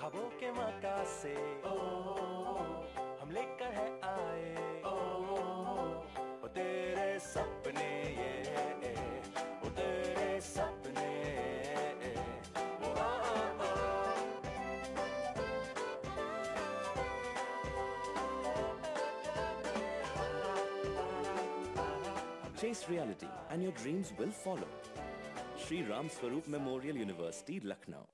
ख्वाबों के मक्का से हम लेकर है आए वो तेरे सपने ये वो तेरे सपने वो Chase reality and your dreams will follow. Shri Ram Swaroop Memorial University, Lucknow.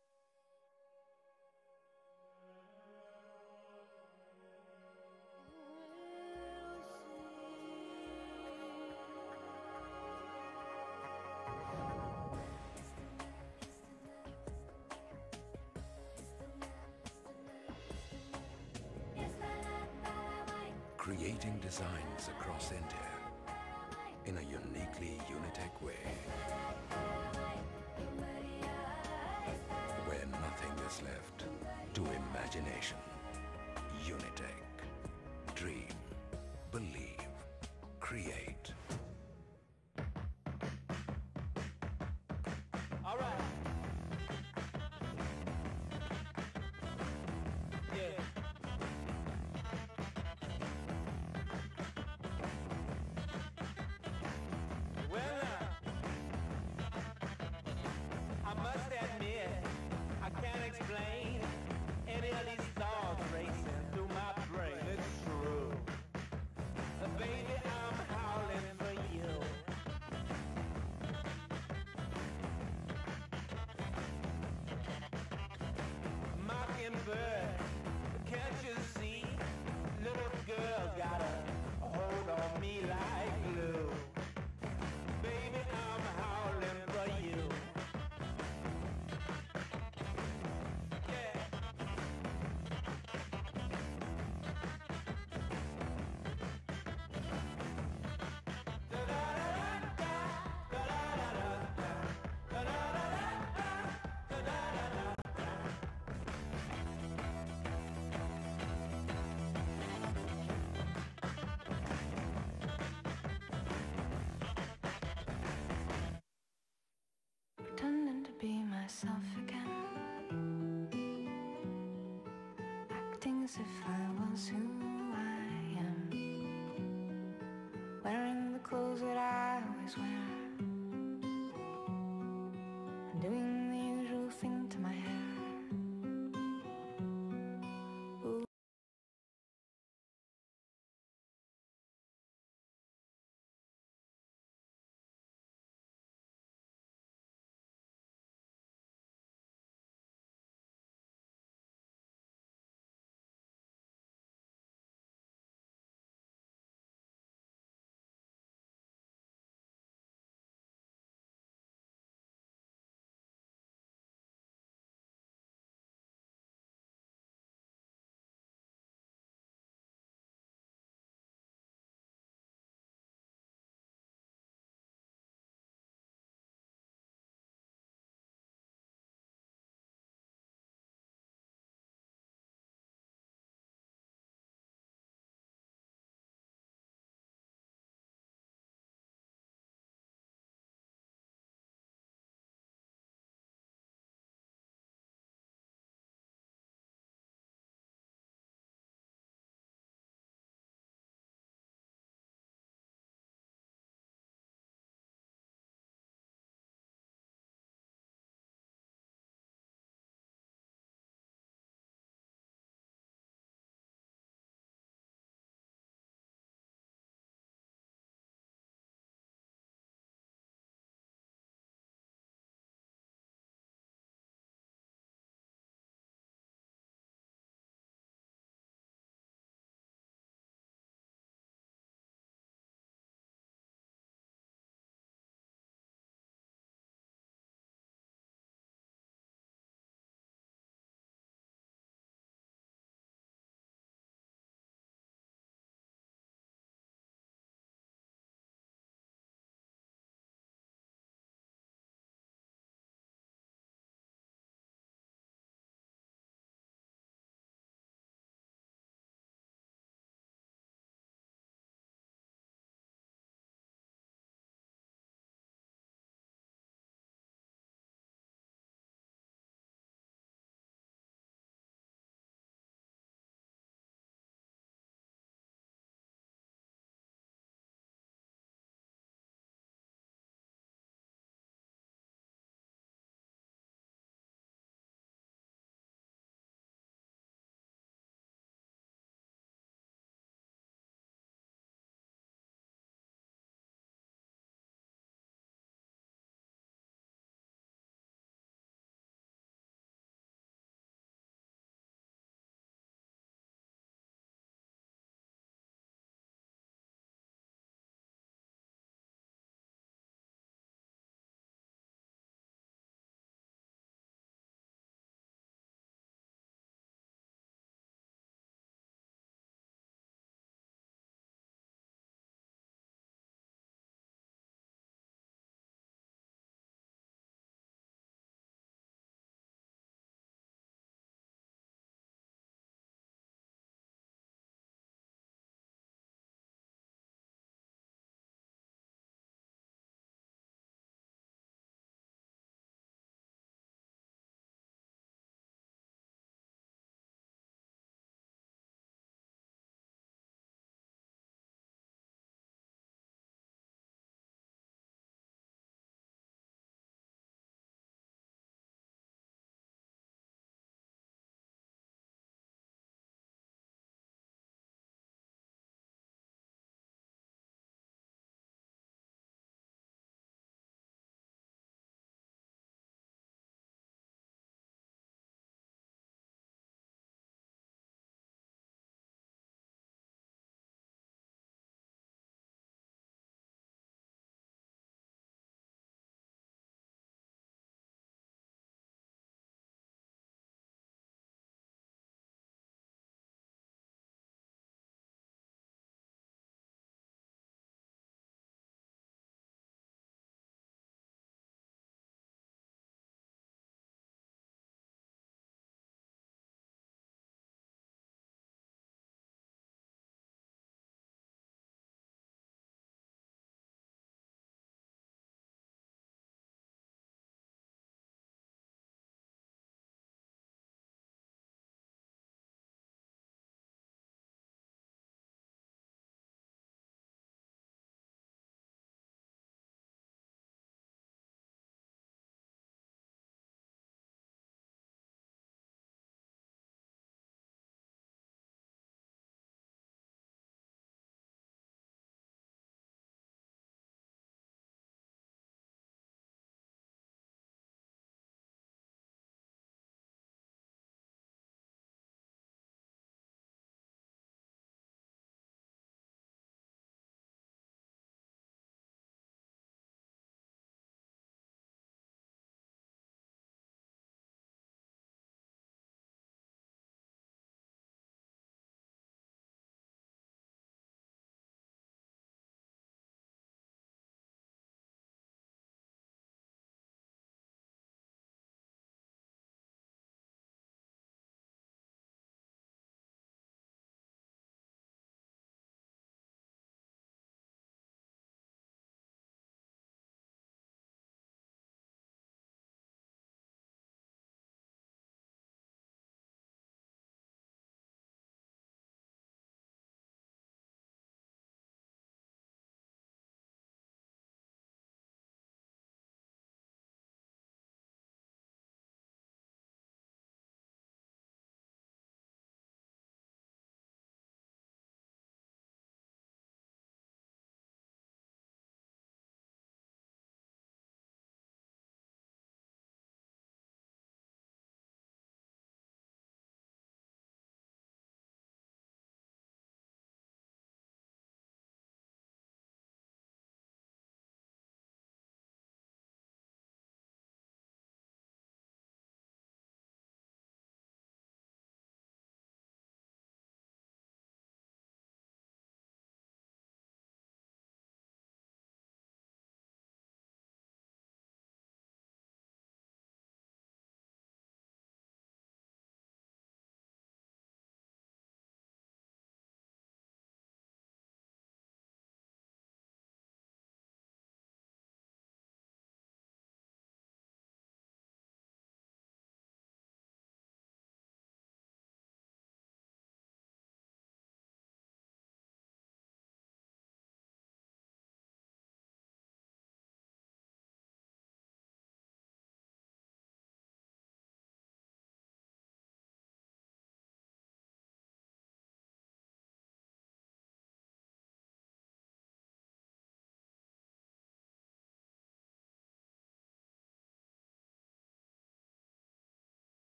Creating designs across India in a uniquely Unitech way, where nothing is left to imagination. Unitech. Dream. Believe. Create. All right. Yeah. I must admit, I can't explain any of these thoughts racing through my brain. It's true. Baby, I'm howling for you. Mockingbird, can't you see? Little girl got a hold on me like glue. Baby, I'm howling for you. Pretending to be myself again, acting as if I was who I am, wearing the clothes that I always wear, and doing the usual thing to my hair.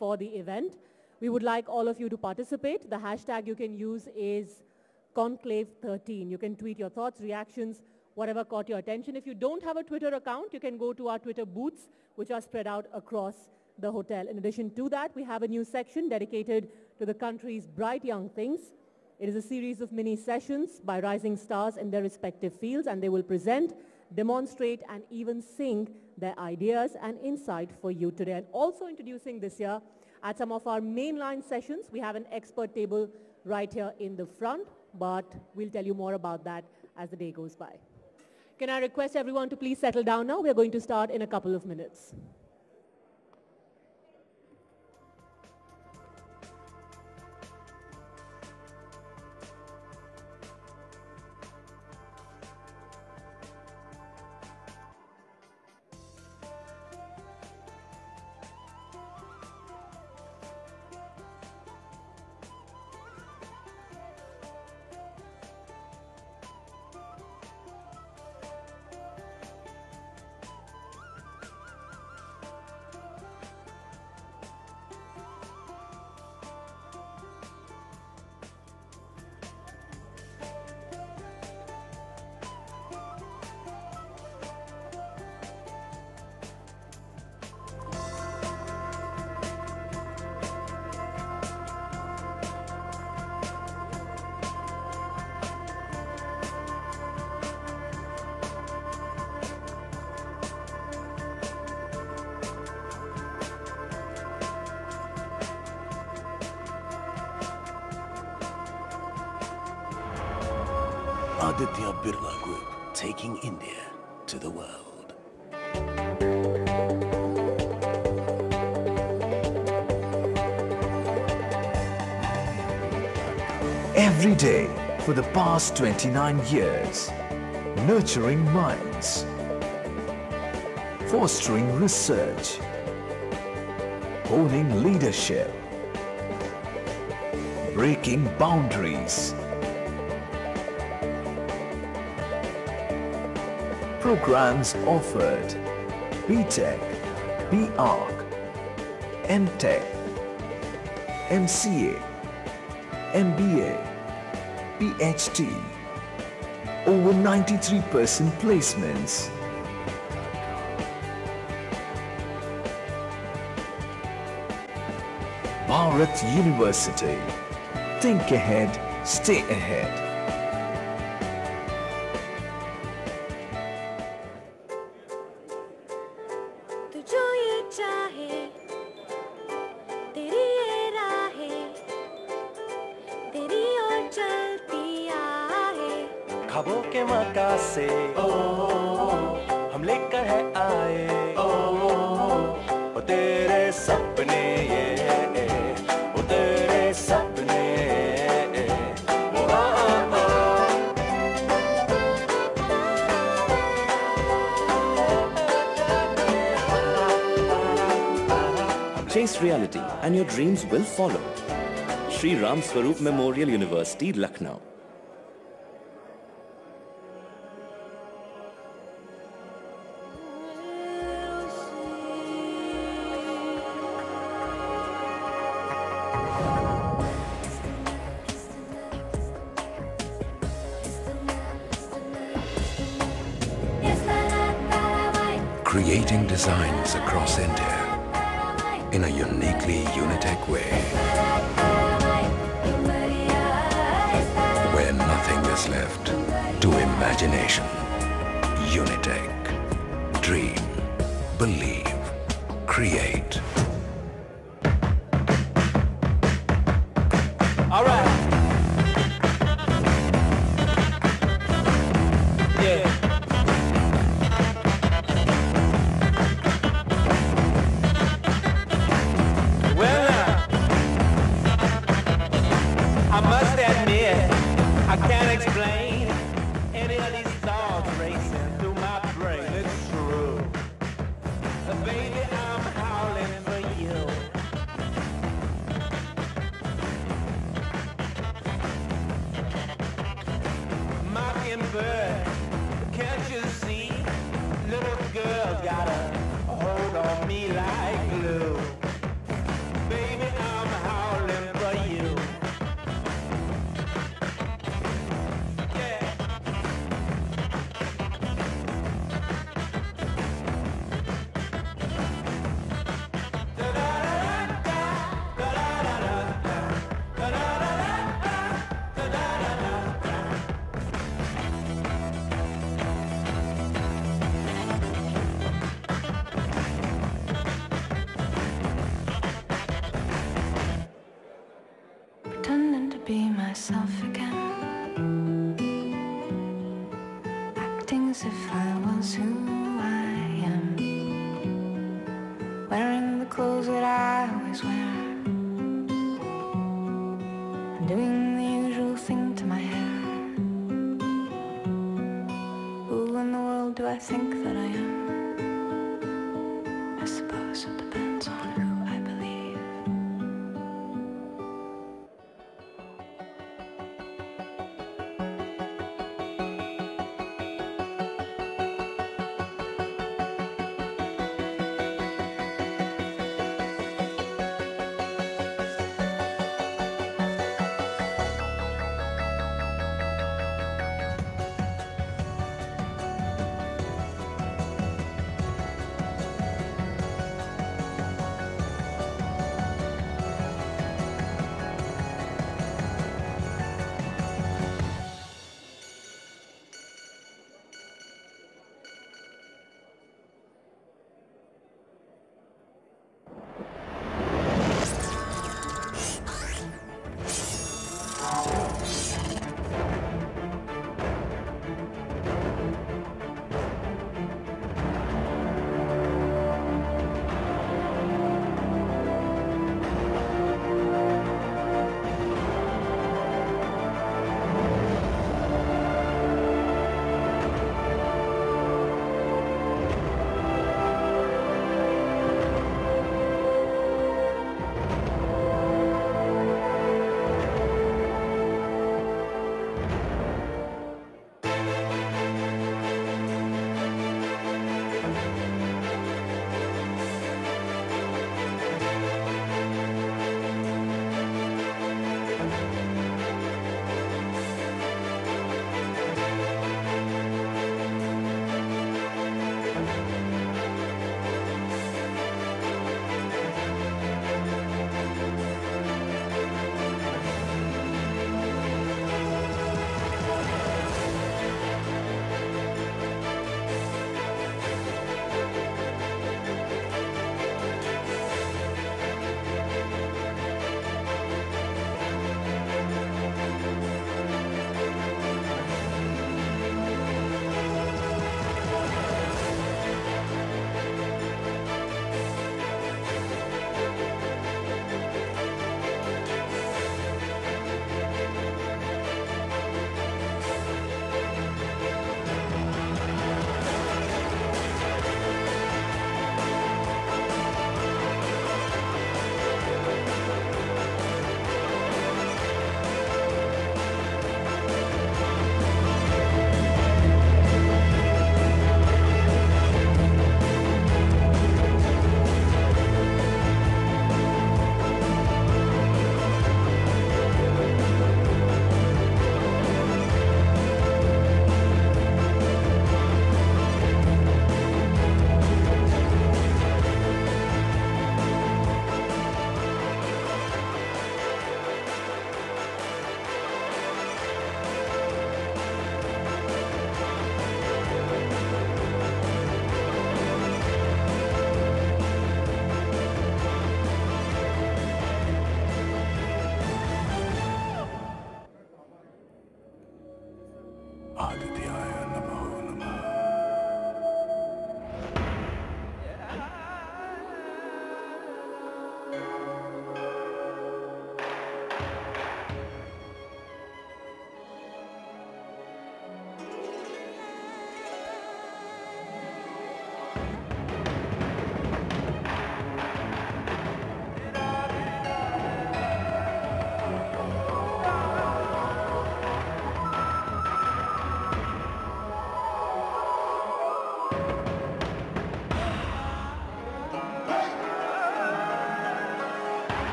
for the event. We would like all of you to participate. The hashtag you can use is Conclave13. You can tweet your thoughts, reactions, whatever caught your attention. If you don't have a Twitter account, you can go to our Twitter booths, which are spread out across the hotel. In addition to that, we have a new section dedicated to the country's bright young things. It is a series of mini sessions by rising stars in their respective fields, and they will present, demonstrate, and even sing their ideas and insight for you today. And also introducing this year, at some of our mainline sessions, we have an expert table right here in the front, but we'll tell you more about that as the day goes by. Can I request everyone to please settle down now? We're going to start in a couple of minutes. Aditya Birla Group, taking India to the world. Every day for the past 29 years, nurturing minds, fostering research, honing leadership, breaking boundaries. Programs offered: BTech, BArc, MTech, MCA, MBA, PhD. Over 93% placements. Bharat University. Think ahead, stay ahead. ख्वाबों के मक्का से हम लेकर है आए ओ तेरे सपने ये ओ तेरे सपने ओ Chase reality and your dreams will follow. Sri Ram Swaroop Memorial University, Lucknow. Creating designs across India in a uniquely Unitech way, where nothing is left to imagination. Unitech. Dream. Believe. Create. All right. Yeah. I must admit, I can't explain any of these thoughts racing through my brain. It's true. Baby, I'm howling for you. Mockingbird, can't you see? Little girl got a hold on me like glue. be myself again, acting as if I was who I am, wearing the clothes that I always wear, and doing the usual thing to my hair. Who in the world do I think that I am? I suppose it depends on who I believe.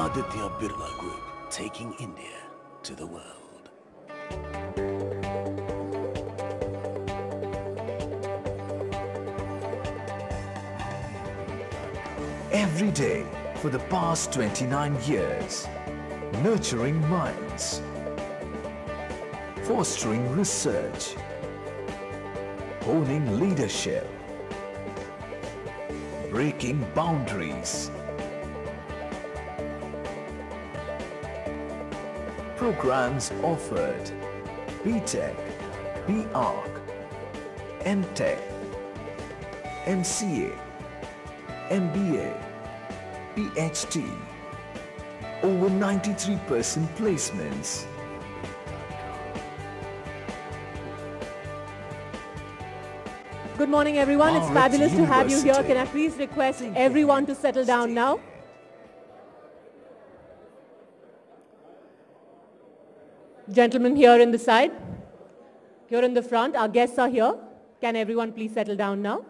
Aditya Birla Group, taking India to the world. Every day for the past 29 years, nurturing minds, fostering research, honing leadership, breaking boundaries. Programs offered: BTech, BArch, MTech, MCA, MBA, PhD. Over 93% placements. Good morning, everyone. It's Bharat fabulous to have you here. University. Can I please request everyone to settle down now? Gentlemen here in the side, here in the front, our guests are here. Can everyone please settle down now?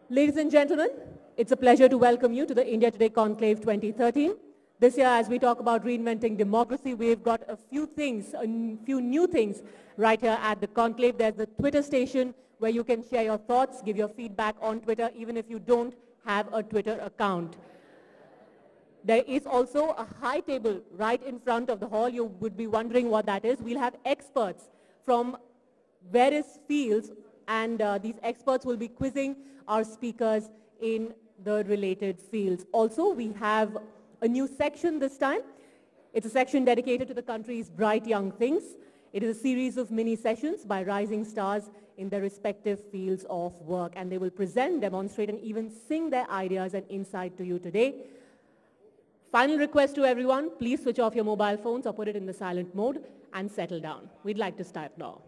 Ladies and gentlemen, it's a pleasure to welcome you to the India Today Conclave 2013. This year, as we talk about reinventing democracy, we've got a few new things right here at the Conclave. There's the Twitter station where you can share your thoughts, give your feedback on Twitter, even if you don't have a Twitter account. There is also a high table right in front of the hall. You would be wondering what that is. We'll have experts from various fields, and these experts will be quizzing our speakers in the related fields. Also, we have a new section this time. It's a section dedicated to the country's bright young things. It is a series of mini sessions by rising stars in their respective fields of work, and they will present, demonstrate, and even sing their ideas and insight to you today. Final request to everyone, please switch off your mobile phones or put it in the silent mode and settle down. We'd like to start now.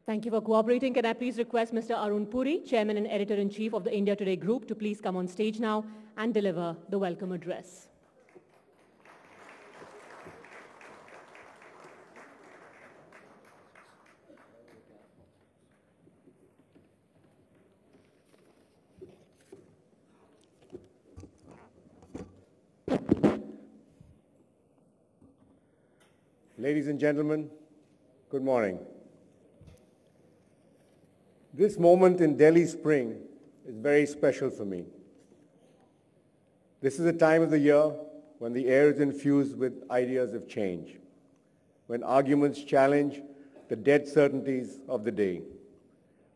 Thank you for cooperating. Can I please request Mr. Arun Puri, Chairman and Editor-in-Chief of the India Today Group, to please come on stage now and deliver the welcome address. Ladies and gentlemen, good morning. This moment in Delhi spring is very special for me. This is a time of the year when the air is infused with ideas of change, when arguments challenge the dead certainties of the day,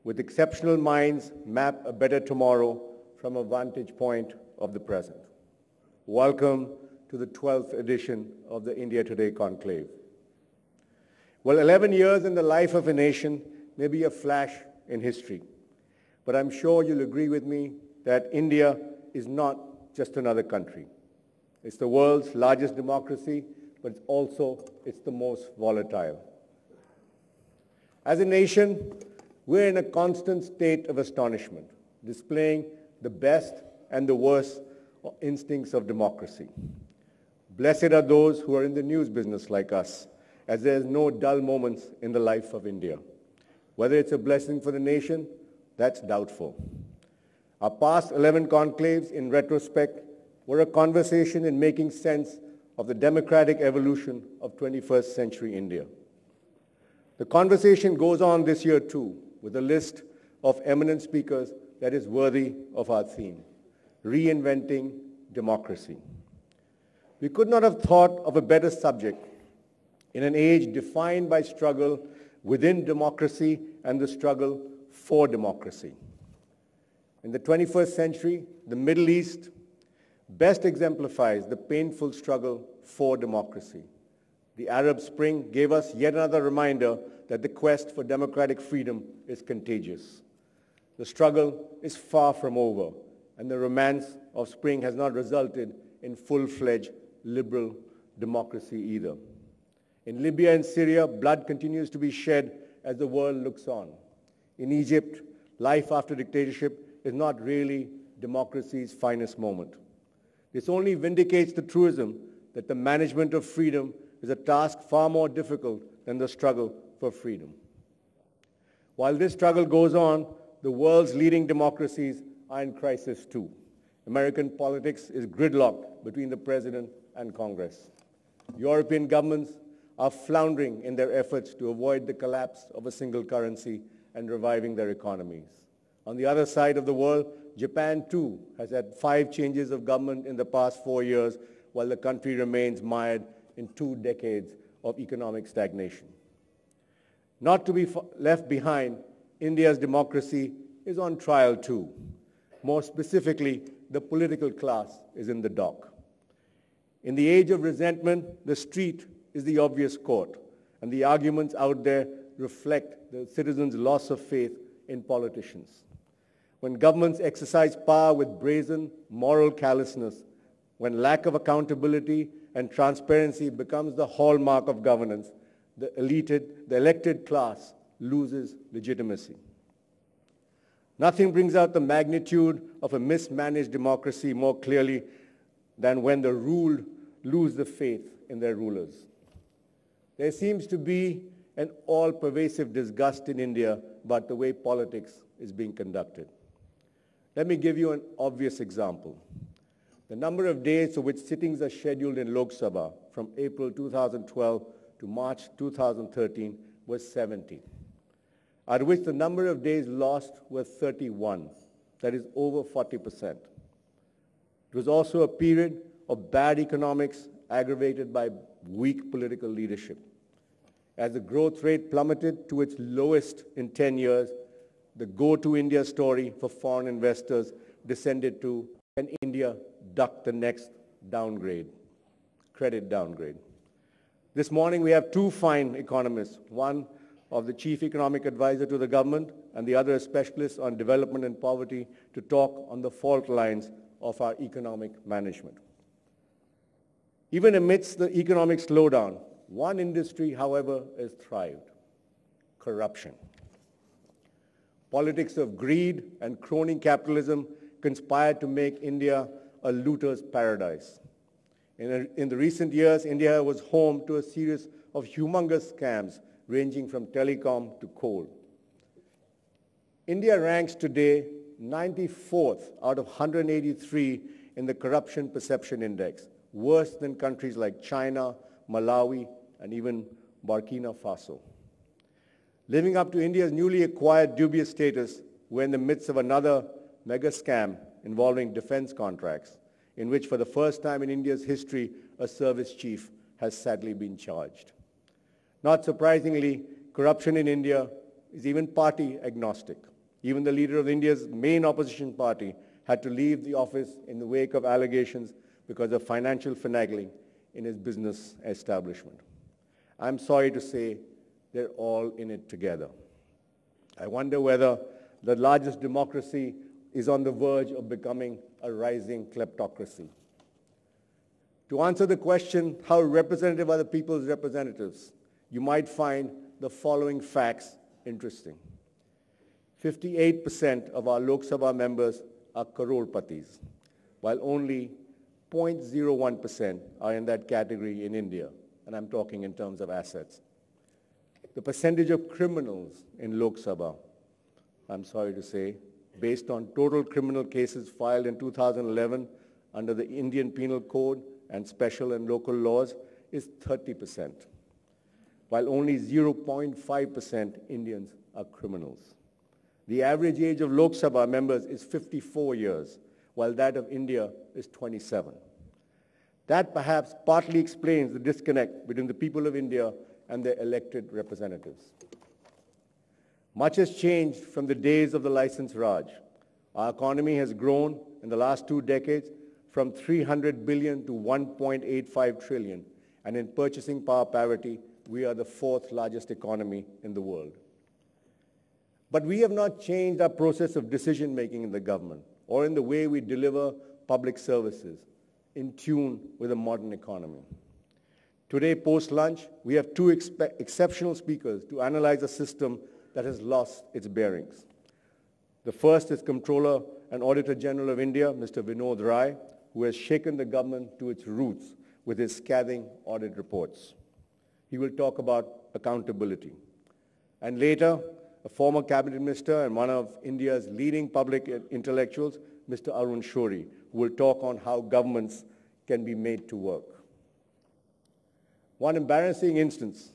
with exceptional minds map a better tomorrow from a vantage point of the present. Welcome to the 12th edition of the India Today Conclave. Well, 11 years in the life of a nation may be a flash in history, but I'm sure you'll agree with me that India is not just another country. It's the world's largest democracy, but it's the most volatile. As a nation, we're in a constant state of astonishment, displaying the best and the worst instincts of democracy. Blessed are those who are in the news business like us, as there is no dull moments in the life of India. Whether it's a blessing for the nation, that's doubtful. Our past 11 conclaves, in retrospect, were a conversation in making sense of the democratic evolution of 21st century India. The conversation goes on this year too, with a list of eminent speakers that is worthy of our theme: reinventing democracy. We could not have thought of a better subject in an age defined by struggle within democracy and the struggle for democracy. In the 21st century, the Middle East best exemplifies the painful struggle for democracy. The Arab Spring gave us yet another reminder that the quest for democratic freedom is contagious. The struggle is far from over, and the romance of spring has not resulted in full-fledged liberal democracy either. In Libya and Syria, blood continues to be shed as the world looks on. In Egypt, life after dictatorship is not really democracy's finest moment. This only vindicates the truism that the management of freedom is a task far more difficult than the struggle for freedom. While this struggle goes on, the world's leading democracies are in crisis too. American politics is gridlocked between the president and Congress. European governments are floundering in their efforts to avoid the collapse of a single currency, and reviving their economies. On the other side of the world, Japan too has had 5 changes of government in the past 4 years, while the country remains mired in 2 decades of economic stagnation. Not to be left behind, India's democracy is on trial too. More specifically, the political class is in the dock. In the age of resentment, the street is the obvious court, and the arguments out there reflect the citizens' loss of faith in politicians. When governments exercise power with brazen moral callousness, when lack of accountability and transparency becomes the hallmark of governance, the elected class loses legitimacy. Nothing brings out the magnitude of a mismanaged democracy more clearly than when the ruled lose the faith in their rulers. There seems to be an all-pervasive disgust in India about the way politics is being conducted. Let me give you an obvious example. The number of days for which sittings are scheduled in Lok Sabha from April 2012 to March 2013 was 70, out of which the number of days lost was 31, that is over 40%. It was also a period of bad economics aggravated by weak political leadership. As the growth rate plummeted to its lowest in 10 years, the go-to India story for foreign investors descended to when India ducked the next downgrade, credit downgrade. This morning we have 2 fine economists, one of the chief economic advisor to the government and the other a specialist on development and poverty to talk on the fault lines of our economic management. Even amidst the economic slowdown, one industry, however, has thrived: corruption. Politics of greed and crony capitalism conspired to make India a looter's paradise. In the recent years, India was home to a series of humongous scams ranging from telecom to coal. India ranks today 94th out of 183 in the Corruption Perception Index, worse than countries like China, Malawi, and even Burkina Faso. Living up to India's newly acquired dubious status, we're in the midst of another mega scam involving defense contracts, in which for the first time in India's history, a service chief has sadly been charged. Not surprisingly, corruption in India is even party agnostic. Even the leader of India's main opposition party had to leave the office in the wake of allegations because of financial finagling in his business establishment. I'm sorry to say they're all in it together. I wonder whether the largest democracy is on the verge of becoming a rising kleptocracy. To answer the question, how representative are the people's representatives, you might find the following facts interesting. 58% of our Lok Sabha members are crorpatis, while only 0.01% are in that category in India, and I'm talking in terms of assets. The percentage of criminals in Lok Sabha, I'm sorry to say, based on total criminal cases filed in 2011 under the Indian Penal Code and special and local laws, is 30%, while only 0.5% Indians are criminals. The average age of Lok Sabha members is 54 years, while that of India is 27. That perhaps partly explains the disconnect between the people of India and their elected representatives. Much has changed from the days of the license Raj. Our economy has grown in the last 2 decades from 300 billion to 1.85 trillion, and in purchasing power parity, we are the 4th largest economy in the world. But we have not changed our process of decision-making in the government or in the way we deliver public services in tune with a modern economy. Today, post-lunch, we have 2 exceptional speakers to analyze a system that has lost its bearings. The first is Comptroller and Auditor General of India, Mr. Vinod Rai, who has shaken the government to its roots with his scathing audit reports. He will talk about accountability. And later, a former cabinet minister and one of India's leading public intellectuals, Mr. Arun Shourie, who will talk on how governments can be made to work. One embarrassing instance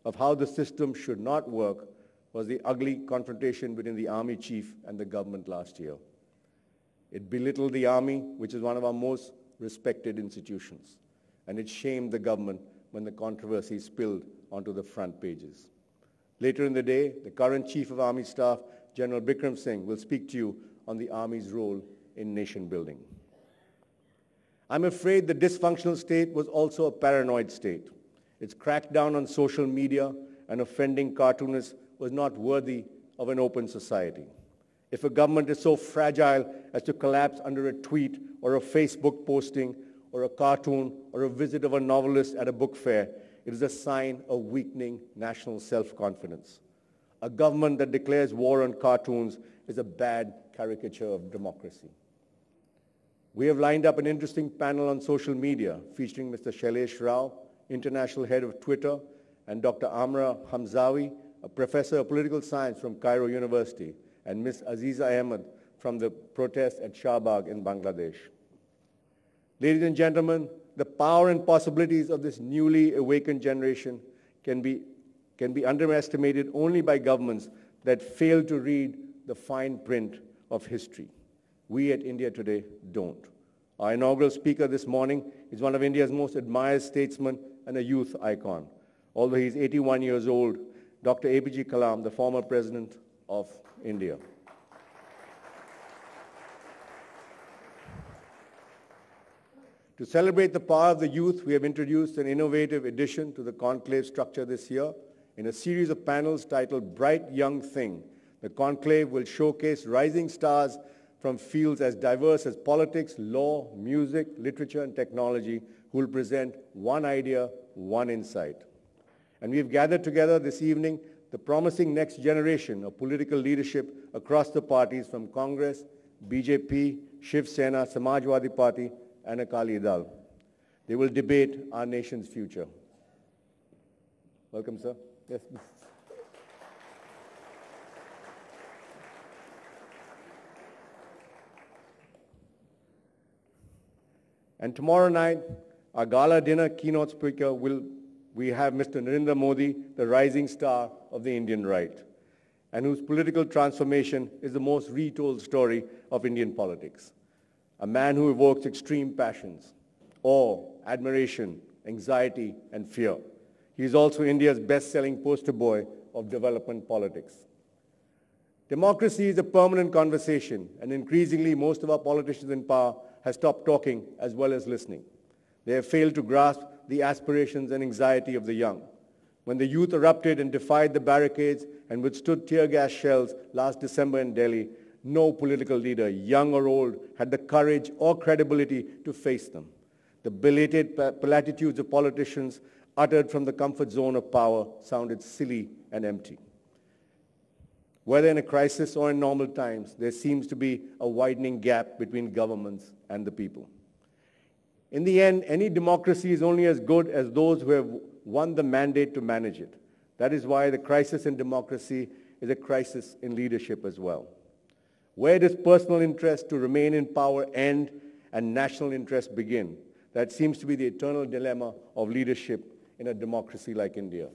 of how the system should not work was the ugly confrontation between the army chief and the government last year. It belittled the army, which is one of our most respected institutions, and it shamed the government when the controversy spilled onto the front pages. Later in the day, the current Chief of Army Staff, General Bikram Singh, will speak to you on the Army's role in nation building. I'm afraid the dysfunctional state was also a paranoid state. Its crackdown on social media and offending cartoonists was not worthy of an open society. If a government is so fragile as to collapse under a tweet or a Facebook posting or a cartoon or a visit of a novelist at a book fair, it is a sign of weakening national self-confidence. A government that declares war on cartoons is a bad caricature of democracy. We have lined up an interesting panel on social media featuring Mr. Shailesh Rao, International Head of Twitter, and Dr. Amra Hamzawi, a Professor of Political Science from Cairo University, and Ms. Aziza Ahmed from the protest at Shahbag in Bangladesh. Ladies and gentlemen, the power and possibilities of this newly awakened generation can be underestimated only by governments that fail to read the fine print of history. We at India Today don't. Our inaugural speaker this morning is one of India's most admired statesmen and a youth icon. Although he's 81 years old, Dr. APJ Kalam, the former president of India. To celebrate the power of the youth, we have introduced an innovative addition to the conclave structure this year. In a series of panels titled Bright Young Thing, the conclave will showcase rising stars from fields as diverse as politics, law, music, literature, and technology who will present one idea, one insight. And we've gathered together this evening the promising next generation of political leadership across the parties from Congress, BJP, Shiv Sena, Samajwadi Party, and Akali Dal. They will debate our nation's future. Welcome, sir. Yes. And tomorrow night, our gala dinner keynote speaker we have Mr. Narendra Modi, the rising star of the Indian right, and whose political transformation is the most retold story of Indian politics. A man who evokes extreme passions, awe, admiration, anxiety, and fear. He is also India's best-selling poster boy of development politics. Democracy is a permanent conversation, and increasingly most of our politicians in power have stopped talking as well as listening. They have failed to grasp the aspirations and anxiety of the young. When the youth erupted and defied the barricades and withstood tear gas shells last December in Delhi, no political leader, young or old, had the courage or credibility to face them. The belated platitudes of politicians uttered from the comfort zone of power sounded silly and empty. Whether in a crisis or in normal times, there seems to be a widening gap between governments and the people. In the end, any democracy is only as good as those who have won the mandate to manage it. That is why the crisis in democracy is a crisis in leadership as well. Where does personal interest to remain in power end and national interest begin? That seems to be the eternal dilemma of leadership in a democracy like India.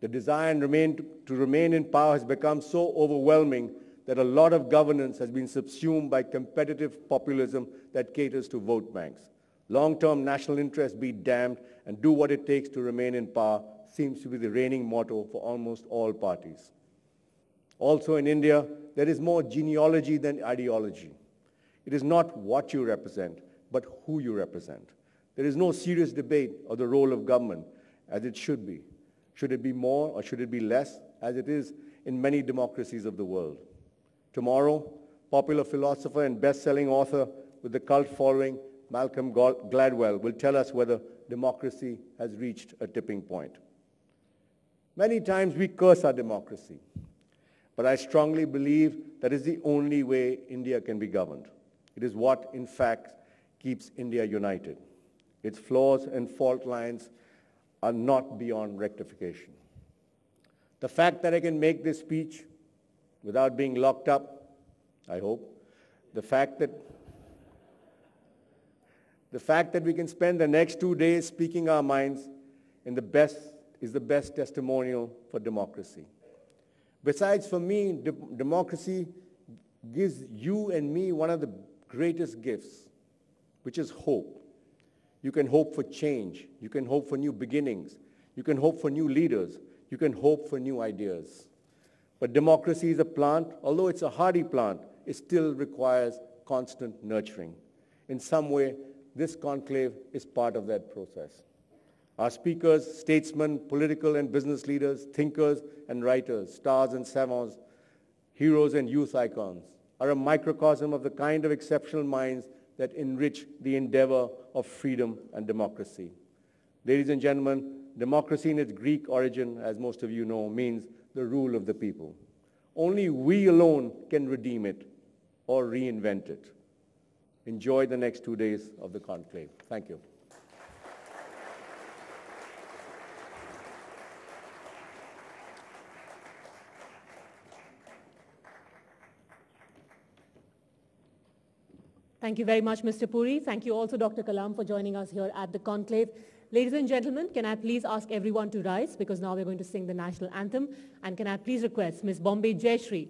The desire to remain in power has become so overwhelming that a lot of governance has been subsumed by competitive populism that caters to vote banks. Long-term national interest be damned and do what it takes to remain in power seems to be the reigning motto for almost all parties. Also in India, there is more genealogy than ideology. It is not what you represent, but who you represent. There is no serious debate of the role of government as it should be. Should it be more or should it be less, as it is in many democracies of the world? Tomorrow, popular philosopher and best-selling author with the cult following, Malcolm Gladwell, will tell us whether democracy has reached a tipping point. Many times we curse our democracy, but I strongly believe that is the only way India can be governed. It is what, in fact, keeps India united. Its flaws and fault lines are not beyond rectification. The fact that I can make this speech without being locked up, I hope, the fact that we can spend the next 2 days speaking our minds is the best testimonial for democracy. Besides, for me, democracy gives you and me one of the greatest gifts, which is hope. You can hope for change. You can hope for new beginnings. You can hope for new leaders. You can hope for new ideas. But democracy is a plant. Although it's a hardy plant, it still requires constant nurturing. In some way, this conclave is part of that process. Our speakers, statesmen, political and business leaders, thinkers and writers, stars and savants, heroes and youth icons are a microcosm of the kind of exceptional minds that enrich the endeavor of freedom and democracy. Ladies and gentlemen, democracy in its Greek origin, as most of you know, means the rule of the people. Only we alone can redeem it or reinvent it. Enjoy the next 2 days of the conclave. Thank you. Thank you very much, Mr. Puri. Thank you also, Dr. Kalam, for joining us here at the conclave. Ladies and gentlemen, can I please ask everyone to rise, because now we're going to sing the national anthem. And can I please request Ms. Bombay Jayashree,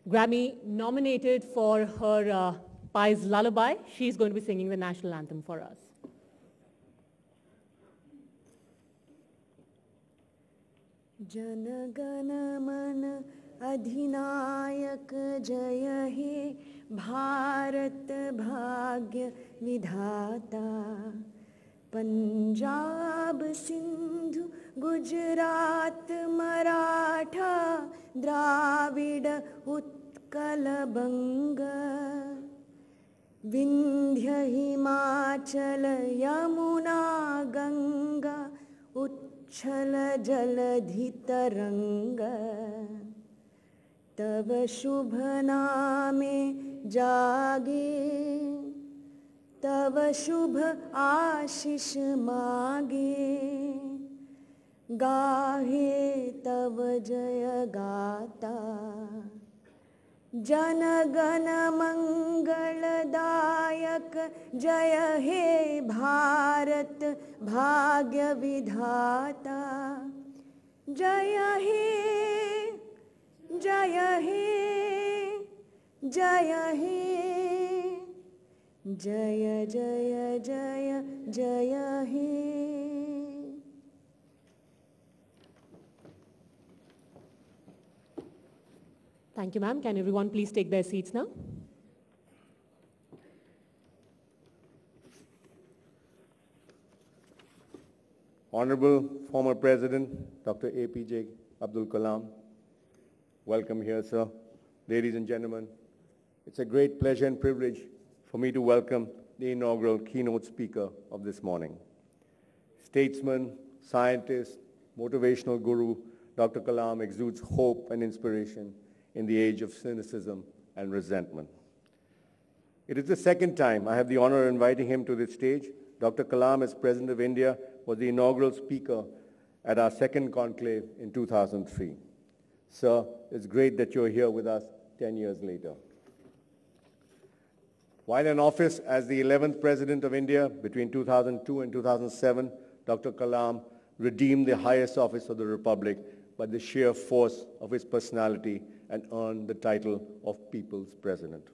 Grammy nominated for her Pi's Lullaby. She's going to be singing the national anthem for us. Jana Gana Mana Adhinayak Jaya He Bharat Bhagya Vidhata Punjab Sindhu Gujarat Maratha Dravida Utkal Banga Vindhya Himachal Yamuna Ganga Uchala Jaladhi Taranga Tav Shubha Name Jage Tav Shubha Ashish Mage Gahe Tav Jaya Gata Jana Gana Mangal Dayak Jaya He Bharat Bhagya Vidhata Jaya He Jaya He Jaya He Jaya Jaya Jaya Jaya He. Thank you, ma'am. Can everyone please take their seats now? Honorable former President, Dr. APJ Abdul Kalam, welcome here, sir. Ladies and gentlemen, it's a great pleasure and privilege for me to welcome the inaugural keynote speaker of this morning. Statesman, scientist, motivational guru, Dr. Kalam exudes hope and inspiration in the age of cynicism and resentment. It is the second time I have the honor of inviting him to this stage. Dr. Kalam, as President of India, was the inaugural speaker at our second conclave in 2003. Sir, it's great that you're here with us 10 years later. While in office as the 11th President of India between 2002 and 2007, Dr. Kalam redeemed the highest office of the Republic by the sheer force of his personality and earned the title of People's President.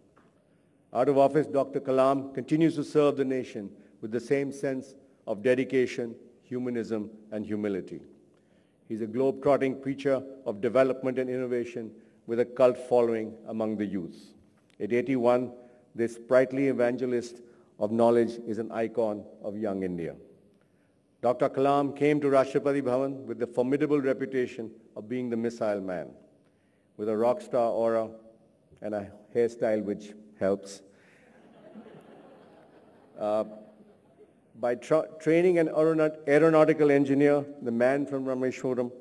Out of office, Dr. Kalam continues to serve the nation with the same sense of dedication, humanism, and humility. He's a globe-trotting preacher of development and innovation with a cult following among the youth. At 81, this sprightly evangelist of knowledge is an icon of young India. Dr. Kalam came to Rashtrapati Bhavan with the formidable reputation of being the missile man, with a rock star aura and a hairstyle which helps. By training an aeronautical engineer, the man from Rameshwaram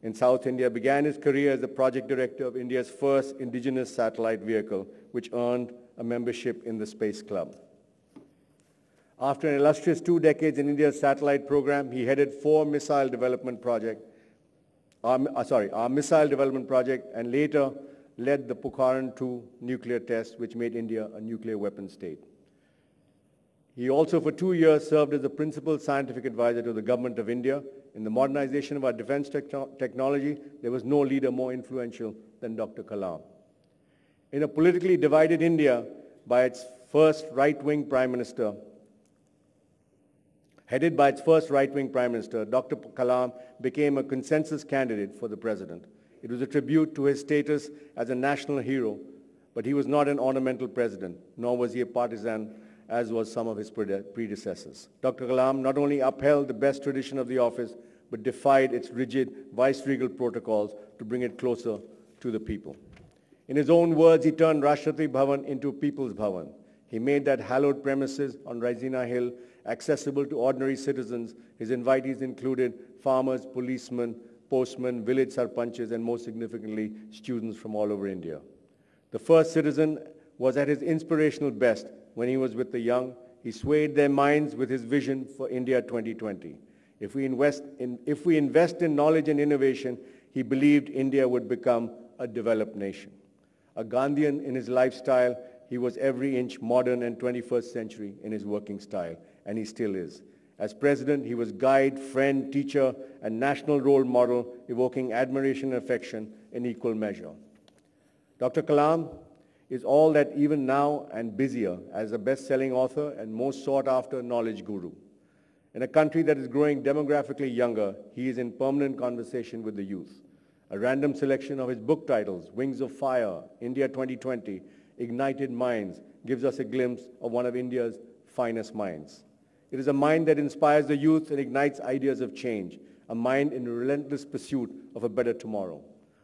in South India began his career as the project director of India's first indigenous satellite vehicle, which earned a membership in the Space Club. After an illustrious 2 decades in India's satellite program, he headed our missile development project, and later led the Pokhran II nuclear test, which made India a nuclear weapon state. He also, for 2 years, served as the principal scientific advisor to the government of India In the modernization of our defense technology, there was no leader more influential than Dr. Kalam. In a politically divided India by its first right-wing Prime Minister, headed by its first right-wing Prime Minister, Dr. Kalam became a consensus candidate for the President. It was a tribute to his status as a national hero, but he was not an ornamental president, nor was he a partisan, as was some of his predecessors. Dr. Kalam not only upheld the best tradition of the office, but defied its rigid viceregal protocols to bring it closer to the people. In his own words, he turned Rashtrapati Bhavan into People's Bhavan. He made that hallowed premises on Raisina Hill accessible to ordinary citizens. His invitees included farmers, policemen, postmen, village sarpanches, and most significantly, students from all over India. The first citizen was at his inspirational best when he was with the young. He swayed their minds with his vision for India 2020. If we invest in knowledge and innovation, he believed India would become a developed nation. A Gandhian in his lifestyle, he was every inch modern and 21st century in his working style, and he still is. As president, he was guide, friend, teacher, and national role model, evoking admiration and affection in equal measure. Dr. Kalam is all that even now and busier as a best-selling author and most sought-after knowledge guru. In a country that is growing demographically younger, he is in permanent conversation with the youth. A random selection of his book titles, Wings of Fire, India 2020, Ignited Minds, gives us a glimpse of one of India's finest minds. It is a mind that inspires the youth and ignites ideas of change, a mind in relentless pursuit of a better tomorrow.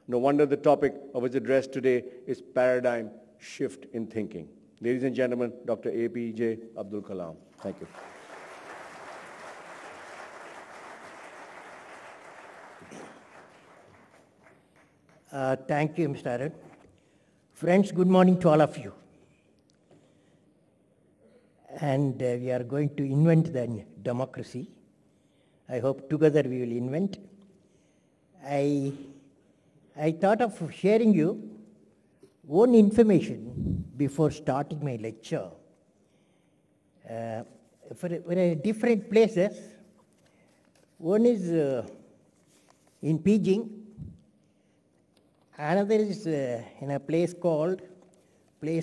No wonder the topic of his address today is paradigm shift in thinking. Ladies and gentlemen, Dr. APJ Abdul Kalam. Thank you. Thank you, Mr. Arvind. Friends, good morning to all of you. And we are going to invent the democracy. I hope together we will invent. I thought of sharing you one information before starting my lecture. For different places. One is in Beijing. Another is in a place called near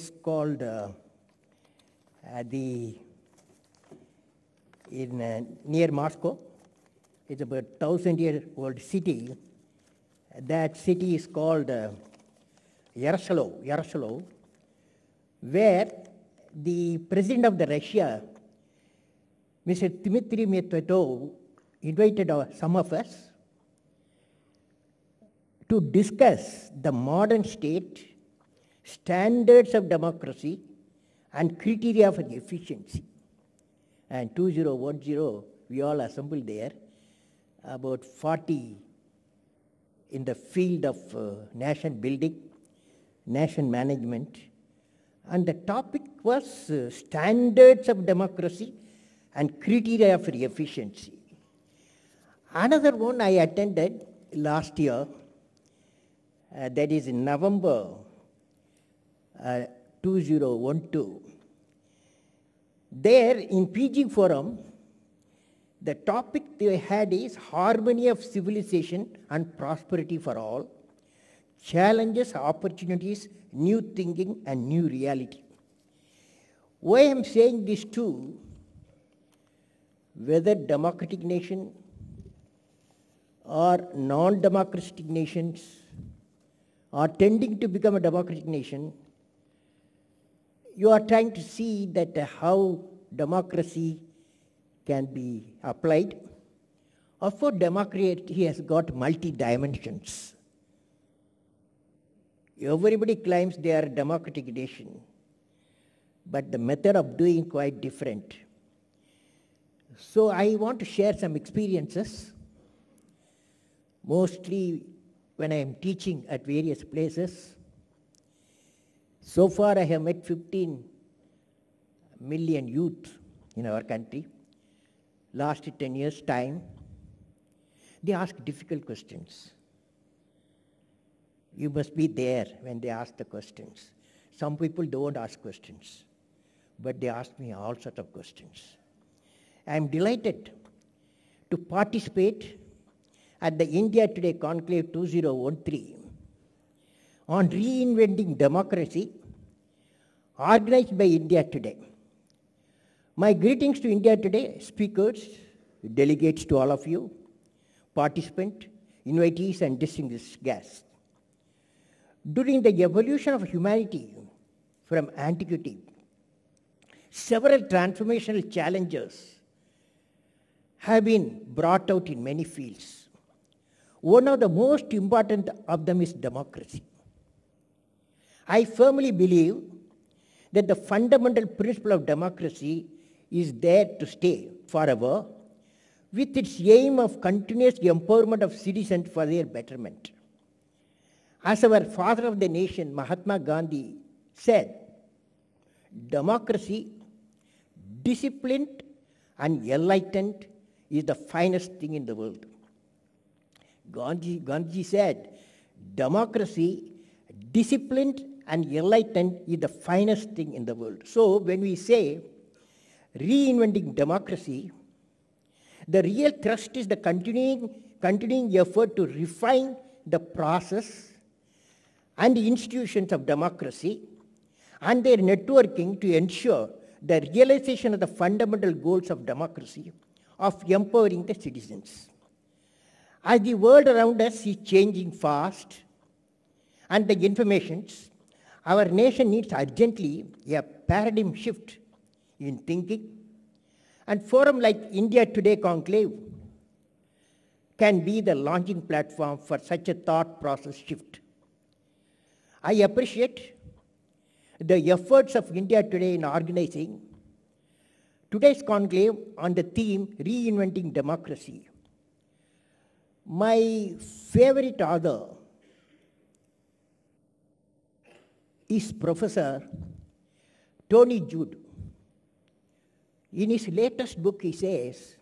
Moscow. It's about 1,000-year-old city. That city is called Yaroslavl, where the president of the Russia, Mr. Dmitry Medvedev, invited some of us to discuss the modern state, standards of democracy, and criteria for efficiency. And 2010, we all assembled there, about 40 in the field of nation building, nation management, and the topic was standards of democracy and criteria for efficiency. Another one I attended last year, that is in November 2012. There in PG Forum, the topic they had is harmony of civilization and prosperity for all, challenges, opportunities, new thinking and new reality. Why I am saying this too, whether democratic nation or non-democratic nations are tending to become a democratic nation, you are trying to see that how democracy can be applied. Of course, democracy has got multi-dimensions. Everybody claims they are a democratic nation, but the method of doing is quite different. So I want to share some experiences, mostly when I am teaching at various places. So far I have met 15 million youth in our country. Last 10 years' time, they ask difficult questions. You must be there when they ask the questions. Some people don't ask questions, but they ask me all sorts of questions. I am delighted to participate at the India Today Conclave 2013 on Reinventing Democracy, organized by India Today. My greetings to India Today speakers, delegates to all of you, participants, invitees and distinguished guests. During the evolution of humanity from antiquity, several transformational challenges have been brought out in many fields. One of the most important of them is democracy. I firmly believe that the fundamental principle of democracy is there to stay forever, with its aim of continuous empowerment of citizens for their betterment. As our father of the nation, Mahatma Gandhi, said, democracy, disciplined and enlightened, is the finest thing in the world. Gandhi said, democracy, disciplined and enlightened, is the finest thing in the world. So when we say reinventing democracy, the real thrust is the continuing effort to refine the process and the institutions of democracy and their networking to ensure the realization of the fundamental goals of democracy, of empowering the citizens. As the world around us is changing fast and the informations, our nation needs urgently a paradigm shift in thinking, and forum like India Today Conclave can be the launching platform for such a thought process shift. I appreciate the efforts of India Today in organizing today's conclave on the theme Reinventing Democracy. My favorite author is Professor Tony Judd. In his latest book, he says,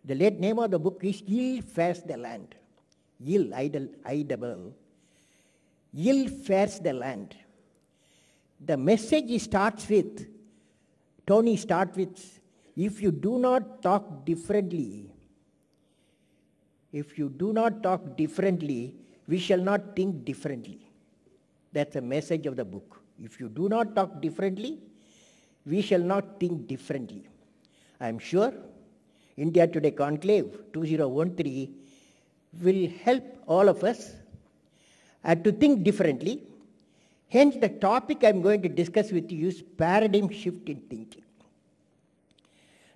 the name of the book is Ill Fares the Land. Ill, I-double. Ill fares the land. The message starts with, Tony starts with, if you do not talk differently, we shall not think differently. That's the message of the book. If you do not talk differently, we shall not think differently. I am sure India Today Conclave 2013 will help all of us to think differently. Hence, the topic I am going to discuss with you is paradigm shift in thinking.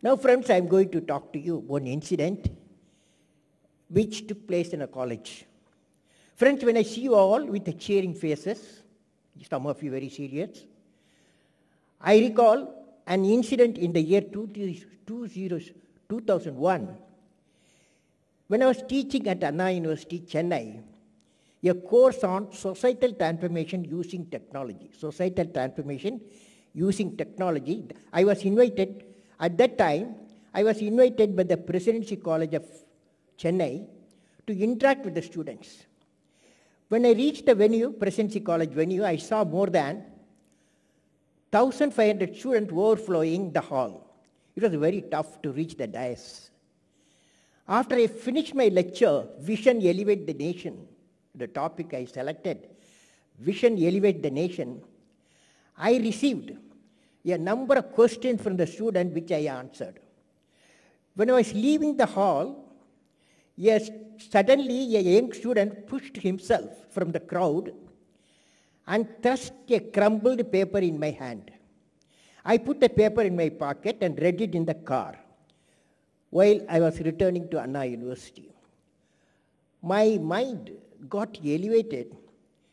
Now, friends, I am going to talk to you one incident which took place in a college. Friends, when I see you all with the cheering faces, some of you very serious, I recall an incident in the year 2001 when I was teaching at Anna University, Chennai, a course on societal transformation using technology. Societal transformation using technology. I was invited, at that time, I was invited by the Presidency College of Chennai to interact with the students. When I reached the venue, Presidency College venue, I saw more than 1,500 students overflowing the hall. It was very tough to reach the dais. After I finished my lecture, Vision Elevate the Nation, the topic I selected, Vision Elevate the Nation, I received a number of questions from the students which I answered. When I was leaving the hall, suddenly a young student pushed himself from the crowd and thrust a crumpled paper in my hand. I put the paper in my pocket and read it in the car while I was returning to Anna University. My mind got elevated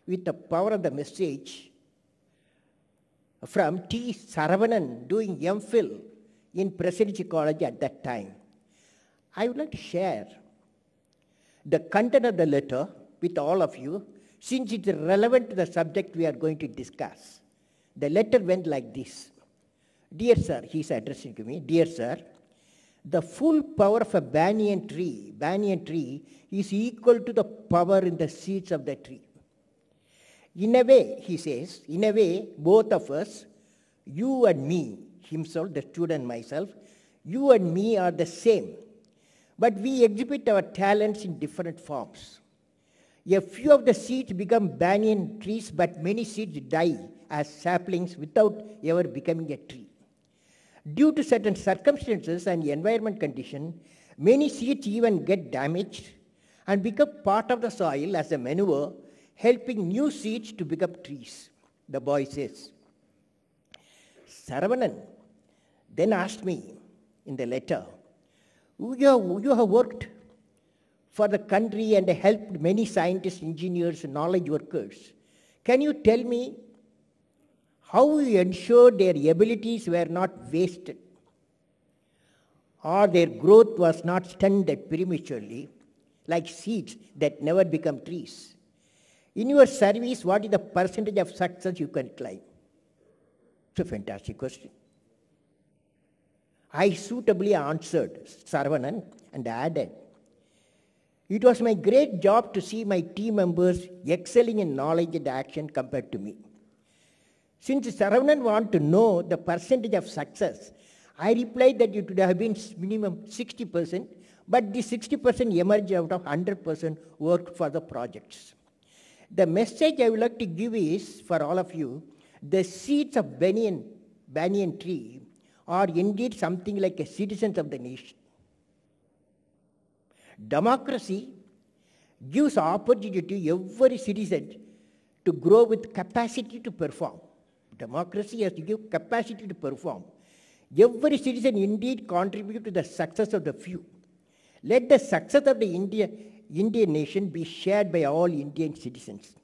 with the power of the message from T. Saravanan doing MPhil in Presidency College at that time. I would like to share the content of the letter with all of you, since it is relevant to the subject we are going to discuss. The letter went like this. Dear sir, he is addressing to me, dear sir, the full power of a banyan tree is equal to the power in the seeds of the tree. In a way, he says, in a way, both of us, you and me, himself, the student, myself, you and me are the same. But we exhibit our talents in different forms. A few of the seeds become banyan trees, but many seeds die as saplings without ever becoming a tree. Due to certain circumstances and environment conditions, many seeds even get damaged and become part of the soil as a manure, helping new seeds to become trees, the boy says. Saravanan then asked me in the letter, you have worked for the country and helped many scientists, engineers, and knowledge workers. Can you tell me how you ensured their abilities were not wasted or their growth was not stunted prematurely like seeds that never become trees? In your service, what is the percentage of success you can claim? It's a fantastic question. I suitably answered Saravanan and added, it was my great job to see my team members excelling in knowledge and action compared to me. Since Saravanan wanted to know the percentage of success, I replied that it would have been minimum 60%, but the 60% emerged out of 100% worked for the projects. The message I would like to give is, for all of you, the seeds of banyan tree are indeed something like a citizens of the nation. Democracy gives opportunity to every citizen to grow with capacity to perform. Democracy has to give capacity to perform. Every citizen indeed contributes to the success of the few. Let the success of the Indian nation be shared by all Indian citizens.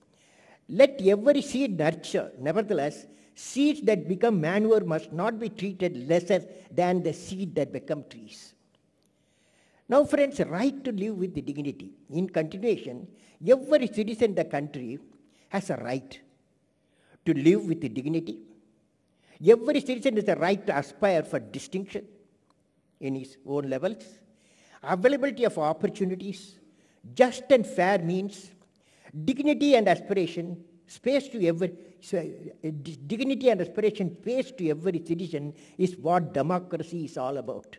Let every seed nurture. Nevertheless, seeds that become manure must not be treated lesser than the seed that become trees. Now, friends, right to live with dignity. In continuation, every citizen in the country has a right to live with dignity. Every citizen has a right to aspire for distinction in his own levels. Availability of opportunities, just and fair means, dignity and aspiration, dignity and aspiration pays to every citizen is what democracy is all about.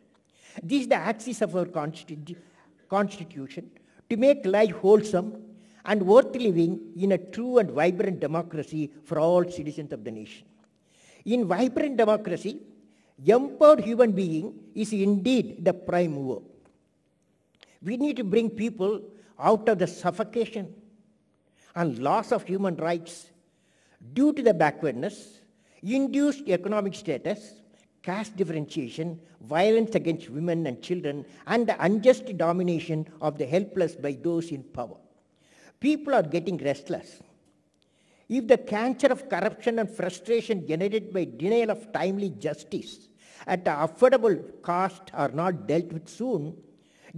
This is the axis of our constitution to make life wholesome and worth living in a true and vibrant democracy for all citizens of the nation. In vibrant democracy, empowered human being is indeed the prime mover. We need to bring people out of the suffocation and loss of human rights due to the backwardness, induced economic status, caste differentiation, violence against women and children, and the unjust domination of the helpless by those in power. People are getting restless. If the cancer of corruption and frustration generated by denial of timely justice at an affordable cost are not dealt with soon,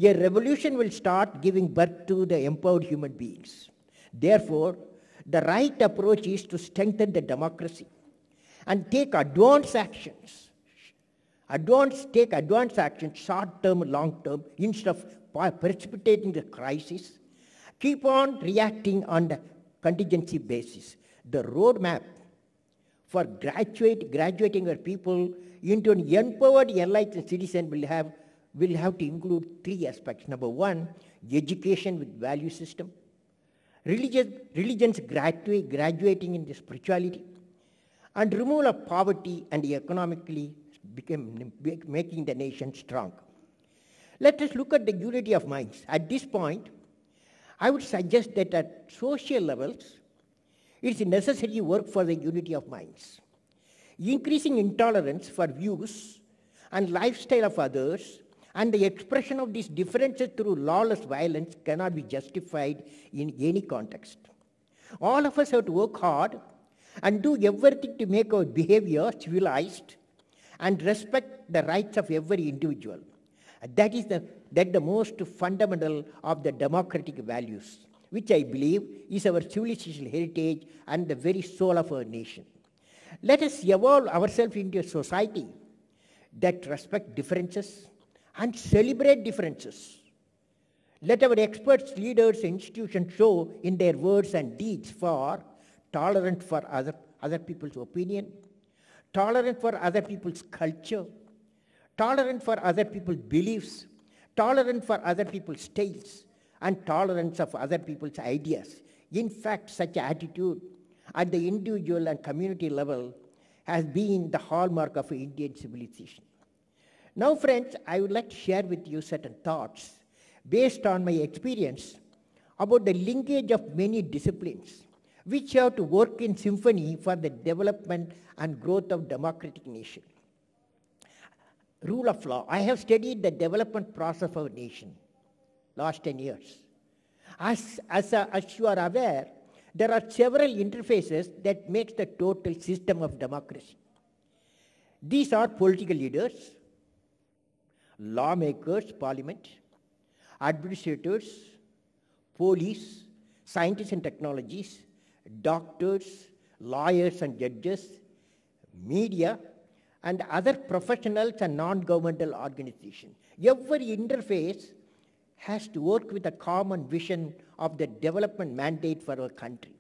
a revolution will start giving birth to the empowered human beings. Therefore, the right approach is to strengthen the democracy and take advanced actions. Take advanced actions, short-term, long-term, instead of precipitating the crisis. Keep on reacting on the contingency basis. The roadmap for graduating our people into an empowered, enlightened citizen will have to include three aspects. Number one, education with value system. Religions graduating in the spirituality. And removal of poverty and economically making the nation strong. Let us look at the unity of minds. At this point, I would suggest that at social levels, it is necessary work for the unity of minds. Increasing intolerance for views and lifestyle of others and the expression of these differences through lawless violence cannot be justified in any context. All of us have to work hard and do everything to make our behavior civilized and respect the rights of every individual. That is the most fundamental of the democratic values, which I believe is our civilizational heritage and the very soul of our nation. Let us evolve ourselves into a society that respects differences and celebrate differences. Let our experts, leaders, institutions show in their words and deeds for tolerant for other people's opinion, tolerant for other people's culture, tolerant for other people's beliefs, tolerance for other people's styles, and tolerance of other people's ideas. In fact, such attitude at the individual and community level has been the hallmark of Indian civilization. Now, friends, I would like to share with you certain thoughts based on my experience about the linkage of many disciplines which have to work in symphony for the development and growth of democratic nation. Rule of law. I have studied the development process of our nation last 10 years. As you are aware, there are several interfaces that makes the total system of democracy. These are political leaders, lawmakers, parliament, administrators, police, scientists and technologies, doctors, lawyers and judges, media, and other professionals and non-governmental organizations. Every interface has to work with a common vision of the development mandate for our country.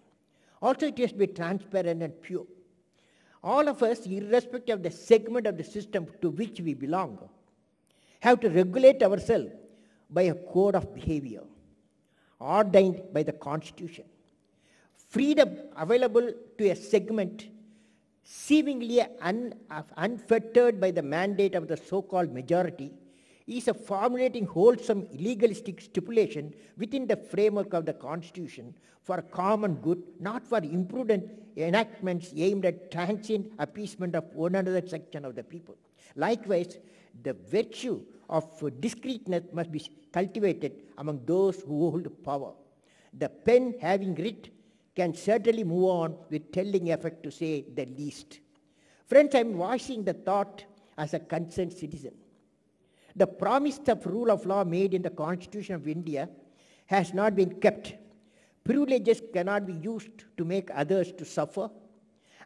Also, it has to be transparent and pure. All of us, irrespective of the segment of the system to which we belong, have to regulate ourselves by a code of behavior ordained by the Constitution. Freedom available to a segment seemingly unfettered by the mandate of the so-called majority is a formulating wholesome legalistic stipulation within the framework of the Constitution for common good, not for imprudent enactments aimed at transient appeasement of one another section of the people. Likewise, the virtue of discreetness must be cultivated among those who hold power. The pen having writ can certainly move on with telling effect, to say the least. Friends, I am voicing the thought as a concerned citizen. The promise of rule of law made in the Constitution of India has not been kept. Privileges cannot be used to make others to suffer,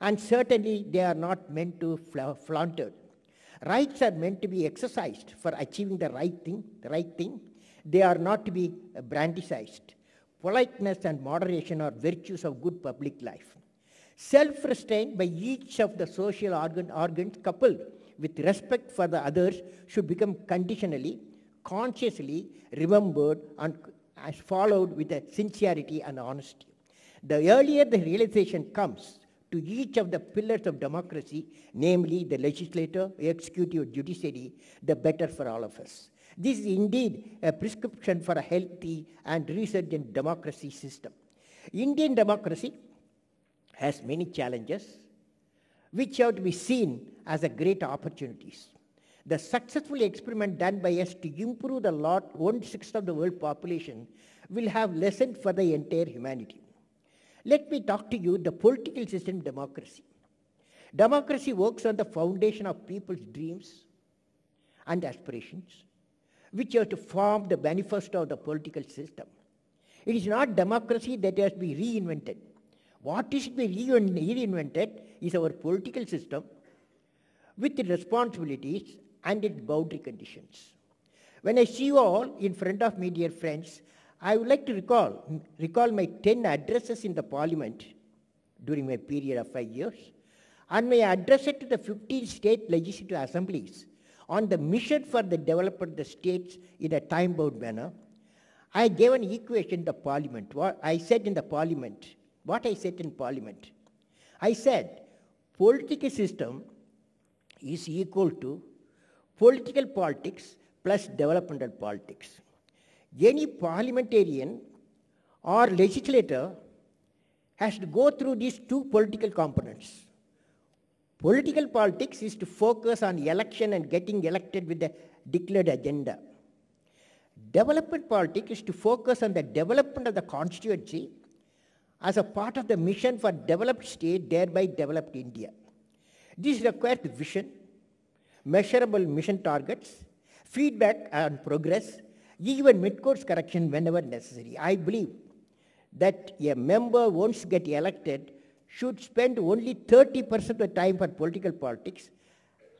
and certainly they are not meant to flaunted. Rights are meant to be exercised for achieving the right thing. They are not to be brandishized. Politeness and moderation are virtues of good public life. Self-restraint by each of the social organs coupled with respect for the others should become conditionally, consciously remembered and followed with a sincerity and honesty. The earlier the realization comes to each of the pillars of democracy, namely the legislature, executive, judiciary, the better for all of us. This is indeed a prescription for a healthy and resurgent democracy system. Indian democracy has many challenges which have to be seen as a great opportunities. The successful experiment done by us to improve the lot 1/6 of the world population will have lessons for the entire humanity. Let me talk to you the political system democracy. Democracy works on the foundation of people's dreams and aspirations, which have to form the manifesto of the political system. It is not democracy that has to be reinvented. What is to be reinvented is our political system with its responsibilities and its boundary conditions. When I see you all in front of me, dear friends, I would like to recall my 10 addresses in the parliament during my period of 5 years, and my address to the 15 state legislative assemblies on the mission for the development of the states in a time-bound manner. I gave an equation in the parliament. What I said in parliament, I said political system is equal to political politics plus developmental politics. Any parliamentarian or legislator has to go through these two political components. Political politics is to focus on election and getting elected with a declared agenda. Development politics is to focus on the development of the constituency as a part of the mission for developed state, thereby developed India. This requires vision, measurable mission targets, feedback on progress, even mid-course correction whenever necessary. I believe that a member, once get elected, should spend only 30% of the time for political politics,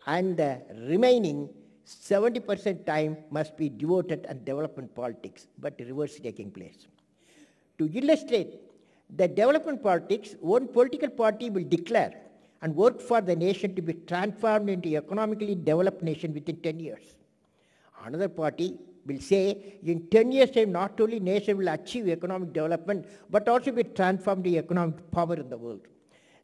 and the remaining 70% time must be devoted to development politics, but reverse taking place. To illustrate the development politics, one political party will declare and work for the nation to be transformed into an economically developed nation within 10 years. Another party will say in 10 years' time, not only nation will achieve economic development, but also will transform the economic power in the world.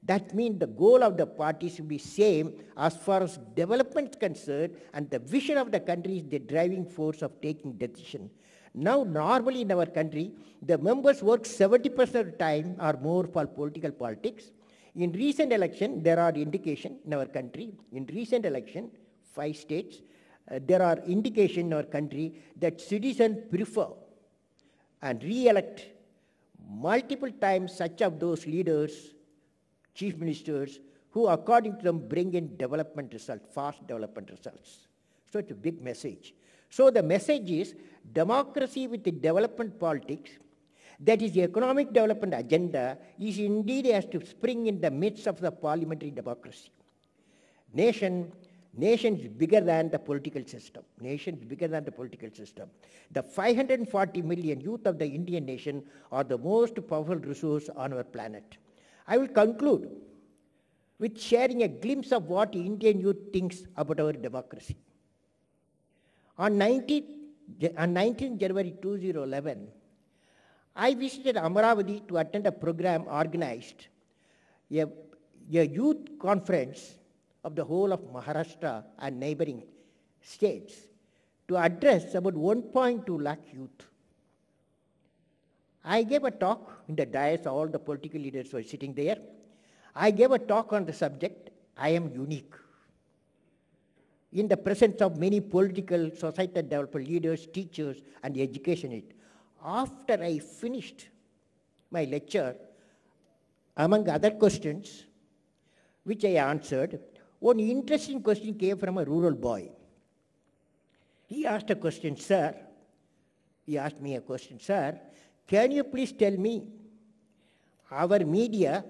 That means the goal of the parties will be same as far as development is concerned, and the vision of the country is the driving force of taking decision. Now, normally in our country, the members work 70% of the time or more for political politics. In recent election, there are indications in our country, in recent election, 5 states, there are indications in our country that citizens prefer and re-elect multiple times such of those leaders, chief ministers, who according to them bring in development results, fast development results. So it's a big message. So the message is democracy with the development politics, that is the economic development agenda, is indeed has to spring in the midst of the parliamentary democracy. Nation is bigger than the political system. Nation is bigger than the political system. The 540 million youth of the Indian nation are the most powerful resource on our planet. I will conclude with sharing a glimpse of what Indian youth thinks about our democracy. On 19 January 2011, I visited Amaravati to attend a program organized, a youth conference of the whole of Maharashtra and neighboring states to address about 1.2 lakh youth. I gave a talk in the dais, all the political leaders were sitting there. I gave a talk on the subject, I am unique. In the presence of many political, societal development leaders, teachers, and education. After I finished my lecture, among other questions, which I answered, one interesting question came from a rural boy. He asked a question, sir. He asked me a question, sir, can you please tell me, our media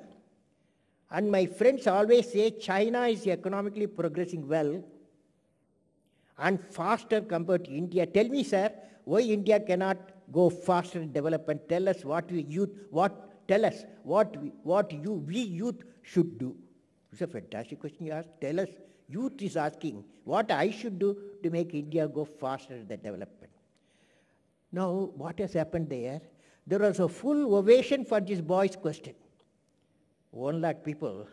and my friends always say China is economically progressing well and faster compared to India. Tell me, sir, why India cannot go faster in development? Tell us what we youth should do. It's a fantastic question you asked. Tell us, youth is asking what I should do to make India go faster in the development. Now, what has happened there? There was a full ovation for this boy's question. 1 lakh people,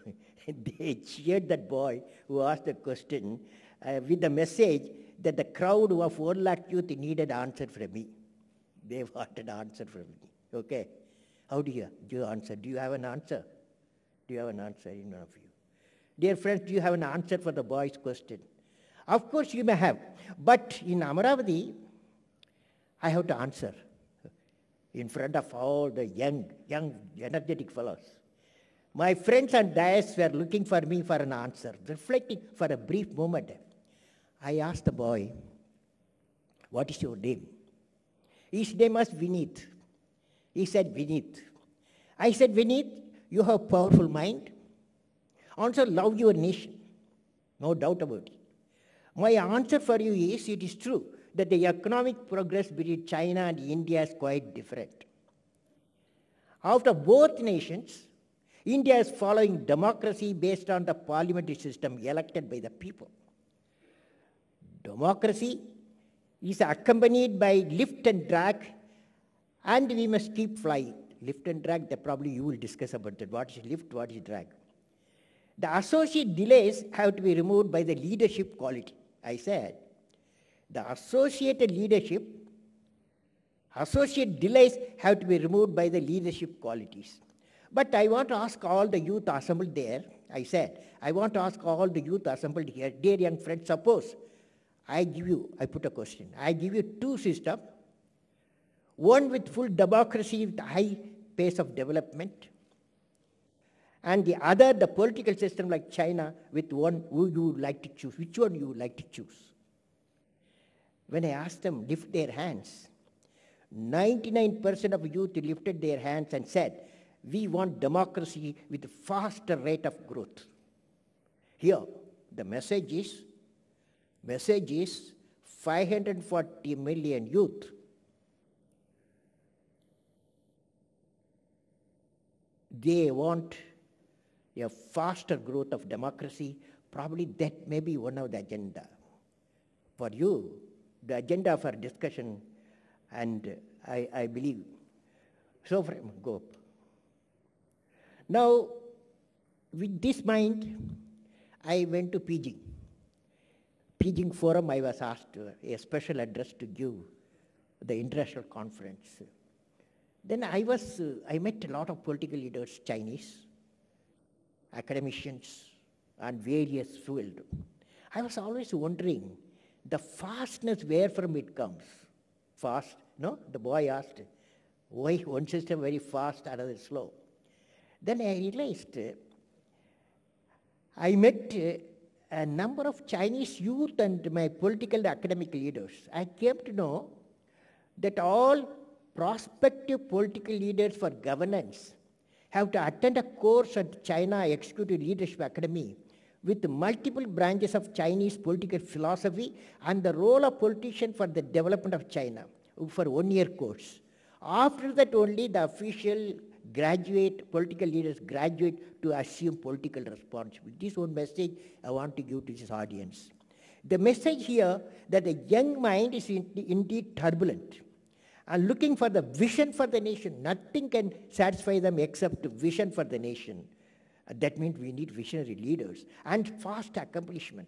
they cheered that boy who asked the question with the message that the crowd of 1 lakh youth needed answer from me. They wanted answer from me. Okay. How do you answer? Do you have an answer? Do you have an answer, any of you? Dear friends, do you have an answer for the boy's question? Of course you may have. But in Amaravati, I have to answer in front of all the young, energetic fellows. My friends and dais were looking for me for an answer, reflecting for a brief moment. I asked the boy, what is your name? His name was Vineet. He said, Vineet. I said, Vineet, you have powerful mind. Also love your nation. No doubt about it. My answer for you is, it is true that the economic progress between China and India is quite different. After both nations, India is following democracy based on the parliamentary system elected by the people. Democracy is accompanied by lift and drag, and we must keep flying. Lift and drag, that probably you will discuss about that. What is lift, what is drag? The associate delays have to be removed by the leadership quality. I said, the associate delays have to be removed by the leadership qualities. But I want to ask all the youth assembled there, I said, I want to ask all the youth assembled here, dear young friends, suppose I put a question, I give you 2 systems, one with full democracy with high pace of development, and the other, the political system like China, with one who you would like to choose. Which one you would like to choose? When I asked them, lift their hands, 99% of youth lifted their hands and said, we want democracy with a faster rate of growth. Here, the message is 540 million youth. They want a faster growth of democracy. Probably that may be one of the agenda. For you, the agenda of our discussion, and I believe. So, go up. Now, with this mind, I went to Beijing. Beijing Forum, I was asked a special address to give the international conference. Then I met a lot of political leaders, Chinese, academicians, and various fields. I was always wondering the fastness where from it comes. Fast, no? The boy asked, why one system very fast, another slow? Then I realized I met a number of Chinese youth and my political academic leaders. I came to know that all prospective political leaders for governance have to attend a course at China Executive Leadership Academy with multiple branches of Chinese political philosophy and the role of politician for the development of China for 1 year course. After that only the official political leaders graduate to assume political responsibility. This is one message I want to give to this audience. The message here that the young mind is indeed turbulent and looking for the vision for the nation. Nothing can satisfy them except vision for the nation. That means we need visionary leaders and fast accomplishment.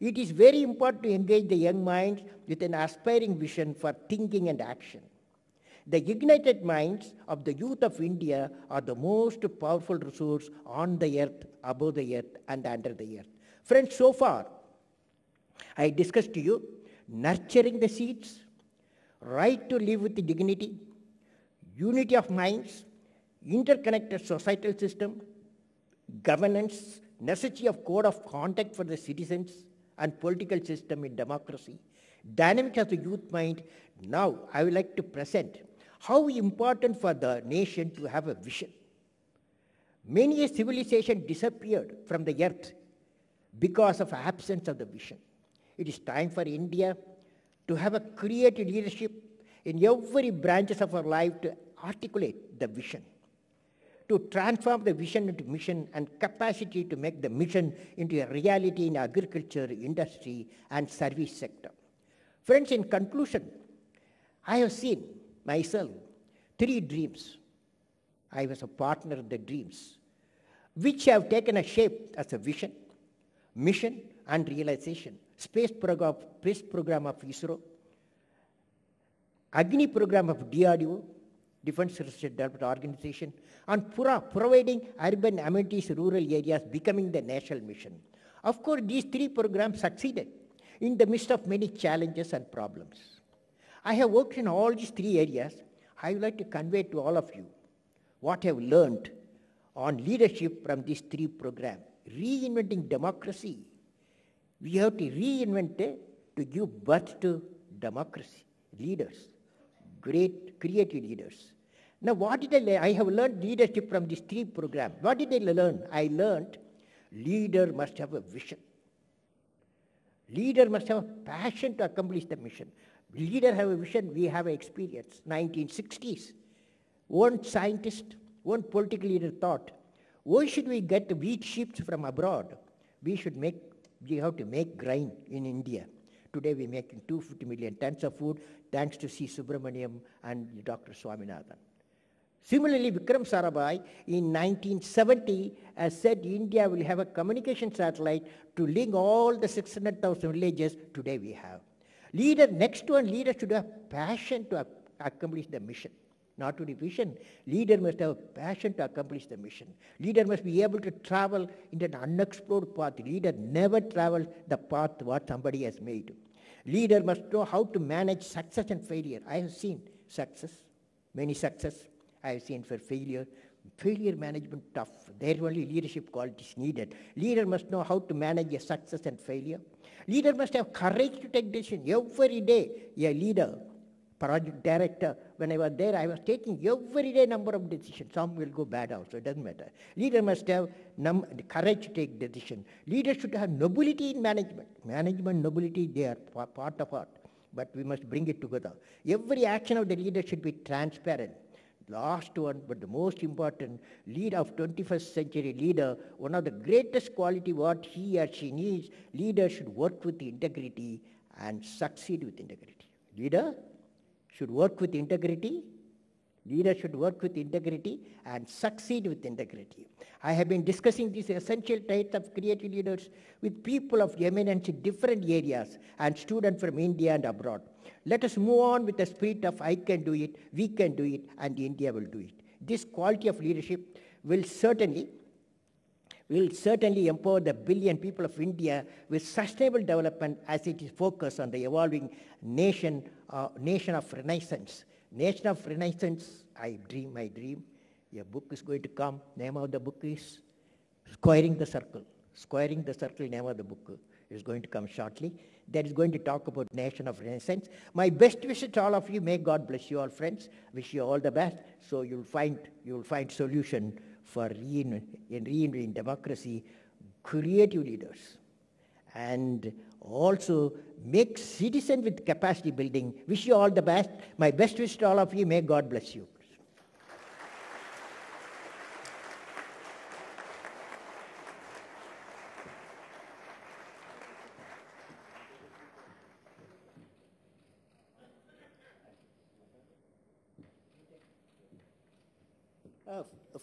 It is very important to engage the young minds with an aspiring vision for thinking and action. The ignited minds of the youth of India are the most powerful resource on the earth, above the earth, and under the earth. Friends, so far, I discussed to you nurturing the seeds, right to live with dignity, unity of minds, interconnected societal system, governance, necessity of code of conduct for the citizens, and political system in democracy, dynamics of the youth mind. Now, I would like to present how important for the nation to have a vision. Many a civilization disappeared from the earth because of absence of the vision. It is time for India to have a creative leadership in every branches of our life to articulate the vision, to transform the vision into mission and capacity to make the mission into a reality in agriculture, industry, and service sector. Friends, in conclusion, I have seen myself 3 dreams. I was a partner in the dreams, which have taken a shape as a vision, mission, and realization. Space program of ISRO, Agni program of DRDO, Defense Research Development Organization, and PURA, providing urban amenities rural areas, becoming the national mission. Of course, these 3 programs succeeded in the midst of many challenges and problems. I have worked in all these 3 areas. I would like to convey to all of you what I have learned on leadership from these 3 programs. Reinventing democracy. We have to reinvent to give birth to democracy. Leaders, great creative leaders. Now, what did I learn? I have learned leadership from these 3 programs. What did I learn? I learned leader must have a vision. Leader must have a passion to accomplish the mission. Leader have a vision, we have experience. 1960s, one scientist, one political leader thought, why should we get wheat ships from abroad? We have to make grain in India. Today we're making 250 million tons of food thanks to C. Subramaniam and Dr. Swaminathan. Similarly, Bikram Sarabhai in 1970 has said India will have a communication satellite to link all the 600,000 villages. Today we have. Next one, leader should have passion to accomplish the mission. Not only vision, leader must have a passion to accomplish the mission. Leader must be able to travel in an unexplored path. Leader never travels the path what somebody has made. Leader must know how to manage success and failure. I have seen success, many success. I have seen for failure. Failure management tough. There only leadership qualities needed. Leader must know how to manage a success and failure. Leader must have courage to take decisions. Every day, a leader, project director, when I was there, I was taking every day number of decisions. Some will go bad also, it doesn't matter. Leader must have courage to take decisions. Leader should have nobility in management. Management, nobility, they are part of art. But we must bring it together. Every action of the leader should be transparent. Last one, but the most important, leader of 21st century leader, one of the greatest quality what he or she needs, leader should work with integrity and succeed with integrity. Leader should work with integrity. Leaders should work with integrity and succeed with integrity. I have been discussing these essential traits of creative leaders with people of eminence in different areas and students from India and abroad. Let us move on with the spirit of I can do it, we can do it, and India will do it. This quality of leadership will certainly empower the billion people of India with sustainable development as it is focused on the evolving nation of renaissance. Nation of Renaissance, I dream, a book is going to come. Name of the book is Squaring the Circle. Squaring the Circle, name of the book is going to come shortly. That is going to talk about Nation of Renaissance. My best wishes to all of you. May God bless you all, friends. Wish you all the best. So you'll find solution for reinventing democracy, creative leaders, and also make citizen with capacity building. Wish you all the best. My best wish to all of you. May God bless you.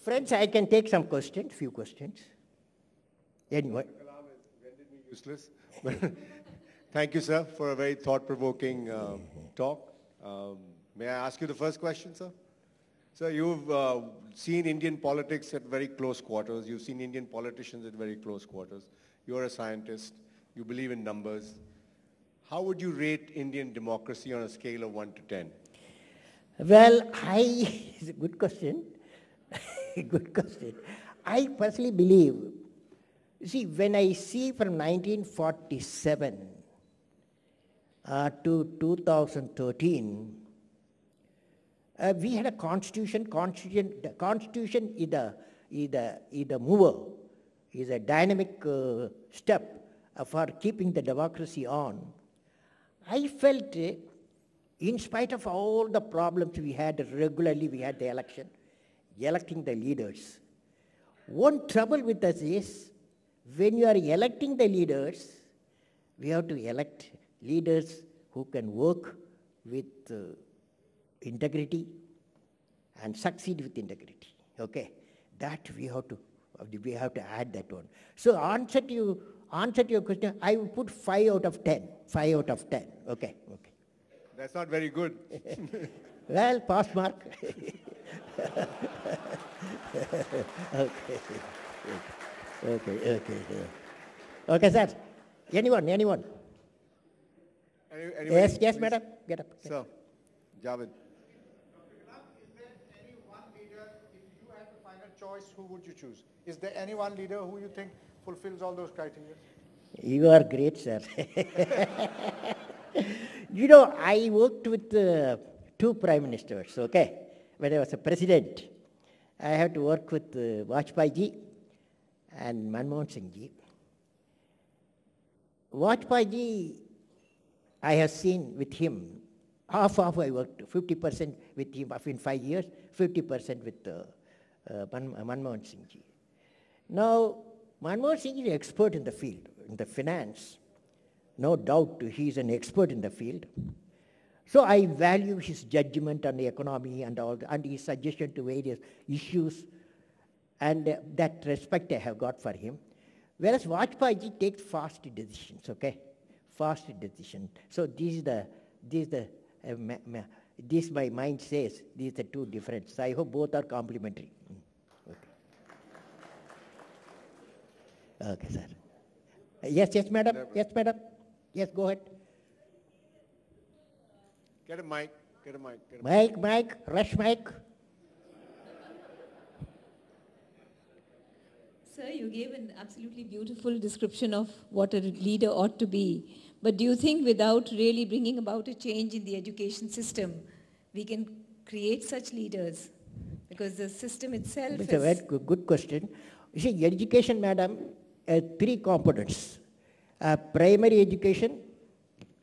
Friends, I can take some questions, few questions. Anyway. Kalam has rendered me useless. Thank you, sir, for a very thought-provoking talk. May I ask you the first question, sir? Sir, you've seen Indian politics at very close quarters. You've seen Indian politicians at very close quarters. You're a scientist. You believe in numbers. How would you rate Indian democracy on a scale of 1 to 10? Well, it's a good question. Good question. I personally believe, see, when I see from 1947 to 2013, we had a constitution. The constitution is a mover, is a dynamic step for keeping the democracy on. I felt, in spite of all the problems we had regularly, we had the election, electing the leaders. One trouble with us is, when you are electing the leaders, we have to elect leaders who can work with integrity and succeed with integrity. Okay, that we have to add that one. So answer to your question, I will put 5 out of 10. 5 out of 10. Okay. That's not very good. Well, pass mark. Okay, sir. Anyone? Anybody? Yes, Please. madam. Get up. Sir, Javed. Is there any one leader, if you had the final choice, who would you choose? Is there any one leader who you think fulfills all those criteria? You are great, sir. You know, I worked with 2 prime ministers, okay? When I was a president, I had to work with Vajpayee ji and Manmohan Singh ji. Vajpayee ji, I have seen with him, half I worked, 50% with him in 5 years, 50% with Manmohan Singh ji. Now, Manmohan Singh is an expert in the field, in the finance. No doubt he is an expert in the field. So I value his judgment on the economy and his suggestion to various issues, and that respect I have got for him. Whereas Vajpayee ji takes fast decisions, okay? Fast decisions. So this my mind says, these are 2 different. So I hope both are complementary. Okay, sir. Yes, madam. Yes, madam. Yes, go ahead. Get a mic. Mic, rush mic. Sir, you gave an absolutely beautiful description of what a leader ought to be. But do you think without really bringing about a change in the education system, we can create such leaders? Because the system itself It's a very good question. You see, education, madam, has 3 components. Primary education,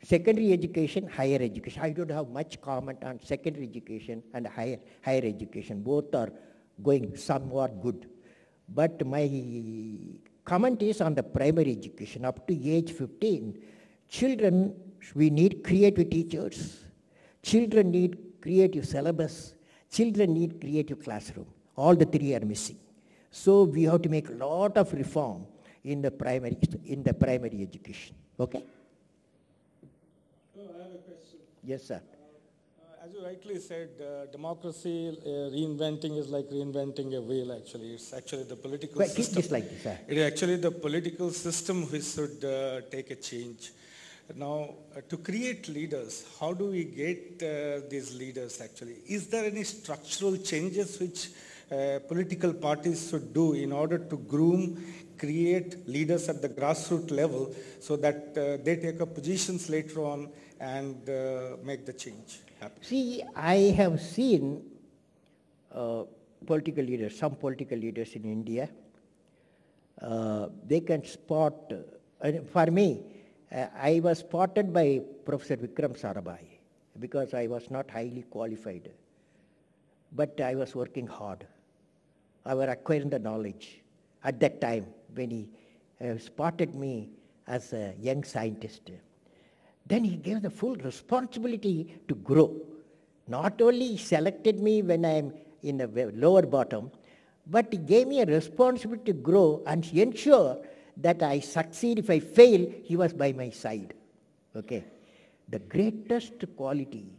secondary education, higher education. I don't have much comment on secondary education and higher education. Both are going somewhat good. But my comment is on the primary education. Up to age 15, children we need creative teachers. Children need creative syllabus. Children need creative classroom. All the three are missing. So we have to make a lot of reform in the primary education. Okay? I have a question. Yes, sir. As you rightly said, democracy reinventing is like reinventing a wheel, actually. It's actually the political system. Keep this like this, sir. It is actually the political system which should take a change. Now, to create leaders, how do we get these leaders, actually? Is there any structural changes which political parties should do in order to groom, create leaders at the grassroots level so that they take up positions later on and make the change happen? See, I have seen political leaders, some political leaders in India. They can spot, for me, I was spotted by Professor Bikram Sarabhai because I was not highly qualified. But I was working hard. I was acquiring the knowledge. At that time, when he spotted me as a young scientist, then he gave the full responsibility to grow. Not only he selected me when I am in the lower bottom, but he gave me a responsibility to grow and ensure that I succeed. If I fail, he was by my side. Okay. The greatest quality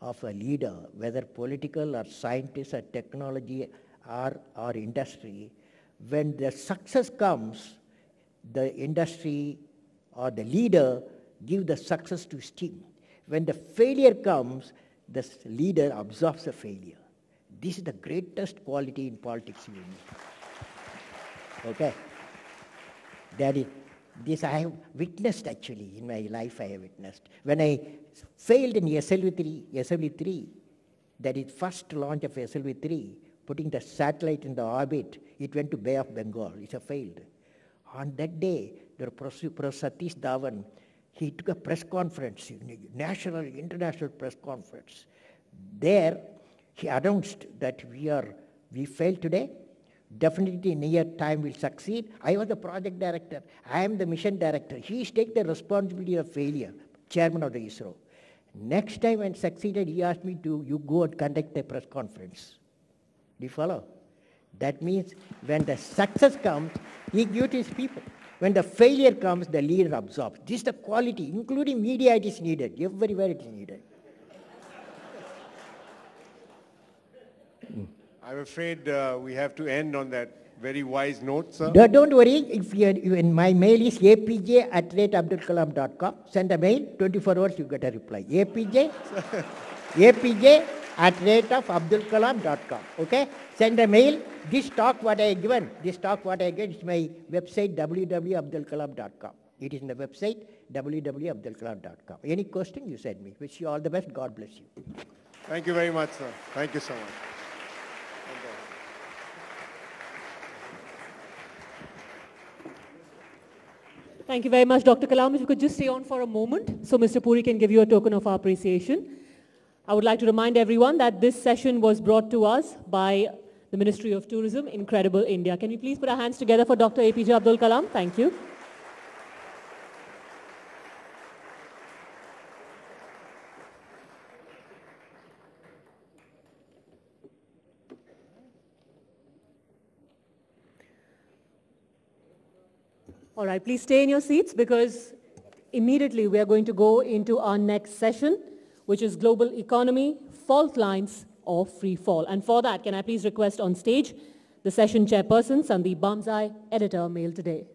of a leader, whether political or scientist or technology or industry, when the success comes, the industry or the leader give the success to his team. When the failure comes, the leader absorbs the failure. This is the greatest quality in politics you need. Okay. That is, this I have witnessed actually in my life. I have witnessed. When I failed in SLV3, that is first launch of SLV3, putting the satellite in the orbit, it went to Bay of Bengal. It's a failed. On that day, the Professor Satish Dhawan, he took a press conference, national, international press conference. There, he announced that we failed today. Definitely in a year time we'll succeed. I was the project director. I am the mission director. He is taking the responsibility of failure, chairman of the ISRO. Next time when succeeded, he asked me to, you go and conduct a press conference. Do you follow? That means when the success comes, he gives to his people. When the failure comes, the leader absorbs. This is the quality, including media it is needed. Everywhere it is needed. I'm afraid we have to end on that very wise note, sir. Don't worry. If my mail is apj@abdulkalam.com. Send a mail. 24 hours you get a reply. apj@abdulkalam.com. Okay? Send a mail. This talk what I given. This talk what I get is my website www.abdulkalam.com. It is in the website www.abdulkalam.com. Any question you send me. Wish you all the best. God bless you. Thank you very much, sir. Thank you so much. Thank you very much, Dr. Kalam. If you could just stay on for a moment so Mr. Puri can give you a token of our appreciation. I would like to remind everyone that this session was brought to us by the Ministry of Tourism, Incredible India. Can we please put our hands together for Dr. APJ Abdul Kalam? Thank you. All right, please stay in your seats because immediately we are going to go into our next session, which is Global Economy, Fault Lines of Free Fall. And for that, can I please request on stage the session chairperson, Sandeep Bamzai, editor, Mail Today.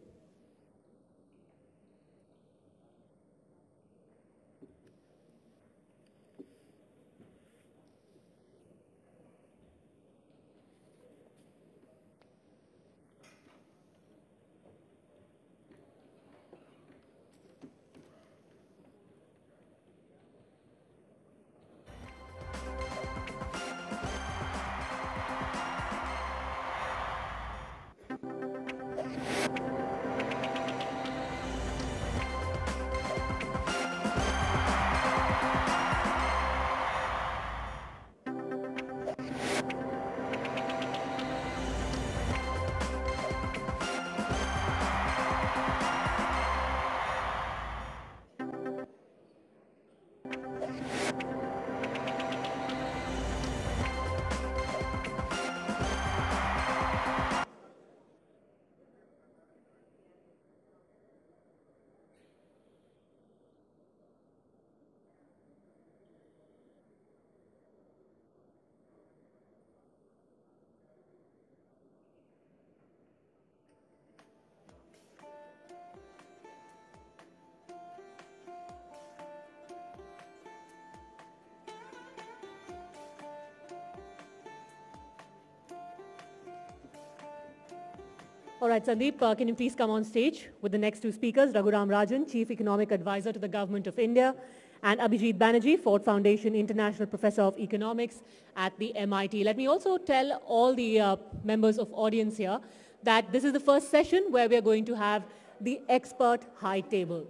All right, Sandeep, can you please come on stage with the next two speakers, Raghuram Rajan, Chief Economic Advisor to the Government of India, and Abhijit Banerjee, Ford Foundation International Professor of Economics at the MIT. Let me also tell all the members of audience here that this is the first session where we are going to have the expert high table.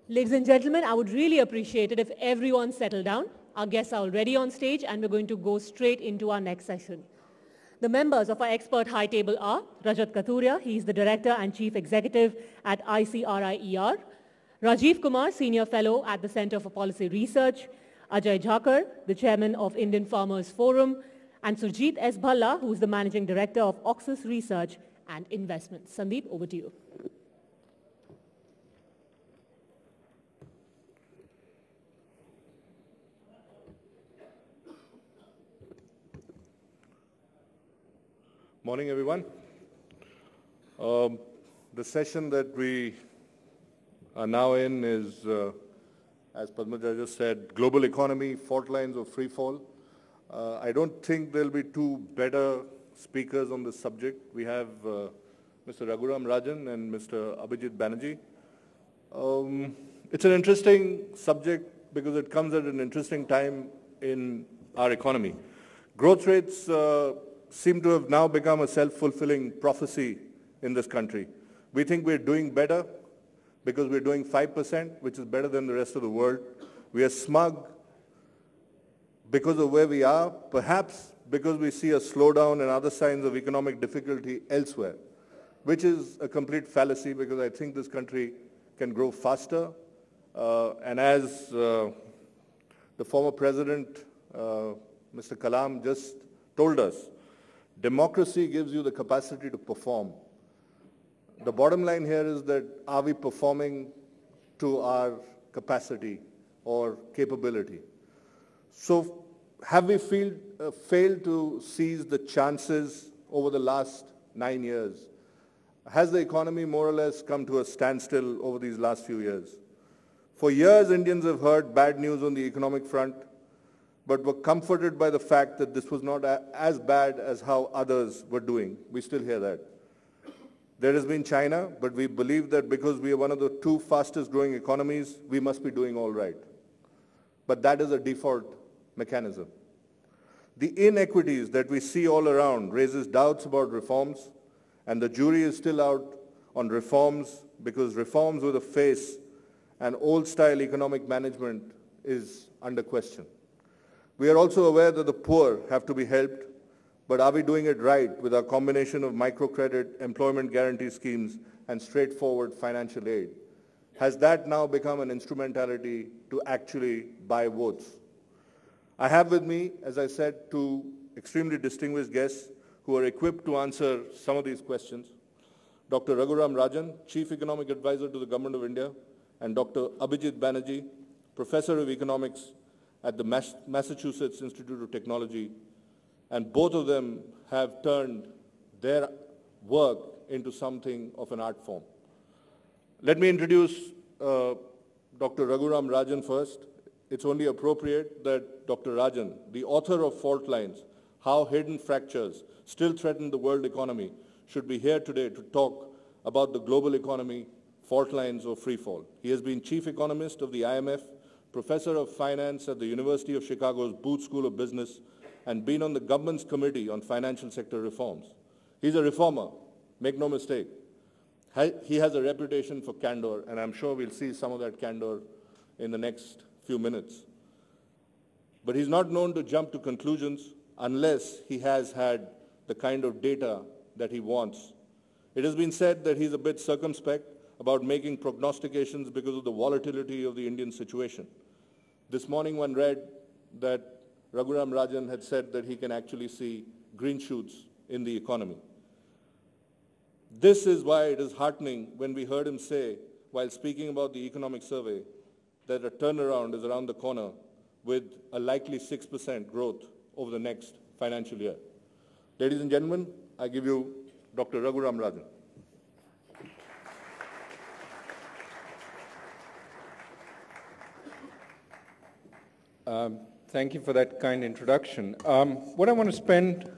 Ladies and gentlemen, I would really appreciate it if everyone settled down. Our guests are already on stage and we're going to go straight into our next session. The members of our expert high table are Rajat Kathuria, he is the Director and Chief Executive at ICRIER, Rajiv Kumar, Senior Fellow at the Center for Policy Research, Ajay Jhakar, the Chairman of Indian Farmers Forum, and Surjit S. Bhalla, who is the Managing Director of Oxus Research and Investments. Sandeep, over to you. Morning, everyone. The session that we are now in is, as Padmaja just said, global economy, fault lines of free fall. I don't think there'll be two better speakers on this subject. We have Mr. Raghuram Rajan and Mr. Abhijit Banerjee. It's an interesting subject because it comes at an interesting time in our economy. Growth rates seem to have now become a self-fulfilling prophecy in this country. We think we're doing better because we're doing 5%, which is better than the rest of the world. We are smug because of where we are, perhaps because we see a slowdown and other signs of economic difficulty elsewhere, which is a complete fallacy because I think this country can grow faster. And as the former president, Mr. Kalam, just told us, democracy gives you the capacity to perform. The bottom line here is that are we performing to our capacity or capability? So have we failed to seize the chances over the last 9 years? Has the economy more or less come to a standstill over these last few years? For years, Indians have heard bad news on the economic front, but were comforted by the fact that this was not as bad as how others were doing. We still hear that. There has been China, but we believe that because we are one of the two fastest growing economies, we must be doing all right. But that is a default mechanism. The inequities that we see all around raises doubts about reforms, and the jury is still out on reforms because reforms with a face and old-style economic management is under question. We are also aware that the poor have to be helped, but are we doing it right with our combination of microcredit, employment guarantee schemes, and straightforward financial aid? Has that now become an instrumentality to actually buy votes? I have with me, as I said, two extremely distinguished guests who are equipped to answer some of these questions. Dr. Raghuram Rajan, Chief Economic Advisor to the Government of India, and Dr. Abhijit Banerjee, Professor of Economics at the Massachusetts Institute of Technology, and both of them have turned their work into something of an art form. Let me introduce Dr. Raghuram Rajan first. It's only appropriate that Dr. Rajan, the author of Fault Lines, How Hidden Fractures Still Threaten the World Economy, should be here today to talk about the global economy, fault lines or free fall. He has been Chief Economist of the IMF, Professor of Finance at the University of Chicago's Booth School of Business, and been on the government's Committee on Financial Sector Reforms. He's a reformer, make no mistake. He has a reputation for candor, and I'm sure we'll see some of that candor in the next few minutes. But he's not known to jump to conclusions unless he has had the kind of data that he wants. It has been said that he's a bit circumspect about making prognostications because of the volatility of the Indian situation. This morning one read that Raghuram Rajan had said that he can actually see green shoots in the economy. This is why it is heartening when we heard him say, while speaking about the economic survey, that a turnaround is around the corner with a likely 6% growth over the next financial year. Ladies and gentlemen, I give you Dr. Raghuram Rajan. Thank you for that kind introduction. What I want to spend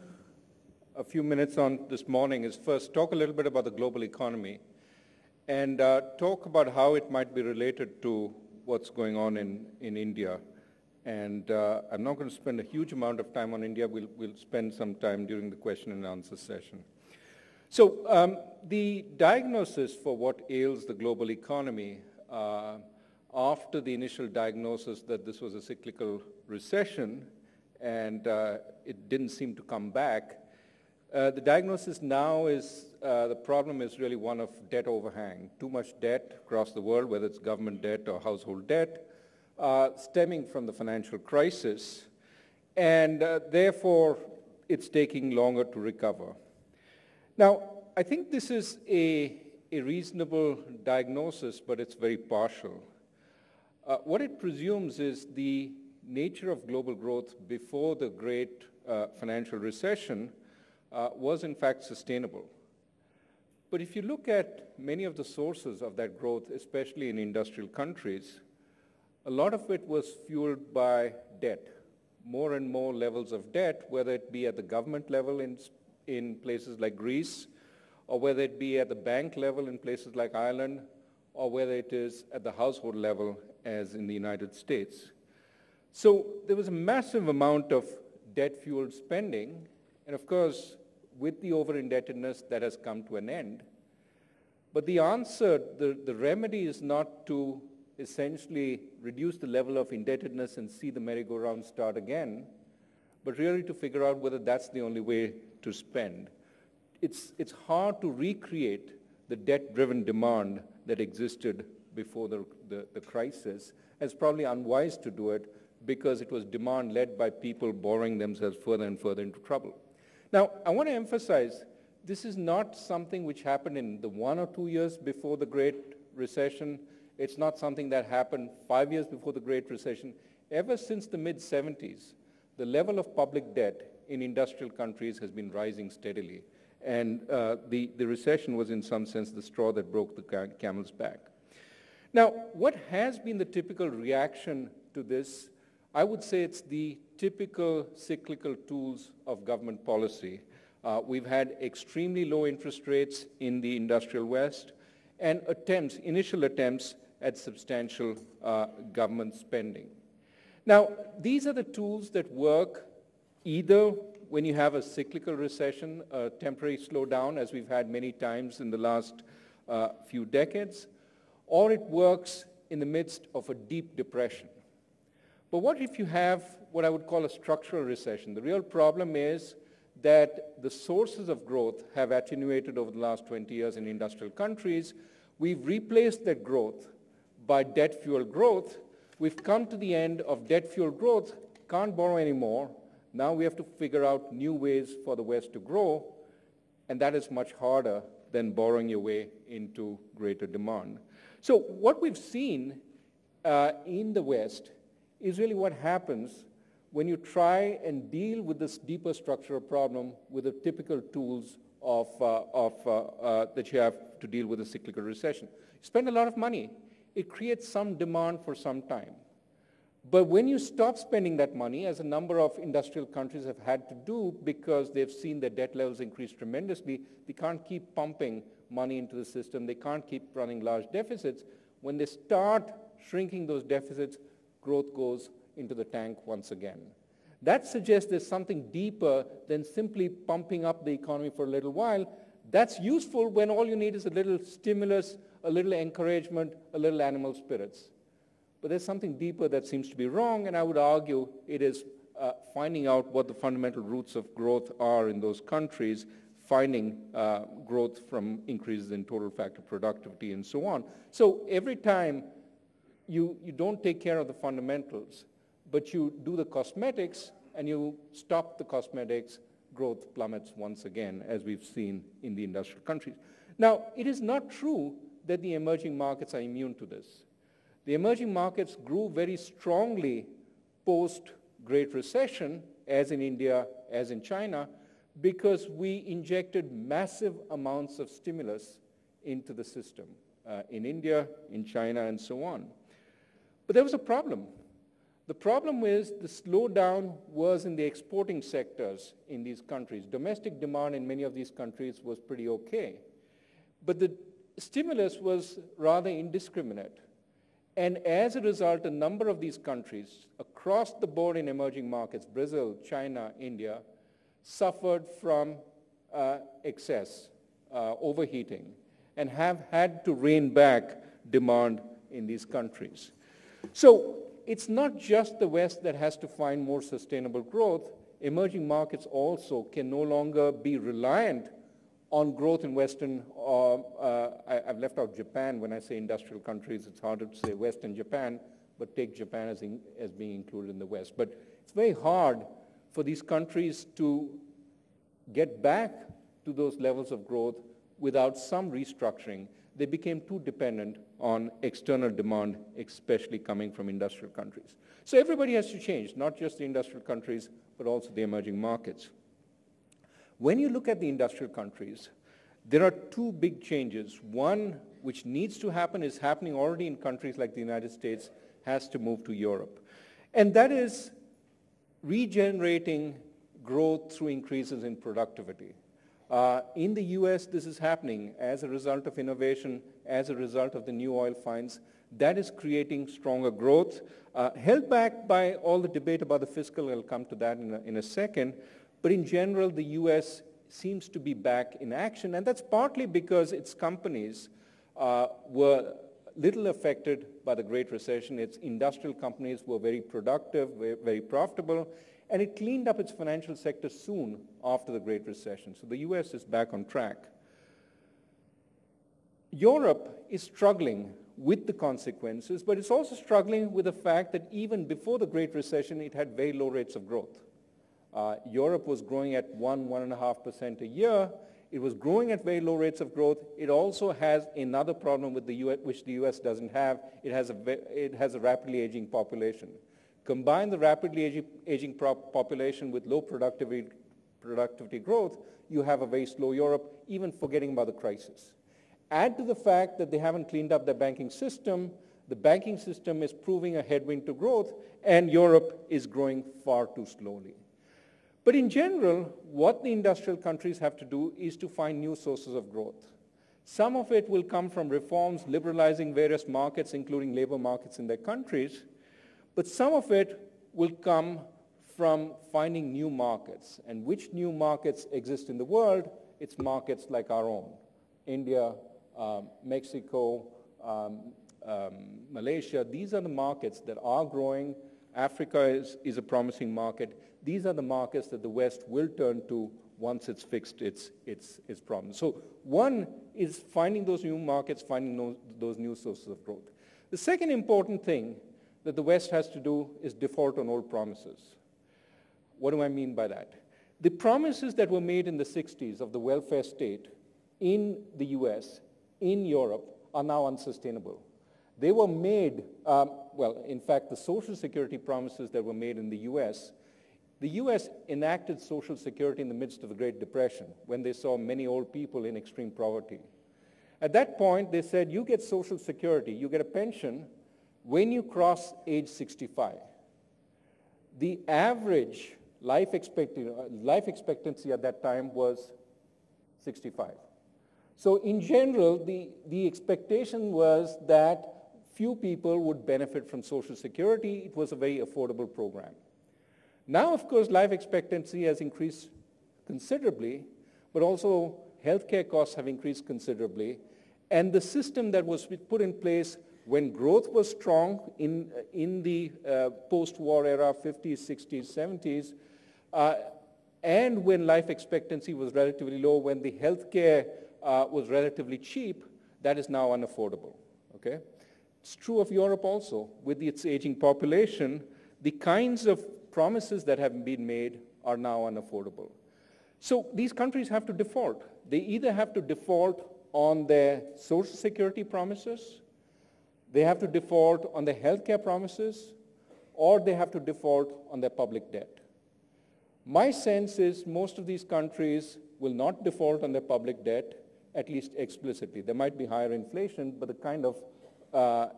a few minutes on this morning is first talk a little bit about the global economy and talk about how it might be related to what's going on in India. And I'm not going to spend a huge amount of time on India. We'll spend some time during the question and answer session. So the diagnosis for what ails the global economy after the initial diagnosis that this was a cyclical recession and it didn't seem to come back, the diagnosis now is the problem is really one of debt overhang. Too much debt across the world, whether it's government debt or household debt, stemming from the financial crisis, and therefore it's taking longer to recover. Now, I think this is a reasonable diagnosis, but it's very partial. What it presumes is the nature of global growth before the great financial recession was in fact sustainable. But if you look at many of the sources of that growth, especially in industrial countries, a lot of it was fueled by debt, more and more levels of debt, whether it be at the government level in places like Greece, or whether it be at the bank level in places like Ireland, or whether it is at the household level as in the United States. So there was a massive amount of debt-fueled spending, and of course, with the over-indebtedness, that has come to an end. But the answer, the remedy is not to essentially reduce the level of indebtedness and see the merry-go-round start again, but really to figure out whether that's the only way to spend. It's hard to recreate the debt-driven demand that existed before the crisis. It's probably unwise to do it because it was demand led by people borrowing themselves further and further into trouble. Now, I want to emphasize, this is not something which happened in the 1 or 2 years before the Great Recession. It's not something that happened 5 years before the Great Recession. Ever since the mid-70s, the level of public debt in industrial countries has been rising steadily. And the recession was in some sense the straw that broke the camel's back. Now, what has been the typical reaction to this? I would say it's the typical cyclical tools of government policy. We've had extremely low interest rates in the industrial West and initial attempts at substantial government spending. Now, these are the tools that work either when you have a cyclical recession, a temporary slowdown, as we've had many times in the last few decades, or it works in the midst of a deep depression. But what if you have what I would call a structural recession? The real problem is that the sources of growth have attenuated over the last 20 years in industrial countries. We've replaced that growth by debt-fueled growth. We've come to the end of debt-fueled growth, can't borrow anymore. Now we have to figure out new ways for the West to grow, and that is much harder than borrowing your way into greater demand. So what we've seen in the West is really what happens when you try and deal with this deeper structural problem with the typical tools that you have to deal with a cyclical recession. You spend a lot of money. It creates some demand for some time. But when you stop spending that money, as a number of industrial countries have had to do because they've seen their debt levels increase tremendously, they can't keep pumping money into the system. They can't keep running large deficits. When they start shrinking those deficits, growth goes into the tank once again. That suggests there's something deeper than simply pumping up the economy for a little while. That's useful when all you need is a little stimulus, a little encouragement, a little animal spirits. But there's something deeper that seems to be wrong, and I would argue it is finding out what the fundamental roots of growth are in those countries, finding growth from increases in total factor productivity and so on. So every time you don't take care of the fundamentals, but you do the cosmetics and you stop the cosmetics, growth plummets once again, as we've seen in the industrial countries. Now, it is not true that the emerging markets are immune to this. The emerging markets grew very strongly post-Great Recession, as in India, as in China, because we injected massive amounts of stimulus into the system, in India, in China, and so on. But there was a problem. The problem is the slowdown was in the exporting sectors in these countries. Domestic demand in many of these countries was pretty okay. But the stimulus was rather indiscriminate. And as a result, a number of these countries across the board in emerging markets, Brazil, China, India, suffered from excess, overheating, and have had to rein back demand in these countries. So it's not just the West that has to find more sustainable growth. Emerging markets also can no longer be reliant on growth in Western, I've left out Japan when I say industrial countries. It's harder to say West and Japan, but take Japan as being included in the West. But it's very hard for these countries to get back to those levels of growth without some restructuring. They became too dependent on external demand, especially coming from industrial countries. So everybody has to change, not just the industrial countries, but also the emerging markets. When you look at the industrial countries, there are two big changes. One, which needs to happen, is happening already in countries like the United States, has to move to Europe. And that is regenerating growth through increases in productivity. In the US, this is happening as a result of innovation, as a result of the new oil finds. That is creating stronger growth, held back by all the debate about the fiscal. I'll come to that in a second. But in general, the US seems to be back in action, and that's partly because its companies were little affected by the Great Recession. Its industrial companies were very productive, very profitable, and it cleaned up its financial sector soon after the Great Recession. So the US is back on track. Europe is struggling with the consequences, but it's also struggling with the fact that even before the Great Recession, it had very low rates of growth. Europe was growing at 1.5% a year. It was growing at very low rates of growth. It also has another problem with the US, which the US doesn't have. It has a rapidly aging population. Combine the rapidly aging population with low productivity growth, you have a very slow Europe, even forgetting about the crisis. Add to the fact that they haven't cleaned up their banking system. The banking system is proving a headwind to growth, and Europe is growing far too slowly. But in general, what the industrial countries have to do is to find new sources of growth. Some of it will come from reforms, liberalizing various markets, including labor markets in their countries, but some of it will come from finding new markets. And which new markets exist in the world? It's markets like our own. India, Mexico, Malaysia, these are the markets that are growing. Africa is a promising market. These are the markets that the West will turn to once it's fixed its problems. So one is finding those new markets, finding those new sources of growth. The second important thing that the West has to do is default on old promises. What do I mean by that? The promises that were made in the 60s of the welfare state in the US, in Europe, are now unsustainable. They were made, in fact, the Social Security promises that were made in the US enacted Social Security in the midst of the Great Depression, when they saw many old people in extreme poverty. At that point, they said, you get Social Security, you get a pension when you cross age 65. The average life expectancy at that time was 65. So in general, the expectation was that few people would benefit from Social Security. It was a very affordable program. Now, of course, life expectancy has increased considerably, but also healthcare costs have increased considerably. And the system that was put in place when growth was strong in the post-war era, 50s, 60s, 70s, and when life expectancy was relatively low, when the healthcare was relatively cheap, that is now unaffordable. Okay? It's true of Europe also. With its aging population, the kinds of promises that have been made are now unaffordable. So these countries have to default. They either have to default on their Social Security promises, they have to default on their healthcare promises, or they have to default on their public debt. My sense is most of these countries will not default on their public debt, at least explicitly. There might be higher inflation, but the kind of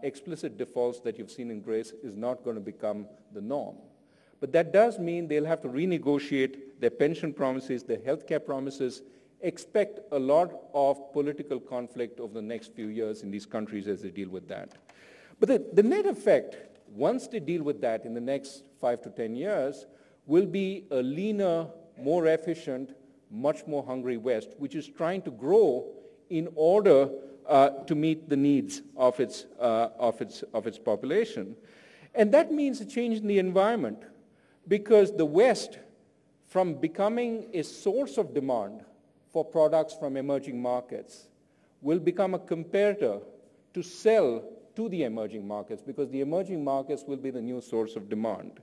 explicit defaults that you've seen in Greece is not going to become the norm. But that does mean they'll have to renegotiate their pension promises, their healthcare promises, expect a lot of political conflict over the next few years in these countries as they deal with that. But the net effect, once they deal with that in the next 5 to 10 years, will be a leaner, more efficient, much more hungry West, which is trying to grow in order to meet the needs of its population. And that means a change in the environment, because the West, from becoming a source of demand for products from emerging markets, will become a comparator to sell to the emerging markets, because the emerging markets will be the new source of demand.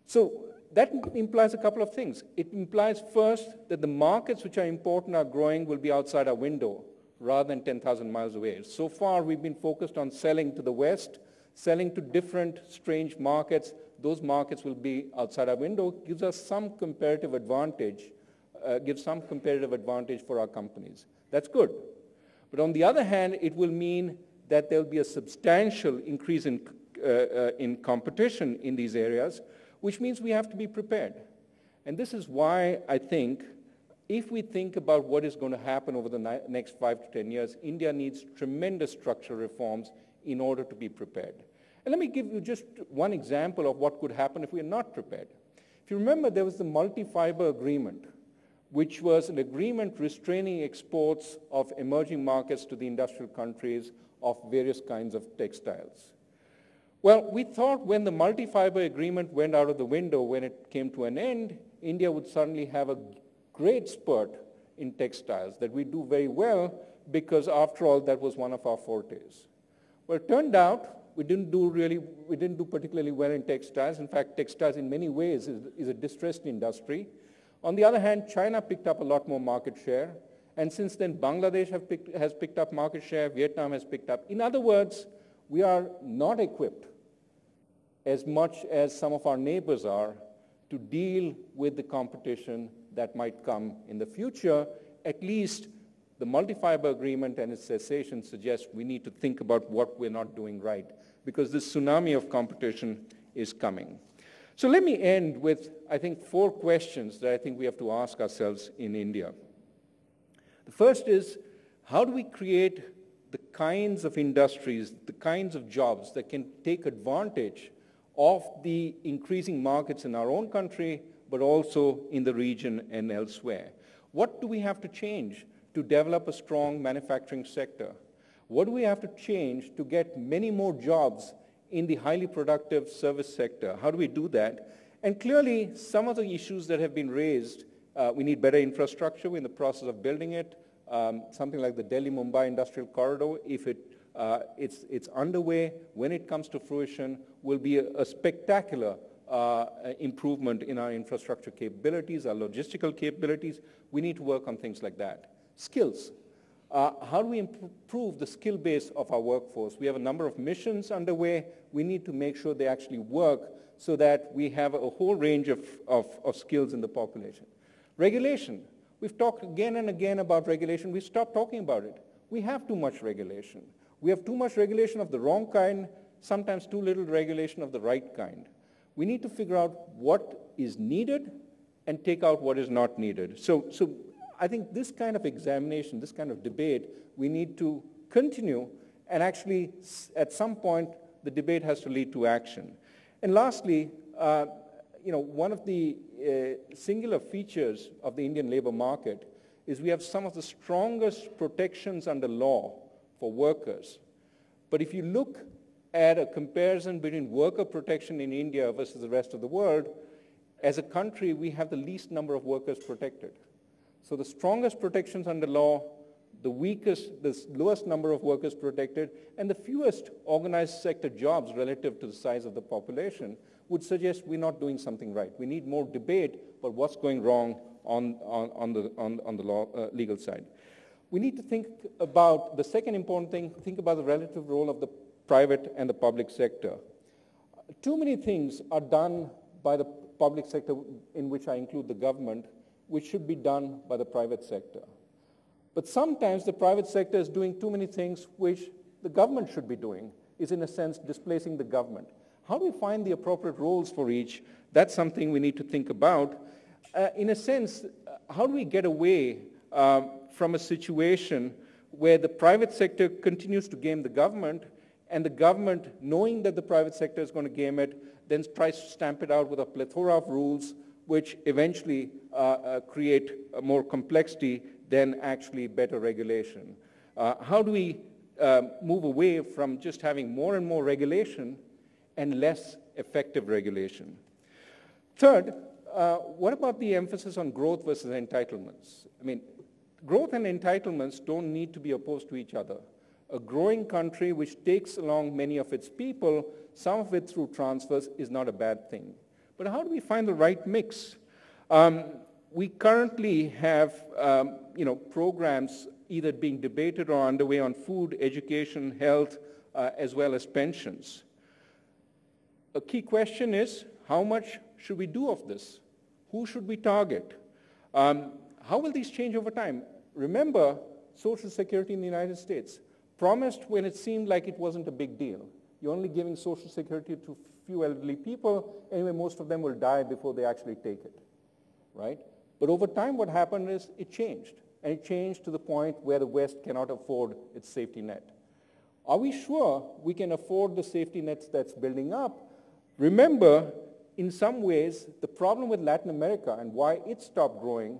So that implies a couple of things. It implies first that the markets which are important are growing will be outside our window rather than 10,000 miles away. So far we've been focused on selling to the West, selling to different strange markets. Those markets will be outside our window, gives us some comparative advantage, for our companies. That's good. But on the other hand, it will mean that there'll be a substantial increase in competition in these areas, which means we have to be prepared. And this is why I think, if we think about what is going to happen over the next 5 to 10 years, India needs tremendous structural reforms in order to be prepared. And let me give you just one example of what could happen if we are not prepared. If you remember, there was the multi-fiber agreement, which was an agreement restraining exports of emerging markets to the industrial countries of various kinds of textiles. Well, we thought when the multi-fiber agreement went out of the window, when it came to an end, India would suddenly have a great spurt in textiles, that we do very well, because after all, that was one of our fortes. Well, it turned out we didn't do particularly well in textiles. In fact, textiles in many ways is a distressed industry. On the other hand, China picked up a lot more market share. And since then, Bangladesh has picked up market share, Vietnam has picked up. In other words, we are not equipped as much as some of our neighbors are to deal with the competition that might come in the future. At least the multi-fiber agreement and its cessation suggests we need to think about what we're not doing right, because this tsunami of competition is coming. So let me end with, I think, 4 questions that I think we have to ask ourselves in India. The first is, how do we create the kinds of industries, the kinds of jobs that can take advantage of the increasing markets in our own country, but also in the region and elsewhere? What do we have to change to develop a strong manufacturing sector? What do we have to change to get many more jobs in the highly productive service sector? How do we do that? And clearly, some of the issues that have been raised, we need better infrastructure. We're in the process of building it. Something like the Delhi-Mumbai Industrial Corridor, if it's underway, when it comes to fruition, will be a spectacular improvement in our infrastructure capabilities, our logistical capabilities. We need to work on things like that. Skills. How do we improve the skill base of our workforce? We have a number of missions underway. We need to make sure they actually work so that we have a whole range of skills in the population. Regulation. We've talked again and again about regulation. We've stopped talking about it. We have too much regulation. We have too much regulation of the wrong kind, sometimes too little regulation of the right kind. We need to figure out what is needed and take out what is not needed. So I think this kind of examination, this kind of debate, we need to continue, and actually at some point the debate has to lead to action. And lastly, one of the singular features of the Indian labor market is we have some of the strongest protections under law for workers. But if you look at a comparison between worker protection in India versus the rest of the world, as a country, we have the least number of workers protected. So the strongest protections under law, the lowest number of workers protected, and the fewest organized sector jobs relative to the size of the population would suggest we're not doing something right. We need more debate about what's going wrong on the legal side. We need to think about the second important thing, think about the relative role of the private and the public sector. Too many things are done by the public sector, in which I include the government, which should be done by the private sector. But sometimes the private sector is doing too many things which the government should be doing is, in a sense, displacing the government. How do we find the appropriate roles for each? That's something we need to think about. In a sense, how do we get away from a situation where the private sector continues to game the government, and the government, knowing that the private sector is going to game it, then tries to stamp it out with a plethora of rules which eventually create more complexity than actually better regulation? How do we move away from just having more and more regulation and less effective regulation? Third, what about the emphasis on growth versus entitlements? I mean, growth and entitlements don't need to be opposed to each other. A growing country which takes along many of its people, some of it through transfers, is not a bad thing. But how do we find the right mix? We currently have programs either being debated or underway on food, education, health, as well as pensions. A key question is, how much should we do of this? Who should we target? How will these change over time? Remember, Social Security in the United States, promised when it seemed like it wasn't a big deal. You're only giving Social Security to few elderly people. Anyway, most of them will die before they actually take it, right? But over time, what happened is it changed. And it changed to the point where the West cannot afford its safety net. Are we sure we can afford the safety nets that's building up? Remember, in some ways, the problem with Latin America and why it stopped growing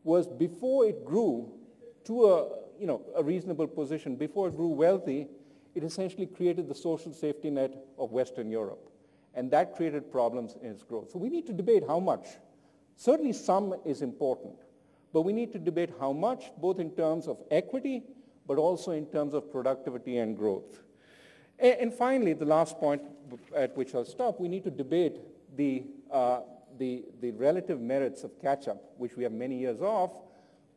was before it grew to a reasonable position, before it grew wealthy, it essentially created the social safety net of Western Europe. And that created problems in its growth. So we need to debate how much. Certainly some is important, but we need to debate how much, both in terms of equity, but also in terms of productivity and growth. And finally, the last point at which I'll stop, we need to debate the relative merits of catch-up, which we have many years off,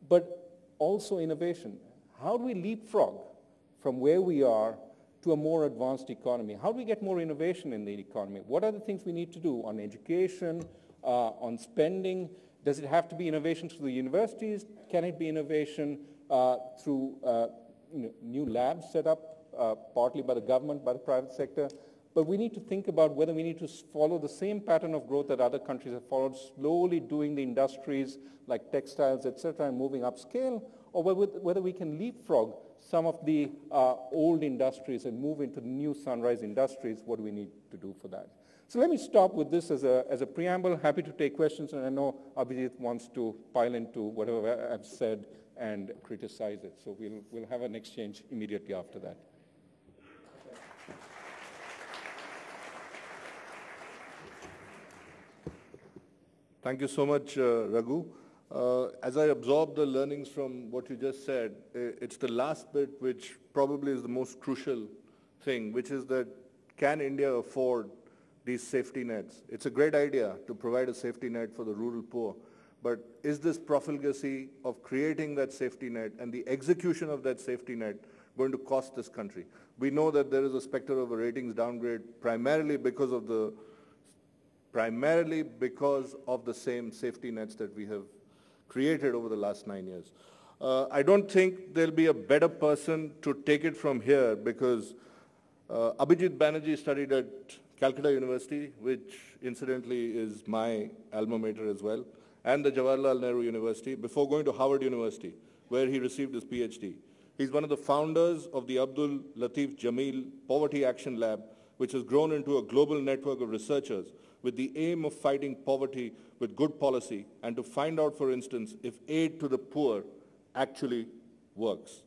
but also innovation. How do we leapfrog from where we are to a more advanced economy? How do we get more innovation in the economy? What are the things we need to do on education, on spending? Does it have to be innovation through the universities? Can it be innovation through new labs set up partly by the government, by the private sector? But we need to think about whether we need to follow the same pattern of growth that other countries have followed, slowly doing the industries like textiles, et cetera, and moving upscale, or whether we can leapfrog some of the old industries and move into new sunrise industries. What do we need to do for that? So let me stop with this as a preamble. Happy to take questions, and I know Abhijit wants to pile into whatever I've said and criticize it. So we'll have an exchange immediately after that. Thank you so much, Raghu. As I absorb the learnings from what you just said, it's the last bit which probably is the most crucial thing, which is that can India afford these safety nets? It's a great idea to provide a safety net for the rural poor, but is this profligacy of creating that safety net and the execution of that safety net going to cost this country? We know that there is a specter of a ratings downgrade primarily because of the same safety nets that we have created over the last 9 years. I don't think there'll be a better person to take it from here because Abhijit Banerjee studied at Calcutta University, which incidentally is my alma mater as well, and the Jawaharlal Nehru University, before going to Harvard University, where he received his PhD. He's one of the founders of the Abdul Latif Jameel Poverty Action Lab, which has grown into a global network of researchers with the aim of fighting poverty with good policy and to find out, for instance, if aid to the poor actually works.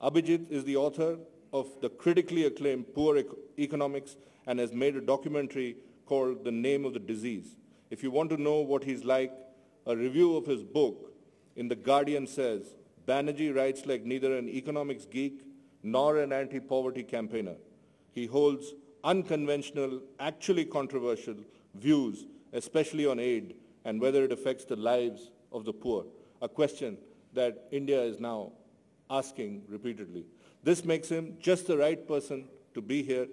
Abhijit is the author of the critically acclaimed Poor Economics and has made a documentary called The Name of the Disease. If you want to know what he's like, a review of his book in The Guardian says, Banerjee writes like neither an economics geek nor an anti-poverty campaigner. He holds unconventional, actually controversial views, especially on aid and whether it affects the lives of the poor, a question that India is now asking repeatedly. This makes him just the right person to be here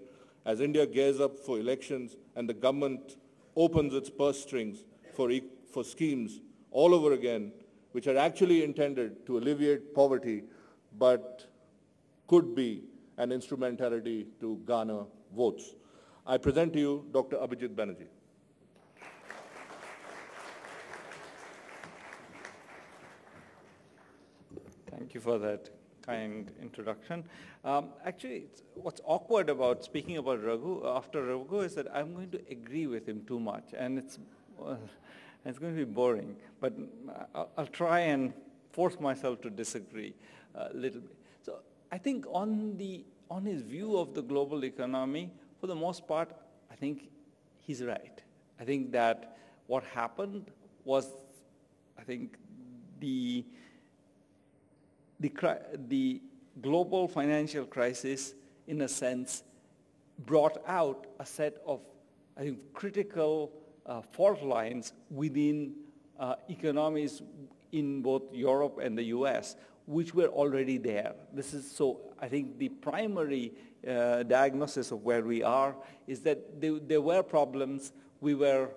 as India gears up for elections and the government opens its purse strings for schemes all over again, which are actually intended to alleviate poverty, but could be and instrumentality to garner votes. I present to you Dr. Abhijit Banerjee. Thank you for that kind introduction. Actually, what's awkward about speaking about Raghu, after Raghu, is that I'm going to agree with him too much, and it's going to be boring. But I'll try and force myself to disagree a little bit. So I think on his view of the global economy, for the most part, I think he's right. I think that what happened was, I think, the global financial crisis, in a sense, brought out a set of, I think, critical fault lines within economies in both Europe and the US, which were already there. This is so, I think the primary diagnosis of where we are is that there were problems. We were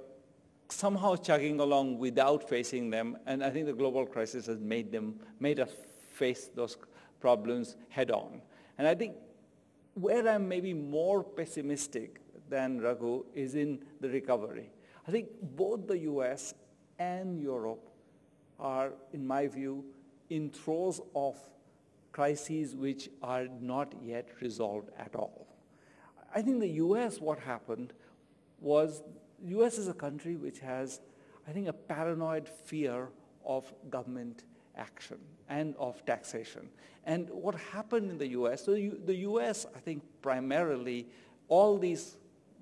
somehow chugging along without facing them, and I think the global crisis has made us face those problems head on. And I think where I'm maybe more pessimistic than Raghu is in the recovery. I think both the US and Europe are, in my view, in throes of crises which are not yet resolved at all. I think the US, what happened was, the US is a country which has, I think, a paranoid fear of government action and of taxation. And what happened in the US, so the US, I think, primarily, all these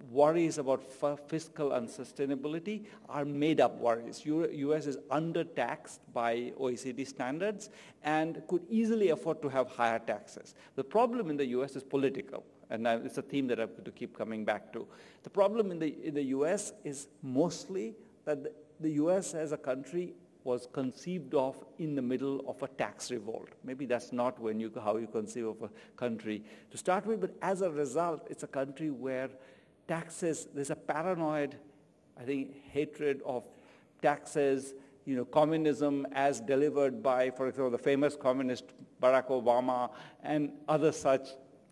worries about fiscal unsustainability are made-up worries. US is undertaxed by OECD standards and could easily afford to have higher taxes. The problem in the US is political, and it's a theme that I'm going to keep coming back to. The problem in the US is mostly that the US as a country was conceived of in the middle of a tax revolt. Maybe that's not how you conceive of a country to start with, but as a result, it's a country where taxes, there's a paranoid, I think, hatred of taxes, communism as delivered by, for example, the famous communist Barack Obama and other such,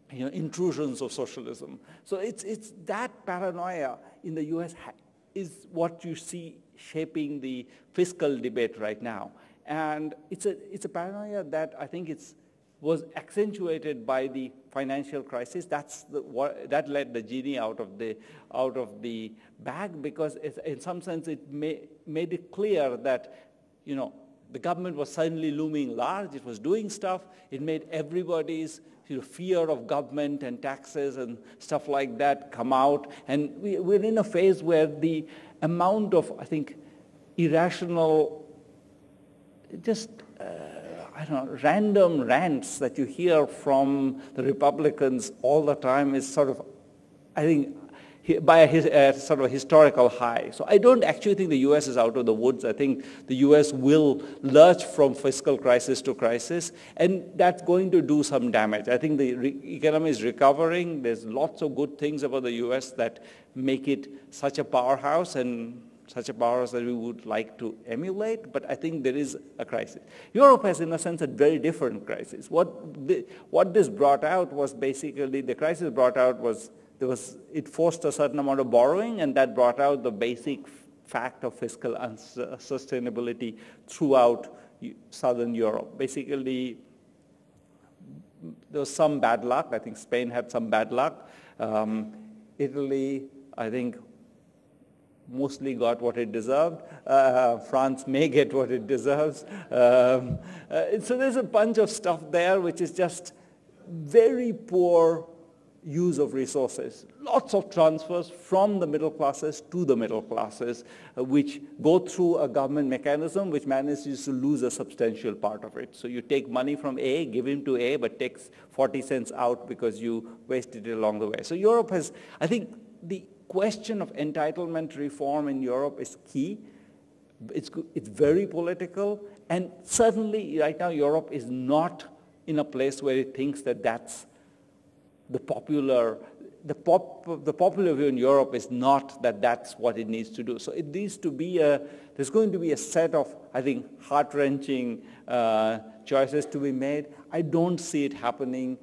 intrusions of socialism. So it's that paranoia in the US is what you see shaping the fiscal debate right now. And it's a paranoia that I think was accentuated by the financial crisis. That let the genie out of the bag, because in some sense it made it clear that the government was suddenly looming large. It was doing stuff. It made everybody's fear of government and taxes and stuff like that come out. And we're in a phase where the amount of, I think, irrational, just random rants that you hear from the Republicans all the time is sort of, I think, by a sort of a historical high. So I don't actually think the US is out of the woods. I think the US will lurch from fiscal crisis to crisis, and that's going to do some damage. I think the economy is recovering. There's lots of good things about the US that make it such a powerhouse, and such a powerhouse that we would like to emulate, but I think there is a crisis. Europe has, in a sense, a very different crisis. What this brought out was basically, the crisis brought out was, it forced a certain amount of borrowing, and that brought out the basic fact of fiscal unsustainability throughout Southern Europe. Basically, there was some bad luck. I think Spain had some bad luck. Italy, I think, mostly got what it deserved. France may get what it deserves. So there's a bunch of stuff there which is just very poor use of resources. Lots of transfers from the middle classes to the middle classes, which go through a government mechanism which manages to lose a substantial part of it. So you take money from A, give him to A, but takes 40 cents out because you wasted it along the way. So Europe has, I think, the question of entitlement reform in Europe is key. It's very political, and certainly right now Europe is not in a place where it thinks that that's the popular view in Europe is not that that's what it needs to do. So it needs to be there's going to be a set of, I think, heart-wrenching choices to be made. I don't see it happening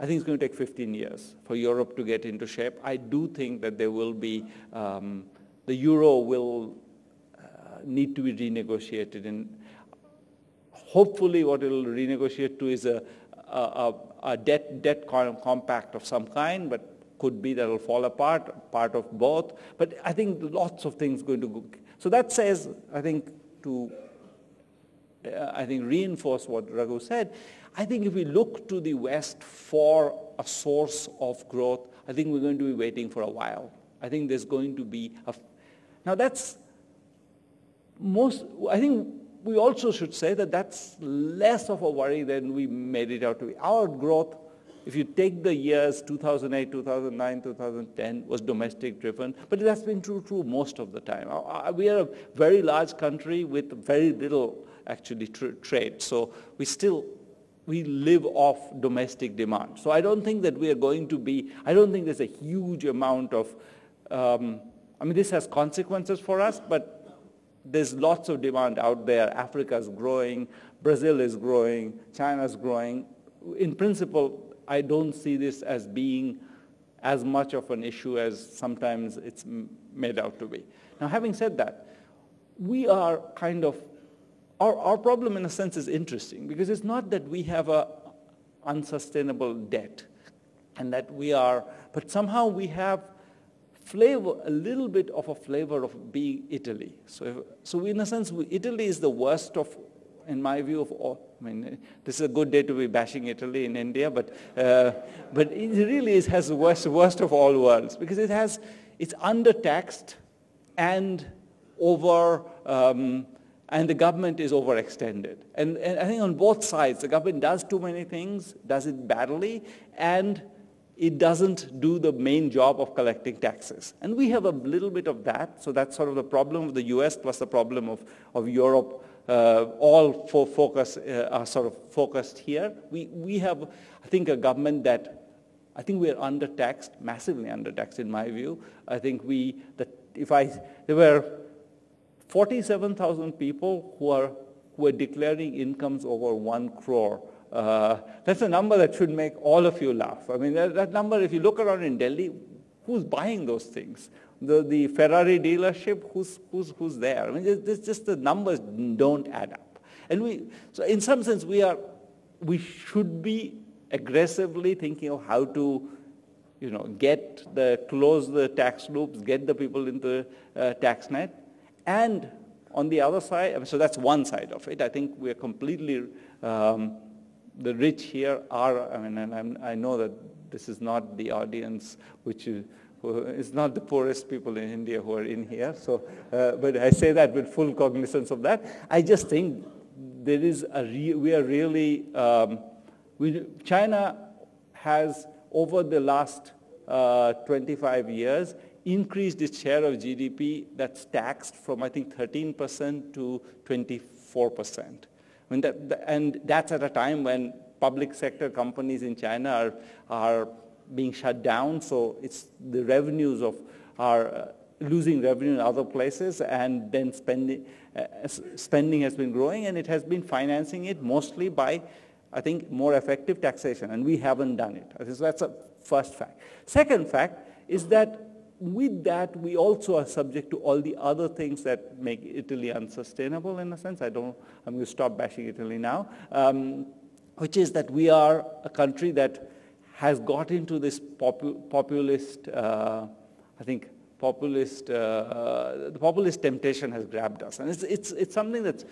I think it's going to take 15 years for Europe to get into shape. I do think that there will be, the euro will need to be renegotiated, and hopefully what it will renegotiate to is a debt compact of some kind, but could be that it will fall apart, part of both. But I think lots of things going to go. So that says, I think, to reinforce what Raghu said, I think if we look to the West for a source of growth, I think we're going to be waiting for a while. I think there's going to be now that's I think we also should say that that's less of a worry than we made it out to be. Our growth, if you take the years 2008, 2009, 2010, was domestic driven, but that's been true most of the time. We are a very large country with very little actually trade, so we live off domestic demand. So I don't think that we are going to be, I don't think there's a huge amount of, this has consequences for us, but there's lots of demand out there. Africa's growing, Brazil is growing, China's growing. In principle, I don't see this as being as much of an issue as sometimes it's made out to be. Now, having said that, we are kind of, our problem in a sense is interesting, because it's not that we have a unsustainable debt and that we are, but somehow we have a little bit of a flavor of being Italy. So in a sense, Italy is the worst of, in my view, of all. This is a good day to be bashing Italy in India, but it really has the worst of all worlds, because it's undertaxed and and the government is overextended. And I think on both sides, the government does too many things, does it badly, and it doesn't do the main job of collecting taxes. And we have a little bit of that, so that's sort of the problem of the US plus the problem of Europe, all are sort of focused here. We have, I think, a government that, I think we are undertaxed, massively undertaxed in my view. I think there were 47,000 people who were declaring incomes over 1 crore. That's a number that should make all of you laugh. That number, if you look around in Delhi, who's buying those things? The Ferrari dealership, who's there? It's just the numbers don't add up. And so in some sense, we should be aggressively thinking of how to, close the tax loops, get the people into tax net. And on the other side, so that's one side of it. I think we're completely, the rich here are, and I know that this is not the audience, it's not the poorest people in India who are in here. So, but I say that with full cognizance of that. I just think there is we are really, China has over the last 25 years increased its share of GDP that's taxed from, I think, 13% to 24%. And that's at a time when public sector companies in China are being shut down, so it's the revenues are losing revenue in other places, and then spending has been growing, and it has been financing it mostly by, I think, more effective taxation, and we haven't done it. So that's a first fact. Second fact is that with that, we also are subject to all the other things that make Italy unsustainable in a sense. I'm going to stop bashing Italy now, which is that we are a country that has got into this populist, the populist temptation has grabbed us. And it's something that's,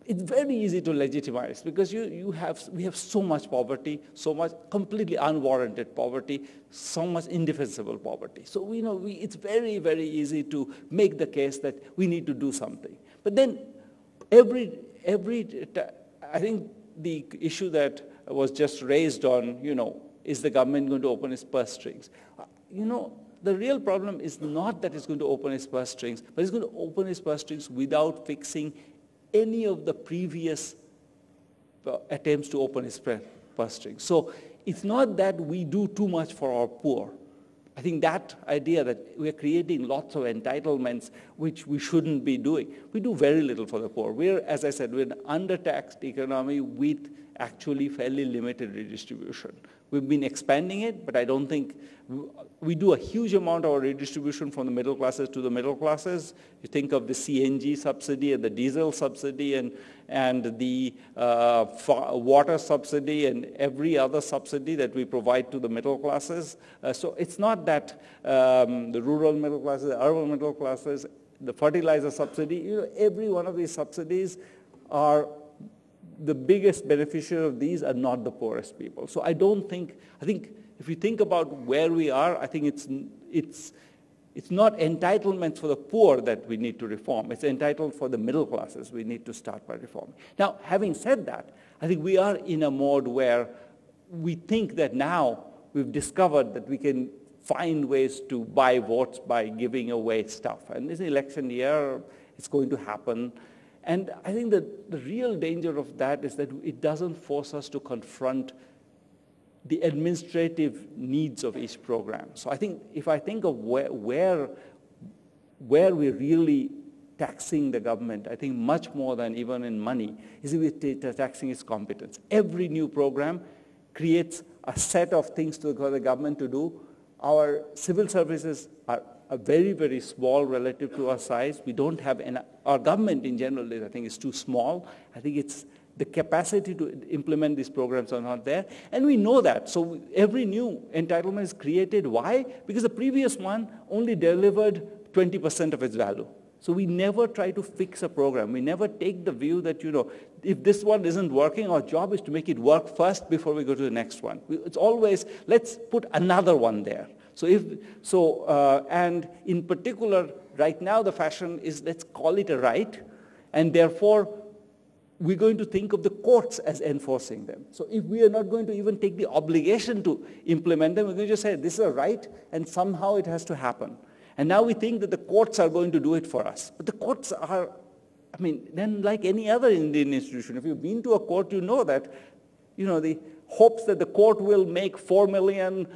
it's very easy to legitimize, because we have so much poverty, so much completely unwarranted poverty, so much indefensible poverty. So it's very, very easy to make the case that we need to do something. But then I think the issue that was just raised on, is the government going to open its purse strings? The real problem is not that it's going to open its purse strings, but it's going to open its purse strings without fixing any of the previous attempts to open its purse strings. So it's not that we do too much for our poor. I think that idea that we're creating lots of entitlements which we shouldn't be doing. We do very little for the poor. We're, as I said, we're an undertaxed economy with actually fairly limited redistribution. We've been expanding it, but I don't think we do a huge amount of our redistribution from the middle classes to the middle classes. You think of the CNG subsidy and the diesel subsidy and the water subsidy and every other subsidy that we provide to the middle classes. So it's not that the rural middle classes, the urban middle classes, the fertilizer subsidy, every one of these subsidies are the biggest beneficiary of these are not the poorest people. So I think if you think about where we are, I think it's not entitlements for the poor that we need to reform. It's entitled for the middle classes we need to start by reforming. Now, having said that, I think we are in a mode where we think that now we've discovered that we can find ways to buy votes by giving away stuff. And this election year, it's going to happen. And I think that the real danger of that is that it doesn't force us to confront the administrative needs of each program. So I think if I think of where we're really taxing the government, I think much more than even in money, is we're taxing its competence. Every new program creates a set of things for the government to do. Our civil services are very, very small relative to our size. We don't have, our government in general, I think, is too small. I think it's the capacity to implement these programs are not there. And we know that. So every new entitlement is created. Why? Because the previous one only delivered 20% of its value. So we never try to fix a program. We never take the view that, if this one isn't working, our job is to make it work first before we go to the next one. It's always, let's put another one there. And in particular, right now the fashion is, let's call it a right, and therefore we're going to think of the courts as enforcing them. So if we are not going to even take the obligation to implement them, we're going to just say, this is a right, and somehow it has to happen. And now we think that the courts are going to do it for us. But the courts are, then like any other Indian institution, if you've been to a court, you know that, the hopes that the court will make 4 million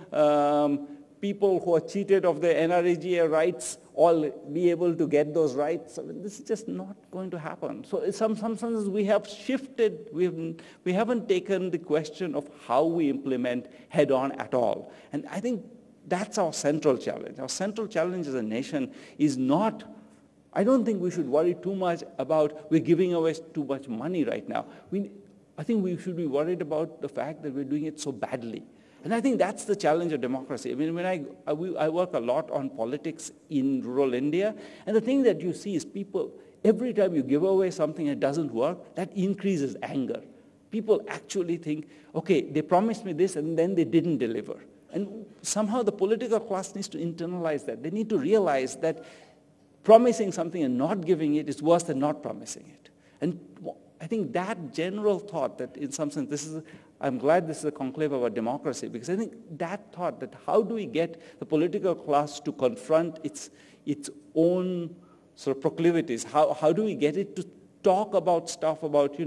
people who are cheated of their NREGA rights all be able to get those rights. This is just not going to happen. So in some senses we have shifted, we haven't taken the question of how we implement head on at all. And I think that's our central challenge. Our central challenge as a nation is not, I don't think we should worry too much about we're giving away too much money right now. I think we should be worried about the fact that we're doing it so badly. And I think that's the challenge of democracy. When I work a lot on politics in rural India, and the thing that you see is people, every time you give away something that doesn't work, that increases anger. People actually think, okay, they promised me this and then they didn't deliver. And somehow the political class needs to internalize that. They need to realize that promising something and not giving it is worse than not promising it. And I think that general thought that in some sense, I'm glad this is a conclave about democracy, because I think that thought that how do we get the political class to confront its own sort of proclivities? How do we get it to talk about stuff about,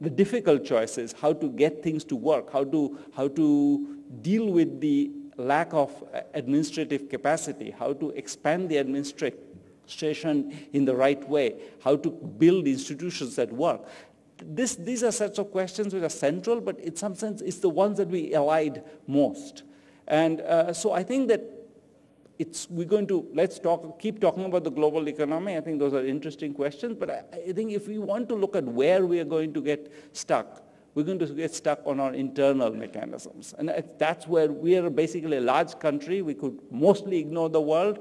the difficult choices, how to get things to work, how to deal with the lack of administrative capacity, how to expand the administration in the right way, how to build institutions that work. These are sets of questions which are central, but in some sense it's the ones that we allied most. And so I think that let's keep talking about the global economy. I think those are interesting questions, but I think if we want to look at where we are going to get stuck, we're going to get stuck on our internal mechanisms. And that's where we are basically a large country. We could mostly ignore the world.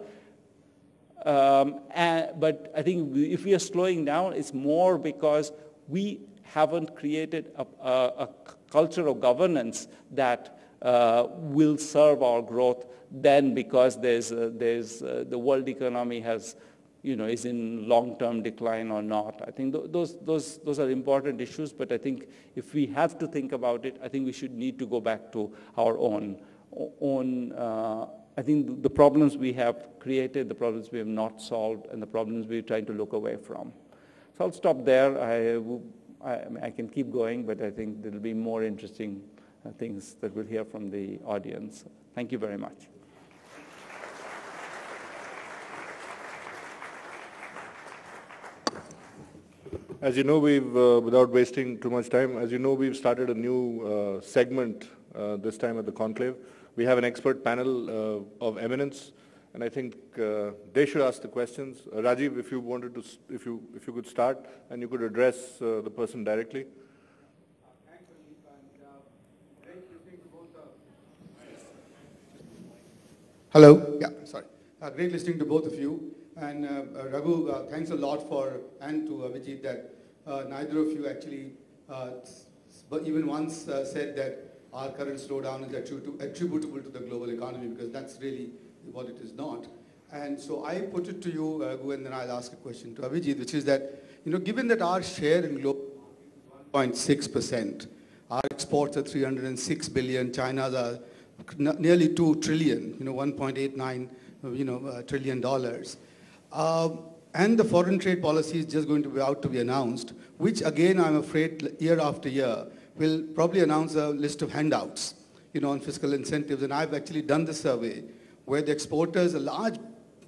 But I think if we are slowing down, it's more because we haven't created a culture of governance that will serve our growth than because the world economy has, is in long-term decline or not. I think those are important issues, but I think if we have to think about it, I think we should need to go back to our own I think the problems we have created, the problems we have not solved, and the problems we're trying to look away from. So I'll stop there. I can keep going, but I think there'll be more interesting things that we'll hear from the audience. Thank you very much. As you know, without wasting too much time, as you know, we've started a new segment this time at the Conclave. We have an expert panel of eminence, and I think they should ask the questions. Rajiv, if you wanted to, if you could start and you could address the person directly. Hello. Yeah, sorry. Great listening to both of you. And Raghu, thanks a lot and to Abhijit, that neither of you actually even once said that our current slowdown is attributable to the global economy, because that's really what it is not. And so I put it to you, Raghu, and then I'll ask a question to Abhijit, which is that, given that our share in global is 1.6%, our exports are 306 billion, China's are nearly 2 trillion, $1.89 trillion dollars. And the foreign trade policy is just going to be out to be announced, which again, I'm afraid, year after year, will probably announce a list of handouts, on fiscal incentives. And I've actually done the survey where the exporters, a large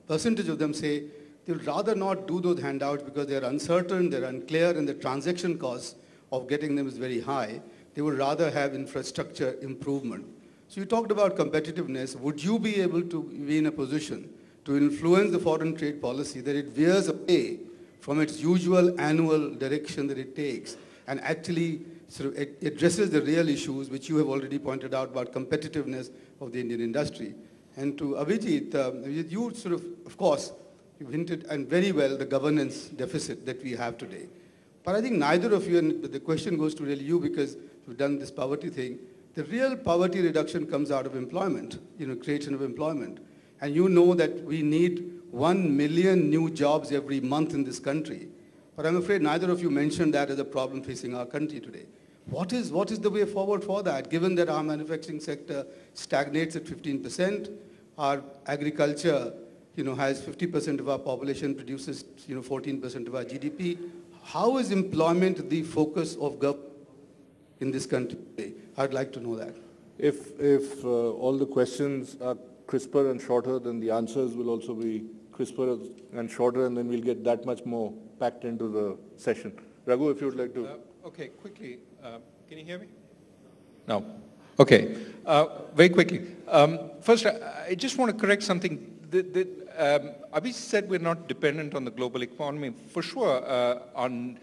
percentage of them say they'd rather not do those handouts because they're uncertain, they're unclear, and the transaction cost of getting them is very high. They would rather have infrastructure improvement. So you talked about competitiveness. Would you be able to be in a position to influence the foreign trade policy that it veers away from its usual annual direction that it takes and actually sort of addresses the real issues which you have already pointed out about competitiveness of the Indian industry? And to Abhijit, you sort of course, you hinted, and very well, the governance deficit that we have today. But I think neither of you, and the question goes to really you because you've done this poverty thing, the real poverty reduction comes out of employment, creation of employment. And you know that we need 1 million new jobs every month in this country. But I'm afraid neither of you mentioned that as a problem facing our country today. What is the way forward for that, given that our manufacturing sector stagnates at 15%, our agriculture, has 50% of our population, produces, 14% of our GDP. How is employment the focus of government in this country today? I'd like to know that. If all the questions are crisper and shorter, then the answers will also be crisper and shorter, and then we'll get that much more packed into the session. Raghu, if you would like to. Okay, quickly. Can you hear me? No. Okay. Very quickly. First, I just want to correct something. Abhi said we're not dependent on the global economy. For sure, on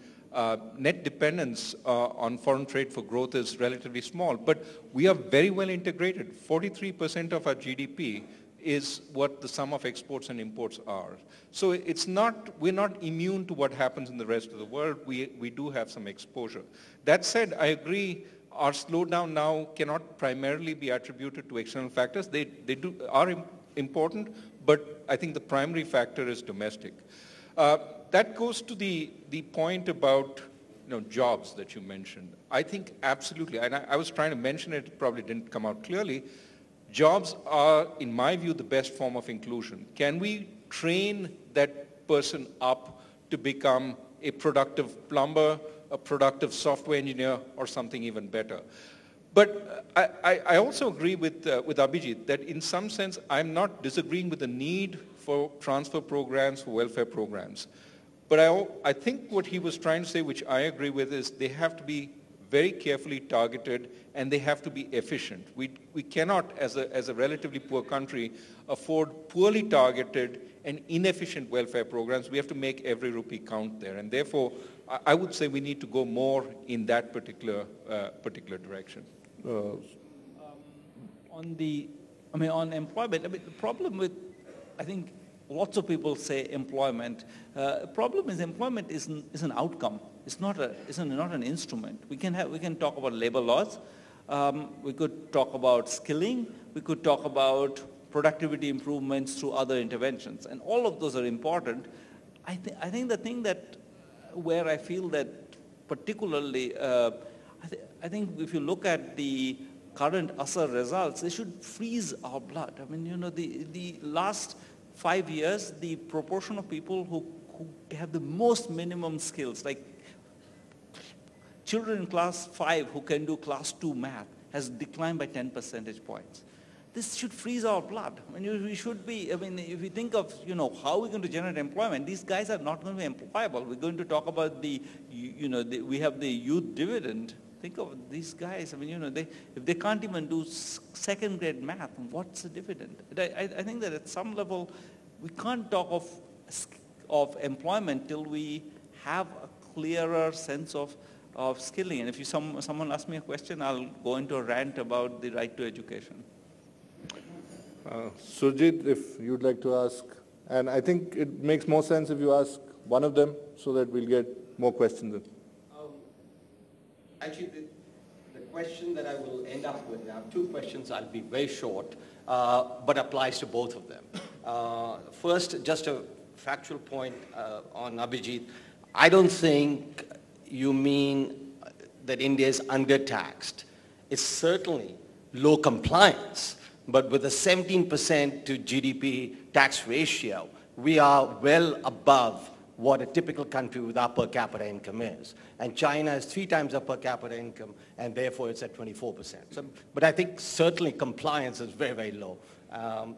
net dependence on foreign trade for growth is relatively small, but we are very well integrated. 43% of our GDP is what the sum of exports and imports are. So we're not immune to what happens in the rest of the world. We do have some exposure. That said, I agree our slowdown now cannot primarily be attributed to external factors. They are important, but I think the primary factor is domestic. That goes to the point about jobs that you mentioned. I think absolutely, and I was trying to mention it, it probably didn't come out clearly. Jobs are, in my view, the best form of inclusion. Can we train that person up to become a productive plumber, a productive software engineer, or something even better? But I also agree with Abhijit that in some sense, I'm not disagreeing with the need for transfer programs, for welfare programs. But I think what he was trying to say, which I agree with, is they have to be very carefully targeted and they have to be efficient. We cannot, as a relatively poor country, afford poorly targeted and inefficient welfare programs. We have to make every rupee count there. And therefore, I would say we need to go more in that particular direction. On employment, the problem with, I think, lots of people say employment. The problem is employment is an outcome. It's not an instrument. We can talk about labor laws. We could talk about skilling. We could talk about productivity improvements through other interventions, and all of those are important. I think the thing where I feel that particularly, I think if you look at the current Asar results, they should freeze our blood. I mean, the last 5 years, the proportion of people who have the most minimum skills, like children in class 5 who can do class 2 math, has declined by 10 percentage points. this should freeze our blood. I mean, we should be, I mean, if you think of, how we're going to generate employment, these guys are not going to be employable. We're going to talk about we have the youth dividend. Think of these guys, I mean, if they can't even do second grade math, what's the dividend? I think that at some level, we can't talk of employment till we have a clearer sense of skilling. And if someone asks me a question, I'll go into a rant about the right to education. Surjit, if you'd like to ask, and I think it makes more sense if you ask one of them so that we'll get more questions in. Actually, the question that I will end up with, I have two questions, I'll be very short, but applies to both of them. First, just a factual point on Abhijit. I don't think you mean that India is undertaxed. It's certainly low compliance, but with a 17% to GDP tax ratio, we are well above what a typical country with our per capita income is. And China is 3 times our per capita income, and therefore it's at 24%. So, but I think certainly compliance is very, very low.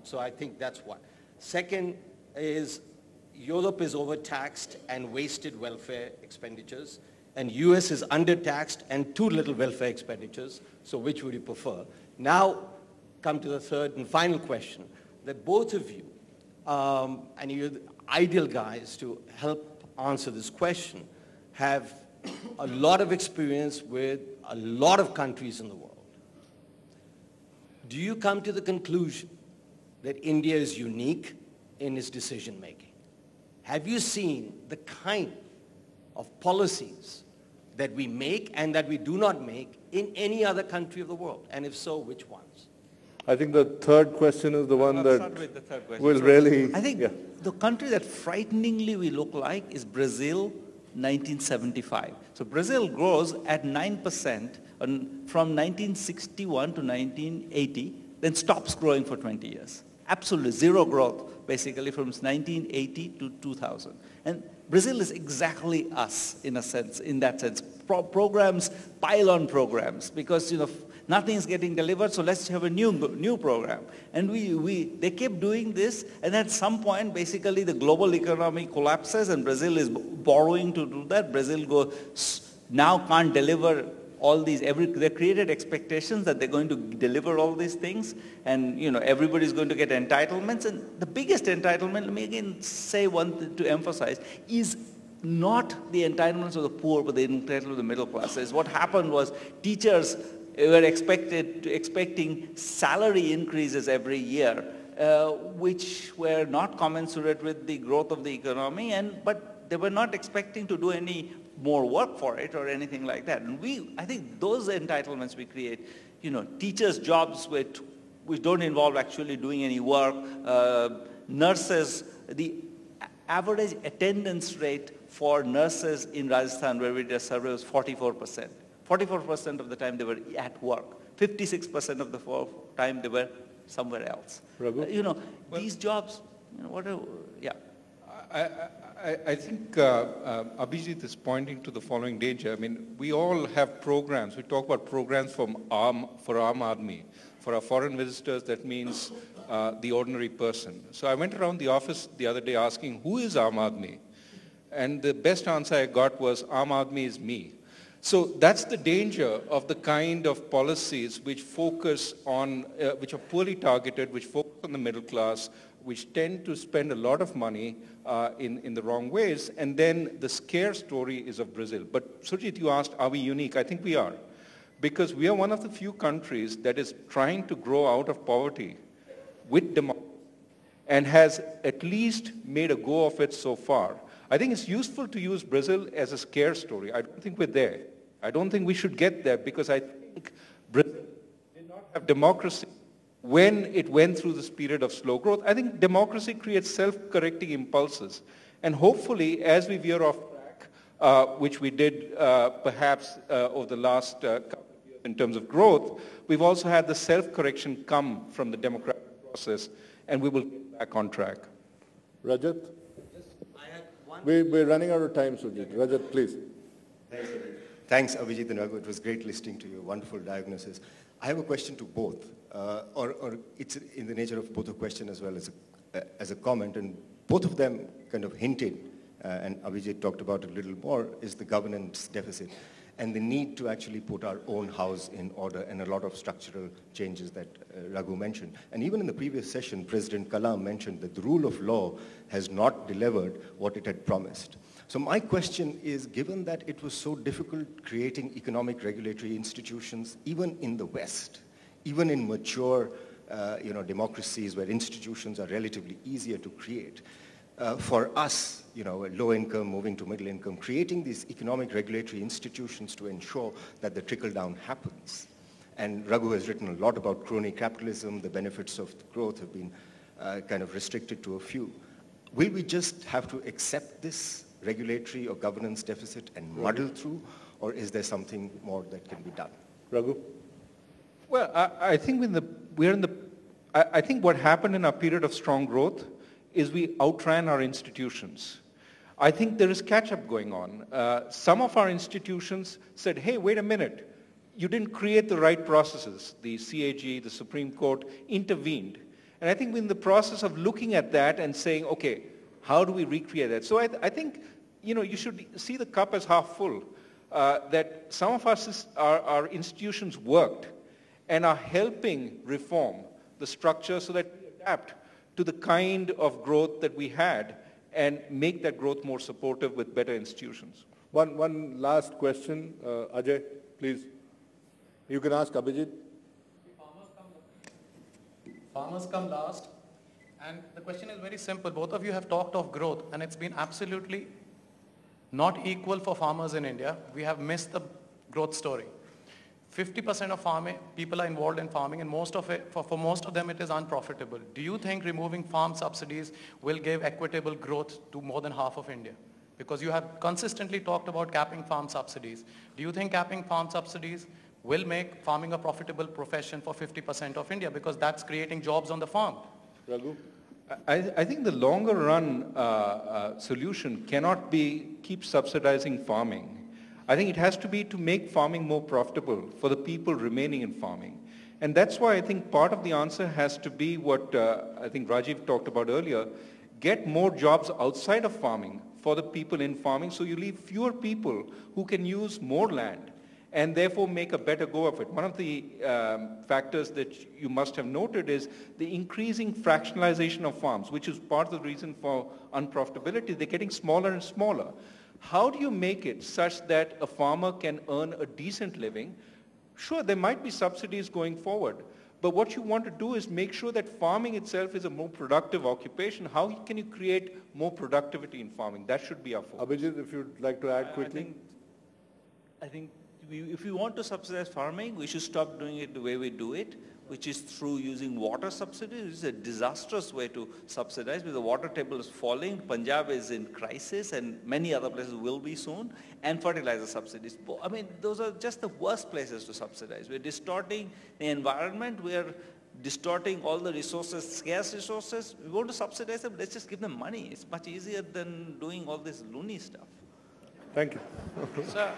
So I think that's one. Second is Europe is overtaxed and wasted welfare expenditures, and US is undertaxed and too little welfare expenditures. So which would you prefer? Now come to the third and final question, that both of you, and you're the ideal guys to help answer this question, have a lot of experience with a lot of countries in the world. Do you come to the conclusion that India is unique in its decision making? Have you seen the kind of policies that we make and that we do not make in any other country of the world? And if so, which ones? I think the third question is the one that start with the third question. will really... I think the country that frighteningly we look like is Brazil, 1975. So Brazil grows at 9% from 1961 to 1980, then stops growing for 20 years. Absolutely zero growth, basically, from 1980 to 2000. And Brazil is exactly us, in a sense, in that sense. Programs pile on programs, because, nothing is getting delivered, so let's have a new program. And they kept doing this, and at some point, basically, the global economy collapses, and Brazil is borrowing to do that. Brazil now can't deliver all these, they created expectations that they're going to deliver all these things, and everybody's going to get entitlements. And the biggest entitlement, let me again say one thing to emphasize, is not the entitlements of the poor, but the entitlement of the middle classes. What happened was teachers were expecting salary increases every year, which were not commensurate with the growth of the economy, but they were not expecting to do any more work for it or anything like that. And I think those entitlements we create, teachers' jobs which don't involve actually doing any work, nurses, the average attendance rate for nurses in Rajasthan, where we did a survey, was 44%. 44% of the time they were at work. 56% of the time they were somewhere else. These jobs, yeah. I think Abhijit is pointing to the following danger. I mean, we all have programs. We talk about programs for Aam Aadmi. For our foreign visitors, that means the ordinary person. So I went around the office the other day asking, who is Aam Aadmi? And the best answer I got was, Aam Aadmi is me. So that's the danger of the kind of policies which focus on, which are poorly targeted, which focus on the middle class, which tend to spend a lot of money in the wrong ways. And then the scare story is of Brazil. But Surjit, you asked, are we unique? I think we are. Because we are one of the few countries that is trying to grow out of poverty with democracy and has at least made a go of it so far. I think it's useful to use Brazil as a scare story. I don't think we're there. I don't think we should get there, because I think Brazil did not have democracy when it went through this period of slow growth. I think democracy creates self-correcting impulses. And hopefully, as we veer off track, which we did perhaps over the last couple of years in terms of growth, we've also had the self-correction come from the democratic process, and we will get back on track. Rajat? We're running out of time, Surjit. Rajat, please. Thanks, Abhijit and Raghu. It was great listening to you. Wonderful diagnosis. I have a question to both. or it's in the nature of both a question as well as a comment, and both of them kind of hinted, and Abhijit talked about it a little more, is the governance deficit and the need to actually put our own house in order, and a lot of structural changes that Raghu mentioned. And even in the previous session, President Kalam mentioned that the rule of law has not delivered what it had promised. So my question is, given that it was so difficult creating economic regulatory institutions, even in the West, even in mature democracies where institutions are relatively easier to create, for us, low income, moving to middle income, creating these economic regulatory institutions to ensure that the trickle down happens. And Raghu has written a lot about crony capitalism. The benefits of growth have been kind of restricted to a few. Will we just have to accept this regulatory or governance deficit and muddle through, or is there something more that can be done? Raghu? Well, I think I think what happened in our period of strong growth is we outran our institutions. I think there is catch-up going on. Some of our institutions said, hey, wait a minute, you didn't create the right processes. The CAG, the Supreme Court intervened. And I think we're in the process of looking at that and saying, okay, how do we recreate that? So I think, you should see the cup as half full, that some of our institutions worked and are helping reform the structure so that we adapt to the kind of growth that we had and make that growth more supportive with better institutions. One last question. Ajay, please. You can ask Abhijit. Farmers come last. And the question is very simple. Both of you have talked of growth, and it's been absolutely not equal for farmers in India. We have missed the growth story. 50% of farming people are involved in farming, and for most of them it is unprofitable. Do you think removing farm subsidies will give equitable growth to more than half of India? Because you have consistently talked about capping farm subsidies. Do you think capping farm subsidies will make farming a profitable profession for 50% of India? Because that's creating jobs on the farm. Raghu? I think the longer run solution cannot be keep subsidizing farming. I think it has to be to make farming more profitable for the people remaining in farming. And that's why I think part of the answer has to be what I think Rajiv talked about earlier, get more jobs outside of farming for the people in farming, so you leave fewer people who can use more land and therefore make a better go of it. One of the factors that you must have noted is the increasing fractionalization of farms, which is part of the reason for unprofitability. They're getting smaller and smaller. How do you make it such that a farmer can earn a decent living? Sure, there might be subsidies going forward, but what you want to do is make sure that farming itself is a more productive occupation. How can you create more productivity in farming? That should be our focus. Abhijit, if you'd like to add quickly. I think if we want to subsidize farming, we should stop doing it the way we do it, which is through using water subsidies. It's a disastrous way to subsidize because the water table is falling. Punjab is in crisis and many other places will be soon. And fertilizer subsidies. I mean, those are just the worst places to subsidize. We're distorting the environment. We're distorting all the resources, scarce resources. We want to subsidize them. Let's just give them money. It's much easier than doing all this loony stuff. Thank you. Sir,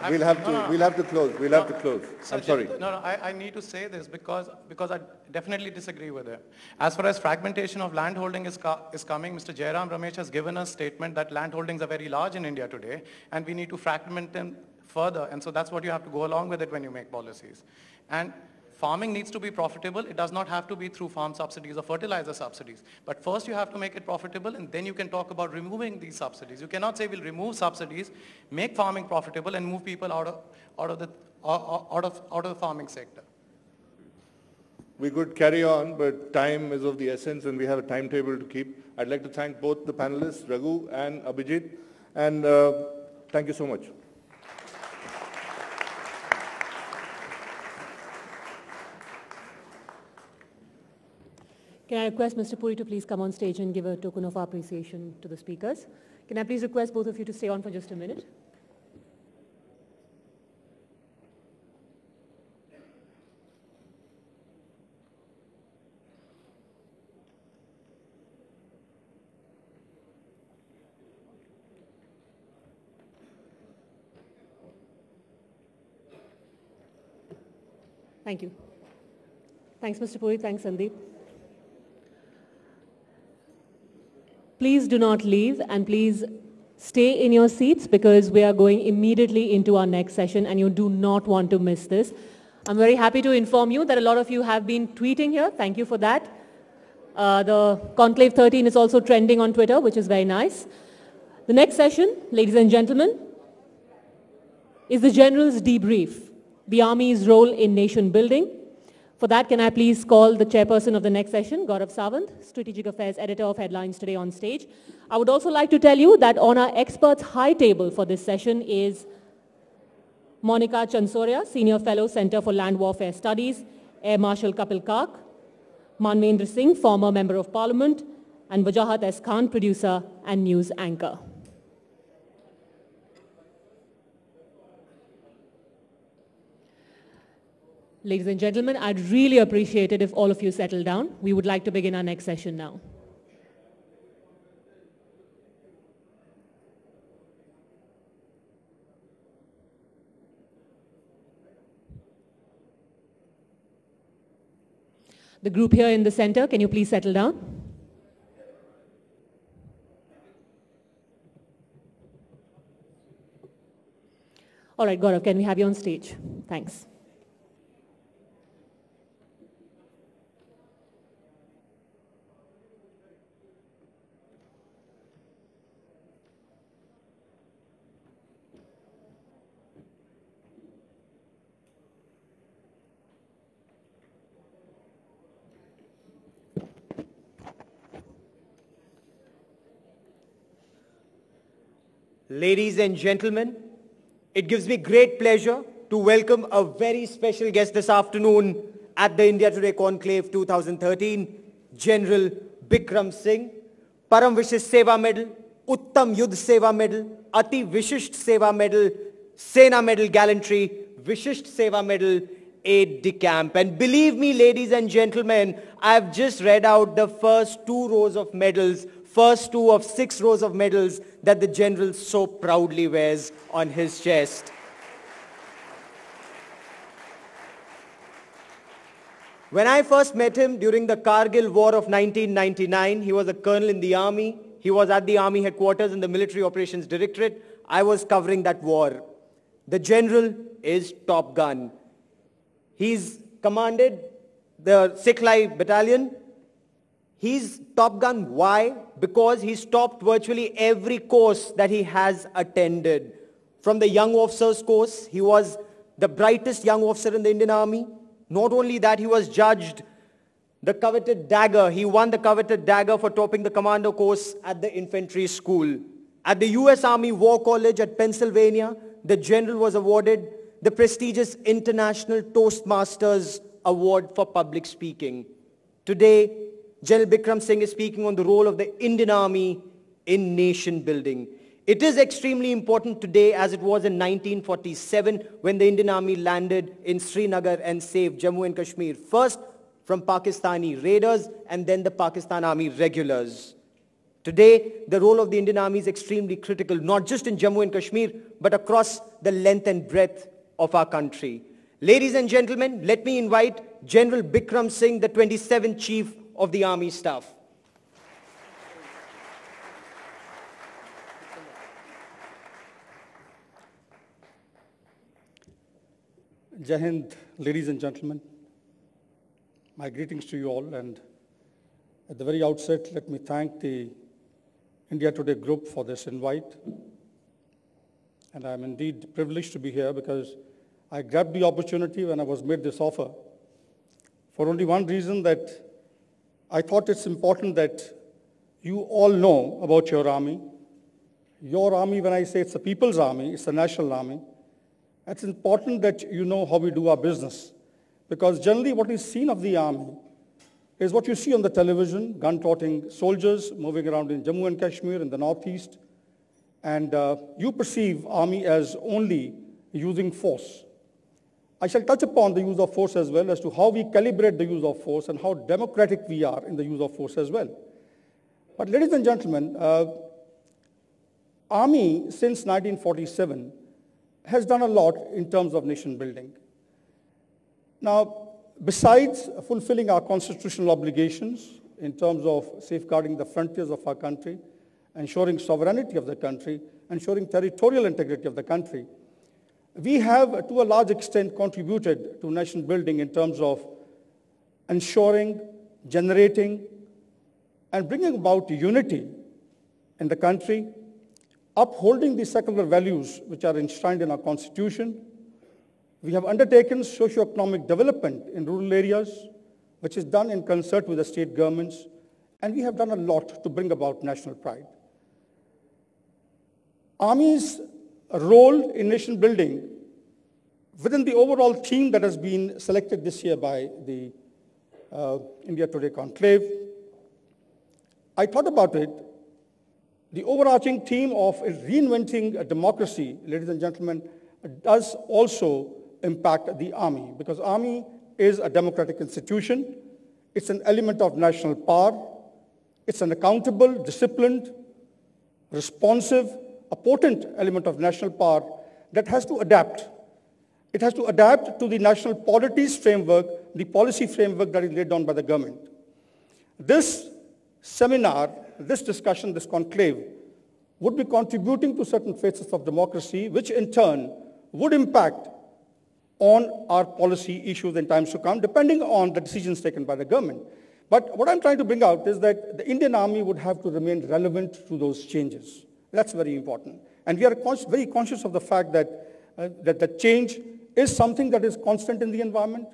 We'll have to close. Sir, I'm sorry. I need to say this because I definitely disagree with it. As far as fragmentation of land holding is coming, Mr. Jairam Ramesh has given a statement that land holdings are very large in India today, and we need to fragment them further. And so that's what you have to go along with it when you make policies. And farming needs to be profitable. It does not have to be through farm subsidies or fertilizer subsidies. But first you have to make it profitable, and then you can talk about removing these subsidies. You cannot say we'll remove subsidies, make farming profitable, and move people out of the farming sector. We could carry on, but time is of the essence, and we have a timetable to keep. I'd like to thank both the panelists, Raghu and Abhijit, and thank you so much. Can I request Mr. Puri to please come on stage and give a token of appreciation to the speakers? Can I please request both of you to stay on for just a minute? Thank you. Thanks, Mr. Puri. Thanks, Sandeep. Please do not leave, and please stay in your seats because we are going immediately into our next session and you do not want to miss this. I'm very happy to inform you that a lot of you have been tweeting here. Thank you for that. The Conclave 13 is also trending on Twitter, which is very nice. The next session, ladies and gentlemen, is the General's Debrief, the Army's role in nation building. For that, can I please call the chairperson of the next session, Gaurav Sawant, Strategic Affairs Editor of Headlines Today, on stage. I would also like to tell you that on our experts high table for this session is Monica Chansoria, Senior Fellow, Center for Land Warfare Studies, Air Marshal Kapil Kark, Manvendra Singh, former Member of Parliament, and Wajahat S. Khan, producer and news anchor. Ladies and gentlemen, I'd really appreciate it if all of you settle down. We would like to begin our next session now. The group here in the center, can you please settle down? All right, Gaurav, can we have you on stage? Thanks. Ladies and gentlemen, it gives me great pleasure to welcome a very special guest this afternoon at the India Today Conclave 2013, General Bikram Singh, Param Vishisht Seva Medal, Uttam Yudh Seva Medal, Ati Vishisht Seva Medal, Sena Medal Gallantry, Vishisht Seva Medal, Aide de Camp. And believe me, ladies and gentlemen, I've just read out the first 2 rows of medals, first 2 of 6 rows of medals that the General so proudly wears on his chest. When I first met him during the Kargil War of 1999, he was a colonel in the army. He was at the army headquarters in the Military Operations Directorate. I was covering that war. The General is Top Gun. He's commanded the Sikhlai Battalion. He's Top Gun. Why? Because he's topped virtually every course that he has attended. From the young officers course, he was the brightest young officer in the Indian Army. Not only that, he was judged the coveted dagger. He won the coveted dagger for topping the commando course at the infantry school. At the US Army War College at Pennsylvania, the General was awarded the prestigious International Toastmasters Award for public speaking. Today, General Bikram Singh is speaking on the role of the Indian Army in nation building. It is extremely important today as it was in 1947 when the Indian Army landed in Srinagar and saved Jammu and Kashmir, first from Pakistani raiders and then the Pakistan Army regulars. Today, the role of the Indian Army is extremely critical, not just in Jammu and Kashmir, but across the length and breadth of our country. Ladies and gentlemen, let me invite General Bikram Singh, the 27th Chief of the Army Staff. Jai Hind, ladies and gentlemen. My greetings to you all, and at the very outset, let me thank the India Today group for this invite. And I'm indeed privileged to be here because I grabbed the opportunity when I was made this offer for only one reason, that I thought it's important that you all know about your army. Your army, when I say it's a people's army, it's a national army. It's important that you know how we do our business. Because generally what is seen of the army is what you see on the television, gun-toting soldiers moving around in Jammu and Kashmir, in the northeast. And you perceive army as only using force. I shall touch upon the use of force as well as to how we calibrate the use of force and how democratic we are in the use of force as well. But ladies and gentlemen, Army since 1947 has done a lot in terms of nation building. Now, besides fulfilling our constitutional obligations in terms of safeguarding the frontiers of our country, ensuring sovereignty of the country, ensuring territorial integrity of the country, we have, to a large extent, contributed to nation building in terms of ensuring, generating, and bringing about unity in the country, upholding the secular values which are enshrined in our Constitution. We have undertaken socio-economic development in rural areas, which is done in concert with the state governments, and we have done a lot to bring about national pride. Army's role in nation building within the overall theme that has been selected this year by the India Today Conclave, I thought about it. The overarching theme of reinventing a democracy, ladies and gentlemen, does also impact the Army, because Army is a democratic institution. It's an element of national power. It's an accountable, disciplined, responsive, a potent element of national power that has to adapt. It has to adapt to the national policies framework, the policy framework that is laid down by the government. This seminar, this discussion, this conclave, would be contributing to certain facets of democracy, which in turn would impact on our policy issues in times to come, depending on the decisions taken by the government. But what I'm trying to bring out is that the Indian Army would have to remain relevant to those changes. That's very important. And we are very conscious of the fact that, that the change is something that is constant in the environment,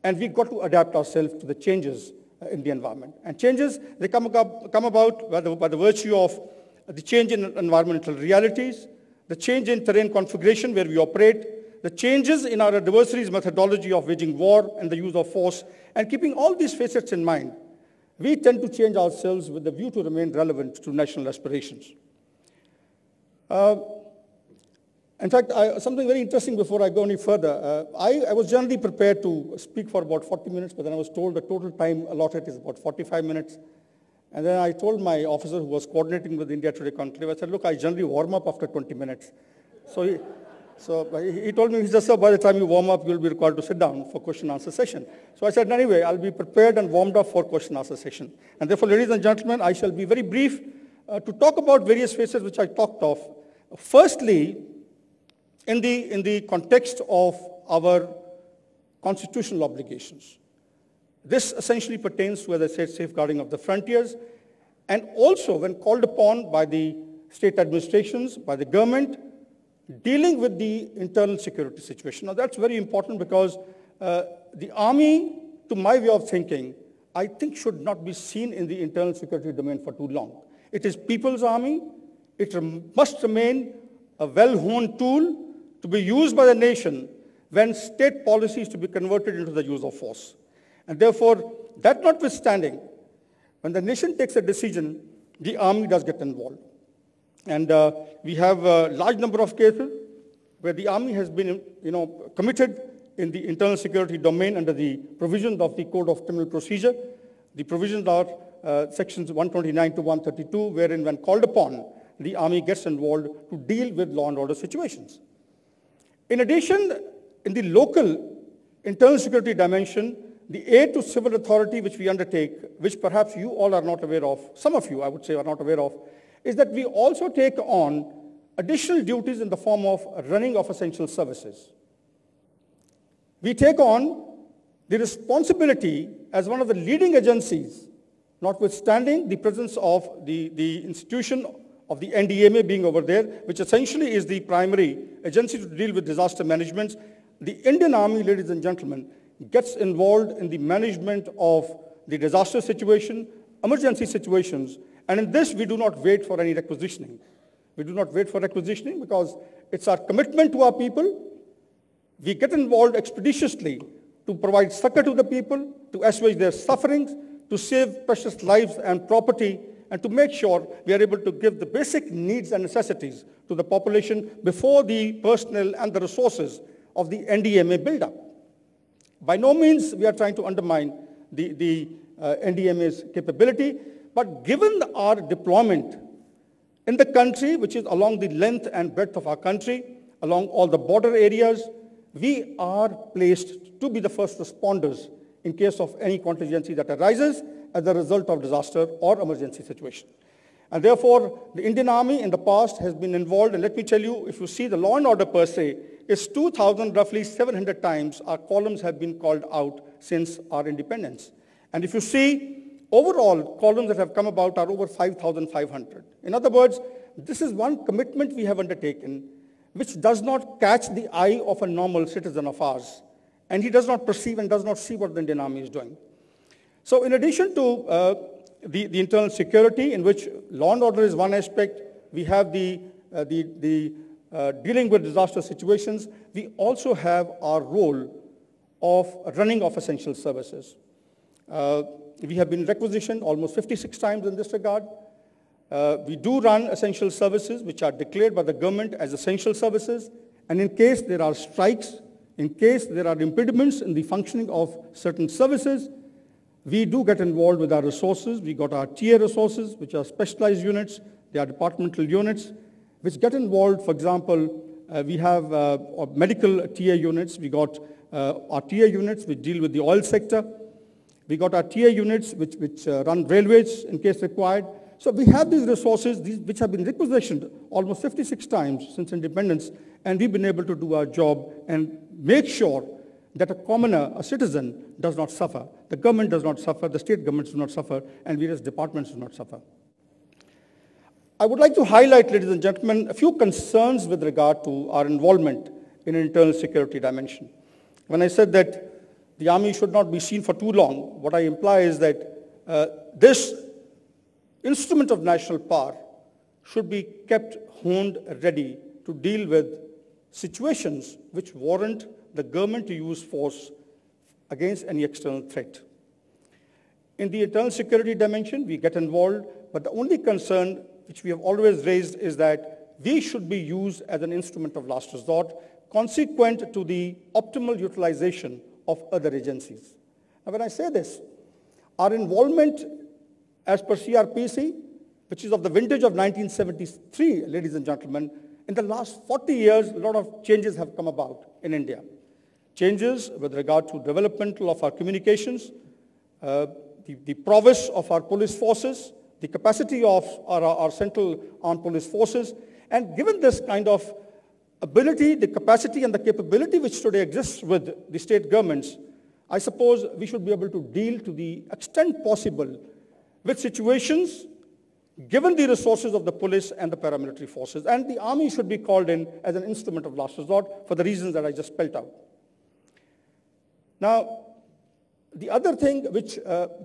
and we've got to adapt ourselves to the changes in the environment. And changes, they come about by the virtue of the change in environmental realities, the change in terrain configuration where we operate, the changes in our adversaries' methodology of waging war and the use of force, and keeping all these facets in mind, we tend to change ourselves with the view to remain relevant to national aspirations. In fact, something very interesting before I go any further. I was generally prepared to speak for about 40 minutes, but then I was told the total time allotted is about 45 minutes. And then I told my officer who was coordinating with the India Today Conclave, I said, look, I generally warm up after 20 minutes. So he told me, he said, sir, by the time you warm up, you'll be required to sit down for question and answer session. So I said, anyway, I'll be prepared and warmed up for question and answer session. And therefore, ladies and gentlemen, I shall be very brief to talk about various phases which I talked of. Firstly, in the context of our constitutional obligations. This essentially pertains to, as I said, safeguarding of the frontiers, and also when called upon by the state administrations, by the government, dealing with the internal security situation. Now that's very important because the Army, to my way of thinking, I think should not be seen in the internal security domain for too long. It is people's army. It must remain a well-honed tool to be used by the nation when state policy is to be converted into the use of force. And therefore, that notwithstanding, when the nation takes a decision, the Army does get involved. And we have a large number of cases where the Army has been committed in the internal security domain under the provisions of the Code of Criminal Procedure. The provisions are sections 129 to 132, wherein when called upon, the Army gets involved to deal with law and order situations. In addition, in the local internal security dimension, the aid to civil authority which we undertake, which perhaps you all are not aware of, some of you I would say are not aware of, is that we also take on additional duties in the form of running of essential services. We take on the responsibility as one of the leading agencies, notwithstanding the presence of the institution of the NDMA being over there, which essentially is the primary agency to deal with disaster management. The Indian Army, ladies and gentlemen, gets involved in the management of the disaster situation, emergency situations, and in this we do not wait for any requisitioning. We do not wait for requisitioning because it's our commitment to our people. We get involved expeditiously to provide succor to the people, to assuage their sufferings, to save precious lives and property, and to make sure we are able to give the basic needs and necessities to the population before the personnel and the resources of the NDMA build up. By no means we are trying to undermine the NDMA's capability, but given our deployment in the country, which is along the length and breadth of our country, along all the border areas, we are placed to be the first responders in case of any contingency that arises as a result of disaster or emergency situation. And therefore, the Indian Army in the past has been involved, and let me tell you, if you see the law and order per se, is 2,000, roughly 700 times our columns have been called out since our independence. And if you see, overall columns that have come about are over 5,500. In other words, this is one commitment we have undertaken which does not catch the eye of a normal citizen of ours. And he does not perceive and does not see what the Indian Army is doing. So in addition to the internal security, in which law and order is one aspect, we have the dealing with disaster situations, we also have our role of running of essential services. We have been requisitioned almost 56 times in this regard. We do run essential services which are declared by the government as essential services, and in case there are strikes, in case there are impediments in the functioning of certain services, we do get involved with our resources. We got our TA resources, which are specialized units. They are departmental units, which get involved. For example, we have medical TA units. We got our TA units which deal with the oil sector. We got our TA units which run railways in case required. So we have these resources which have been requisitioned almost 56 times since independence, and we've been able to do our job and make sure that a commoner, a citizen, does not suffer. The government does not suffer, the state governments do not suffer, and various departments do not suffer. I would like to highlight, ladies and gentlemen, a few concerns with regard to our involvement in an internal security dimension. When I said that the army should not be seen for too long, what I imply is that this instrument of national power should be kept honed ready to deal with situations which warrant the government to use force against any external threat. In the internal security dimension, we get involved, but the only concern which we have always raised is that we should be used as an instrument of last resort, consequent to the optimal utilization of other agencies. Now, when I say this, our involvement as per CRPC, which is of the vintage of 1973, ladies and gentlemen, in the last 40 years, a lot of changes have come about in India. Changes with regard to development of our communications, the prowess of our police forces, the capacity of our central armed police forces, and given this kind of ability, the capacity and the capability which today exists with the state governments, I suppose we should be able to deal to the extent possible with situations given the resources of the police and the paramilitary forces. And the army should be called in as an instrument of last resort for the reasons that I just spelled out. Now, the other thing which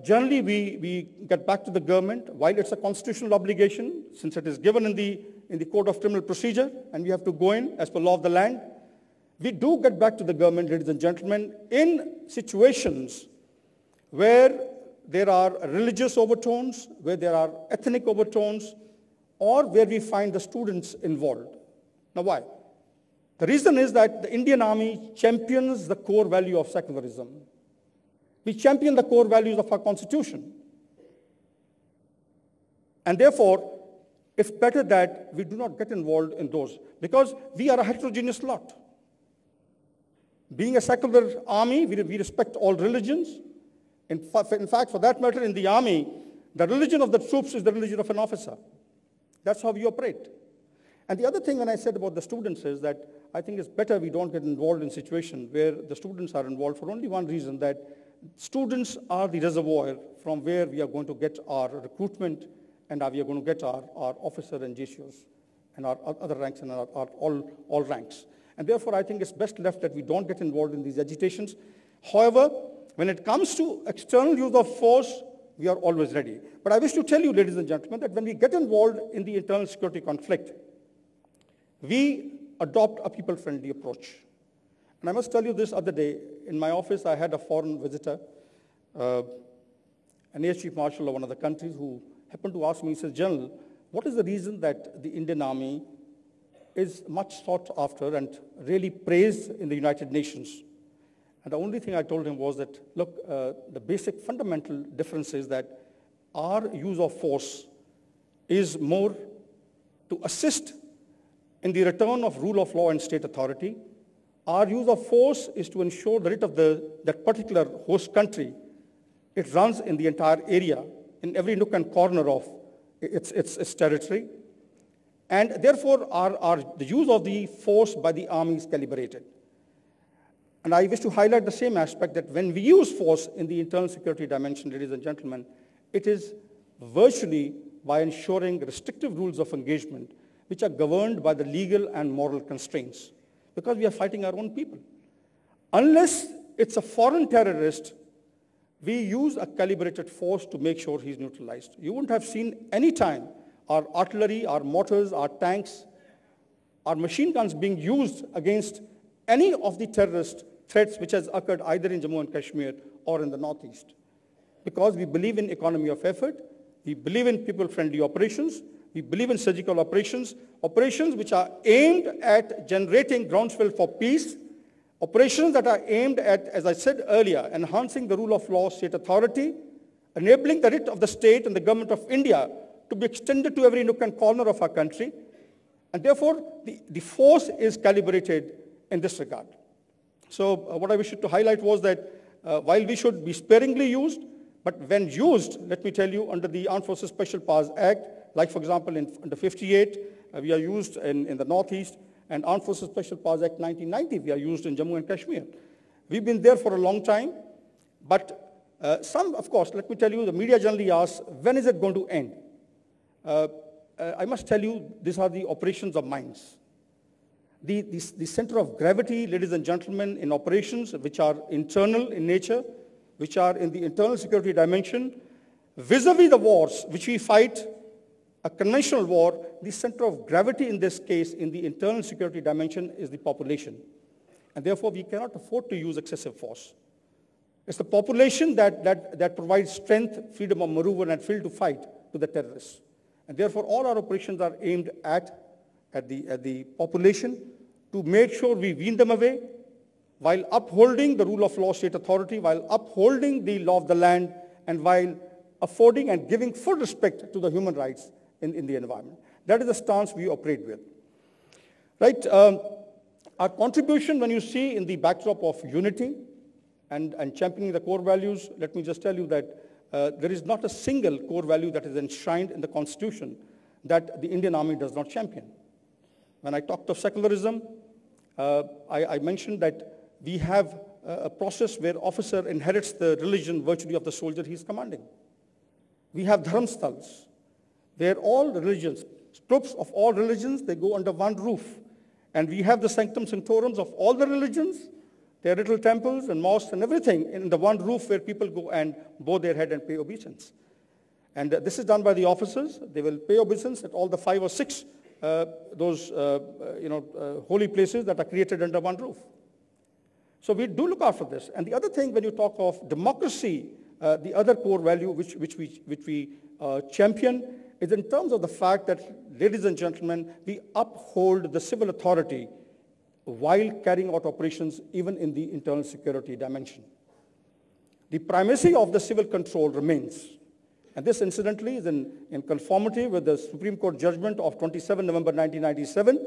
generally we get back to the government, while it's a constitutional obligation, since it is given in the Code of Criminal Procedure, and we have to go in as per law of the land, we do get back to the government, ladies and gentlemen, in situations where there are religious overtones, where there are ethnic overtones, or where we find the students involved. Now, why? The reason is that the Indian Army champions the core value of secularism. We champion the core values of our Constitution. And therefore, it's better that we do not get involved in those, because we are a heterogeneous lot. Being a secular army, we respect all religions. In fact, for that matter, in the army, the religion of the troops is the religion of an officer. That's how we operate. And the other thing when I said about the students is that I think it's better we don't get involved in situations where the students are involved for only one reason, that students are the reservoir from where we are going to get our recruitment and we are going to get our officer and JCOs and our other ranks and our all ranks. And therefore, I think it's best left that we don't get involved in these agitations. However, when it comes to external use of force, we are always ready. But I wish to tell you, ladies and gentlemen, that when we get involved in the internal security conflict, we adopt a people-friendly approach. And I must tell you this other day, in my office, I had a foreign visitor, an Air Chief Marshal of one of the countries, who happened to ask me, he says, General, what is the reason that the Indian Army is much sought after and really praised in the United Nations? And the only thing I told him was that, look, the basic fundamental difference is that our use of force is more to assist in the return of rule of law and state authority. Our use of force is to ensure the right of that particular host country. It runs in the entire area, in every nook and corner of its territory. And therefore, the use of the force by the army is calibrated. And I wish to highlight the same aspect that when we use force in the internal security dimension, ladies and gentlemen, it is virtually by ensuring restrictive rules of engagement which are governed by the legal and moral constraints, because we are fighting our own people. Unless it's a foreign terrorist, we use a calibrated force to make sure he's neutralized. You wouldn't have seen any time our artillery, our mortars, our tanks, our machine guns being used against any of the terrorist threats which has occurred either in Jammu and Kashmir or in the Northeast. Because we believe in economy of effort, we believe in people-friendly operations, we believe in surgical operations, operations which are aimed at generating groundswell for peace, operations that are aimed at, as I said earlier, enhancing the rule of law, state authority, enabling the writ of the state and the government of India to be extended to every nook and corner of our country. And therefore, the force is calibrated in this regard. So what I wish to highlight was that while we should be sparingly used, but when used, let me tell you, under the Armed Forces Special Powers Act, like for example under 58, we are used in the Northeast, and Armed Forces Special Powers Act 1990, we are used in Jammu and Kashmir. We've been there for a long time, but some, of course, let me tell you, the media generally asks, when is it going to end? I must tell you, these are the operations of minds. The center of gravity, ladies and gentlemen, in operations which are internal in nature, which are in the internal security dimension, vis-a-vis the wars which we fight, a conventional war, the center of gravity in this case in the internal security dimension is the population. And therefore, we cannot afford to use excessive force. It's the population that provides strength, freedom of maneuver, and will to fight to the terrorists. And therefore, all our operations are aimed at the population to make sure we wean them away while upholding the rule of law, state authority, while upholding the law of the land, and while affording and giving full respect to the human rights in the environment. That is the stance we operate with. Right? Our contribution, when you see in the backdrop of unity and championing the core values, let me just tell you that there is not a single core value that is enshrined in the Constitution that the Indian Army does not champion. When I talked of secularism, I mentioned that we have a process where officer inherits the religion virtually of the soldier he is commanding. We have dharmstals, where all religions, troops of all religions, they go under one roof. And we have the sanctum sanctorums of all the religions, their little temples and mosques and everything in the one roof where people go and bow their head and pay obeisance. And this is done by the officers. They will pay obeisance at all the 5 or 6 holy places that are created under one roof. So we do look after this. And the other thing, when you talk of democracy, the other core value which we champion is in terms of the fact that, ladies and gentlemen, we uphold the civil authority while carrying out operations even in the internal security dimension. The primacy of the civil control remains. And this, incidentally, is in conformity with the Supreme Court judgment of 27 November 1997,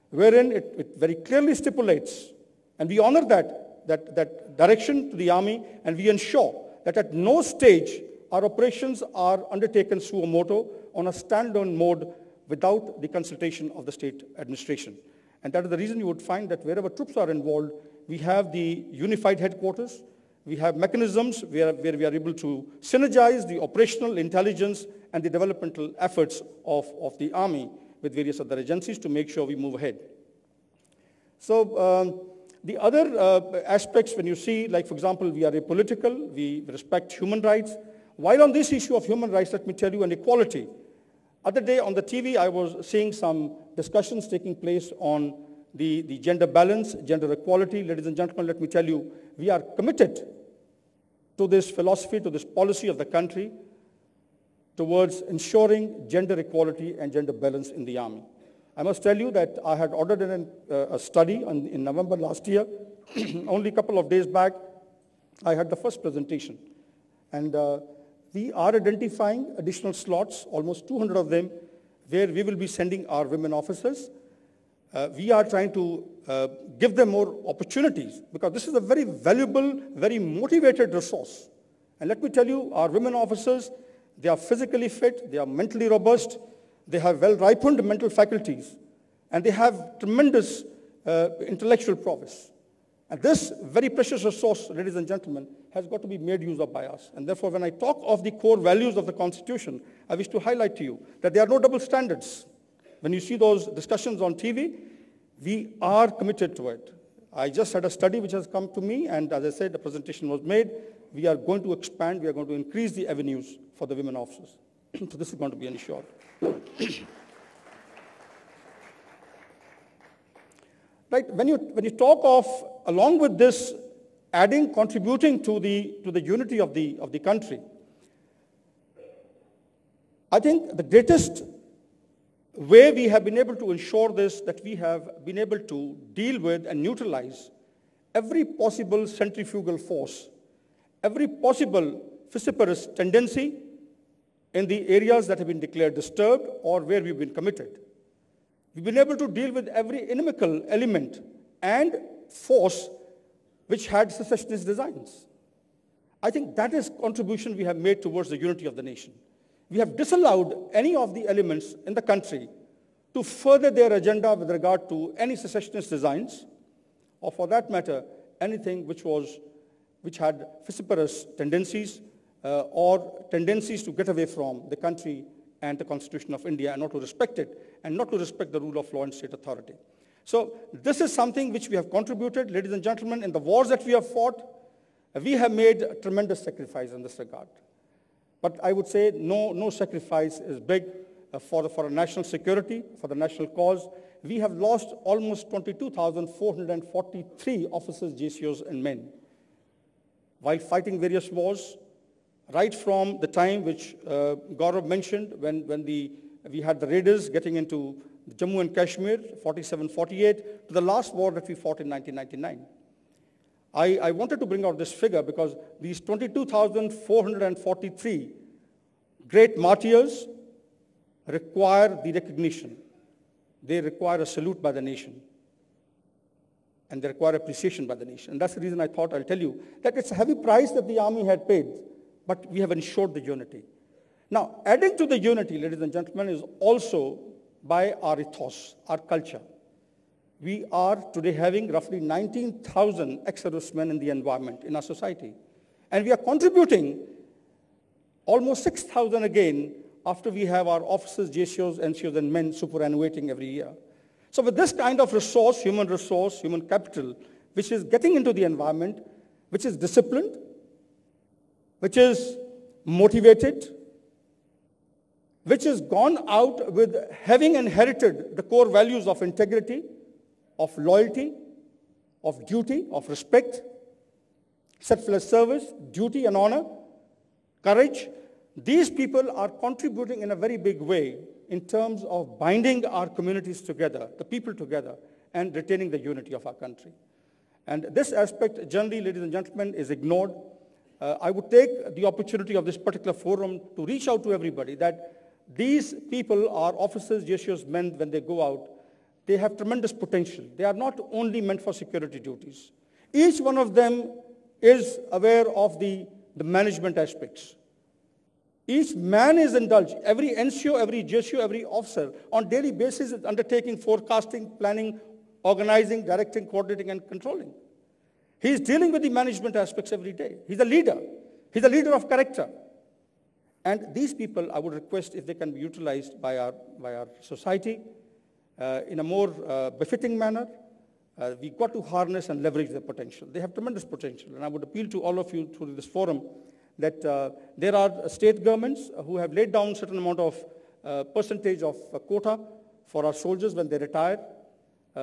wherein it very clearly stipulates, and we honor that direction to the Army, and we ensure that at no stage our operations are undertaken suo motu on a standalone mode without the consultation of the state administration. And that is the reason you would find that wherever troops are involved, we have the unified headquarters, we have mechanisms where we are able to synergize the operational intelligence and the developmental efforts of the Army with various other agencies to make sure we move ahead. So the other aspects, when you see, like for example, we are apolitical, we respect human rights. While on this issue of human rights, let me tell you, and equality, other day on the TV, I was seeing some discussions taking place on the gender balance, gender equality. Ladies and gentlemen, let me tell you, we are committed to this philosophy, to this policy of the country towards ensuring gender equality and gender balance in the Army. I must tell you that I had ordered a study in November last year. Only a couple of days back, I had the first presentation. And we are identifying additional slots, almost 200 of them, where we will be sending our women officers. we are trying to give them more opportunities, because this is a very valuable, very motivated resource. And let me tell you, our women officers, they are physically fit, they are mentally robust, they have well-ripened mental faculties, and they have tremendous intellectual prowess. And this very precious resource, ladies and gentlemen, has got to be made use of by us. And therefore, when I talk of the core values of the Constitution, I wish to highlight to you that there are no double standards. When you see those discussions on TV, we are committed to it. I just had a study which has come to me, and as I said, the presentation was made. We are going to expand, we are going to increase the avenues for the women officers. So this is going to be ensured. Right, when you talk of, along with this, contributing to the unity of the country, I think the greatest way we have been able to ensure this, that we have been able to deal with and neutralize every possible centrifugal force, every possible vociferous tendency in the areas that have been declared disturbed or where we've been committed. We've been able to deal with every inimical element and force which had secessionist designs. I think that is contribution we have made towards the unity of the nation. We have disallowed any of the elements in the country to further their agenda with regard to any secessionist designs, or for that matter, anything which had vociferous tendencies or tendencies to get away from the country and the Constitution of India and not to respect it and not to respect the rule of law and state authority. So this is something which we have contributed, ladies and gentlemen, in the wars that we have fought. We have made a tremendous sacrifice in this regard. But I would say no sacrifice is big for our national security, for the national cause. We have lost almost 22,443 officers, JCOs, and men while fighting various wars, right from the time which Gaurav mentioned when we had the raiders getting into Jammu and Kashmir, 47-48, to the last war that we fought in 1999. I wanted to bring out this figure because these 22,443 great martyrs require the recognition. They require a salute by the nation. And they require appreciation by the nation. And that's the reason I thought I'll tell you that it's a heavy price that the army had paid, but we have ensured the unity. Now, adding to the unity, ladies and gentlemen, is also by our ethos, our culture. We are today having roughly 19,000 ex-servicemen in the environment in our society. And we are contributing almost 6,000 again after we have our officers, JCOs, NCOs, and men superannuating every year. So with this kind of resource, human capital, which is getting into the environment, which is disciplined, which is motivated, which has gone out with having inherited the core values of integrity, of loyalty, of duty, of respect, selfless service, duty and honor, courage. These people are contributing in a very big way in terms of binding our communities together, the people together, and retaining the unity of our country. And this aspect, generally, ladies and gentlemen, is ignored. I would take the opportunity of this particular forum to reach out to everybody that these people are officers, JCOs, men, when they go out, they have tremendous potential. They are not only meant for security duties. Each one of them is aware of the management aspects. Each man is indulged. Every NCO, every JCO, every officer on daily basis is undertaking forecasting, planning, organizing, directing, coordinating, and controlling. He is dealing with the management aspects every day. He's a leader. He's a leader of character. And these people, I would request if they can be utilized by our society in a more befitting manner. We've got to harness and leverage their potential. They have tremendous potential. And I would appeal to all of you through this forum that there are state governments who have laid down a certain amount of percentage of quota for our soldiers when they retire.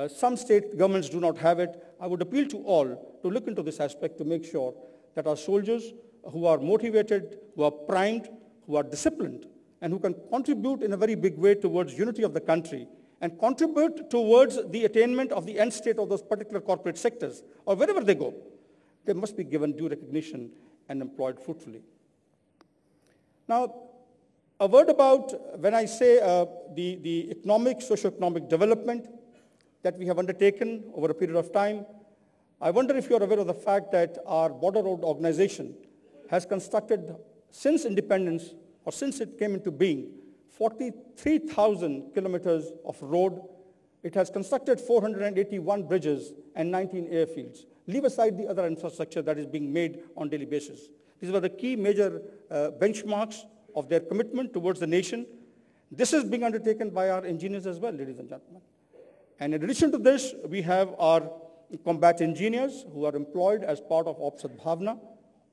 Some state governments do not have it. I would appeal to all to look into this aspect to make sure that our soldiers who are motivated, who are primed, who are disciplined, and who can contribute in a very big way towards unity of the country and contribute towards the attainment of the end state of those particular corporate sectors or wherever they go, they must be given due recognition and employed fruitfully. Now, a word about when I say the economic, socio-economic development, that we have undertaken over a period of time. I wonder if you're aware of the fact that our border road organization has constructed, since independence, or since it came into being, 43,000 kilometers of road. It has constructed 481 bridges and 19 airfields. Leave aside the other infrastructure that is being made on a daily basis. These were the key major benchmarks of their commitment towards the nation. This is being undertaken by our engineers as well, ladies and gentlemen. And in addition to this, we have our combat engineers who are employed as part of Ops Sadbhavna,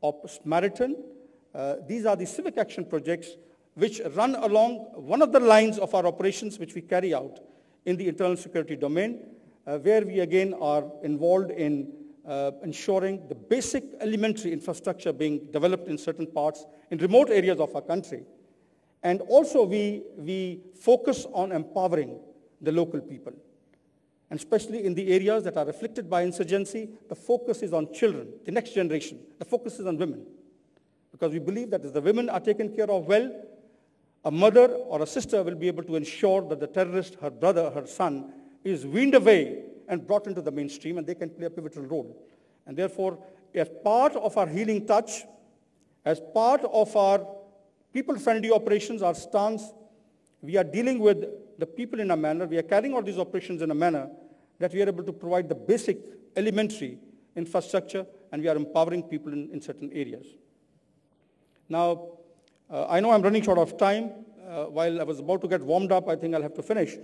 Ops Marathon. These are the civic action projects which run along one of the lines of our operations which we carry out in the internal security domain, where we again are involved in ensuring the basic elementary infrastructure being developed in certain parts, in remote areas of our country. And also we focus on empowering the local people. And especially in the areas that are afflicted by insurgency, the focus is on children, the next generation. The focus is on women. Because we believe that if the women are taken care of well, a mother or a sister will be able to ensure that the terrorist, her brother, her son, is weaned away and brought into the mainstream, and they can play a pivotal role. And therefore, as part of our healing touch, as part of our people-friendly operations, our stance, we are dealing with the people in a manner, we are carrying out these operations in a manner that we are able to provide the basic elementary infrastructure, and we are empowering people in certain areas. Now, I know I'm running short of time. While I was about to get warmed up, I think I'll have to finish.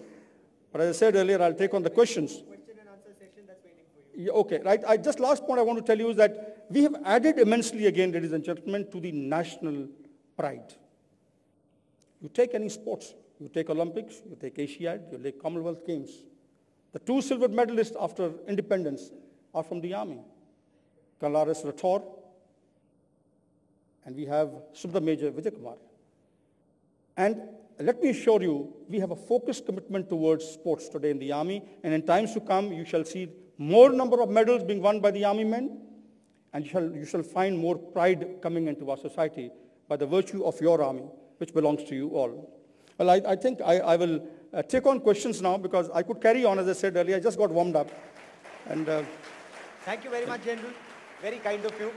But as I said earlier, I'll take on the questions. Question and answer session that's waiting for you. Yeah, okay, right. Just last point I want to tell you is that we have added immensely again, ladies and gentlemen, to the national pride. You take any sports, you take Olympics, you take Asiad, you take Commonwealth Games. The 2 silver medalists after independence are from the army. Kalaris Rathore, and we have Subda Major Vijay Kumar. And let me assure you, we have a focused commitment towards sports today in the army, and in times to come, you shall see more number of medals being won by the army men, and you shall find more pride coming into our society by the virtue of your army, which belongs to you all. Well, I think I will take on questions now, because I could carry on, as I said earlier. I just got warmed up. And thank you very much, General. Very kind of you.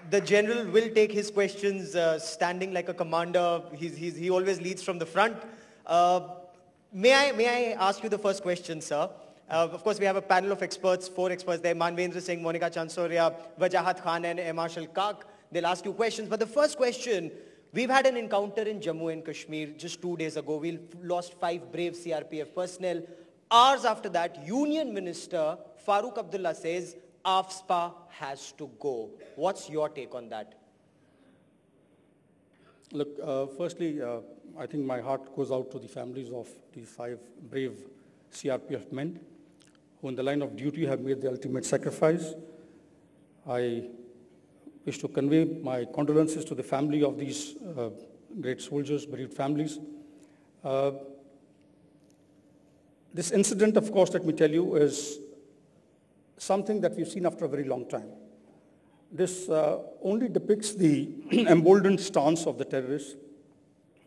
The General will take his questions standing like a commander. He always leads from the front. May I ask you the first question, sir? Of course, we have a panel of experts, 4 experts there, Manvendra Singh, Monica Chansoria, Wajahat Khan and Air Marshal Kak. They'll ask you questions. But the first question, we've had an encounter in Jammu and Kashmir just 2 days ago. We lost 5 brave CRPF personnel. Hours after that, Union Minister Farooq Abdullah says, AFSPA has to go. What's your take on that? Look, firstly, I think my heart goes out to the families of these 5 brave CRPF men who in the line of duty have made the ultimate sacrifice. I wish to convey my condolences to the family of these great soldiers, bereaved families. This incident, of course, let me tell you, is something that we've seen after a very long time. This only depicts the emboldened stance of the terrorists,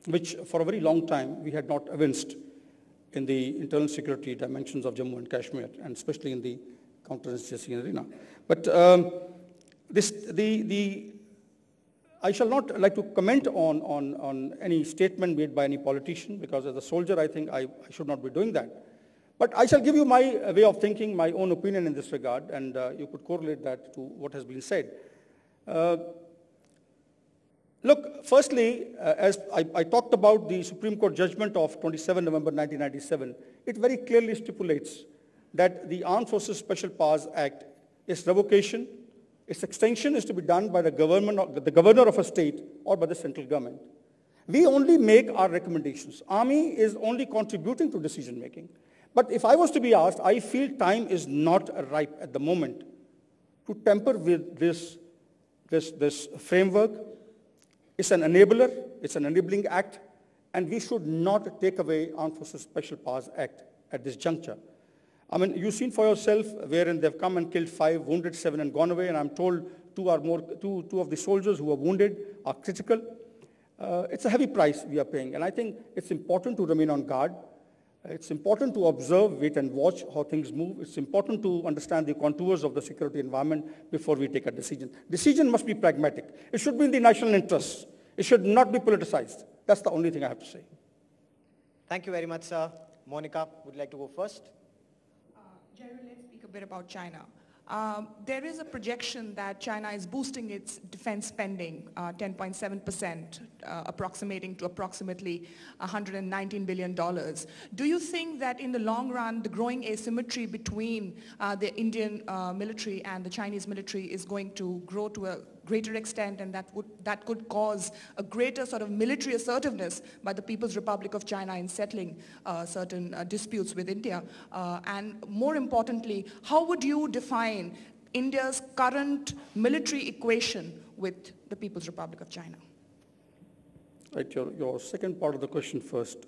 which for a very long time we had not evinced in the internal security dimensions of Jammu and Kashmir, and especially in the counterinsurgency arena. But I shall not like to comment on any statement made by any politician, because as a soldier, I think I should not be doing that. But I shall give you my way of thinking, my own opinion in this regard, and you could correlate that to what has been said. Look, firstly, as I talked about the Supreme Court judgment of 27 November 1997, it very clearly stipulates that the Armed Forces Special Powers Act, its revocation, its extension is to be done by the governor of a state or by the central government. We only make our recommendations. Army is only contributing to decision making. But if I was to be asked, I feel time is not ripe at the moment to tamper with this framework. It's an enabler, it's an enabling act, and we should not take away Armed Forces Special Powers Act at this juncture. I mean, you've seen for yourself wherein they've come and killed 5, wounded 7 and gone away, and I'm told two of the soldiers who are wounded are critical. It's a heavy price we are paying, and I think it's important to remain on guard. It's important to observe, wait and watch how things move. It's important to understand the contours of the security environment before we take a decision. Decision must be pragmatic. It should be in the national interest. It should not be politicized. That's the only thing I have to say. Thank you very much, sir. Monica, would you like to go first? Jerry, let's speak a bit about China. There is a projection that China is boosting its defense spending, 10.7%, approximating to approximately $119 billion. Do you think that in the long run, the growing asymmetry between the Indian military and the Chinese military is going to grow to a greater extent, and that could cause a greater sort of military assertiveness by the People's Republic of China in settling certain disputes with India? And more importantly, how would you define India's current military equation with the People's Republic of China? Right, your second part of the question first.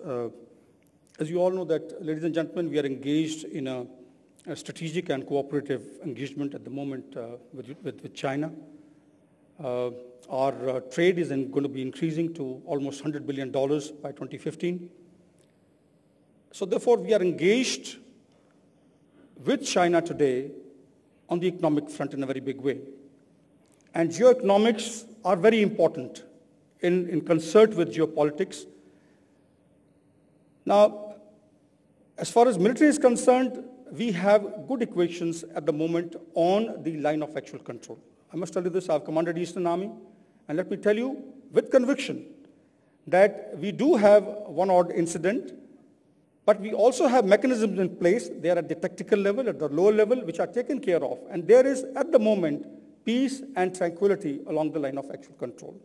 As you all know that, ladies and gentlemen, we are engaged in a strategic and cooperative engagement at the moment with China. Our trade is going to be increasing to almost $100 billion by 2015. So therefore, we are engaged with China today on the economic front in a very big way. And geoeconomics are very important in concert with geopolitics. Now, as far as military is concerned, we have good equations at the moment on the line of actual control. I must tell you this, I've commanded Eastern Army, and let me tell you with conviction that we do have one odd incident, but we also have mechanisms in place. They are at the tactical level, at the lower level, which are taken care of. And there is, at the moment, peace and tranquility along the line of actual control.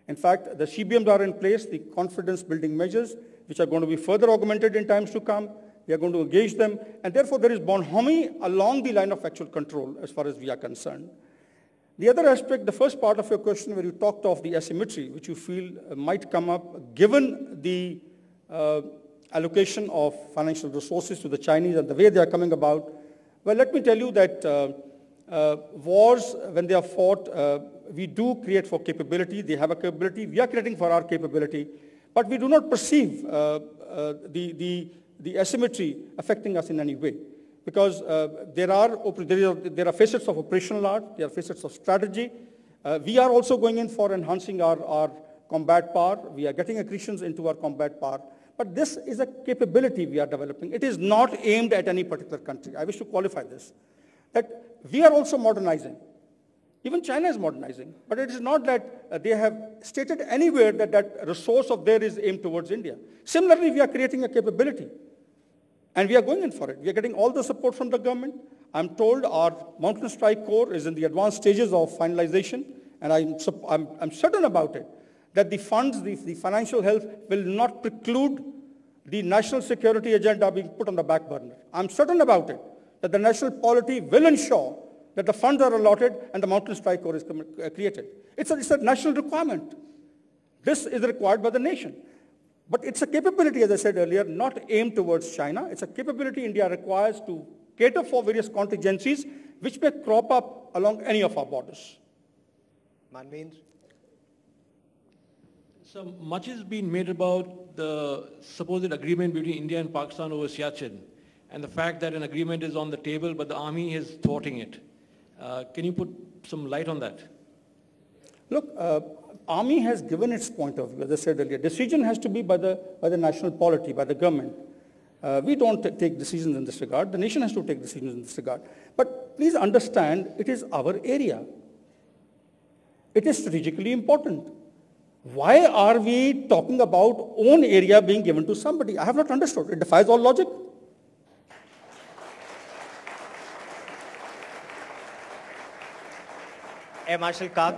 In fact, the CBMs are in place, the confidence-building measures, which are going to be further augmented in times to come. We are going to engage them, and therefore there is bonhomie along the line of actual control as far as we are concerned. The other aspect, the first part of your question where you talked of the asymmetry, which you feel might come up given the allocation of financial resources to the Chinese and the way they are coming about. Well, let me tell you that wars, when they are fought, we do create for capability. They have a capability. We are creating for our capability. But we do not perceive the asymmetry affecting us in any way. Because there are facets of operational art, there are facets of strategy. We are also going in for enhancing our combat power. We are getting accretions into our combat power. But this is a capability we are developing. It is not aimed at any particular country. I wish to qualify this. That we are also modernizing. Even China is modernizing. But it is not that they have stated anywhere that that resource of theirs is aimed towards India. Similarly, we are creating a capability. And we are going in for it. We are getting all the support from the government. I'm told our Mountain Strike Corps is in the advanced stages of finalization, and I'm certain about it, that the funds, the financial health will not preclude the national security agenda being put on the back burner. I'm certain about it, that the national polity will ensure that the funds are allotted and the Mountain Strike Corps is created. It's a national requirement. This is required by the nation. But it's a capability, as I said earlier, not aimed towards China. It's a capability India requires to cater for various contingencies which may crop up along any of our borders. Manvendra? So much has been made about the supposed agreement between India and Pakistan over Siachen and the fact that an agreement is on the table but the army is thwarting it. Can you put some light on that? Look, Army has given its point of view, as I said earlier. Decision has to be by the national polity, by the government. We don't take decisions in this regard. The nation has to take decisions in this regard. But please understand, it is our area. It is strategically important. Why are we talking about own area being given to somebody? I have not understood. It defies all logic. Air Marshal Kag.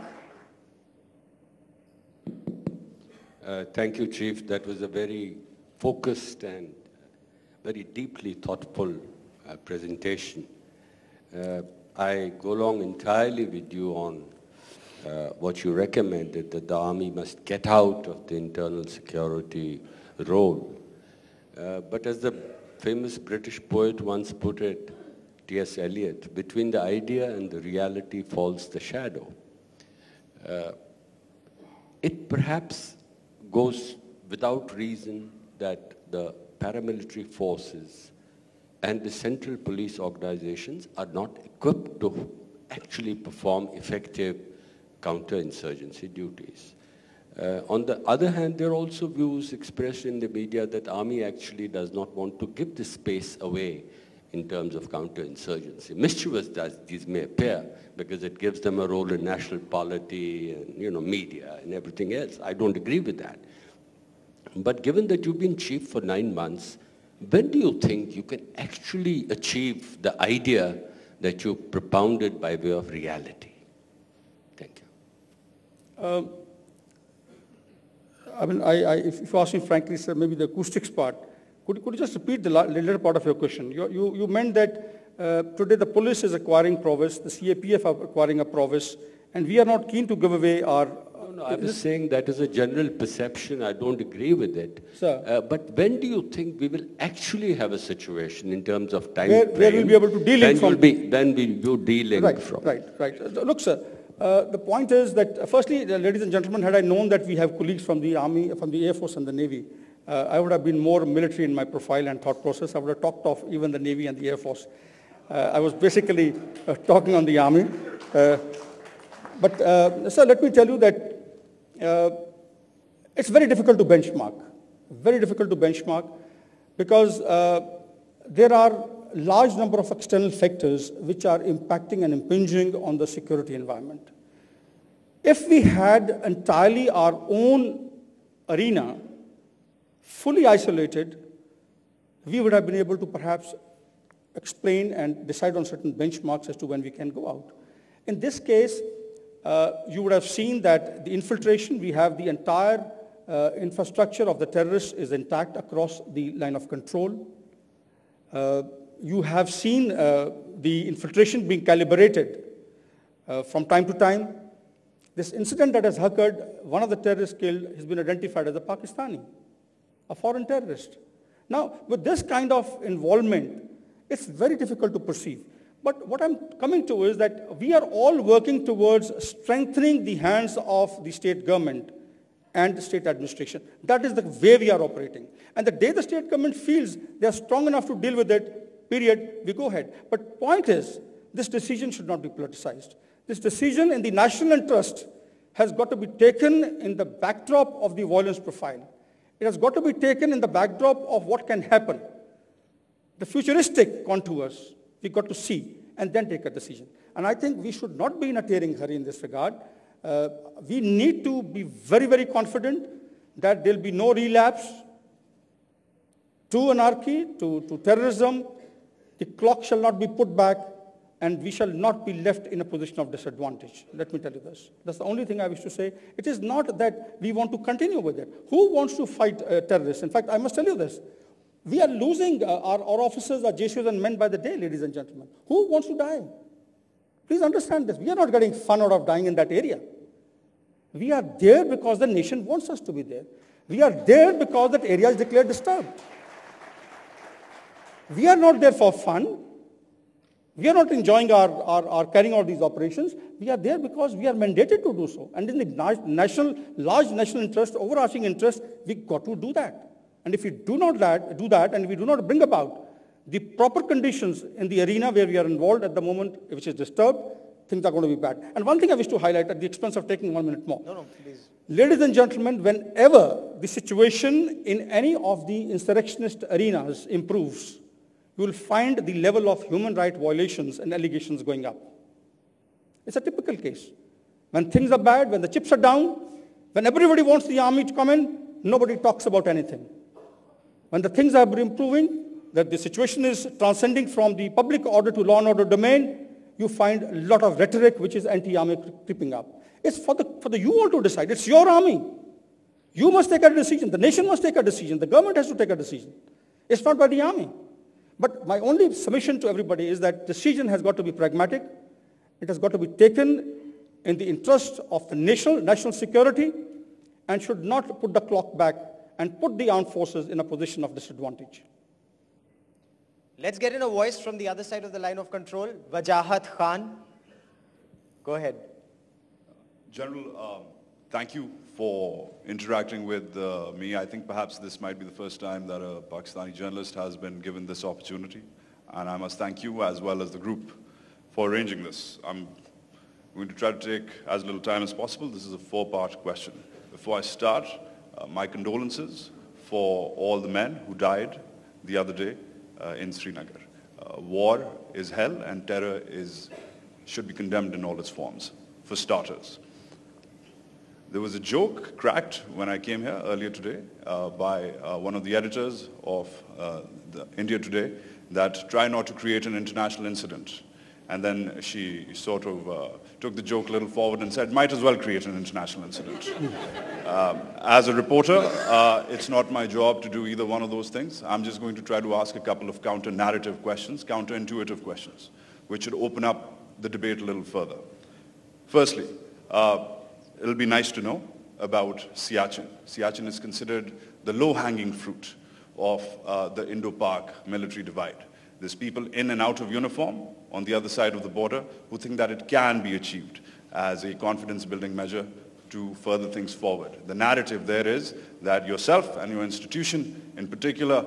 Thank you, Chief. That was a very focused and very deeply thoughtful presentation. I go along entirely with you on what you recommended, that the army must get out of the internal security role. But as the famous British poet once put it, T.S. Eliot, between the idea and the reality falls the shadow. It perhaps goes without reason that the paramilitary forces and the central police organizations are not equipped to actually perform effective counterinsurgency duties. On the other hand, there are also views expressed in the media that army actually does not want to give the space away in terms of counterinsurgency. Mischievous as these may appear, because it gives them a role in national polity and media and everything else. I don't agree with that. But given that you've been chief for 9 months, when do you think you can actually achieve the idea that you propounded by way of reality? Thank you. I mean, if you ask me frankly, sir, maybe the acoustics part, could you just repeat the later part of your question? You meant that today the police is acquiring prowess, the CAPF are acquiring a prowess, and we are not keen to give away our... No, I was saying that is a general perception. I don't agree with it. Sir. But when do you think we will actually have a situation in terms of time where we'll be able to deal it from... Then we'll be dealing from... Right. Look, sir, the point is that, firstly, ladies and gentlemen, had I known that we have colleagues from the Army, from the Air Force and the Navy, I would have been more military in my profile and thought process. I would have talked off even the Navy and the Air Force. I was basically talking on the Army. But, sir, let me tell you that it's very difficult to benchmark. Very difficult to benchmark because there are large number of external factors which are impacting and impinging on the security environment. If we had entirely our own arena, fully isolated, we would have been able to perhaps explain and decide on certain benchmarks as to when we can go out. In this case, you would have seen that the infiltration, we have the entire infrastructure of the terrorists is intact across the line of control. You have seen the infiltration being calibrated from time to time. This incident that has occurred, one of the terrorists killed has been identified as a Pakistani, a foreign terrorist. Now, with this kind of involvement, it's very difficult to perceive. But what I'm coming to is that we are all working towards strengthening the hands of the state government and the state administration. That is the way we are operating. And the day the state government feels they are strong enough to deal with it, period, we go ahead. But point is, this decision should not be politicized. This decision in the national interest has got to be taken in the backdrop of the violence profile. It has got to be taken in the backdrop of what can happen. The futuristic contours we got to see and then take a decision. And I think we should not be in a tearing hurry in this regard. We need to be very, very confident that there will be no relapse to anarchy, to terrorism. The clock shall not be put back, and we shall not be left in a position of disadvantage. Let me tell you this. That's the only thing I wish to say. It is not that we want to continue with it. Who wants to fight terrorists? In fact, I must tell you this. We are losing our officers, our JCOs and men by the day, ladies and gentlemen. Who wants to die? Please understand this. We are not getting fun out of dying in that area. We are there because the nation wants us to be there. We are there because that area is declared disturbed. We are not there for fun. We are not enjoying our carrying out these operations. We are there because we are mandated to do so. And in the large national interest, overarching interest, we got to do that. And if we do not do that, and we do not bring about the proper conditions in the arena where we are involved at the moment, which is disturbed, things are going to be bad. And one thing I wish to highlight at the expense of taking 1 minute more. No, please. Ladies and gentlemen, whenever the situation in any of the insurrectionist arenas improves, you will find the level of human rights violations and allegations going up. It's a typical case. When things are bad, when the chips are down, when everybody wants the army to come in, nobody talks about anything. When the things are improving, that the situation is transcending from the public order to law and order domain, you find a lot of rhetoric which is anti-army creeping up. It's for the you all to decide. It's your army. You must take a decision. The nation must take a decision. The government has to take a decision. It's not by the army. But my only submission to everybody is that decision has got to be pragmatic. It has got to be taken in the interest of the national security and should not put the clock back and put the armed forces in a position of disadvantage. Let's get in a voice from the other side of the line of control. Wajahat Khan. Go ahead. General, Thank you for interacting with me. I think perhaps this might be the first time that a Pakistani journalist has been given this opportunity. And I must thank you as well as the group for arranging this. I'm going to try to take as little time as possible. This is a 4-part question. Before I start, my condolences for all the men who died the other day in Srinagar. War is hell and terror should be condemned in all its forms, for starters. There was a joke cracked when I came here earlier today by one of the editors of India Today that try not to create an international incident. And then she sort of took the joke a little forward and said, might as well create an international incident. As a reporter, it's not my job to do either one of those things. I'm just going to try to ask a couple of counter-narrative questions, counter-intuitive questions, which should open up the debate a little further. Firstly, it'll be nice to know about Siachen. Siachen is considered the low-hanging fruit of the Indo-Pak military divide. There's people in and out of uniform on the other side of the border who think that it can be achieved as a confidence-building measure to further things forward. The narrative there is that yourself and your institution in particular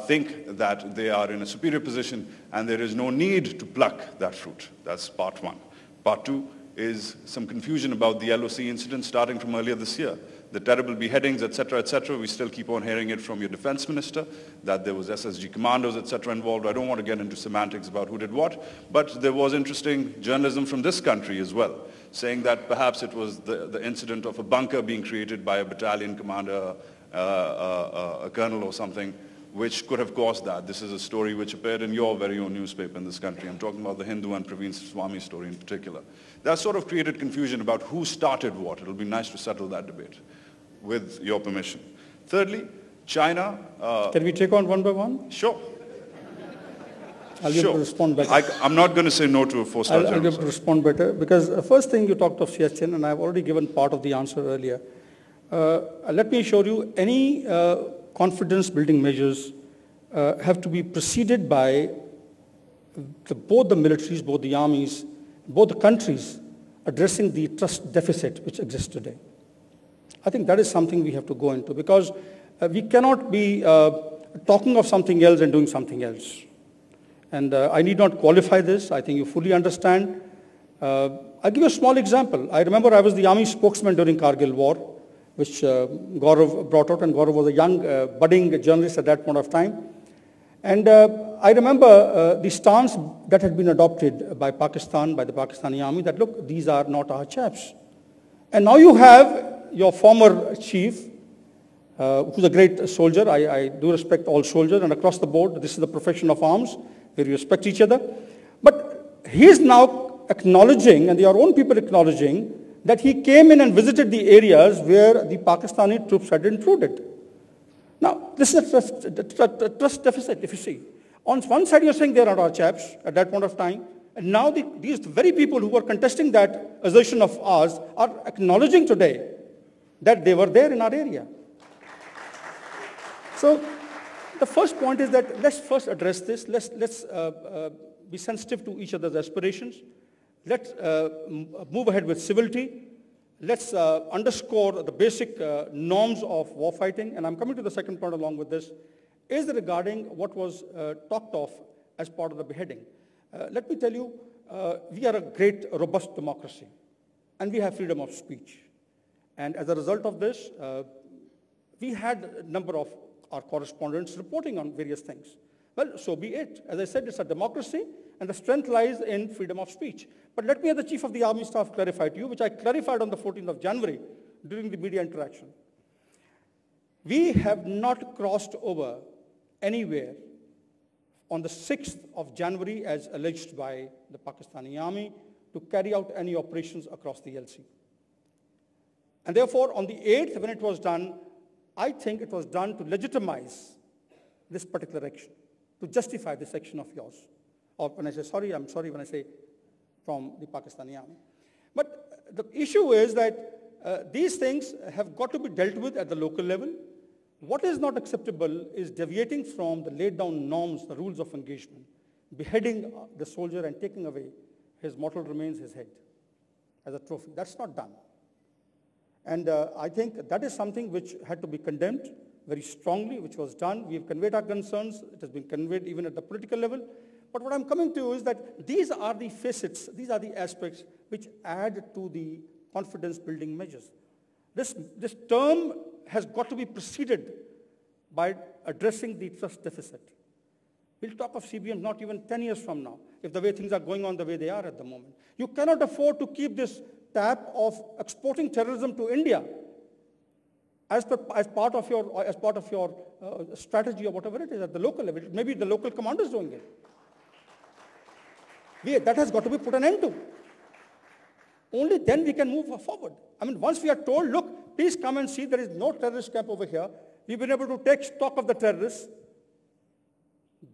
think that they are in a superior position and there is no need to pluck that fruit. That's part one. Part two is some confusion about the LOC incident starting from earlier this year. The terrible beheadings, etc., etc. We still keep on hearing it from your defense minister, that there was SSG commandos, etc. involved. I don't want to get into semantics about who did what, but there was interesting journalism from this country as well, saying that perhaps it was the incident of a bunker being created by a battalion commander, a colonel or something, which could have caused that. This is a story which appeared in your very own newspaper in this country. I'm talking about the Hindu and Praveen Swami story in particular. That sort of created confusion about who started what. It'll be nice to settle that debate, with your permission. Thirdly, China... Can we take on one by one? Sure. I'll be able to respond better. I'm not going to say no to a four-star general. I'll be able to respond better, because the first thing you talked of Siachen, and I've already given part of the answer earlier. Let me assure you, any confidence-building measures have to be preceded by both the militaries, both the armies, both the countries addressing the trust deficit which exists today. I think that is something we have to go into, because we cannot be talking of something else and doing something else. And I need not qualify this. I think you fully understand. I'll give you a small example. I remember I was the army spokesman during Kargil war, which Gaurav brought out, and Gaurav was a young, budding journalist at that point of time. And I remember the stance that had been adopted by Pakistan, by the Pakistani army, that look, these are not our chaps. And now you have your former chief, who's a great soldier. I do respect all soldiers, and across the board, this is the profession of arms, where we respect each other. But he is now acknowledging, and their own people acknowledging, that he came in and visited the areas where the Pakistani troops had intruded. Now, this is a trust deficit, if you see. On one side, you're saying they are our chaps at that point of time, and now these very people who were contesting that assertion of ours are acknowledging today that they were there in our area. So, the first point is that let's first address this. Let's be sensitive to each other's aspirations. Let's move ahead with civility. Let's underscore the basic norms of warfighting. And I'm coming to the second point along with this, is regarding what was talked of as part of the beheading. Let me tell you, we are a great, robust democracy, and we have freedom of speech. And as a result of this, we had a number of our correspondents reporting on various things. Well, so be it. As I said, it's a democracy, and the strength lies in freedom of speech. But let me, as the Chief of the Army Staff, clarify to you, which I clarified on the 14th of January during the media interaction. We have not crossed over anywhere on the 6th of January, as alleged by the Pakistani army, to carry out any operations across the LC. And therefore, on the 8th, when it was done, I think it was done to legitimize this particular action, to justify this action of yours. Or when I say sorry, I'm sorry when I say from the Pakistani army. But the issue is that these things have got to be dealt with at the local level. What is not acceptable is deviating from the laid down norms, the rules of engagement, beheading the soldier and taking away his mortal remains, his head, as a trophy. That's not done. And I think that is something which had to be condemned very strongly, which was done. We have conveyed our concerns. It has been conveyed even at the political level. But what I'm coming to is that these are the facets, these are the aspects which add to the confidence building measures. This term has got to be preceded by addressing the trust deficit. We'll talk of CBM not even 10 years from now, if the way things are going on the way they are at the moment. You cannot afford to keep this tap of exporting terrorism to India as part of your strategy or whatever it is at the local level. Maybe the local commanders doing it. That has got to be put an end to. Only then we can move forward. I mean, once we are told, look, please come and see there is no terrorist camp over here. We've been able to take stock of the terrorists.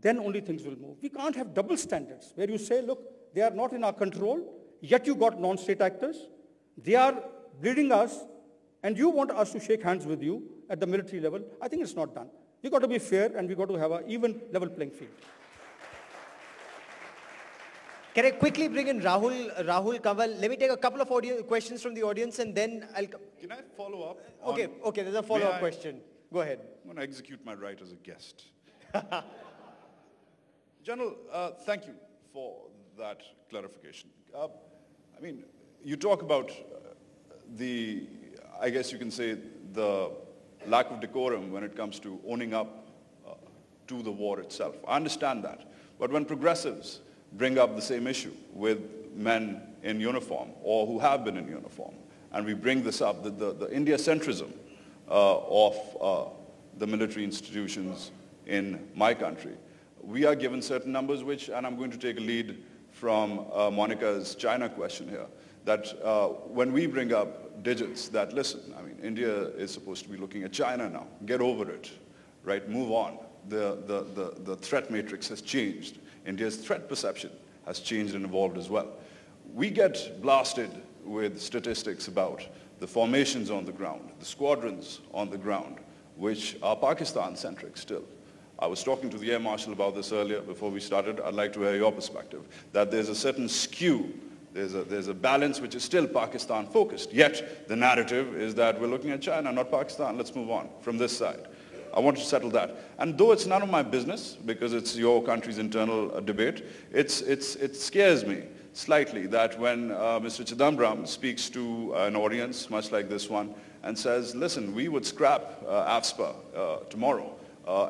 Then only things will move. We can't have double standards where you say, look, they are not in our control, yet you got non-state actors. They are bleeding us, and you want us to shake hands with you at the military level. I think it's not done. We've got to be fair, and we've got to have an even level playing field. Can I quickly bring in Rahul Kanwal? Let me take a couple of questions from the audience, and then I'll... Can I follow up? Okay, there's a follow-up question. Go ahead. I'm going to execute my right as a guest. General, thank you for that clarification. I mean, you talk about I guess you can say, the lack of decorum when it comes to owning up to the war itself. I understand that. But when progressives bring up the same issue with men in uniform or who have been in uniform, and we bring this up, the India-centrism of the military institutions in my country, we are given certain numbers which, and I'm going to take a lead from Monica's China question here, that when we bring up digits that, listen, I mean, India is supposed to be looking at China now. Get over it, right? Move on. The threat matrix has changed. India's threat perception has changed and evolved as well. We get blasted with statistics about the formations on the ground, the squadrons on the ground, which are Pakistan-centric still. I was talking to the Air Marshal about this earlier before we started. I'd like to hear your perspective, that there's a certain skew, there's a balance which is still Pakistan-focused, yet the narrative is that we're looking at China, not Pakistan. Let's move on from this side. I want to settle that. And though it's none of my business, because it's your country's internal debate, it scares me slightly that when Mr. Chidambaram speaks to an audience, much like this one, and says, listen, we would scrap AFSPA tomorrow,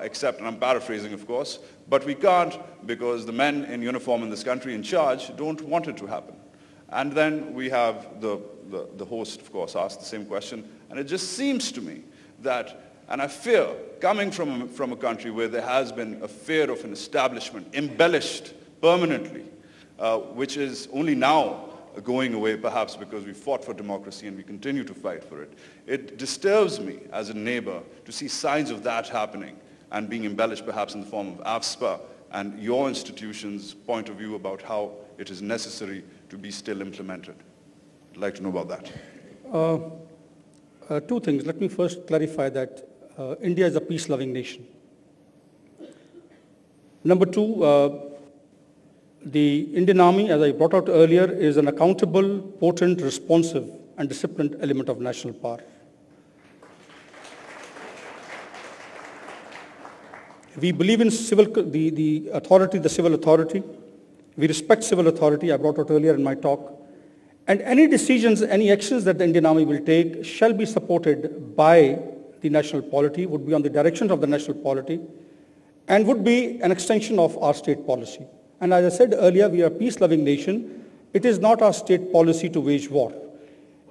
except, and I'm paraphrasing of course, but we can't because the men in uniform in this country in charge don't want it to happen. And then we have the host, of course, ask the same question, and it just seems to me that, and I fear, coming from a country where there has been a fear of an establishment embellished permanently, which is only now going away perhaps because we fought for democracy and we continue to fight for it. It disturbs me as a neighbor to see signs of that happening and being embellished perhaps in the form of AFSPA and your institution's point of view about how it is necessary to be still implemented. I'd like to know about that. Two things. Let me first clarify that India is a peace-loving nation. Number two, the Indian Army, as I brought out earlier, is an accountable, potent, responsive, and disciplined element of national power. We believe in the authority, the civil authority. We respect civil authority, I brought out earlier in my talk. And any decisions, any actions that the Indian Army will take shall be supported by the national polity, would be on the directions of the national polity, and would be an extension of our state policy. And as I said earlier, we are a peace-loving nation. It is not our state policy to wage war.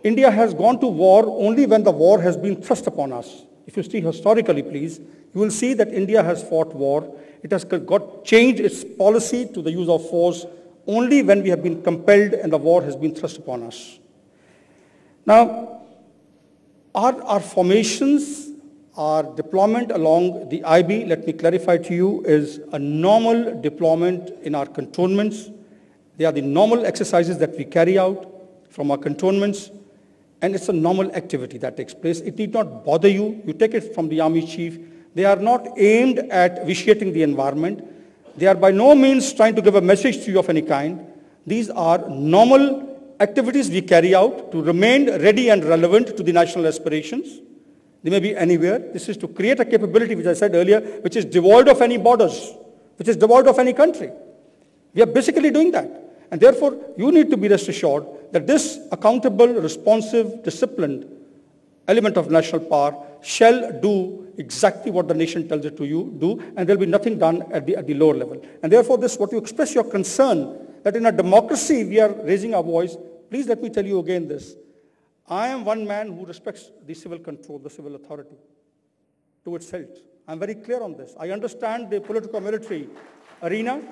India has gone to war only when the war has been thrust upon us. If you see historically, please, you will see that India has fought war. It has changed its policy to the use of force only when we have been compelled and the war has been thrust upon us. Now, our formations, our deployment along the IB, let me clarify to you, is a normal deployment in our cantonments. They are the normal exercises that we carry out from our cantonments, and it's a normal activity that takes place. It need not bother you. You take it from the Army Chief. They are not aimed at vitiating the environment. They are by no means trying to give a message to you of any kind. These are normal activities we carry out to remain ready and relevant to the national aspirations. They may be anywhere. This is to create a capability, which I said earlier, which is devoid of any borders, which is devoid of any country. We are basically doing that. And therefore, you need to be rest assured that this accountable, responsive, disciplined element of national power shall do exactly what the nation tells it to do, and there will be nothing done at the lower level. And therefore, what you express your concern, that in a democracy we are raising our voice, please let me tell you again this. I am one man who respects the civil control, the civil authority to its hilt. I'm very clear on this. I understand the political-military arena.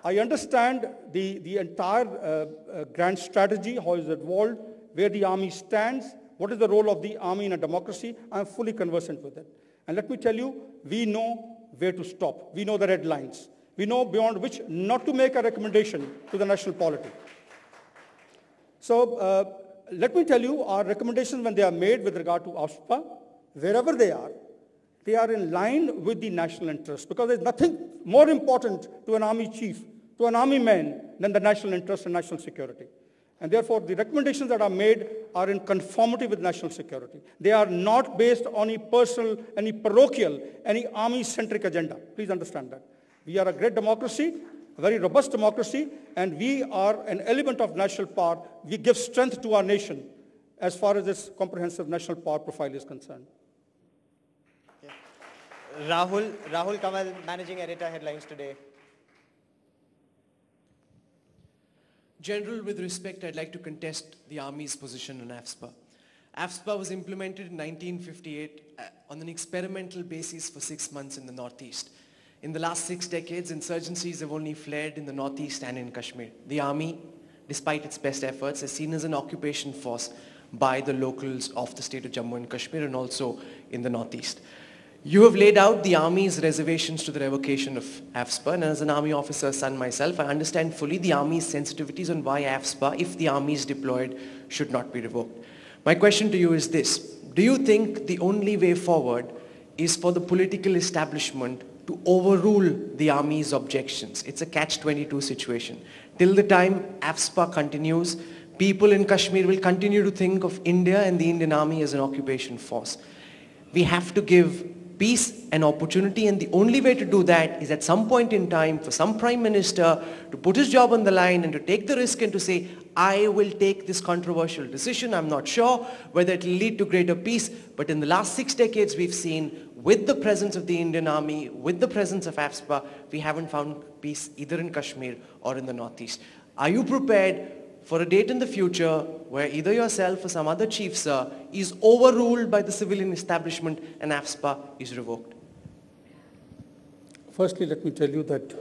I understand the entire grand strategy, how is it evolved, where the army stands, what is the role of the army in a democracy. I'm fully conversant with it. And let me tell you, we know where to stop. We know the red lines. We know beyond which not to make a recommendation to the national polity. So let me tell you, our recommendations when they are made with regard to AFSPA, wherever they are in line with the national interest, because there's nothing more important to an army chief, to an army man, than the national interest and national security. And therefore, the recommendations that are made are in conformity with national security. They are not based on any personal, any parochial, any army-centric agenda. Please understand that. We are a great democracy, a very robust democracy, and we are an element of national power. We give strength to our nation as far as this comprehensive national power profile is concerned. Okay. Rahul Kamal, Managing Editor, Headlines Today. General, with respect, I'd like to contest the Army's position on AFSPA. AFSPA was implemented in 1958 on an experimental basis for 6 months in the Northeast. In the last 6 decades, insurgencies have only flared in the Northeast and in Kashmir. The Army, despite its best efforts, is seen as an occupation force by the locals of the state of Jammu and Kashmir and also in the Northeast. You have laid out the Army's reservations to the revocation of AFSPA, and as an Army officer's son myself, I understand fully the Army's sensitivities on why AFSPA, if the Army is deployed, should not be revoked. My question to you is this. Do you think the only way forward is for the political establishment to overrule the Army's objections? It's a catch-22 situation. Till the time AFSPA continues, people in Kashmir will continue to think of India and the Indian Army as an occupation force. We have to give peace and opportunity, and the only way to do that is at some point in time for some Prime Minister to put his job on the line and to take the risk and to say, I will take this controversial decision. I'm not sure whether it will lead to greater peace, but in the last 6 decades we've seen, with the presence of the Indian Army, with the presence of AFSPA, we haven't found peace either in Kashmir or in the Northeast. Are you prepared for a date in the future where either yourself or some other chief, sir, is overruled by the civilian establishment and AFSPA is revoked? Firstly, let me tell you that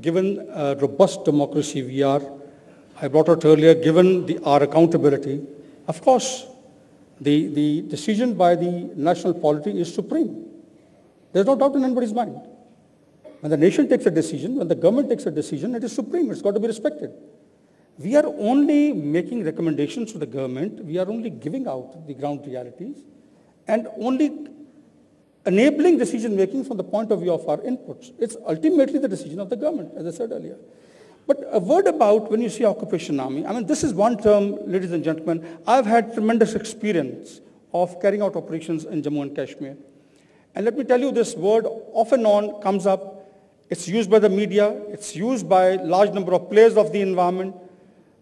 given a robust democracy we are, I brought out earlier, given our accountability, of course, the decision by the national polity is supreme. There's no doubt in anybody's mind. When the nation takes a decision, when the government takes a decision, it is supreme. It's got to be respected. We are only making recommendations to the government. We are only giving out the ground realities and only enabling decision-making from the point of view of our inputs. It's ultimately the decision of the government, as I said earlier. But a word about when you say occupation army, I mean, this is one term, ladies and gentlemen. I've had tremendous experience of carrying out operations in Jammu and Kashmir. And let me tell you, this word off and on comes up. It's used by the media. It's used by a large number of players of the environment.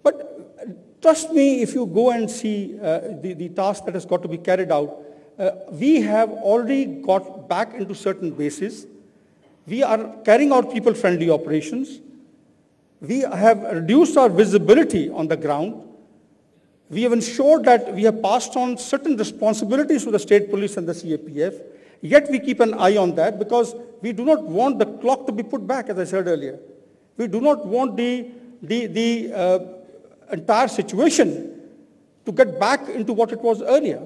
But trust me, if you go and see the task that has got to be carried out, we have already got back into certain bases. We are carrying out people-friendly operations. We have reduced our visibility on the ground. We have ensured that we have passed on certain responsibilities to the state police and the CAPF. Yet we keep an eye on that because we do not want the clock to be put back, as I said earlier. We do not want the entire situation to get back into what it was earlier.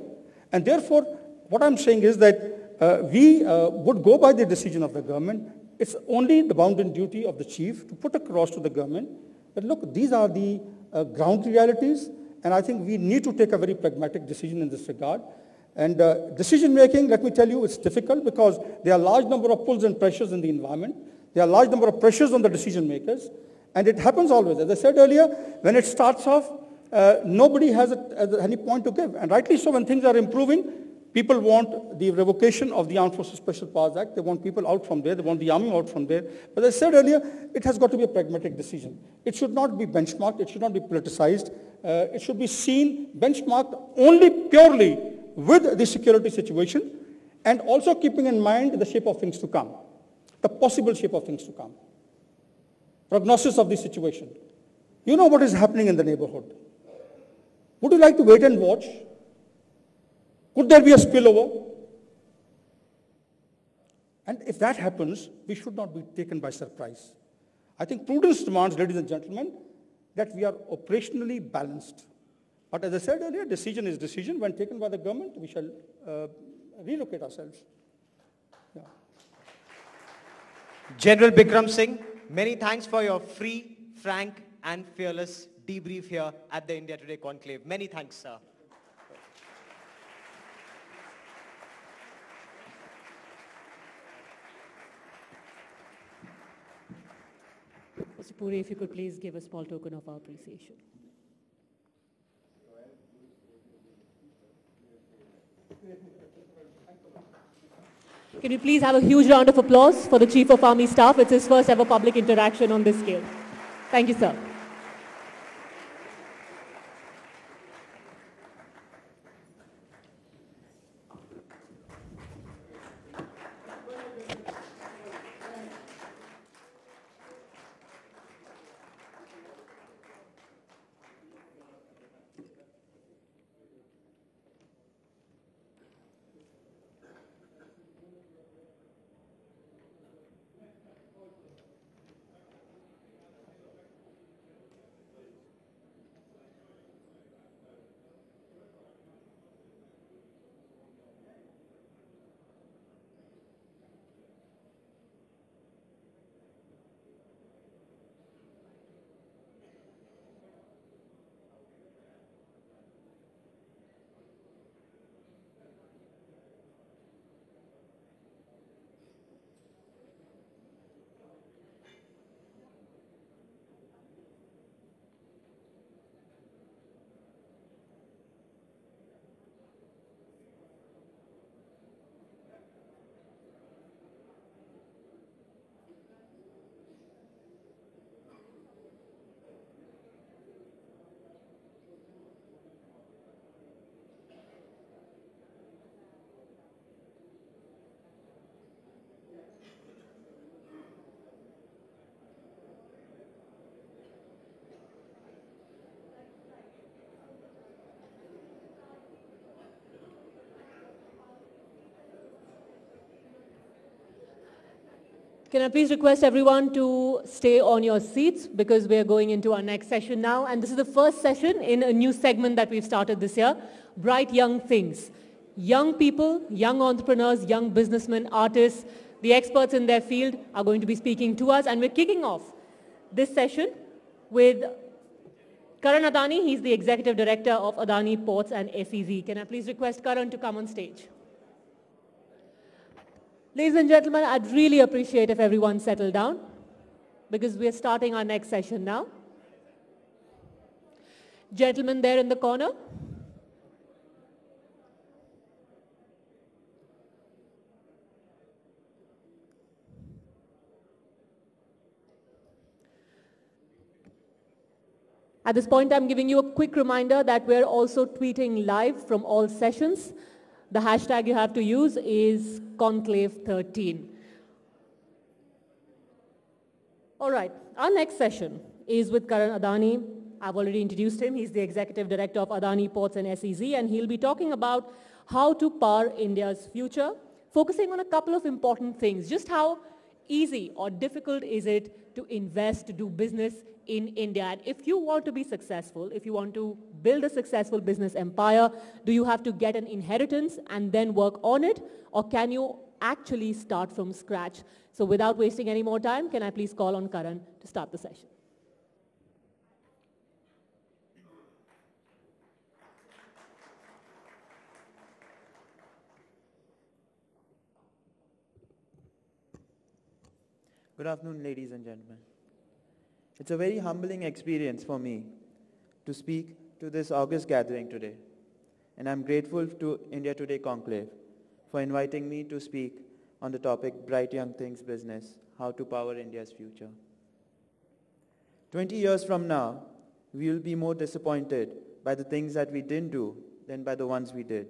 And therefore, what I'm saying is that we would go by the decision of the government. It's only the bounden duty of the chief to put across to the government that, look, these are the ground realities, and I think we need to take a very pragmatic decision in this regard. And decision-making, let me tell you, it's difficult because there are a large number of pulls and pressures in the environment. There are a large number of pressures on the decision-makers. And it happens always. As I said earlier, when it starts off, nobody has any point to give. And rightly so, when things are improving, people want the revocation of the Armed Forces Special Powers Act. They want people out from there. They want the army out from there. But as I said earlier, it has got to be a pragmatic decision. It should not be benchmarked. It should not be politicized. It should be seen, benchmarked only purely with the security situation, and also keeping in mind the shape of things to come, the possible shape of things to come. Prognosis of the situation. You know what is happening in the neighborhood. Would you like to wait and watch? Could there be a spillover? And if that happens, we should not be taken by surprise. I think prudence demands, ladies and gentlemen, that we are operationally balanced. But as I said earlier, decision is decision. When taken by the government, we shall relocate ourselves. Yeah. General Bikram Singh, many thanks for your free, frank, and fearless debrief here at the India Today Conclave. Many thanks, sir. Mr. Puri, if you could please give a small token of our appreciation. Can you please have a huge round of applause for the Chief of Army Staff? It's his first ever public interaction on this scale. Thank you, sir. Can I please request everyone to stay on your seats because we are going into our next session now. And this is the first session in a new segment that we've started this year, Bright Young Things. Young people, young entrepreneurs, young businessmen, artists, the experts in their field are going to be speaking to us. And we're kicking off this session with Karan Adani. He's the Executive Director of Adani Ports and SEZ. Can I please request Karan to come on stage? Ladies and gentlemen, I'd really appreciate if everyone settled down because we're starting our next session now. Gentlemen there in the corner. At this point, I'm giving you a quick reminder that we're also tweeting live from all sessions. The hashtag you have to use is Conclave13. All right, our next session is with Karan Adani. I've already introduced him. He's the Executive Director of Adani Ports and SEZ, and he'll be talking about how to power India's future, focusing on a couple of important things. Just how easy or difficult is it to invest, to do business in India? And if you want to be successful, if you want to build a successful business empire, do you have to get an inheritance and then work on it? Or can you actually start from scratch? So without wasting any more time, can I please call on Karan to start the session? Good afternoon, ladies and gentlemen. It's a very humbling experience for me to speak to this august gathering today. And I'm grateful to India Today Conclave for inviting me to speak on the topic Bright Young Things Business, How to Power India's Future. 20 years from now, we will be more disappointed by the things that we didn't do than by the ones we did.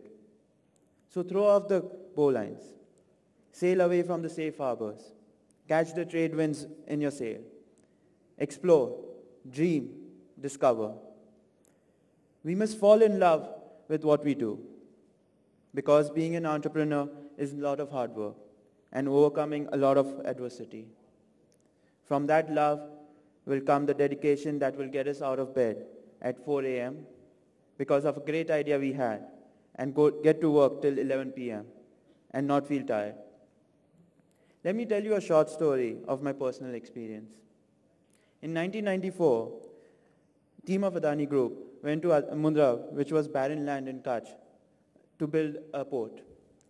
So throw off the bowlines, sail away from the safe harbors, catch the trade winds in your sail, explore, dream, discover. We must fall in love with what we do, because being an entrepreneur is a lot of hard work and overcoming a lot of adversity. From that love will come the dedication that will get us out of bed at 4 a.m. because of a great idea we had, and get to work till 11 p.m. and not feel tired. Let me tell you a short story of my personal experience. In 1994, team of Adani Group went to Mundra, which was barren land in Kutch, to build a port.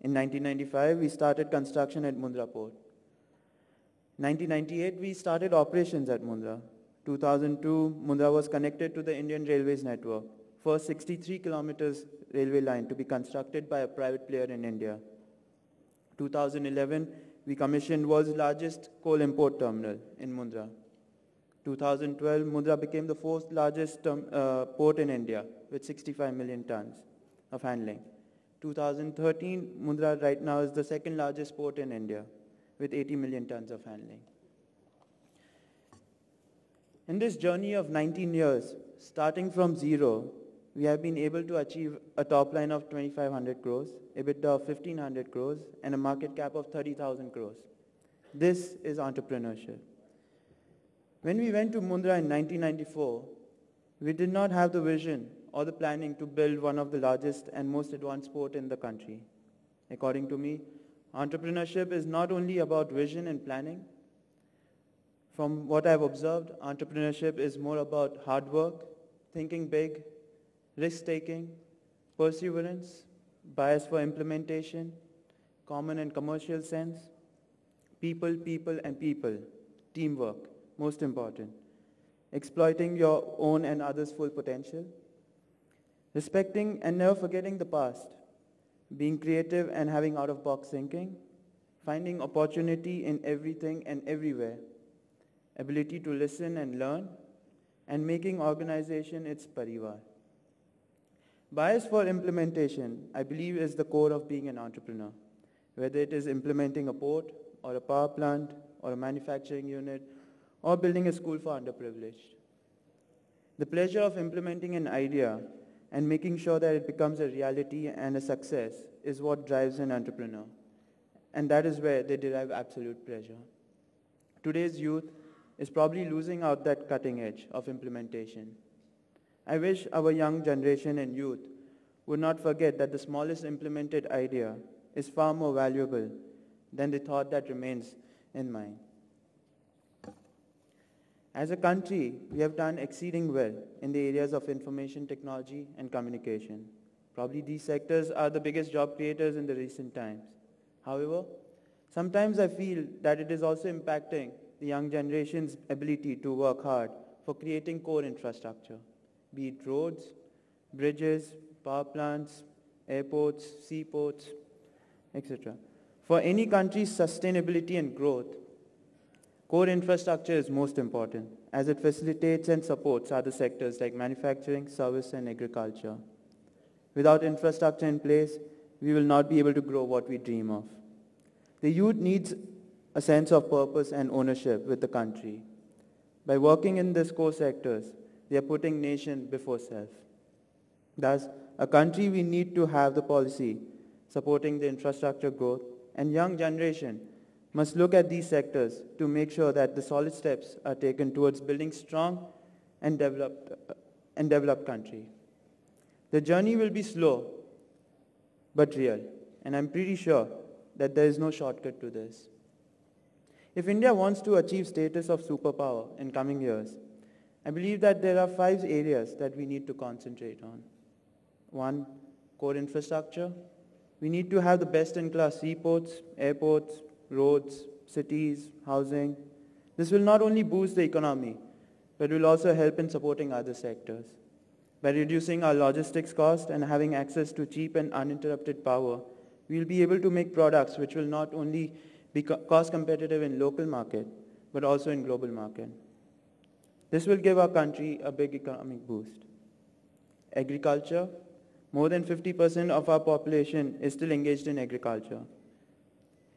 In 1995, we started construction at Mundra Port. 1998, we started operations at Mundra. 2002, Mundra was connected to the Indian Railways network, first 63 kilometers railway line to be constructed by a private player in India. 2011, we commissioned world's largest coal import terminal in Mundra. 2012, Mundra became the fourth largest port in India with 65 million tons of handling. 2013, Mundra right now is the second largest port in India with 80 million tons of handling. In this journey of 19 years, starting from zero, we have been able to achieve a top line of 2,500 crores, EBITDA of 1,500 crores, and a market cap of 30,000 crores. This is entrepreneurship. When we went to Mundra in 1994, we did not have the vision or the planning to build one of the largest and most advanced port in the country. According to me, entrepreneurship is not only about vision and planning. From what I've observed, entrepreneurship is more about hard work, thinking big, risk-taking, perseverance, bias for implementation, common and commercial sense, people, and people, teamwork, most important, exploiting your own and others' full potential, respecting and never forgetting the past, being creative and having out-of-box thinking, finding opportunity in everything and everywhere, ability to listen and learn, and making organization its parivar. Bias for implementation, I believe, is the core of being an entrepreneur, whether it is implementing a port or a power plant or a manufacturing unit or building a school for underprivileged. The pleasure of implementing an idea and making sure that it becomes a reality and a success is what drives an entrepreneur. And that is where they derive absolute pleasure. Today's youth is probably losing out that cutting edge of implementation. I wish our young generation and youth would not forget that the smallest implemented idea is far more valuable than the thought that remains in mind. As a country, we have done exceeding well in the areas of information technology and communication. Probably these sectors are the biggest job creators in the recent times. However, sometimes I feel that it is also impacting the young generation's ability to work hard for creating core infrastructure, be it roads, bridges, power plants, airports, seaports, etc. For any country's sustainability and growth, core infrastructure is most important, as it facilitates and supports other sectors like manufacturing, service, and agriculture. Without infrastructure in place, we will not be able to grow what we dream of. The youth needs a sense of purpose and ownership with the country. By working in these core sectors, they are putting nation before self. Thus, a country we need to have the policy supporting the infrastructure growth, and young generation must look at these sectors to make sure that the solid steps are taken towards building strong and developed country. The journey will be slow, but real, and I'm pretty sure that there is no shortcut to this. If India wants to achieve status of superpower in coming years, I believe that there are 5 areas that we need to concentrate on. 1, core infrastructure. We need to have the best-in-class seaports, airports, roads, cities, housing. This will not only boost the economy, but will also help in supporting other sectors. By reducing our logistics cost and having access to cheap and uninterrupted power, we will be able to make products which will not only be cost competitive in local market, but also in global market. This will give our country a big economic boost. Agriculture, more than 50% of our population is still engaged in agriculture.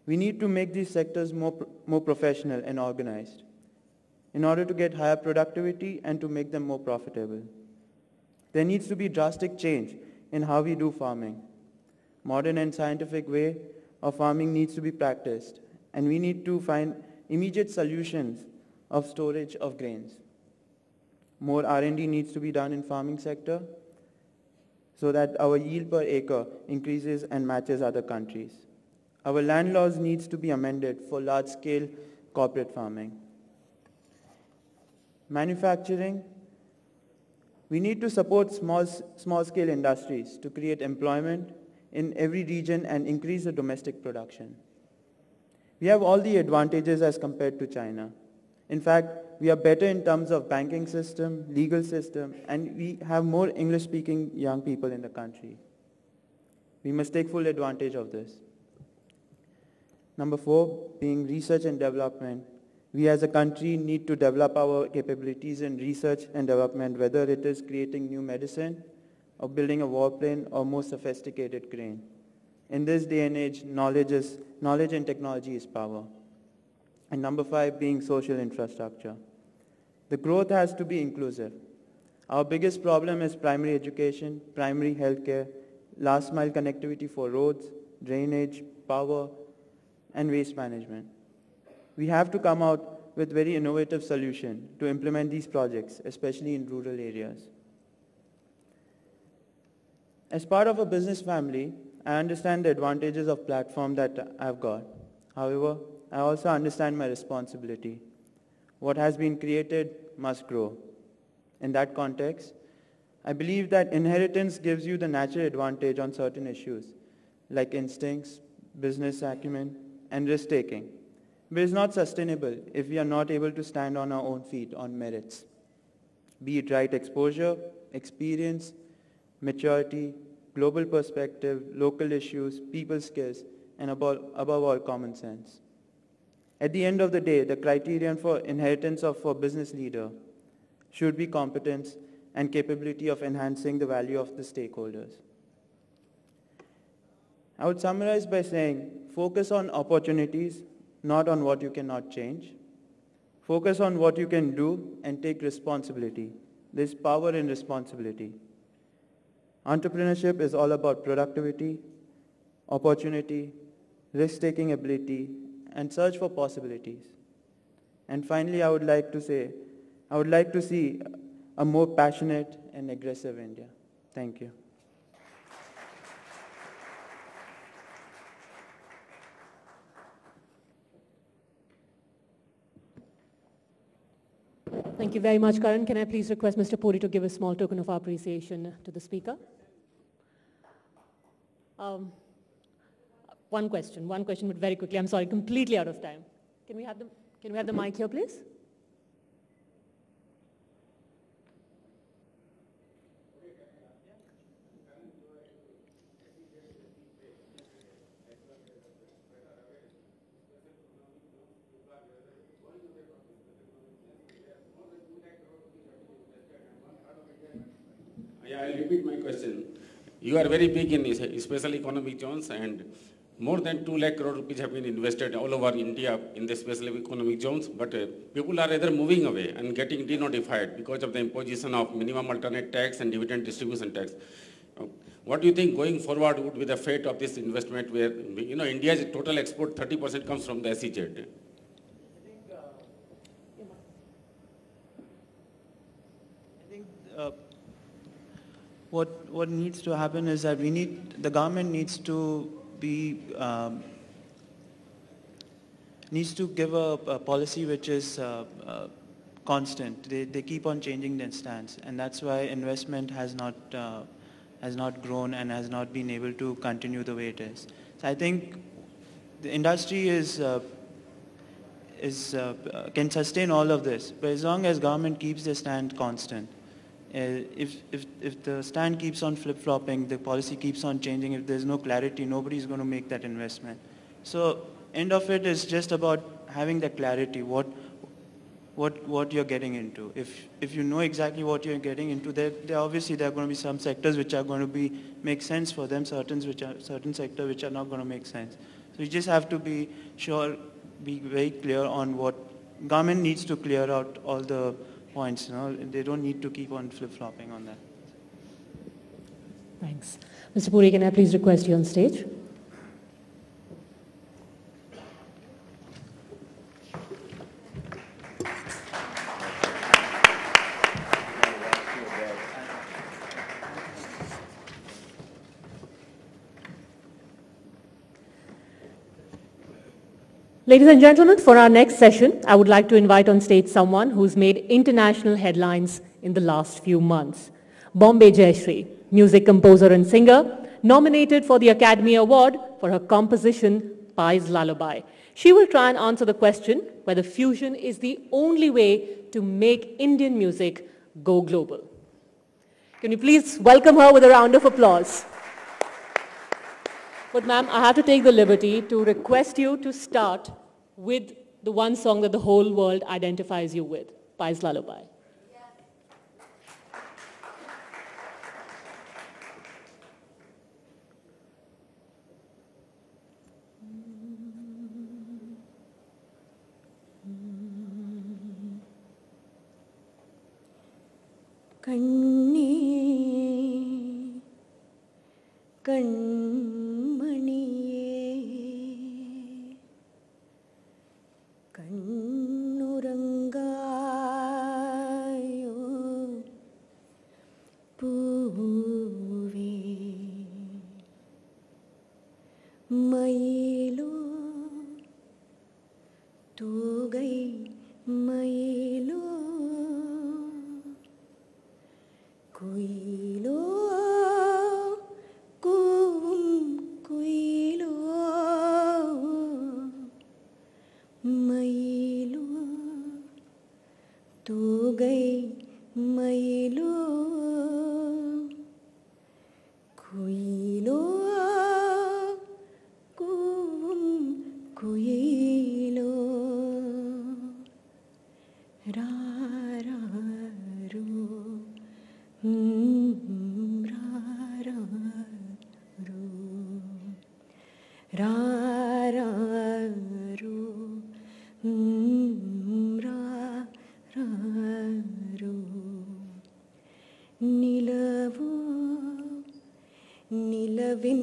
We need to make these sectors more professional and organized in order to get higher productivity and to make them more profitable. There needs to be drastic change in how we do farming. Modern and scientific way of farming needs to be practiced, and we need to find immediate solutions of storage of grains. More R&D needs to be done in farming sector so that our yield per acre increases and matches other countries. Our land laws needs to be amended for large-scale corporate farming. Manufacturing, we need to support small-scale industries to create employment in every region and increase the domestic production. We have all the advantages as compared to China. In fact, we are better in terms of banking system, legal system, and we have more English-speaking young people in the country. We must take full advantage of this. Number 4, being research and development. We as a country need to develop our capabilities in research and development, whether it is creating new medicine or building a warplane or more sophisticated crane. In this day and age, knowledge and technology is power. And number 5, being social infrastructure. The growth has to be inclusive. Our biggest problem is primary education, primary healthcare, last mile connectivity for roads, drainage, power, and waste management. We have to come out with very innovative solutions to implement these projects, especially in rural areas. As part of a business family, I understand the advantages of platform that I've got. However, I also understand my responsibility. What has been created must grow. In that context, I believe that inheritance gives you the natural advantage on certain issues, like instincts, business acumen, and risk-taking. But it's not sustainable if we are not able to stand on our own feet on merits, be it right exposure, experience, maturity, global perspective, local issues, people skills, and above all, common sense. At the end of the day, the criterion for inheritance for a business leader should be competence and capability of enhancing the value of the stakeholders. I would summarize by saying, focus on opportunities, not on what you cannot change. Focus on what you can do and take responsibility. There's power in responsibility. Entrepreneurship is all about productivity, opportunity, risk-taking ability, and search for possibilities. And finally, I would like to see a more passionate and aggressive India. Thank you. Thank you very much, Karan. Can I please request Mr. Puri to give a small token of appreciation to the speaker? One question, but very quickly. I'm sorry, completely out of time. Can we have the mic here, please? Yeah, I'll repeat my question. You are very big in special economic zones, and more than 2 lakh crore rupees have been invested all over India in the special economic zones, but people are either moving away and getting denotified because of the imposition of minimum alternate tax and dividend distribution tax. What do you think going forward would be the fate of this investment where, India's total export 30% comes from the SEZ? What needs to happen is that the government needs to give a policy which is constant. They keep on changing their stance, and that's why investment has not grown and has not been able to continue the way it is. So I think the industry is can sustain all of this. But as long as government keeps their stand constant, if the stand keeps on flip-flopping, the policy keeps on changing, if there's no clarity, nobody's going to make that investment. So end of it is just about having that clarity, what you're getting into. If you know exactly what you're getting into, there obviously there are going to be some sectors which are going to make sense for them, certain sectors which are not going to make sense. So you just have to be very clear on what government needs to clear out all the points. They don't need to keep on flip-flopping on that. Thanks. Mr. Puri, can I please request you on stage? Ladies and gentlemen, for our next session, I would like to invite on stage someone who's made international headlines in the last few months. Bombay Jayashree, music composer and singer, nominated for the Academy Award for her composition, Pai's Lullaby. She will try and answer the question whether fusion is the only way to make Indian music go global. Can you please welcome her with a round of applause? But ma'am, I have to take the liberty to request you to start with the one song that the whole world identifies you with, Pai's Lullaby. Kanni, Kanmaniye, Kannurangayo, Puve, Mayilu, Tugai, Mayilu, Kuilo, Kuilo, Mailo, Tugai, Mailo, Kuilo, Kuilo, Ra-ra-ru. Ra-ra-ru, ra-ra-ru. Nilavu, nilavin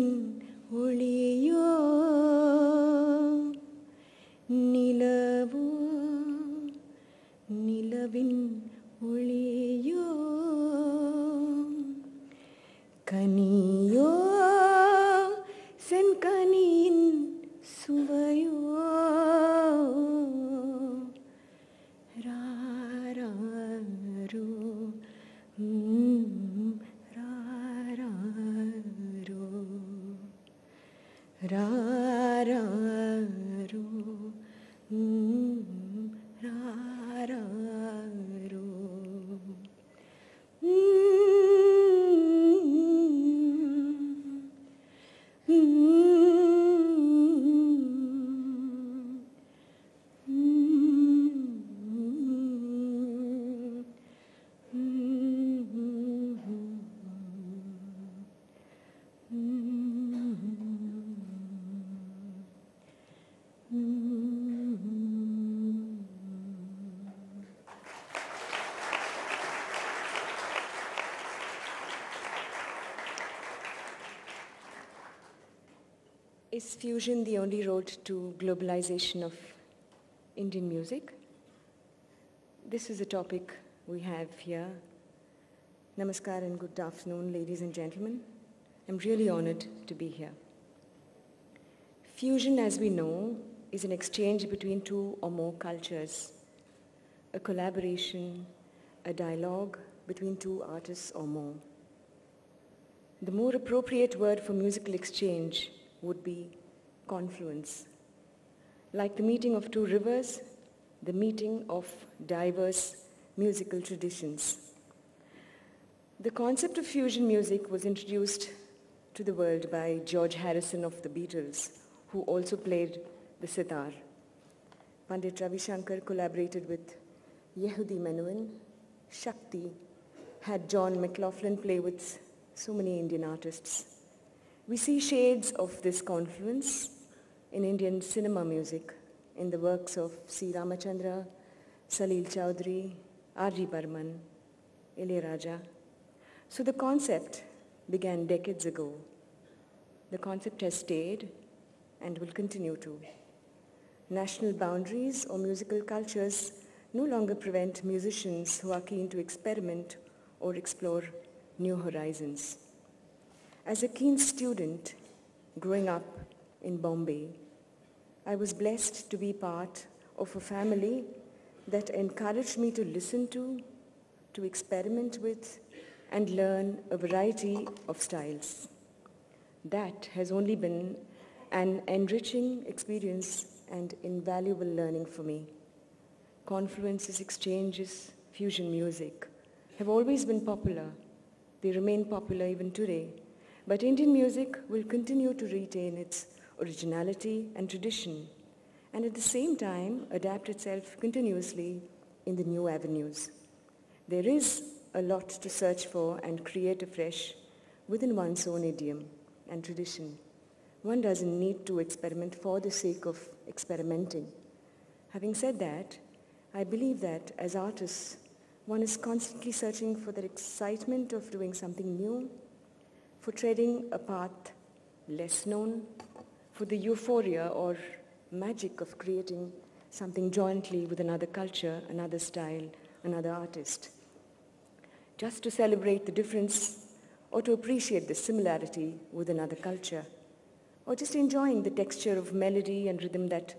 oliyo, nilavu, nilavin oliyo. Kaniyo, senkaniin suvayo, ra-ra-ru, ra-ra-ru, ra-ra-ru, ra-ra-ru. Is fusion the only road to globalization of Indian music? This is a topic we have here. Namaskar and good afternoon, ladies and gentlemen. I'm really honored to be here. Fusion, as we know, is an exchange between two or more cultures, a collaboration, a dialogue between two artists or more. The more appropriate word for musical exchange would be confluence. Like the meeting of two rivers, the meeting of diverse musical traditions. The concept of fusion music was introduced to the world by George Harrison of the Beatles, who also played the sitar. Pandit Ravi Shankar collaborated with Yehudi Menuhin. Shakti had John McLaughlin play with so many Indian artists. We see shades of this confluence in Indian cinema music, in the works of C. Ramachandra, Salil Chowdhury, R.G. Burman, Ilayaraja. So the concept began decades ago. The concept has stayed and will continue to. National boundaries or musical cultures no longer prevent musicians who are keen to experiment or explore new horizons. As a keen student growing up in Bombay, I was blessed to be part of a family that encouraged me to listen to experiment with, and learn a variety of styles. That has only been an enriching experience and invaluable learning for me. Confluences, exchanges, fusion music have always been popular. They remain popular even today. But Indian music will continue to retain its originality and tradition, and at the same time adapt itself continuously in the new avenues. There is a lot to search for and create afresh within one's own idiom and tradition. One doesn't need to experiment for the sake of experimenting. Having said that, I believe that as artists, one is constantly searching for that excitement of doing something new, for treading a path less known, for the euphoria or magic of creating something jointly with another culture, another style, another artist. Just to celebrate the difference or to appreciate the similarity with another culture, or just enjoying the texture of melody and rhythm that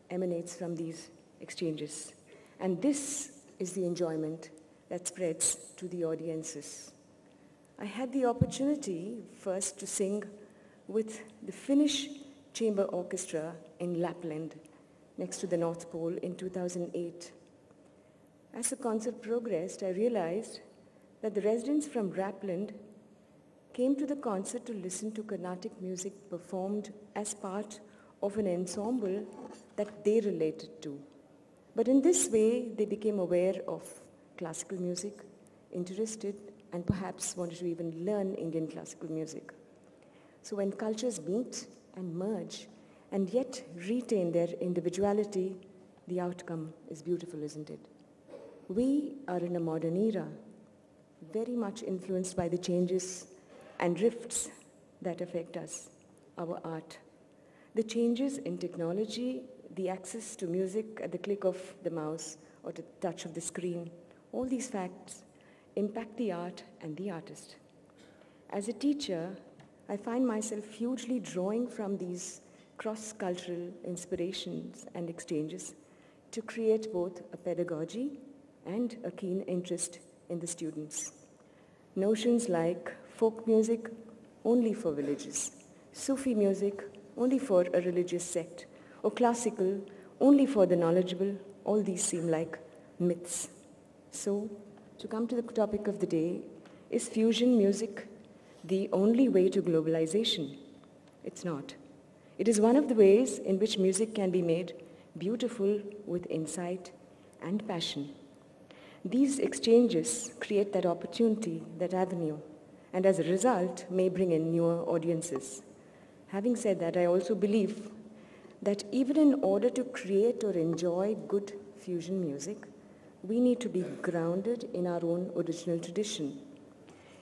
emanates from these exchanges. And this is the enjoyment that spreads to the audiences. I had the opportunity first to sing with the Finnish Chamber Orchestra in Lapland, next to the North Pole in 2008. As the concert progressed, I realized that the residents from Lapland came to the concert to listen to Carnatic music performed as part of an ensemble that they related to. But in this way, they became aware of classical music, interested, and perhaps wanted to even learn Indian classical music. So when cultures meet and merge, and yet retain their individuality, the outcome is beautiful, isn't it? We are in a modern era, very much influenced by the changes and rifts that affect us, our art. The changes in technology, the access to music at the click of the mouse or the touch of the screen, all these facts impact the art and the artist. As a teacher, I find myself hugely drawing from these cross-cultural inspirations and exchanges to create both a pedagogy and a keen interest in the students. Notions like folk music only for villages, Sufi music only for a religious sect, or classical only for the knowledgeable, all these seem like myths. So, to come to the topic of the day, is fusion music the only way to globalization? It's not. It is one of the ways in which music can be made beautiful with insight and passion. These exchanges create that opportunity, that avenue, and as a result may bring in newer audiences. Having said that, I also believe that even in order to create or enjoy good fusion music, we need to be grounded in our own original tradition.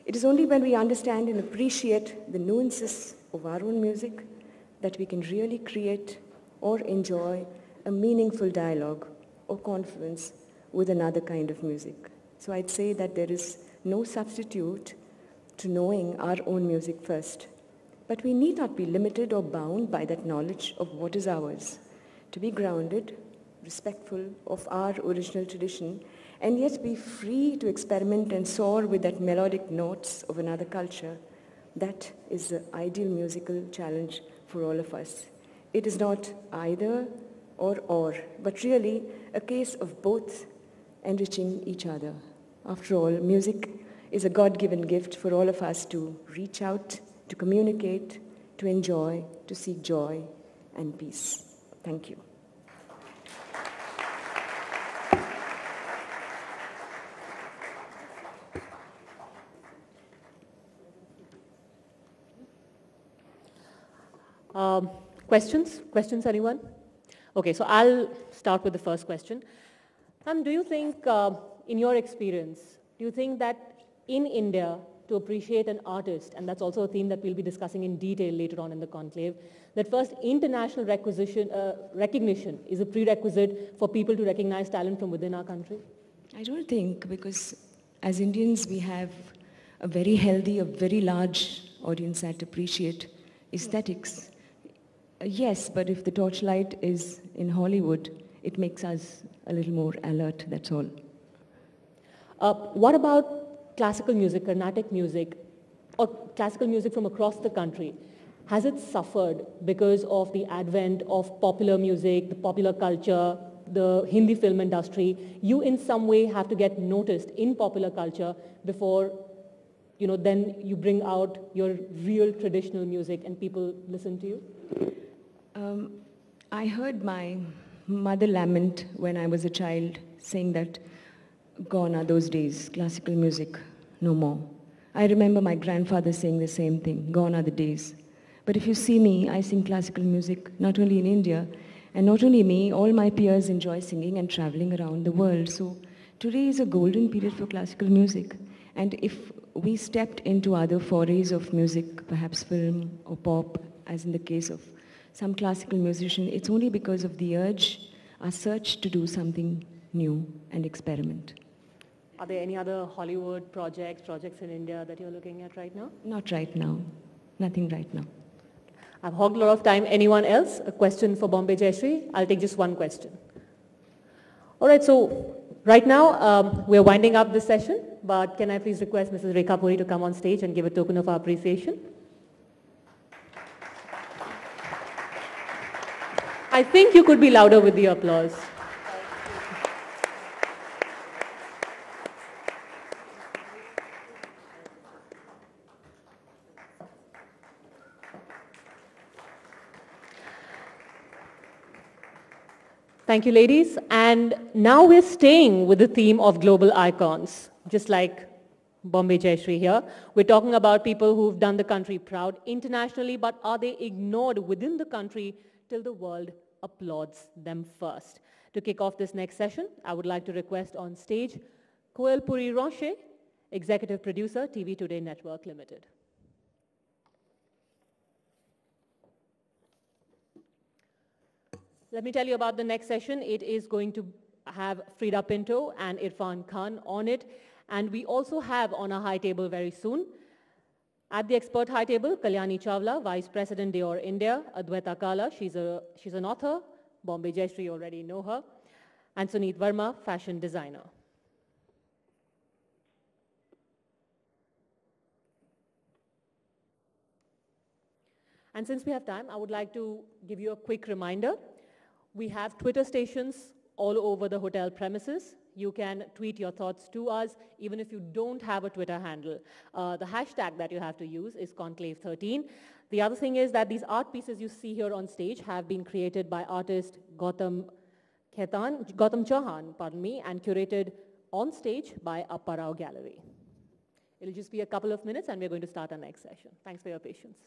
It is only when we understand and appreciate the nuances of our own music that we can really create or enjoy a meaningful dialogue or confluence with another kind of music. So I'd say that there is no substitute to knowing our own music first. But we need not be limited or bound by that knowledge of what is ours. To be grounded, respectful of our original tradition, and yet be free to experiment and soar with that melodic notes of another culture, that is the ideal musical challenge for all of us. It is not either or, but really a case of both enriching each other. After all, music is a God-given gift for all of us to reach out, to communicate, to enjoy, to seek joy and peace. Thank you. Questions? Questions, anyone? Okay, so I'll start with the first question. Do you think, in your experience, do you think that in India, to appreciate an artist, and that's also a theme that we'll be discussing in detail later on in the conclave, that first international recognition is a prerequisite for people to recognize talent from within our country? I don't think, because as Indians we have a very healthy, a very large audience that appreciate aesthetics. Yes, but if the torchlight is in Hollywood, it makes us a little more alert, that's all. What about classical music, Carnatic music, or classical music from across the country? Has it suffered because of the advent of popular music, the popular culture, the Hindi film industry? You in some way have to get noticed in popular culture before, then you bring out your real traditional music and people listen to you? I heard my mother lament when I was a child, saying that gone are those days, classical music, no more. I remember my grandfather saying the same thing, gone are the days. But if you see me, I sing classical music not only in India, and not only me, all my peers enjoy singing and traveling around the world. So today is a golden period for classical music. And if we stepped into other forays of music, perhaps film or pop, as in the case of some classical musician, it's only because of the urge, our search to do something new and experiment. Are there any other Hollywood projects in India that you're looking at right now? Not right now. Nothing right now. I've hogged a lot of time. Anyone else? A question for Bombay Jayashree? I'll take just one question. All right, so right now we're winding up this session, but can I please request Mrs. Rekha Puri to come on stage and give a token of our appreciation? I think you could be louder with the applause. Thank you, ladies. And now we're staying with the theme of global icons, just like Bombay Jayashree here. We're talking about people who've done the country proud internationally, but are they ignored within the country till the world applauds them first? To kick off this next session, I would like to request on stage Koel Puri Roche, Executive Producer, TV Today Network Limited. Let me tell you about the next session. It is going to have Freida Pinto and Irrfan Khan on it. And we also have on our high table very soon, at the expert high table, Kalyani Chawla, Vice President Dior India, Adwaita Kala, she's an author, Bombay Jayashree, you already know her, and Suneet Verma, fashion designer. And since we have time, I would like to give you a quick reminder. We have Twitter stations all over the hotel premises. You can tweet your thoughts to us, even if you don't have a Twitter handle. The hashtag that you have to use is Conclave13. The other thing is that these art pieces you see here on stage have been created by artist Gautam Chauhan, and curated on stage by Appa Rao Gallery. It'll just be a couple of minutes and we're going to start our next session. Thanks for your patience.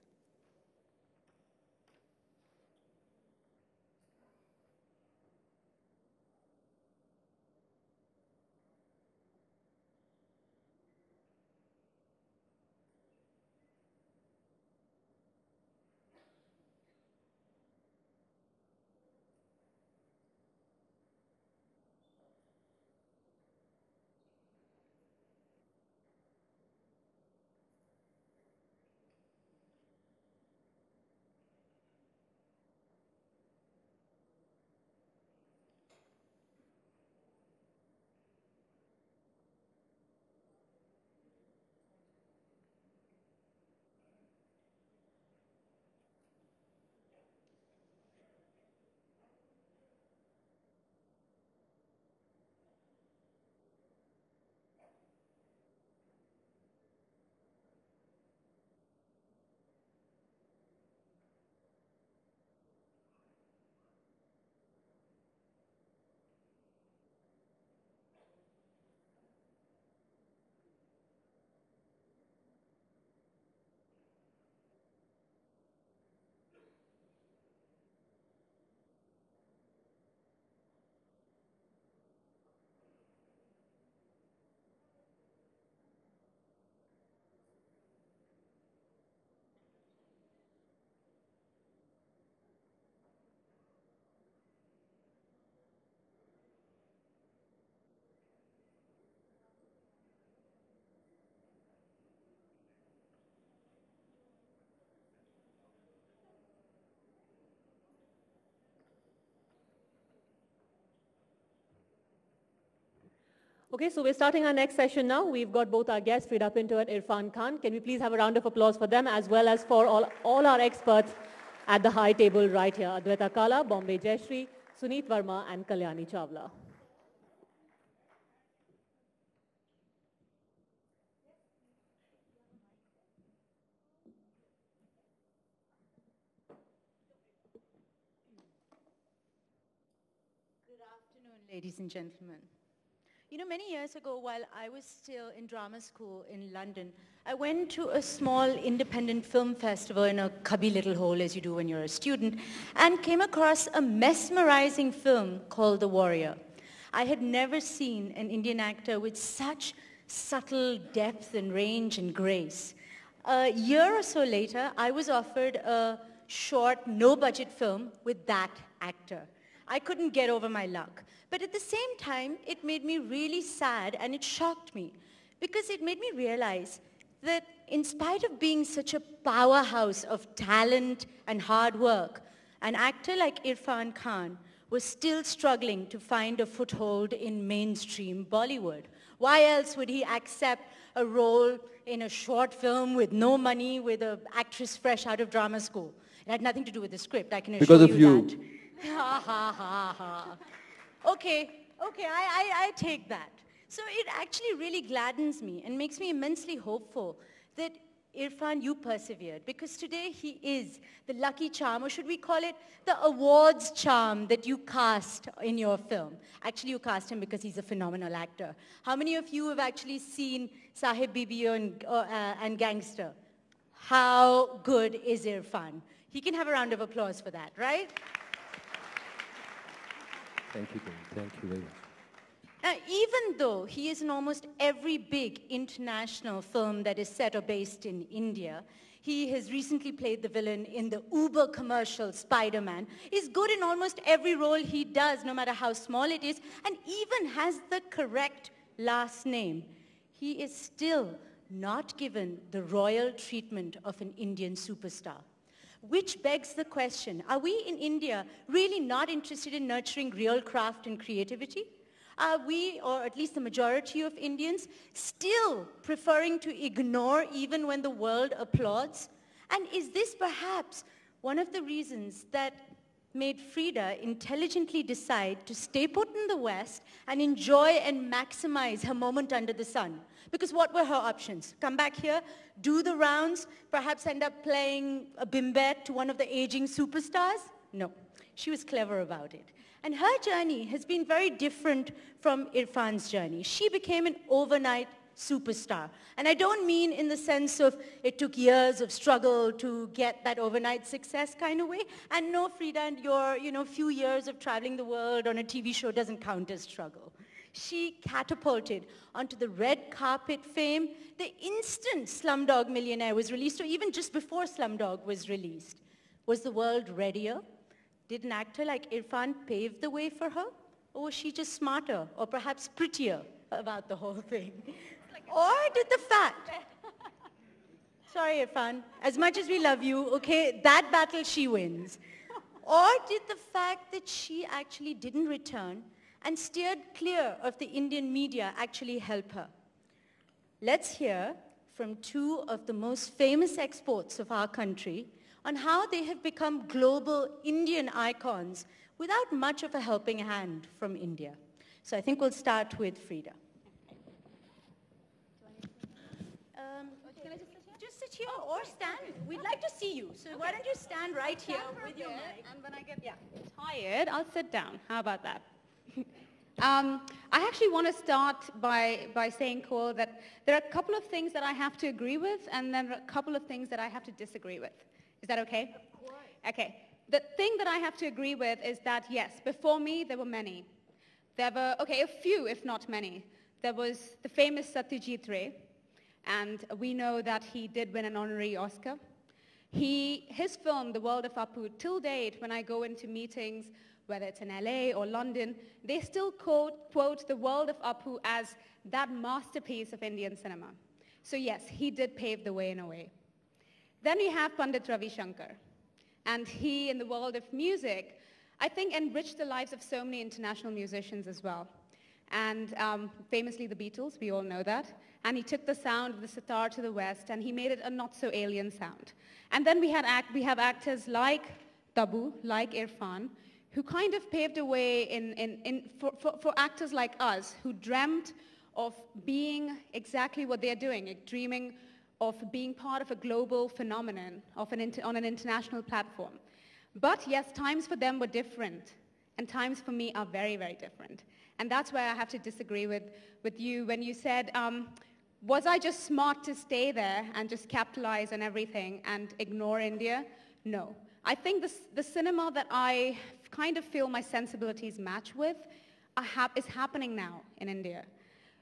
Okay, so we're starting our next session now. We've got both our guests, Freida Pinto and Irrfan Khan. Can we please have a round of applause for them as well as for all our experts at the high table right here. Adwaita Kala, Bombay Jayashree, Suneet Verma and Kalyani Chawla. Good afternoon, ladies and gentlemen. You know, many years ago, while I was still in drama school in London, I went to a small independent film festival in a cubby little hole, as you do when you're a student, and came across a mesmerizing film called The Warrior. I had never seen an Indian actor with such subtle depth and range and grace. A year or so later, I was offered a short, no-budget film with that actor. I couldn't get over my luck. But at the same time, it made me really sad and it shocked me because it made me realize that in spite of being such a powerhouse of talent and hard work, an actor like Irrfan Khan was still struggling to find a foothold in mainstream Bollywood. Why else would he accept a role in a short film with no money with an actress fresh out of drama school? It had nothing to do with the script, I can assure you that. Ha ha ha ha. Okay, I take that. So it actually really gladdens me and makes me immensely hopeful that Irrfan, you persevered, because today he is the lucky charm, or should we call it the awards charm that you cast in your film. Actually, you cast him because he's a phenomenal actor. How many of you have actually seen Sahib Bibi and Gangster? How good is Irrfan? He can have a round of applause for that, right? Thank you, thank you very much. Now, even though he is in almost every big international film that is set or based in India, he has recently played the villain in the Uber commercial Spider-Man, is good in almost every role he does, no matter how small it is, and even has the correct last name. He is still not given the royal treatment of an Indian superstar. Which begs the question, are we in India really not interested in nurturing real craft and creativity? Are we, or at least the majority of Indians, still preferring to ignore even when the world applauds? And is this perhaps one of the reasons that made Freida intelligently decide to stay put in the West and enjoy and maximize her moment under the sun? Because what were her options? Come back here, do the rounds, perhaps end up playing a bimbet to one of the aging superstars? No, she was clever about it. And her journey has been very different from Irrfan's journey. She became an overnight superstar. And I don't mean in the sense of it took years of struggle to get that overnight success kind of way. And no, Freida, and your few years of traveling the world on a TV show doesn't count as struggle. She catapulted onto the red carpet fame the instant Slumdog Millionaire was released, or even just before Slumdog was released. Was the world readier? Did an actor like Irrfan pave the way for her? Or was she just smarter, or perhaps prettier about the whole thing? Or did the fact... Sorry, Irrfan, as much as we love you, okay, that battle she wins. Or did the fact that she actually didn't return and steered clear of the Indian media actually help her? Let's hear from two of the most famous exports of our country on how they have become global Indian icons without much of a helping hand from India. So I think we'll start with Freida. Can I just sit here or stand? We'd like to see you. So why don't you stand right here with your mic? And when I get tired, I'll sit down. How about that? I actually want to start by saying, Cole, that there are a couple of things that I have to agree with, and then a couple of things that I have to disagree with. Is that okay? Of course. Okay. The thing that I have to agree with is that, yes, before me, there were many. There were, okay, a few, if not many. There was the famous Satyajit Ray, and we know that he did win an honorary Oscar. His film, The World of Apu, till date, when I go into meetings, whether it's in LA or London, they still quote The World of Apu as that masterpiece of Indian cinema. So yes, he did pave the way in a way. Then we have Pandit Ravi Shankar, and he, in the world of music, I think enriched the lives of so many international musicians as well. and famously the Beatles, we all know that. And he took the sound of the sitar to the West, and he made it a not-so-alien sound. And then we have actors like Tabu, like Irrfan, who kind of paved a way for actors like us, who dreamt of being exactly what they're doing, dreaming of being part of a global phenomenon on an international platform. But yes, times for them were different, and times for me are very, very different. And that's why I have to disagree with you when you said, was I just smart to stay there and just capitalize on everything and ignore India? No. I think the cinema that I kind of feel my sensibilities match with is happening now in India.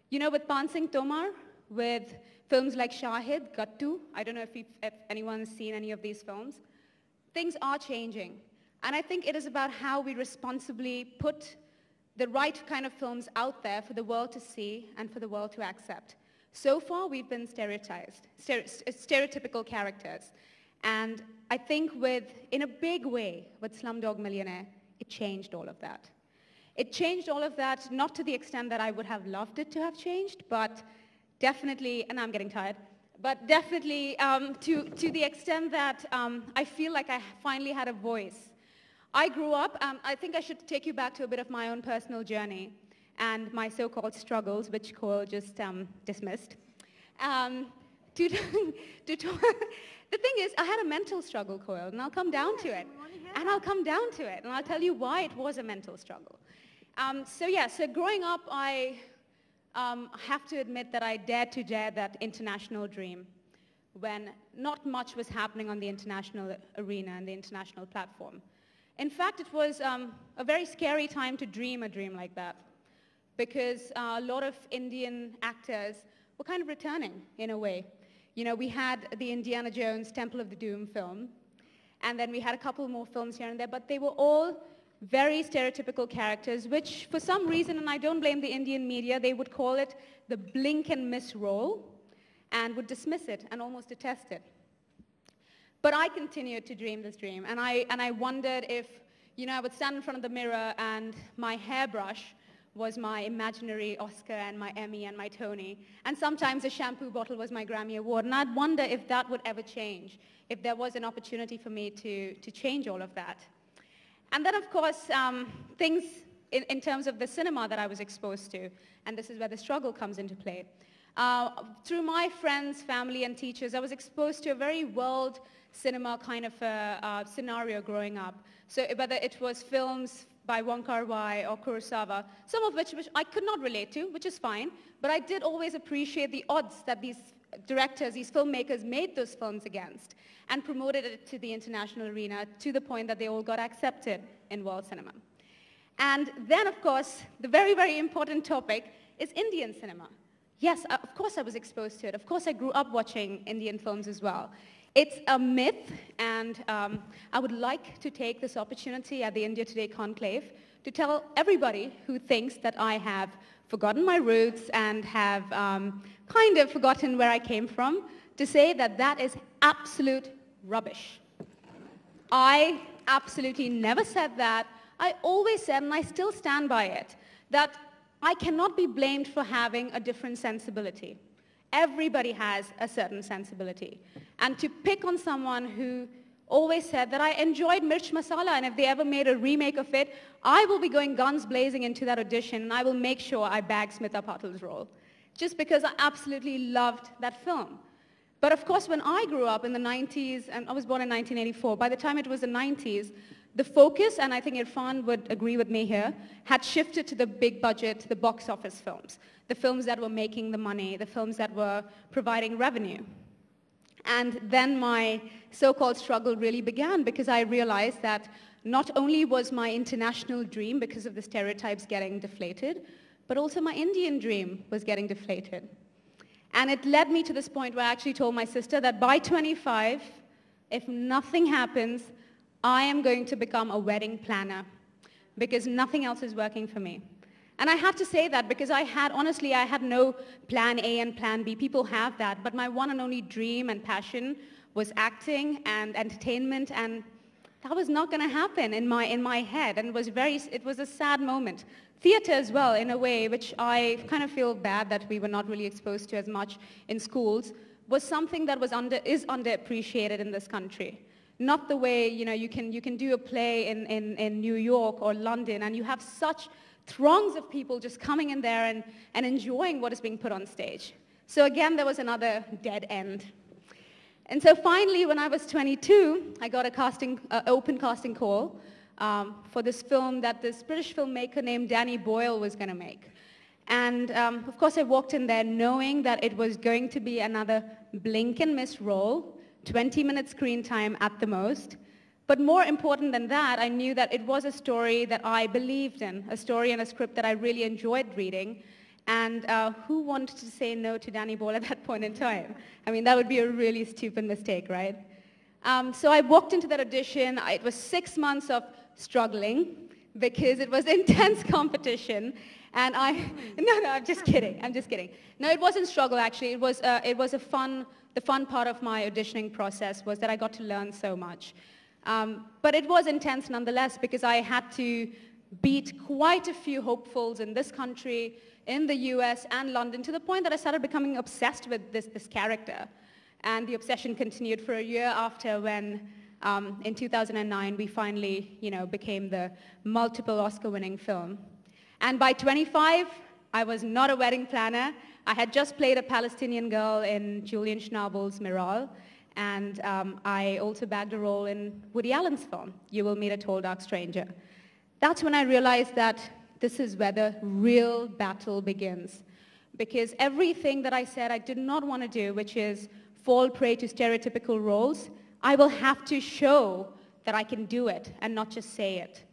You know, with Singh Tomar, with films like Shahid, Gattu, I don't know if anyone's seen any of these films, things are changing. And I think it is about how we responsibly put the right kind of films out there for the world to see and for the world to accept. So far, we've been stereotypical characters. And I think in a big way, with Slumdog Millionaire, it changed all of that. It changed all of that, not to the extent that I would have loved it to have changed, but definitely, and I'm getting tired, but definitely to the extent that I feel like I finally had a voice. I grew up, I think I should take you back to a bit of my own personal journey and my so-called struggles, which Koil just dismissed. The thing is, I had a mental struggle, Koil, and I'll come down to it. And I'll come down to it, and I'll tell you why it was a mental struggle. So growing up, I have to admit that I dared to dare that international dream when not much was happening on the international arena and the international platform. In fact, it was a very scary time to dream a dream like that, because a lot of Indian actors were kind of returning in a way. You know, we had the Indiana Jones Temple of the Doom film, and then we had a couple more films here and there, but they were all very stereotypical characters, which for some reason, and I don't blame the Indian media, they would call it the blink and miss role and would dismiss it and almost detest it. But I continued to dream this dream, and I wondered if, you know, I would stand in front of the mirror and my hairbrush was my imaginary Oscar and my Emmy and my Tony, and sometimes a shampoo bottle was my Grammy Award, and I'd wonder if that would ever change, if there was an opportunity for me to change all of that. And then, of course, things in terms of the cinema that I was exposed to, and this is where the struggle comes into play. Through my friends, family, and teachers, I was exposed to a very world cinema kind of scenario growing up. So whether it was films by Wong Kar-wai or Kurosawa, some of which I could not relate to, which is fine, but I did always appreciate the odds that these directors, these filmmakers made those films against and promoted it to the international arena to the point that they all got accepted in world cinema. And then, of course, the very, very important topic is Indian cinema. Yes, of course I was exposed to it. Of course I grew up watching Indian films as well. It's a myth, and I would like to take this opportunity at the India Today Conclave to tell everybody who thinks that I have forgotten my roots and have kind of forgotten where I came from, to say that that is absolute rubbish. I absolutely never said that. I always said, and I still stand by it, that I cannot be blamed for having a different sensibility. Everybody has a certain sensibility. And to pick on someone who always said that I enjoyed Mirch Masala, and if they ever made a remake of it, I will be going guns blazing into that audition, and I will make sure I bag Smita Patel's role, just because I absolutely loved that film. But of course, when I grew up in the 90s, and I was born in 1984, by the time it was the 90s, the focus, and I think Irrfan would agree with me here, had shifted to the big budget, the box office films, the films that were making the money, the films that were providing revenue. And then my so-called struggle really began, because I realized that not only was my international dream, because of the stereotypes, getting deflated, but also my Indian dream was getting deflated. And it led me to this point where I actually told my sister that by 25, if nothing happens, I am going to become a wedding planner, because nothing else is working for me. And I had to say that because honestly, I had no plan A and plan B. People have that, but my one and only dream and passion was acting and entertainment, and that was not going to happen in my head, and it was a sad moment. Theater as well, in a way, which I kind of feel bad that we were not really exposed to as much in schools, was something that is underappreciated in this country. Not the way, you can do a play in New York or London, and you have such throngs of people just coming in there and enjoying what is being put on stage. So again, there was another dead end. And so finally, when I was 22, I got an open casting call for this film that this British filmmaker named Danny Boyle was going to make. And of course, I walked in there knowing that it was going to be another blink and miss role, 20-minute screen time at the most. But more important than that, I knew that it was a story that I believed in, a story and a script that I really enjoyed reading. And who wanted to say no to Danny Boyle at that point in time? I mean, that would be a really stupid mistake, right? So I walked into that audition. It was 6 months of struggling because it was intense competition. And no, I'm just kidding. No, it wasn't struggle, actually. It was the fun part of my auditioning process was that I got to learn so much. But it was intense nonetheless because I had to beat quite a few hopefuls in this country, in the US and London, to the point that I started becoming obsessed with this character. And the obsession continued for a year after when, in 2009, we finally, became the multiple Oscar-winning film. And by 25, I was not a wedding planner. I had just played a Palestinian girl in Julian Schnabel's Miral. And I also bagged a role in Woody Allen's film, You Will Meet a Tall Dark Stranger. That's when I realized that this is where the real battle begins. Because everything that I said I did not want to do, which is fall prey to stereotypical roles, I will have to show that I can do it and not just say it.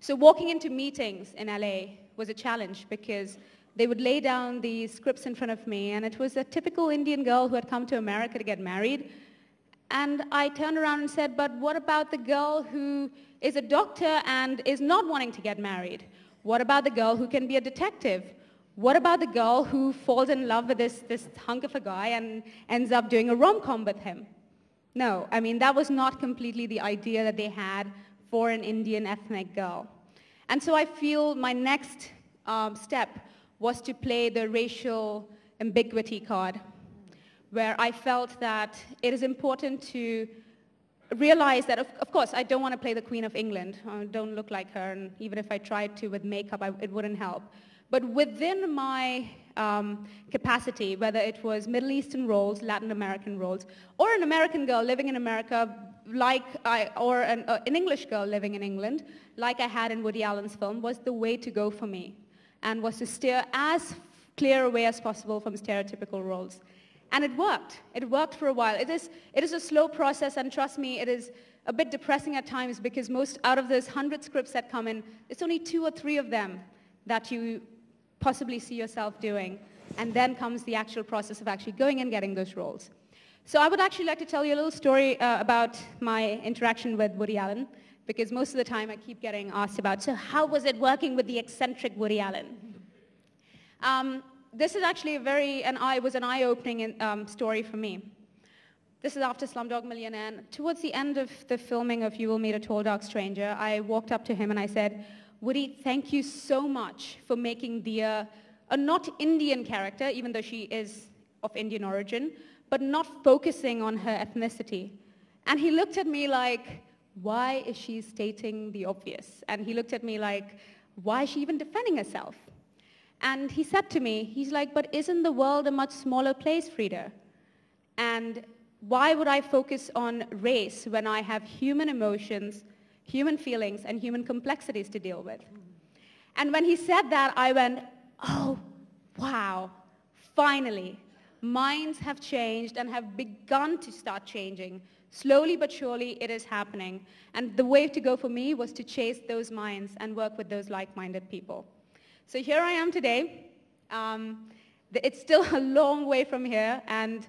So walking into meetings in LA was a challenge because they would lay down these scripts in front of me, and it was a typical Indian girl who had come to America to get married. And I turned around and said, but what about the girl who is a doctor and is not wanting to get married? What about the girl who can be a detective? What about the girl who falls in love with this hunk of a guy and ends up doing a rom-com with him? No, I mean, that was not completely the idea that they had for an Indian ethnic girl. And so I feel my next step was to play the racial ambiguity card, where I felt that it is important to realize that, of course, I don't want to play the Queen of England. I don't look like her, and even if I tried to with makeup, it wouldn't help. But within my capacity, whether it was Middle Eastern roles, Latin American roles, or an American girl living in America, or an English girl living in England, like I had in Woody Allen's film, was the way to go for me, and was to steer as clear a way as possible from stereotypical roles. And it worked. It worked for a while. It is a slow process, and trust me, it is a bit depressing at times because out of those 100 scripts that come in, it's only 2 or 3 of them that you possibly see yourself doing. And then comes the actual process of actually going and getting those roles. So I would actually like to tell you a little story about my interaction with Woody Allen, because most of the time I keep getting asked about, so how was it working with the eccentric Woody Allen? This is actually an eye-opening story for me. This is after Slumdog Millionaire. And towards the end of the filming of You Will Meet a Tall Dark Stranger, I walked up to him and I said, Woody, thank you so much for making Dia a not Indian character, even though she is of Indian origin, but not focusing on her ethnicity. And he looked at me like, why is she stating the obvious? And he looked at me like, why is she even defending herself? And he said to me, he's like, but isn't the world a much smaller place, Freida? And why would I focus on race when I have human emotions, human feelings, and human complexities to deal with? And when he said that, I went, oh, wow, finally. Minds have changed and have begun to start changing. Slowly but surely, it is happening. And the way to go for me was to chase those minds and work with those like-minded people. So here I am today. It's still a long way from here, and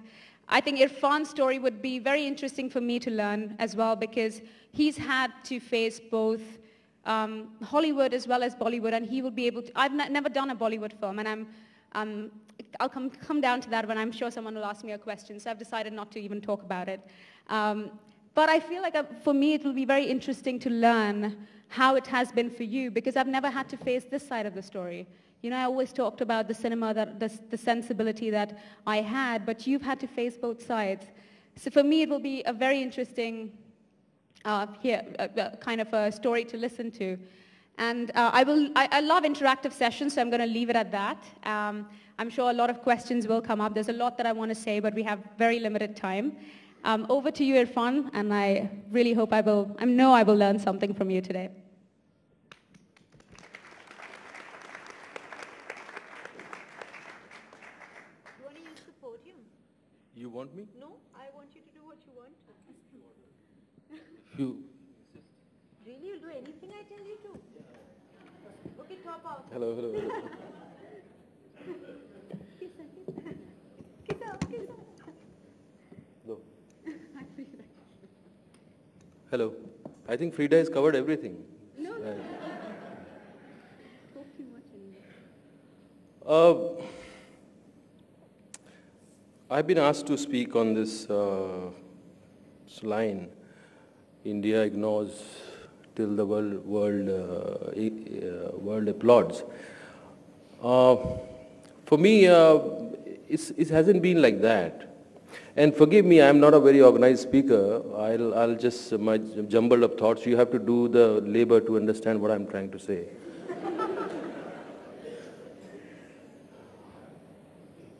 I think Irrfan's story would be very interesting for me to learn as well, because he's had to face both Hollywood as well as Bollywood, and he will be able to. I've never done a Bollywood film, and I'll come down to that when I'm sure someone will ask me a question, so I've decided not to even talk about it. But I feel like for me it will be very interesting to learn how it has been for you, because I've never had to face this side of the story. You know, I always talked about the cinema, the sensibility that I had, but you've had to face both sides. So for me it will be a very interesting kind of a story to listen to. And I love interactive sessions, so I'm going to leave it at that. I'm sure a lot of questions will come up. There's a lot that I want to say, but we have very limited time. Over to you, Irrfan, and I really hope I know I will learn something from you today. You want to use the podium? You want me? No, I want you to do what you want. You. Really, you'll do anything I tell you to? Okay, top out. Hello, hello, hello. Kiss up, kiss up. Hello. Hello. I think Freida has covered everything. No, no. Right. Talk too much anymore. I've been asked to speak on this line, India ignores till the world applauds. For me, it hasn't been like that. And forgive me, I'm not a very organized speaker. I'll just, my jumbled up thoughts, you have to do the labor to understand what I'm trying to say.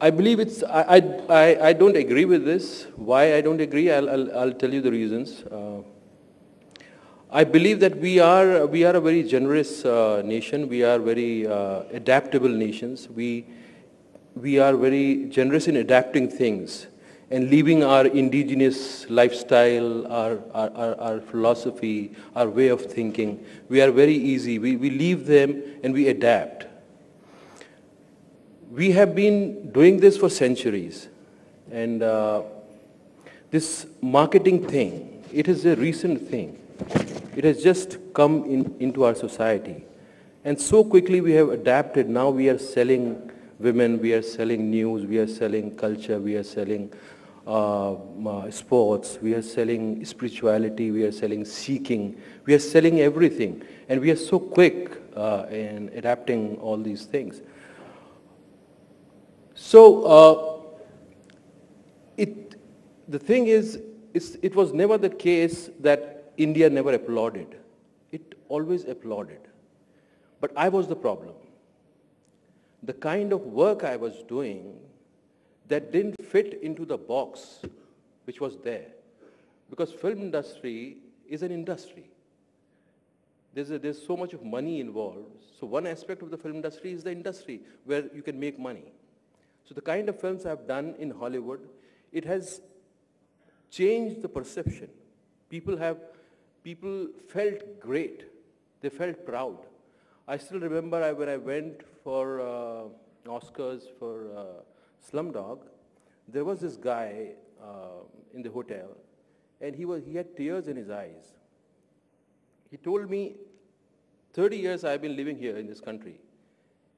I believe I don't agree with this. Why I don't agree, I'll tell you the reasons. I believe that we are a very generous nation. We are very adaptable nations. We are very generous in adapting things and leaving our indigenous lifestyle, our philosophy, our way of thinking. We are very easy. We leave them and we adapt. We have been doing this for centuries. And this marketing thing, it is a recent thing. It has just come into our society. And so quickly we have adapted. Now we are selling women, we are selling news, we are selling culture, we are selling sports, we are selling spirituality, we are selling seeking, we are selling everything. And we are so quick in adapting all these things. So the thing is, it was never the case that India never applauded. It always applauded. But I was the problem. The kind of work I was doing that didn't fit into the box which was there. Because film industry is an industry. There's so much of money involved. So one aspect of the film industry is the industry where you can make money. So the kind of films I've done in Hollywood, it has changed the perception. People felt great. They felt proud. I still remember when I went for Oscars for Slumdog, there was this guy in the hotel, and he had tears in his eyes. He told me, 30 years I've been living here in this country,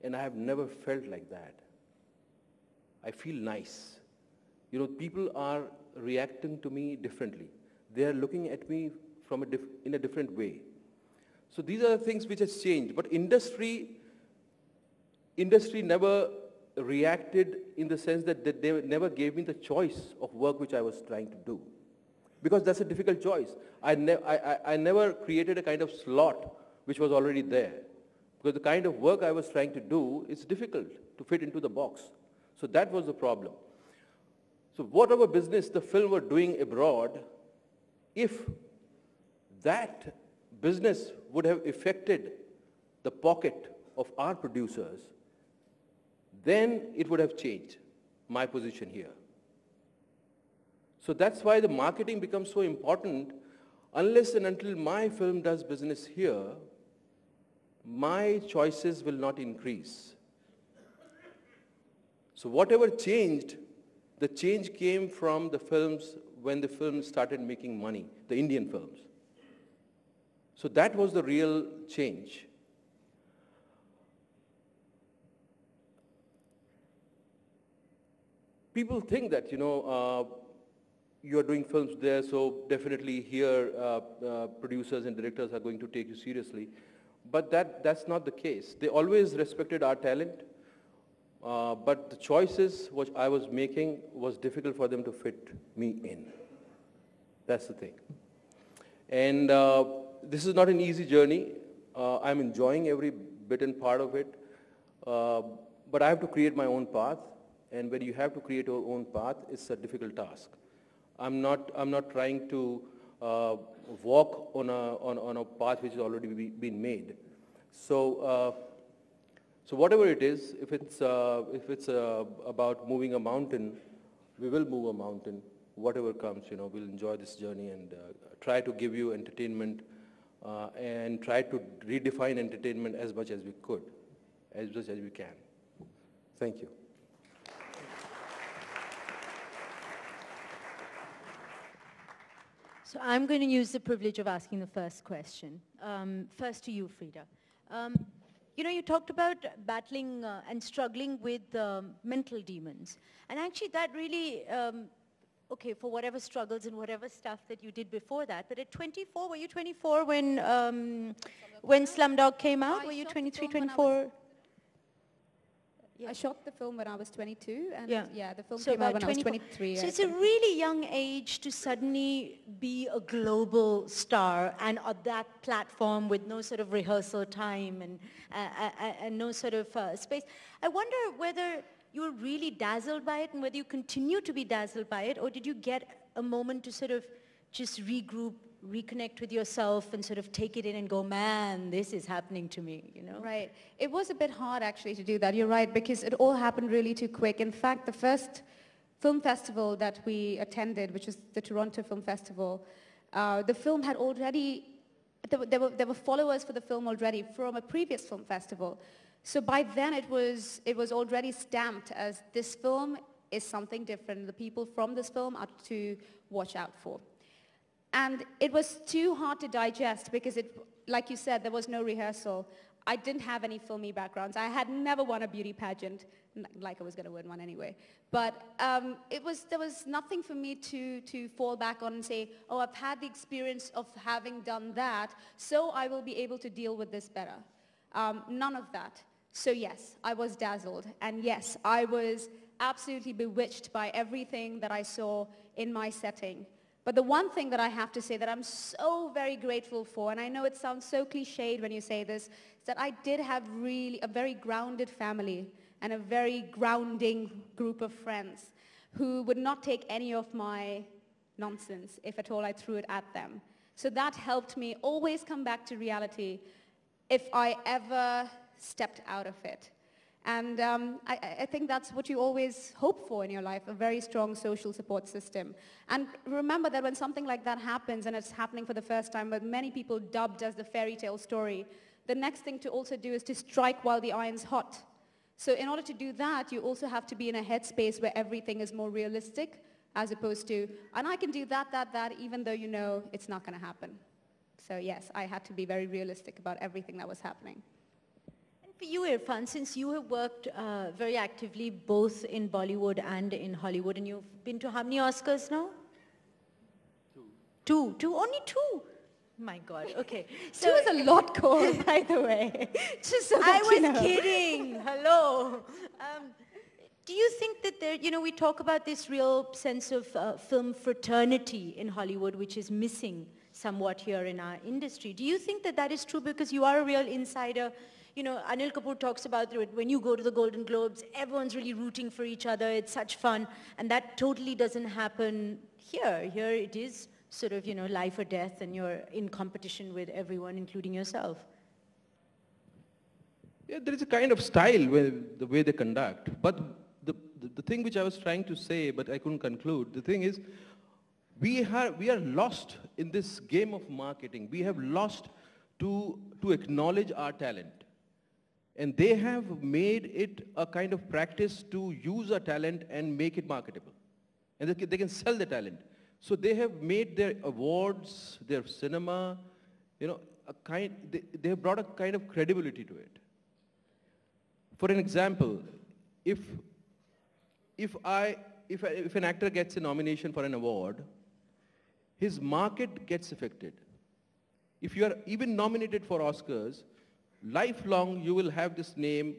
and I have never felt like that. I feel nice. You know, people are reacting to me differently. They are looking at me in a different way. So these are the things which has changed. But industry never reacted in the sense that they never gave me the choice of work which I was trying to do. Because that's a difficult choice. I never created a kind of slot which was already there. Because the kind of work I was trying to do is difficult to fit into the box. So that was the problem. So whatever business the film were doing abroad, if that business would have affected the pocket of our producers, then it would have changed my position here. So that's why the marketing becomes so important. Unless and until my film does business here, my choices will not increase. So whatever changed, the change came from the films when the films started making money, the Indian films. So that was the real change. People think that, you're doing films there, so definitely here producers and directors are going to take you seriously. But that's not the case. They always respected our talent, but the choices which I was making was difficult for them to fit me in. That's the thing. And this is not an easy journey. I'm enjoying every bit and part of it, but I have to create my own path. And when you have to create your own path, it's a difficult task. I'm not trying to walk on a path which has already been made. So so whatever it is, if it's about moving a mountain, we will move a mountain. Whatever comes, we'll enjoy this journey and try to give you entertainment and try to redefine entertainment as much as we could, as much as we can. Thank you. So I'm going to use the privilege of asking the first question. First to you, Freida. You talked about battling and struggling with mental demons. And actually that really, okay, for whatever struggles and whatever stuff that you did before that, but at 24, were you 24 when Slumdog came out? Were you 23, 24? I shot the film when I was 22, and the film So came out about when I was 23. So it's a really young age to suddenly be a global star and on that platform with no sort of rehearsal time and no sort of space. I wonder whether you were really dazzled by it and whether you continue to be dazzled by it, or did you get a moment to sort of just regroup, reconnect with yourself and sort of take it in and go, man, this is happening to me, Right. It was a bit hard actually to do that. You're right, because it all happened really too quick. In fact, the first film festival that we attended, which was the Toronto Film Festival, the film had already, there were followers for the film already from a previous film festival. So by then it was already stamped as this film is something different. The people from this film are to watch out for. And it was too hard to digest because like you said, there was no rehearsal. I didn't have any filmy backgrounds. I had never won a beauty pageant, like I was going to win one anyway. But there was nothing for me to fall back on and say, oh, I've had the experience of having done that, so I will be able to deal with this better. None of that. So yes, I was dazzled. And yes, I was absolutely bewitched by everything that I saw in my setting. But the one thing that I have to say that I'm so very grateful for, and I know it sounds so cliched when you say this, is that I did have really a very grounded family and a very grounding group of friends who would not take any of my nonsense, if at all I threw it at them. So that helped me always come back to reality if I ever stepped out of it. And I think that's what you always hope for in your life, a very strong social support system. And remember that when something like that happens, and it's happening for the first time, with many people dubbed as the fairy tale story, the next thing to also do is to strike while the iron's hot. So in order to do that, you also have to be in a headspace where everything is more realistic, as opposed to, and I can do that, even though you know it's not going to happen. So yes, I had to be very realistic about everything that was happening. For you, Irrfan, since you have worked very actively both in Bollywood and in Hollywood, and you've been to how many Oscars now? Two. Only two? My God, okay. So two is a lot, Cole, by the way. Just so I was kidding. Hello. Do you think that there, we talk about this real sense of film fraternity in Hollywood, which is missing somewhat here in our industry. Do you think that that is true because you are a real insider? Anil Kapoor talks about it. When you go to the Golden Globes, everyone's really rooting for each other. It's such fun. And that totally doesn't happen here. Here it is sort of, life or death, and you're in competition with everyone, including yourself. Yeah, there is a kind of style the way they conduct. But the thing which I was trying to say, but I couldn't conclude, the thing is, we are lost in this game of marketing. We have lost to acknowledge our talent. And they have made it a kind of practice to use a talent and make it marketable. And they can sell the talent. So they have made their awards, their cinema, they have brought a kind of credibility to it. For an example, if if an actor gets a nomination for an award, his market gets affected. If you are even nominated for Oscars, lifelong you will have this name,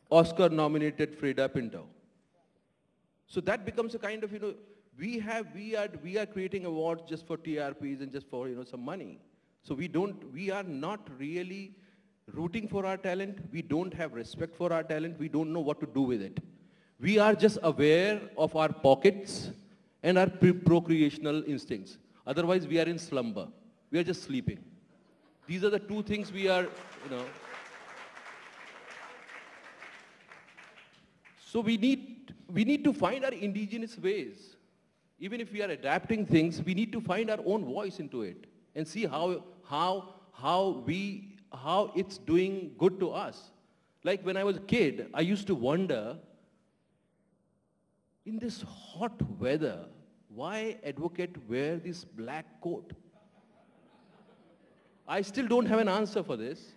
Oscar-nominated Freida Pinto. So that becomes a kind of, we are creating awards just for TRPs and just for, some money. So we are not really rooting for our talent. We don't have respect for our talent. We don't know what to do with it. We are just aware of our pockets and our procreational instincts. Otherwise, we are in slumber. We are just sleeping. These are the two things we are, So we need to find our indigenous ways. Even if we are adapting things, we need to find our own voice into it and see how it's doing good to us. Like when I was a kid, I used to wonder, in this hot weather, why advocate wear this black coat? I still don't have an answer for this.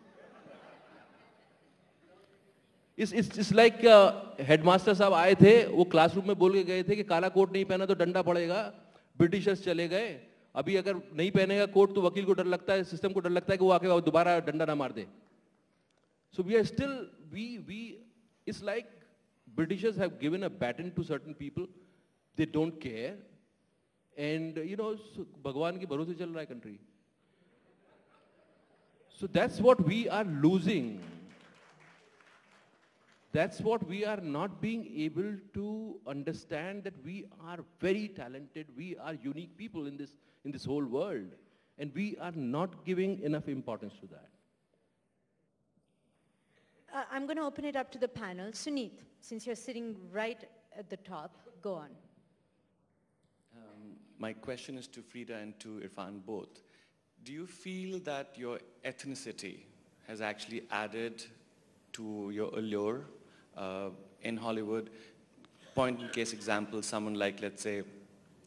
It's like headmaster साहब आए थे, वो classroom में बोल के गए थे कि काला कोट नहीं पहना तो डंडा पड़ेगा, ब्रिटिशर्स चले गए, अभी अगर नहीं पहनेगा कोट तो वकील को डर लगता है, सिस्टम को डर लगता है कि वो आके दोबारा डंडा ना मार दे. So we are still, it's like Britishers have given a baton to certain people, they don't care, and भगवान के भरोसे चल रहा है country. So that's what we are losing. That's what we are not being able to understand, that we are very talented, we are unique people in this whole world, and we are not giving enough importance to that. I'm going to open it up to the panel. Suneet, since you're sitting right at the top, go on. My question is to Freida and to Irrfan both. Do you feel that your ethnicity has actually added to your allure in Hollywood? Point in case example, someone like, let's say,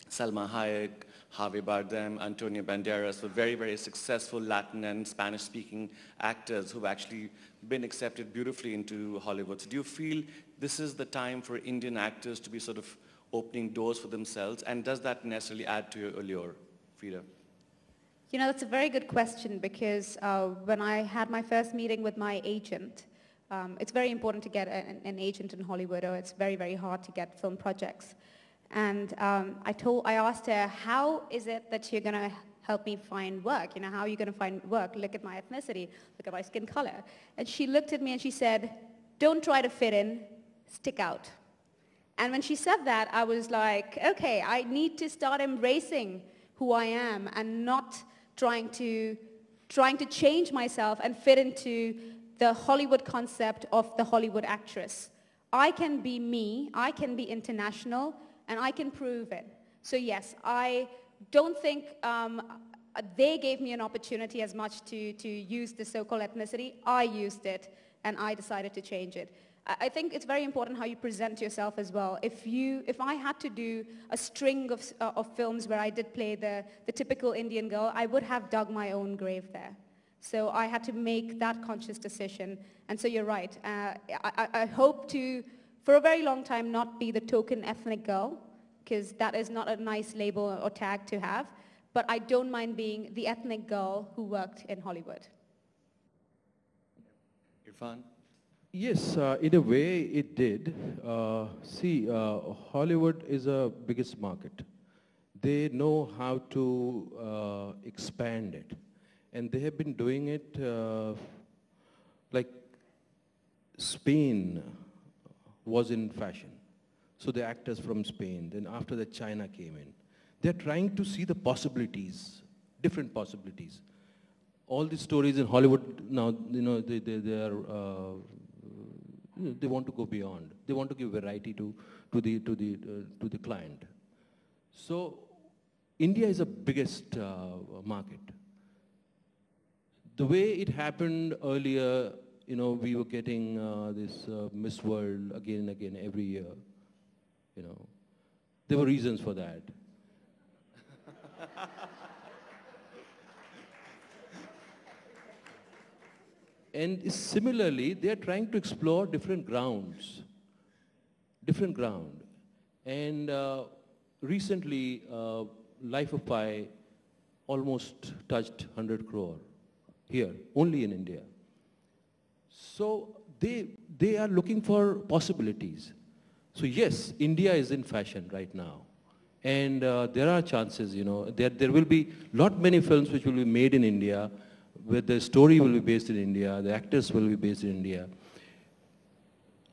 Salma Hayek, Javier Bardem, Antonio Banderas were very, very successful Latin and Spanish-speaking actors who've actually been accepted beautifully into Hollywood. So do you feel this is the time for Indian actors to be sort of opening doors for themselves, and does that necessarily add to your allure, Freida? That's a very good question, because when I had my first meeting with my agent, it's very important to get an agent in Hollywood, or it's very, very hard to get film projects. And I asked her, how is it that you're going to help me find work? How are you going to find work? Look at my ethnicity, look at my skin color. And she looked at me and she said, don't try to fit in, stick out. And when she said that, I was like, okay, I need to start embracing who I am and not trying to change myself and fit into the Hollywood concept of the Hollywood actress. I can be me, I can be international, and I can prove it. So yes, I don't think they gave me an opportunity as much to use the so-called ethnicity. I used it, and I decided to change it. I think it's very important how you present yourself as well. If I had to do a string of films where I did play the typical Indian girl, I would have dug my own grave there. So I had to make that conscious decision. And so you're right. I hope to, for a very long time, not be the token ethnic girl, because that is not a nice label or tag to have. But I don't mind being the ethnic girl who worked in Hollywood. Irrfan? Yes, in a way it did. Hollywood is a biggest market. They know how to expand it. And they have been doing it like Spain was in fashion. So the actors from Spain, then after that China came in. They're trying to see the possibilities, different possibilities. All the stories in Hollywood now, they want to go beyond. They want to give variety to the client. So India is the biggest market. The way it happened earlier, we were getting this Miss World again and again every year. There were reasons for that. And similarly, they are trying to explore different grounds. Different ground. And recently, Life of Pi almost touched 100 crore here, only in India. So they are looking for possibilities. So yes, India is in fashion right now. And there are chances, you know, there will be many films which will be made in India, where the story will be based in India, the actors will be based in India.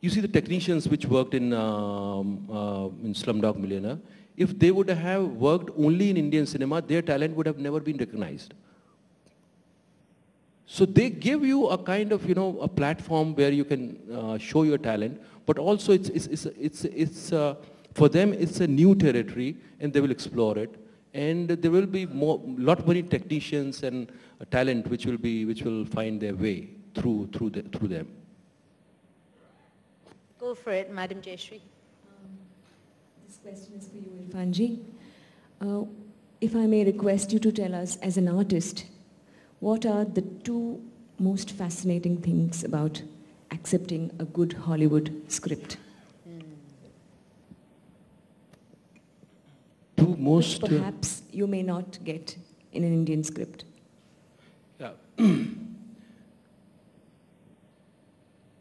You see the technicians which worked in Slumdog Millionaire, if they would have worked only in Indian cinema, their talent would have never been recognized. So they give you a kind of, you know, a platform where you can show your talent, but also it's for them it's a new territory and they will explore it. And there will be many technicians and talent which will find their way through them. Go for it, Madam Jayashree. This question is for you, Irrfan ji. If I may request you to tell us, as an artist, what are the two most fascinating things about accepting a good Hollywood script? Two most... Which perhaps you may not get in an Indian script. Yeah.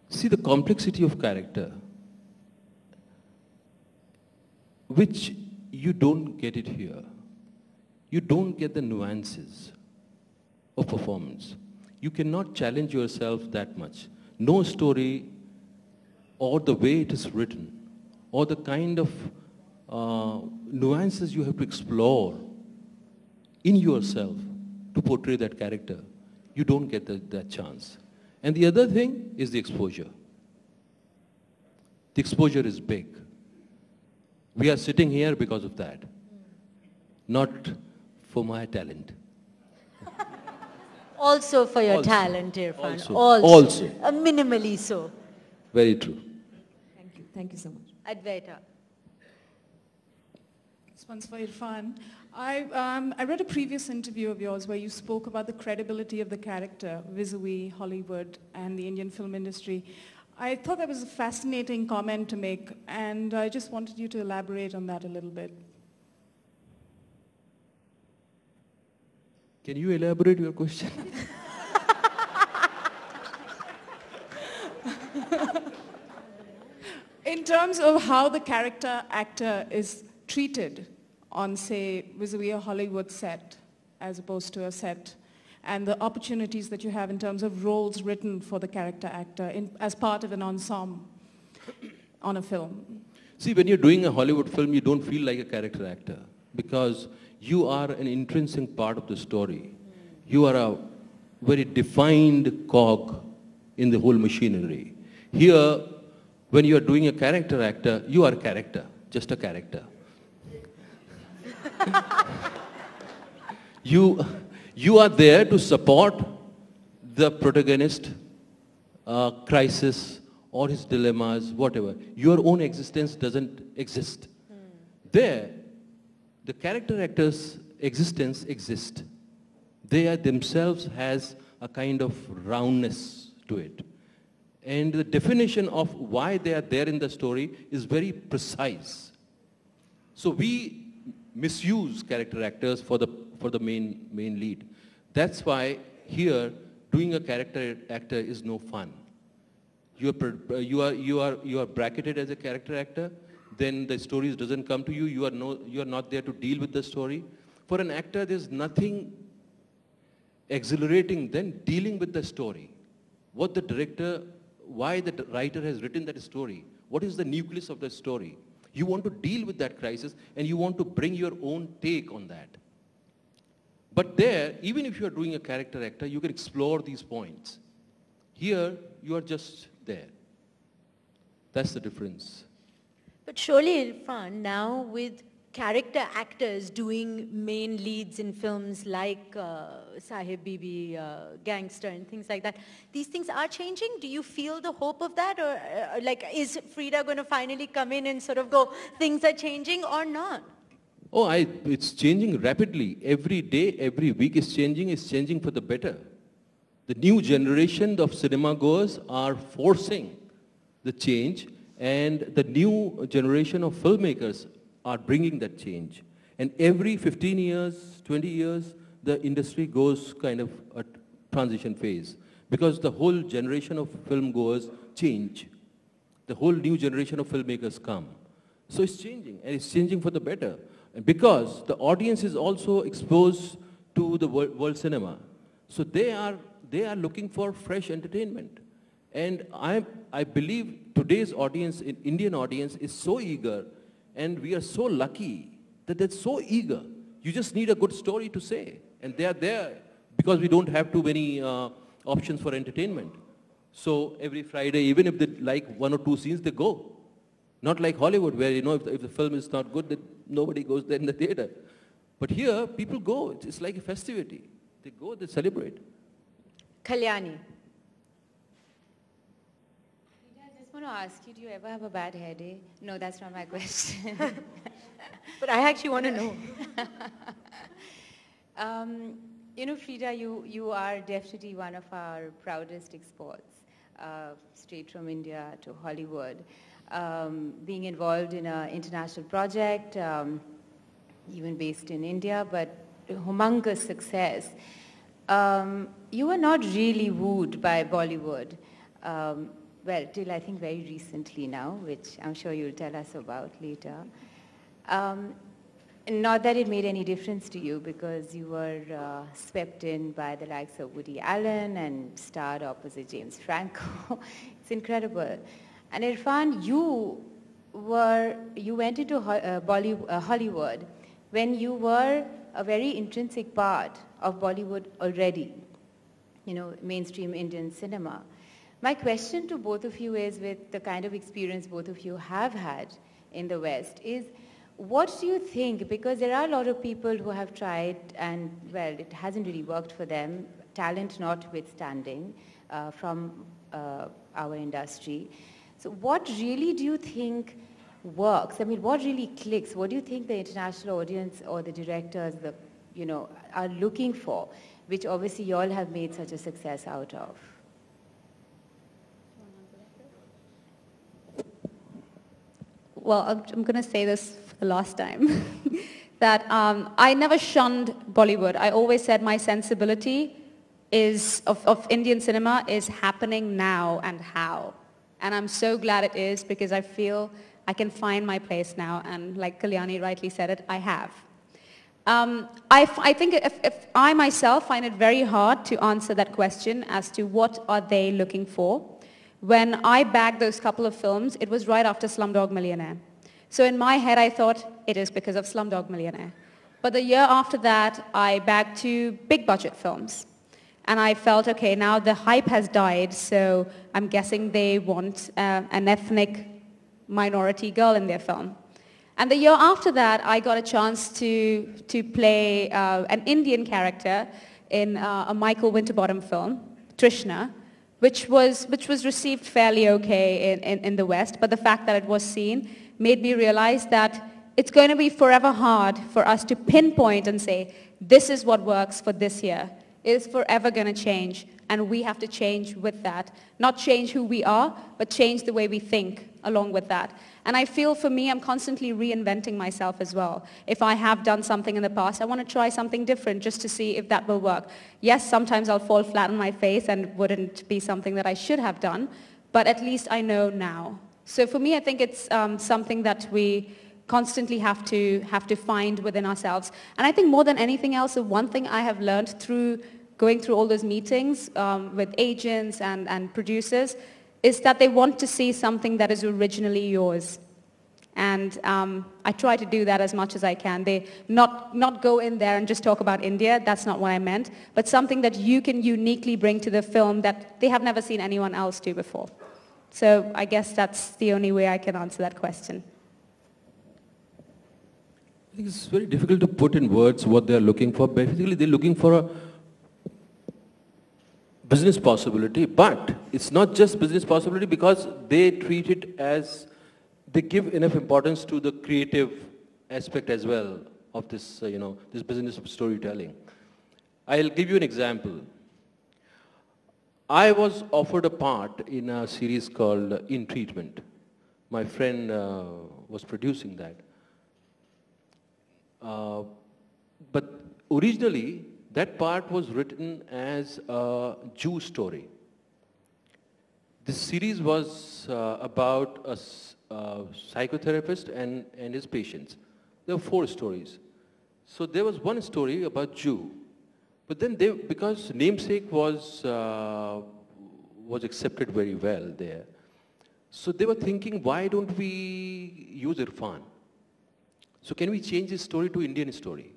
See the complexity of character, which you don't get it here. You don't get the nuances of performance. You cannot challenge yourself that much. No story or the way it is written or the kind of nuances you have to explore in yourself to portray that character, you don't get that chance. And the other thing is the exposure. The exposure is big. We are sitting here because of that, not for my talent. Also for your talent, Irrfan. Also. Minimally so. Very true. Thank you. Thank you so much. Advaita. This one's for Irrfan. I read a previous interview of yours where you spoke about the credibility of the character vis-a-vis Hollywood and the Indian film industry. I thought that was a fascinating comment to make, and I just wanted you to elaborate on that a little bit. Can you elaborate your question? In terms of how the character actor is treated on, say, vis-a-vis a Hollywood set as opposed to a set, and the opportunities that you have in terms of roles written for the character actor as part of an ensemble on a film. See, when you're doing a Hollywood film, you don't feel like a character actor because you are an intrinsic part of the story. You are a very defined cog in the whole machinery. Here, when you are doing a character actor, you are a character, just a character. You are there to support the protagonist crisis or his dilemmas, whatever. Your own existence doesn't exist. There, the character actor's existence exists. They are themselves has a kind of roundness to it. And the definition of why they are there in the story is very precise. So we misuse character actors for the main lead. That's why here doing a character actor is no fun. You are bracketed as a character actor, then the stories doesn't come to you. You are not there to deal with the story. For an actor, there's nothing exhilarating than dealing with the story. What the director, why the writer has written that story. What is the nucleus of the story? You want to deal with that crisis and you want to bring your own take on that. But there, even if you are doing a character actor, you can explore these points. Here, you are just there. That's the difference. But surely, Irrfan, now with character actors doing main leads in films like Sahib Bibi, Gangster and things like that, these things are changing? Do you feel the hope of that? Or like, is Freida going to finally come in and sort of go, things are changing or not? Oh, it's changing rapidly. Every day, every week is changing for the better. The new generation of cinema goers are forcing the change, And the new generation of filmmakers are bringing that change. And every 15 years, 20 years, the industry goes kind of a transition phase because the whole generation of film goers change. The whole new generation of filmmakers come. So it's changing, and it's changing for the better. And because the audience is also exposed to the world cinema. So they are looking for fresh entertainment. And I believe today's audience, Indian audience, is so eager, and we are so lucky that they're so eager. You just need a good story to say. And they are there because we don't have too many options for entertainment. So every Friday, even if they like 1 or 2 scenes, they go. Not like Hollywood, where, you know, if the film is not good, then nobody goes there in the theater. But here, people go. It's like a festivity. They go, they celebrate. Kalyani. I just want to ask you, do you ever have a bad hair day? No, that's not my question. But I actually want to know. You know, Freida, you are definitely one of our proudest exports, straight from India to Hollywood. Being involved in an international project, even based in India, but humongous success. You were not really wooed by Bollywood, well, till I think very recently now, which I'm sure you'll tell us about later. Not that it made any difference to you because you were swept in by the likes of Woody Allen and starred opposite James Franco. It's incredible. And Irrfan, you went into Hollywood when you were a very intrinsic part of Bollywood already, you know, mainstream Indian cinema. My question to both of you is, with the kind of experience both of you have had in the West, is what do you think, because there are a lot of people who have tried and, well, it hasn't really worked for them, talent notwithstanding, from our industry. So what really do you think works? I mean, what really clicks? What do you think the international audience or the directors, you know, are looking for, which obviously you all have made such a success out of? Well, I'm going to say this for the last time, that I never shunned Bollywood. I always said my sensibility of Indian cinema is happening now and how. And I'm so glad it is, because I feel I can find my place now. And like Kalyani rightly said it, I have. I think if I myself find it very hard to answer that question as to what are they looking for. When I bagged those couple of films, it was right after Slumdog Millionaire. So in my head, I thought it is because of Slumdog Millionaire. But the year after that, I bagged 2 big budget films. And I felt, okay, now the hype has died, so I'm guessing they want an ethnic minority girl in their film. And the year after that, I got a chance to play an Indian character in a Michael Winterbottom film, Trishna, which was received fairly okay in the West, but the fact that it was seen made me realize that it's going to be forever hard for us to pinpoint and say, this is what works for this year. It is forever going to change, and we have to change with that. Not change who we are, but change the way we think along with that. And I feel for me, I'm constantly reinventing myself as well. If I have done something in the past, I want to try something different just to see if that will work. Yes, sometimes I'll fall flat on my face and wouldn't be something that I should have done, but at least I know now. So for me, I think it's something that we constantly have to find within ourselves. And I think more than anything else, the one thing I have learned through going through all those meetings with agents and producers is that they want to see something that is originally yours. And I try to do that as much as I can. They not go in there and just talk about India, that's not what I meant, but something that you can uniquely bring to the film that they have never seen anyone else do before. So I guess that's the only way I can answer that question. I think it's very difficult to put in words what they're looking for. Basically, they're looking for a business possibility, but it's not just business possibility because they treat it as, they give enough importance to the creative aspect as well of this, this business of storytelling. I'll give you an example. I was offered a part in a series called In Treatment. My friend was producing that. But originally, that part was written as a Jew story. This series was about a psychotherapist and his patients. There were 4 stories. So there was one story about Jew. But then because namesake was accepted very well there, so they were thinking, why don't we use Irrfan? So can we change this story to Indian story?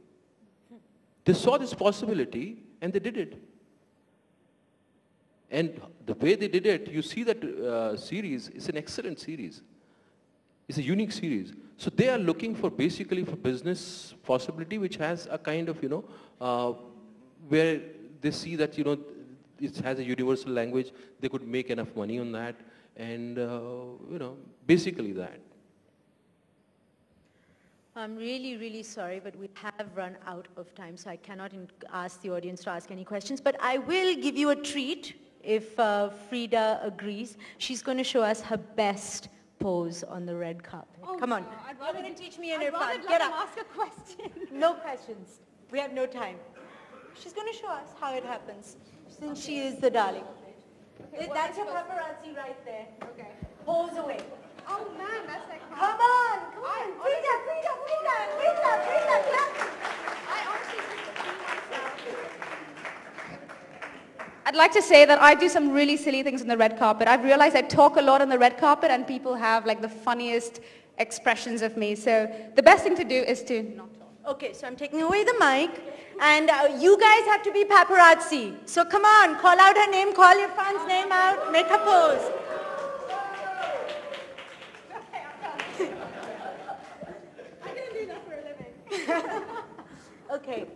They saw this possibility and they did it. And the way they did it, you see that series is an excellent series. It's a unique series. So they are looking for basically for business possibility which has a kind of, where they see that, it has a universal language, they could make enough money on that, and, basically that. I'm really, really sorry, but we have run out of time, so I cannot ask the audience to ask any questions, but I will give you a treat if Freida agrees. She's going to show us her best pose on the red carpet. Oh, Come on. no, You're going to teach me and I'd rather Irrfan. let Get him up. ask a question. No questions. We have no time. She's going to show us how it happens, since she is the darling. Okay, That's your paparazzi right there. Okay. Pose away. Oh man, that's like... Come on, come on. Freida, Freida, Freida, Freida, Freida, clap. I honestly I'd like to say that I do some really silly things on the red carpet. I've realized I talk a lot on the red carpet and people have like the funniest expressions of me. So the best thing to do is to not talk. Okay, so I'm taking away the mic, and you guys have to be paparazzi. So come on, call out her name, call your fan's name out, make her pose. Okay.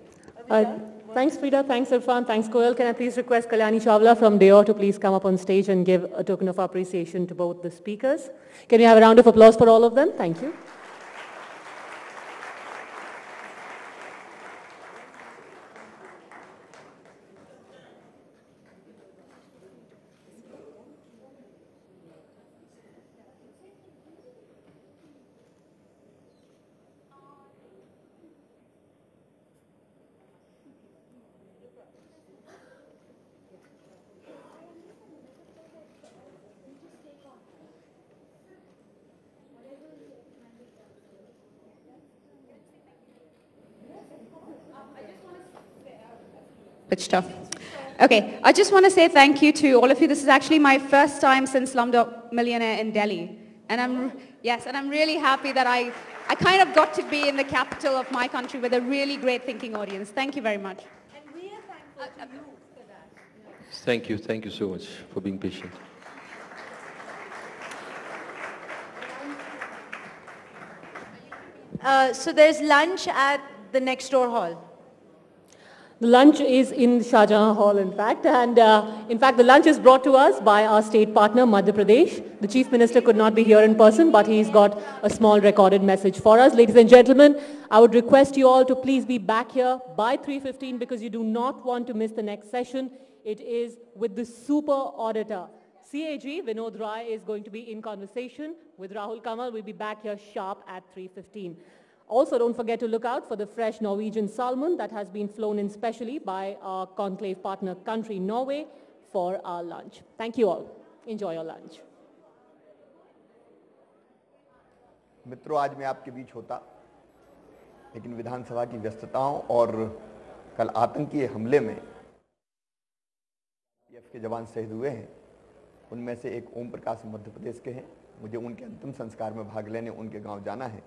Thanks, Freida. Thanks, Irrfan. Thanks, Koel. Can I please request Kalyani Chawla from Dior to please come up on stage and give a token of appreciation to both the speakers. Can we have a round of applause for all of them? Thank you. Bit tough. Okay, I just want to say thank you to all of you. This is actually my first time since Slumdog Millionaire in Delhi. And I'm really happy that I kind of got to be in the capital of my country with a really great thinking audience. Thank you very much. And we are thankful to you for that. Thank you so much for being patient. So there's lunch at the next door hall. The lunch is in Shah Jahan Hall, in fact, and in fact the lunch is brought to us by our state partner, Madhya Pradesh. The Chief Minister could not be here in person, but he's got a small recorded message for us. Ladies and gentlemen, I would request you all to please be back here by 3:15 because you do not want to miss the next session. It is with the super auditor. CAG Vinod Rai is going to be in conversation with Rahul Kamal. We'll be back here sharp at 3:15. Also, don't forget to look out for the fresh Norwegian salmon that has been flown in specially by our conclave partner country, Norway, for our lunch. Thank you all. Enjoy your lunch. मित्रों, आज मैं आपके बीच होता, लेकिन विधानसभा की व्यस्तताओं और कल आतंकी हमले में पीएफ के जवान शहीद हुए हैं, उनमें से एक ओम प्रकाश मध्य प्रदेश के हैं। मुझे उनके अंतिम संस्कार में भाग लेने उनके गांव जाना है।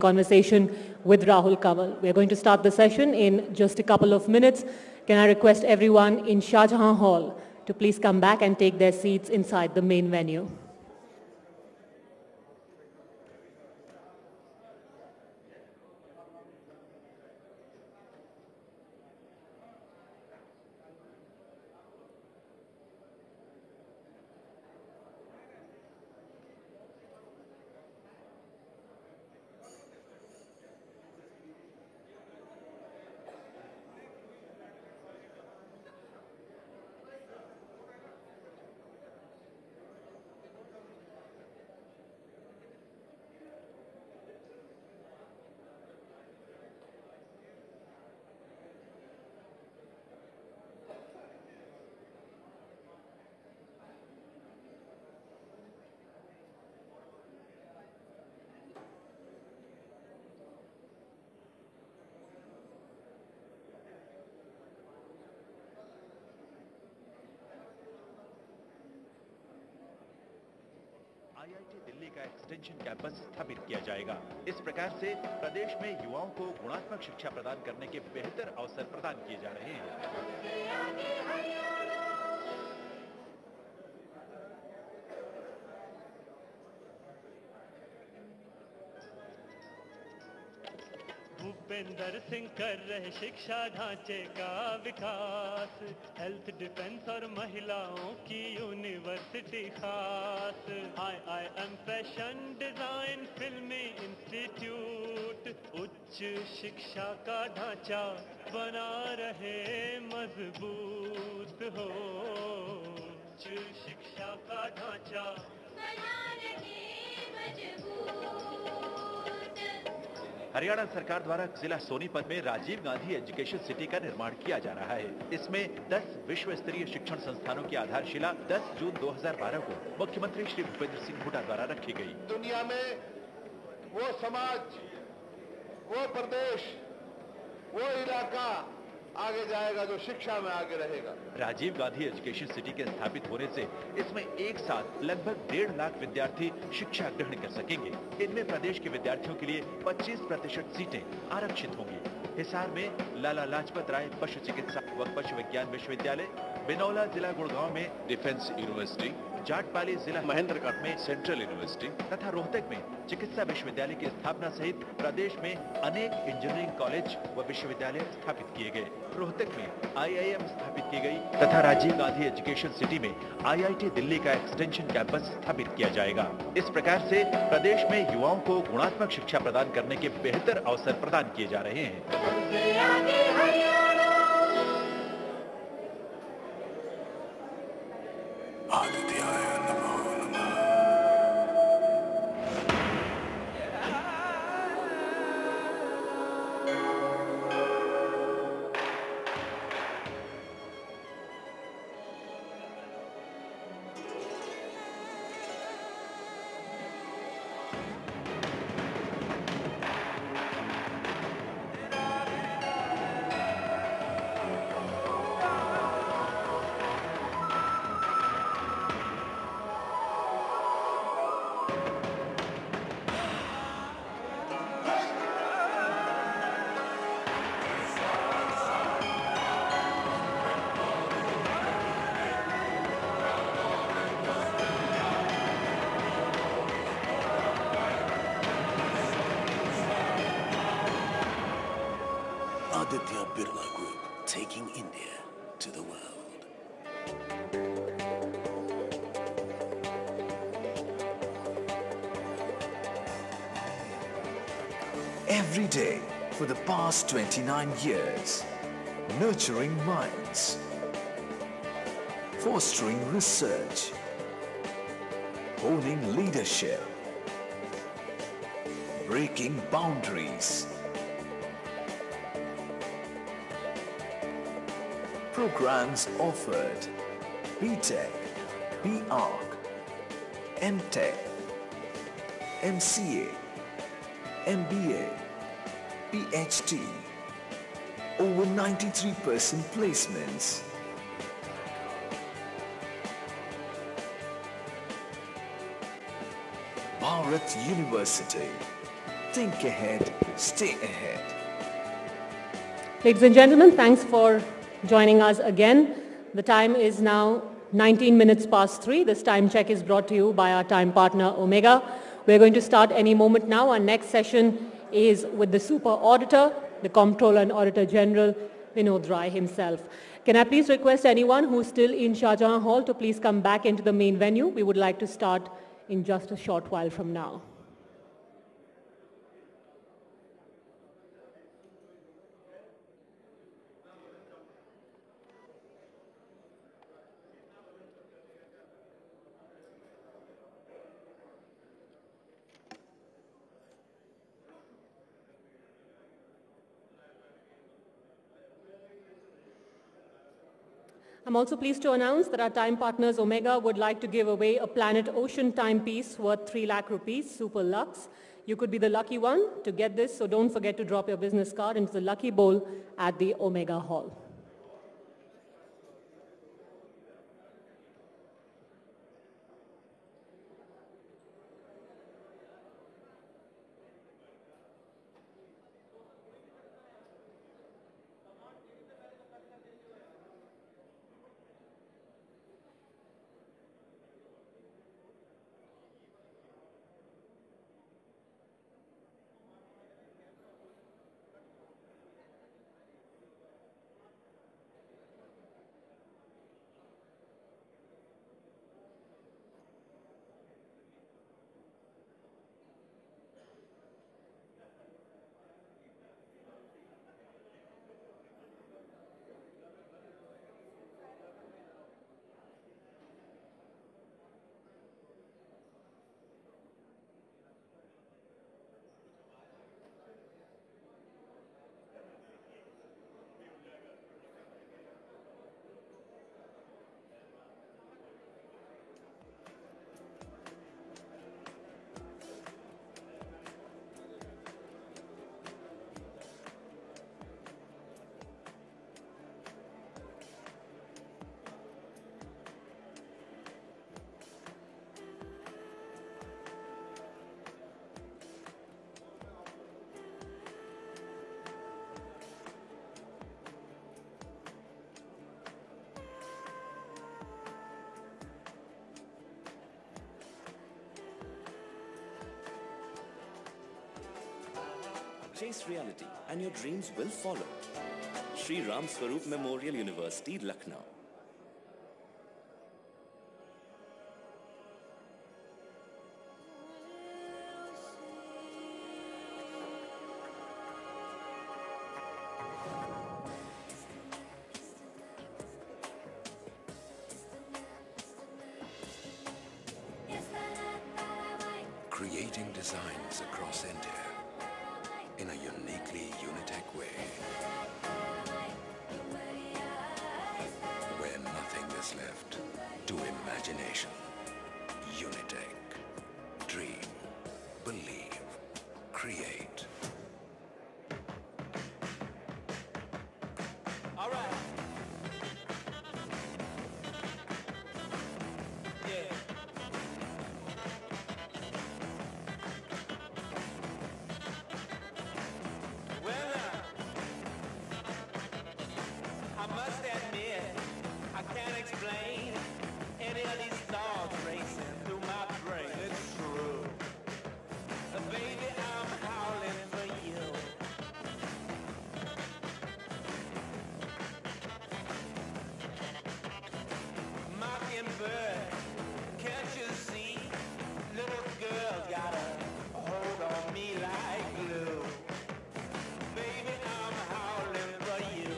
conversation with Rahul Kanwal. We're going to start the session in just a couple of minutes. Can I request everyone in Shah Jahan Hall to please come back and take their seats inside the main venue. IIT Delhi का extension campus स्थापित किया जाएगा। इस प्रकार से प्रदेश में युवाओं को गुणात्मक शिक्षा प्रदान करने के बेहतर अवसर प्रदान किए जा रहे हैं। भूपेंद्र सिंह कर रहे शिक्षा ढांचे का विकास, हेल्थ डिफेंस और महिलाओं की यूनिवर्सिटी खास, IIM फैशन डिजाइन फिल्मी इंस्टीट्यूट, उच्च शिक्षा का ढांचा बना रहे मजबूत हो, उच्च शिक्षा का ढांचा बना रहे मजबूत। हरियाणा सरकार द्वारा जिला सोनीपत में राजीव गांधी एजुकेशन सिटी का निर्माण किया जा रहा है। इसमें 10 विश्व स्तरीय शिक्षण संस्थानों की आधारशिला 10 जून 2012 को मुख्यमंत्री श्री भूपेंद्र सिंह हुड्डा द्वारा रखी गई। दुनिया में वो समाज, वो प्रदेश, वो इलाका आगे जाएगा जो शिक्षा में आगे रहेगा। राजीव गांधी एजुकेशन सिटी के स्थापित होने से इसमें एक साथ लगभग 1.5 लाख विद्यार्थी शिक्षा ग्रहण कर सकेंगे। इनमें प्रदेश के विद्यार्थियों के लिए 25% सीटें आरक्षित होंगी। हिसार में लाला लाजपत राय पशु चिकित्सा व पशु विज्ञान विश्वविद्यालय, बिनौला जिला गुड़गांव में डिफेंस यूनिवर्सिटी, जाटपाली जिला महेंद्रगढ़ में सेंट्रल यूनिवर्सिटी तथा रोहतक में चिकित्सा विश्वविद्यालय की स्थापना सहित प्रदेश में अनेक इंजीनियरिंग कॉलेज व विश्वविद्यालय स्थापित किए गए। रोहतक में IIM स्थापित की गई तथा राजीव गांधी एजुकेशन सिटी में IIT दिल्ली का एक्सटेंशन कैंपस स्थापित किया जाएगा। इस प्रकार से प्रदेश में युवाओं को गुणात्मक शिक्षा प्रदान करने के बेहतर अवसर प्रदान किए जा रहे हैं। taking India to the world. Every day for the past 29 years, nurturing minds, fostering research, honing leadership, breaking boundaries. Programs offered: BTech, BArc, MTech, MCA, MBA, PhD, over 93% placements. Bharat University, Think ahead, stay ahead. Ladies and gentlemen, thanks for joining us again. The time is now 19 minutes past 3. This time check is brought to you by our time partner Omega. We're going to start any moment now. Our next session is with the Super Auditor, the Comptroller and Auditor General, Vinod Rai himself. Can I please request anyone who's still in Shah Jahan Hall to please come back into the main venue? We would like to start in just a short while from now. I'm also pleased to announce that our time partners Omega would like to give away a Planet Ocean timepiece worth 3 lakh rupees, super lux. You could be the lucky one to get this, so don't forget to drop your business card into the lucky bowl at the Omega Hall. Chase reality and your dreams will follow. Shri Ram Swaroop Memorial University, Lucknow. Creating designs across India in a uniquely Unitech way, where nothing is left to imagination. Unitech. Dream, believe, create. All right. Yeah. I must admit, I can't explain any of these thoughts racing through my brain. It's true. Baby, I'm howling for you. Mockingbird, can't you see? Little girl got a hold on me like glue. Baby, I'm howling for you.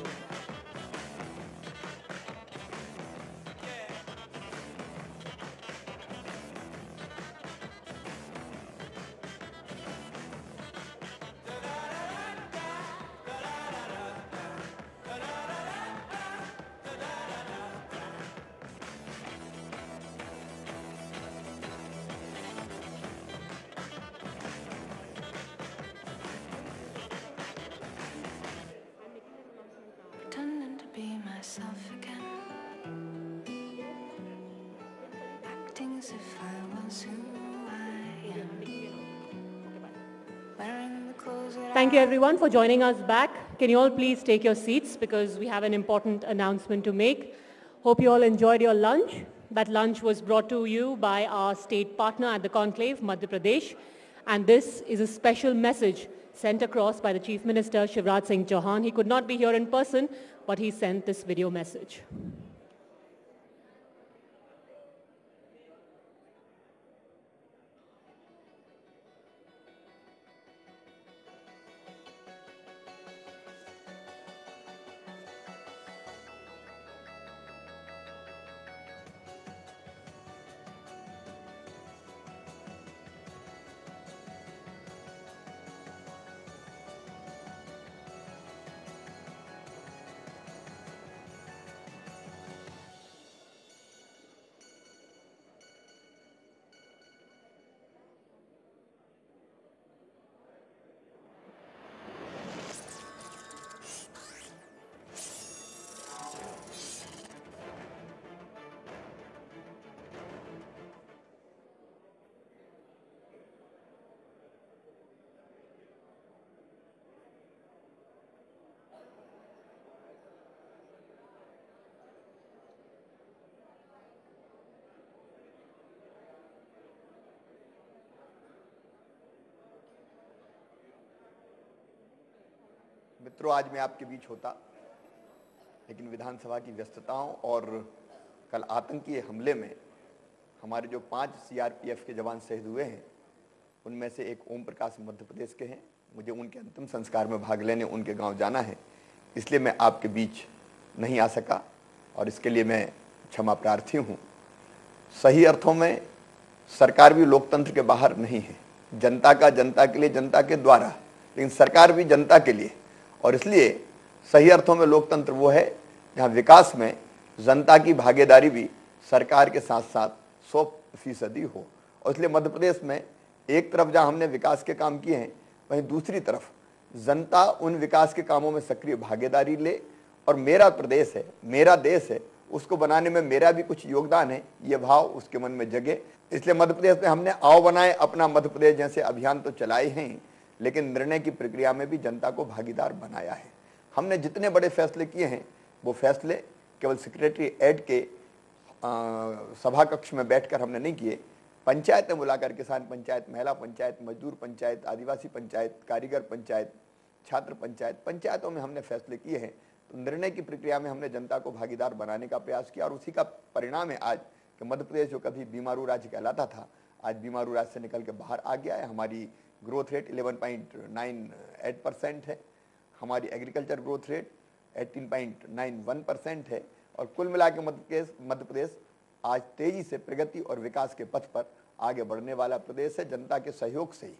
Pretending to be myself again, acting as if I was who I am, wearing Thank you everyone for joining us back. Can you all please take your seats because we have an important announcement to make. Hope you all enjoyed your lunch. That lunch was brought to you by our state partner at the Conclave, Madhya Pradesh. And this is a special message sent across by the Chief Minister, Shivraj Singh Chauhan. He could not be here in person, but he sent this video message. मित्रों, आज मैं आपके बीच होता, लेकिन विधानसभा की व्यस्तताओं और कल आतंकी हमले में हमारे जो 5 सीआरपीएफ के जवान शहीद हुए हैं, उनमें से एक ओम प्रकाश मध्य प्रदेश के हैं। मुझे उनके अंतिम संस्कार में भाग लेने उनके गांव जाना है, इसलिए मैं आपके बीच नहीं आ सका और इसके लिए मैं क्षमा प्रार्थी हूँ। सही अर्थों में सरकार भी लोकतंत्र के बाहर नहीं है। जनता का जनता के लिए, जनता के द्वारा, लेकिन सरकार भी जनता के लिए। और इसलिए सही अर्थों में लोकतंत्र वो है जहाँ विकास में जनता की भागीदारी भी सरकार के साथ साथ 100% हो। और इसलिए मध्य प्रदेश में एक तरफ जहाँ हमने विकास के काम किए हैं, वहीं दूसरी तरफ जनता उन विकास के कामों में सक्रिय भागीदारी ले और मेरा प्रदेश है, मेरा देश है, उसको बनाने में मेरा भी कुछ योगदान है, ये भाव उसके मन में जगे। इसलिए मध्य प्रदेश में हमने आओ बनाए अपना मध्य प्रदेश जैसे अभियान तो चलाए हैं, लेकिन निर्णय की प्रक्रिया में भी जनता को भागीदार बनाया है। हमने जितने बड़े फैसले किए हैं, वो फैसले केवल सेक्रेटरीएट के सभा कक्ष में बैठकर हमने नहीं किए। पंचायतें बुलाकर, किसान पंचायत, महिला पंचायत, मजदूर पंचायत, आदिवासी पंचायत, कारीगर पंचायत, छात्र पंचायत, पंचायतों में हमने फैसले किए हैं। तो निर्णय की प्रक्रिया में हमने जनता को भागीदार बनाने का प्रयास किया और उसी का परिणाम है आज कि मध्य प्रदेश जो कभी बीमारू राज्य कहलाता था, आज बीमारू राज्य से निकल के बाहर आ गया है। हमारी ग्रोथ रेट 11.98% है, हमारी एग्रीकल्चर ग्रोथ रेट 18.91% है और कुल मिला के मध्य प्रदेश आज तेजी से प्रगति और विकास के पथ पर आगे बढ़ने वाला प्रदेश है। जनता के सहयोग से ही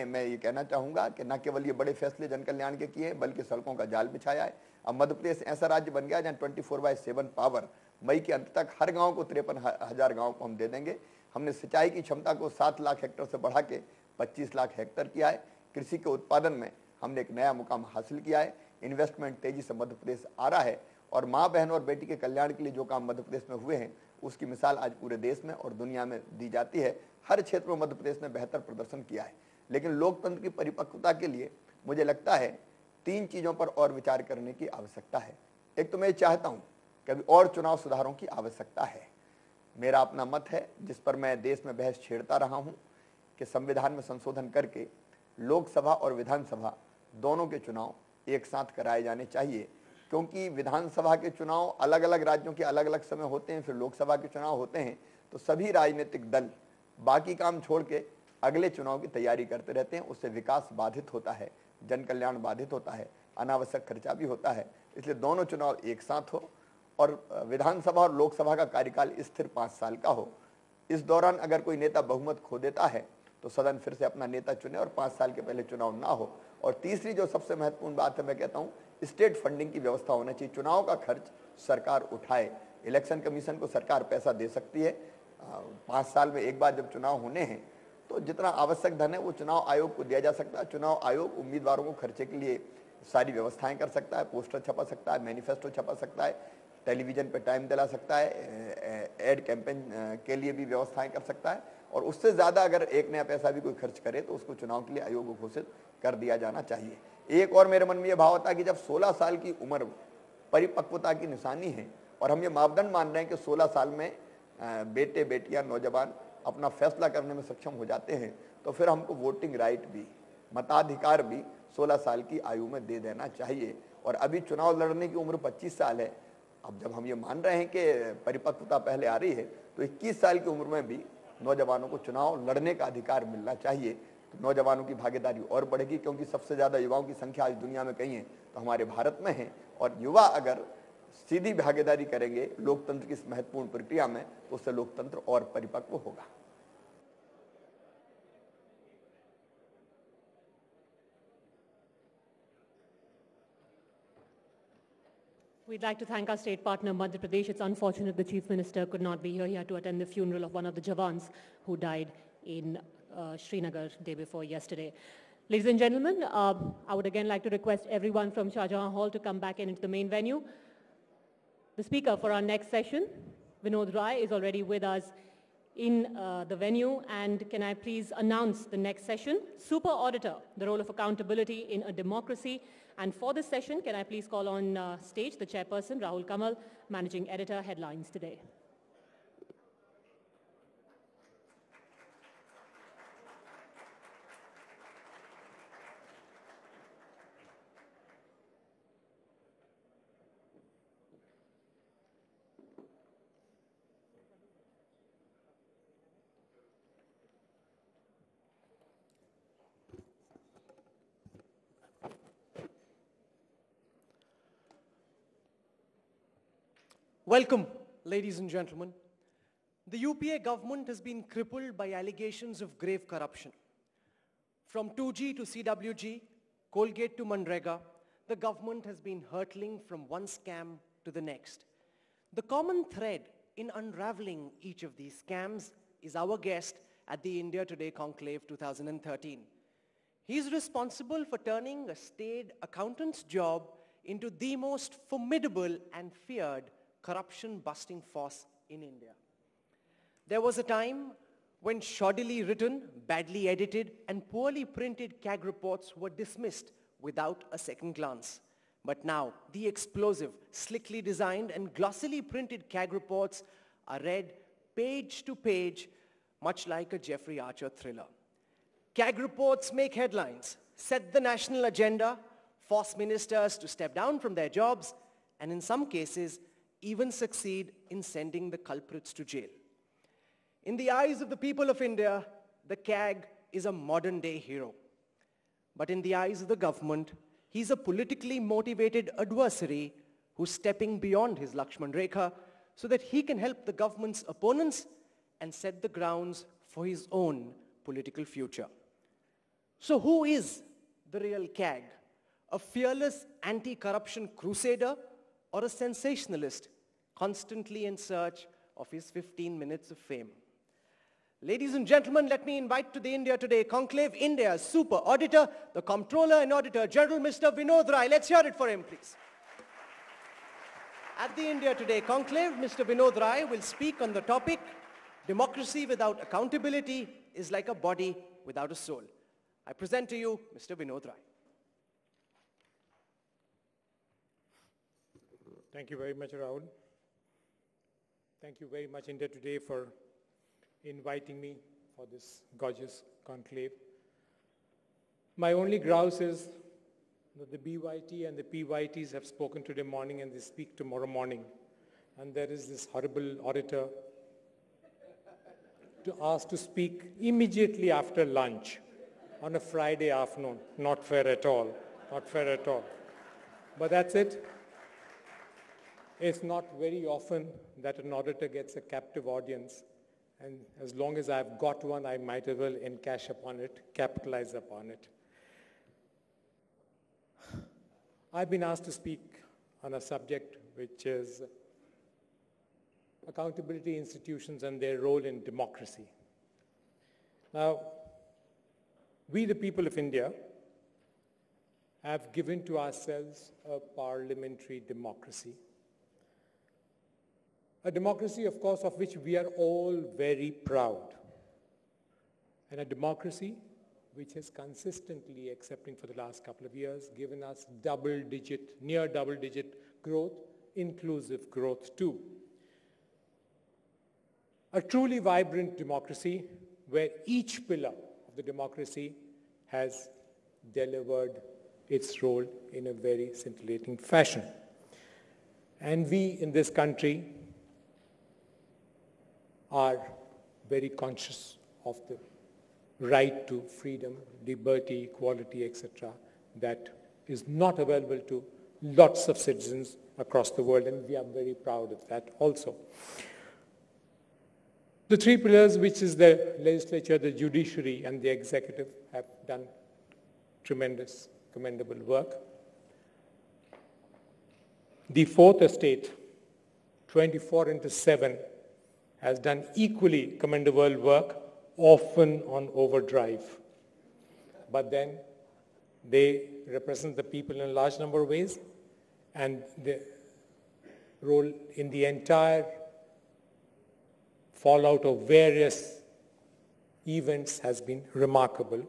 मैं ये कहना चाहूँगा कि न केवल ये बड़े फैसले जन कल्याण के किए हैं, बल्कि सड़कों का जाल बिछाया है। अब मध्य प्रदेश ऐसा राज्य बन गया जहाँ 24/7 पावर, मई के अंत तक हर गाँव को 53,000 गाँव को हम दे देंगे। हमने सिंचाई की क्षमता को 7 लाख हेक्टेयर से बढ़ा के 25 लाख हेक्टेयर किया है। कृषि के उत्पादन में हमने एक नया मुकाम हासिल किया है। इन्वेस्टमेंट तेजी से मध्य प्रदेश आ रहा है और माँ, बहन और बेटी के कल्याण के लिए जो काम मध्य प्रदेश में हुए हैं, उसकी मिसाल आज पूरे देश में और दुनिया में दी जाती है। हर क्षेत्र में मध्य प्रदेश ने बेहतर प्रदर्शन किया है। लेकिन लोकतंत्र की परिपक्वता के लिए मुझे लगता है 3 चीज़ों पर और विचार करने की आवश्यकता है। एक तो मैं चाहता हूँ कि अभी और चुनाव सुधारों की आवश्यकता है। मेरा अपना मत है, जिस पर मैं देश में बहस छेड़ता रहा हूँ, कि संविधान में संशोधन करके लोकसभा और विधानसभा दोनों के चुनाव एक साथ कराए जाने चाहिए। क्योंकि विधानसभा के चुनाव अलग अलग राज्यों के अलग अलग समय होते हैं, फिर लोकसभा के चुनाव होते हैं, तो सभी राजनीतिक दल बाकी काम छोड़ के अगले चुनाव की तैयारी करते रहते हैं। उससे विकास बाधित होता है, जन कल्याण बाधित होता है, अनावश्यक खर्चा भी होता है। इसलिए दोनों चुनाव एक साथ हो और विधानसभा और लोकसभा का कार्यकाल स्थिर 5 साल का हो। इस दौरान अगर कोई नेता बहुमत खो देता है तो सदन फिर से अपना नेता चुने और 5 साल के पहले चुनाव ना हो। और तीसरी जो सबसे महत्वपूर्ण बात है, मैं कहता हूँ, स्टेट फंडिंग की व्यवस्था होना चाहिए। चुनाव का खर्च सरकार उठाए। इलेक्शन कमीशन को सरकार पैसा दे सकती है। 5 साल में एक बार जब चुनाव होने हैं तो जितना आवश्यक धन है वो चुनाव आयोग को दिया जा सकता है। चुनाव आयोग उम्मीदवारों को खर्चे के लिए सारी व्यवस्थाएं कर सकता है। पोस्टर छपा सकता है, मैनिफेस्टो छपा सकता है, टेलीविजन पे टाइम दिला सकता है, एड कैंपेन के लिए भी व्यवस्थाएं कर सकता है। और उससे ज़्यादा अगर एक नया पैसा भी कोई खर्च करे तो उसको चुनाव के लिए आयोग घोषित कर दिया जाना चाहिए। एक और मेरे मन में ये भाव था कि जब 16 साल की उम्र परिपक्वता की निशानी है और हम ये मापदंड मान रहे हैं कि 16 साल में बेटे बेटियां नौजवान अपना फैसला करने में सक्षम हो जाते हैं, तो फिर हमको वोटिंग राइट भी, मताधिकार भी 16 साल की आयु में दे देना चाहिए। और अभी चुनाव लड़ने की उम्र 25 साल है। अब जब हम ये मान रहे हैं कि परिपक्वता पहले आ रही है, तो 21 साल की उम्र में भी नौजवानों को चुनाव लड़ने का अधिकार मिलना चाहिए। तो नौजवानों की भागीदारी और बढ़ेगी, क्योंकि सबसे ज़्यादा युवाओं की संख्या आज दुनिया में कहीं है तो हमारे भारत में है। और युवा अगर सीधी भागीदारी करेंगे लोकतंत्र की इस महत्वपूर्ण प्रक्रिया में, तो उससे लोकतंत्र और परिपक्व होगा। We'd like to thank our state partner, Madhya Pradesh. It's unfortunate the Chief Minister could not be here. He had to attend the funeral of one of the Jawans who died in Srinagar day before yesterday. Ladies and gentlemen, I would again like to request everyone from Shah Jahan Hall to come back into the main venue. The speaker for our next session, Vinod Rai, is already with us in the venue. And can I please announce the next session? Super Auditor, the role of accountability in a democracy. And for this session, can I please call on stage the chairperson, Rahul Kamal, Managing Editor, Headlines Today. Welcome, ladies and gentlemen. The UPA government has been crippled by allegations of grave corruption. From 2G to CWG, Colgate to Manrega, the government has been hurtling from one scam to the next. The common thread in unraveling each of these scams is our guest at the India Today Conclave 2013. He is responsible for turning a staid accountant's job into the most formidable and feared corruption-busting force in India. There was a time when shoddily written, badly edited, and poorly printed CAG reports were dismissed without a second glance. But now, the explosive, slickly designed, and glossily printed CAG reports are read page to page, much like a Jeffrey Archer thriller. CAG reports make headlines, set the national agenda, force ministers to step down from their jobs, and in some cases, even succeed in sending the culprits to jail. In the eyes of the people of India, the CAG is a modern-day hero. But in the eyes of the government, he's a politically motivated adversary who's stepping beyond his Lakshman Rekha so that he can help the government's opponents and set the grounds for his own political future. So who is the real CAG? A fearless anti-corruption crusader or a sensationalist constantly in search of his 15 minutes of fame? Ladies and gentlemen, let me invite to the India Today Conclave, India's super auditor, the Comptroller and Auditor General, Mr. Vinod Rai. Let's hear it for him, please. At the India Today Conclave, Mr. Vinod Rai will speak on the topic, Democracy without accountability is like a body without a soul. I present to you Mr. Vinod Rai. Thank you very much, Rahul. Thank you very much, India Today, for inviting me for this gorgeous conclave. My only grouse is that the BYT and the PYTs have spoken today morning and they speak tomorrow morning. And there is this horrible auditor to ask to speak immediately after lunch on a Friday afternoon. Not fair at all. Not fair at all. But that's it. It's not very often that an auditor gets a captive audience. And as long as I've got one, I might as well encash upon it, capitalize upon it. I've been asked to speak on a subject which is accountability institutions and their role in democracy. Now, we the people of India have given to ourselves a parliamentary democracy. A democracy, of course, of which we are all very proud. And a democracy which has consistently, excepting for the last couple of years, given us double-digit, near double-digit growth, inclusive growth too. A truly vibrant democracy where each pillar of the democracy has delivered its role in a very scintillating fashion. And we in this country are very conscious of the right to freedom, liberty, equality, etc., that is not available to lots of citizens across the world, and we are very proud of that also. The three pillars, which is the legislature, the judiciary, and the executive, have done tremendous, commendable work. The fourth estate, 24/7, has done equally commendable work, often on overdrive. But then they represent the people in a large number of ways, and the role in the entire fallout of various events has been remarkable.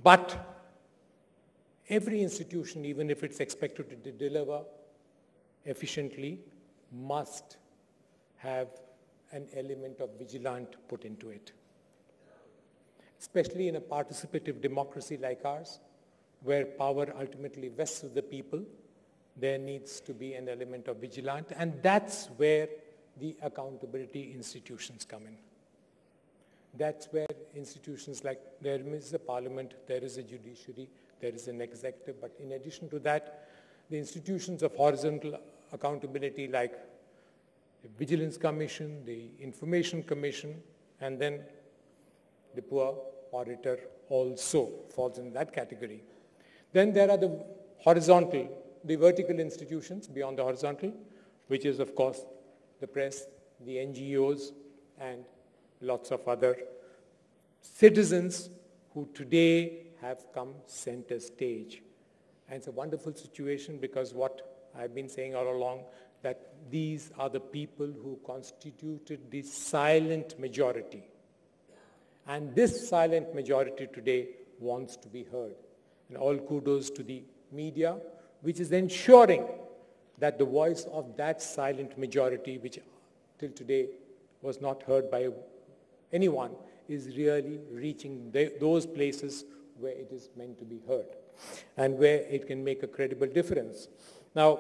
But every institution, even if it's expected to deliver efficiently, must have an element of vigilance put into it. Especially in a participative democracy like ours, where power ultimately vests with the people, there needs to be an element of vigilance, and that's where the accountability institutions come in. That's where institutions like, there is a parliament, there is a judiciary, there is an executive, but in addition to that, the institutions of horizontal accountability like the Vigilance Commission, the Information Commission, and then the poor auditor also falls in that category. Then there are the horizontal, the vertical institutions beyond the horizontal, which is of course the press, the NGOs, and lots of other citizens who today have come center stage. And it's a wonderful situation because what I've been saying all along, that these are the people who constituted the silent majority. And this silent majority today wants to be heard. And all kudos to the media, which is ensuring that the voice of that silent majority, which till today was not heard by anyone, is really reaching those places where it is meant to be heard and where it can make a credible difference. Now,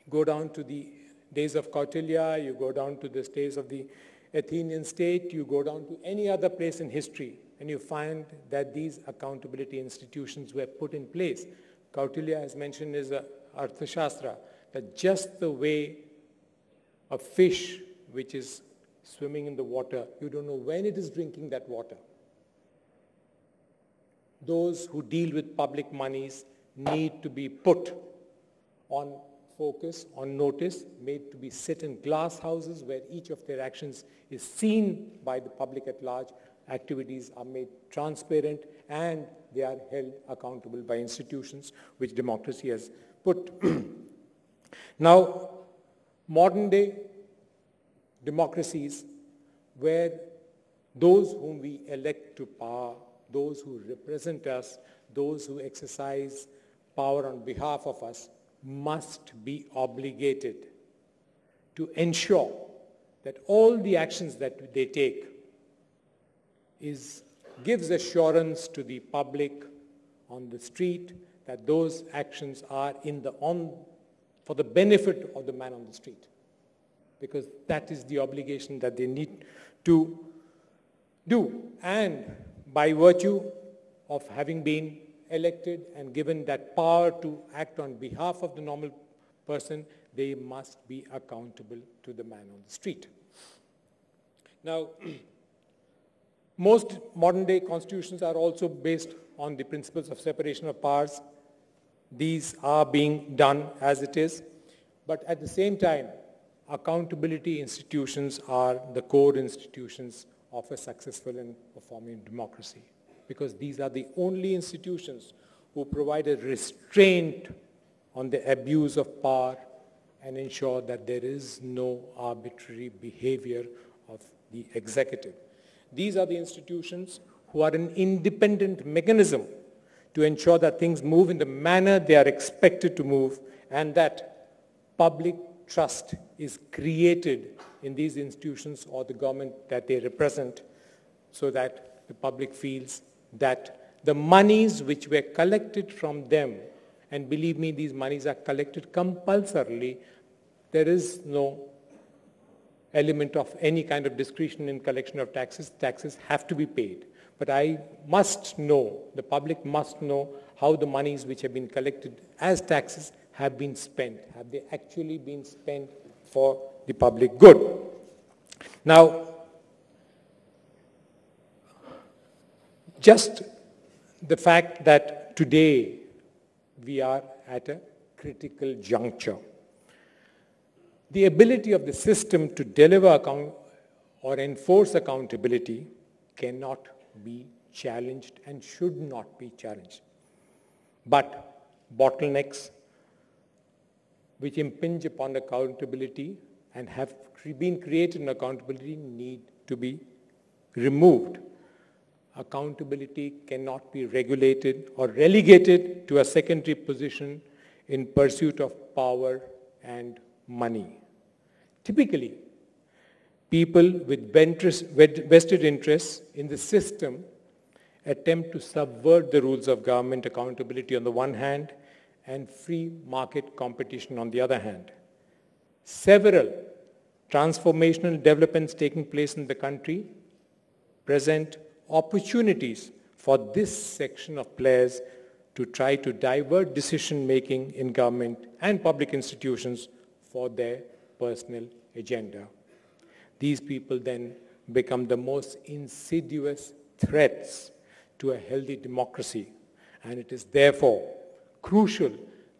go down to the days of Kautilya, you go down to the days of the Athenian state, you go down to any other place in history, and you find that these accountability institutions were put in place. Kautilya, as mentioned, is a Arthashastra, that just the way a fish which is swimming in the water, you don't know when it is drinking that water. Those who deal with public monies need to be put on focus, on notice, made to be sit in glass houses where each of their actions is seen by the public at large, activities are made transparent, and they are held accountable by institutions which democracy has put. Now, modern day democracies where those whom we elect to power, those who represent us, those who exercise power on behalf of us, must be obligated to ensure that all the actions that they take gives assurance to the public on the street that those actions are for the benefit of the man on the street. Because that is the obligation that they need to do. And by virtue of having been elected and given that power to act on behalf of the normal person, they must be accountable to the man on the street. Now, most modern day constitutions are also based on the principles of separation of powers. These are being done as it is, but at the same time, accountability institutions are the core institutions of a successful and performing democracy, because these are the only institutions who provide a restraint on the abuse of power and ensure that there is no arbitrary behavior of the executive. These are the institutions who are an independent mechanism to ensure that things move in the manner they are expected to move, and that public trust is created in these institutions or the government that they represent, so that the public feels that the monies which were collected from them, and believe me, these monies are collected compulsorily, there is no element of any kind of discretion in collection of taxes. Taxes have to be paid. But I must know, the public must know how the monies which have been collected as taxes have been spent. Have they actually been spent for the public good? Now, just the fact that today we are at a critical juncture. The ability of the system to deliver account or enforce accountability cannot be challenged and should not be challenged. But bottlenecks which impinge upon accountability and have been created in accountability need to be removed. Accountability cannot be regulated or relegated to a secondary position in pursuit of power and money. Typically, people with vested interests in the system attempt to subvert the rules of government accountability on the one hand and free market competition on the other hand. Several transformational developments taking place in the country present opportunities for this section of players to try to divert decision-making in government and public institutions for their personal agenda. These people then become the most insidious threats to a healthy democracy, and it is therefore crucial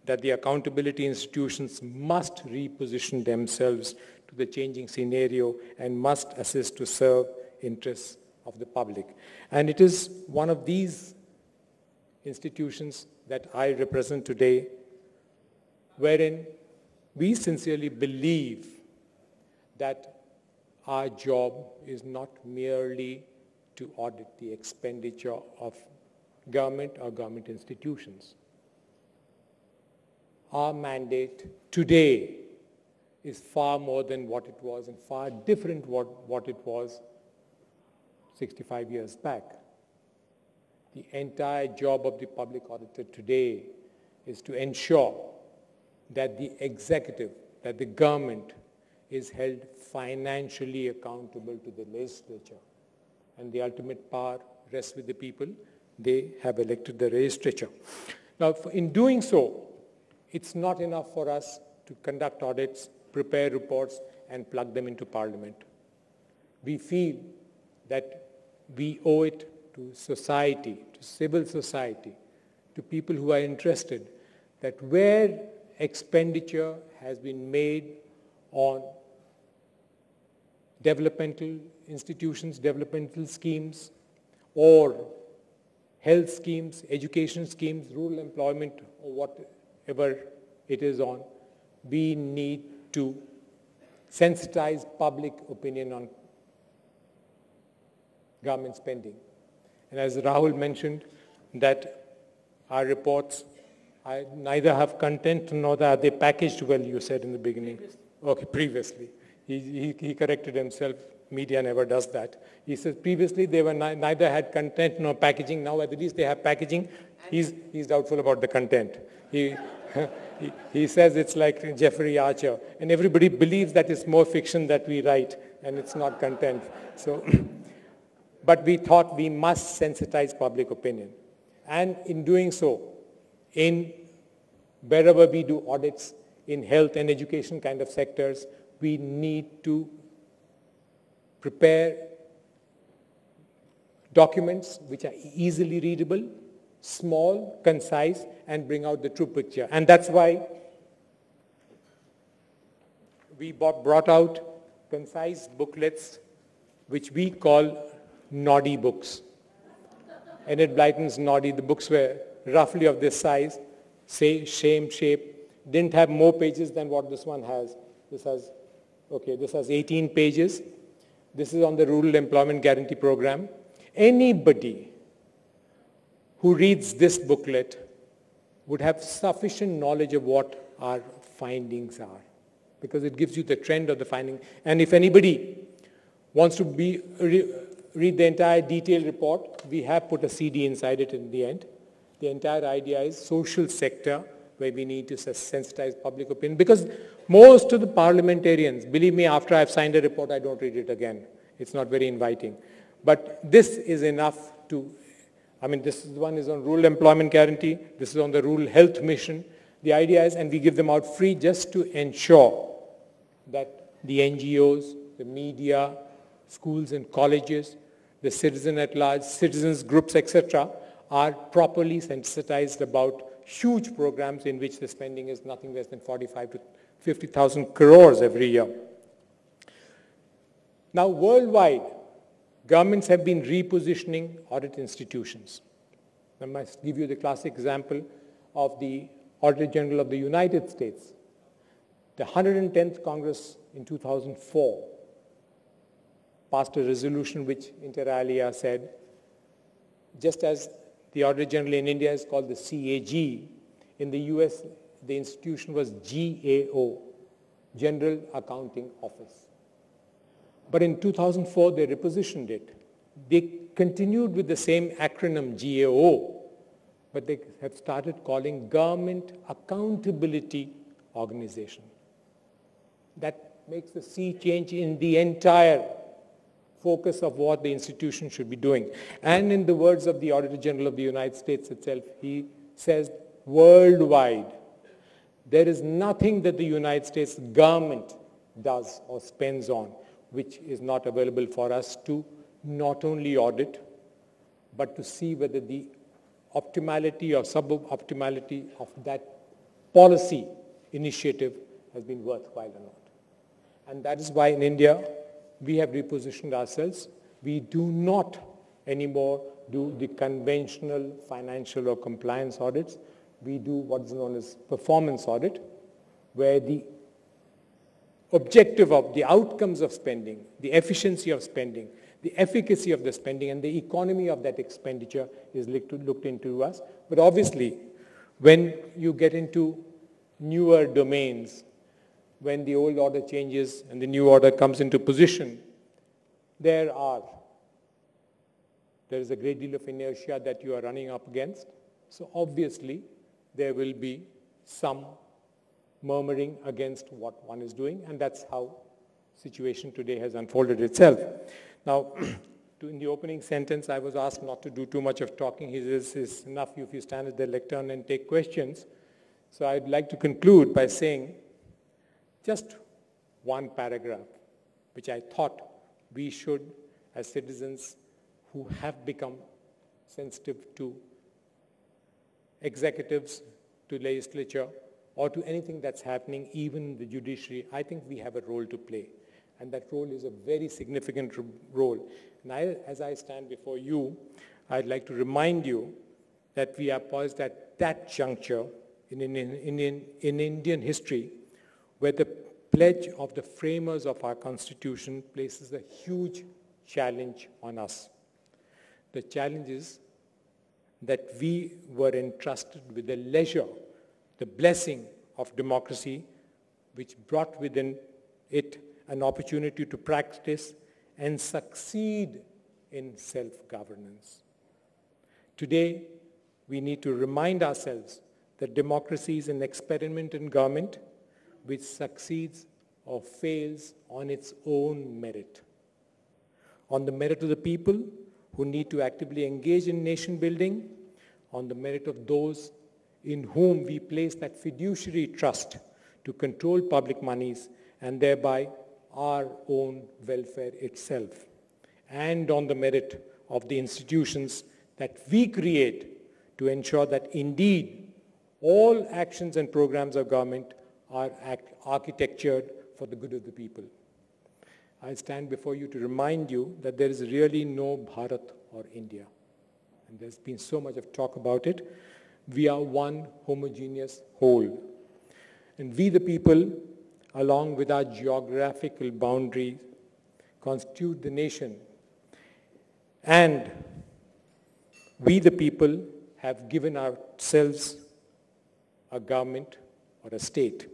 that the accountability institutions must reposition themselves to the changing scenario and must assist to serve interests of the public. And it is one of these institutions that I represent today, wherein we sincerely believe that our job is not merely to audit the expenditure of government or government institutions. Our mandate today is far more than what it was and far different what it was 65 years back. The entire job of the public auditor today is to ensure that the executive, that the government is held financially accountable to the legislature. And the ultimate power rests with the people. They have elected the legislature. Now, in doing so, it's not enough for us to conduct audits, prepare reports, and plug them into Parliament. We feel that we owe it to society, to civil society, to people who are interested, that where expenditure has been made on developmental institutions, developmental schemes, or health schemes, education schemes, rural employment, or whatever it is on, we need to sensitize public opinion on government spending. And as Rahul mentioned, that our reports neither have content nor are they packaged well, you said in the beginning. Okay, previously. He corrected himself. Media never does that. He says previously they were neither had content nor packaging. Now at least they have packaging. He's doubtful about the content. He says it's like Jeffrey Archer. And everybody believes that it's more fiction that we write and it's not content. So, but we thought we must sensitize public opinion. And in doing so, wherever we do audits in health and education kind of sectors, we need to prepare documents which are easily readable, small, concise, and bring out the true picture. And that's why we brought out concise booklets which we call Noddy books. Enid Blyton's Noddy, the books were roughly of this size, say same shape, didn't have more pages than what this one has. This has 18 pages. This is on the Rural Employment Guarantee Program. anybody who reads this booklet would have sufficient knowledge of what our findings are, because it gives you the trend of the finding. And if anybody wants to read the entire detailed report, we have put a CD inside it in the end. The entire idea is social sector, where we need to sensitize public opinion. Because most of the parliamentarians, believe me, after I've signed a report, I don't read it again. It's not very inviting. But this is enough to, this one is on rural employment guarantee. This is on the rural health mission. The idea is, and we give them out free just to ensure that the NGOs, the media, schools and colleges, the citizen at large, citizens groups, etc., are properly sensitized about huge programs in which the spending is nothing less than 45 to 50,000 crores every year. Now, worldwide, governments have been repositioning audit institutions. I must give you the classic example of the Auditor General of the United States. The 110th Congress in 2004 passed a resolution which, inter alia, said, just as the Auditor General in India is called the CAG, in the US, the institution was GAO, General Accounting Office. But in 2004, they repositioned it. They continued with the same acronym, GAO, but they have started calling Government Accountability Organization. That makes a sea change in the entire focus of what the institution should be doing. And in the words of the Auditor General of the United States itself, he says, worldwide, there is nothing that the United States government does or spends on which is not available for us to not only audit, but to see whether the optimality or suboptimality of that policy initiative has been worthwhile or not. And that is why in India, we have repositioned ourselves. We do not anymore do the conventional financial or compliance audits. We do what is known as performance audit, where the objective of the outcomes of spending, the efficiency of spending, the efficacy of the spending, and the economy of that expenditure is looked into us. But obviously, when you get into newer domains, when the old order changes and the new order comes into position, there is a great deal of inertia that you are running up against. So obviously, there will be some murmuring against what one is doing, and that's how the situation today has unfolded itself. Now, in the opening sentence, I was asked not to do too much of talking. He says, it's enough if you stand at the lectern and take questions. So I'd like to conclude by saying just one paragraph, which I thought we should, as citizens who have become sensitive to executives, to legislature, or to anything that's happening, even the judiciary, I think we have a role to play. And that role is a very significant role. And as I stand before you, I'd like to remind you that we are poised at that juncture in Indian history, where the pledge of the framers of our Constitution places a huge challenge on us. The challenge is that we were entrusted with the leisure, the blessing of democracy, which brought within it an opportunity to practice and succeed in self-governance. Today, we need to remind ourselves that democracy is an experiment in government which succeeds or fails on its own merit. On the merit of the people who need to actively engage in nation building, on the merit of those in whom we place that fiduciary trust to control public monies and thereby our own welfare itself, and on the merit of the institutions that we create to ensure that indeed all actions and programs of government are architectured for the good of the people. I stand before you to remind you that there is really no Bharat or India. And there's been so much of talk about it. We are one homogeneous whole. And we the people, along with our geographical boundaries, constitute the nation. And we, the people, have given ourselves a government or a state.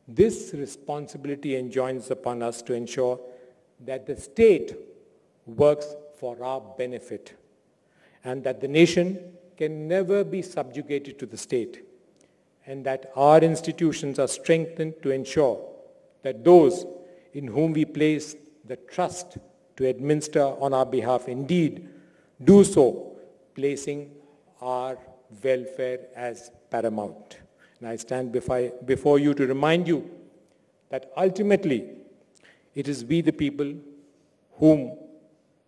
This responsibility enjoins upon us to ensure that the state works for our benefit and that the nation can never be subjugated to the state, and that our institutions are strengthened to ensure that those in whom we place the trust to administer on our behalf indeed do so, placing our welfare as paramount. And I stand before you to remind you that ultimately it is we the people whom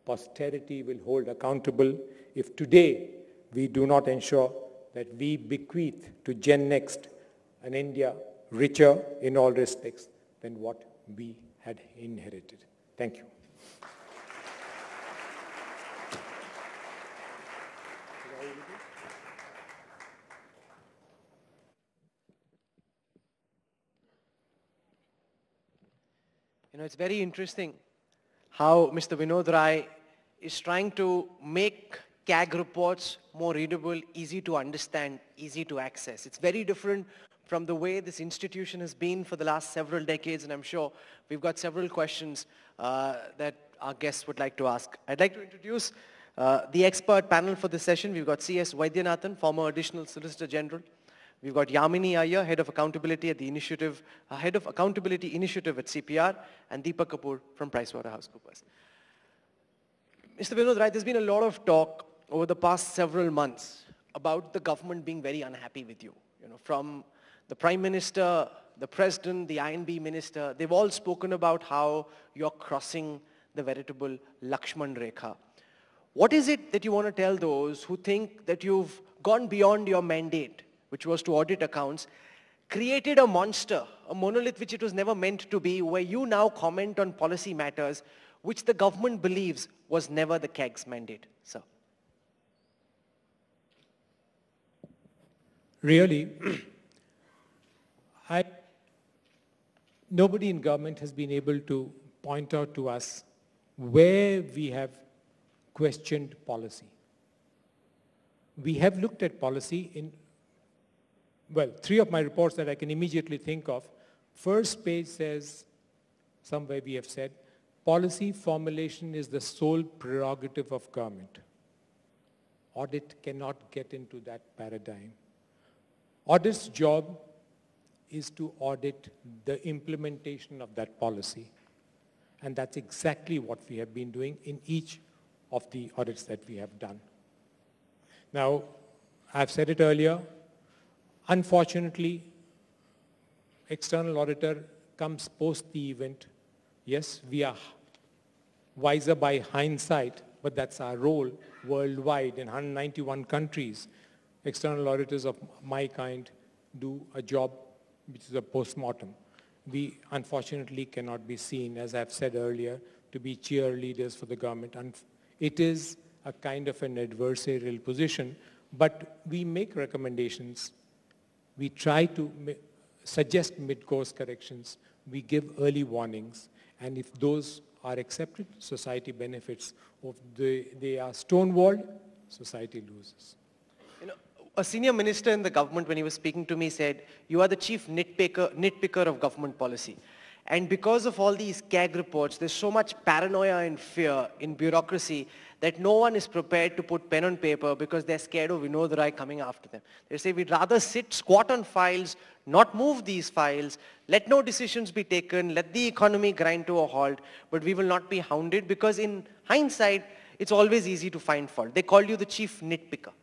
posterity will hold accountable if today we do not ensure that we bequeath to Gen Next an India richer in all respects than what we had inherited. Thank you. You know, it's very interesting how Mr. Vinod Rai is trying to make CAG reports more readable, easy to understand, easy to access. It's very different from the way this institution has been for the last several decades, and I'm sure we've got several questions that our guests would like to ask. I'd like to introduce the expert panel for this session. We've got C.S. Vaidyanathan, former Additional Solicitor General. We've got Yamini Iyer, Head of Accountability at the Initiative, Head of Accountability Initiative at CPR, and Deepak Kapoor from PricewaterhouseCoopers. Mr. Vinod Rai, there's been a lot of talk over the past several months about the government being very unhappy with you. You know, from the Prime Minister, the President, the INB Minister, they've all spoken about how you're crossing the veritable Lakshman Rekha. What is it that you want to tell those who think that you've gone beyond your mandate, which was to audit accounts, created a monster, a monolith which it was never meant to be, where you now comment on policy matters which the government believes was never the CAG's mandate, sir? Really, nobody in government has been able to point out to us where we have questioned policy. We have looked at policy in, well, 3 of my reports that I can immediately think of. First page says, somewhere we have said, policy formulation is the sole prerogative of government. Audit cannot get into that paradigm. Audit's job is to audit the implementation of that policy. And that's exactly what we have been doing in each of the audits that we have done. Now, I've said it earlier, unfortunately, external auditor comes post the event. Yes, we are wiser by hindsight, but that's our role worldwide in 191 countries. External auditors of my kind do a job which is a post-mortem. We unfortunately cannot be seen, as I've said earlier, to be cheerleaders for the government. And it is a kind of an adversarial position, but we make recommendations. We try to suggest mid-course corrections. We give early warnings. And if those are accepted, society benefits. If they are stonewalled, society loses. You know, a senior minister in the government, when he was speaking to me, said, you are the chief nitpicker of government policy. And because of all these CAG reports, there's so much paranoia and fear in bureaucracy that no one is prepared to put pen on paper because they're scared of Vinod Rai coming after them. They say, we'd rather squat on files, not move these files, let no decisions be taken, let the economy grind to a halt, but we will not be hounded because in hindsight, it's always easy to find fault. They called you the chief nitpicker.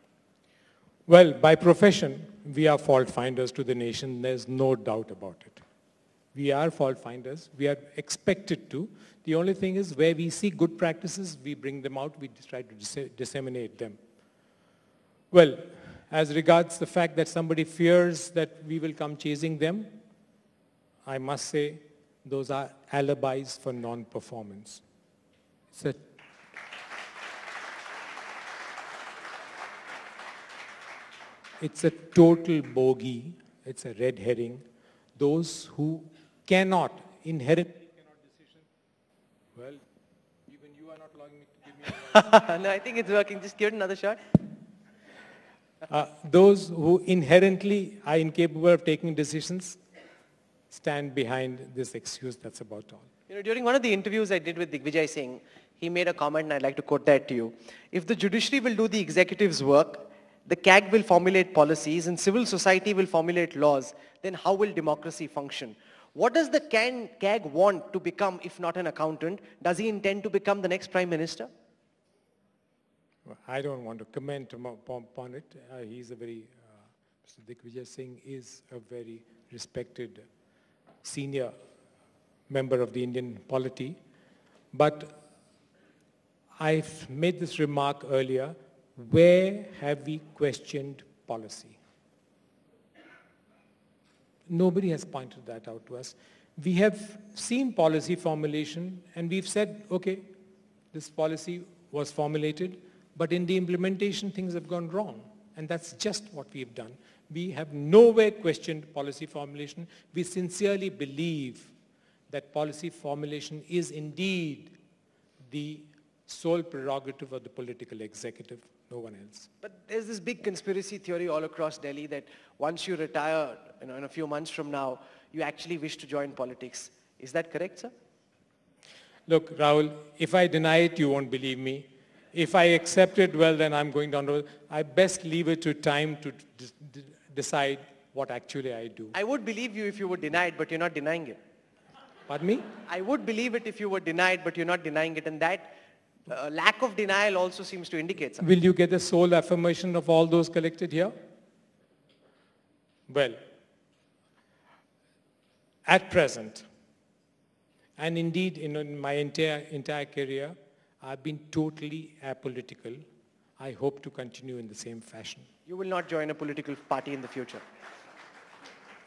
Well, by profession, we are fault finders to the nation. There's no doubt about it. We are fault finders. We are expected to. The only thing is where we see good practices, we bring them out, we try to disseminate them. Well, as regards the fact that somebody fears that we will come chasing them, I must say those are alibis for non-performance. It's a total bogey. It's a red herring. Those who inherently cannot decision. Well, even you are not allowing me to give me a No, I think it's working. Just give it another shot. Those who inherently are incapable of taking decisions stand behind this excuse. That's about all. You know, during one of the interviews I did with Digvijay Singh, he made a comment, and I'd like to quote that to you. If the judiciary will do the executive's work, the CAG will formulate policies, and civil society will formulate laws, then how will democracy function? What does the CAG want to become if not an accountant? Does he intend to become the next Prime Minister? Well, I don't want to comment upon it. He's a very, Mr. Digvijay Singh is a very respected senior member of the Indian polity. But I've made this remark earlier, where have we questioned policy? Nobody has pointed that out to us. We have seen policy formulation and we've said, okay, this policy was formulated, but in the implementation things have gone wrong. And that's just what we've done. We have nowhere questioned policy formulation. We sincerely believe that policy formulation is indeed the sole prerogative of the political executive, no one else. But there's this big conspiracy theory all across Delhi that once you retire, in a few months from now, you actually wish to join politics. Is that correct, sir? Look, Rahul, if I deny it, you won't believe me. If I accept it, well, then I'm going down the road. I best leave it to time to decide what actually I do. I would believe you if you were denied, but you're not denying it. Pardon me? I would believe it if you were denied, but you're not denying it. And that lack of denial also seems to indicate something. Will you get the sole affirmation of all those collected here? Well, at present, and indeed in my entire career, I've been totally apolitical. I hope to continue in the same fashion. You will not join a political party in the future?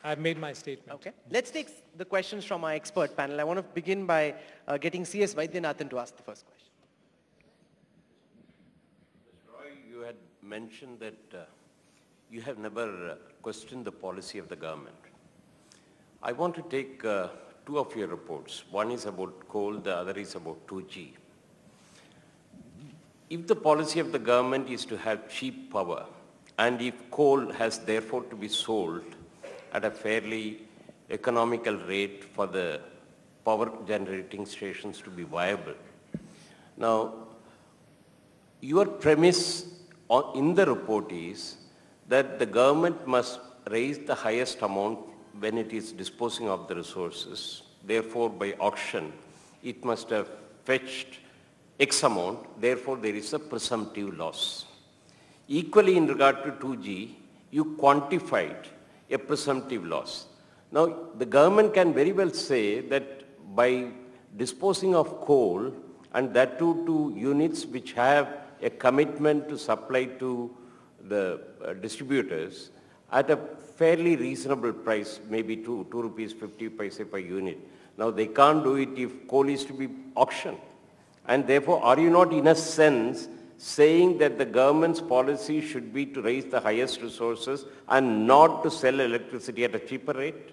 I've made my statement. Okay. Let's take the questions from our expert panel. I want to begin by getting C.S. Vaidyanathan to ask the first question. Roy, you had mentioned that you have never questioned the policy of the government. I want to take two of your reports. One is about coal, the other is about 2G. If the policy of the government is to have cheap power, and if coal has therefore to be sold at a fairly economical rate for the power generating stations to be viable. Now, your premise in the report is that the government must raise the highest amount when it is disposing of the resources. Therefore, by auction, it must have fetched X amount, therefore there is a presumptive loss. Equally in regard to 2G, you quantified a presumptive loss. Now, the government can very well say that by disposing of coal, and that too to units which have a commitment to supply to the distributors at a fairly reasonable price, maybe 2 rupees 50 paise per unit. Now, they can't do it if coal is to be auctioned. And therefore, are you not in a sense saying that the government's policy should be to raise the highest resources and not to sell electricity at a cheaper rate?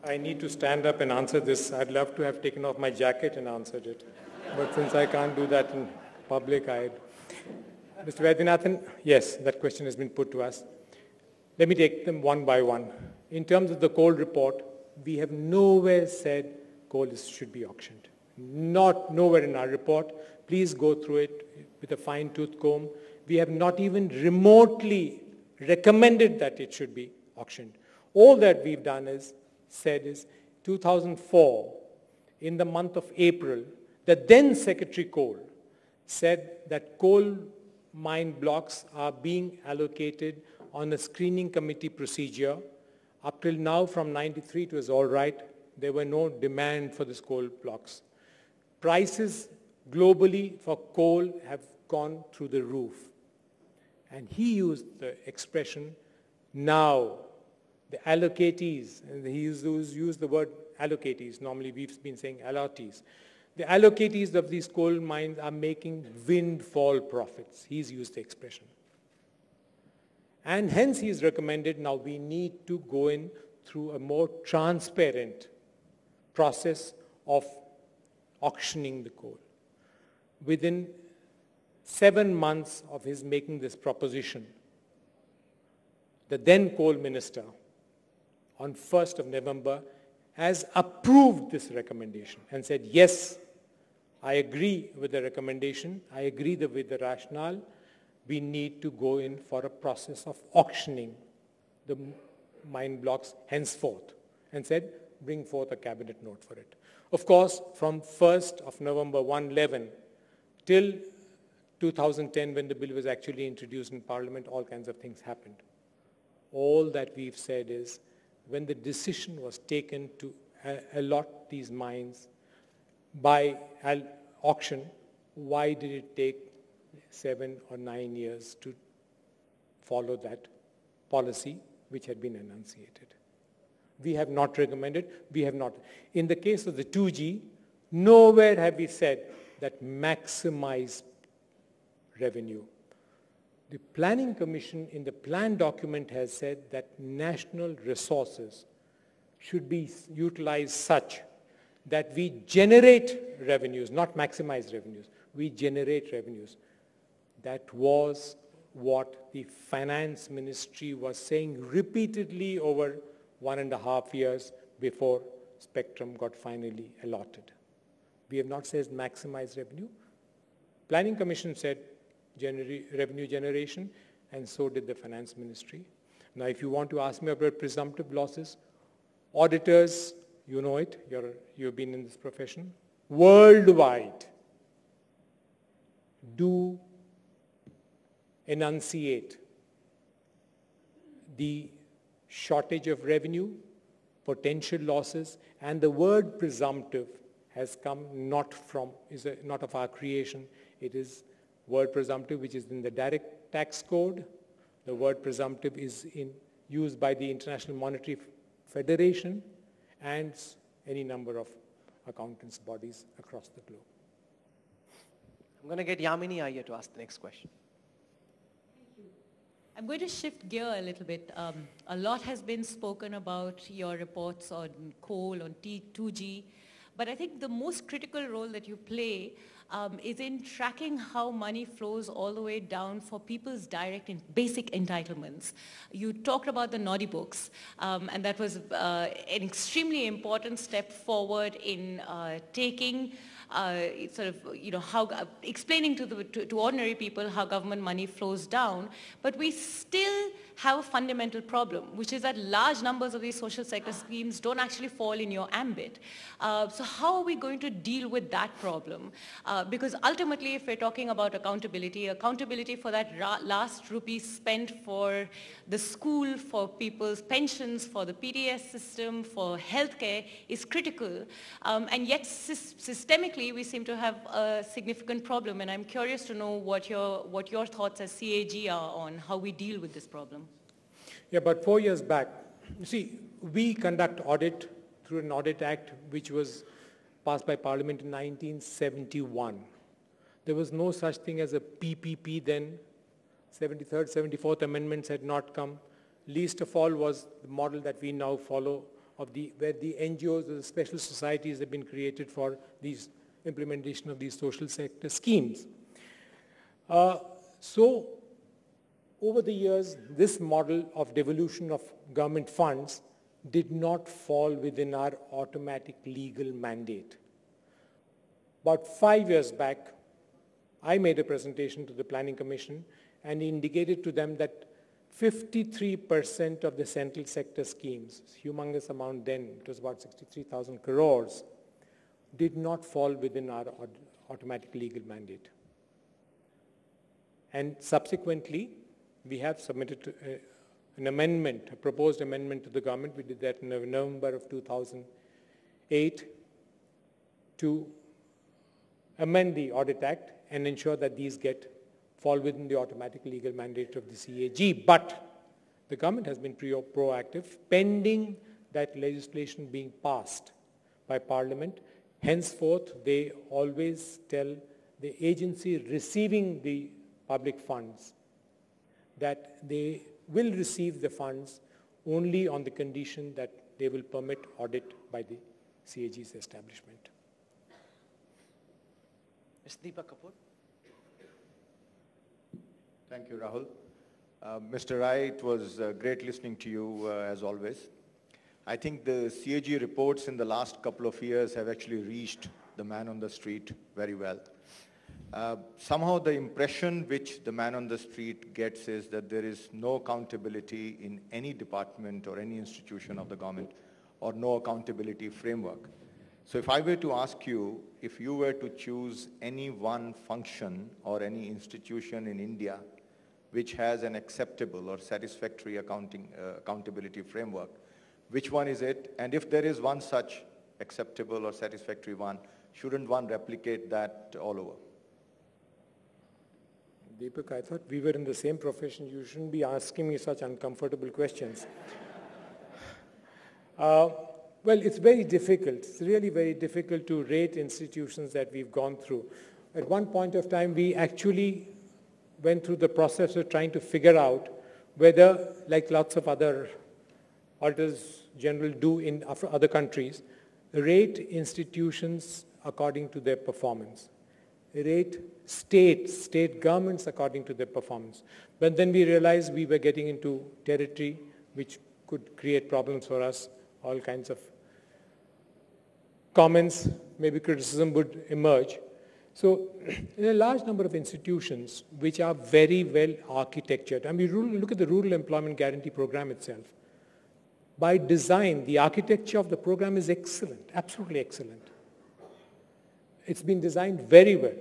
I need to stand up and answer this. I'd love to have taken off my jacket and answered it. But since I can't do that in public, Mr. Vaidyanathan, yes, that question has been put to us. Let me take them one by one. In terms of the coal report, we have nowhere said coal should be auctioned. Nowhere in our report. Please go through it with a fine-tooth comb. We have not even remotely recommended that it should be auctioned. All that we've done is 2004, in the month of April, the then Secretary Coal said that coal mine blocks are being allocated on a screening committee procedure. Up till now, from 93, it was all right. There were no demand for these coal blocks. Prices globally for coal have gone through the roof. And he used the expression, now, the allocatees, and he used the word allocatees. Normally, we've been saying allottees. The allocatees of these coal mines are making windfall profits. He's used the expression. And hence he's recommended now we need to go in through a more transparent process of auctioning the coal. Within 7 months of his making this proposition, the then coal minister, on 1st of November, has approved this recommendation and said, yes, I agree with the recommendation, I agree with the rationale, we need to go in for a process of auctioning the mine blocks henceforth, and said, bring forth a cabinet note for it. Of course, from 1st of November 111 till 2010, when the bill was actually introduced in Parliament, all kinds of things happened. All that we've said is, when the decision was taken to allot these mines by auction, why did it take 7 or 9 years to follow that policy which had been enunciated? We have not recommended, we have not. In the case of the 2G, nowhere have we said that maximize revenue. The Planning Commission in the plan document has said that national resources should be utilized such that we generate revenues, not maximize revenues. We generate revenues. That was what the Finance Ministry was saying repeatedly over 1.5 years before Spectrum got finally allotted. We have not said maximize revenue. Planning Commission said revenue generation, and so did the Finance Ministry. Now, if you want to ask me about presumptive losses, auditors, you know it, you've been in this profession, worldwide do enunciate the shortage of revenue, potential losses, and the word presumptive has come not of our creation. It is word presumptive, which is in the direct tax code. The word presumptive is used by the International Monetary Federation and any number of accountants bodies across the globe. I'm going to get Yamini Iyer to ask the next question. I'm going to shift gear a little bit. A lot has been spoken about your reports on coal, on 2G, but I think the most critical role that you play is in tracking how money flows all the way down for people's direct and basic entitlements. You talked about the naughty books, and that was an extremely important step forward in taking explaining to ordinary people how government money flows down, but we still have a fundamental problem, which is that large numbers of these social sector schemes don't actually fall in your ambit. So how are we going to deal with that problem? Because ultimately, if we're talking about accountability for that last rupee spent for the school, for people's pensions, for the PDS system, for healthcare is critical. And yet systemically, we seem to have a significant problem. And I'm curious to know what your thoughts as CAG are on how we deal with this problem. Yeah, but 4 years back, you see, we conduct audit through an audit act which was passed by Parliament in 1971. There was no such thing as a PPP then. 73rd, 74th amendments had not come. Least of all was the model that we now follow where the NGOs, the special societies have been created for these implementation of these social sector schemes. So over the years, this model of devolution of government funds did not fall within our automatic legal mandate. About 5 years back, I made a presentation to the Planning Commission and indicated to them that 53% of the central sector schemes, humongous amount then, it was about 63,000 crores, did not fall within our automatic legal mandate. And subsequently, we have submitted an amendment, a proposed amendment to the government. We did that in November of 2008 to amend the Audit Act and ensure that these fall within the automatic legal mandate of the CAG. But the government has been proactive, pending that legislation being passed by Parliament. Henceforth, they always tell the agency receiving the public funds that they will receive the funds only on the condition that they will permit audit by the CAG's establishment. Mr. Deepak Kapoor. Thank you, Rahul. Mr. Rai, it was great listening to you as always. I think the CAG reports in the last couple of years have actually reached the man on the street very well. Somehow the impression which the man on the street gets is that there is no accountability in any department or any institution of the government, or no accountability framework. So if I were to ask you, if you were to choose any one function or any institution in India which has an acceptable or satisfactory accountability framework, which one is it? And if there is one such acceptable or satisfactory one, shouldn't one replicate that all over? Deepak, I thought we were in the same profession. You shouldn't be asking me such uncomfortable questions. Well, it's very difficult. It's really very difficult to rate institutions that we've gone through. At one point of time, we actually went through the process of trying to figure out whether, like lots of other auditors general do in other countries, rate institutions according to their performance. Rate state governments according to their performance. But then we realized we were getting into territory which could create problems for us. All kinds of comments, maybe criticism would emerge. So in a large number of institutions which are very well architectured, and we look at the Rural Employment Guarantee Program itself. By design, the architecture of the program is excellent, absolutely excellent. It's been designed very well.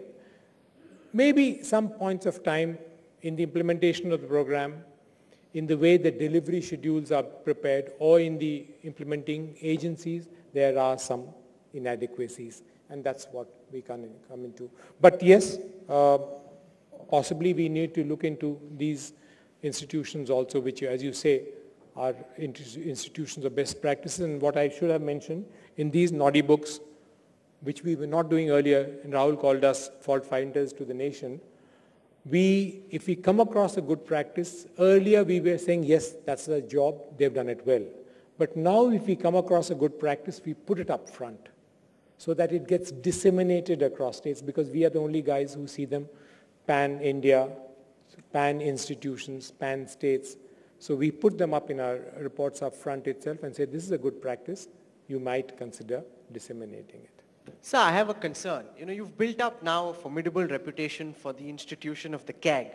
Maybe some points of time in the implementation of the program, in the way the delivery schedules are prepared, or in the implementing agencies, there are some inadequacies, and that's what we can come into. But yes, possibly we need to look into these institutions also, which, as you say, are institutions of best practices. And what I should have mentioned, in these naughty books, which we were not doing earlier, and Rahul called us fault finders to the nation, if we come across a good practice, earlier we were saying, yes, that's the job, they've done it well. But now if we come across a good practice, we put it up front so that it gets disseminated across states, because we are the only guys who see them pan-India, pan-institutions, pan-states. So we put them up in our reports up front itself and say, this is a good practice, you might consider disseminating it. Sir, I have a concern. You've built up now a formidable reputation for the institution of the CAG.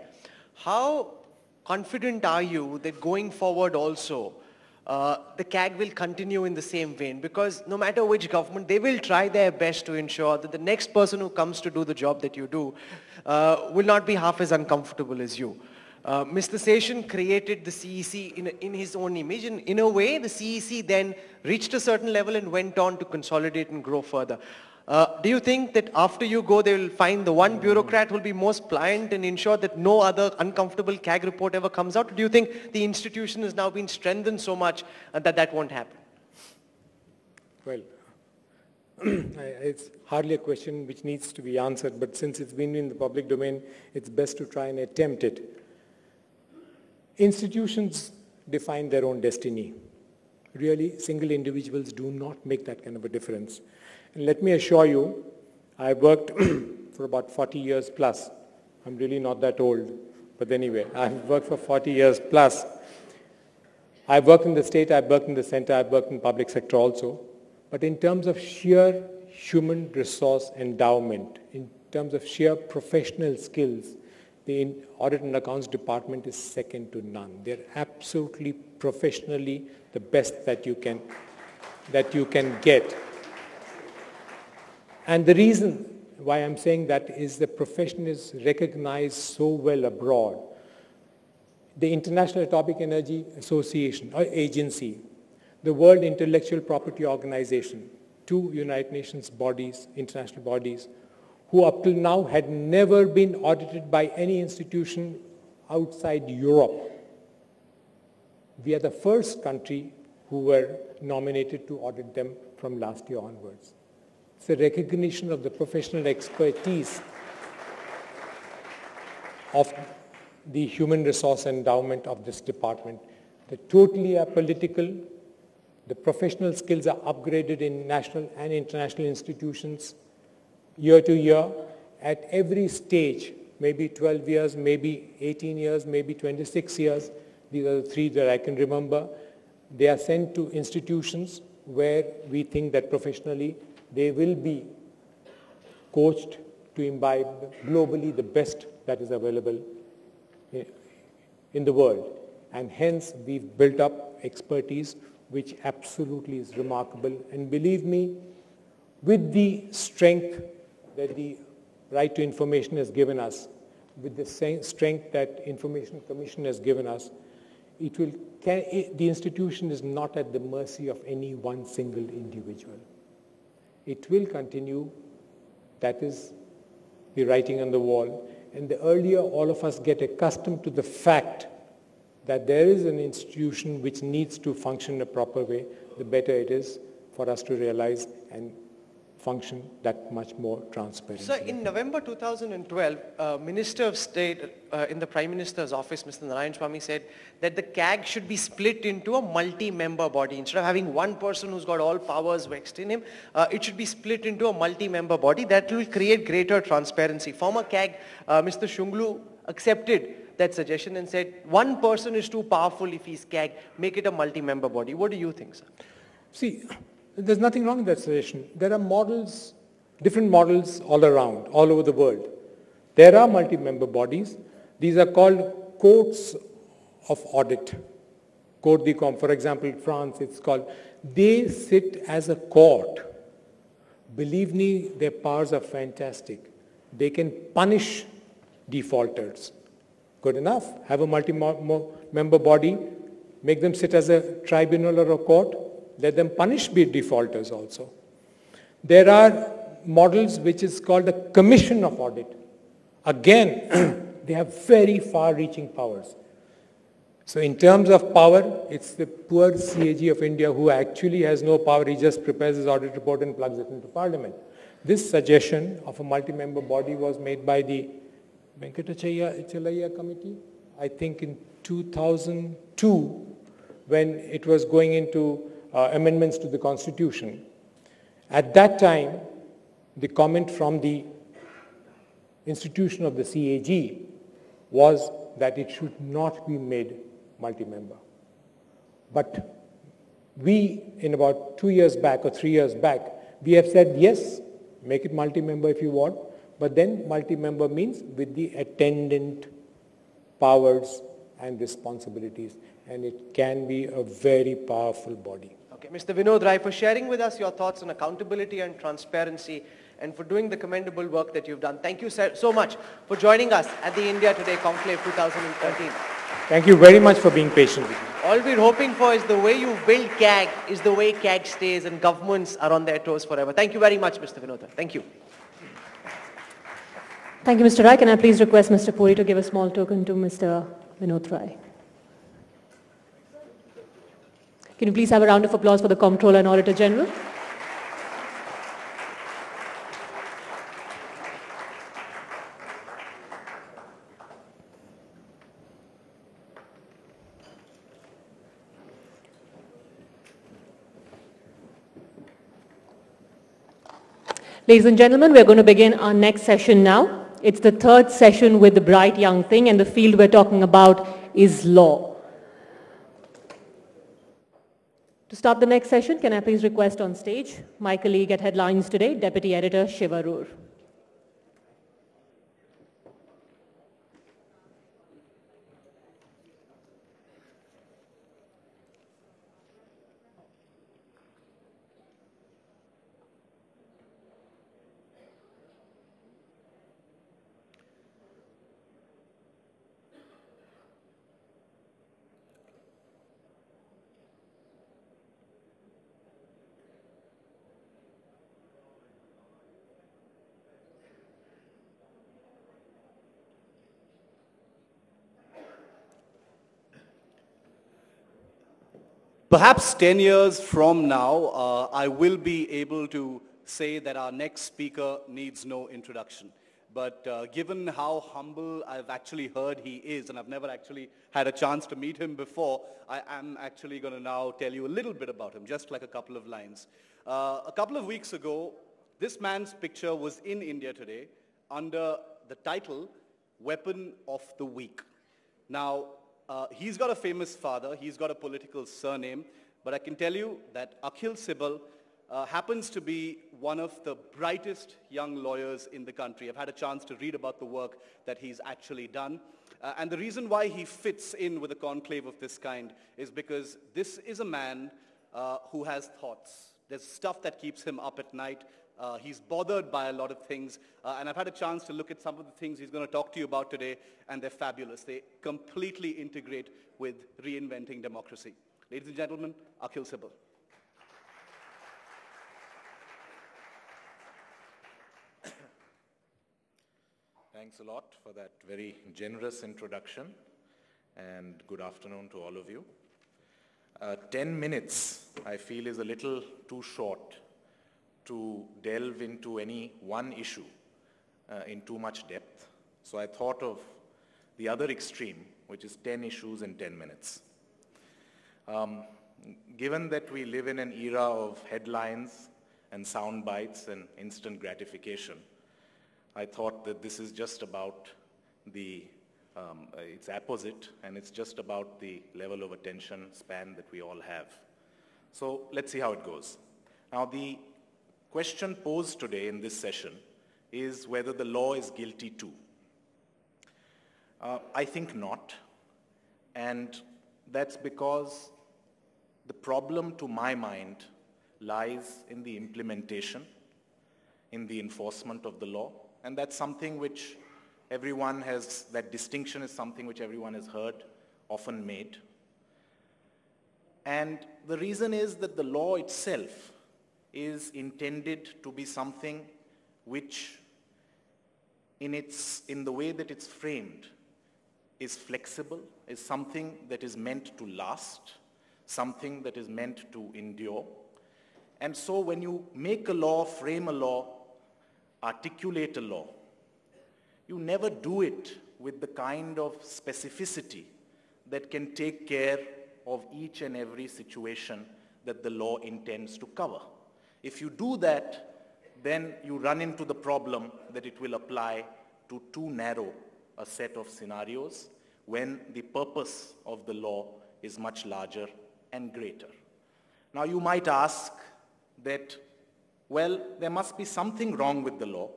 How confident are you that going forward also, the CAG will continue in the same vein? Because no matter which government, they will try their best to ensure that the next person who comes to do the job that you do will not be half as uncomfortable as you. Mr. Seshan created the CEC in his own image, and in a way the CEC then reached a certain level and went on to consolidate and grow further. Do you think that after you go, they will find the one bureaucrat who will be most pliant and ensure that no other uncomfortable CAG report ever comes out? Or do you think the institution has now been strengthened so much that that won't happen? Well, it's hardly a question which needs to be answered, but since it's been in the public domain, it's best to try and attempt it. Institutions define their own destiny. Really, single individuals do not make that kind of a difference. And let me assure you, I've worked for about 40 years plus. I'm really not that old, but anyway, I've worked for 40 years plus. I've worked in the state, I've worked in the center, I've worked in the public sector also. But in terms of sheer human resource endowment, in terms of sheer professional skills, the Audit and Accounts Department is second to none. They're absolutely professionally the best that you can get. And the reason why I'm saying that is the profession is recognized so well abroad. The International Atomic Energy Association, or agency, the World Intellectual Property Organization, two United Nations bodies, international bodies, who up till now had never been audited by any institution outside Europe. We are the first country who were nominated to audit them from last year onwards. It's a recognition of the professional expertise of the human resource endowment of this department. They're totally apolitical. The professional skills are upgraded in national and international institutions year to year at every stage, maybe 12 years, maybe 18 years, maybe 26 years. These are the 3 that I can remember. They are sent to institutions where we think that professionally they will be coached to imbibe globally the best that is available in the world. And hence we've built up expertise which absolutely is remarkable. And believe me, with the strength that the right to information has given us, with the same strength that Information Commission has given us, the institution is not at the mercy of any one single individual. It will continue. That is the writing on the wall. And the earlier all of us get accustomed to the fact that there is an institution which needs to function in a proper way, the better it is for us to realize and function that much more transparently. Sir, in November 2012, Minister of State in the Prime Minister's office, Mr. Narayan Swamy, said that the CAG should be split into a multi-member body. Instead of having one person who's got all powers vexed in him, it should be split into a multi-member body that will create greater transparency. Former CAG, Mr. Shunglu, accepted that suggestion and said, one person is too powerful if he's CAG, make it a multi-member body. What do you think, sir? See, there's nothing wrong with that suggestion. There are models, different models all around, all over the world. There are multi-member bodies. These are called courts of audit. Court des comptes, for example, in France, it's called. They sit as a court. Believe me, their powers are fantastic. They can punish defaulters. Good enough. Have a multi-member body, make them sit as a tribunal or a court, let them punish defaulters also. There are models which is called a commission of audit. Again, they have very far-reaching powers. So in terms of power, it's the poor CAG of India who actually has no power. He just prepares his audit report and plugs it into Parliament. This suggestion of a multi-member body was made by the Venkatachalaya Committee, I think in 2002, when it was going into amendments to the Constitution. At that time, the comment from the institution of the CAG was that it should not be made multi-member. But we, in about 2 years back or 3 years back, we have said, yes, make it multi-member if you want, but then multi-member means with the attendant powers and responsibilities, and it can be a very powerful body. Okay, Mr. Vinod Rai, for sharing with us your thoughts on accountability and transparency and for doing the commendable work that you've done. Thank you so much for joining us at the India Today Conclave 2013. Thank you very much for being patient with me. All we're hoping for is the way you build CAG is the way CAG stays and governments are on their toes forever. Thank you very much, Mr. Vinod Rai. Thank you. Thank you, Mr. Rai. Can I please request Mr. Puri to give a small token to Mr. Vinod Rai? Can you please have a round of applause for the Comptroller and Auditor General? Ladies and gentlemen, we're going to begin our next session now. It's the third session with the bright young thing, and the field we're talking about is law. To start the next session, can I please request on stage my colleague at Headlines Today, Deputy Editor Shiva Roor. Perhaps 10 years from now, I will be able to say that our next speaker needs no introduction. but given how humble I've actually heard he is, and I've never actually had a chance to meet him before, I am actually going to now tell you a little bit about him, just like a couple of lines. A couple of weeks ago, this man's picture was in India Today under the title, Weapon of the Week. Now, he's got a famous father, he's got a political surname, but I can tell you that Akhil Sibal happens to be one of the brightest young lawyers in the country. I've had a chance to read about the work that he's actually done. And the reason why he fits in with a conclave of this kind is because this is a man who has thoughts. There's stuff that keeps him up at night. He's bothered by a lot of things, and I've had a chance to look at some of the things he's going to talk to you about today, and they're fabulous. They completely integrate with reinventing democracy. Ladies and gentlemen, Akhil Sibal. Thanks a lot for that very generous introduction, and good afternoon to all of you. 10 minutes, I feel, is a little too short to delve into any one issue in too much depth. So I thought of the other extreme, which is 10 issues in 10 minutes. Given that we live in an era of headlines and sound bites and instant gratification, I thought that this is just about it's opposite, and it's just about the level of attention span that we all have. So let's see how it goes. Now, the question posed today in this session is whether the law is guilty too. I think not, and that's because the problem, to my mind, lies in the implementation, in the enforcement of the law, and that's something which everyone has, that distinction is something which everyone has heard, often made. And the reason is that the law itself is intended to be something which, in the way that it's framed, is flexible, is something that is meant to last, something that is meant to endure. And so when you make a law, frame a law, articulate a law, you never do it with the kind of specificity that can take care of each and every situation that the law intends to cover. If you do that, then you run into the problem that it will apply to too narrow a set of scenarios when the purpose of the law is much larger and greater. Now you might ask that, well, there must be something wrong with the law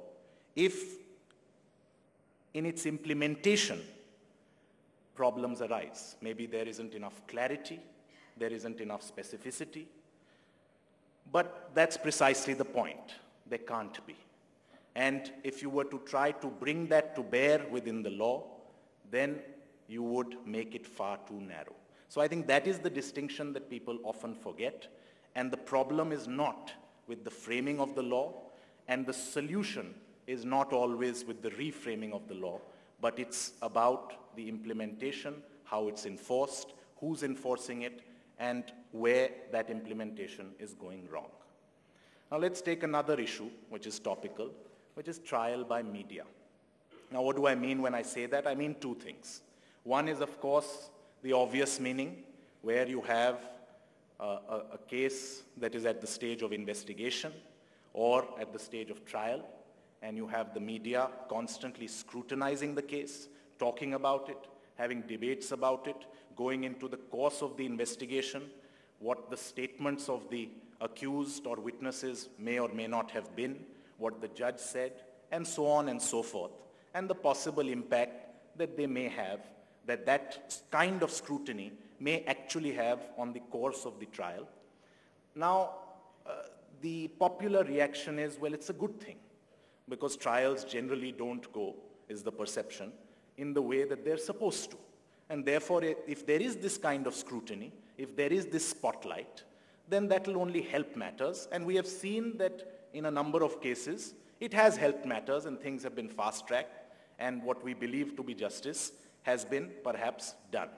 if in its implementation problems arise. Maybe there isn't enough clarity, there isn't enough specificity, but that's precisely the point. There can't be. And if you were to try to bring that to bear within the law, then you would make it far too narrow. So I think that is the distinction that people often forget, and the problem is not with the framing of the law, and the solution is not always with the reframing of the law, but it's about the implementation, how it's enforced, who's enforcing it, and where that implementation is going wrong. Now let's take another issue, which is topical, which is trial by media. Now what do I mean when I say that? I mean two things. One is, of course, the obvious meaning, where you have a case that is at the stage of investigation or at the stage of trial, and you have the media constantly scrutinizing the case, talking about it, having debates about it, going into the course of the investigation, what the statements of the accused or witnesses may or may not have been, what the judge said, and so on and so forth, and the possible impact that they may have, that kind of scrutiny may actually have on the course of the trial. Now, the popular reaction is, well, it's a good thing, because trials generally don't go, is the perception, in the way that they're supposed to. And therefore, if there is this kind of scrutiny, if there is this spotlight, then that will only help matters. And we have seen that in a number of cases, it has helped matters and things have been fast-tracked, and what we believe to be justice has been perhaps done.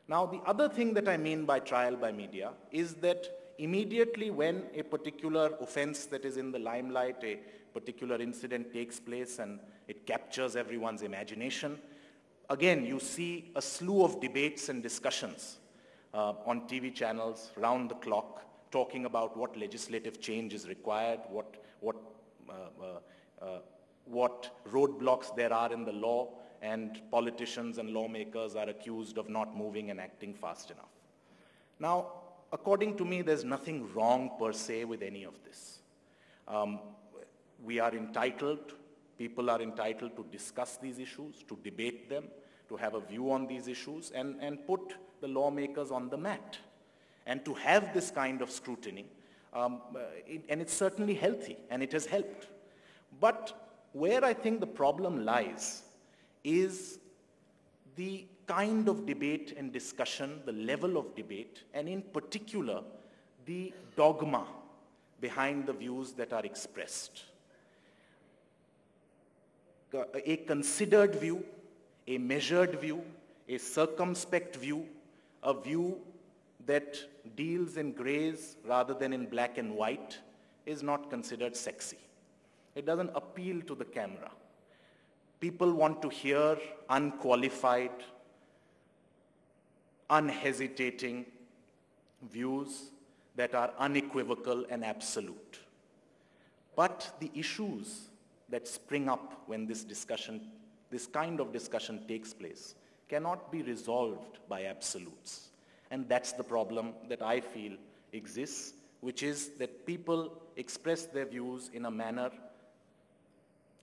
Now, the other thing that I mean by trial by media is that immediately when a particular offense that is in the limelight, a particular incident takes place and it captures everyone's imagination, again, you see a slew of debates and discussions on TV channels round the clock, talking about what legislative change is required, what roadblocks there are in the law, and politicians and lawmakers are accused of not moving and acting fast enough. Now, according to me, there's nothing wrong per se with any of this. We are entitled, people are entitled to discuss these issues, to debate them, to have a view on these issues, and put the lawmakers on the mat. And to have this kind of scrutiny, and it's certainly healthy, and it has helped. But where I think the problem lies is the kind of debate and discussion, the level of debate, and in particular, the dogma behind the views that are expressed. A considered view, a measured view, a circumspect view, a view that deals in grays rather than in black and white is not considered sexy. It doesn't appeal to the camera. People want to hear unqualified, unhesitating views that are unequivocal and absolute. But the issues that spring up when this kind of discussion takes place cannot be resolved by absolutes. And that's the problem that I feel exists, which is that people express their views in a manner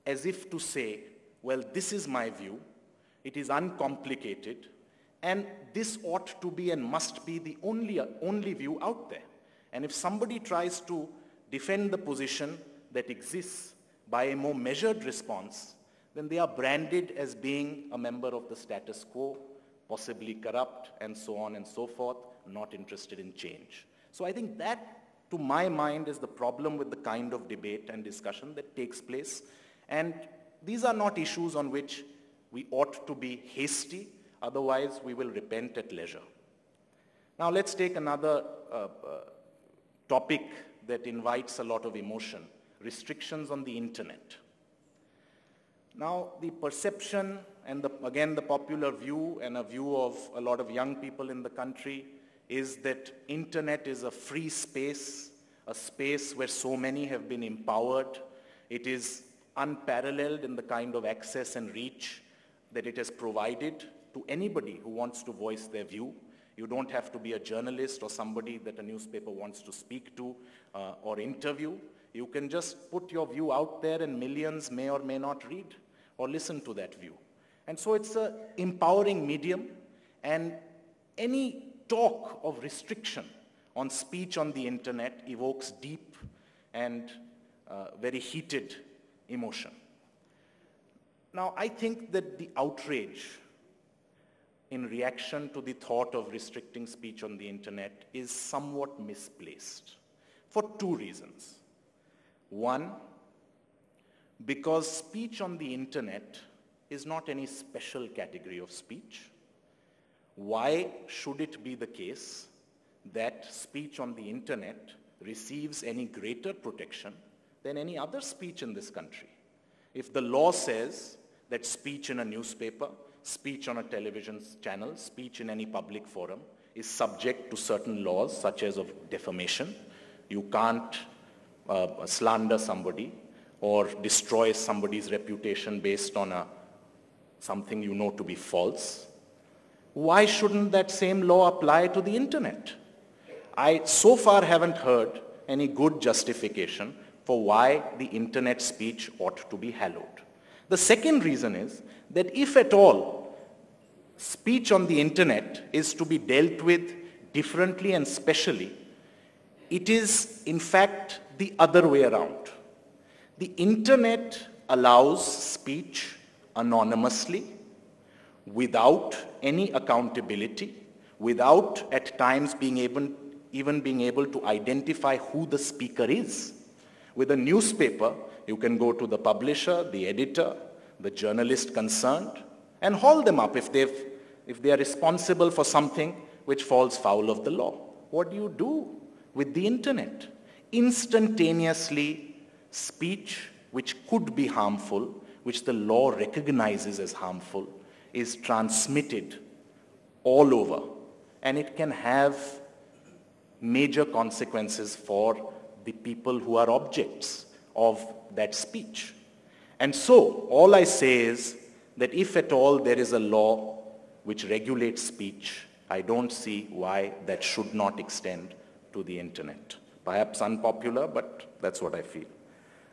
as if to say, well, this is my view, it is uncomplicated, and this ought to be and must be the only view out there. And if somebody tries to defend the position that exists by a more measured response, then they are branded as being a member of the status quo, possibly corrupt, and so on and so forth, not interested in change. So I think that, to my mind, is the problem with the kind of debate and discussion that takes place. And these are not issues on which we ought to be hasty, otherwise we will repent at leisure. Now let's take another topic that invites a lot of emotion, restrictions on the internet. Now the perception and again the popular view and a view of a lot of young people in the country is that internet is a free space, a space where so many have been empowered. It is unparalleled in the kind of access and reach that it has provided to anybody who wants to voice their view. You don't have to be a journalist or somebody that a newspaper wants to speak to or interview. You can just put your view out there and millions may or may not read or listen to that view. And so it's an empowering medium, and any talk of restriction on speech on the internet evokes deep and very heated emotion. Now, I think that the outrage in reaction to the thought of restricting speech on the internet is somewhat misplaced for two reasons. One, because speech on the internet is not any special category of speech. Why should it be the case that speech on the internet receives any greater protection than any other speech in this country? If the law says that speech in a newspaper, speech on a television channel, speech in any public forum is subject to certain laws such as of defamation, you can't slander somebody or destroy somebody's reputation based on something you know to be false, why shouldn't that same law apply to the internet? I so far haven't heard any good justification for why the internet speech ought to be hallowed. The second reason is that if at all speech on the internet is to be dealt with differently and specially, it is in fact the other way around. The internet allows speech anonymously, without any accountability, without at times even being able to identify who the speaker is. With a newspaper, you can go to the publisher, the editor, the journalist concerned, and haul them up if they are responsible for something which falls foul of the law. What do you do with the internet. Instantaneously, speech which could be harmful, which the law recognizes as harmful, is transmitted all over. And it can have major consequences for the people who are objects of that speech. And so, all I say is that if at all there is a law which regulates speech, I don't see why that should not extend to the internet. Perhaps unpopular, but that's what I feel.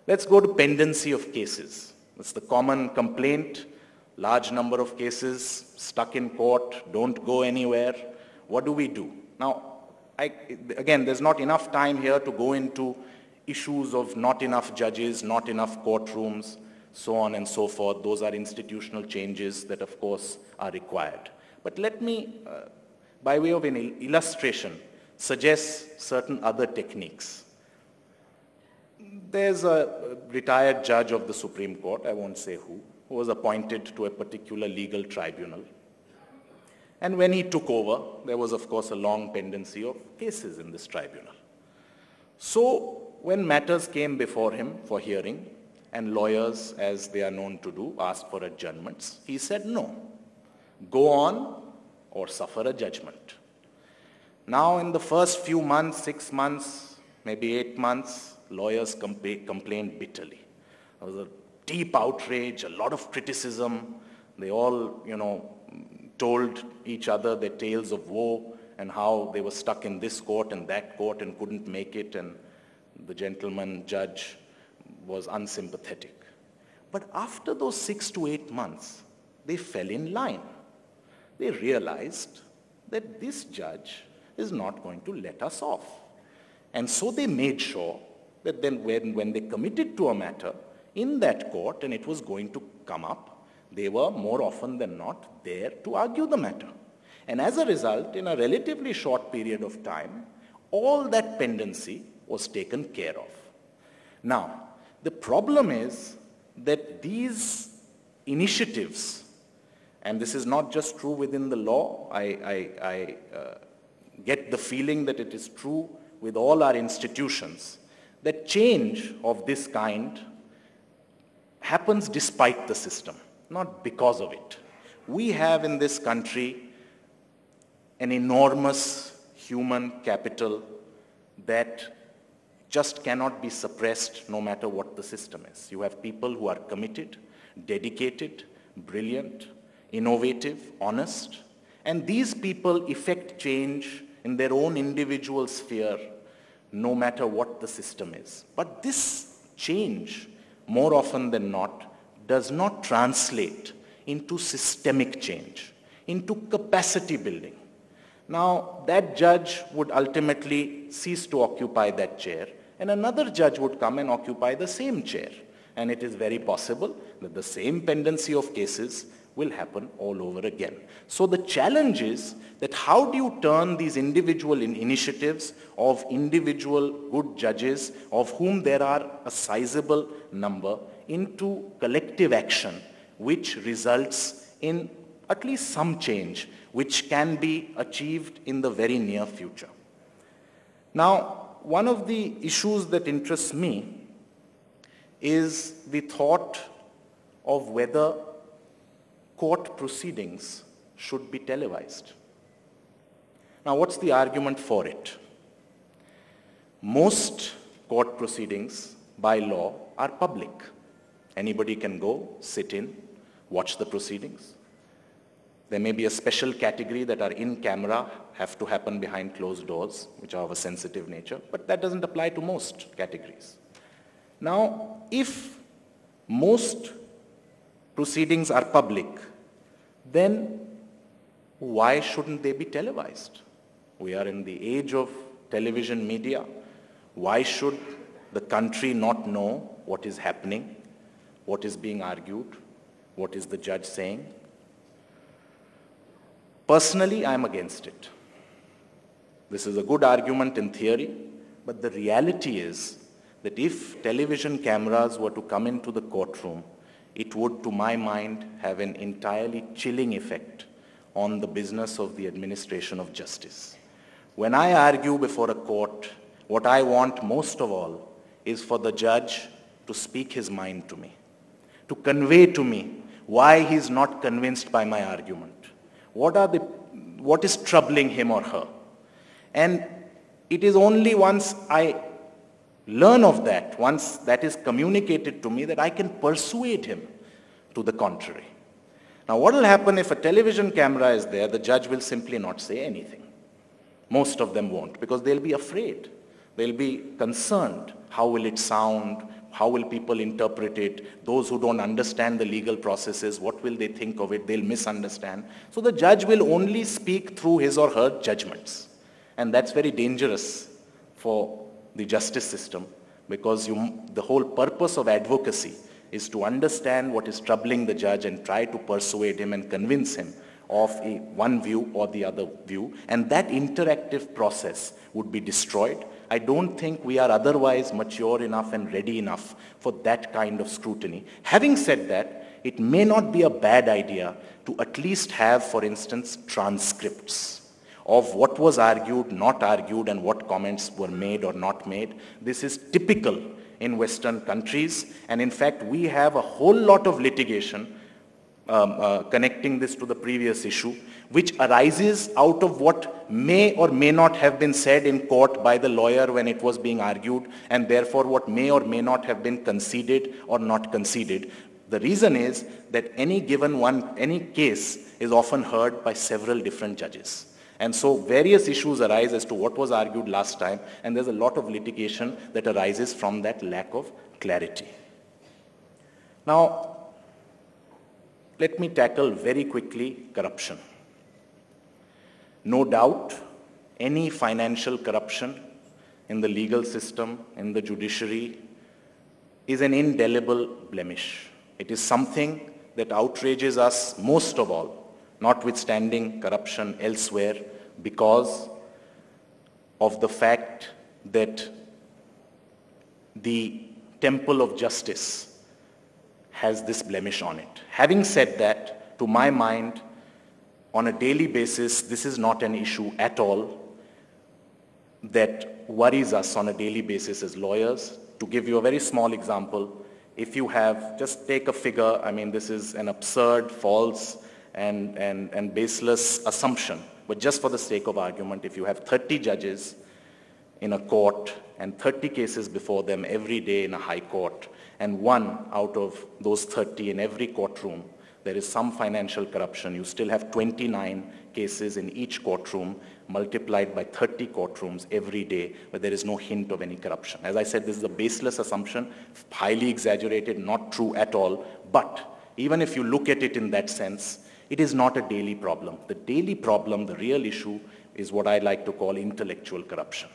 Let's go to pendency of cases. That's the common complaint. Large number of cases stuck in court, don't go anywhere. What do we do? Now, again, there's not enough time here to go into issues of not enough judges, not enough courtrooms, so on and so forth. Those are institutional changes that, of course, are required. But let me, by way of an illustration, suggest certain other techniques. There's a retired judge of the Supreme Court, I won't say who was appointed to a particular legal tribunal. And when he took over, there was, of course, a long pendency of cases in this tribunal. So when matters came before him for hearing, and lawyers, as they are known to do, asked for adjournments, he said no. Go on or suffer a judgment. Now in the first few months, 6 months, maybe 8 months, lawyers complained bitterly. There was a deep outrage, a lot of criticism. They all, told each other their tales of woe and how they were stuck in this court and that court and couldn't make it, and the gentleman judge was unsympathetic. But after those 6 to 8 months, they fell in line. They realized that this judge is not going to let us off. And so they made sure that then when they committed to a matter in that court and it was going to come up, they were more often than not there to argue the matter. And as a result, in a relatively short period of time, all that pendency was taken care of. Now, the problem is that these initiatives, and this is not just true within the law, I get the feeling that it is true with all our institutions, that change of this kind happens despite the system, not because of it. We have in this country an enormous human capital that just cannot be suppressed no matter what the system is. You have people who are committed, dedicated, brilliant, innovative, honest, and these people effect change in their own individual sphere no matter what the system is. But this change, more often than not, does not translate into systemic change, into capacity building. Now, that judge would ultimately cease to occupy that chair, and another judge would come and occupy the same chair. And it is very possible that the same pendency of cases will happen all over again. So the challenge is that how do you turn these individual initiatives of individual good judges, of whom there are a sizable number, into collective action, which results in at least some change, which can be achieved in the very near future. Now, one of the issues that interests me is the thought of whether court proceedings should be televised. Now, what's the argument for it? Most court proceedings, by law, are public. Anybody can go, sit in, watch the proceedings. There may be a special category that are in camera, have to happen behind closed doors, which are of a sensitive nature, but that doesn't apply to most categories. Now, if most proceedings are public, then why shouldn't they be televised? We are in the age of television media. Why should the country not know what is happening, what is being argued, what is the judge saying? Personally, I am against it. This is a good argument in theory, but the reality is that if television cameras were to come into the courtroom, it would, to my mind, have an entirely chilling effect on the business of the administration of justice. When I argue before a court What I want most of all is for the judge to speak his mind to me, to convey to me why he's not convinced by my argument. What is troubling him or her? And it is only once I learn of that, once that is communicated to me, that I can persuade him to the contrary. Now, what will happen if a television camera is there? The judge will simply not say anything. Most of them won't, because they'll be afraid. They'll be concerned. How will it sound? How will people interpret it? Those who don't understand the legal processes, what will they think of it? They'll misunderstand. So the judge will only speak through his or her judgments. And that's very dangerous for the justice system, because the whole purpose of advocacy is to understand what is troubling the judge and try to persuade him and convince him of one view or the other view. And that interactive process would be destroyed. I don't think we are otherwise mature enough and ready enough for that kind of scrutiny. Having said that, it may not be a bad idea to at least have, for instance, transcripts of what was argued, not argued, and what comments were made or not made. This is typical in Western countries, and in fact, we have a whole lot of litigation connecting this to the previous issue, which arises out of what may or may not have been said in court by the lawyer when it was being argued, and therefore what may or may not have been conceded or not conceded. The reason is that any case is often heard by several different judges. And so various issues arise as to what was argued last time, and there's a lot of litigation that arises from that lack of clarity. Now, let me tackle very quickly corruption. No doubt, any financial corruption in the legal system, in the judiciary, is an indelible blemish. It is something that outrages us most of all, notwithstanding corruption elsewhere, because of the fact that the temple of justice has this blemish on it. Having said that, to my mind, on a daily basis, this is not an issue at all that worries us on a daily basis as lawyers. To give you a very small example, if you have, just take a figure, I mean, this is an absurd, false, and baseless assumption, but just for the sake of argument, if you have 30 judges in a court and 30 cases before them every day in a high court, and one out of those 30 in every courtroom, there is some financial corruption, you still have 29 cases in each courtroom multiplied by 30 courtrooms every day where there is no hint of any corruption. As I said, this is a baseless assumption, highly exaggerated, not true at all, but even if you look at it in that sense, it is not a daily problem. The daily problem, the real issue, is what I like to call intellectual corruption.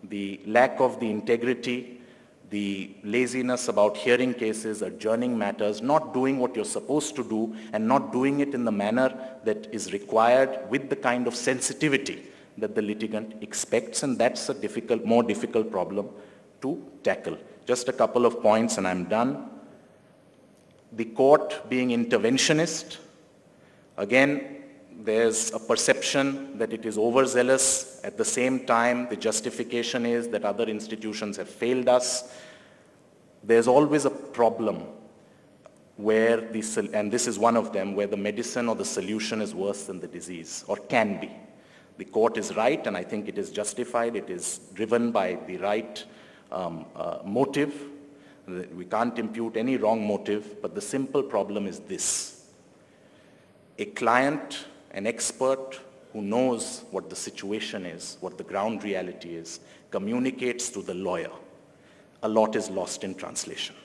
The lack of the integrity, the laziness about hearing cases, adjourning matters, not doing what you're supposed to do, and not doing it in the manner that is required with the kind of sensitivity that the litigant expects, and that's a more difficult problem to tackle. Just a couple of points and I'm done. The court being interventionist, again, there's a perception that it is overzealous. At the same time, the justification is that other institutions have failed us. There's always a problem where, and this is one of them, where the medicine or the solution is worse than the disease, or can be. The court is right, and I think it is justified. It is driven by the right motive. We can't impute any wrong motive, but the simple problem is this. A client, an expert who knows what the situation is, what the ground reality is, communicates to the lawyer. A lot is lost in translation.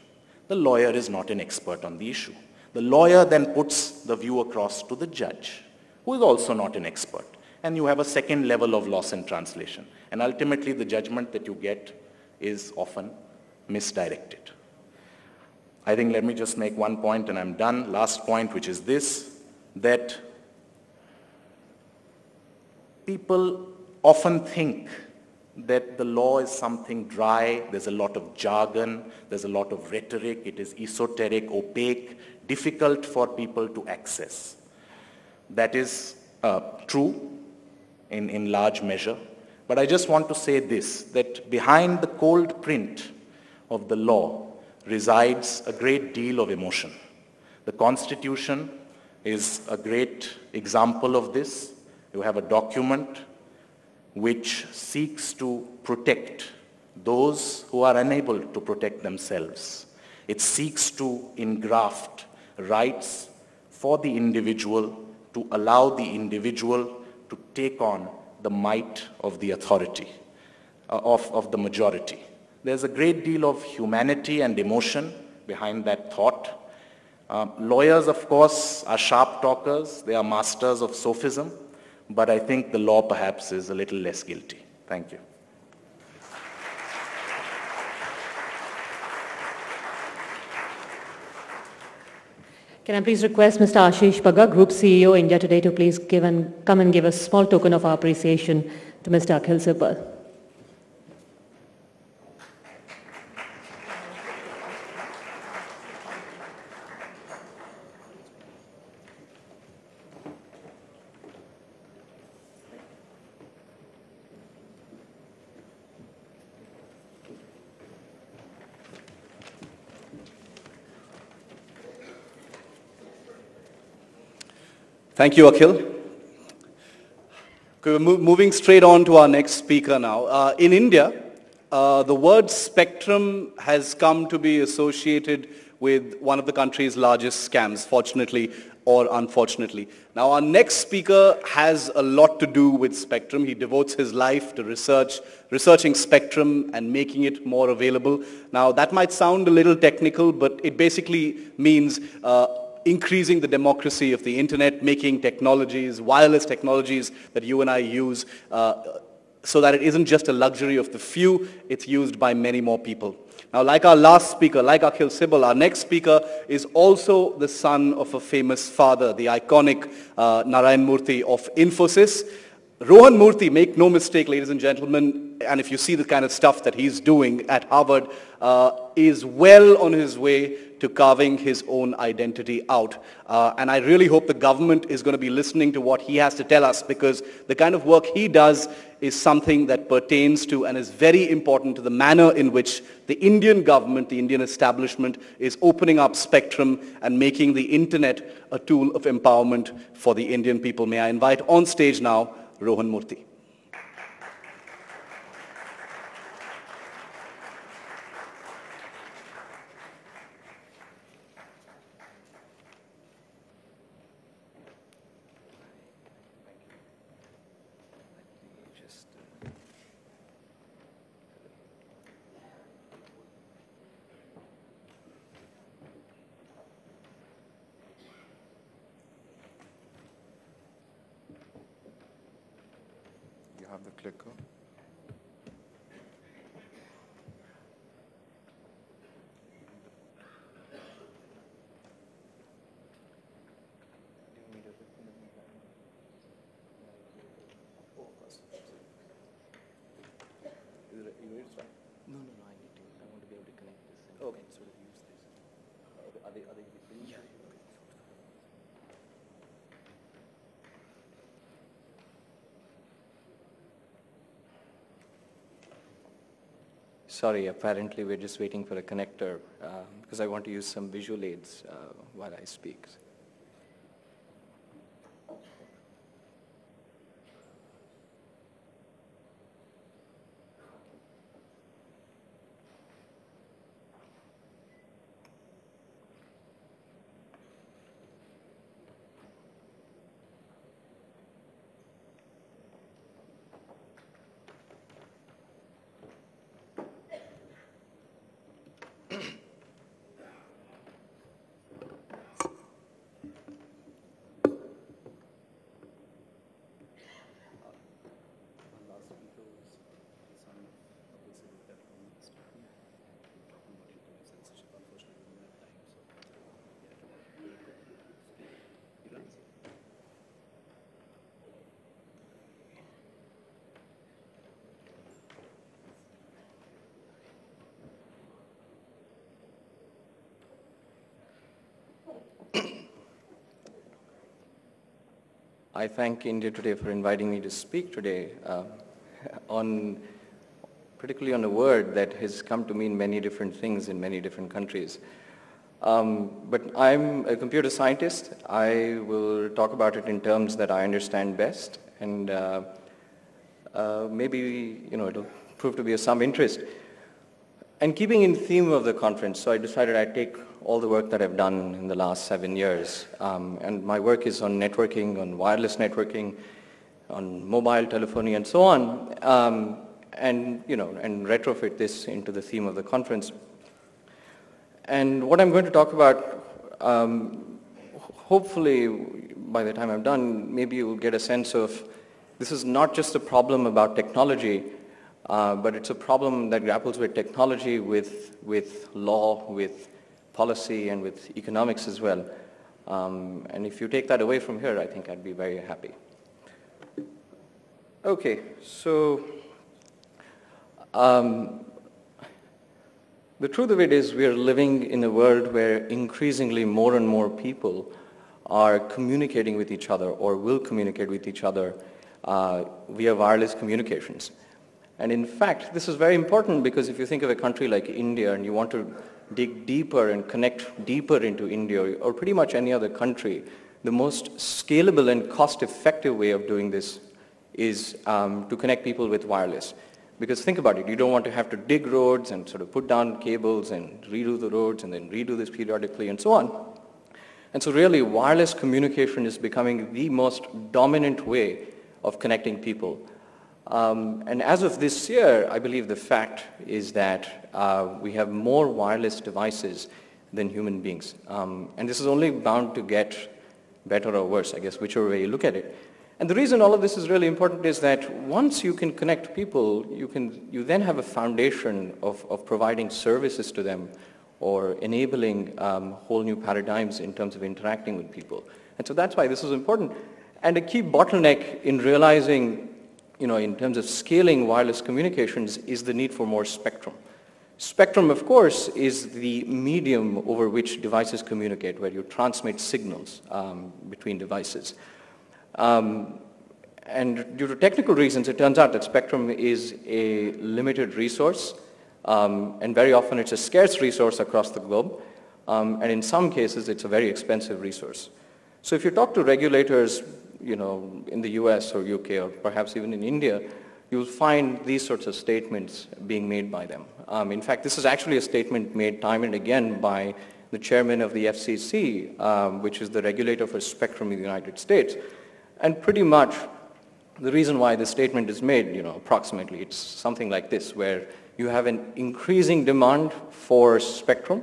The lawyer is not an expert on the issue. The lawyer then puts the view across to the judge, who is also not an expert. And you have a second level of loss in translation. And ultimately, the judgment that you get is often misdirected. I think let me just make one point and I'm done. Last point, which is this, that people often think that the law is something dry, there's a lot of jargon, there's a lot of rhetoric, it is esoteric, opaque, difficult for people to access. That is true in large measure, But I just want to say this, that behind the cold print of the law resides a great deal of emotion. The Constitution is a great example of this. You have a document which seeks to protect those who are unable to protect themselves. It seeks to engraft rights for the individual, to allow the individual to take on the might of the authority, of the majority. There's a great deal of humanity and emotion behind that thought. Lawyers, of course, are sharp talkers. They are masters of sophism. But I think the law perhaps is a little less guilty. Thank you. Can I please request Mr. Ashish Bagga, Group CEO, India Today, to please come and give a small token of our appreciation to Mr. Akhil Sibal. Thank you, Akhil. Okay, we're moving straight on to our next speaker now. In India, the word spectrum has come to be associated with one of the country's largest scams, fortunately or unfortunately. Now, our next speaker has a lot to do with spectrum. He devotes his life to researching spectrum and making it more available. Now, that might sound a little technical, but it basically means increasing the democracy of the internet, making technologies, wireless technologies that you and I use, so that it isn't just a luxury of the few, it's used by many more people. Now, like our last speaker, like Akhil Sibal, our next speaker is also the son of a famous father, the iconic Narayan Murthy of Infosys. Rohan Murthy, make no mistake, ladies and gentlemen, and if you see the kind of stuff that he's doing at Harvard, is well on his way to carving his own identity out. And I really hope the government is going to be listening to what he has to tell us, because the kind of work he does is something that pertains to and is very important to the manner in which the Indian government, the Indian establishment, is opening up spectrum and making the internet a tool of empowerment for the Indian people. May I invite on stage now Rohan Murthy. You have the clicker. No, I need to. I want to be able to connect this and sort of use this. Are they yeah. Sorry, apparently we're just waiting for a connector because I want to use some visual aids while I speak. I thank India Today for inviting me to speak today. particularly on a word that has come to mean many different things in many different countries. But I'm a computer scientist. I will talk about it in terms that I understand best, and maybe it'll prove to be of some interest. And keeping in theme of the conference, so I decided I'd take all the work that I've done in the last 7 years, and my work is on networking, on wireless networking, on mobile telephony, and so on. And retrofit this into the theme of the conference. And what I'm going to talk about, hopefully by the time I'm done, maybe you will get a sense of this is not just a problem about technology, but it's a problem that grapples with technology, with law, with policy, and with economics as well. And if you take that away from here, I think I'd be very happy. Okay, so the truth of it is we are living in a world where increasingly more and more people are communicating with each other or will communicate with each other via wireless communications. And in fact, this is very important because if you think of a country like India and you want to dig deeper and connect deeper into India or pretty much any other country, the most scalable and cost-effective way of doing this is to connect people with wireless. Because think about it, you don't want to have to dig roads and sort of put down cables and redo the roads and then redo this periodically and so on. And so really wireless communication is becoming the most dominant way of connecting people. And as of this year, I believe the fact is that we have more wireless devices than human beings. And this is only bound to get better or worse, I guess, whichever way you look at it. And the reason all of this is really important is that once you can connect people, you then have a foundation of providing services to them or enabling whole new paradigms in terms of interacting with people. And so that's why this is important. And a key bottleneck in realizing, in terms of scaling wireless communications is the need for more spectrum. Spectrum, of course, is the medium over which devices communicate, where you transmit signals between devices. And due to technical reasons, it turns out that spectrum is a limited resource, and very often it's a scarce resource across the globe, and in some cases it's a very expensive resource. So if you talk to regulators, in the US or UK or perhaps even in India, you'll find these sorts of statements being made by them. In fact, this is actually a statement made time and again by the chairman of the FCC, which is the regulator for spectrum in the United States. And pretty much the reason why this statement is made, approximately, it's something like this, where you have an increasing demand for spectrum,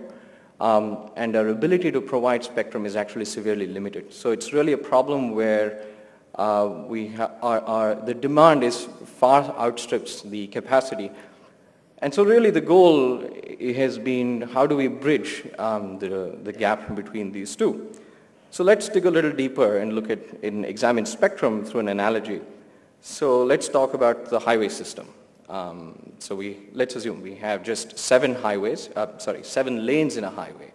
and our ability to provide spectrum is actually severely limited. So it's really a problem where the demand is far outstrips the capacity. And so really the goal has been, how do we bridge the gap between these two? So let's dig a little deeper and look at and examine spectrum through an analogy. So let's talk about the highway system. Let's assume we have just 7 lanes in a highway.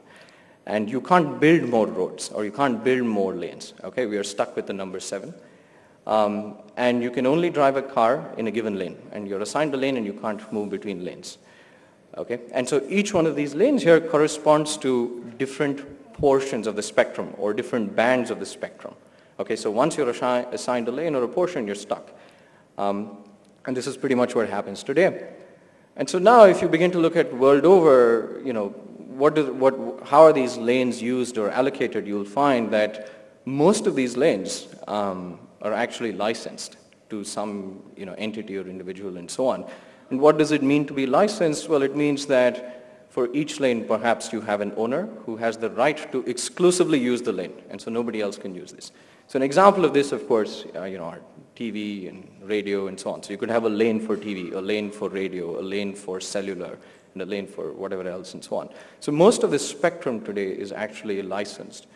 And you can't build more roads or you can't build more lanes. Okay, we are stuck with the number 7. And you can only drive a car in a given lane. And you're assigned a lane and you can't move between lanes. Okay, and so each one of these lanes here corresponds to different portions of the spectrum or different bands of the spectrum. Okay, so once you're assigned a lane or a portion, you're stuck. And this is pretty much what happens today. And so now if you begin to look at world over, how are these lanes used or allocated, you'll find that most of these lanes are actually licensed to some entity or individual and so on. And what does it mean to be licensed? Well, it means that for each lane, perhaps you have an owner who has the right to exclusively use the lane, and so nobody else can use this. So an example of this, of course, are TV and radio and so on. So you could have a lane for TV, a lane for radio, a lane for cellular, and a lane for whatever else and so on. So most of the spectrum today is actually licensed.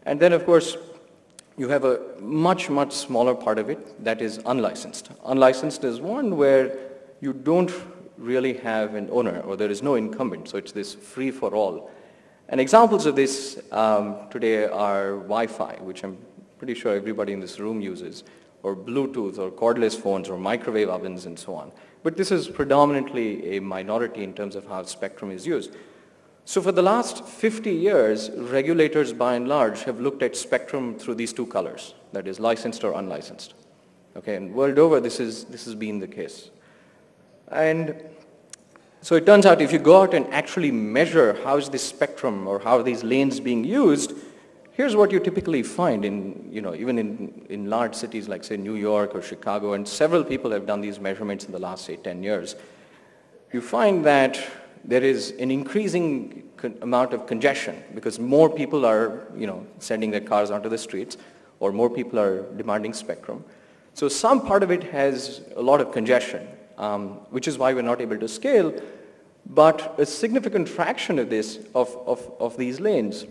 And then, of course, you have a much, much smaller part of it that is unlicensed. Unlicensed is one where you don't really have an owner or there is no incumbent, so it's this free for all. And examples of this today are Wi-Fi, which I'm pretty sure everybody in this room uses, or Bluetooth, or cordless phones, or microwave ovens, and so on. But this is predominantly a minority in terms of how spectrum is used. So for the last 50 years, regulators by and large have looked at spectrum through these two colors, that is licensed or unlicensed. Okay, and world over this has been the case. And so it turns out if you go out and actually measure how is this spectrum or how are these lanes being used, here's what you typically find in, even in large cities like say New York or Chicago, and several people have done these measurements in the last say 10 years. You find that there is an increasing amount of congestion because more people are, sending their cars onto the streets, or more people are demanding spectrum. So some part of it has a lot of congestion, which is why we're not able to scale. But a significant fraction of this, of these lanes,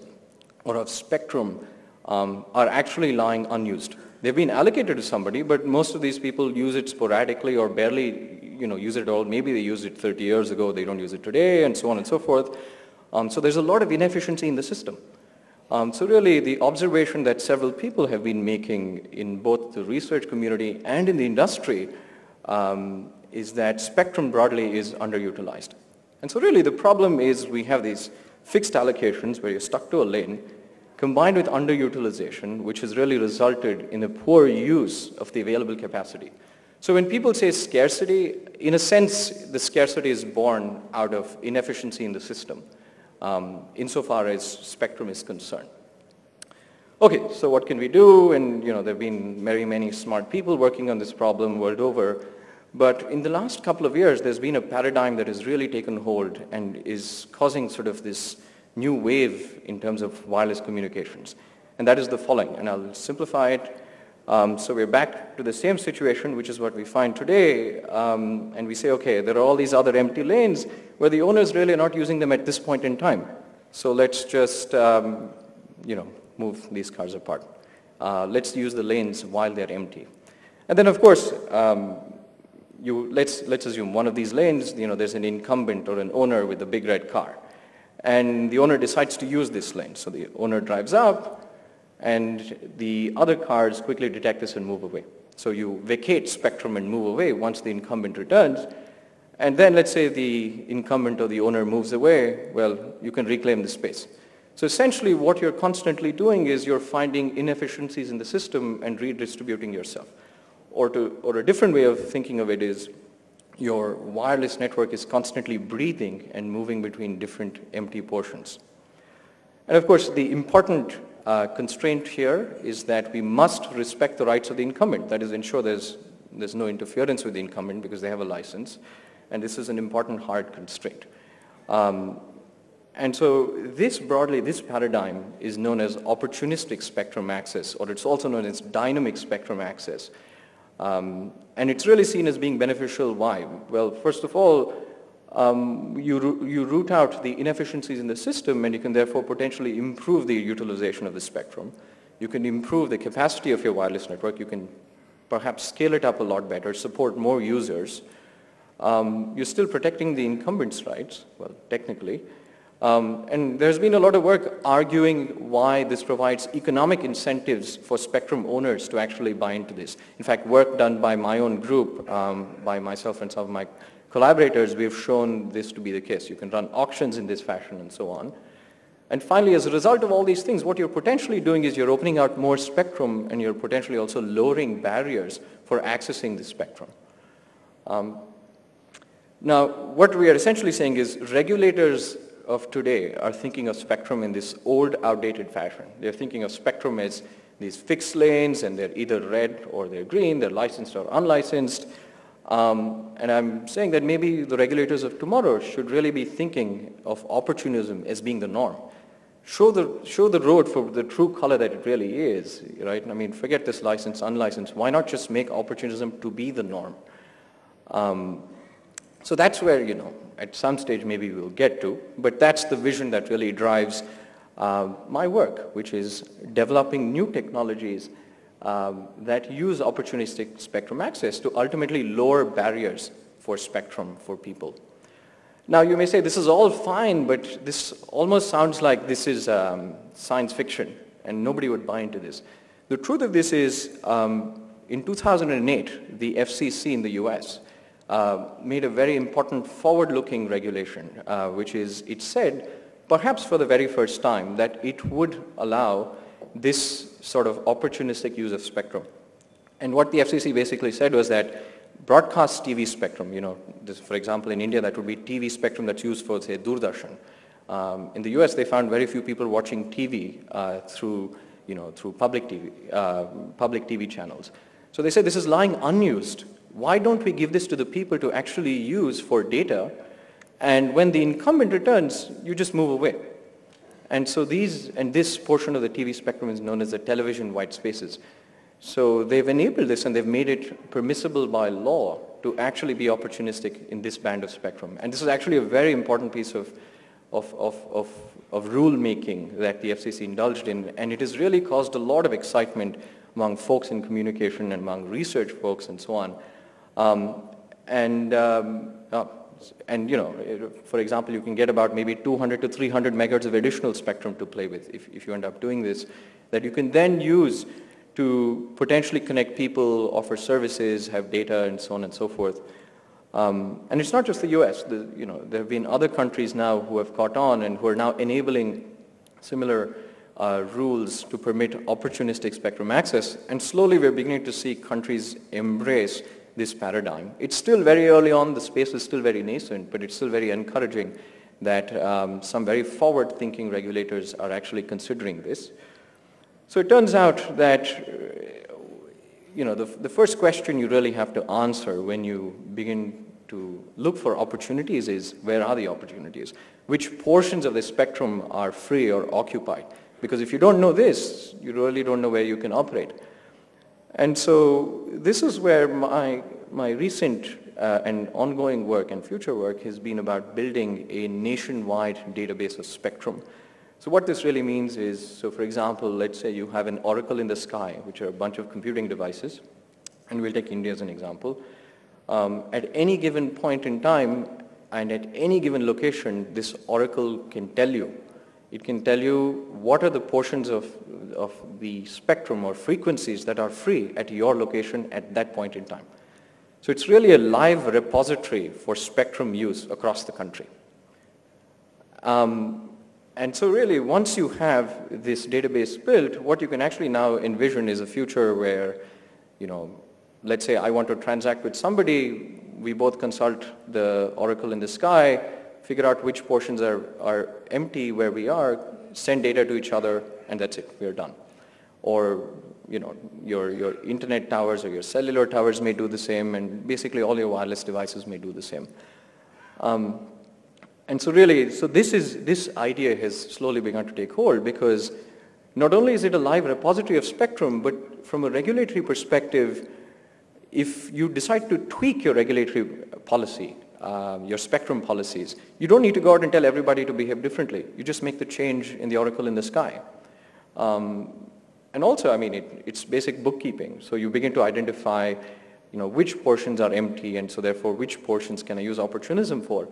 or of spectrum, are actually lying unused. They've been allocated to somebody, but most of these people use it sporadically or barely use it at all. Maybe they used it 30 years ago, they don't use it today, and so on and so forth. So there's a lot of inefficiency in the system. So really the observation that several people have been making in both the research community and in the industry is that spectrum broadly is underutilized. And so really the problem is we have these fixed allocations where you're stuck to a lane, combined with underutilization, which has really resulted in a poor use of the available capacity. So when people say scarcity, in a sense, the scarcity is born out of inefficiency in the system, insofar as spectrum is concerned. Okay, so what can we do? And there have been many smart people working on this problem world over. But in the last couple of years, there's been a paradigm that has really taken hold and is causing sort of this new wave in terms of wireless communications. And that is the following, and I'll simplify it. So we're back to the same situation, which is what we find today, and we say, okay, there are all these other empty lanes where the owners really are not using them at this point in time. So let's just, move these cars apart. Let's use the lanes while they're empty. And then, of course, let's assume one of these lanes, there's an incumbent or an owner with a big red car. And the owner decides to use this lane. So the owner drives up, and the other cars quickly detect this and move away. So you vacate spectrum and move away once the incumbent returns. And then let's say the incumbent or the owner moves away, well, you can reclaim the space. So essentially what you're constantly doing is you're finding inefficiencies in the system and redistributing yourself. Or a different way of thinking of it is your wireless network is constantly breathing and moving between different empty portions. And of course, the important constraint here is that we must respect the rights of the incumbent. That is, ensure there's no interference with the incumbent because they have a license. And this is an important hard constraint. And so this paradigm is known as opportunistic spectrum access, or it's also known as dynamic spectrum access. And it's really seen as being beneficial. Why? Well, first of all, you root out the inefficiencies in the system, and you can therefore potentially improve the utilization of the spectrum. You can improve the capacity of your wireless network. You can perhaps scale it up a lot better, support more users. You're still protecting the incumbents' rights, well, technically. And there's been a lot of work arguing why this provides economic incentives for spectrum owners to actually buy into this. In fact, work done by my own group, by myself and some of my collaborators, we've shown this to be the case. You can run auctions in this fashion and so on. And finally, as a result of all these things, what you're potentially doing is you're opening out more spectrum, and you're potentially also lowering barriers for accessing the spectrum. Now, what we are essentially saying is regulators of today are thinking of spectrum in this old, outdated fashion. They're thinking of spectrum as these fixed lanes, and they're either red or they're green, they're licensed or unlicensed. And I'm saying that maybe the regulators of tomorrow should really be thinking of opportunism as being the norm. Show the road for the true color that it really is, right? I mean, forget this licensed, unlicensed. Why not just make opportunism to be the norm? So that's where, at some stage maybe we'll get to, but that's the vision that really drives my work, which is developing new technologies that use opportunistic spectrum access to ultimately lower barriers for spectrum for people. Now you may say this is all fine, but this almost sounds like this is science fiction and nobody would buy into this. The truth of this is in 2008, the FCC in the US made a very important forward-looking regulation, which is, it said, perhaps for the very first time, that it would allow this sort of opportunistic use of spectrum. And what the FCC basically said was that broadcast TV spectrum, this, for example, in India, that would be TV spectrum that's used for, say, Doordarshan. In the US, they found very few people watching TV through public TV channels. So they said, this is lying unused. Why don't we give this to the people to actually use for data? And when the incumbent returns, you just move away. And so this portion of the TV spectrum is known as the television white spaces. So they've enabled this and they've made it permissible by law to actually be opportunistic in this band of spectrum. And this is actually a very important piece of rule making that the FCC indulged in, and it has really caused a lot of excitement among folks in communication and among research folks and so on. For example, you can get about maybe 200 to 300 megahertz of additional spectrum to play with if you end up doing this, that you can then use to potentially connect people, offer services, have data, and so on and so forth. And it's not just the US. There have been other countries now who have caught on and who are now enabling similar rules to permit opportunistic spectrum access. And slowly we're beginning to see countries embrace this paradigm. It's still very early on. The space is still very nascent, but it's still very encouraging that some very forward-thinking regulators are actually considering this. So it turns out that the first question you really have to answer when you begin to look for opportunities is, where are the opportunities? Which portions of the spectrum are free or occupied? Because if you don't know this, you really don't know where you can operate. And so this is where my recent and ongoing work and future work has been about building a nationwide database of spectrum. So what this really means is, so for example, let's say you have an oracle in the sky, which are a bunch of computing devices, and we'll take India as an example. At any given point in time and at any given location, this oracle can tell you. It can tell you what are the portions of the spectrum or frequencies that are free at your location at that point in time. So it's really a live repository for spectrum use across the country. And so really, once you have this database built, what you can actually now envision is a future where, let's say I want to transact with somebody, we both consult the oracle in the sky, figure out which portions are empty where we are, send data to each other, and that's it, we're done. Or, your internet towers or your cellular towers may do the same, and basically all your wireless devices may do the same. And so really, this idea has slowly begun to take hold, because not only is it a live repository of spectrum, but from a regulatory perspective, if you decide to tweak your regulatory policy, your spectrum policies, you don't need to go out and tell everybody to behave differently. You just make the change in the oracle in the sky. And also, it's basic bookkeeping. So you begin to identify, which portions are empty, and so therefore which portions can I use opportunism for.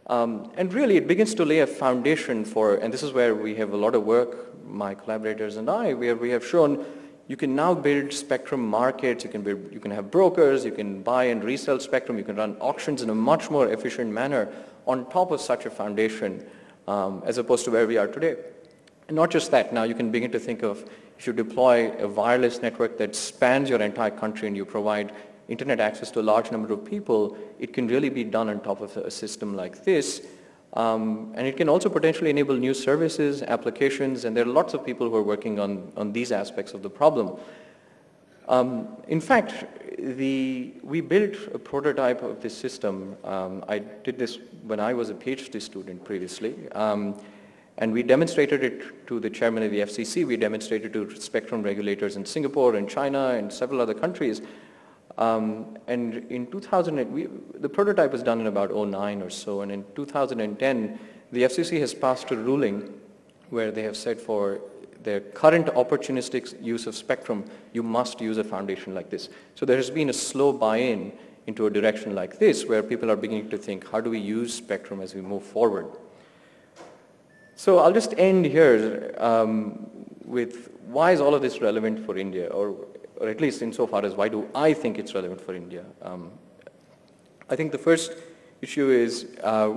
And really, it begins to lay a foundation for, and this is where we have a lot of work, my collaborators and I, where we have shown you can now build spectrum markets, you can have brokers, you can buy and resell spectrum, you can run auctions in a much more efficient manner on top of such a foundation as opposed to where we are today. And not just that, now you can begin to think of, if you deploy a wireless network that spans your entire country and you provide internet access to a large number of people, it can really be done on top of a system like this. And it can also potentially enable new services, applications, and there are lots of people who are working on these aspects of the problem. In fact, we built a prototype of this system. I did this when I was a PhD student previously. And we demonstrated it to the chairman of the FCC. We demonstrated it to spectrum regulators in Singapore and China and several other countries. And in 2008, the prototype was done in about 2009 or so, and in 2010, the FCC has passed a ruling where they have said for their current opportunistic use of spectrum, you must use a foundation like this. So there has been a slow buy-in into a direction like this, where people are beginning to think, how do we use spectrum as we move forward? So I'll just end here with why is all of this relevant for India, or or at least insofar as why do I think it's relevant for India. I think the first issue is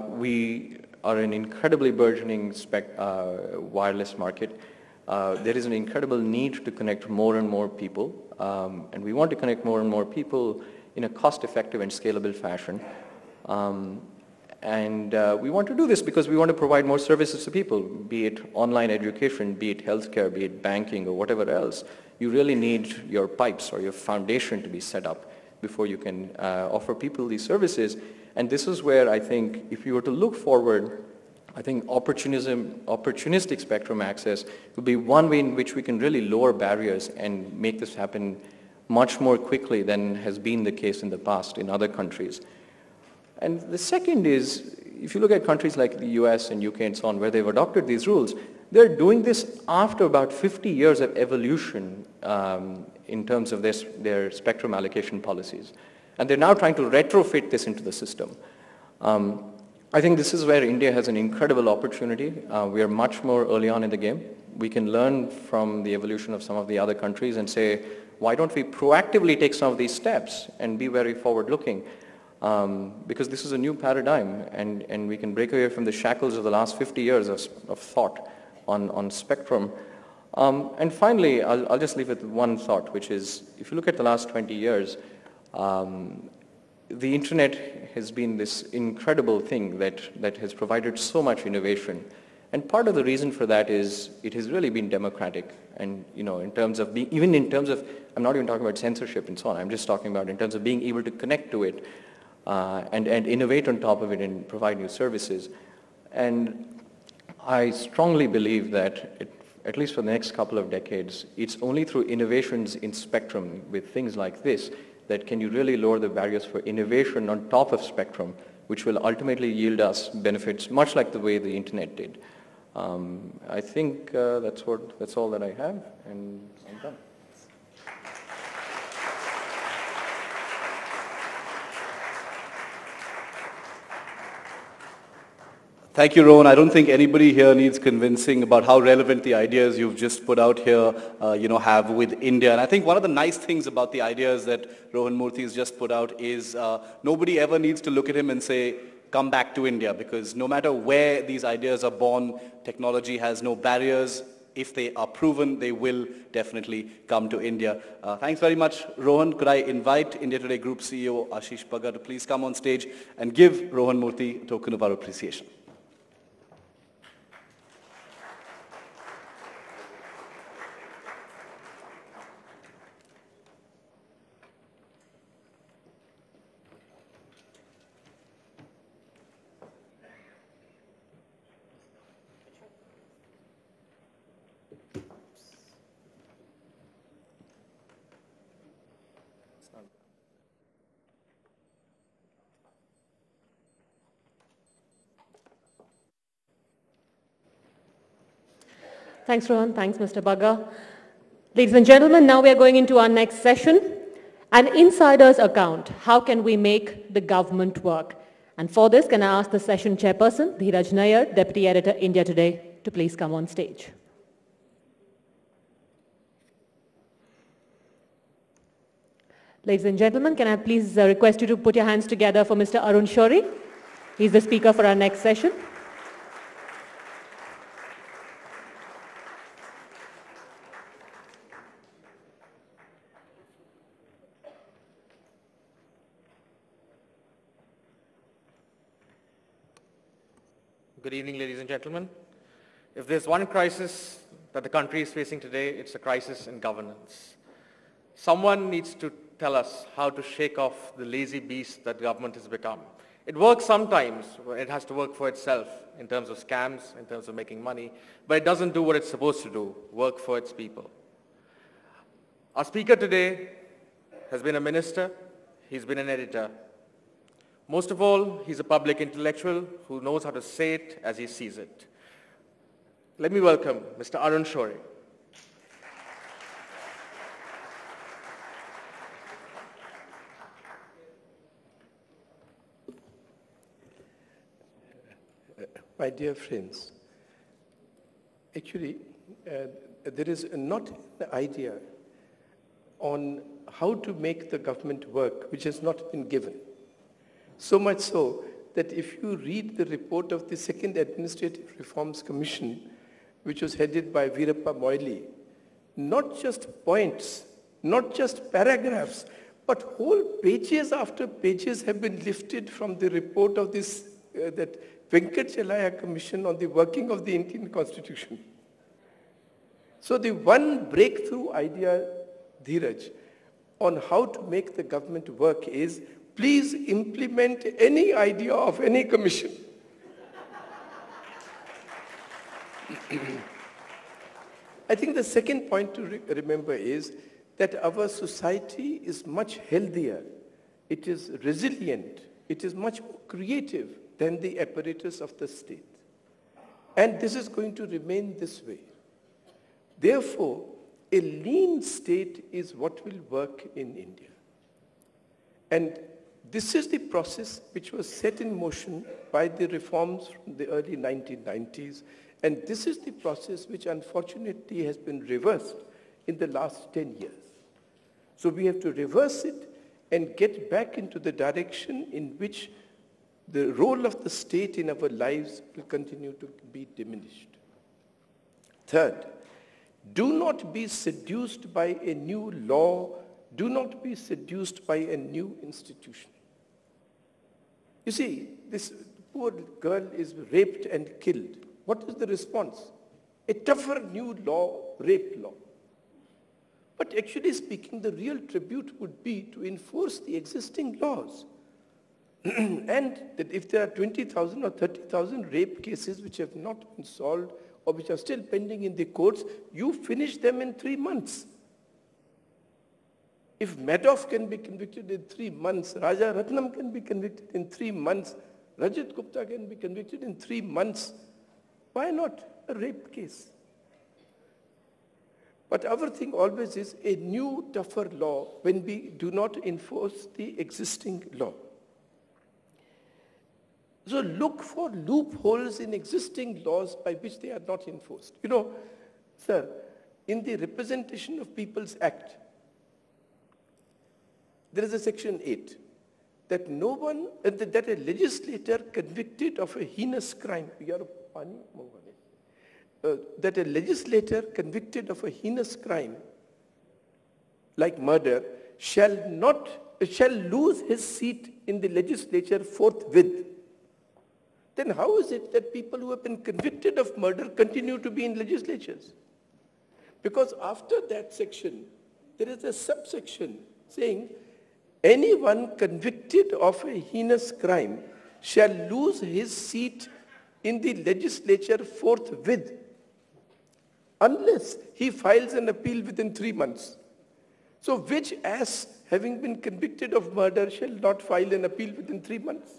we are an incredibly burgeoning wireless market. There is an incredible need to connect more and more people, and we want to connect more and more people in a cost-effective and scalable fashion. We want to do this because we want to provide more services to people, be it online education, be it healthcare, be it banking or whatever else. You really need your pipes or your foundation to be set up before you can offer people these services. And this is where I think if you were to look forward, I think opportunistic spectrum access would be one way in which we can really lower barriers and make this happen much more quickly than has been the case in the past in other countries. And the second is, if you look at countries like the US and UK and so on, where they've adopted these rules, they're doing this after about 50 years of evolution in terms of their spectrum allocation policies. And they're now trying to retrofit this into the system. I think this is where India has an incredible opportunity. We are much more early on in the game. We can learn from the evolution of some of the other countries and say, why don't we proactively take some of these steps and be very forward-looking? Because this is a new paradigm, and we can break away from the shackles of the last 50 years of thought on spectrum. And finally, I'll just leave with one thought, which is, if you look at the last 20 years, the internet has been this incredible thing that has provided so much innovation. And part of the reason for that is it has really been democratic. And, you know, in terms of being, even in terms of, I'm not even talking about censorship and so on, I'm just talking about in terms of being able to connect to it and innovate on top of it and provide new services. And I strongly believe that, at least for the next couple of decades, it's only through innovations in spectrum with things like this that can you really lower the barriers for innovation on top of spectrum, which will ultimately yield us benefits much like the way the internet did. I think that's all that I have, and I'm done. Thank you, Rohan. I don't think anybody here needs convincing about how relevant the ideas you've just put out here, have with India. And I think one of the nice things about the ideas that Rohan Murthy has just put out is nobody ever needs to look at him and say, come back to India, because no matter where these ideas are born, technology has no barriers. If they are proven, they will definitely come to India. Thanks very much, Rohan. Could I invite India Today Group CEO Ashish Bagga to please come on stage and give Rohan Murthy a token of our appreciation. Thanks, Rohan. Thanks, Mr. Bagga. Ladies and gentlemen, now we are going into our next session. An insider's account. How can we make the government work? And for this, can I ask the session chairperson, Dheeraj Nair, Deputy Editor, India Today, to please come on stage. Ladies and gentlemen, can I please request you to put your hands together for Mr. Arun Shourie? He's the speaker for our next session. Good evening, ladies and gentlemen. If there's one crisis that the country is facing today, it's a crisis in governance. Someone needs to tell us how to shake off the lazy beast that government has become. It works sometimes when it has to work for itself in terms of scams, in terms of making money, but it doesn't do what it's supposed to do, work for its people. Our speaker today has been a minister, he's been an editor. Most of all, he's a public intellectual who knows how to say it as he sees it. Let me welcome Mr. Arun Shourie. My dear friends, actually, there is not the idea on how to make the government work, which has not been given. So much so that if you read the report of the Second Administrative Reforms Commission, which was headed by Veerappa Moily, not just points, not just paragraphs, but whole pages after pages have been lifted from the report of this that Venkatachalaya Commission on the working of the Indian Constitution. So the one breakthrough idea, Dheeraj, on how to make the government work is, please implement any idea of any commission. I think the second point to remember is that our society is much healthier, it is resilient, it is much more creative than the apparatus of the state. And this is going to remain this way. Therefore, a lean state is what will work in India. And this is the process which was set in motion by the reforms from the early 1990s. And this is the process which unfortunately has been reversed in the last 10 years. So we have to reverse it and get back into the direction in which the role of the state in our lives will continue to be diminished. Third, do not be seduced by a new law. Do not be seduced by a new institution. You see, this poor girl is raped and killed. What is the response? A tougher new law, rape law. But actually speaking, the real tribute would be to enforce the existing laws. And that if there are 20,000 or 30,000 rape cases which have not been solved or which are still pending in the courts, you finish them in 3 months. If Madoff can be convicted in 3 months, Raja Ratnam can be convicted in 3 months, Rajat Gupta can be convicted in 3 months, why not a rape case? But our thing always is a new, tougher law when we do not enforce the existing law. So look for loopholes in existing laws by which they are not enforced. You know, sir, in the Representation of People's Act, there is a section 8 that that a legislator convicted of a heinous crime, that a legislator convicted of a heinous crime like murder shall lose his seat in the legislature forthwith. Then how is it that people who have been convicted of murder continue to be in legislatures? Because after that section, there is a subsection saying, anyone convicted of a heinous crime shall lose his seat in the legislature forthwith, unless he files an appeal within 3 months. So which ass, having been convicted of murder, shall not file an appeal within 3 months?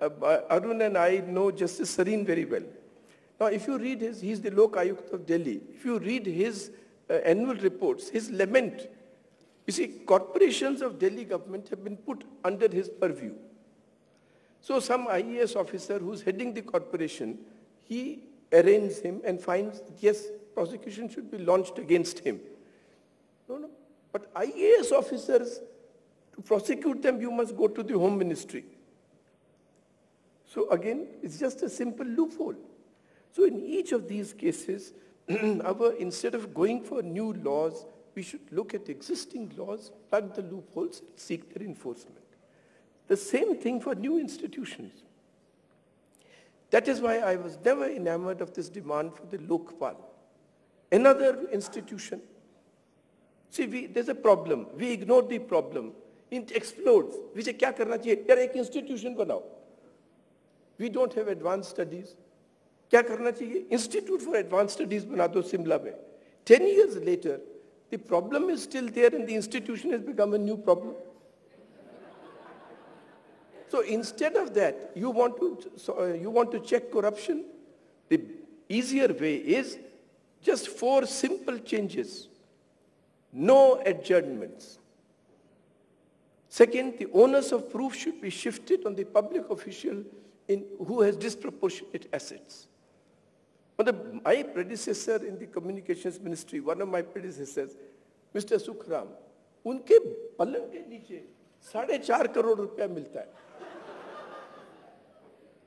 Arun and I know Justice Sareen very well. Now, if you read he's the Lok Ayukt of Delhi. If you read his annual reports, his lament, you see, corporations of Delhi government have been put under his purview. So some IAS officer who's heading the corporation, he arraigns him and finds that, yes, prosecution should be launched against him. No. But IAS officers, to prosecute them, you must go to the Home Ministry. So again, it's just a simple loophole. So in each of these cases, instead of going for new laws, we should look at existing laws, plug the loopholes, and seek their enforcement. The same thing for new institutions. That is why I was never enamored of this demand for the Lokpal. Another institution. See, there's a problem. We ignore the problem. It explodes. We say, kya karna chahiye? Yaar, ek institution banao. We don't have advanced studies. Kya karna chahiye? Institute for Advanced Studies bana do Simla mein. 10 years later, the problem is still there and the institution has become a new problem. So instead of that, you want to check corruption? The easier way is just 4 simple changes. No adjournments. Second, the onus of proof should be shifted on the public official who has disproportionate assets. My predecessor in the communications ministry, one of my predecessors, Mr. Sukhram, उनके पलंग के नीचे 4.5 करोड़ रुपया मिलता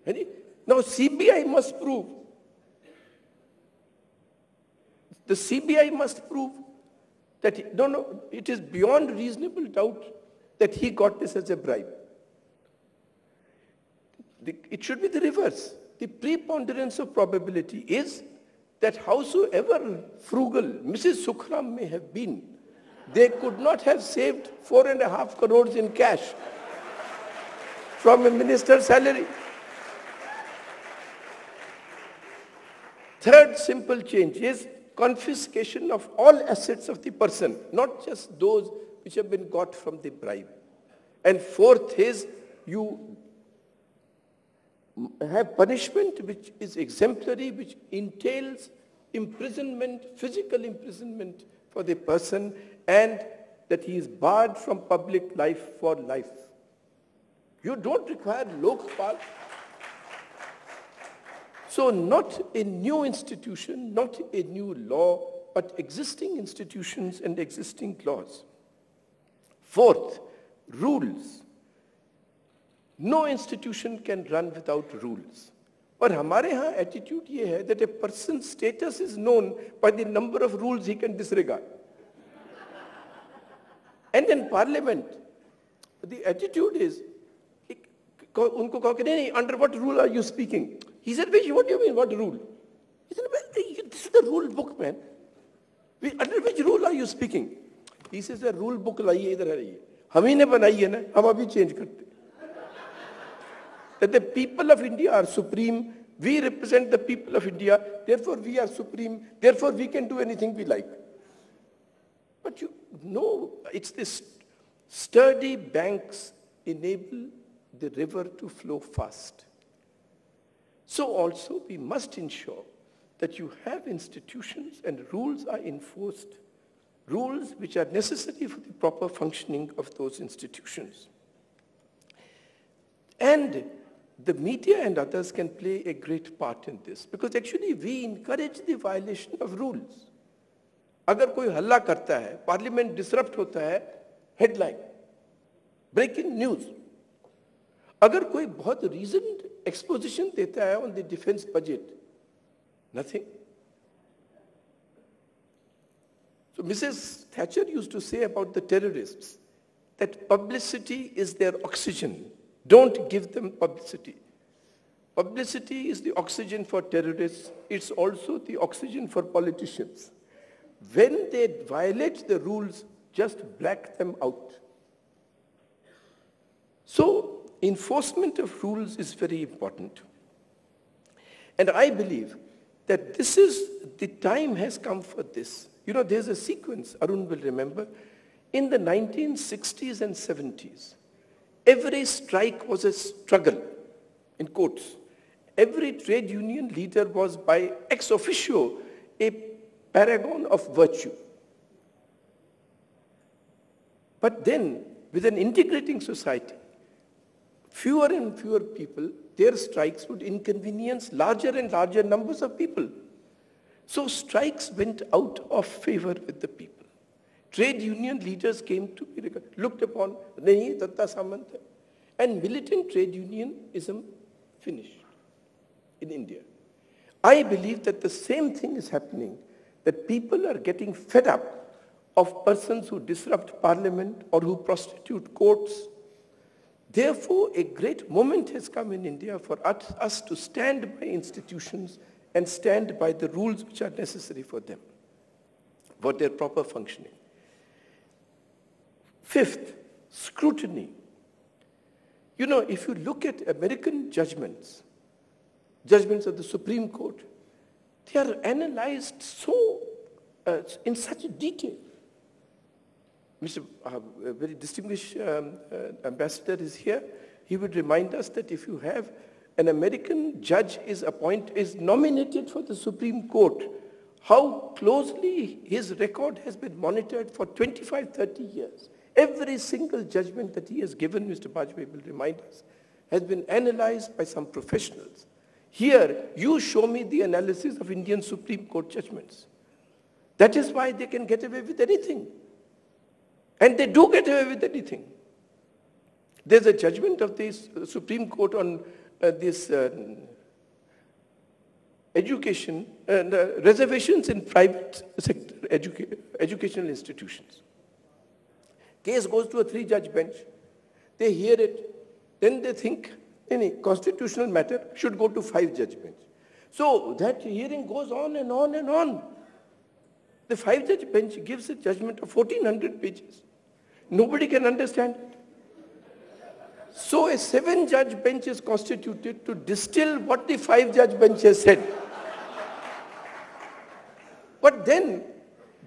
है। Now CBI must prove. The CBI must prove that, it is beyond reasonable doubt that he got this as a bribe. It should be the reverse. The preponderance of probability is that howsoever frugal Mrs. Sukhram may have been, they could not have saved 4.5 crores in cash from a minister's salary. Third simple change is confiscation of all assets of the person, not just those which have been got from the bribe. And fourth is you have punishment which is exemplary, which entails imprisonment, physical imprisonment for the person, and that he is barred from public life for life. You don't require lokpal. So not a new institution, not a new law, but existing institutions and existing laws. Fourth, rules. No institution can run without rules. और हमारे यहाँ attitude ये है that a person's status is known by the number of rules he can disregard. And in Parliament, the attitude is, उनको कहो कि नहीं, under what rule are you speaking? He said, what do you mean, what rule? He said, this is the rule book, man. Under which rule are you speaking? He says, the rule book लाइए इधर है, हम ही ने बनाई है ना, हम अभी change करते. That the people of India are supreme, we represent the people of India, therefore we are supreme, therefore we can do anything we like. But you know, it's this sturdy banks enable the river to flow fast. So also we must ensure that you have institutions and rules are enforced, rules which are necessary for the proper functioning of those institutions. And the media and others can play a great part in this, because actually we encourage the violation of rules. अगर कोई हल्ला करता है, parliament disrupt होता है, headline, breaking news. अगर कोई बहुत रीजन्ड एक्सपोजिशन देता है on the defence budget, nothing. So Mrs. Thatcher used to say about the terrorists that publicity is their oxygen. Don't give them publicity. Publicity is the oxygen for terrorists. It's also the oxygen for politicians. When they violate the rules, just black them out. So enforcement of rules is very important. And I believe that this is, the time has come for this. You know, there's a sequence, Arun will remember, in the 1960s and 70s. Every strike was a struggle, in quotes. Every trade union leader was by ex officio a paragon of virtue. But then, with an integrating society, fewer and fewer people, their strikes would inconvenience larger and larger numbers of people. So strikes went out of favor with the people. Trade union leaders came to be looked upon, nahi, datta samant hai. And militant trade unionism finished in India. I believe that the same thing is happening, that people are getting fed up of persons who disrupt parliament or who prostitute courts. Therefore, a great moment has come in India for us to stand by institutions and stand by the rules which are necessary for them, for their proper functioning. Fifth, scrutiny. You know, if you look at American judgments of the Supreme Court, they are analyzed so, in such detail. Mr. A very distinguished ambassador is here. He would remind us that if you have an American judge is nominated for the Supreme Court, how closely his record has been monitored for 25, 30 years. Every single judgment that he has given, Mr. Bajpayee will remind us, has been analyzed by some professionals. Here, you show me the analysis of Indian Supreme Court judgments. That is why they can get away with anything. And they do get away with anything. There's a judgment of the Supreme Court on this education and reservations in private sector educational institutions. Case goes to a 3-judge bench. They hear it. Then they think any constitutional matter should go to 5-judge bench. So that hearing goes on and on and on. The 5-judge bench gives a judgment of 1400 pages. Nobody can understand it. So a 7-judge bench is constituted to distill what the 5-judge bench has said. But then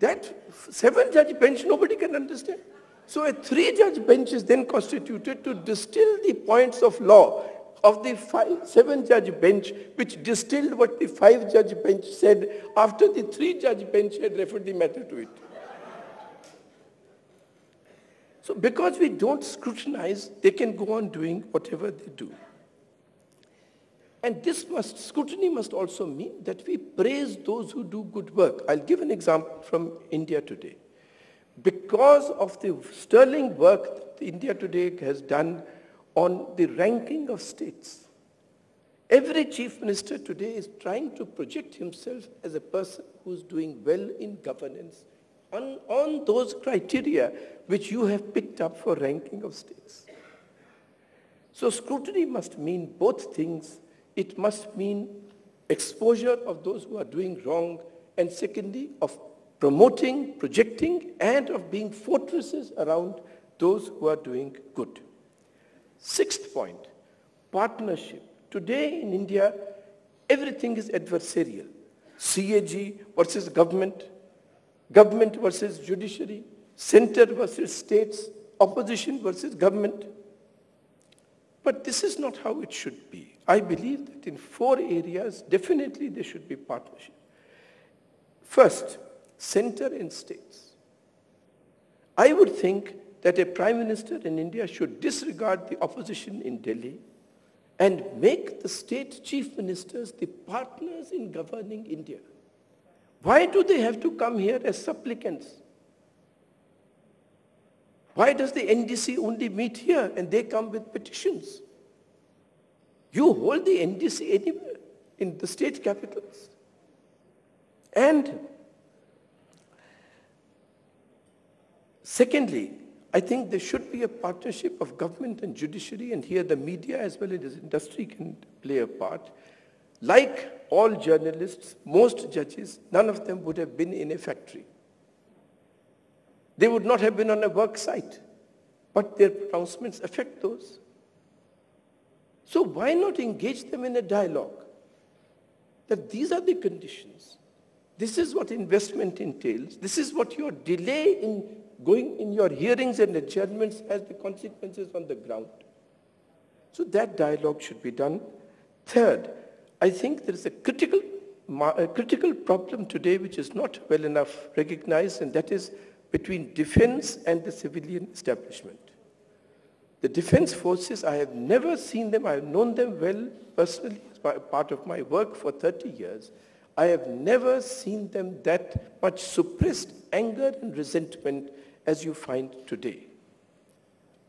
that 7-judge bench nobody can understand. So a 3-judge bench is then constituted to distill the points of law of the 7-judge bench, which distilled what the 5-judge bench said after the 3-judge bench had referred the matter to it. So because we don't scrutinize, they can go on doing whatever they do. And scrutiny must also mean that we praise those who do good work. I'll give an example from India today. Because of the sterling work that India today has done on the ranking of states, every chief minister today is trying to project himself as a person who's doing well in governance on those criteria which you have picked up for ranking of states. So scrutiny must mean both things. It must mean exposure of those who are doing wrong, and secondly, of promoting, projecting, and of being fortresses around those who are doing good. 6th point, partnership. Today in India, everything is adversarial. CAG versus government, government versus judiciary, center versus states, opposition versus government. But this is not how it should be. I believe that in 4 areas, definitely there should be partnership. First, center and states. I would think that a prime minister in India should disregard the opposition in Delhi and make the state chief ministers the partners in governing India. Why do they have to come here as supplicants? Why does the NDC only meet here and they come with petitions? You hold the NDC anywhere in the state capitals. And secondly, I think there should be a partnership of government and judiciary, and here the media as well as industry can play a part. Like all journalists, most judges, none of them would have been in a factory. They would not have been on a work site, but their pronouncements affect those. So why not engage them in a dialogue? That these are the conditions. This is what investment entails. This is what your delay in going in your hearings and adjournments has the consequences on the ground. So that dialogue should be done. Third, I think there is a critical problem today which is not well enough recognized, and that is between defense and the civilian establishment. The defense forces, I have never seen them, I have known them well personally as part of my work for 30 years. I have never seen them that much suppressed anger and resentment as you find today.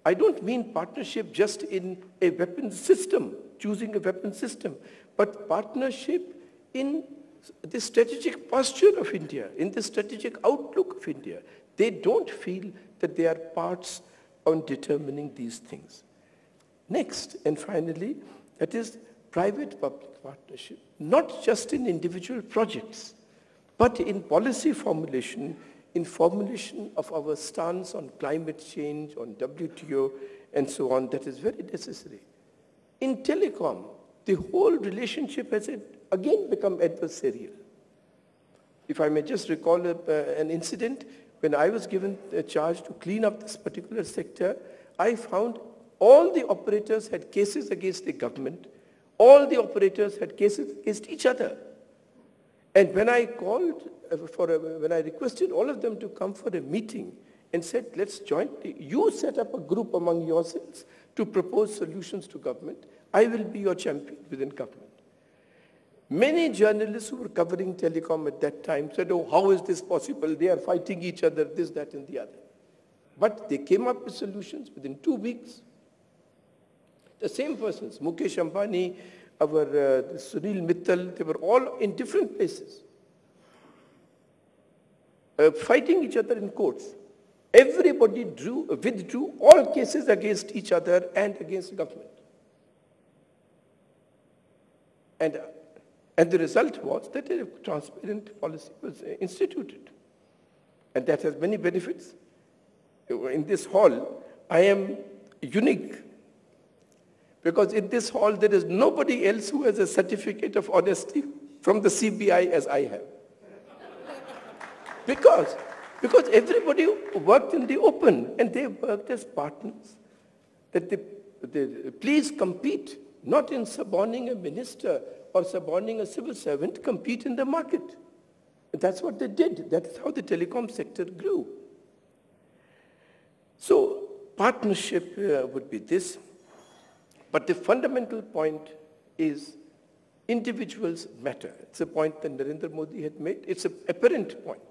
I don't mean partnership just in a weapons system, choosing a weapon system, but partnership in the strategic posture of India, in the strategic outlook of India. They don't feel that they are parts on determining these things. Next, and finally, that is private-public partnership, not just in individual projects, but in policy formulation, in formulation of our stance on climate change, on WTO, and so on, that is very necessary. In telecom, the whole relationship has again become adversarial. If I may just recall an incident, when I was given a charge to clean up this particular sector, I found all the operators had cases against the government, all the operators had cases against each other. And when I called, when I requested all of them to come for a meeting and said, let's jointly, you set up a group among yourselves to propose solutions to government, I will be your champion within government. Many journalists who were covering telecom at that time said, oh, how is this possible? They are fighting each other, this, that, and the other. But they came up with solutions within 2 weeks. The same persons, Mukesh Ambani, our Sunil Mittal, they were all in different places, fighting each other in courts. Everybody withdrew all cases against each other and against the government. And the result was that a transparent policy was instituted. And that has many benefits. In this hall, I am unique. Because in this hall, there is nobody else who has a certificate of honesty from the CBI as I have. Because everybody worked in the open, and they worked as partners. That please compete, not in suborning a minister or suborning a civil servant, compete in the market. And that's what they did. That's how the telecom sector grew. So partnership would be this. But the fundamental point is individuals matter. It's a point that Narendra Modi had made. It's an apparent point.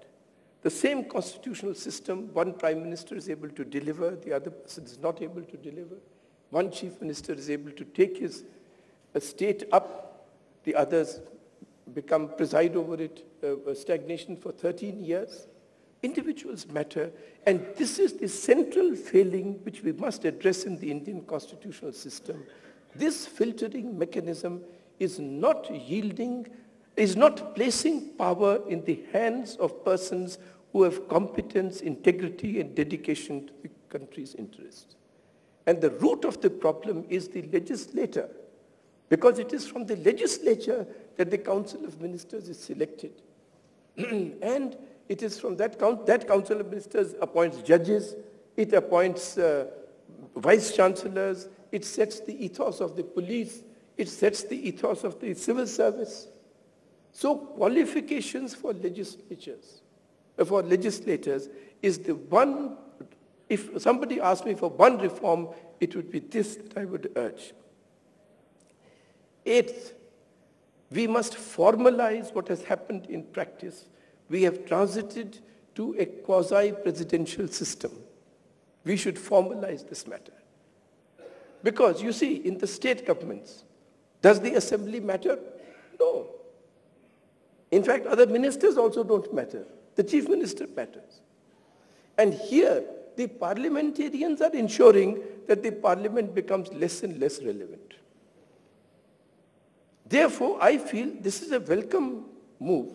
The same constitutional system, one prime minister is able to deliver, the other person is not able to deliver. One chief minister is able to take his state up, the others preside over it, stagnation for 13 years. Individuals matter, and this is the central failing which we must address in the Indian constitutional system. This filtering mechanism is not yielding, is not placing power in the hands of persons who have competence, integrity, and dedication to the country's interests. And the root of the problem is the legislator, because it is from the legislature that the Council of Ministers is selected. And it is from that Council of Ministers appoints judges, it appoints vice chancellors, it sets the ethos of the police, it sets the ethos of the civil service. So qualifications for legislators is the one, if somebody asked me for one reform, it would be this that I would urge. Eighth, we must formalize what has happened in practice. We have transited to a quasi-presidential system. We should formalize this matter. Because you see, in the state governments, does the assembly matter? No. In fact, other ministers also don't matter. The chief minister matters. And here, the parliamentarians are ensuring that the parliament becomes less and less relevant. Therefore, I feel this is a welcome move.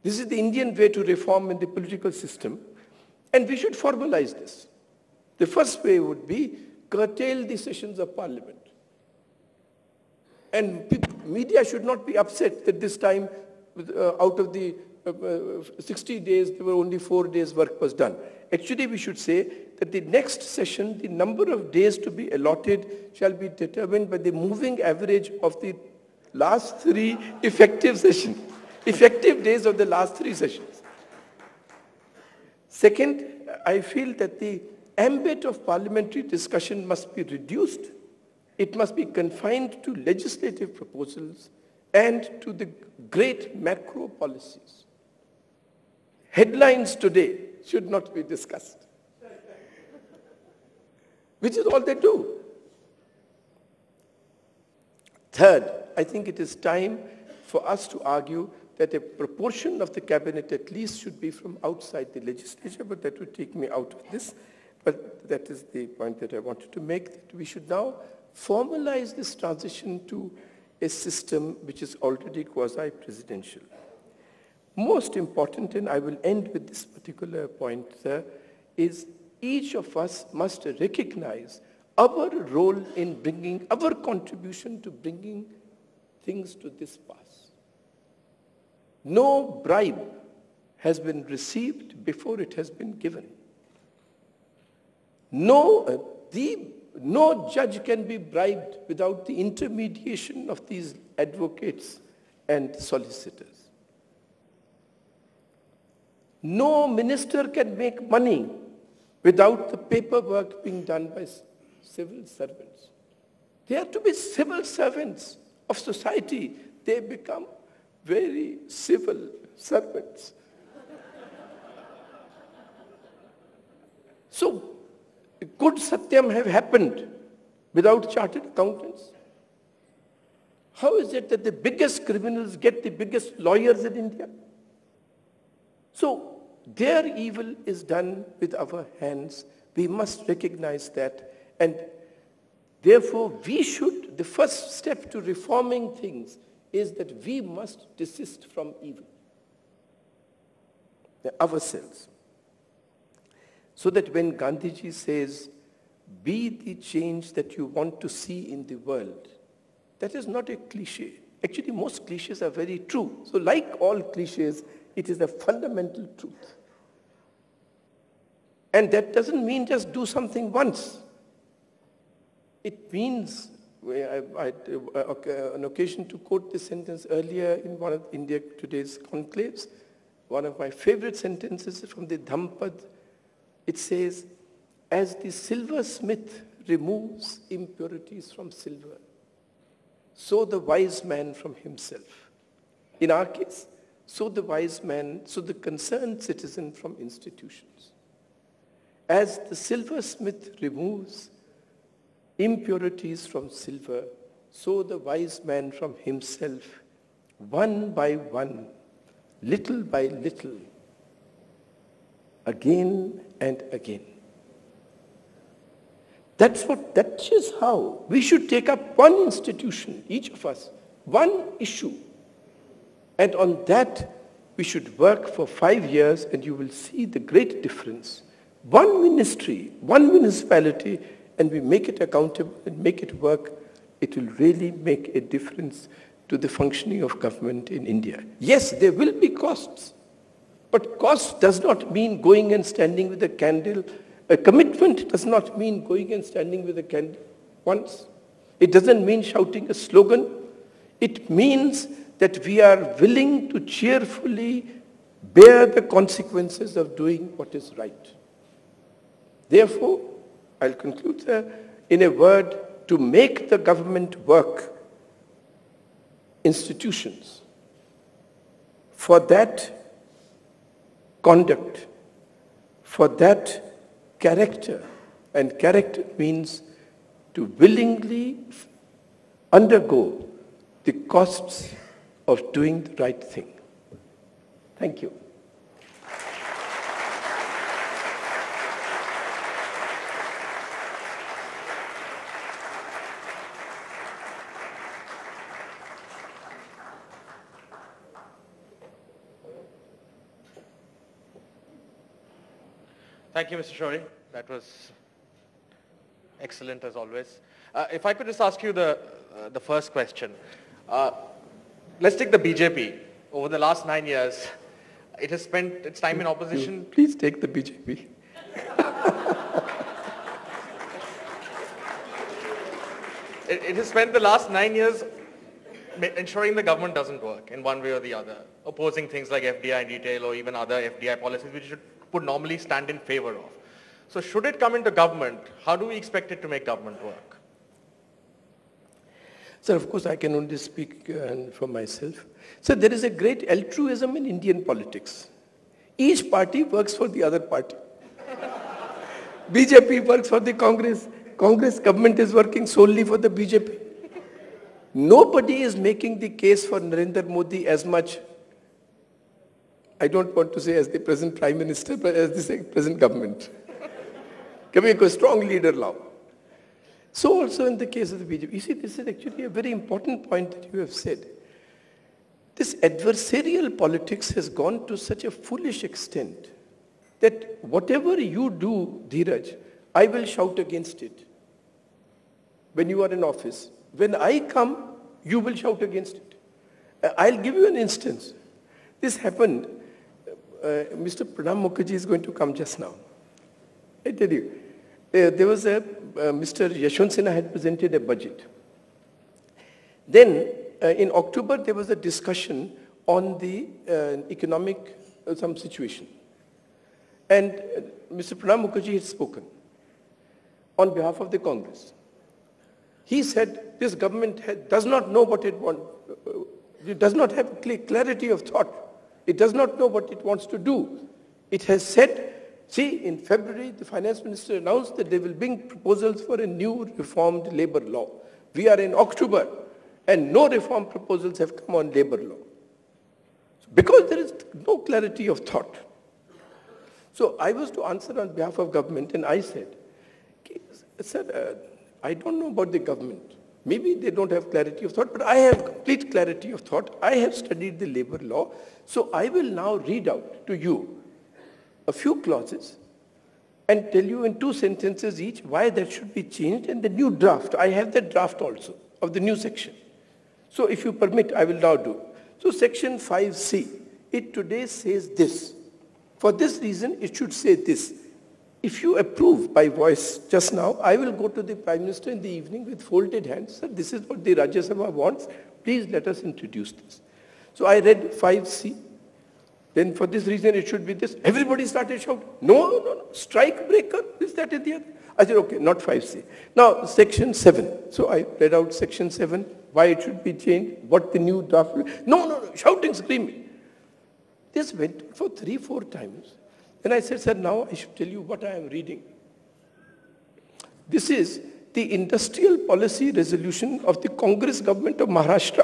This is the Indian way to reform in the political system, and we should formalize this. The first way would be curtail the sessions of parliament. And media should not be upset that this time, out of the 60 days, there were only 4 days work was done. Actually, we should say that the next session, the number of days to be allotted shall be determined by the moving average of the last 3 effective sessions. Effective days of the last 3 sessions. Second, I feel that the ambit of parliamentary discussion must be reduced. It must be confined to legislative proposals and to the great macro policies. Headlines today should not be discussed, which is all they do. Third, I think it is time for us to argue that a proportion of the cabinet at least should be from outside the legislature, but that would take me out of this. But that is the point that I wanted to make, that we should now formalize this transition to a system which is already quasi-presidential. Most important, and I will end with this particular point, sir, is each of us must recognize our role in bringing, our contribution to bringing things to this pass. No bribe has been received before it has been given. No judge can be bribed without the intermediation of these advocates and solicitors. No minister can make money without the paperwork being done by civil servants. They are to be civil servants of society. they become very civil servants. So, could Satyam have happened without chartered accountants? How is it that the biggest criminals get the biggest lawyers in India? So, their evil is done with our hands. We must recognize that. And therefore, the first step to reforming things is that we must desist from evil ourselves. So that when Gandhiji says, be the change that you want to see in the world, that is not a cliche. Actually, most cliches are very true. So like all cliches, it is a fundamental truth. And that doesn't mean just do something once. It means, I had an occasion to quote this sentence earlier in one of India Today's conclaves. One of my favorite sentences from the Dhampad. It says, as the silversmith removes impurities from silver, so the wise man from himself. In our case, so the wise man, so the concerned citizen from institutions. As the silversmith removes impurities from silver, so the wise man from himself, one by one, little by little, again and again. That is how we should take up one institution, each of us, one issue. And on that, we should work for 5 years, and you will see the great difference. One ministry, one municipality, and we make it accountable and make it work, it will really make a difference to the functioning of government in India. Yes, there will be costs, but cost does not mean going and standing with a candle. A commitment does not mean going and standing with a candle once. It doesn't mean shouting a slogan. It means that we are willing to cheerfully bear the consequences of doing what is right. Therefore, I'll conclude in a word, to make the government work, institutions, for that conduct, for that character, and character means to willingly undergo the costs of doing the right thing. Thank you. Thank you, Mr. Shori. That was excellent as always. If I could just ask you the first question. Let's take the BJP. Over the last 9 years, it has spent its time in opposition. Please take the BJP. It has spent the last 9 years ensuring the government doesn't work in one way or the other, opposing things like FDI in retail or even other FDI policies which would normally stand in favor of. So should it come into government, how do we expect it to make government work? Sir, of course, I can only speak for myself. So there is a great altruism in Indian politics. Each party works for the other party. BJP works for the Congress. Congress government is working solely for the BJP. Nobody is making the case for Narendra Modi as much, I don't want to say as the present Prime Minister, but as the present government. Can make a strong leader now. So also in the case of the BJP. You see, this is actually a very important point that you have said. This adversarial politics has gone to such a foolish extent that whatever you do, Dheeraj, I will shout against it. When you are in office, when I come, you will shout against it. I'll give you an instance. This happened. Mr. Pranab Mukherjee is going to come just now. I tell you, there was Mr. Yashwant Sinha had presented a budget. Then in October, there was a discussion on the economic some situation. And Mr. Pranab Mukherjee had spoken on behalf of the Congress. He said this government does not know what it wants. It does not have clarity of thought. It does not know what it wants to do. It has said, see, in February, the finance minister announced that they will bring proposals for a new reformed labor law. We are in October, and no reform proposals have come on labor law. Because there is no clarity of thought. So I was to answer on behalf of government, and I said, sir, I don't know about the government. Maybe they don't have clarity of thought, but I have complete clarity of thought. I have studied the labor law. So I will now read out to you a few clauses and tell you in 2 sentences each why that should be changed, and the new draft. I have the draft also of the new section. So if you permit, I will now do. So section 5C, it today says this. For this reason, it should say this. If you approve by voice just now, I will go to the Prime Minister in the evening with folded hands. Sir, this is what the Rajya Sabha wants. Please let us introduce this. So I read 5C. Then for this reason, it should be this. Everybody started shouting, no, strike breaker, this, that, and the other. I said, okay, not 5C. Now, section 7. So I read out section 7, why it should be changed, what the new draft will. No, shouting, screaming. This went for 3-4 times. Then I said, sir, now I should tell you what I am reading. This is the industrial policy resolution of the Congress government of Maharashtra.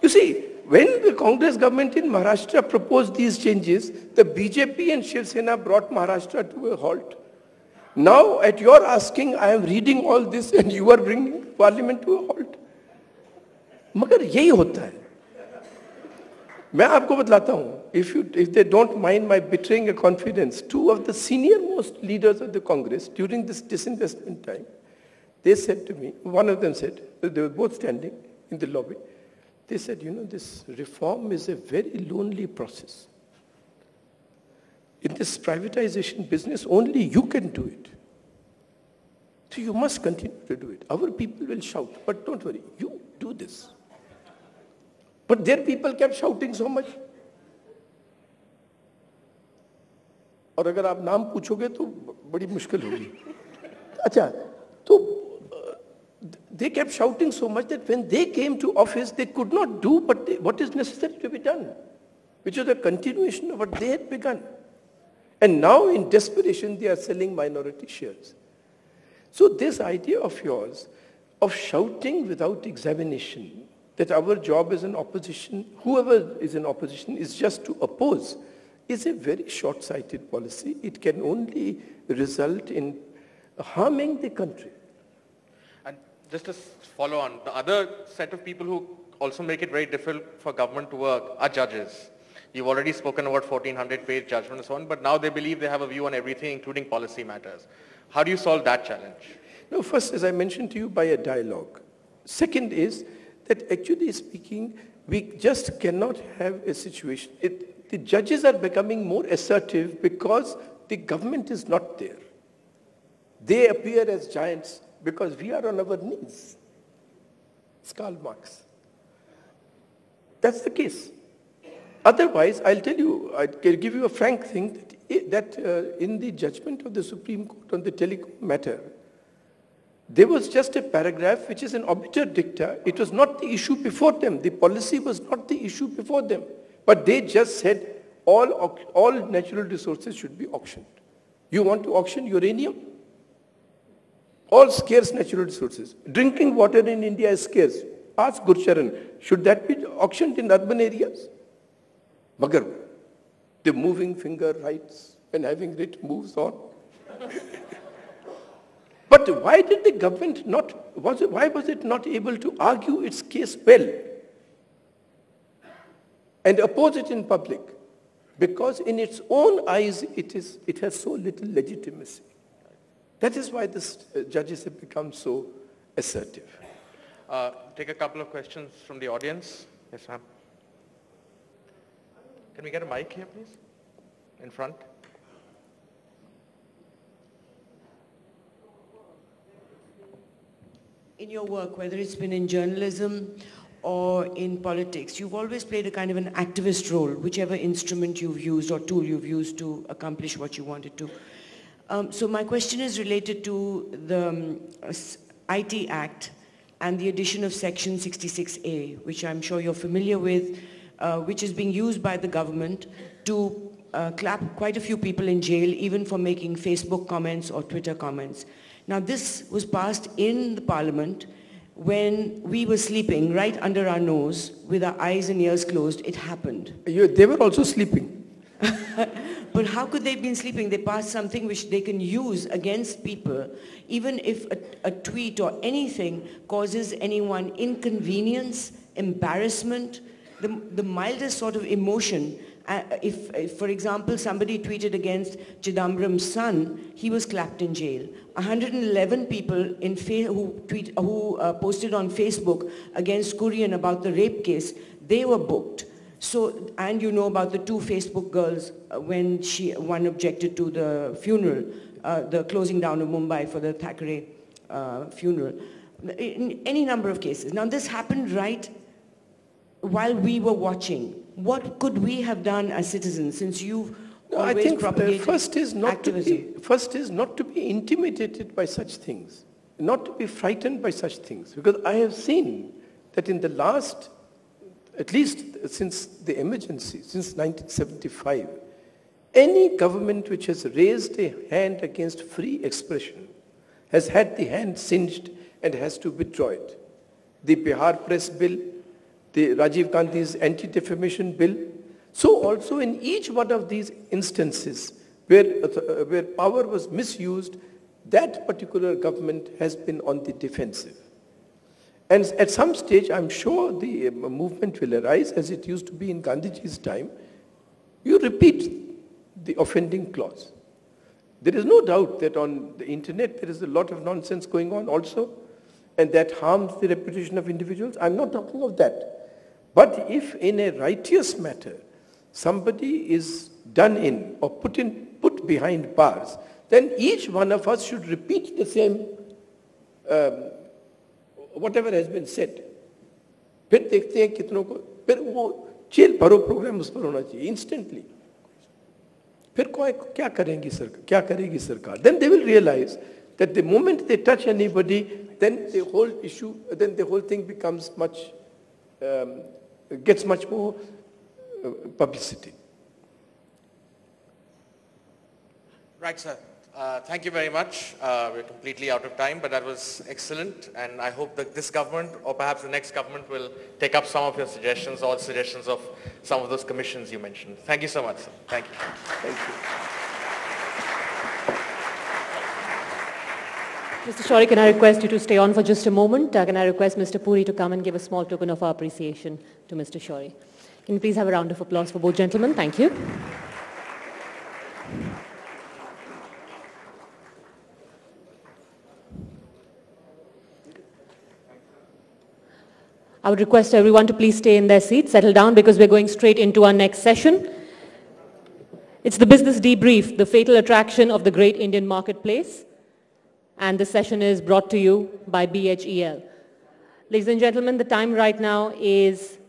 You see, when the Congress government in Maharashtra proposed these changes, the BJP and Shiv Sena brought Maharashtra to a halt. Now, at your asking, I am reading all this and you are bringing parliament to a halt. मगर यही होता है. मैं आपको बतलाता हूँ, if they don't mind my betraying a confidence, 2 of the senior most leaders of the Congress during this disinvestment time, they said to me, one of them said, they were both standing in the lobby, they said, you know, this reform is a very lonely process. In this privatization business, only you can do it. So you must continue to do it. Our people will shout, but don't worry, you do this. But their people kept shouting so much. और अगर आप नाम पूछोगे तो बड़ी मुश्किल होगी. अच्छा, तो they kept shouting so much that when they came to office, they could not do what is necessary to be done, which was a continuation of what they had begun. And now in desperation, they are selling minority shares. So this idea of yours, of shouting without examination, that our job as an opposition, whoever is in opposition, is just to oppose, is a very short-sighted policy. It can only result in harming the country. And just to follow on, the other set of people who also make it very difficult for government to work are judges. You've already spoken about 1,400-page judgment and so on, but now they believe they have a view on everything, including policy matters. How do you solve that challenge? No, first, as I mentioned to you, by a dialogue. Second is that actually speaking, we just cannot have a situation. The judges are becoming more assertive because the government is not there. They appear as giants because we are on our knees. It's Karl Marx. That's the case. Otherwise, I'll tell you, I'll give you a frank thing, that in the judgment of the Supreme Court on the telecom matter, there was just a paragraph which is an obiter dicta. It was not the issue before them. The policy was not the issue before them. But they just said all natural resources should be auctioned. You want to auction uranium? All scarce natural resources. Drinking water in India is scarce. Ask Gurcharan, should that be auctioned in urban areas? Magar, the moving finger writes and having writ moves on. But why did the government why was it not able to argue its case well and oppose it in public? Because in its own eyes, it has so little legitimacy. That is why the judges have become so assertive. Take a couple of questions from the audience. Yes, ma'am. Can we get a mic here, please? In front. In your work, whether it's been in journalism or in politics, you've always played a kind of an activist role, whichever instrument you've used or tool you've used to accomplish what you wanted to. So my question is related to the IT Act and the addition of Section 66A, which I'm sure you're familiar with, which is being used by the government to clap quite a few people in jail, even for making Facebook comments or Twitter comments. Now this was passed in the parliament when we were sleeping right under our nose with our eyes and ears closed. It happened. They were also sleeping. But how could they have been sleeping? They passed something which they can use against people, even if a tweet or anything causes anyone inconvenience, embarrassment, the mildest sort of emotion. If, for example, somebody tweeted against Chidambaram's son, he was clapped in jail. 111 people who posted on Facebook against Kurian about the rape case, they were booked. So, and you know about the two Facebook girls when one objected to the funeral, the closing down of Mumbai for the Thackeray funeral. In any number of cases. Now this happened right while we were watching. What could we have done as citizens, since you've always propagated first is not activism? to be intimidated by such things, not to be frightened by such things. Because I have seen that in the last, at least since the emergency, since 1975, any government which has raised a hand against free expression has had the hand singed and has to withdraw it. The Bihar Press Bill, the Rajiv Gandhi's anti-defamation bill. So also in each one of these instances where power was misused, that particular government has been on the defensive. And at some stage, I'm sure the movement will arise, as it used to be in Gandhiji's time. You repeat the offending clause. There is no doubt that on the internet there is a lot of nonsense going on also, and that harms the reputation of individuals. I'm not talking of that. But if in a righteous matter, somebody is done in or put behind bars, then each one of us should repeat the same, whatever has been said. फिर देखते हैं कितनों को, फिर वो jail भरो programme उस पर होना चाहिए instantly. फिर क्या करेगी सरकार? Then they will realize that the moment they touch anybody, then the whole issue, then the whole thing becomes much, gets much more publicity. Right, sir. Thank you very much. We're completely out of time, but that was excellent. And I hope that this government, or perhaps the next government, will take up some of your suggestions or suggestions of some of those commissions you mentioned. Thank you so much, sir. Thank you. Thank you. Mr. Shourie, can I request you to stay on for just a moment? Can I request Mr. Puri to come and give a small token of our appreciation to Mr. Shourie? Can you please have a round of applause for both gentlemen? Thank you. I would request everyone to please stay in their seats, settle down, because we're going straight into our next session. It's the business debrief, the fatal attraction of the great Indian marketplace. And this session is brought to you by BHEL. Ladies and gentlemen, the time right now is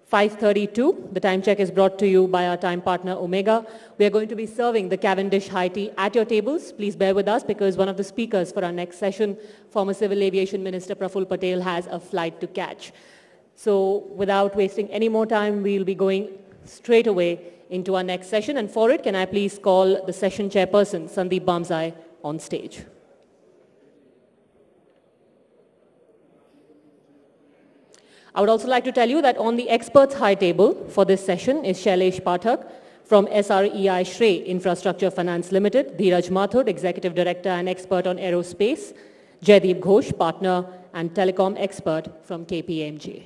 5:32. The time check is brought to you by our time partner Omega. We are going to be serving the Cavendish high tea at your tables. Please bear with us because one of the speakers for our next session, former Civil Aviation Minister Praful Patel, has a flight to catch. So without wasting any more time, we'll be going straight away into our next session. And for it, can I please call the session chairperson, Sandeep Bamzai, on stage. I would also like to tell you that on the experts high table for this session is Shailesh Pathak from SREI Shrey Infrastructure Finance Limited, Dheeraj Mathur, Executive Director and expert on aerospace, Jaideep Ghosh, partner and telecom expert from KPMG.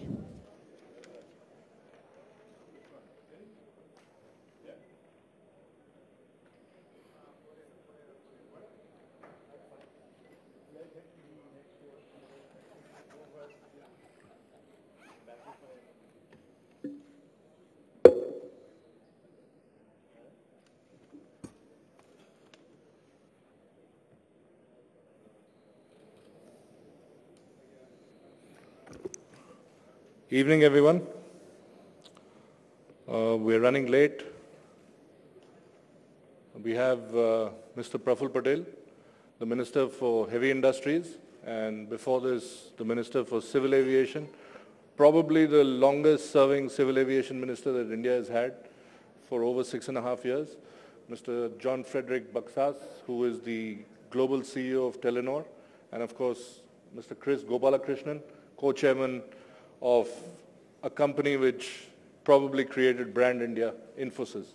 Evening, everyone. We're running late. We have Mr. Praful Patel, the Minister for Heavy Industries, and before this, the Minister for Civil Aviation, probably the longest serving civil aviation minister that India has had for over 6.5 years, Mr. John Frederick Baksas, who is the global CEO of Telenor, and of course, Mr. Chris Gopalakrishnan, co-chairman of a company which probably created Brand India, Infosys.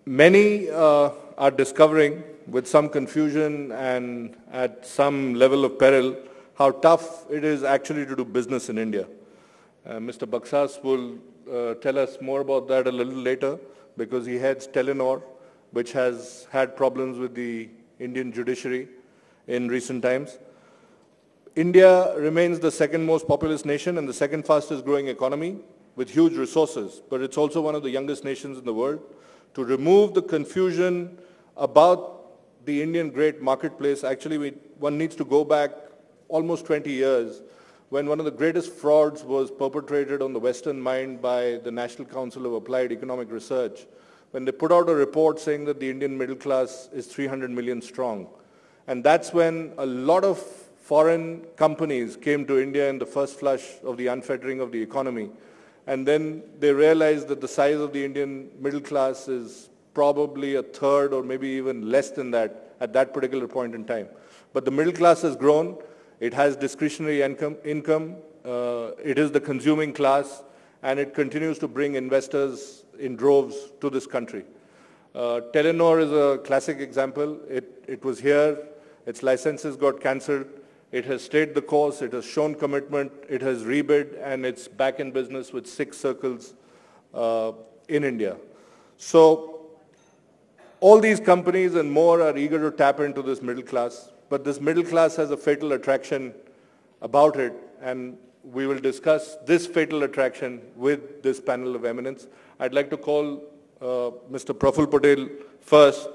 Many are discovering with some confusion and at some level of peril how tough it is actually to do business in India. Mr. Baksas will tell us more about that a little later because he heads Telenor, which has had problems with the Indian judiciary in recent times. India remains the second most populous nation and the second fastest growing economy with huge resources, but it's also one of the youngest nations in the world. To remove the confusion about the Indian great marketplace, actually one needs to go back almost 20 years when one of the greatest frauds was perpetrated on the Western mind by the National Council of Applied Economic Research, when they put out a report saying that the Indian middle class is 300 million strong. And that's when a lot of foreign companies came to India in the first flush of the unfettering of the economy. And then they realized that the size of the Indian middle class is probably a third or maybe even less than that at that particular point in time. But the middle class has grown. It has discretionary income. It is the consuming class, and it continues to bring investors in droves to this country. Telenor is a classic example. It was here. Its licenses got cancelled. It has stayed the course. It has shown commitment. It has rebid, and it's back in business with 6 circles in India. So all these companies and more are eager to tap into this middle class. But this middle class has a fatal attraction about it, and we will discuss this fatal attraction with this panel of eminence. I'd like to call Mr. Praful Patel first.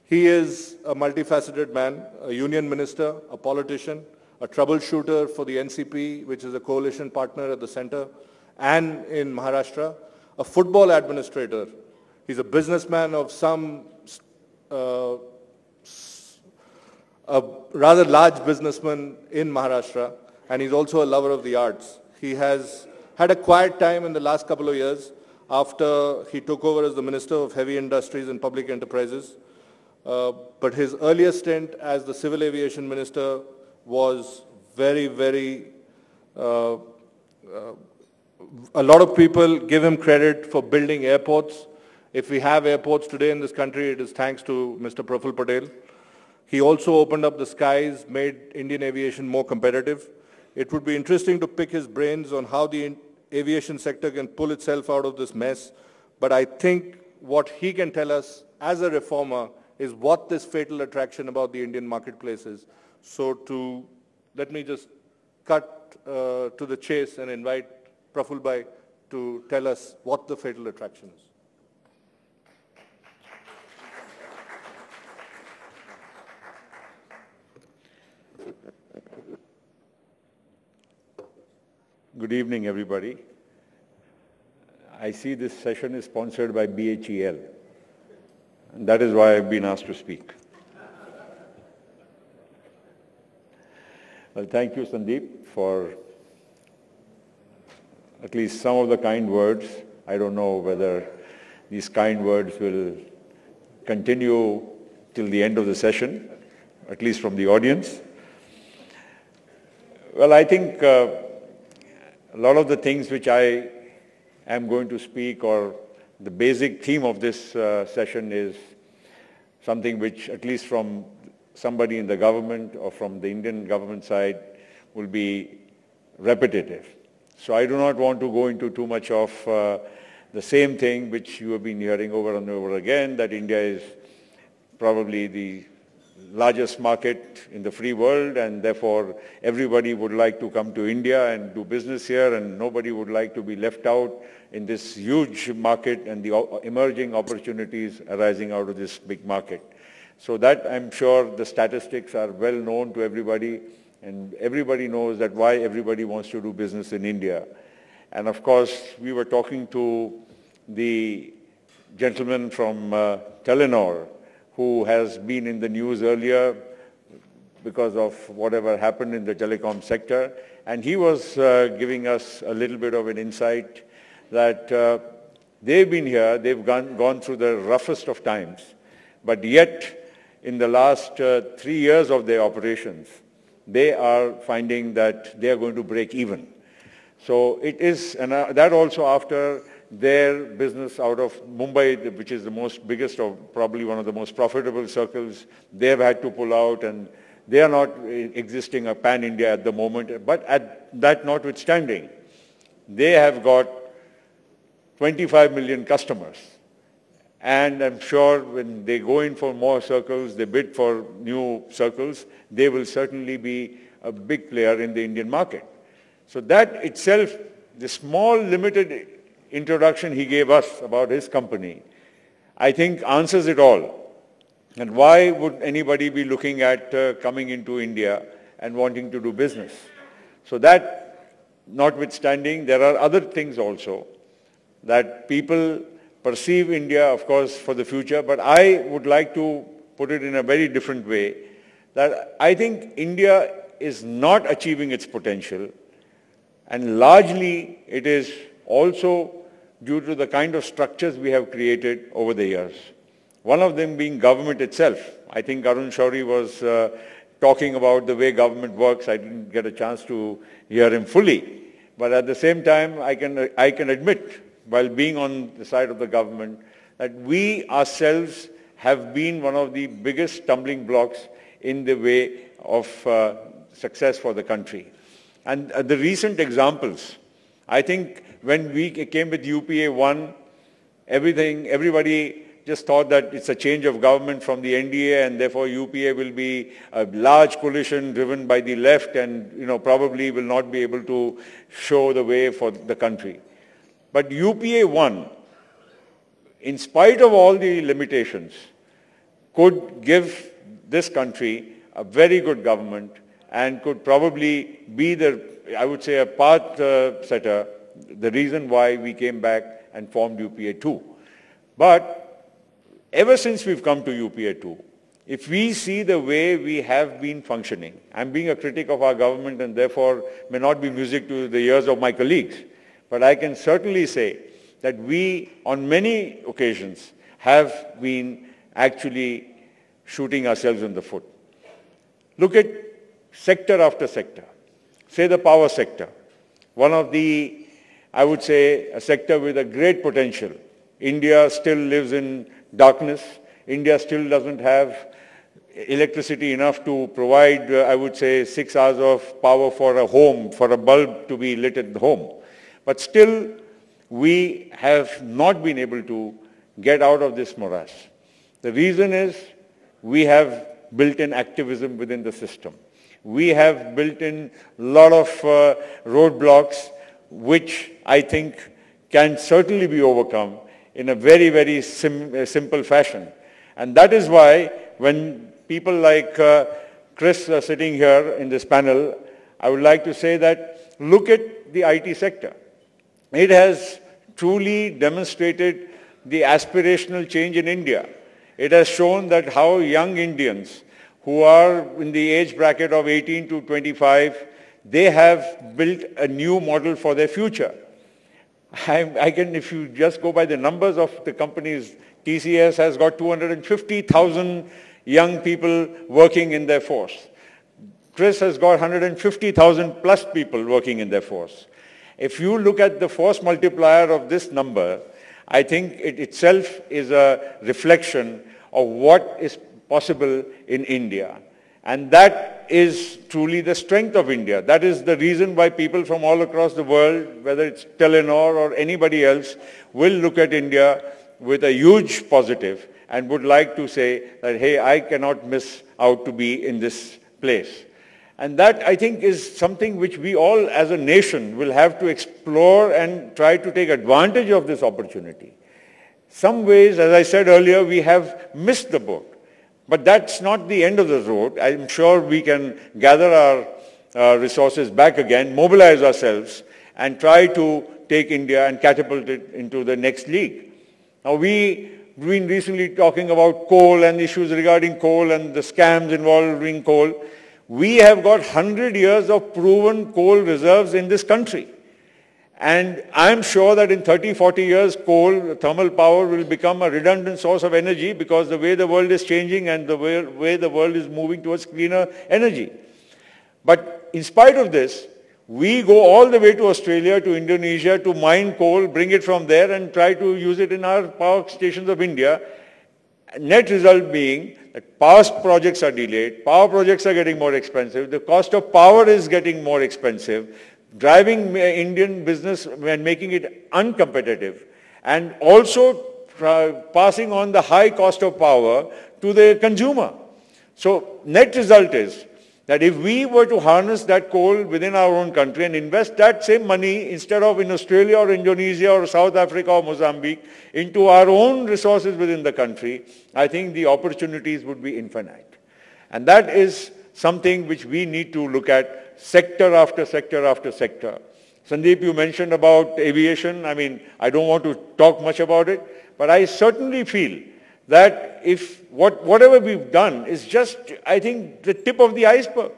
He is a multifaceted man, a union minister, a politician, a troubleshooter for the NCP, which is a coalition partner at the center, and in Maharashtra, a football administrator. He's a businessman of some a rather large businessman in Maharashtra, and he's also a lover of the arts. He has had a quiet time in the last couple of years after he took over as the Minister of Heavy Industries and Public Enterprises. But his earlier stint as the Civil Aviation Minister was very, very... a lot of people give him credit for building airports. If we have airports today in this country, it is thanks to Mr. Praful Patel. He also opened up the skies, made Indian aviation more competitive. It would be interesting to pick his brains on how the aviation sector can pull itself out of this mess. But I think what he can tell us as a reformer is what this fatal attraction about the Indian marketplace is. So let me just cut to the chase and invite Praful Bhai to tell us what the fatal attraction is. Good evening, everybody. I see this session is sponsored by BHEL, and that is why I've been asked to speak. Well, thank you, Sandeep, for at least some of the kind words. I don't know whether these kind words will continue till the end of the session, at least from the audience. Well, I think a lot of the things which I am going to speak, or the basic theme of this session, is something which, at least from somebody in the government or from the Indian government side, will be repetitive. So I do not want to go into too much of the same thing which you have been hearing over and over again, that India is probably the largest market in the free world, and therefore everybody would like to come to India and do business here, and nobody would like to be left out in this huge market and the emerging opportunities arising out of this big market. So that, I'm sure, the statistics are well known to everybody, and everybody knows that why everybody wants to do business in India. And of course, we were talking to the gentleman from Telenor, who has been in the news earlier because of whatever happened in the telecom sector. And he was giving us a little bit of an insight that they've been here, they've gone through the roughest of times, but yet in the last 3 years of their operations, they are finding that they are going to break even. So it is, and that also after their business out of Mumbai, which is the biggest or probably one of the most profitable circles, they've had to pull out, and they are not existing a pan-India at the moment. But at that notwithstanding, they have got 25 million customers. And I'm sure when they go in for more circles, they bid for new circles, they will certainly be a big player in the Indian market. So that itself, the small limited introduction he gave us about his company, I think answers it all. And why would anybody be looking at coming into India and wanting to do business? So that notwithstanding, there are other things also that people perceive India, of course, for the future, but I would like to put it in a very different way, that I think India is not achieving its potential, and largely it is also due to the kind of structures we have created over the years. One of them being government itself. I think Arun Shauri was talking about the way government works. I didn't get a chance to hear him fully. But at the same time, I can admit, while being on the side of the government, that we ourselves have been one of the biggest stumbling blocks in the way of success for the country. And the recent examples, I think when we came with UPA 1, everybody just thought that it's a change of government from the NDA, and therefore UPA will be a large coalition driven by the left and probably will not be able to show the way for the country. But UPA 1, in spite of all the limitations, could give this country a very good government and could probably be I would say, a path setter, the reason why we came back and formed UPA 2. But ever since we've come to UPA 2, if we see the way we have been functioning, I'm being a critic of our government and therefore may not be music to the ears of my colleagues, but I can certainly say that we, on many occasions, have been actually shooting ourselves in the foot. Look at sector after sector. Say the power sector, one of the, I would say, a sector with a great potential. India still lives in darkness. India still doesn't have electricity enough to provide, I would say, 6 hours of power for a home, for a bulb to be lit at home. But still, we have not been able to get out of this morass. The reason is we have built in activism within the system. We have built in a lot of roadblocks which I think can certainly be overcome in a very, very simple fashion. And that is why when people like Chris are sitting here in this panel, I would like to say that look at the IT sector. It has truly demonstrated the aspirational change in India. It has shown that how young Indians who are in the age bracket of 18 to 25, they have built a new model for their future. If you just go by the numbers of the companies, TCS has got 250,000 young people working in their force. Chris has got 150,000 plus people working in their force. If you look at the force multiplier of this number, I think it itself is a reflection of what is possible in India. And that is truly the strength of India. That is the reason why people from all across the world, whether it's Telenor or anybody else, will look at India with a huge positive and would like to say that, hey, I cannot miss out to be in this place. And that, I think, is something which we all as a nation will have to explore and try to take advantage of this opportunity. Some ways, as I said earlier, we have missed the boat. But that's not the end of the road. I'm sure we can gather our resources back again, mobilize ourselves, and try to take India and catapult it into the next league. Now, we've been recently talking about coal and issues regarding coal and the scams involving coal. We have got 100 years of proven coal reserves in this country. And I'm sure that in 30, 40 years, coal, thermal power will become a redundant source of energy because the way the world is changing and the way the world is moving towards cleaner energy. But in spite of this, we go all the way to Australia, to Indonesia, to mine coal, bring it from there and try to use it in our power stations of India. Net result being that past projects are delayed, power projects are getting more expensive, the cost of power is getting more expensive, driving Indian business and making it uncompetitive, and also passing on the high cost of power to the consumer. So net result is that if we were to harness that coal within our own country and invest that same money instead of in Australia or Indonesia or South Africa or Mozambique into our own resources within the country, I think the opportunities would be infinite. And that is something which we need to look at sector after sector after sector. Sandeep, you mentioned about aviation. I mean, I don't want to talk much about it, but I certainly feel that if whatever we've done is just, I think, the tip of the iceberg.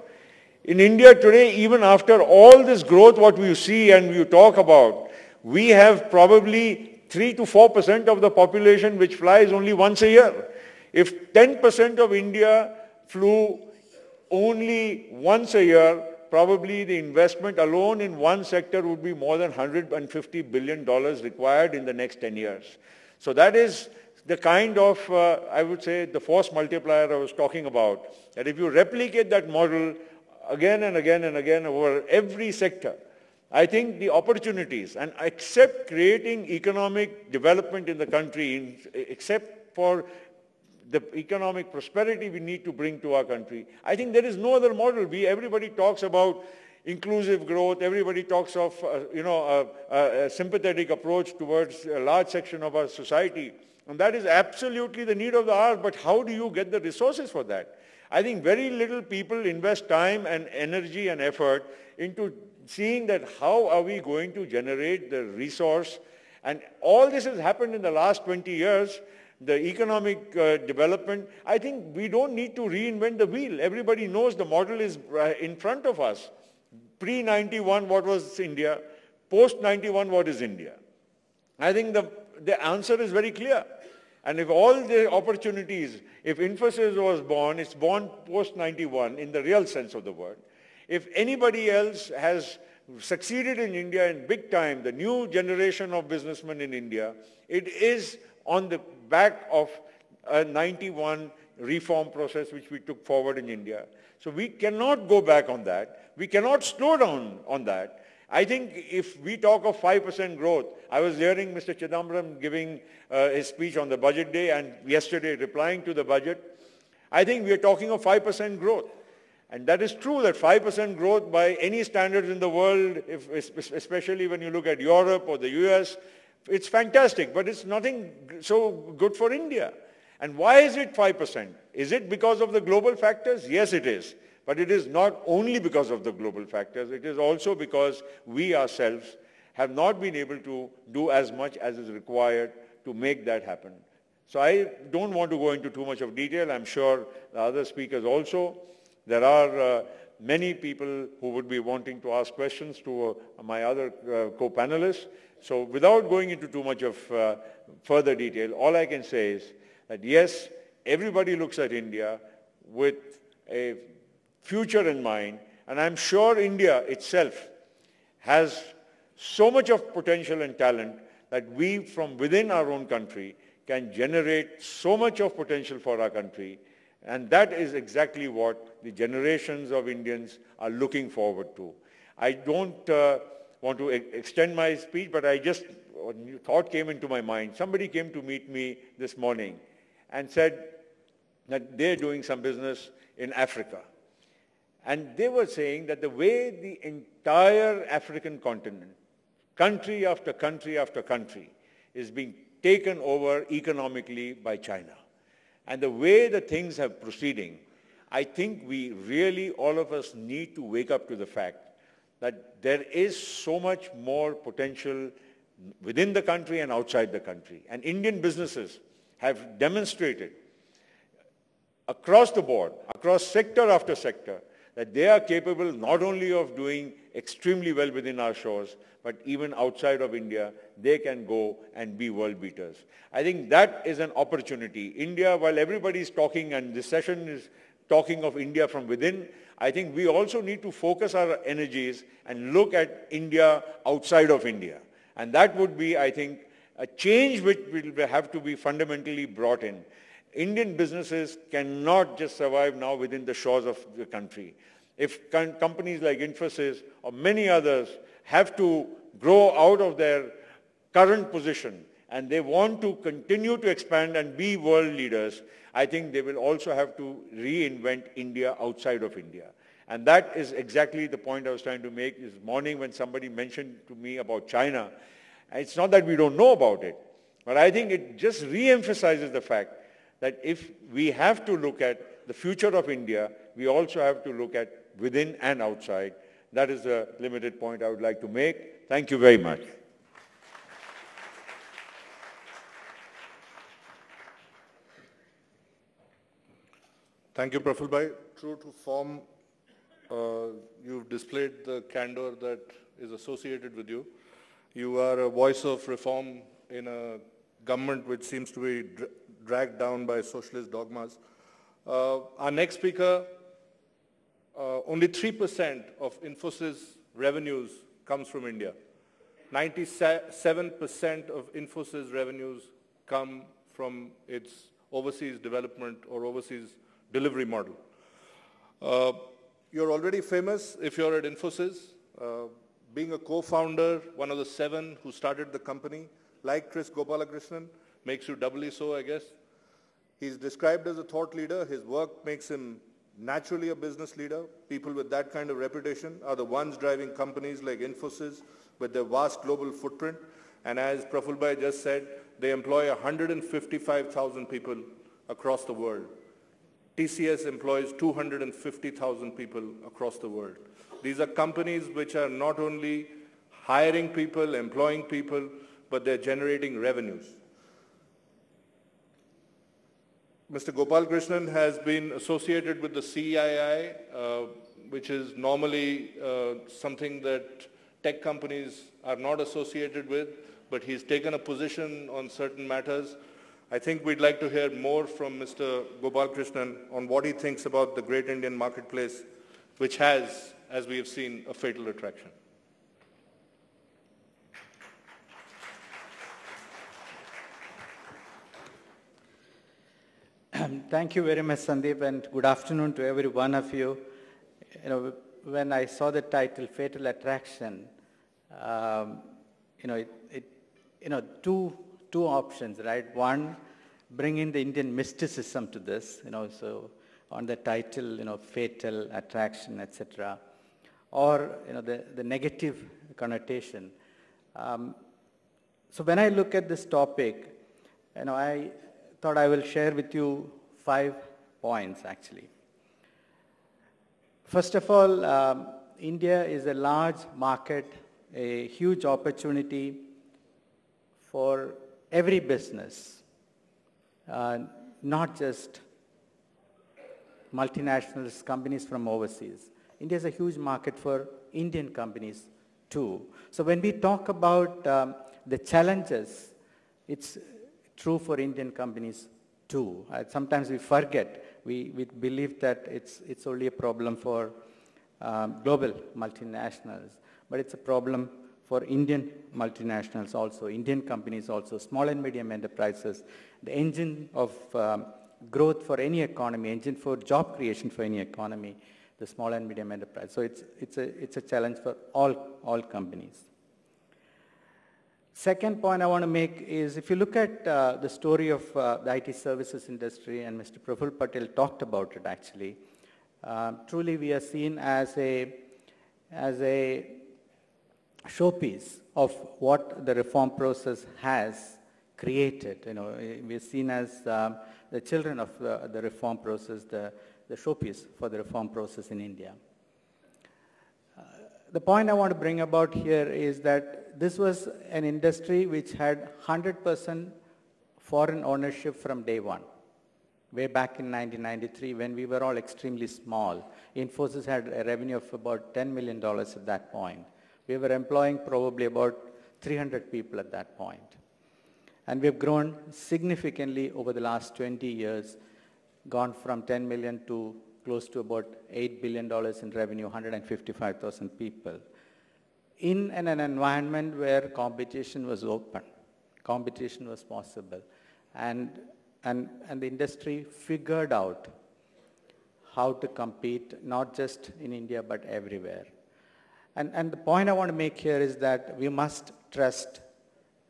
In India today, even after all this growth, what we see and you talk about, we have probably 3 to 4% of the population which flies only once a year. If 10% of India flew only once a year, probably the investment alone in one sector would be more than $150 billion required in the next 10 years. So that is the kind of, I would say, the force multiplier I was talking about, that if you replicate that model again and again and again over every sector, I think the opportunities, and except creating economic development in the country, except for the economic prosperity we need to bring to our country, I think there is no other model. Everybody talks about inclusive growth, everybody talks of a sympathetic approach towards a large section of our society, and that is absolutely the need of the hour, but how do you get the resources for that? I think very little people invest time and energy and effort into seeing that how are we going to generate the resource, and all this has happened in the last 20 years. The economic development, I think we don't need to reinvent the wheel. Everybody knows the model is in front of us. Pre-91, what was India? Post-91, what is India? I think the answer is very clear. And if all the opportunities, if Infosys was born, it's born post-91 in the real sense of the word. If anybody else has succeeded in India in big time, the new generation of businessmen in India, it is on the back of a 91 reform process which we took forward in India. So we cannot go back on that. We cannot slow down on that. I think if we talk of 5% growth, I was hearing Mr. Chidambaram giving his speech on the budget day and yesterday replying to the budget. I think we are talking of 5% growth. And that is true that 5% growth by any standards in the world, especially when you look at Europe or the US, it's fantastic, but it's nothing so good for India. And why is it 5%? Is it because of the global factors? Yes, it is. But it is not only because of the global factors. It is also because we ourselves have not been able to do as much as is required to make that happen. So I don't want to go into too much of detail. I'm sure the other speakers also. There are many people who would be wanting to ask questions to my other co-panelists. So without going into too much of further detail, all I can say is that yes, everybody looks at India with a future in mind, and I'm sure India itself has so much of potential and talent that we from within our own country can generate so much of potential for our country, and that is exactly what the generations of Indians are looking forward to. I don't want to extend my speech, but a thought came into my mind. Somebody came to meet me this morning and said that they're doing some business in Africa. And they were saying that the way the entire African continent, country after country after country, is being taken over economically by China. And the way the things have proceeding, I think we really, all of us, need to wake up to the fact that there is so much more potential within the country and outside the country. And Indian businesses have demonstrated across the board, across sector after sector, that they are capable not only of doing extremely well within our shores, but even outside of India, they can go and be world beaters. I think that is an opportunity. India, while everybody is talking, and this session is talking of India from within, I think we also need to focus our energies and look at India outside of India. And that would be, I think, a change which will have to be fundamentally brought in. Indian businesses cannot just survive now within the shores of the country. If companies like Infosys or many others have to grow out of their current position and they want to continue to expand and be world leaders, I think they will also have to reinvent India outside of India. And that is exactly the point I was trying to make this morning when somebody mentioned to me about China. And it's not that we don't know about it, but I think it just re-emphasizes the fact that if we have to look at the future of India, we also have to look at within and outside. That is the limited point I would like to make. Thank you very much. Thank you, Praful Bhai. True to form, you've displayed the candor that is associated with you. You are a voice of reform in a government which seems to be dragged down by socialist dogmas. Our next speaker, only 3% of Infosys revenues comes from India. 97% of Infosys revenues come from its overseas development or overseas delivery model. You're already famous if you're at Infosys. Being a co-founder, one of the 7 who started the company, like Chris Gopalakrishnan, makes you doubly so, I guess. He's described as a thought leader. His work makes him naturally a business leader. People with that kind of reputation are the ones driving companies like Infosys with their vast global footprint. And as Praful Bhai just said, they employ 155,000 people across the world. TCS employs 250,000 people across the world. These are companies which are not only hiring people, employing people, but they're generating revenues. Mr. Gopalakrishnan has been associated with the CII, which is normally something that tech companies are not associated with, but he's taken a position on certain matters. I think we'd like to hear more from Mr. Gopalakrishnan on what he thinks about the great Indian marketplace, which has, as we have seen, a fatal attraction. Thank you very much, Sandeep, and good afternoon to every one of you. You know, when I saw the title, Fatal Attraction, two options, right? One, bring in the Indian mysticism to this, so on the title, Fatal Attraction, etc. Or, the negative connotation. So when I look at this topic, I thought I will share with you 5 points, actually. First of all, India is a large market, a huge opportunity for every business, not just multinationals, companies from overseas. India is a huge market for Indian companies too. So when we talk about the challenges, it's true for Indian companies too. Sometimes we forget, we believe that it's only a problem for global multinationals, but it's a problem for Indian multinationals also, Indian companies also, small and medium enterprises, the engine of growth for any economy, engine for job creation for any economy, the small and medium enterprise. So it's a challenge for all companies. Second point I want to make is, if you look at the story of the IT services industry, and Mr. Praful Patel talked about it actually, truly we are seen as a showpiece of what the reform process has created. We are seen as the children of the reform process, the showpiece for the reform process in India. The point I want to bring about here is that this was an industry which had 100% foreign ownership from day one. way back in 1993 when we were all extremely small. Infosys had a revenue of about $10 million at that point. We were employing probably about 300 people at that point. And we've grown significantly over the last 20 years, gone from 10 million to close to about $8 billion in revenue, 155,000 people. In an environment where competition was open, competition was possible, and the industry figured out how to compete, not just in India, but everywhere. And the point I want to make here is that we must trust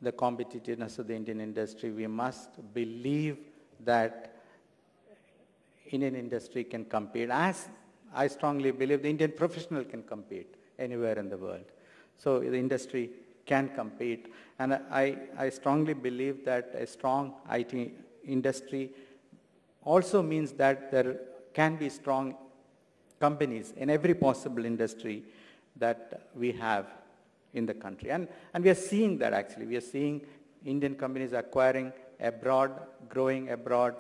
the competitiveness of the Indian industry. We must believe that Indian industry can compete, as I strongly believe the Indian professional can compete anywhere in the world. So the industry can compete. And I strongly believe that a strong IT industry also means that there can be strong companies in every possible industry that we have in the country. And we are seeing that actually. We are seeing Indian companies acquiring abroad, growing abroad,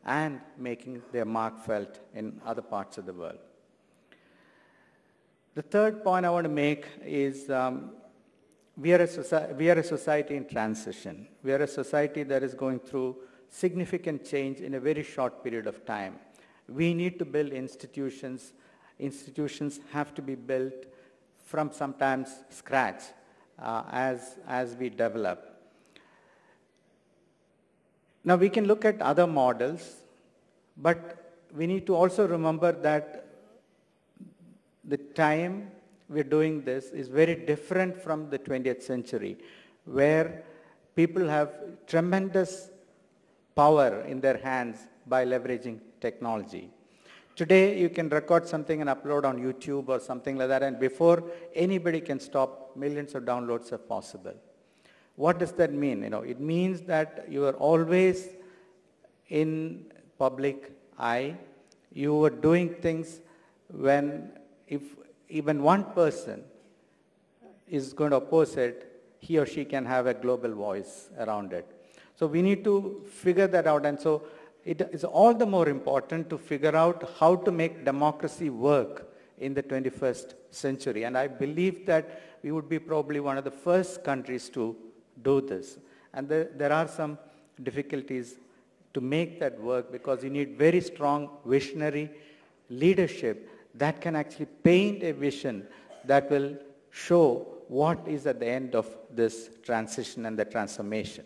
and making their mark felt in other parts of the world. The third point I want to make is we are a society in transition. We are a society that is going through significant change in a very short period of time. We need to build institutions. Institutions have to be built from sometimes scratch as we develop. Now we can look at other models, but we need to also remember that the time we're doing this is very different from the 20th century, where people have tremendous power in their hands by leveraging technology. Today, you can record something and upload on YouTube or something like that, and before anybody can stop, millions of downloads are possible. What does that mean? It means that you are always in public eye. You are doing things when, if even one person is going to oppose it, he or she can have a global voice around it. So we need to figure that out, and so it is all the more important to figure out how to make democracy work in the 21st century. And I believe that we would be probably one of the first countries to do this. And there are some difficulties to make that work, because you need very strong visionary leadership that can actually paint a vision that will show what is at the end of this transition and the transformation.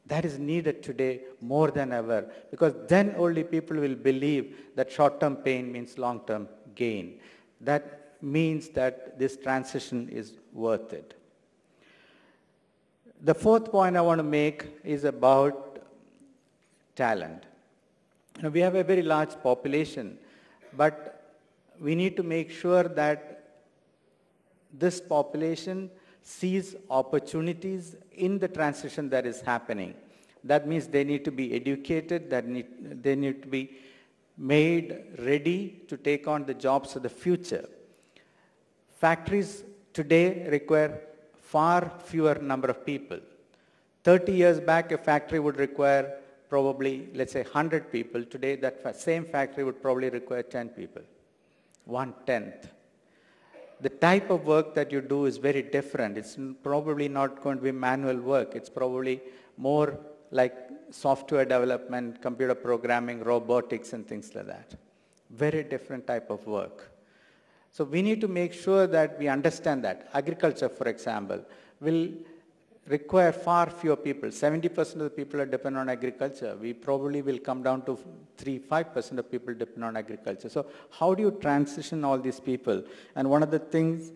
That is needed today more than ever, because then only people will believe that short-term pain means long-term gain. That means that this transition is worth it. The fourth point I want to make is about talent. We have a very large population, but we need to make sure that this population sees opportunities in the transition that is happening. That means they need to be educated, they need to be made ready to take on the jobs of the future. Factories today require far fewer number of people. 30 years back, a factory would require probably, let's say, 100 people. Today, that same factory would probably require 10 people, 1/10. The type of work that you do is very different. It's probably not going to be manual work. It's probably more like software development, computer programming, robotics, and things like that. Very different type of work. So we need to make sure that we understand that. Agriculture, for example, will require far fewer people. 70% of the people are dependent on agriculture. We probably will come down to 3-5% of people depend on agriculture. So how do you transition all these people? And one of the things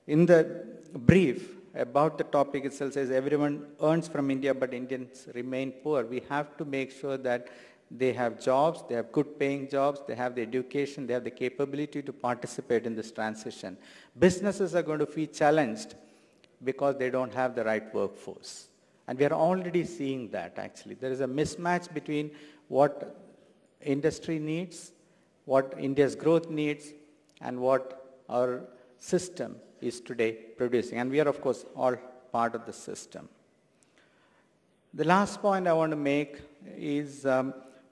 in the brief about the topic itself says everyone earns from India, but Indians remain poor. We have to make sure that they have jobs, they have good paying jobs, they have the education, they have the capability to participate in this transition. Businesses are going to feel challenged because they don't have the right workforce. And we are already seeing that, actually. There is a mismatch between what industry needs, what India's growth needs, and what our system is today producing. And we are, of course, all part of the system. The last point I want to make is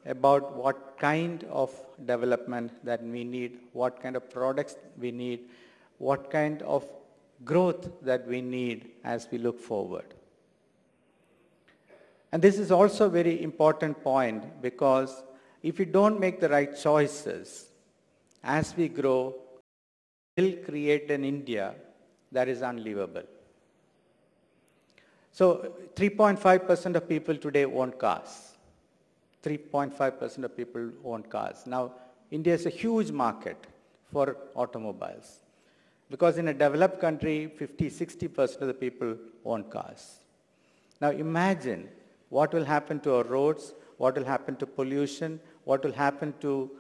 about what kind of development that we need, what kind of products we need, what kind of growth that we need as we look forward. And this is also a very important point, because if we don't make the right choices as we grow, we'll create an India that is unlivable. So 3.5% of people today own cars. 3.5% of people own cars. Now, India is a huge market for automobiles, because in a developed country, 50-60% of the people own cars. Now imagine what will happen to our roads, what will happen to pollution, what will happen to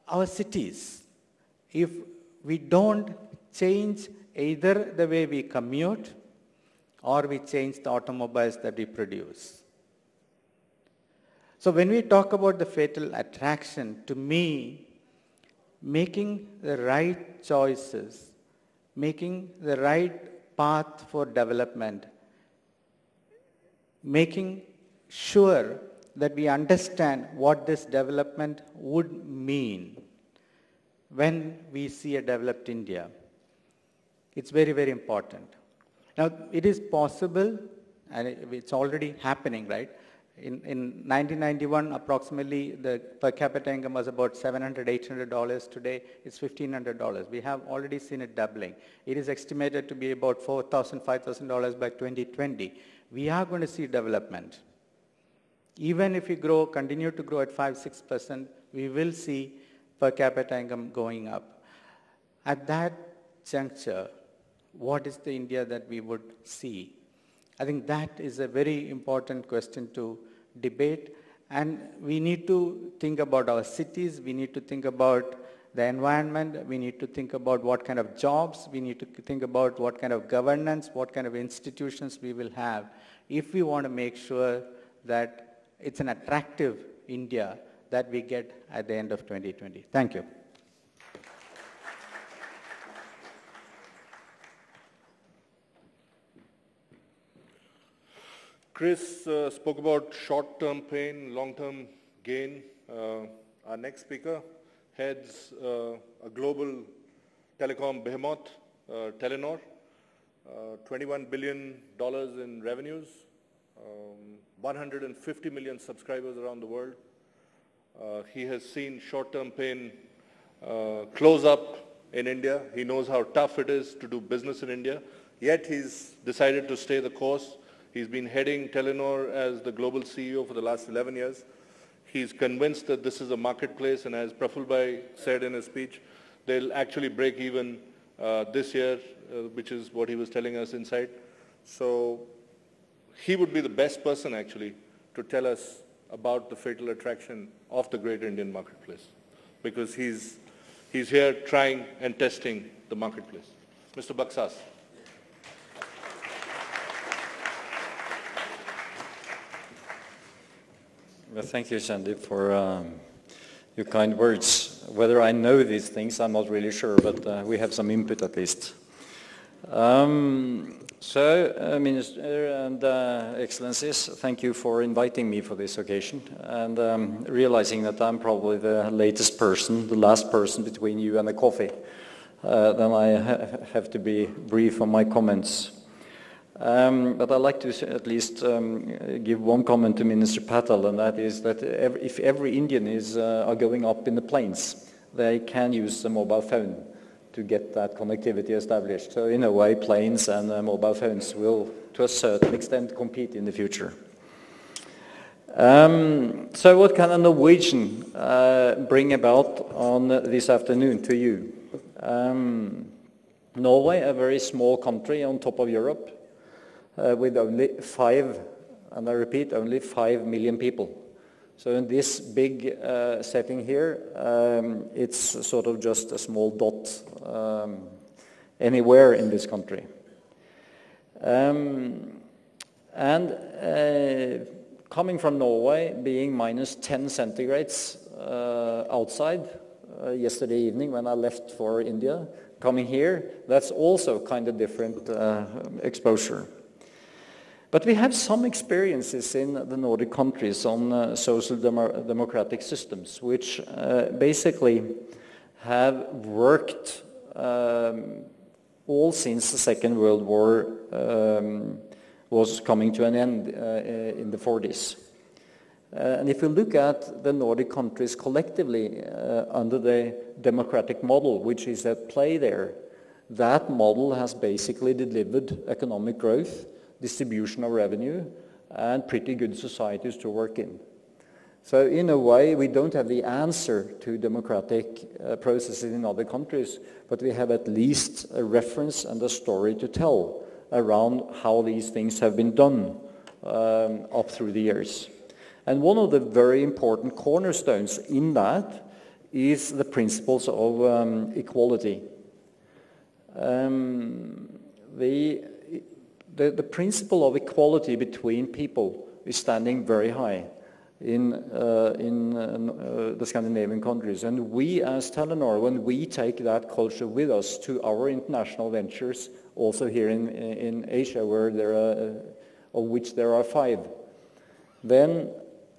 our cities if we don't change either the way we commute or we change the automobiles that we produce. So when we talk about the fatal attraction, to me, making the right choices, making the right path for development, making sure that we understand what this development would mean when we see a developed India. It's very, very important. Now, it is possible, and it's already happening, right? In 1991, approximately the per capita income was about $700, $800. Today, it's $1,500. We have already seen it doubling. It is estimated to be about $4,000, $5,000 by 2020. We are going to see development. Even if we continue to grow at 5-6%, we will see per capita income going up. At that juncture, what is the India that we would see? I think that is a very important question to debate, and we need to think about our cities, we need to think about the environment, we need to think about what kind of jobs, we need to think about what kind of governance, what kind of institutions we will have if we want to make sure that it's an attractive India that we get at the end of 2020. Thank you. Chris spoke about short-term pain, long-term gain. Our next speaker heads a global telecom behemoth, Telenor, $21 billion in revenues, 150 million subscribers around the world. He has seen short-term pain close up in India. He knows how tough it is to do business in India, yet he's decided to stay the course. He's been heading Telenor as the global CEO for the last 11 years. He's convinced that this is a marketplace, and as Prafulbhai said in his speech, they'll actually break even this year, which is what he was telling us inside. So he would be the best person actually to tell us about the fatal attraction of the great Indian marketplace, because he's here trying and testing the marketplace. Mr. Baksas. Well, thank you, Sandy, for your kind words. Whether I know these things, I'm not really sure, but we have some input at least. Minister and Excellencies, thank you for inviting me for this occasion, and realizing that I'm probably the latest person, the last person between you and the coffee, then I have to be brief on my comments. But I'd like to at least give one comment to Minister Patel, and that is that if every Indian are going up in the planes, they can use a mobile phone to get that connectivity established. So in a way, planes and mobile phones will, to a certain extent, compete in the future. So what can a Norwegian bring about on this afternoon to you? Norway, a very small country on top of Europe, with only 5, and I repeat, only 5 million people. So in this big setting here, it's sort of just a small dot anywhere in this country. Coming from Norway, being minus 10 centigrades outside yesterday evening when I left for India, coming here, that's also kind of different exposure. But we have some experiences in the Nordic countries on social democratic systems, which basically have worked all since the Second World War was coming to an end in the 40s. And if you look at the Nordic countries collectively under the democratic model, which is at play there, that model has basically delivered economic growth, distribution of revenue, and pretty good societies to work in. So in a way, we don't have the answer to democratic processes in other countries, but we have at least a reference and a story to tell around how these things have been done up through the years. And one of the very important cornerstones in that is the principles of equality. The principle of equality between people is standing very high in the Scandinavian countries. And we as Telenor, when we take that culture with us to our international ventures, also here in Asia, where of which there are 5, then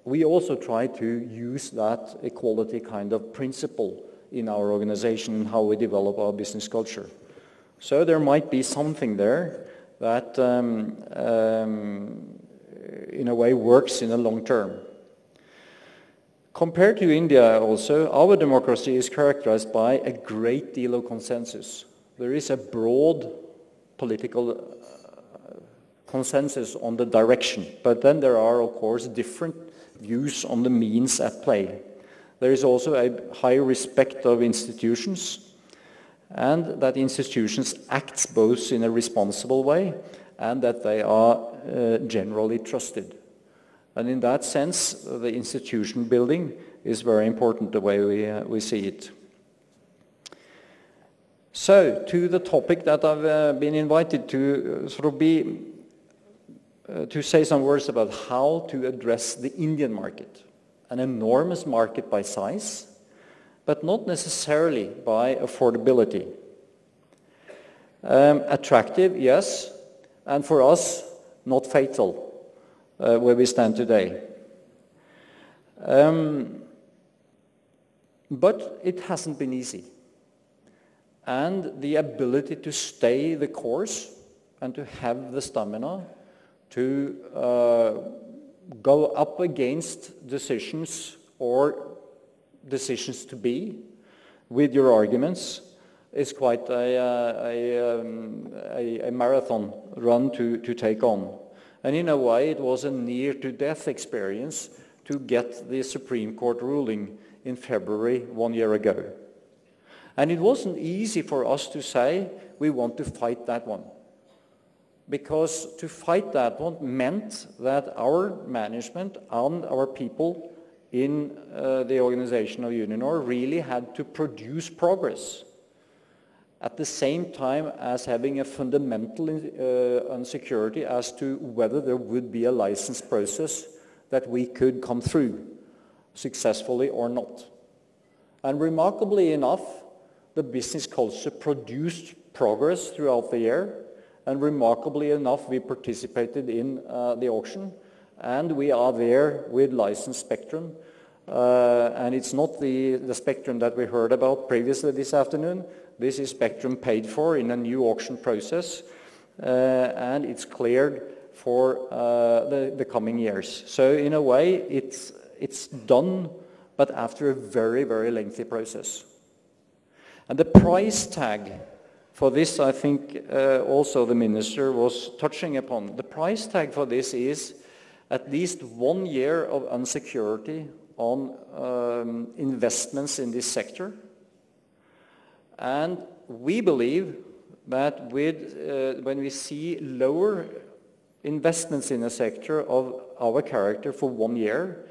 we also try to use that equality kind of principle in our organization and how we develop our business culture. So there might be something there that in a way works in the long term. Compared to India also, our democracy is characterized by a great deal of consensus. There is a broad political consensus on the direction, but then there are of course different views on the means at play. There is also a high respect of institutions, and that institutions act both in a responsible way and that they are generally trusted. And in that sense, the institution building is very important the way we see it. So, to the topic that I've been invited to to say some words about how to address the Indian market, an enormous market by size, but not necessarily by affordability. Attractive, yes, and for us, not fatal, where we stand today. But it hasn't been easy. And the ability to stay the course and to have the stamina to go up against decisions or decisions to be with your arguments is quite a marathon run to take on. And in a way it was a near-to-death experience to get the Supreme Court ruling in February 1 year ago. And it wasn't easy for us to say we want to fight that one. Because to fight that one meant that our management and our people in the organization of Uninor really had to produce progress at the same time as having a fundamental insecurity as to whether there would be a license process that we could come through successfully or not. And remarkably enough, the business culture produced progress throughout the year, and remarkably enough, we participated in the auction, and we are there with licensed spectrum. And it's not the spectrum that we heard about previously this afternoon. This is spectrum paid for in a new auction process, and it's cleared for the coming years. So in a way, it's done, but after a very, very lengthy process. And the price tag for this, I think also the minister was touching upon. The price tag for this is at least 1 year of insecurity on investments in this sector. And we believe that when we see lower investments in a sector of our character for 1 year,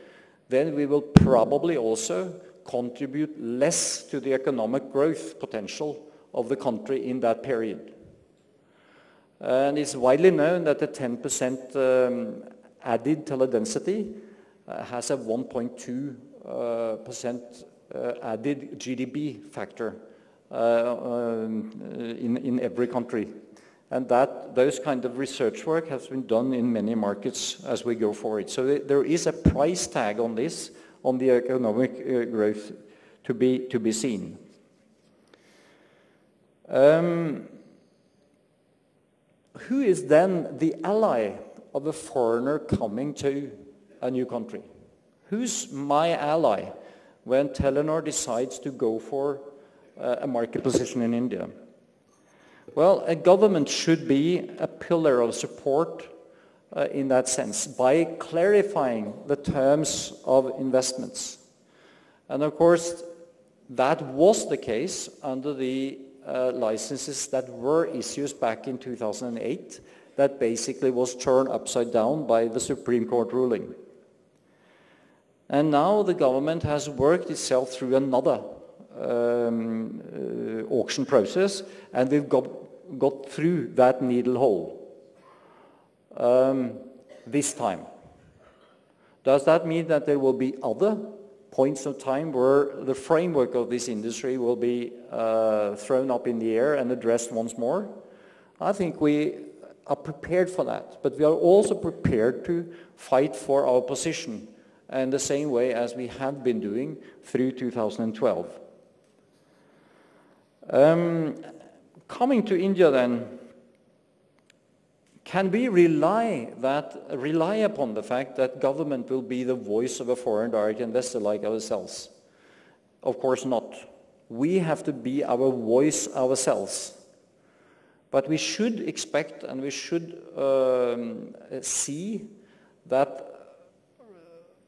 then we will probably also contribute less to the economic growth potential of the country in that period. And it's widely known that the 10% added teledensity has a 1.2% added GDP factor in every country And that those kind of research work has been done in many markets as we go forward. So there is a price tag on this, on the economic growth to be seen. Who is then the ally of a foreigner coming to a new country? Who's my ally when Telenor decides to go for a market position in India? Well, a government should be a pillar of support in that sense by clarifying the terms of investments. And of course, that was the case under the licenses that were issued back in 2008 that basically was turned upside down by the Supreme Court ruling. And now the government has worked itself through another auction process, and we've got through that needle hole this time. Does that mean that there will be other points of time where the framework of this industry will be thrown up in the air and addressed once more? I think we are prepared for that, but we are also prepared to fight for our position in the same way as we have been doing through 2012. Coming to India then, can we rely upon the fact that government will be the voice of a foreign direct investor like ourselves? Of course not. We have to be our voice ourselves. But we should expect and we should see that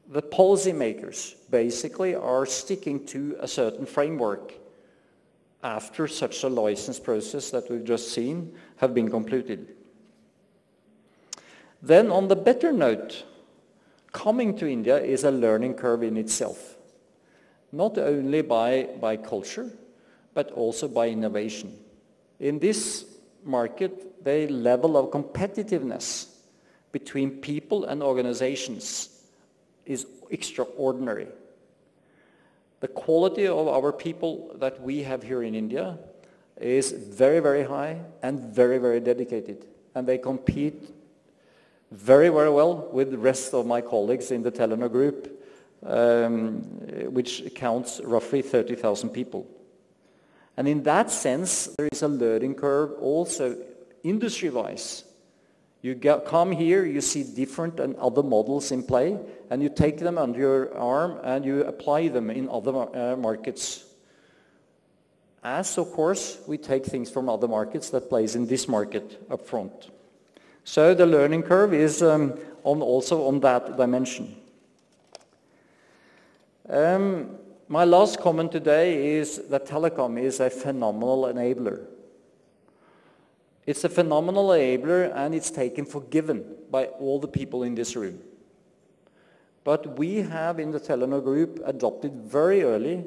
the policymakers basically are sticking to a certain framework after such a license process that we've just seen have been completed. Then on the better note, coming to India is a learning curve in itself, not only by culture, but also by innovation. In this market, the level of competitiveness between people and organizations is extraordinary. The quality of our people that we have here in India is very, very high and very, very dedicated. And they compete very, very well with the rest of my colleagues in the Telenor Group, which counts roughly 30,000 people. And in that sense, there is a learning curve also industry-wise. You come here, you see different and other models in play, and you take them under your arm and you apply them in other markets. As, of course, we take things from other markets that plays in this market up front. So the learning curve is also on that dimension. My last comment today is that telecom is a phenomenal enabler. It's a phenomenal enabler and it's taken for given by all the people in this room. But we have in the Telenor Group adopted very early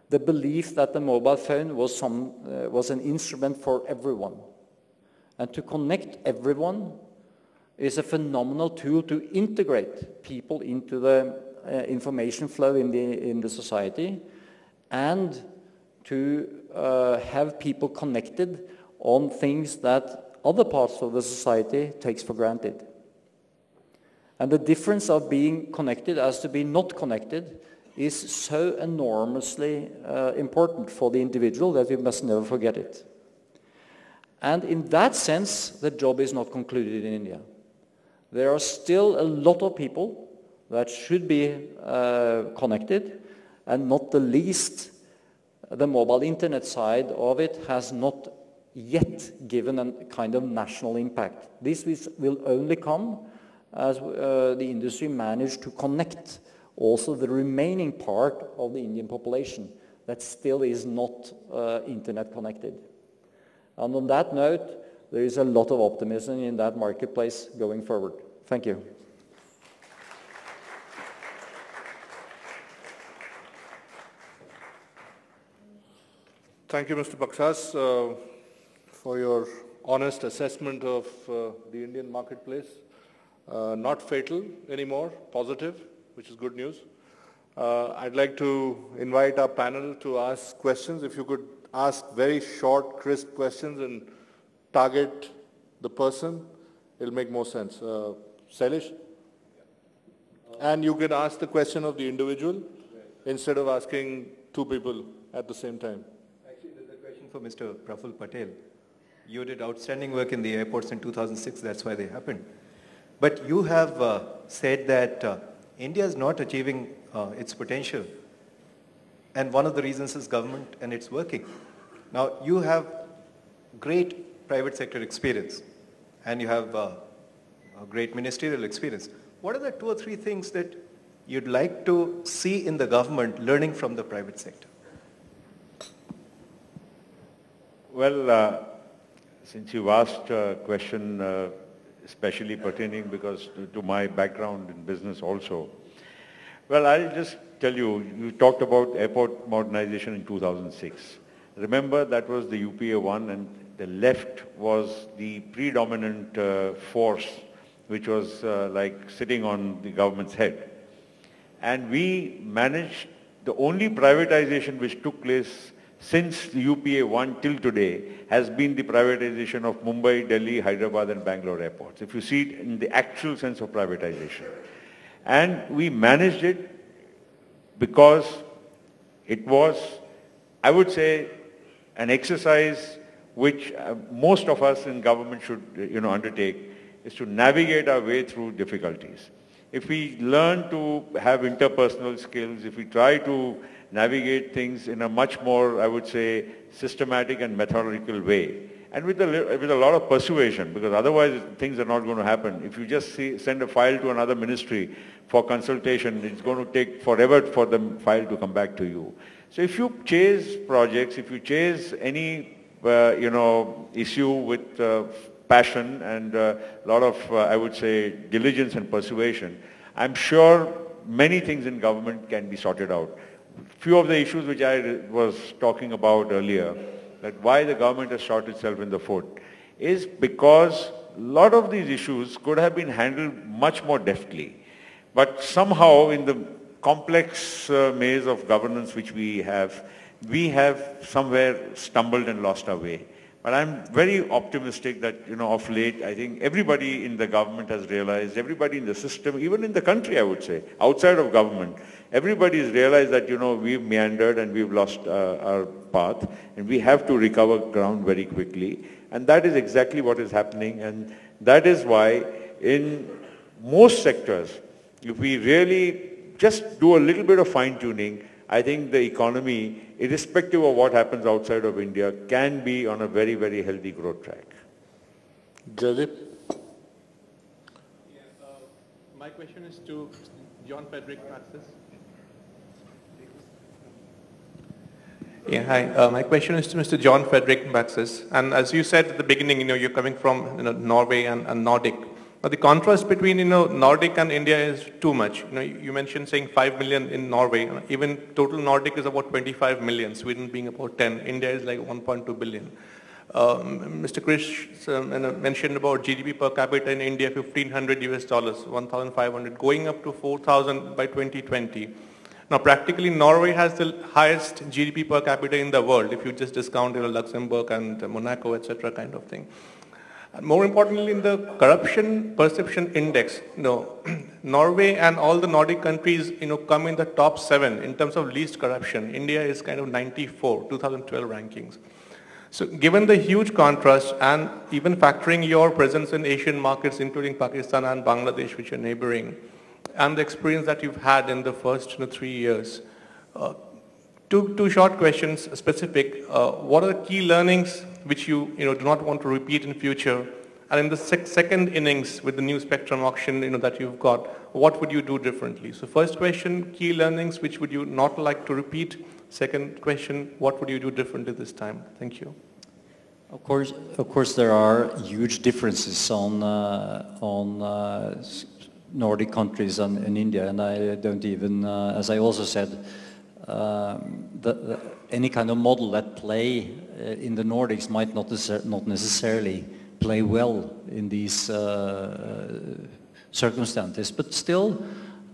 the belief that the mobile phone was an instrument for everyone. And to connect everyone is a phenomenal tool to integrate people into the information flow in the society and to have people connected on things that other parts of the society takes for granted. And the difference of being connected as to be not connected is so enormously important for the individual that we must never forget it. And in that sense, the job is not concluded in India. There are still a lot of people that should be connected, and not the least, the mobile internet side of it has not yet given a kind of national impact. This will only come as the industry managed to connect also the remaining part of the Indian population that still is not internet connected. And on that note, there is a lot of optimism in that marketplace going forward. Thank you. Thank you, Mr. Baksas, for your honest assessment of the Indian marketplace. Not fatal anymore, positive, which is good news. I'd like to invite our panel to ask questions. If you could ask very short, crisp questions and target the person, it'll make more sense. Sailesh? And you can ask the question of the individual instead of asking two people at the same time. Actually, there's a question for Mr. Praful Patel. You did outstanding work in the airports in 2006, that's why they happened. But you have said that India is not achieving its potential. And one of the reasons is government, and it's working. Now, you have great private sector experience, and you have a great ministerial experience. What are the 2 or 3 things that you'd like to see in the government learning from the private sector? Well, since you've asked a question especially pertaining because to my background in business also, well, I'll just tell you, you talked about airport modernization in 2006. Remember, that was the UPA one, and the left was the predominant force which was like sitting on the government's head. And we managed, the only privatization which took place since the UPA 1 till today has been the privatization of Mumbai, Delhi, Hyderabad and Bangalore airports, if you see it in the actual sense of privatization. And we managed it because it was, I would say, an exercise which most of us in government should undertake, is to navigate our way through difficulties. If we learn to have interpersonal skills, if we try to navigate things in a much more, I would say, systematic and methodical way, and with a lot of persuasion, because otherwise things are not going to happen. If you just send a file to another ministry for consultation, it's going to take forever for the file to come back to you. So if you chase projects, if you chase any issue with passion and a lot of, I would say, diligence and persuasion, I'm sure many things in government can be sorted out. Few of the issues which I was talking about earlier, that why the government has shot itself in the foot, is because a lot of these issues could have been handled much more deftly. But somehow in the complex maze of governance which we have somewhere stumbled and lost our way. But I'm very optimistic that, of late, I think everybody in the government has realized, everybody in the system, even in the country, I would say, outside of government, everybody has realized that, we've meandered and we've lost our path, and we have to recover ground very quickly. And that is exactly what is happening. And that is why in most sectors, if we really just do a little bit of fine-tuning, I think the economy, irrespective of what happens outside of India, can be on a very, very healthy growth track. Jadip? My question is to John Frederick Praxis. Yeah, hi. My question is to Mr. John Frederick Praxis. And as you said at the beginning, you're coming from Norway and Nordic. Now the contrast between Nordic and India is too much. You mentioned saying 5 million in Norway. Even total Nordic is about 25 million. Sweden being about 10. India is like 1.2 billion. Mr. Krish mentioned about GDP per capita in India, $1,500 US, 1,500, going up to 4,000 by 2020. Now practically Norway has the highest GDP per capita in the world, if you just discount Luxembourg and Monaco, etc. kind of thing. And more importantly, in the corruption perception index, Norway and all the Nordic countries, come in the top 7 in terms of least corruption. India is kind of 94, 2012 rankings. So given the huge contrast and even factoring your presence in Asian markets, including Pakistan and Bangladesh, which are neighboring, and the experience that you've had in the first 3 years, two short questions specific. What are the key learnings which you do not want to repeat in future? And in the second innings with the new spectrum auction that you've got, what would you do differently? So first question, key learnings which would you not like to repeat? Second question, what would you do differently this time? Thank you. Of course, there are huge differences on Nordic countries and India, and I don't even, as I also said, any kind of model that play in the Nordics might not necessarily play well in these circumstances, but still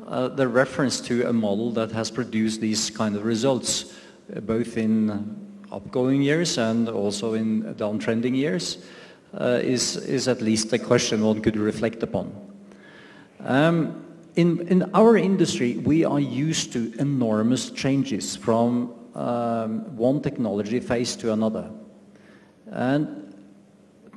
the reference to a model that has produced these kind of results, both in upgoing years and also in downtrending years, is at least a question one could reflect upon. In our industry, we are used to enormous changes from one technology phase to another. And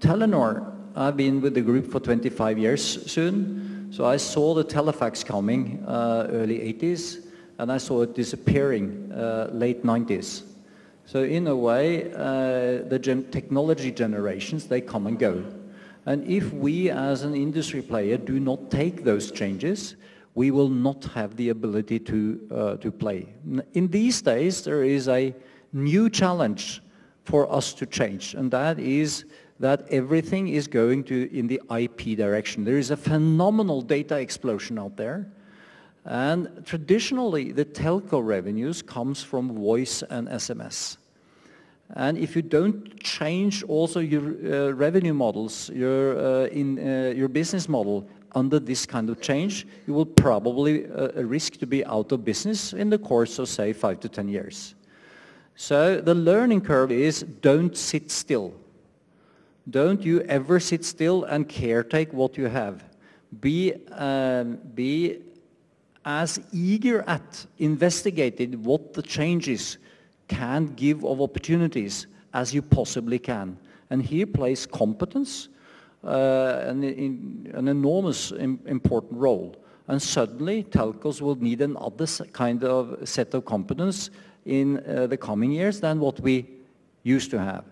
Telenor, I've been with the group for 25 years soon, so I saw the telefax coming early 80s, and I saw it disappearing late 90s. So in a way, the technology generations, they come and go. And if we as an industry player do not take those changes, we will not have the ability to play. In these days, there is a new challenge for us to change, and that is that everything is going in the IP direction. There is a phenomenal data explosion out there, and traditionally the telco revenues comes from voice and SMS. And if you don't change also your revenue models, your business model under this kind of change, you will probably risk to be out of business in the course of, say, 5 to 10 years. So the learning curve is don't sit still. Don't you ever sit still and caretake what you have. Be as eager at investigating what the changes can give of opportunities as you possibly can. And here plays competence an enormous important role. And suddenly telcos will need another kind of set of competence in the coming years than what we used to have.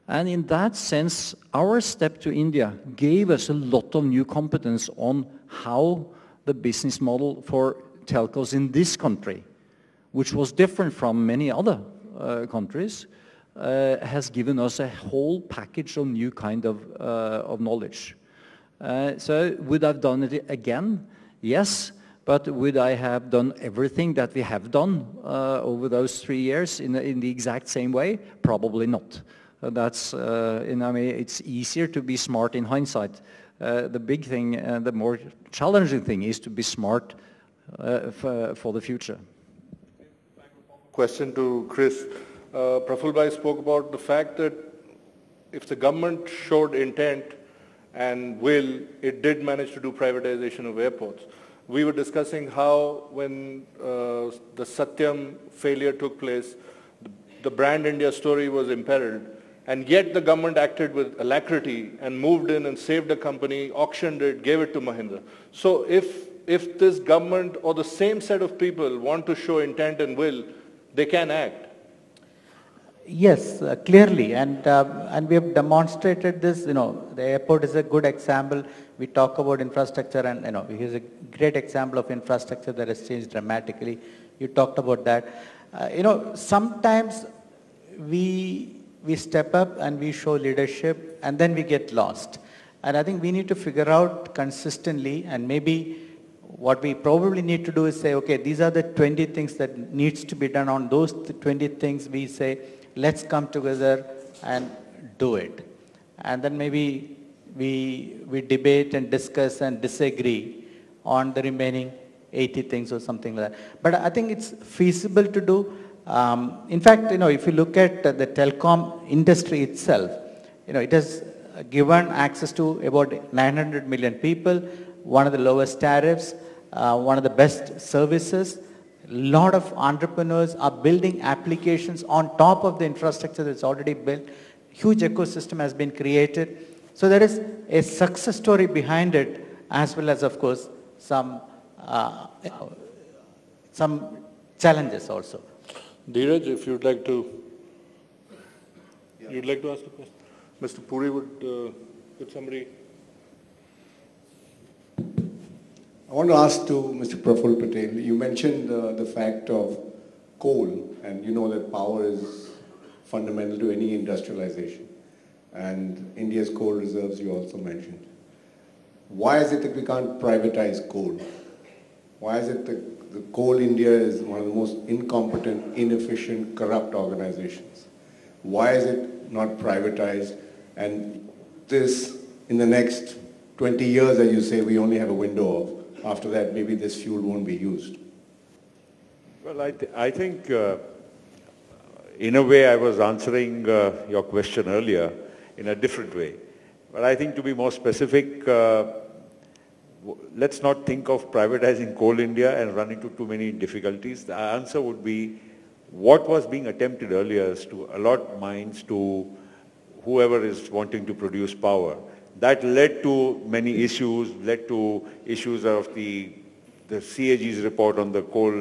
And in that sense, our step to India gave us a lot of new competence on how the business model for telcos in this country, which was different from many other countries, has given us a whole package of new kind of knowledge. So would I have done it again? Yes, but would I have done everything that we have done over those 3 years in the exact same way? Probably not. That's, I mean, it's easier to be smart in hindsight. The big thing and the more challenging thing is to be smart for the future. Question to Chris. Praful Bhai spoke about the fact that if the government showed intent and will, it did manage to do privatization of airports. We were discussing how when the Satyam failure took place, the brand India story was imperiled, and yet the government acted with alacrity and moved in and saved the company, auctioned it, gave it to Mahindra. So if this government or the same set of people want to show intent and will, they can act. Yes, clearly, and we have demonstrated this. You know, the airport is a good example. We talk about infrastructure, and you know, here's a great example of infrastructure that has changed dramatically. You talked about that. You know, sometimes we step up and we show leadership, and then we get lost. And I think we need to figure out consistently, and maybe what we probably need to do is say, okay, these are the 20 things that needs to be done. On those 20 things, we say, let's come together and do it. And then maybe we debate and discuss and disagree on the remaining 80 things or something like that. But I think it's feasible to do. In fact, you know, if you look at the telecom industry itself, you know, it has given access to about 900 million people, one of the lowest tariffs, one of the best services. A lot of entrepreneurs are building applications on top of the infrastructure that's already built. Huge ecosystem has been created. So there is a success story behind it, as well as, of course, some challenges also. Dheeraj, if you'd like to ask a question. Mr. Puri, would somebody? I want to ask to Mr. Praful Patel, you mentioned the fact of coal, and you know that power is fundamental to any industrialization, and India's coal reserves you also mentioned. Why is it that we can't privatize coal? Why is it that the Coal India is one of the most incompetent, inefficient, corrupt organizations? Why is it not privatized? And this, in the next 20 years, as you say, we only have a window of. After that, maybe this fuel won't be used. Well, I think, in a way, I was answering your question earlier in a different way. But I think to be more specific, let's not think of privatizing Coal India and run into too many difficulties. The answer would be what was being attempted earlier is to allot mines to whoever is wanting to produce power. That led to many issues, led to issues of the CAG's report on the coal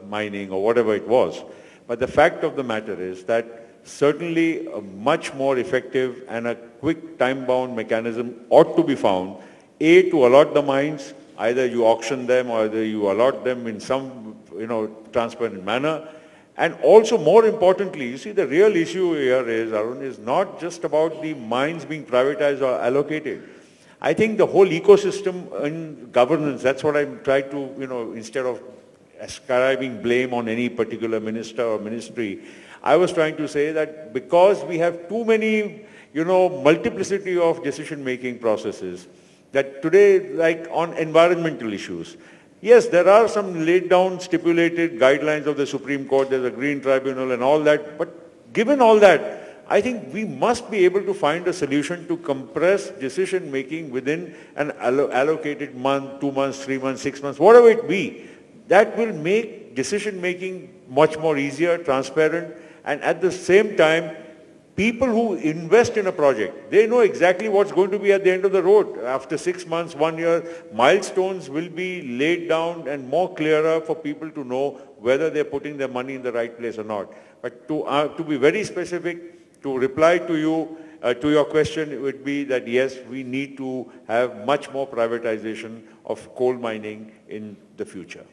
mining or whatever it was. But the fact of the matter is that certainly a much more effective and a quick time-bound mechanism ought to be found, A, to allot the mines, either you auction them or either you allot them in some transparent manner. And also more importantly, you see the real issue here is, Arun, is not just about the mines being privatized or allocated. I think the whole ecosystem in governance, that's what I'm trying to, instead of ascribing blame on any particular minister or ministry, I was trying to say that because we have too many, multiplicity of decision-making processes, that today, like on environmental issues, yes, there are some laid down stipulated guidelines of the Supreme Court, there's a Green Tribunal and all that, but given all that, I think we must be able to find a solution to compress decision-making within an allocated month, 2 months, 3 months, 6 months, whatever it be. That will make decision-making much more easier, transparent, and at the same time, people who invest in a project, they know exactly what's going to be at the end of the road. After 6 months, 1 year, milestones will be laid down and more clearer for people to know whether they're putting their money in the right place or not. But to be very specific, to reply to you, to your question, it would be that yes, we need to have much more privatization of coal mining in the future.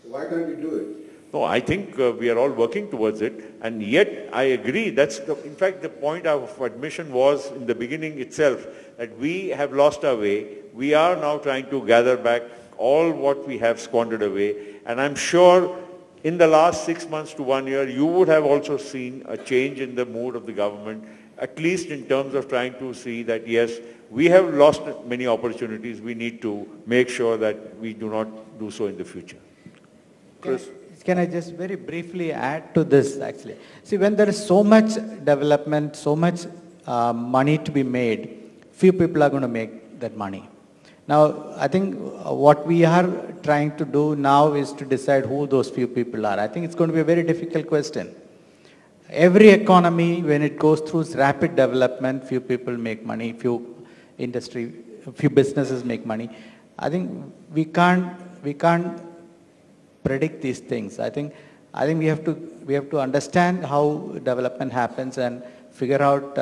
Why can't you do it? No, I think we are all working towards it, and yet I agree. In fact, the point of admission was in the beginning itself that we have lost our way. We are now trying to gather back all what we have squandered away, and I'm sure in the last 6 months to 1 year, you would have also seen a change in the mood of the government, at least in terms of trying to see that, yes, we have lost many opportunities. We need to make sure that we do not do so in the future. Chris? Can I just very briefly add to this, actually? See, when there is so much development, so much money to be made, few people are going to make that money. Now, I think what we are trying to do now is to decide who those few people are. I think it's going to be a very difficult question. Every economy, when it goes through rapid development, few people make money, few businesses make money. I think we can't predict these things. I think we have to understand how development happens and figure out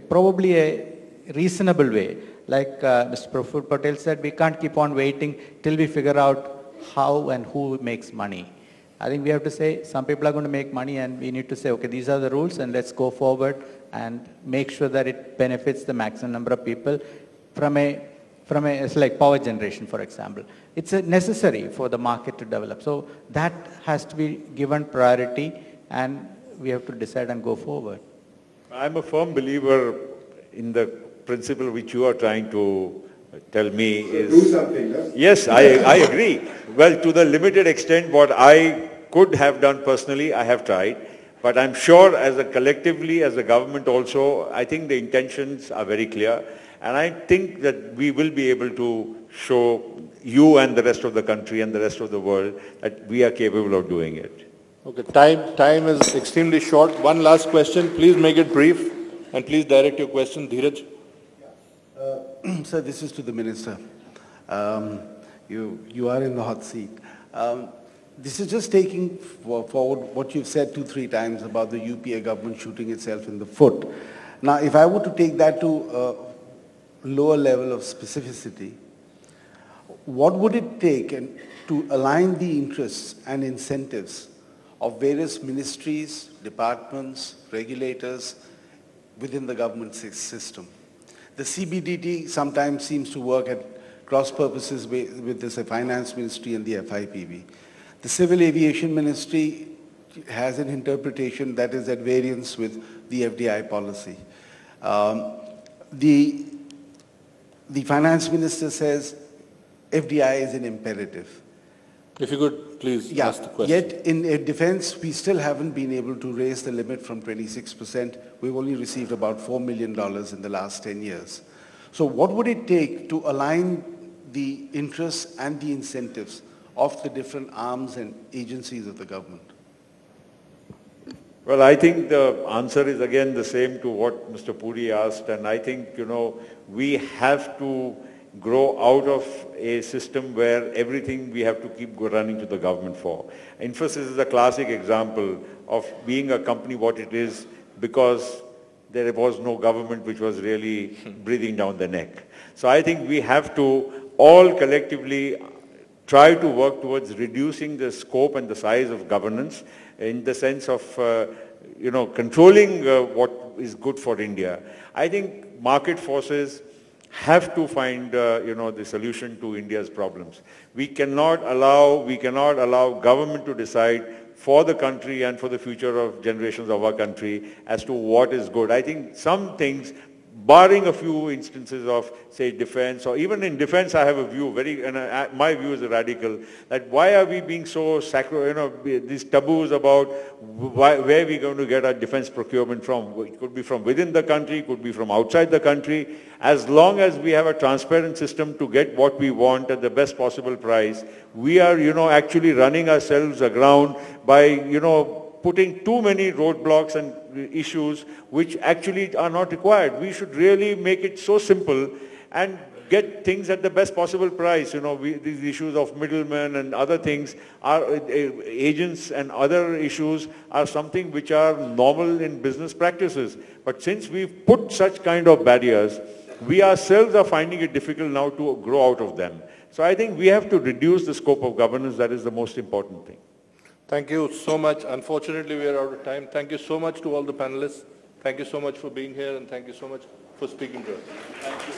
probably a reasonable way. Like Mr. Praful Patel said, we can't keep on waiting till we figure out how and who makes money. I think we have to say some people are going to make money and we need to say, okay, these are the rules and let's go forward and make sure that it benefits the maximum number of people it's like power generation, for example. It's necessary for the market to develop. So that has to be given priority and we have to decide and go forward. I'm a firm believer in the principle which you are trying to tell me is... Do something, huh? Yes, I agree. Well, to the limited extent, what I could have done personally, I have tried. But I'm sure collectively, as a government also, I think the intentions are very clear. And I think that we will be able to show you and the rest of the country and the rest of the world that we are capable of doing it. Okay, time is extremely short. One last question. Please make it brief and please direct your question. Dheeraj. Sir, this is to the Minister. You are in the hot seat. This is just taking forward what you've said 2-3 times about the UPA government shooting itself in the foot. Now, if I were to take that to lower level of specificity, what would it take to align the interests and incentives of various ministries, departments, regulators within the government system? The CBDT sometimes seems to work at cross purposes with the Finance Ministry and the FIPB. The Civil Aviation Ministry has an interpretation that is at variance with the FDI policy. The Finance Minister says FDI is an imperative. If you could please ask the question. Yet in defense, we still haven't been able to raise the limit from 26%, we've only received about $4 million in the last 10 years. So what would it take to align the interests and the incentives of the different arms and agencies of the government? Well, I think the answer is again the same to what Mr. Puri asked, and I think, we have to grow out of a system where everything we have to keep running to the government for. Infosys is a classic example of being a company what it is because there was no government which was really breathing down the neck. So I think we have to all collectively try to work towards reducing the scope and the size of governance in the sense of, controlling what is good for India. I think market forces have to find, the solution to India's problems. We cannot allow government to decide for the country and for the future of generations of our country as to what is good. I think some things, barring a few instances of, say, defense, or even in defense, I have a view, my view is radical, that why are we being so these taboos about where we're going to get our defense procurement from? It could be from within the country, it could be from outside the country. As long as we have a transparent system to get what we want at the best possible price, we are, actually running ourselves aground by, putting too many roadblocks and issues which actually are not required. We should really make it so simple and get things at the best possible price. These issues of middlemen and other things are agents and other issues are something which are normal in business practices. But since we've put such kind of barriers, we ourselves are finding it difficult now to grow out of them. So I think we have to reduce the scope of governance. That is the most important thing. Thank you so much. Unfortunately, we are out of time. Thank you so much to all the panelists. Thank you so much for being here, and thank you so much for speaking to us. Thank you.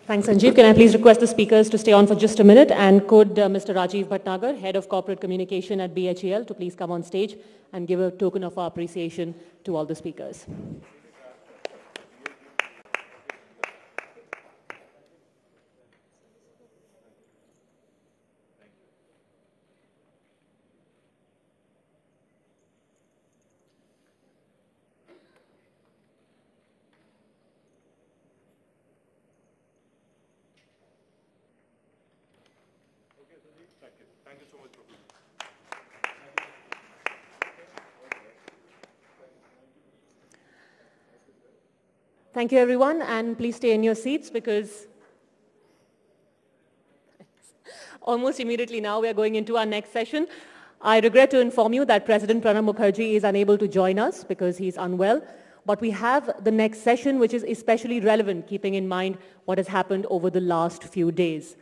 Thanks, Sanjeev. Can I please request the speakers to stay on for just a minute, and could Mr. Rajiv Bhatnagar, Head of Corporate Communication at BHEL, to please come on stage and give a token of our appreciation to all the speakers. Thank you so much, Prabhu. Thank you, everyone, and please stay in your seats because almost immediately now we are going into our next session. I regret to inform you that President Pranab Mukherjee is unable to join us because he's unwell, but we have the next session which is especially relevant keeping in mind what has happened over the last few days.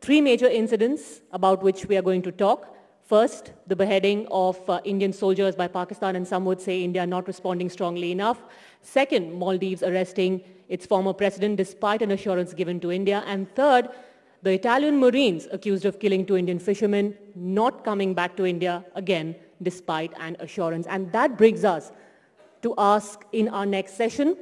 3 major incidents about which we are going to talk. First, the beheading of Indian soldiers by Pakistan, and some would say India not responding strongly enough. Second, Maldives arresting its former president despite an assurance given to India. And third, the Italian Marines accused of killing 2 Indian fishermen not coming back to India again despite an assurance. And that brings us to ask in our next session,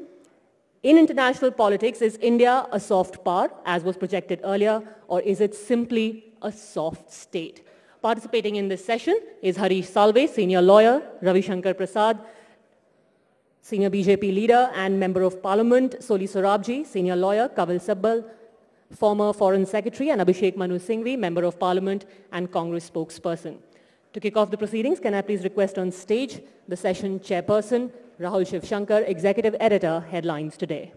in international politics, is India a soft power, as was projected earlier, or is it simply a soft state? Participating in this session is Harish Salve, senior lawyer, Ravi Shankar Prasad, senior BJP leader and member of parliament, Soli Sorabji, senior lawyer, Kawal Sabbal, former foreign secretary, and Abhishek Manu Singhvi, member of parliament and Congress spokesperson. To kick off the proceedings, can I please request on stage the session chairperson, Rahul Shiv Shankar, executive editor, Headlines Today.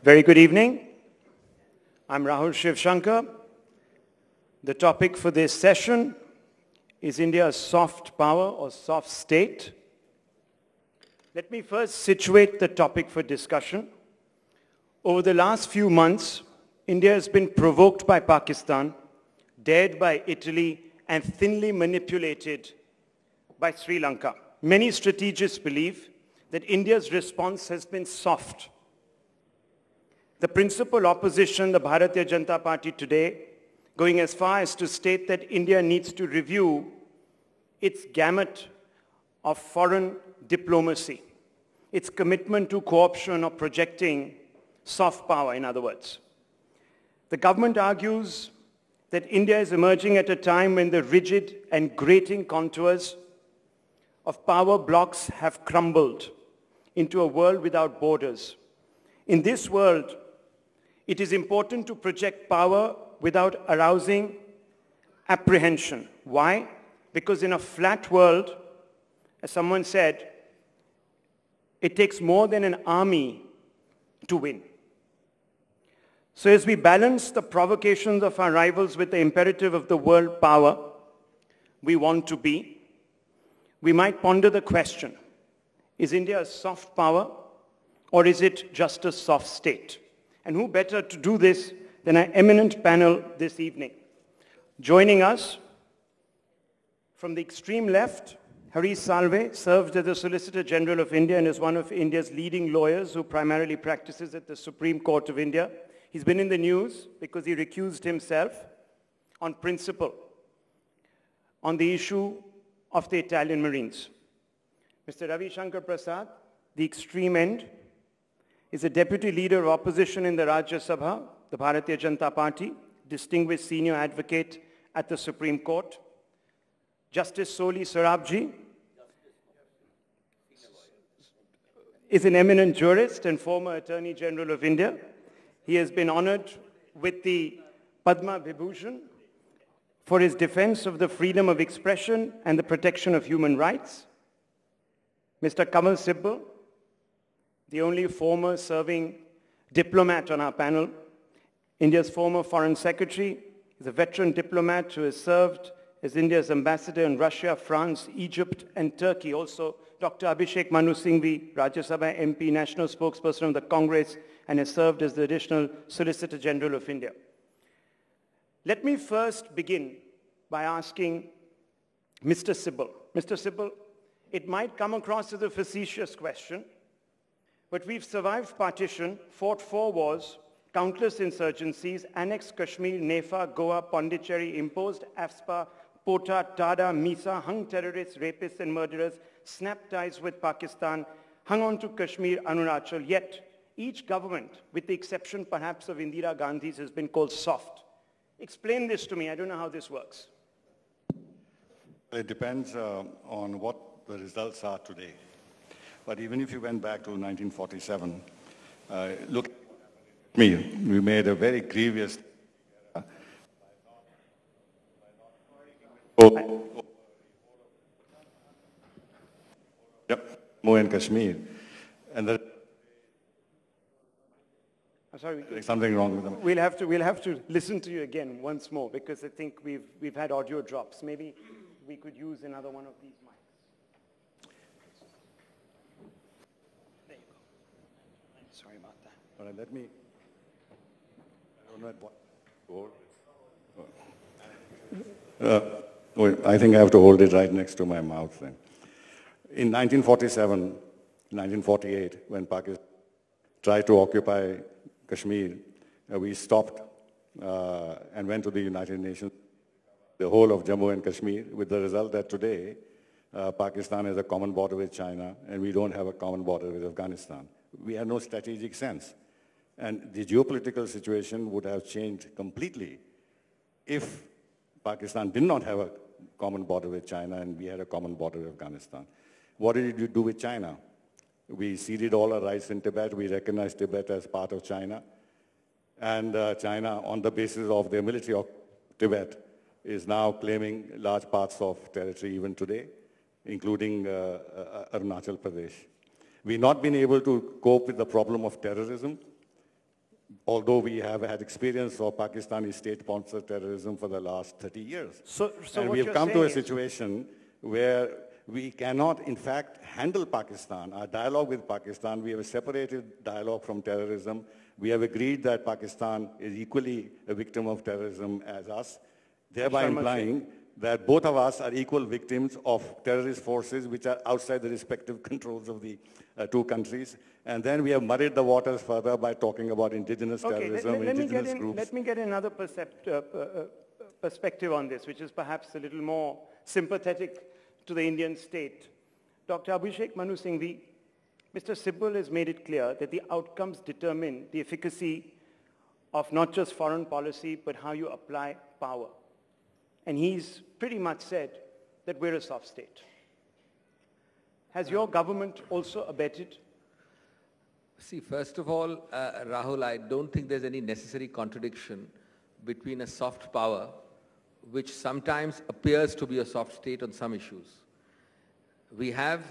Very good evening. I'm Rahul Shivshankar. The topic for this session is India's soft power or soft state. Let me first situate the topic for discussion. Over the last few months, India has been provoked by Pakistan, dared by Italy, and thinly manipulated by Sri Lanka. Many strategists believe that India's response has been soft. The principal opposition, the Bharatiya Janata Party today, going as far as to state that India needs to review its gamut of foreign diplomacy, its commitment to co-option or projecting soft power, in other words. The government argues that India is emerging at a time when the rigid and grating contours of power blocks have crumbled into a world without borders. In this world, it is important to project power without arousing apprehension. Why? Because in a flat world, as someone said, it takes more than an army to win. So as we balance the provocations of our rivals with the imperative of the world power we want to be, we might ponder the question, is India a soft power or is it just a soft state? And who better to do this than our eminent panel this evening? Joining us from the extreme left, Harish Salve served as the Solicitor General of India and is one of India's leading lawyers who primarily practices at the Supreme Court of India. He's been in the news because he recused himself on principle on the issue of the Italian Marines. Mr. Ravi Shankar Prasad, the extreme end, is a deputy leader of opposition in the Rajya Sabha, the Bharatiya Janata Party, distinguished senior advocate at the Supreme Court. Justice Soli Sarabji is an eminent jurist and former Attorney General of India. He has been honored with the Padma Vibhushan for his defense of the freedom of expression and the protection of human rights. Mr. Kamal Sibbal, the only former serving diplomat on our panel, India's former foreign secretary, is a veteran diplomat who has served as India's ambassador in Russia, France, Egypt, and Turkey. Also, Dr. Abhishek Manu Singhvi, Rajya Sabha MP, national spokesperson of the Congress, and has served as the additional Solicitor General of India. Let me first begin by asking Mr. Sibbal. Mr. Sibbal, it might come across as a facetious question, but we've survived partition, fought 4 wars, countless insurgencies, annexed Kashmir, Nefa, Goa, Pondicherry, imposed AFSPA, Pota, Tada, Misa, hung terrorists, rapists, and murderers, snapped ties with Pakistan, hung on to Kashmir, Arunachal, yet each government, with the exception perhaps of Indira Gandhi's, has been called soft. Explain this to me. I don't know how this works. It depends on what the results are today. But even if you went back to 1947, look at me, we made a very grievous Jammu and Kashmir. And there's something wrong with them. We'll have to listen to you again once more because I think we've had audio drops. Maybe we could use another one of these mics. There you go. Sorry about that. All right, let me. I don't know what. I think I have to hold it right next to my mouth then. In 1947, 1948, when Pakistan tried to occupy Kashmir, we stopped and went to the United Nations, the whole of Jammu and Kashmir, with the result that today Pakistan has a common border with China, and we don't have a common border with Afghanistan. We have no strategic sense. And the geopolitical situation would have changed completely if Pakistan did not have a common border with China and we had a common border with Afghanistan. What did you do with China? We ceded all our rights in Tibet. We recognized Tibet as part of China. And China, on the basis of their military of Tibet, is now claiming large parts of territory even today, including Arunachal Pradesh. We've not been able to cope with the problem of terrorism, although we have had experience of Pakistani state-sponsored terrorism for the last 30 years. And we have come to a situation where we cannot, in fact, handle Pakistan. Our dialogue with Pakistan, we have a separated dialogue from terrorism. We have agreed that Pakistan is equally a victim of terrorism as us, thereby implying that both of us are equal victims of terrorist forces which are outside the respective controls of the two countries. And then we have muddied the waters further by talking about indigenous terrorism, indigenous groups. Let me get another perspective on this, which is perhaps a little more sympathetic to the Indian state. Dr. Abhishek Manu Singhvi, Mr. Sibal has made it clear that the outcomes determine the efficacy of not just foreign policy, but how you apply power. And he's pretty much said that we're a soft state. Has your government also abetted? See, first of all, Rahul, I don't think there's any necessary contradiction between a soft power, which sometimes appears to be a soft state on some issues. We have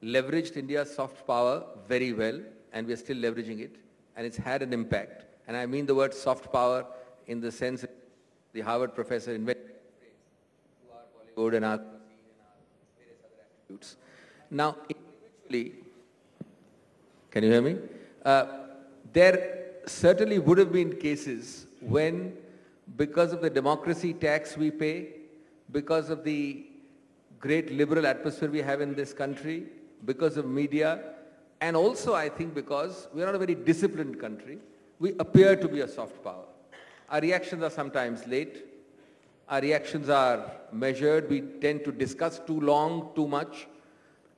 leveraged India's soft power very well, and we are still leveraging it, and it's had an impact. And I mean the word soft power in the sense that the Harvard professor invented to our Bollywood and our various other attributes. Now, individually, can you hear me? There certainly would have been cases when, because of the democracy tax we pay, because of the great liberal atmosphere we have in this country, because of media, and also I think because we are not a very disciplined country, we appear to be a soft power. Our reactions are sometimes late. Our reactions are measured. We tend to discuss too long, too much,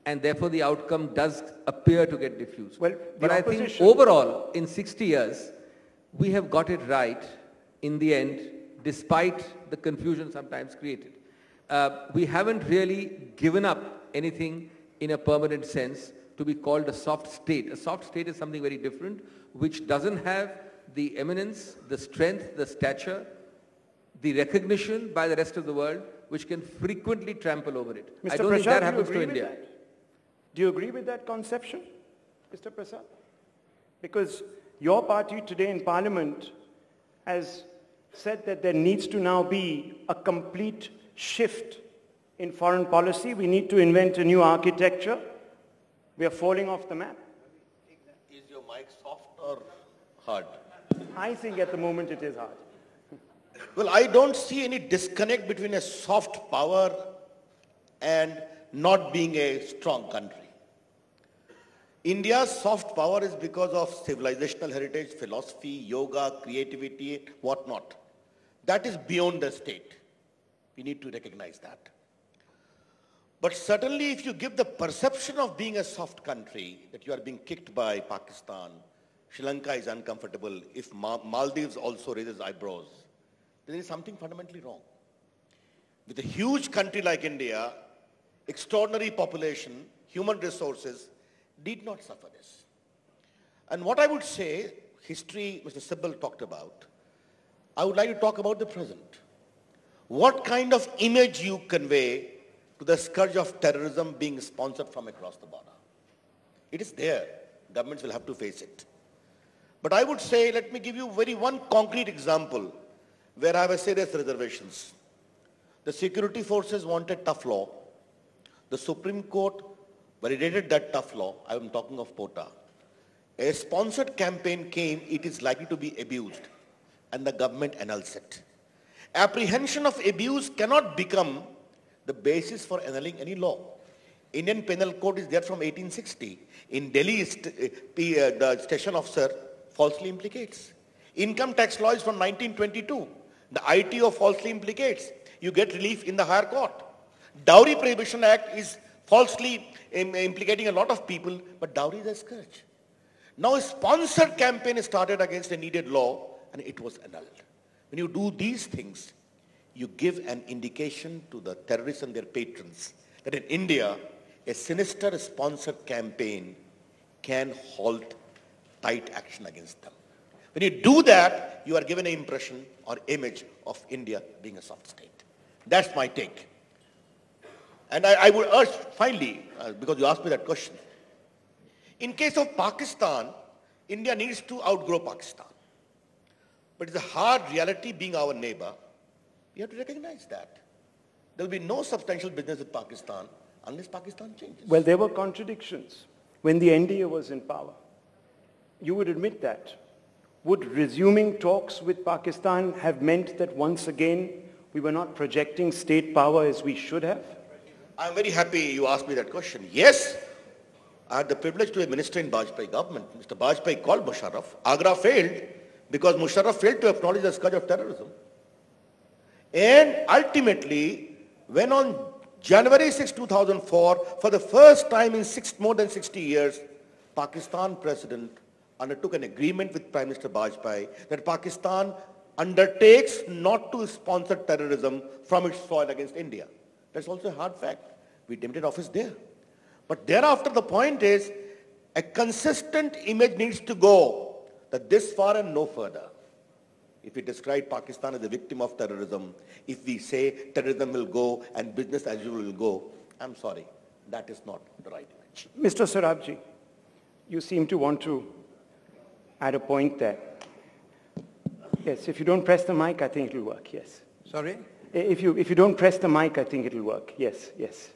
and therefore the outcome does appear to get diffused. Well, but I think overall, in 60 years, we have got it right in the end, despite the confusion sometimes created. We haven't really given up anything in a permanent sense to be called a soft state. A soft state is something very different, which doesn't have the eminence, the strength, the stature, the recognition by the rest of the world, which can frequently trample over it. Mr. I don't Prasad, think that happens to India. Do you agree with that conception, Mr. Prasad? Because your party today in Parliament has said that there needs to now be a complete shift in foreign policy. We need to invent a new architecture. We are falling off the map. Is your mic soft or hard? I think at the moment it is hard. Well, I don't see any disconnect between a soft power and not being a strong country. India's soft power is because of civilizational heritage, philosophy, yoga, creativity, whatnot. That is beyond the state. We need to recognize that. But certainly if you give the perception of being a soft country, that you are being kicked by Pakistan, Sri Lanka is uncomfortable, if Maldives also raises eyebrows, then there is something fundamentally wrong. With a huge country like India, extraordinary population, human resources, did not suffer this. And what I would say, history Mr. Sibal talked about, I would like to talk about the present. What kind of image you convey to the scourge of terrorism being sponsored from across the border? It is there. Governments will have to face it. But I would say, let me give you one concrete example where I have serious reservations. The security forces wanted tough law. The Supreme Court validated that tough law. I am talking of POTA. A sponsored campaign came, it is likely to be abused, and the government annuls it. Apprehension of abuse cannot become the basis for annulling any law. Indian Penal Code is there from 1860. In Delhi, the station officer falsely implicates. Income tax law is from 1922. The ITO falsely implicates. You get relief in the higher court. Dowry Prohibition Act is falsely implicating a lot of people, but dowry is a scourge. Now a sponsored campaign started against a needed law, and it was annulled. When you do these things, you give an indication to the terrorists and their patrons that in India, a sinister sponsored campaign can halt tight action against them. When you do that, you are given an impression or image of India being a soft state. That's my take. And I would urge, finally, because you asked me that question, in case of Pakistan, India needs to outgrow Pakistan. But it's a hard reality being our neighbor. We have to recognize that. There will be no substantial business with Pakistan unless Pakistan changes. Well, there were contradictions when the NDA was in power. You would admit that. Would resuming talks with Pakistan have meant that once again we were not projecting state power as we should have? I'm very happy you asked me that question. Yes, I had the privilege to be a minister in Bajpayee government. Mr. Bajpayee called Musharraf. Agra failed because Musharraf failed to acknowledge the scourge of terrorism. And ultimately, when on January 6, 2004, for the first time in more than 60 years, Pakistan president undertook an agreement with Prime Minister Bajpayee that Pakistan undertakes not to sponsor terrorism from its soil against India. That's also a hard fact. We demoted office there. But thereafter, the point is, a consistent image needs to go that this far and no further. If we describe Pakistan as a victim of terrorism, if we say terrorism will go and business as usual will go, I'm sorry, that is not the right image. Mr. Sarabji, you seem to want to add a point there. Yes, if you don't press the mic, I think it will work, yes. Sorry? If you don't press the mic, I think it will work. Yes, yes,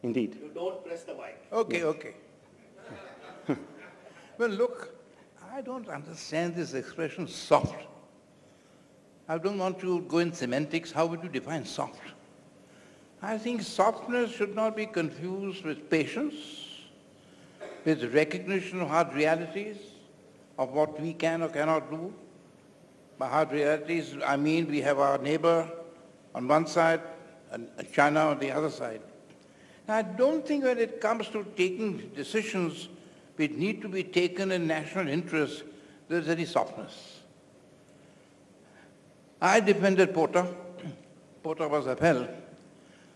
indeed. You don't press the mic. Okay, okay. Well, look, I don't understand this expression soft. I don't want to go in semantics. How would you define soft? I think softness should not be confused with patience, with recognition of hard realities, of what we can or cannot do. By hard realities, I mean we have our neighbor on one side and China on the other side. Now, I don't think when it comes to taking decisions which need to be taken in national interest, there's any softness. I defended Pota. Pota was upheld.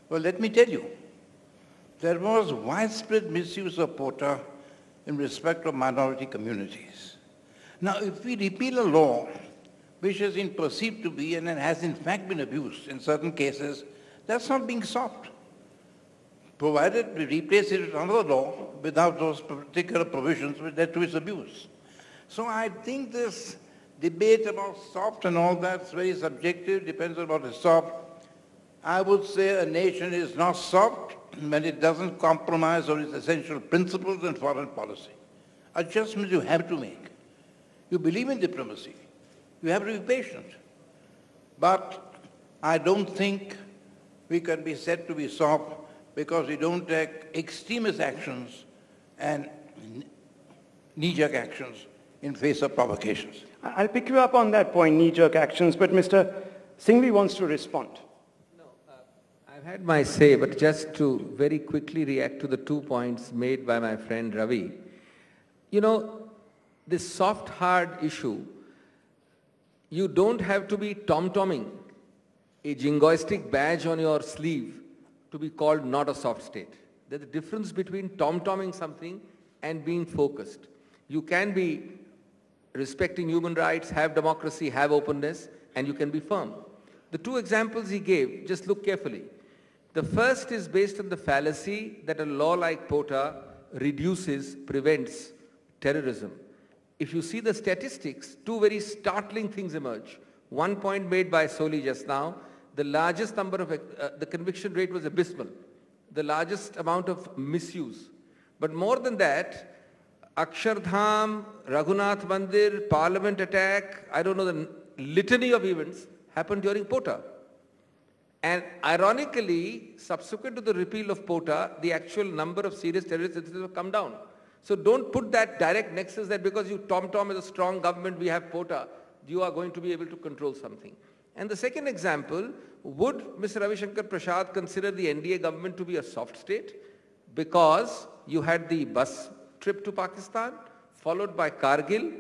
Well, let me tell you, there was widespread misuse of Pota in respect of minority communities. Now, if we repeal a law which has been perceived to be and has in fact been abused in certain cases, that's not being soft. Provided we replace it with another law without those particular provisions which led to its abuse. So I think this debate about soft and all that's very subjective, depends on what is soft. I would say a nation is not soft when it doesn't compromise on its essential principles in foreign policy. Adjustments you have to make. You believe in diplomacy. You have to be patient. But I don't think we can be said to be soft because we don't take extremist actions and knee-jerk actions in face of provocations. I'll pick you up on that point, knee-jerk actions, but Mr. Singh wants to respond. I've had my say, but just to very quickly react to the 2 points made by my friend Ravi. You know, this soft, hard issue, you don't have to be tom-tomming a jingoistic badge on your sleeve to be called not a soft state. There's a difference between tom-tomming something and being focused. You can be respecting human rights, have democracy, have openness, and you can be firm. The 2 examples he gave, just look carefully. The first is based on the fallacy that a law like POTA reduces, prevents terrorism. If you see the statistics, 2 very startling things emerge. 1 point made by Soli just now, the largest number of, the conviction rate was abysmal. The largest amount of misuse. But more than that, Akshardham, Raghunath Mandir, Parliament attack, I don't know, the litany of events happened during POTA. And ironically, subsequent to the repeal of POTA, the actual number of serious terrorist incidents have come down. So don't put that direct nexus that because you tom-tom is a strong government, we have POTA, you are going to be able to control something. And the second example, would Mr. Ravi Shankar Prasad consider the NDA government to be a soft state? because you had the bus trip to Pakistan, followed by Kargil,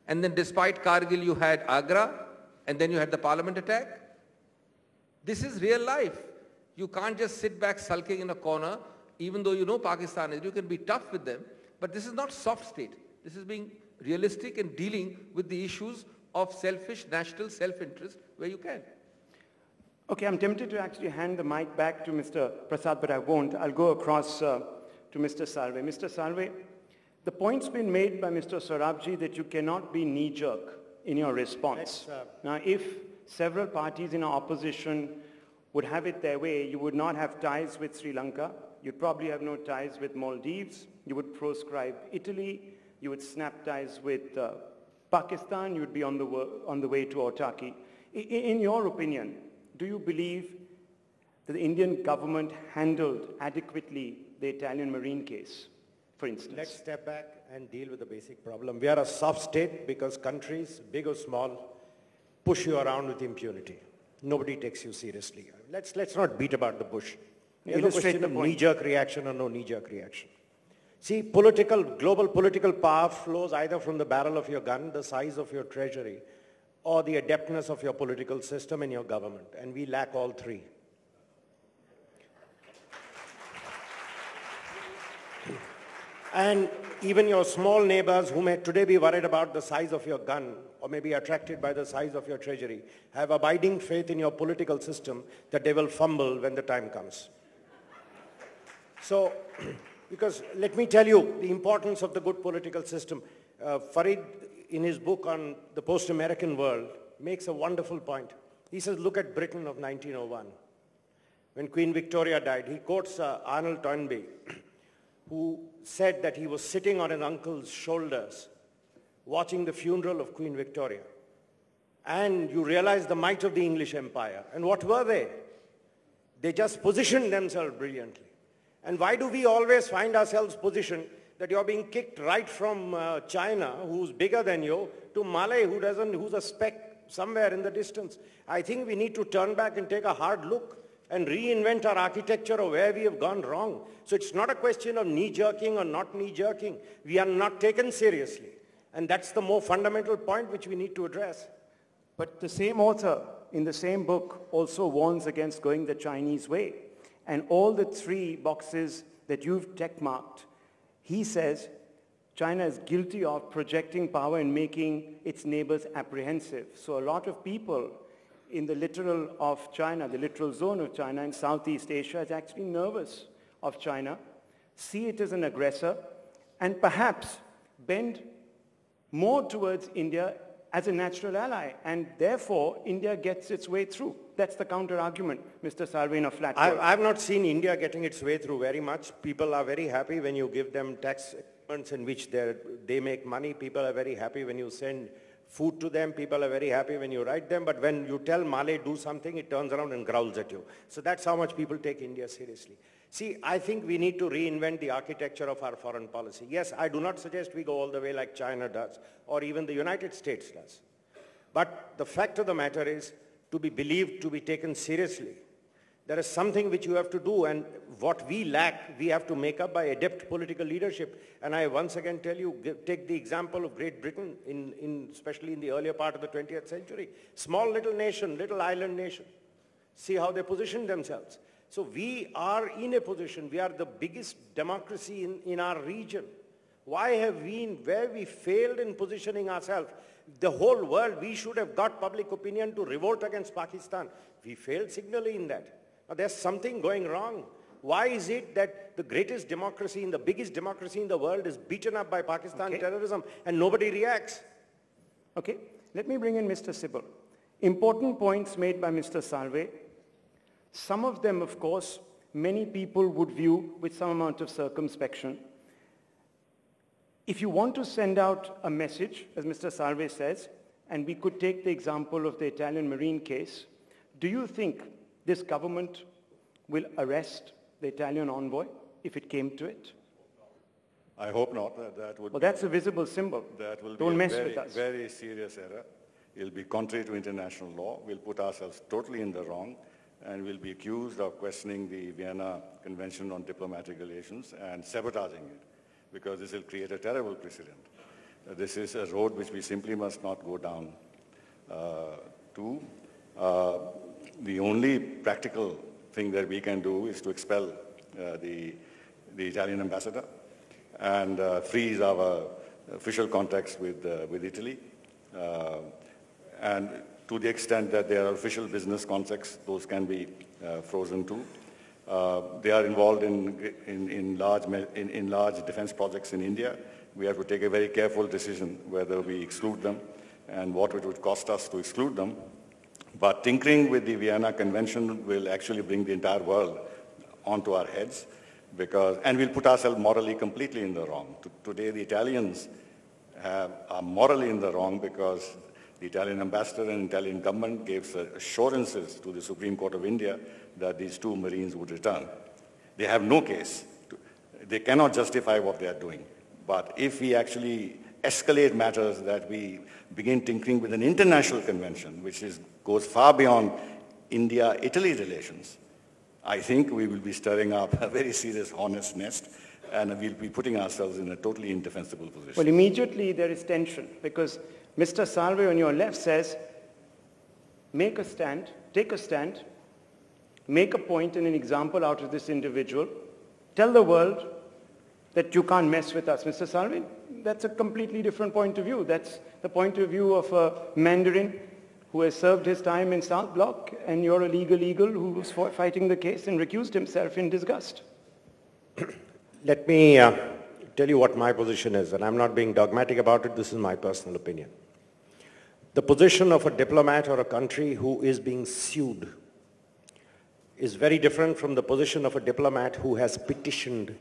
and then despite Kargil you had Agra, and then you had the parliament attack. This is real life. You can't just sit back sulking in a corner, even though you know Pakistan is. You can be tough with them, but this is not soft state. This is being realistic and dealing with the issues of selfish national self-interest where you can. Okay, I'm tempted to actually hand the mic back to Mr. Prasad, but I won't. I'll go across to Mr. Salve. Mr. Salve, the point's been made by Mr. Sorabji that you cannot be knee-jerk in your response. Now, if several parties in our opposition would have it their way, you would not have ties with Sri Lanka, you'd probably have no ties with Maldives, you would proscribe Italy, you would snap ties with Pakistan, you would be on the way to autarky. In your opinion, do you believe that the Indian government handled adequately the Italian Marine case, for instance? Let's step back and deal with the basic problem. We are a soft state because countries, big or small, push you around with impunity. Nobody takes you seriously. Let's not beat about the bush. There's no question of knee-jerk reaction or no knee-jerk reaction. See, global political power flows either from the barrel of your gun, the size of your treasury, or the adeptness of your political system and your government. And we lack all three. And even your small neighbors who may today be worried about the size of your gun or may be attracted by the size of your treasury have abiding faith in your political system that they will fumble when the time comes. So, because let me tell you the importance of the good political system. Farid, in his book on the post-American world, makes a wonderful point. He says, look at Britain of 1901. When Queen Victoria died, he quotes Arnold Toynbee, who said that he was sitting on his uncle's shoulders watching the funeral of Queen Victoria. And you realize the might of the English Empire. And what were they? They just positioned themselves brilliantly. And why do we always find ourselves positioned that you're being kicked right from China, who's bigger than you, to Malay, who's a speck somewhere in the distance? I think we need to turn back and take a hard look and reinvent our architecture of where we have gone wrong. So it's not a question of knee-jerking or not knee-jerking. We are not taken seriously. And that's the more fundamental point which we need to address. But the same author in the same book also warns against going the Chinese way. And all the three boxes that you've check-marked, he says China is guilty of projecting power and making its neighbors apprehensive. So a lot of people in the littoral of China, the littoral zone of China in Southeast Asia, is actually nervous of China, see it as an aggressor, and perhaps bend more towards India as a natural ally, and therefore India gets its way through. That's the counter-argument, Mr. Salve, in a flat word. I've not seen India getting its way through very much. People are very happy when you give them tax agreements in which they make money. People are very happy when you send food to them. People are very happy when you write them. But when you tell Malay do something, it turns around and growls at you. So that's how much people take India seriously. See, I think we need to reinvent the architecture of our foreign policy. Yes, I do not suggest we go all the way like China does, or even the United States does. But the fact of the matter is, to be believed, to be taken seriously, there is something which you have to do, and what we lack, we have to make up by adept political leadership. And I once again tell you, take the example of Great Britain, especially in the earlier part of the 20th century. Small little nation, little island nation. See how they positioned themselves. So we are in a position, we are the biggest democracy in our region. Why have we, where we failed in positioning ourselves? The whole world, we should have got public opinion to revolt against Pakistan. We failed signally in that. Now there's something going wrong. Why is it that the greatest democracy, the biggest democracy in the world is beaten up by Pakistan terrorism and nobody reacts? Okay, let me bring in Mr. Sibal. Important points made by Mr. Salve. Some of them, of course, many people would view with some amount of circumspection. If you want to send out a message, as Mr. Salve says, and we could take the example of the Italian Marine case, do you think this government will arrest the Italian envoy if it came to it? I hope not. That would that's a visible symbol. That will Don't be mess a with us. very serious error. It will be contrary to international law. We'll put ourselves totally in the wrong. and we'll be accused of questioning the Vienna Convention on Diplomatic Relations and sabotaging it, because this will create a terrible precedent. This is a road which we simply must not go down. The only practical thing that we can do is to expel the Italian ambassador and freeze our official contacts with Italy. And to the extent that there are official business contacts, those can be frozen too. They are involved in large defense projects in India. We have to take a very careful decision whether we exclude them and what it would cost us to exclude them. But tinkering with the Vienna Convention will actually bring the entire world onto our heads, and we'll put ourselves morally completely in the wrong. Today the Italians are morally in the wrong because the Italian ambassador and Italian government gave assurances to the Supreme Court of India that these 2 Marines would return. They have no case. They cannot justify what they are doing. But if we actually escalate matters, that we begin tinkering with an international convention, which goes far beyond India-Italy relations, I think we will be stirring up a very serious hornet's nest, and we'll be putting ourselves in a totally indefensible position. Well, immediately there is tension, because Mr. Salve on your left says, make a stand, take a stand, make a point and an example out of this individual, tell the world that you can't mess with us. Mr. Salve, that's a completely different point of view. That's the point of view of a Mandarin who has served his time in South Block, and you're a legal eagle who was fighting the case and recused himself in disgust. Let me tell you what my position is, and I'm not being dogmatic about it. This is my personal opinion. The position of a diplomat or a country who is being sued is very different from the position of a diplomat who has petitioned.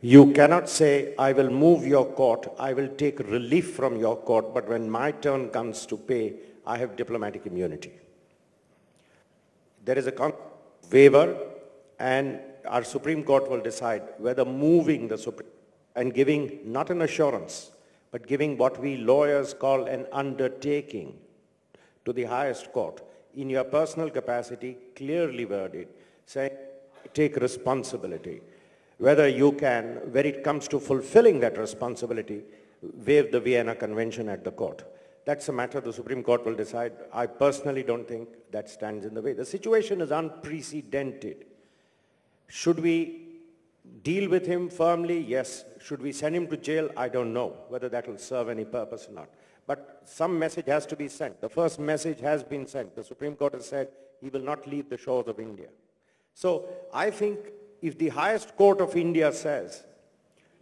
You cannot say, I will move your court, I will take relief from your court, but when my turn comes to pay, I have diplomatic immunity. There is a waiver, and our Supreme Court will decide whether moving the Supreme and giving not an assurance, but giving what we lawyers call an undertaking to the highest court in your personal capacity, clearly worded, saying, take responsibility. Whether you can, when it comes to fulfilling that responsibility, waive the Vienna Convention at the court. That's a matter the Supreme Court will decide. I personally don't think that stands in the way. The situation is unprecedented. Should we deal with him firmly? Yes. Should we send him to jail? I don't know whether that will serve any purpose or not. But some message has to be sent. The first message has been sent. The Supreme Court has said he will not leave the shores of India. So I think if the highest court of India says,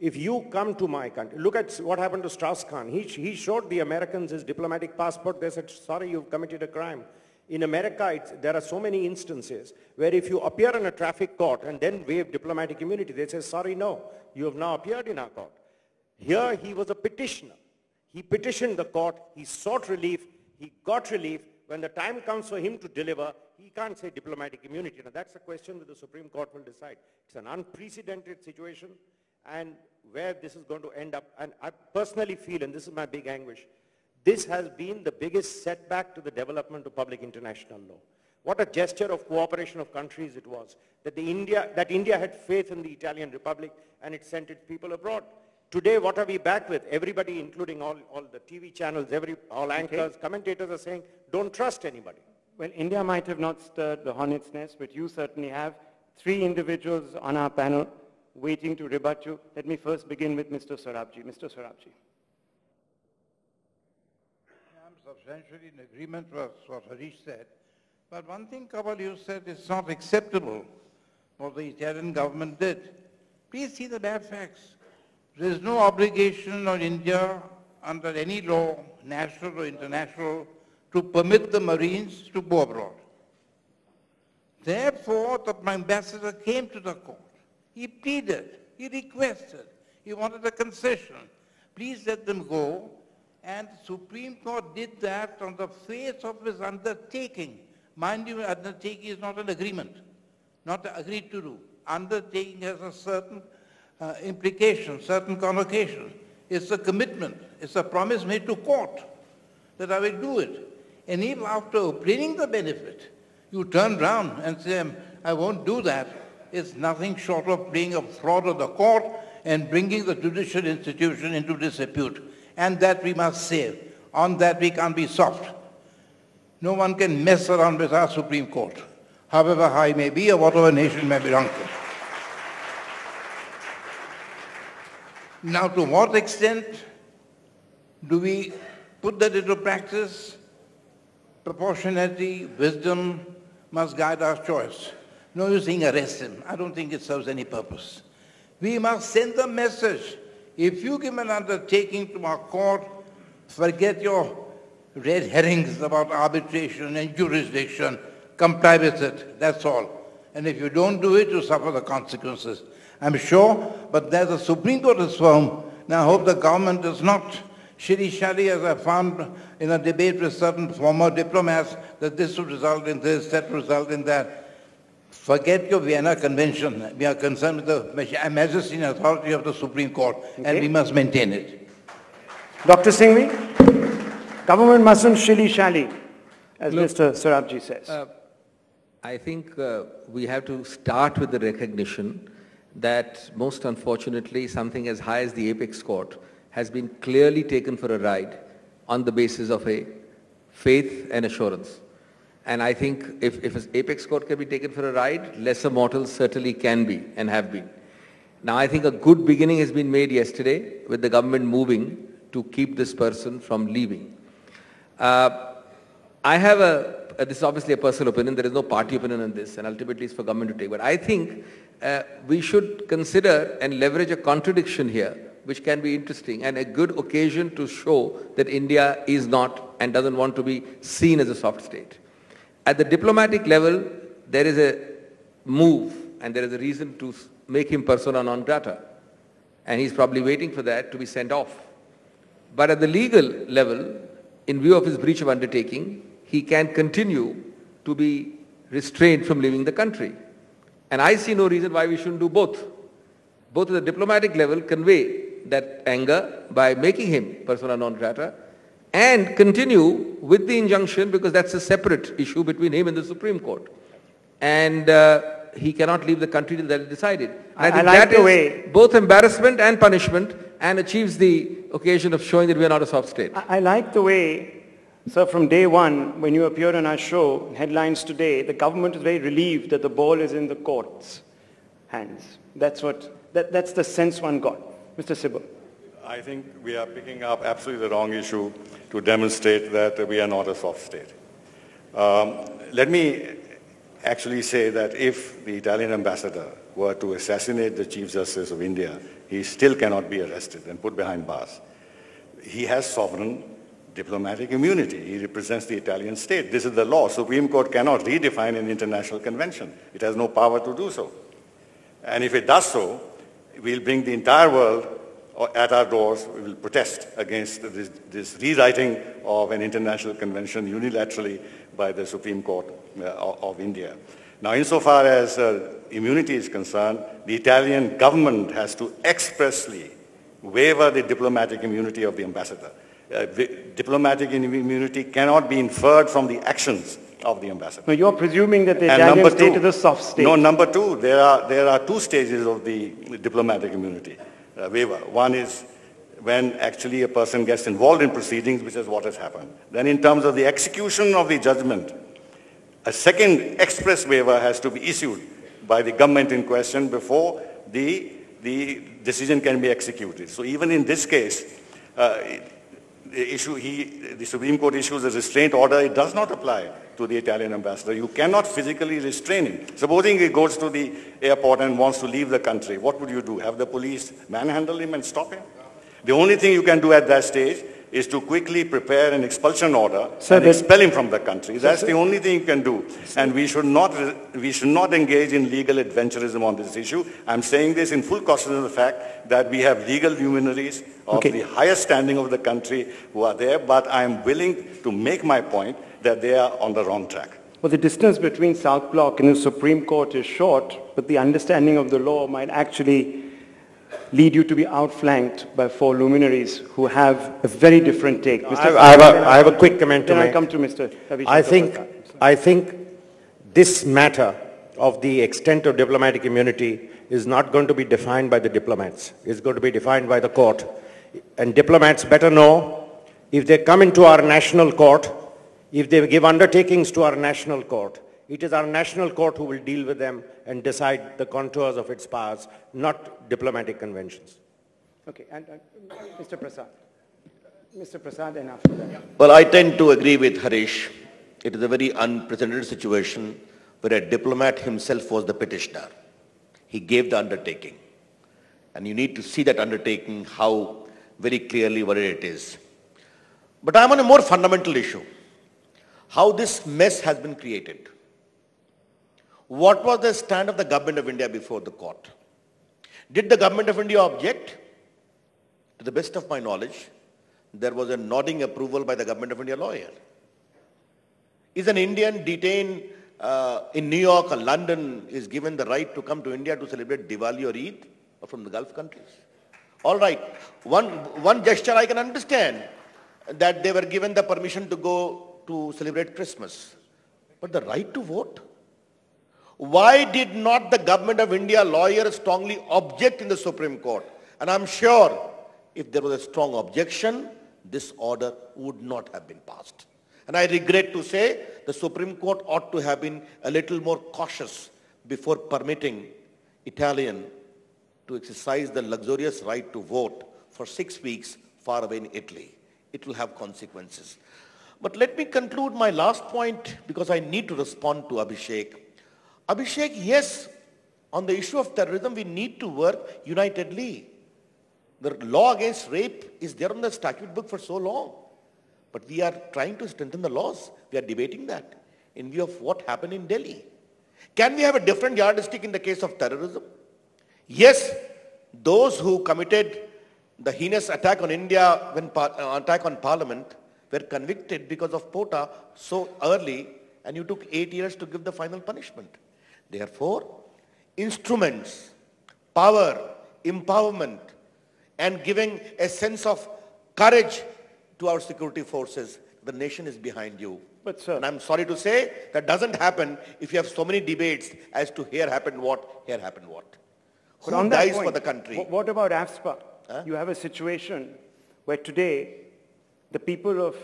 if you come to my country, look at what happened to Strauss-Kahn. He showed the Americans his diplomatic passport. They said, sorry, you've committed a crime. In America, there are so many instances where if you appear in a traffic court and then waive diplomatic immunity, they say, sorry, no, you have now appeared in our court. Here, he was a petitioner. He petitioned the court. He sought relief. He got relief. When the time comes for him to deliver, he can't say diplomatic immunity. Now, that's a question that the Supreme Court will decide. It's an unprecedented situation, and where this is going to end up, and I personally feel, and this is my big anguish, this has been the biggest setback to the development of public international law. What a gesture of cooperation of countries it was, that India had faith in the Italian Republic and it sent its people abroad. Today, what are we back with? Everybody, including all the TV channels, all anchors, commentators are saying, don't trust anybody. Well, India might have not stirred the hornet's nest, but you certainly have. 3 individuals on our panel waiting to rebut you. Let me first begin with Mr. Sorabji. Mr. Sorabji. I'm substantially in agreement with what Harish said. But one thing, Kamal, you said it's not acceptable what the Italian government did. Please see the bad facts. There is no obligation on India under any law, national or international, to permit the Marines to go abroad. Therefore, the ambassador came to the court. He pleaded, he requested, he wanted a concession. Please let them go. And the Supreme Court did that on the face of his undertaking. Mind you, undertaking is not an agreement, not agreed to do. Undertaking has a certain implication, certain connotation. It's a commitment. It's a promise made to court that I will do it. And if after obtaining the benefit, You turn round and say, I won't do that. It's nothing short of playing a fraud of the court and bringing the judicial institution into disrepute. And that we must save. On that we can't be soft. No one can mess around with our Supreme Court, however high may be or whatever nation may belong to. Now, to what extent do we put that into practice? Proportionality, wisdom must guide our choice. No use saying arrest him. I don't think it serves any purpose. We must send the message. If you give an undertaking to our court, forget your red herrings about arbitration and jurisdiction. Comply with it. That's all. And if you don't do it, you suffer the consequences. I'm sure, but there's a Supreme Court is firm. Now I hope the government does not shilly-shally, as I found in a debate with certain former diplomats, that this would result in this, that would result in that. Forget your Vienna Convention. We are concerned with the majesty and authority of the Supreme Court, and we must maintain it. Dr. Singh, government mustn't shilly-shally, as Mr. Sarabji says. I think we have to start with the recognition that, most unfortunately, something as high as the apex court has been clearly taken for a ride on the basis of a faith and assurance. And I think if an apex court can be taken for a ride, lesser mortals certainly can be and have been. Now I think a good beginning has been made yesterday with the government moving to keep this person from leaving. I have this is obviously a personal opinion, there is no party opinion on this, and ultimately it's for government to take. But I think we should consider and leverage a contradiction here, which can be interesting and a good occasion to show that India is not and doesn't want to be seen as a soft state. At the diplomatic level, there is a move and there is a reason to make him persona non grata. And he's probably waiting for that to be sent off. But at the legal level, in view of his breach of undertaking, he can continue to be restrained from leaving the country. And I see no reason why we shouldn't do both. Both at the diplomatic level convey that anger by making him persona non grata, and continue with the injunction, because that's a separate issue between him and the Supreme Court. And he cannot leave the country till that is decided. I think like that is both embarrassment and punishment, and achieves the occasion of showing that we are not a soft state. I like the way, sir, from day one, when you appeared on our show, headlines today, the government is very relieved that the ball is in the court's hands. That's the sense one got. Mr. Sibal. I think we are picking up absolutely the wrong issue to demonstrate that we are not a soft state. Let me actually say that if the Italian ambassador were to assassinate the Chief Justice of India, he still cannot be arrested and put behind bars. He has sovereign diplomatic immunity. He represents the Italian state. This is the law. Supreme Court cannot redefine an international convention. It has no power to do so. And if it does so, we'll bring the entire world at our doors. We will protest against this rewriting of an international convention unilaterally by the Supreme Court of India. Now, insofar as immunity is concerned, the Italian government has to expressly waiver the diplomatic immunity of the ambassador. Diplomatic immunity cannot be inferred from the actions of the ambassador. No, you're presuming that the Italian state is a soft state. No, number two, there are two stages of the diplomatic immunity waiver. One is when actually a person gets involved in proceedings, which is what has happened. Then in terms of the execution of the judgment, a second express waiver has to be issued by the government in question before the decision can be executed. So even in this case, the Supreme Court issues a restraint order. It does not apply to the Italian ambassador. You cannot physically restrain him. Supposing he goes to the airport and wants to leave the country, what would you do? Have the police manhandle him and stop him? The only thing you can do at that stage is to quickly prepare an expulsion order and expel him from the country. That's the only thing you can do. And we should not engage in legal adventurism on this issue. I'm saying this in full caution of the fact that we have legal luminaries of the highest standing of the country who are there, but I'm willing to make my point that they are on the wrong track. Well, the distance between South Block and the Supreme Court is short, but the understanding of the law might actually lead you to be outflanked by four luminaries who have a very different take. I have a quick comment to make. Then I come to Mr. I think this matter of the extent of diplomatic immunity is not going to be defined by the diplomats. It's going to be defined by the court. And diplomats better know, if they come into our national court, if they give undertakings to our national court, it is our national court who will deal with them and decide the contours of its powers, not diplomatic conventions. Okay, and Mr. Prasad. Mr. Prasad, and after that. Well, I tend to agree with Harish. It is a very unprecedented situation where a diplomat himself was the petitioner. He gave the undertaking. And you need to see that undertaking, how very clearly what it is. But I'm on a more fundamental issue. How this mess has been created. What was the stand of the government of India before the court? Did the government of India object? To the best of my knowledge, there was a nodding approval by the government of India lawyer. Is an Indian detained in New York or London is given the right to come to India to celebrate Diwali or Eid, or from the Gulf countries? All right, one gesture I can understand, that they were given the permission to go to celebrate Christmas. But the right to vote? Why did not the government of India lawyers strongly object in the Supreme Court? And I'm sure if there was a strong objection, this order would not have been passed. And I regret to say the Supreme Court ought to have been a little more cautious before permitting Italian to exercise the luxurious right to vote for 6 weeks far away in Italy. It will have consequences. But let me conclude my last point because I need to respond to Abhishek. Abhishek, yes, on the issue of terrorism, we need to work unitedly. The law against rape is there on the statute book for so long. But we are trying to strengthen the laws. We are debating that in view of what happened in Delhi. Can we have a different yardstick in the case of terrorism? Yes, those who committed the heinous attack on India, attack on Parliament, were convicted because of POTA so early, and you took 8 years to give the final punishment. Therefore, instruments, power, empowerment, and giving a sense of courage to our security forces, the nation is behind you. But sir, and I'm sorry to say that doesn't happen if you have so many debates as to here happened what, here happened what. But Who dies for the country? What about AFSPA? Huh? You have a situation where today the people of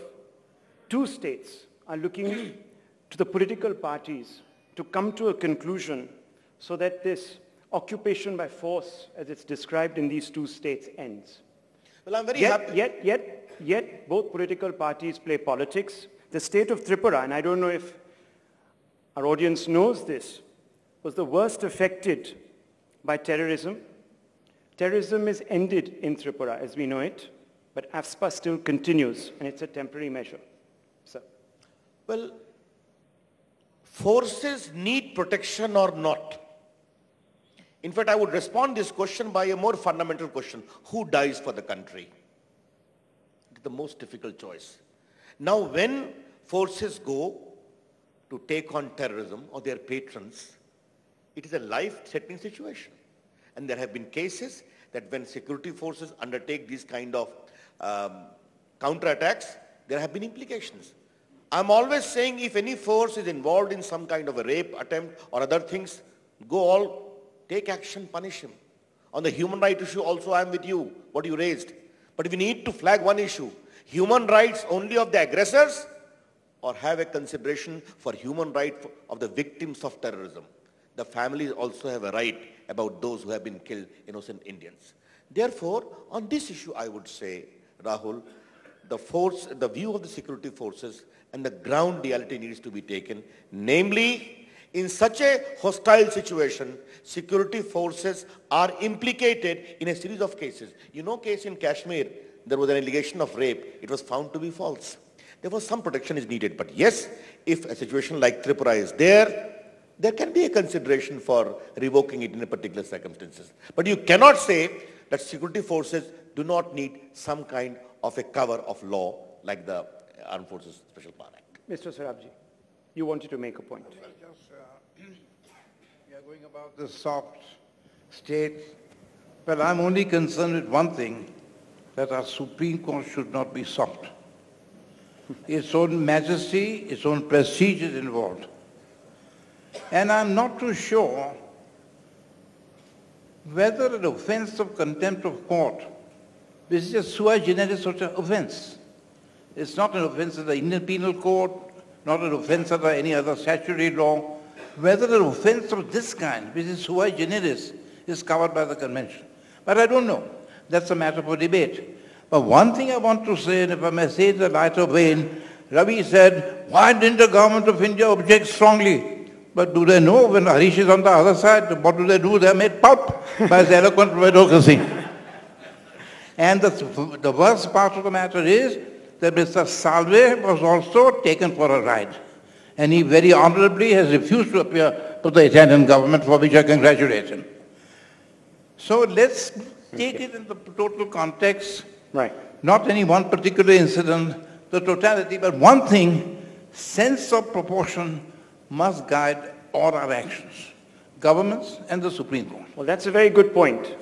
2 states are looking to the political parties to come to a conclusion so that this occupation by force, as it's described in these 2 states, ends. Well, I'm very happy. Yet both political parties play politics. The state of Tripura, and I don't know if our audience knows this, was the worst affected by terrorism. Terrorism is ended in Tripura as we know it, but AFSPA still continues, and it's a temporary measure. Sir. Well, forces need protection or not. In fact, I would respond this question by a more fundamental question. Who dies for the country? It's the most difficult choice. Now, when forces go to take on terrorism or their patrons, it is a life-threatening situation. And there have been cases that when security forces undertake these kind of counterattacks, there have been implications. I'm always saying if any force is involved in some kind of a rape attempt or other things, go all, take action, punish him. On the human rights issue also I'm with you, what you raised. But we need to flag one issue. Human rights only of the aggressors or have a consideration for human rights of the victims of terrorism. The families also have a right about those who have been killed, innocent Indians. Therefore, on this issue I would say, Rahul, the view of the security forces and the ground reality needs to be taken. Namely, in such a hostile situation, security forces are implicated in a series of cases. You know, case in Kashmir, there was an allegation of rape. It was found to be false. There was some protection is needed. But yes, if a situation like Tripura is there can be a consideration for revoking it in a particular circumstances. But you cannot say that security forces do not need some kind of a cover of law like the Armed Forces Special Power Act. Mr. Sarabji, you wanted to make a point. Well, just, we are going about the soft state. Well, I'm only concerned with one thing, that our Supreme Court should not be soft. Its own majesty, its own prestige is involved. And I'm not too sure whether an offense of contempt of court, which is a sui generis sort of offense. It's not an offense of the Indian Penal Code, not an offense under any other statutory law. Whether an offense of this kind, which is sui generis, is covered by the convention. But I don't know. That's a matter for debate. But one thing I want to say, and if I may say in the lighter vein, Ravi said, why didn't the government of India object strongly? But do they know when Harish is on the other side, what do? They're made pulp by his eloquent bureaucracy. And the worst part of the matter is that Mr. Salve was also taken for a ride. And he very honorably has refused to appear to the Italian government, for which I congratulate him. So let's take it in the total context. Right. Not any one particular incident, the totality, but one thing, sense of proportion must guide all our actions, governments and the Supreme Court. Well, that's a very good point.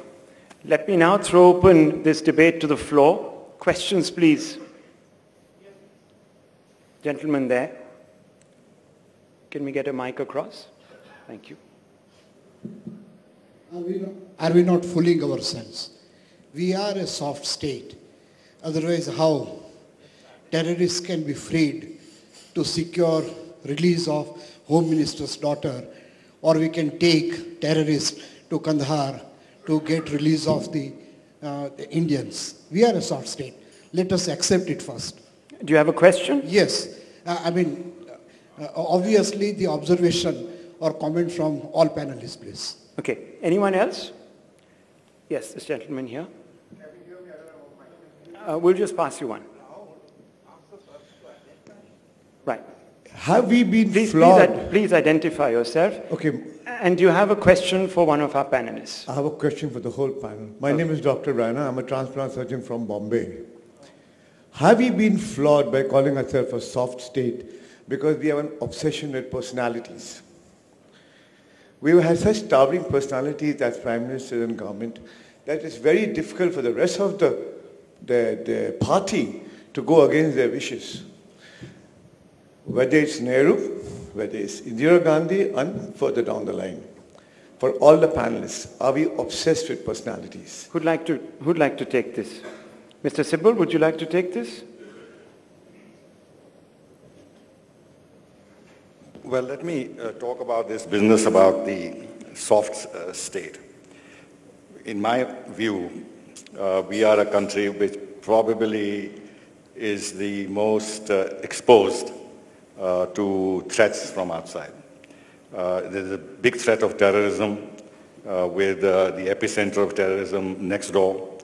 Let me now throw open this debate to the floor. Questions, please. Gentleman there. Can we get a mic across? Thank you. Are we not fooling ourselves? We are a soft state. Otherwise, how terrorists can be freed to secure release of Home Minister's daughter, or we can take terrorists to Kandahar to get release of the Indians. We are a soft state. Let us accept it first. Do you have a question? Yes. Obviously the observation or comment from all panelists, please. Okay. Anyone else? Yes, this gentleman here. We'll just pass you one. Right. Have we been flawed? Please identify yourself. Okay. And you have a question for one of our panelists. I have a question for the whole panel. My name is Dr. Raina. I'm a transplant surgeon from Bombay. Have we been flawed by calling ourselves a soft state because we have an obsession with personalities? We have such towering personalities as Prime Minister and government that it's very difficult for the rest of the party to go against their wishes. Whether it's Nehru, whether it's Indira Gandhi, and further down the line. For all the panelists, are we obsessed with personalities? Who'd like to take this? Mr. Sibul, would you like to take this? Well, let me talk about this business about the soft state. In my view, we are a country which probably is the most exposed to threats from outside. There's a big threat of terrorism with the epicenter of terrorism next door.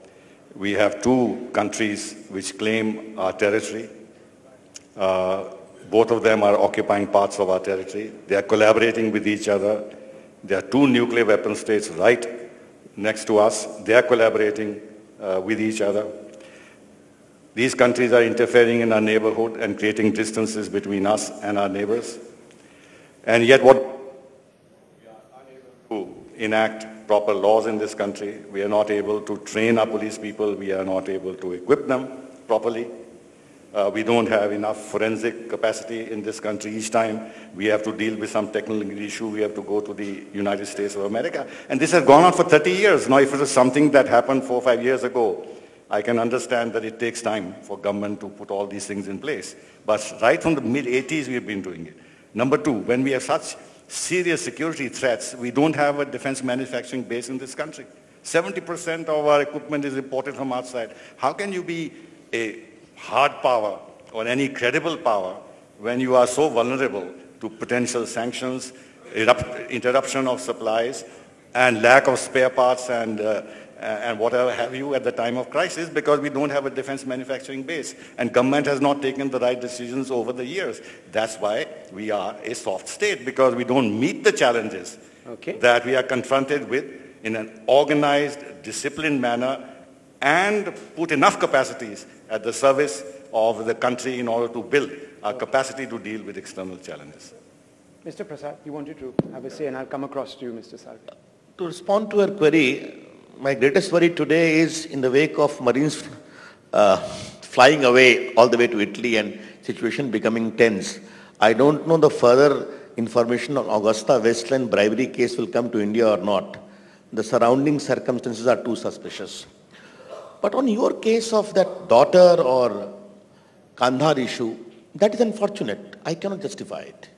We have two countries which claim our territory. Both of them are occupying parts of our territory. They are collaborating with each other. There are two nuclear weapon states right next to us. They are collaborating with each other. These countries are interfering in our neighborhood and creating distances between us and our neighbors. And yet what we are unable to enact proper laws in this country. We are not able to train our police people. We are not able to equip them properly. We don't have enough forensic capacity in this country. Each time we have to deal with some technical issue, we have to go to the United States of America. And this has gone on for 30 years. Now, if it is something that happened 4 or 5 years ago, I can understand that it takes time for government to put all these things in place. But right from the mid-80s, we've been doing it. Number two, when we have such serious security threats, we don't have a defense manufacturing base in this country. 70% of our equipment is imported from outside. How can you be a hard power or any credible power when you are so vulnerable to potential sanctions, interruption of supplies, and lack of spare parts and whatever have you at the time of crisis, because we don't have a defense manufacturing base. And government has not taken the right decisions over the years. That's why we are a soft state, because we don't meet the challenges that we are confronted with in an organized, disciplined manner, and put enough capacities at the service of the country in order to build our capacity to deal with external challenges. Mr. Prasad, you wanted to have a say, and I'll come across to you, Mr. Salve. To respond to her query, my greatest worry today is in the wake of Marines flying away all the way to Italy and situation becoming tense. I don't know the further information on Augusta Westland bribery case will come to India or not. The surrounding circumstances are too suspicious. But on your case of that daughter or Kandhar issue, that is unfortunate. I cannot justify it.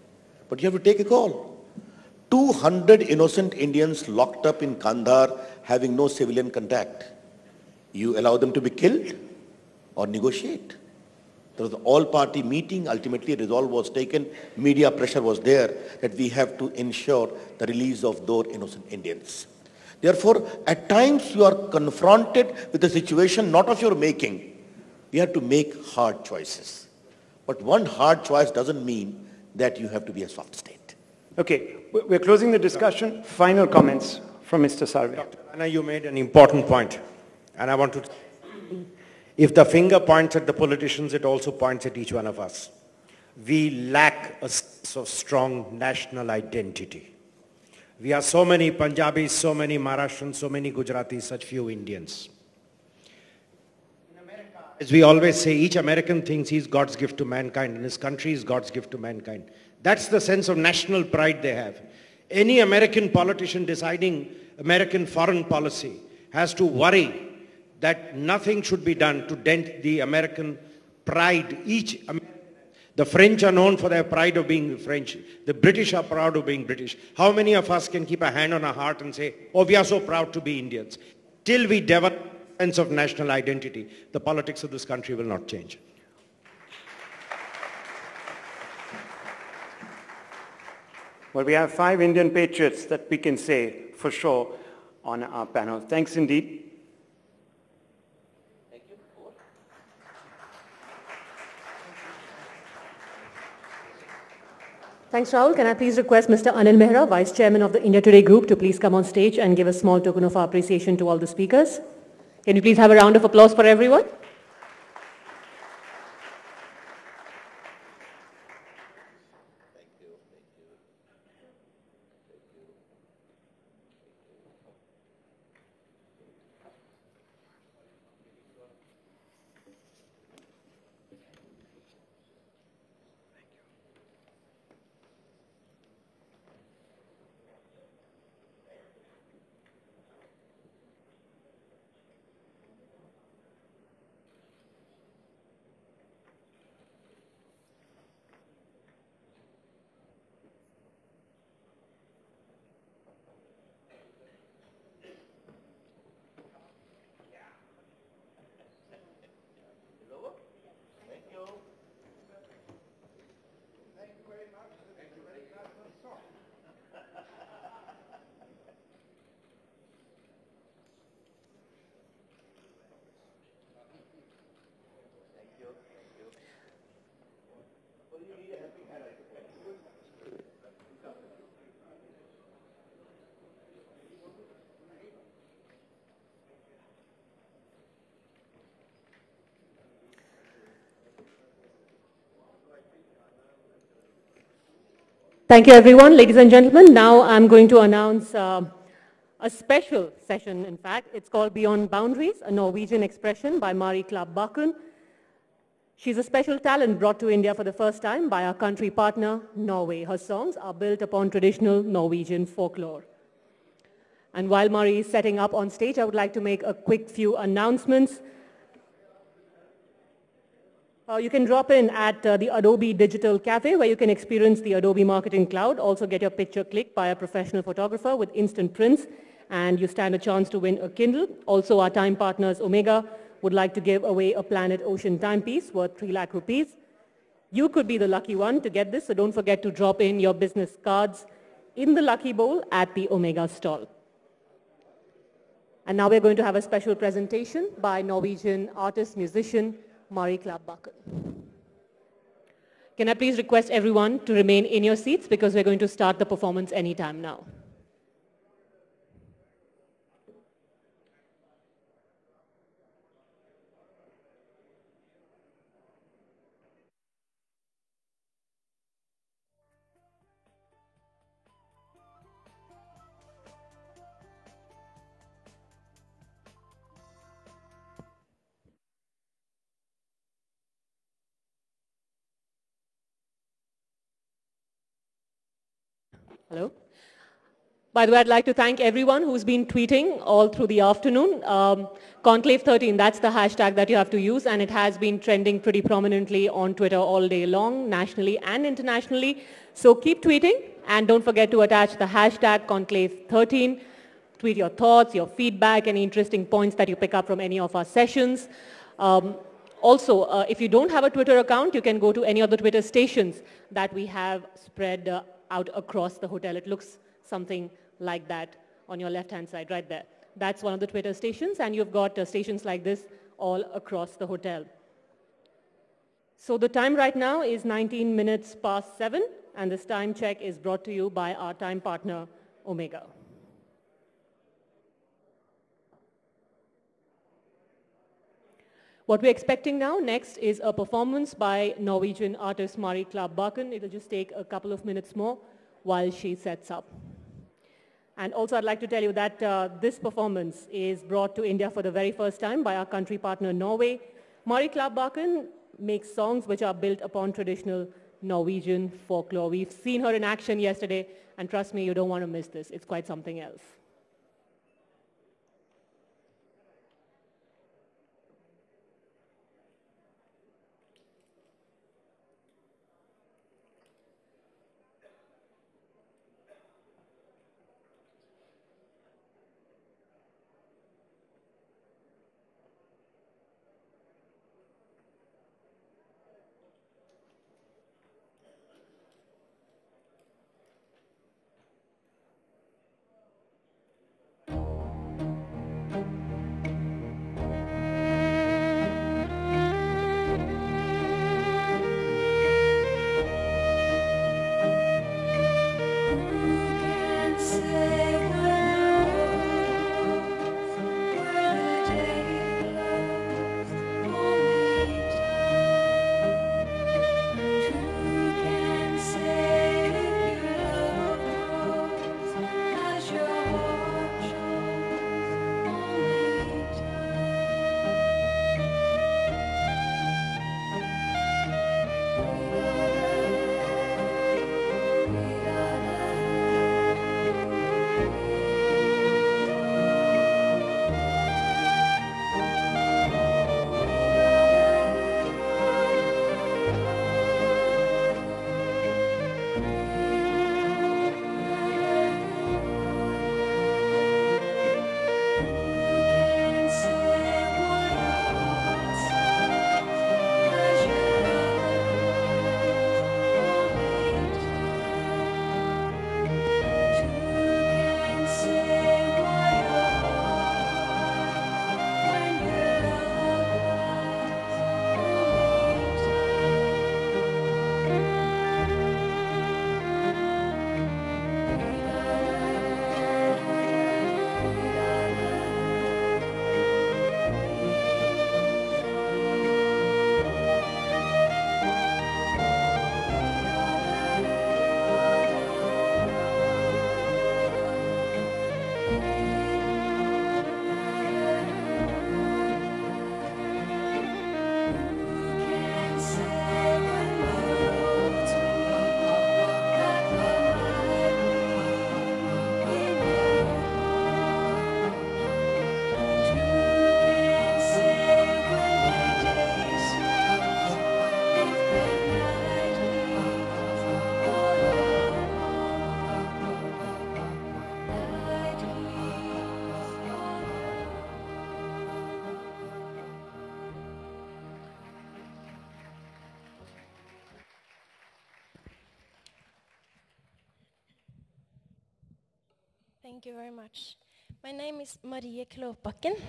But you have to take a call. 200 innocent Indians locked up in Kandhar having no civilian contact. You allow them to be killed or negotiate. There was an all-party meeting. Ultimately, a resolve was taken. Media pressure was there that we have to ensure the release of those innocent Indians. Therefore, at times you are confronted with a situation not of your making. You have to make hard choices. But one hard choice doesn't mean that you have to be a soft state. Okay, we're closing the discussion. Final comments from Mr. Sarve. Dr. Anna, you made an important point, and I want to... If the finger points at the politicians, it also points at each one of us. We lack a sense of strong national identity. We are so many Punjabis, so many Maharashtrians, so many Gujaratis, such few Indians. In America, as we always say, each American thinks he's God's gift to mankind and his country is God's gift to mankind. That's the sense of national pride they have. Any American politician deciding American foreign policy has to worry that nothing should be done to dent the American pride. The French are known for their pride of being French. The British are proud of being British. How many of us can keep a hand on our heart and say, oh, we are so proud to be Indians? Till we develop a sense of national identity, the politics of this country will not change. Well, we have 5 Indian patriots that we can say for sure on our panel. Thanks indeed. Thanks, Rahul. Can I please request Mr. Anil Mehra, Vice Chairman of the India Today Group, to please come on stage and give a small token of our appreciation to all the speakers. Can you please have a round of applause for everyone? Thank you, everyone. Ladies and gentlemen, now I'm going to announce a special session, in fact. It's called Beyond Boundaries, a Norwegian expression by Mari Klabb Bakken. She's a special talent brought to India for the first time by our country partner, Norway. Her songs are built upon traditional Norwegian folklore. And while Mari is setting up on stage, I would like to make a quick few announcements. You can drop in at the Adobe Digital Cafe, where you can experience the Adobe Marketing Cloud, also get your picture clicked by a professional photographer with instant prints, and you stand a chance to win a Kindle. Also, our time partners, Omega, would like to give away a Planet Ocean timepiece worth 3 lakh rupees. You could be the lucky one to get this, so don't forget to drop in your business cards in the Lucky Bowl at the Omega stall. And now we're going to have a special presentation by Norwegian artist, musician, Mari Klabb Bakken. Can I please request everyone to remain in your seats because we're going to start the performance anytime now. Hello? By the way, I'd like to thank everyone who's been tweeting all through the afternoon. Conclave 13, that's the hashtag that you have to use, and it has been trending pretty prominently on Twitter all day long, nationally and internationally. So keep tweeting, and don't forget to attach the hashtag Conclave 13. Tweet your thoughts, your feedback, any interesting points that you pick up from any of our sessions. Also, if you don't have a Twitter account, you can go to any of the Twitter stations that we have spread out across the hotel. It looks something like that on your left-hand side, right there. That's one of the Twitter stations, and you've got stations like this all across the hotel. So the time right now is 19 minutes past 7, and this time check is brought to you by our time partner, Omega. What we're expecting now next is a performance by Norwegian artist Mari Klabb-Bakken. It'll just take a couple of minutes more while she sets up. And also I'd like to tell you that this performance is brought to India for the very first time by our country partner Norway. Mari Klabb-Bakken makes songs which are built upon traditional Norwegian folklore. We've seen her in action yesterday, and trust me, you don't want to miss this. It's quite something else. Thank you very much. My name is Marie Klabb-Bakken,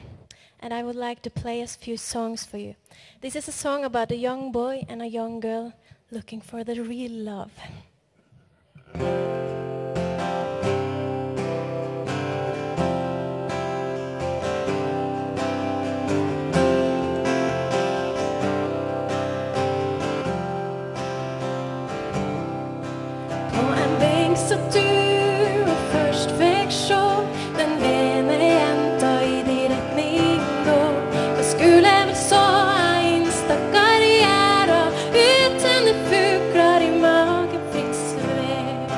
and I would like to play a few songs for you. This is a song about a young boy and a young girl looking for the real love. På en bänk satt du och först fick sjå den ene jenta i din retning gå. Jag skulle väl så en stackar göra utan det fuklar i magen fritt sväv.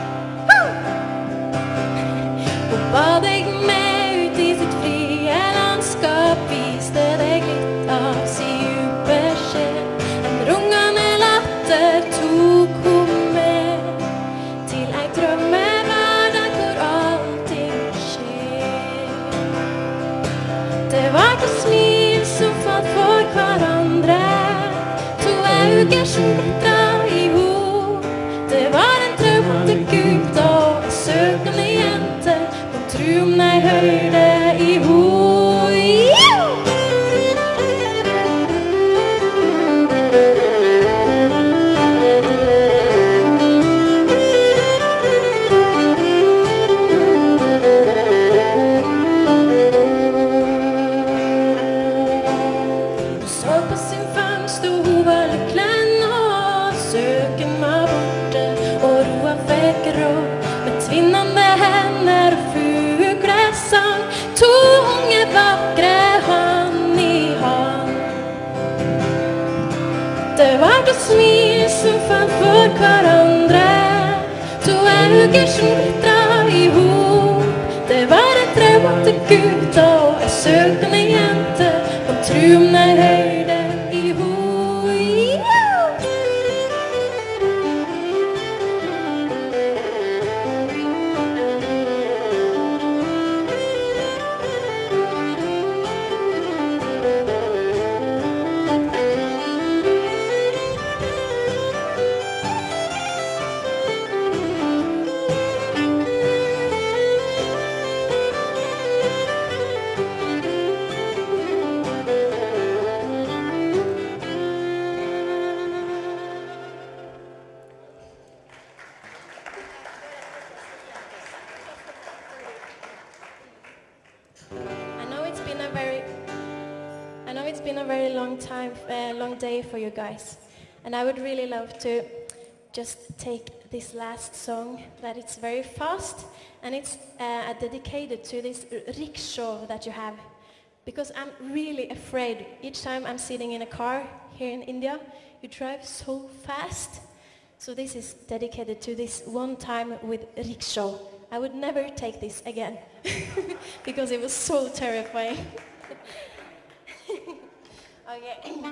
drömmer världar hvor allting sker. Det var et smil som falt for hverandre, to øyne som glitret ihop. Det var en drøm til Gud og en søkende jente, og tro om jeg hørte ihop. Smil som falt for hverandre, to øyne som glitret ihop. Det var en drøm til Gud og en søkende jente, og tro om jeg hørte ihop. Day for you guys, and I would really love to just take this last song that it's very fast, and it's dedicated to this rickshaw that you have, because I'm really afraid each time I'm sitting in a car here in India. You drive so fast, so this is dedicated to this one time with rickshaw. I would never take this again because it was so terrifying. Okay.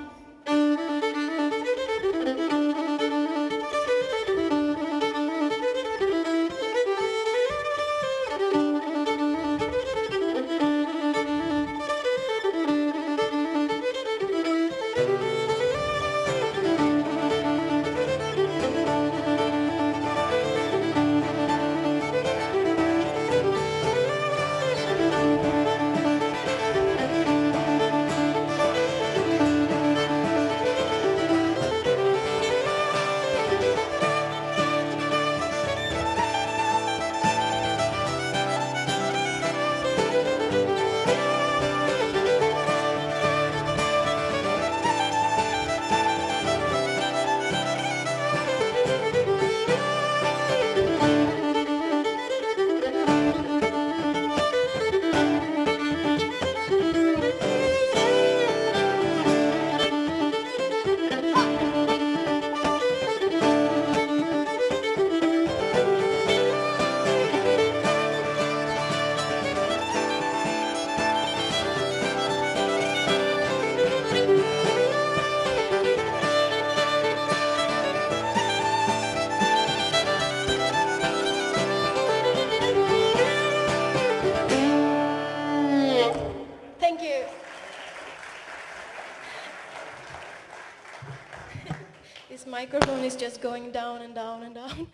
Microphone is just going down and down and down.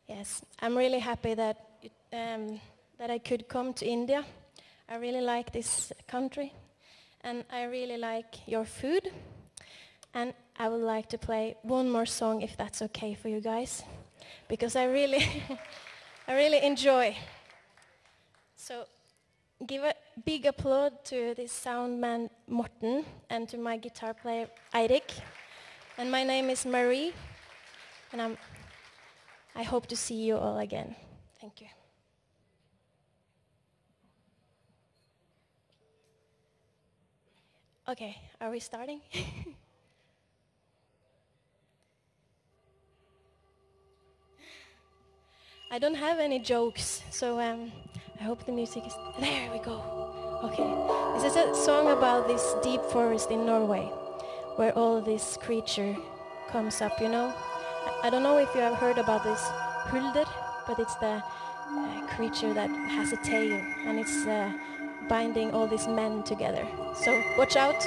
Yes, I'm really happy that I could come to India. I really like this country, and I really like your food. And I would like to play one more song, if that's okay for you guys, because I really, I really enjoy. So. Give a big applause to this sound man Morten and to my guitar player Eirik. And my name is Marie, and I hope to see you all again. Thank you. Okay, are we starting? I don't have any jokes, so I hope the music is... There we go. Okay. This is a song about this deep forest in Norway, where all this creature comes up, you know? I don't know if you have heard about this hulder, but it's the creature that has a tail, and it's binding all these men together. So watch out.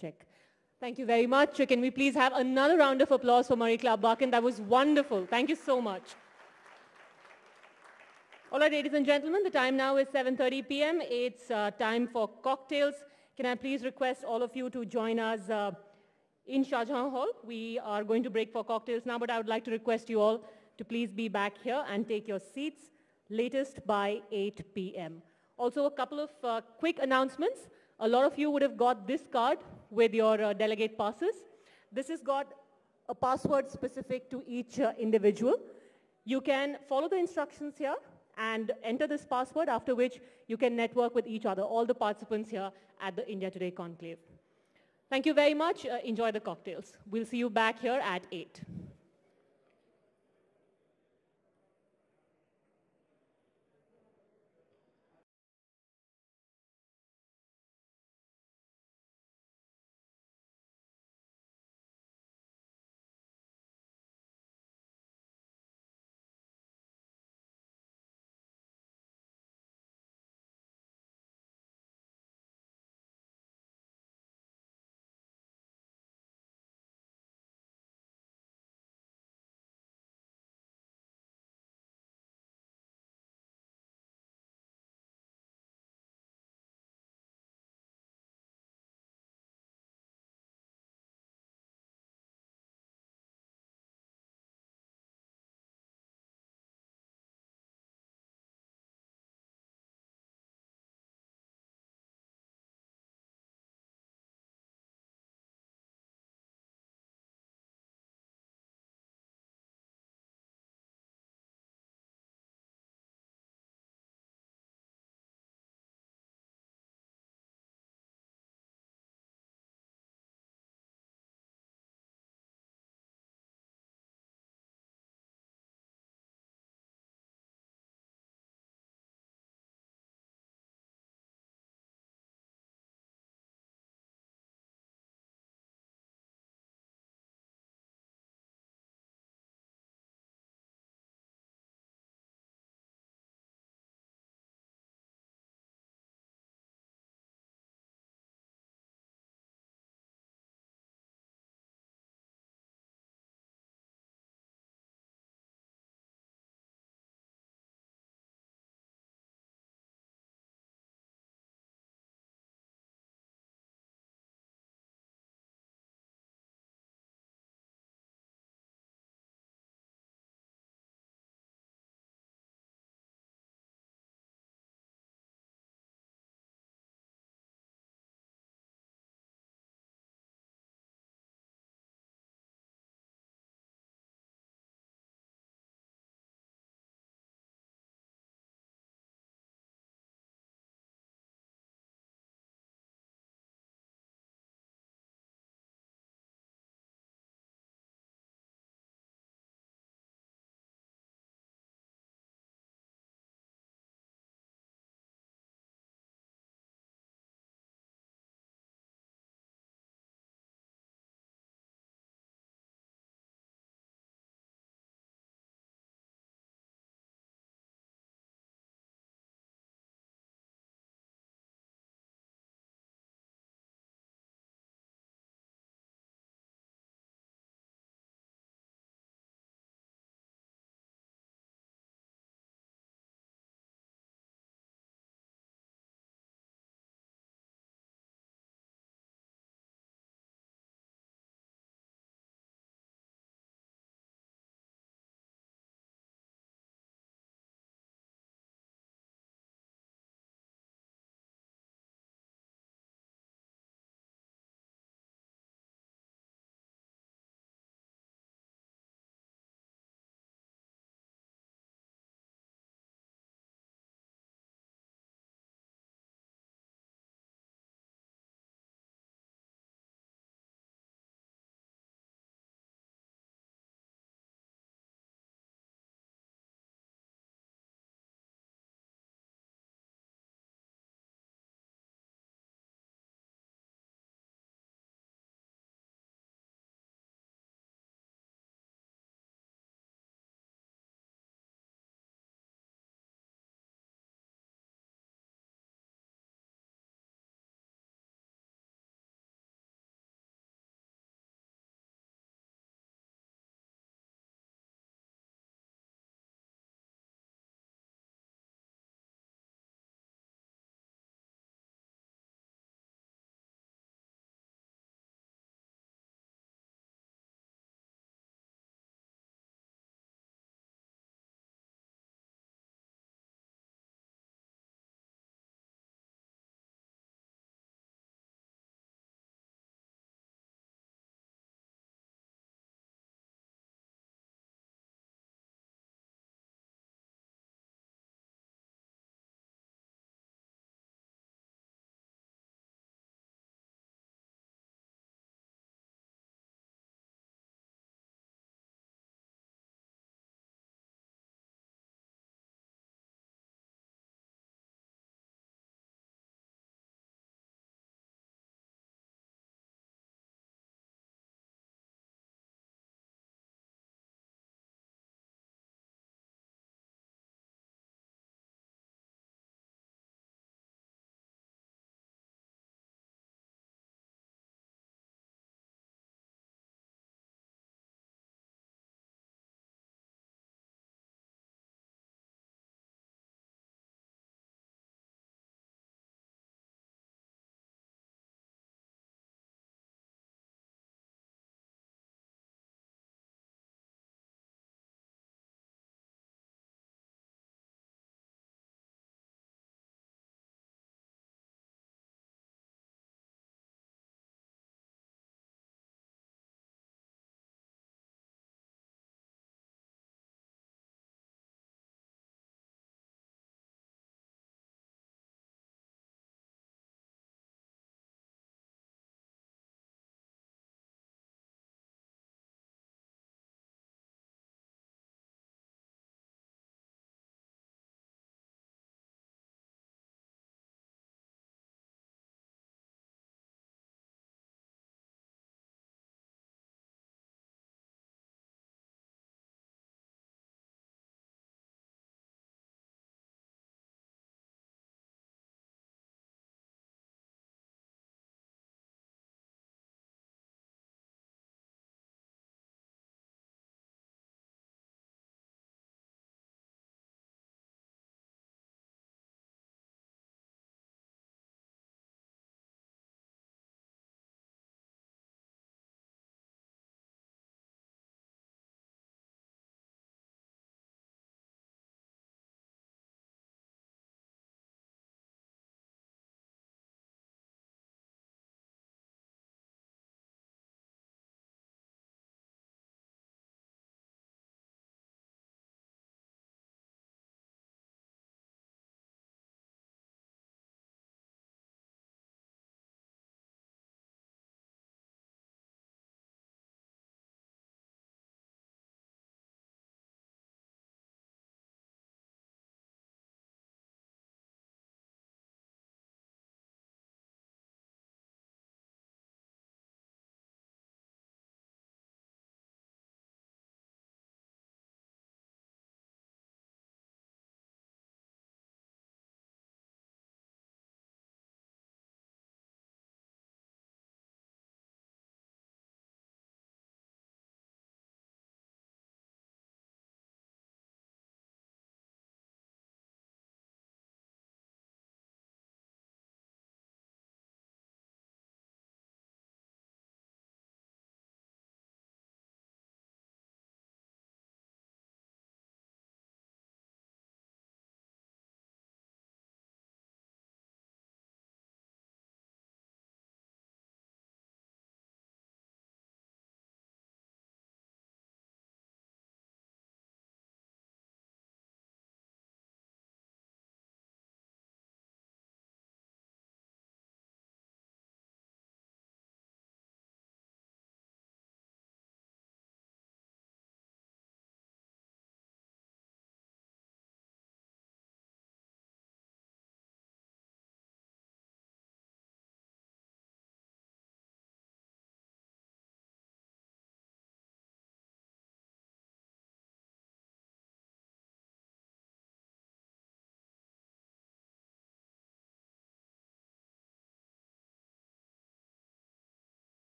Check. Thank you very much. Can we please have another round of applause for Marie Klabakken? That was wonderful. Thank you so much. All right, ladies and gentlemen, the time now is 7:30 p.m. It's time for cocktails. Can I please request all of you to join us in Shah Jahan Hall? We are going to break for cocktails now, but I would like to request you all to please be back here and take your seats latest by 8 p.m. Also, a couple of quick announcements. A lot of you would have got this card with your delegate passes. This has got a password specific to each individual. You can follow the instructions here and enter this password, after which you can network with each other, all the participants here at the India Today Conclave. Thank you very much. Enjoy the cocktails. We'll see you back here at 8.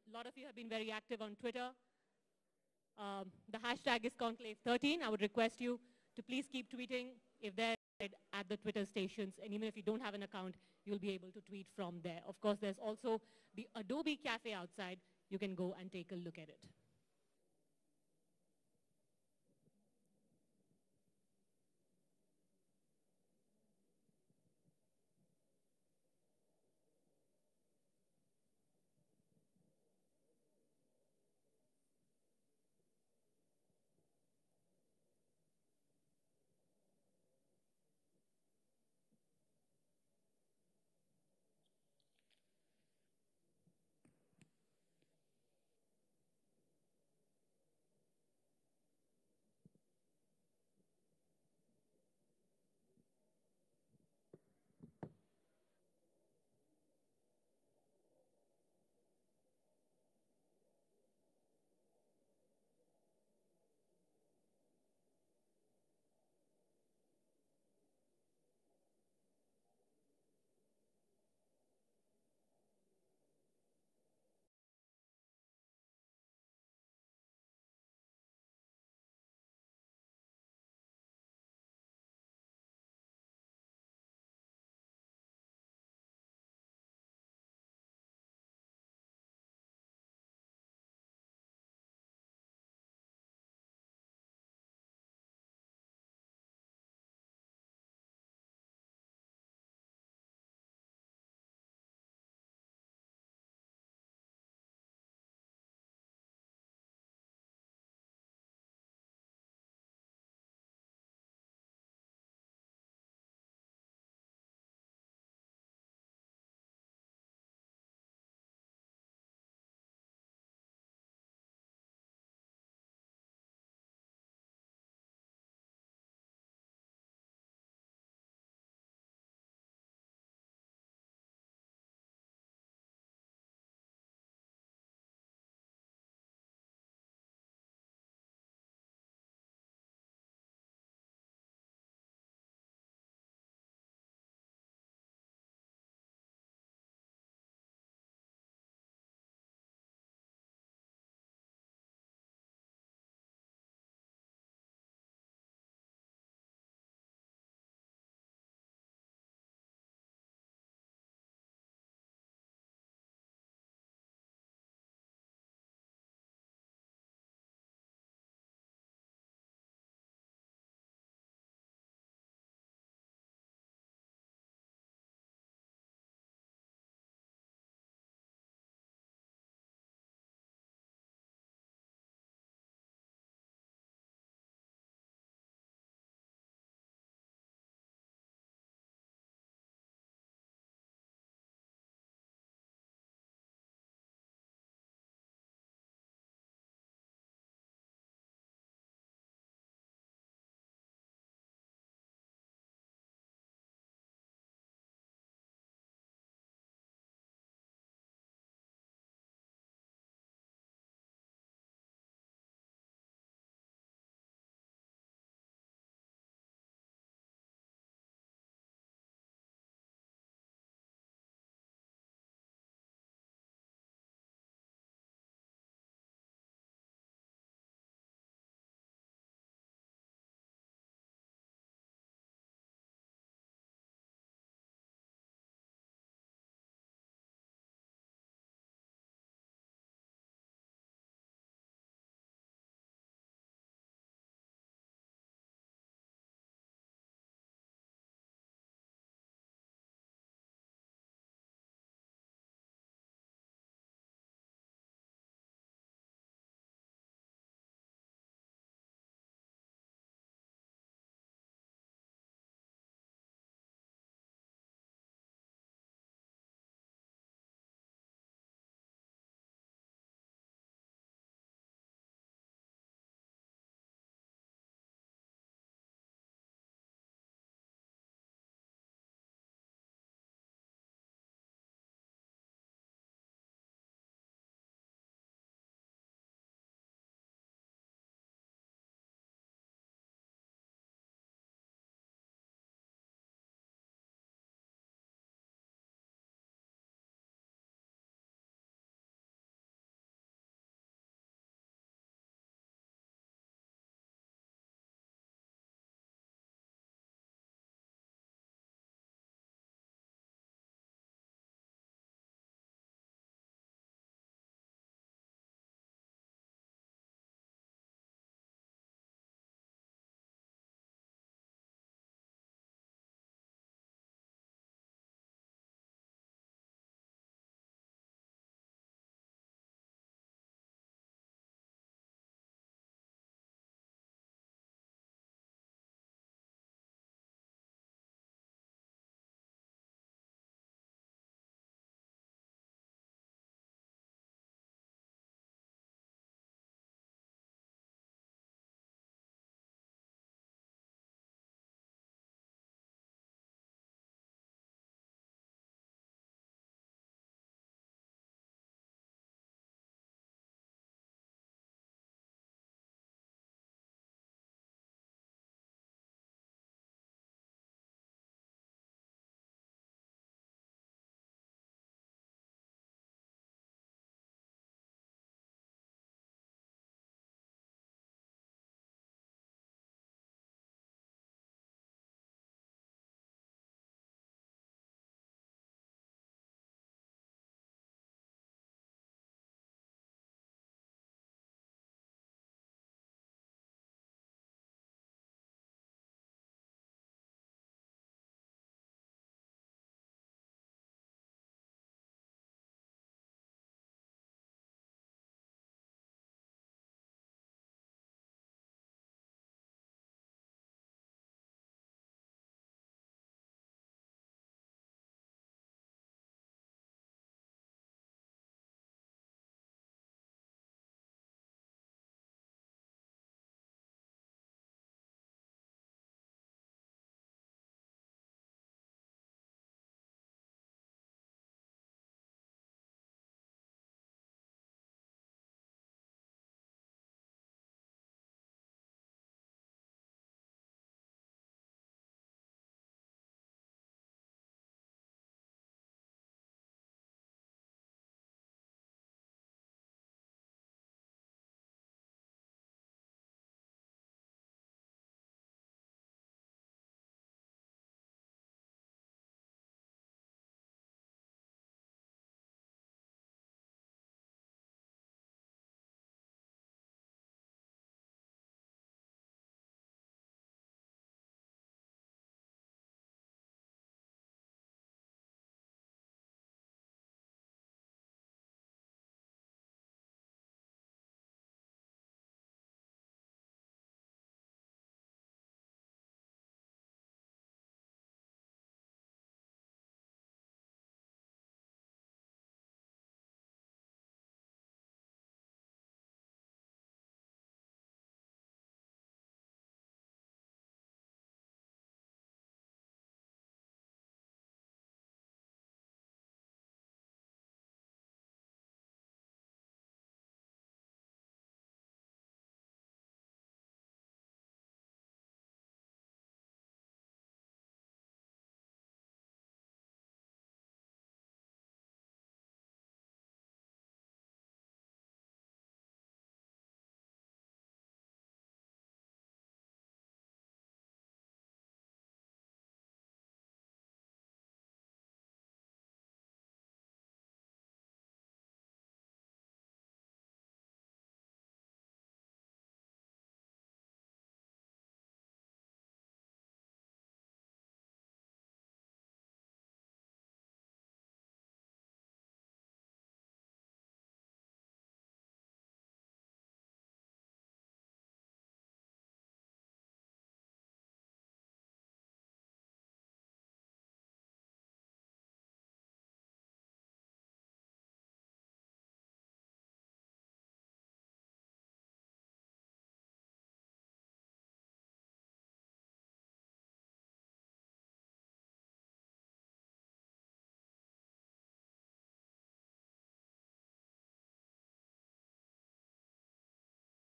A lot of you have been very active on Twitter. The hashtag is Conclave13. I would request you to please keep tweeting if they're at the Twitter stations. And even if you don't have an account, you'll be able to tweet from there. Of course, there's also the Adobe Cafe outside. You can go and take a look at it.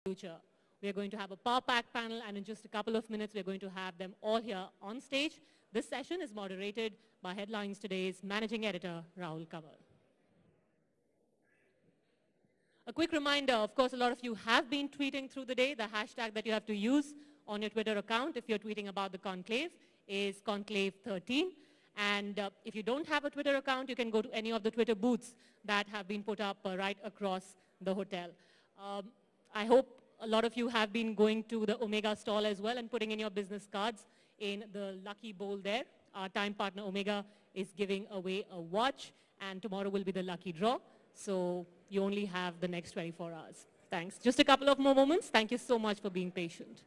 future. We are going to have a power-packed panel, and in just a couple of minutes, we're going to have them all here on stage. This session is moderated by Headlines Today's Managing Editor, Rahul Kanwar. A quick reminder, of course, a lot of you have been tweeting through the day. The hashtag that you have to use on your Twitter account if you're tweeting about the conclave is Conclave13. And if you don't have a Twitter account, you can go to any of the Twitter booths that have been put up right across the hotel. I hope a lot of you have been going to the Omega stall as well and putting in your business cards in the lucky bowl there. Our time partner Omega is giving away a watch, and tomorrow will be the lucky draw. So you only have the next 24 hours. Thanks. Just a couple of more moments. Thank you so much for being patient.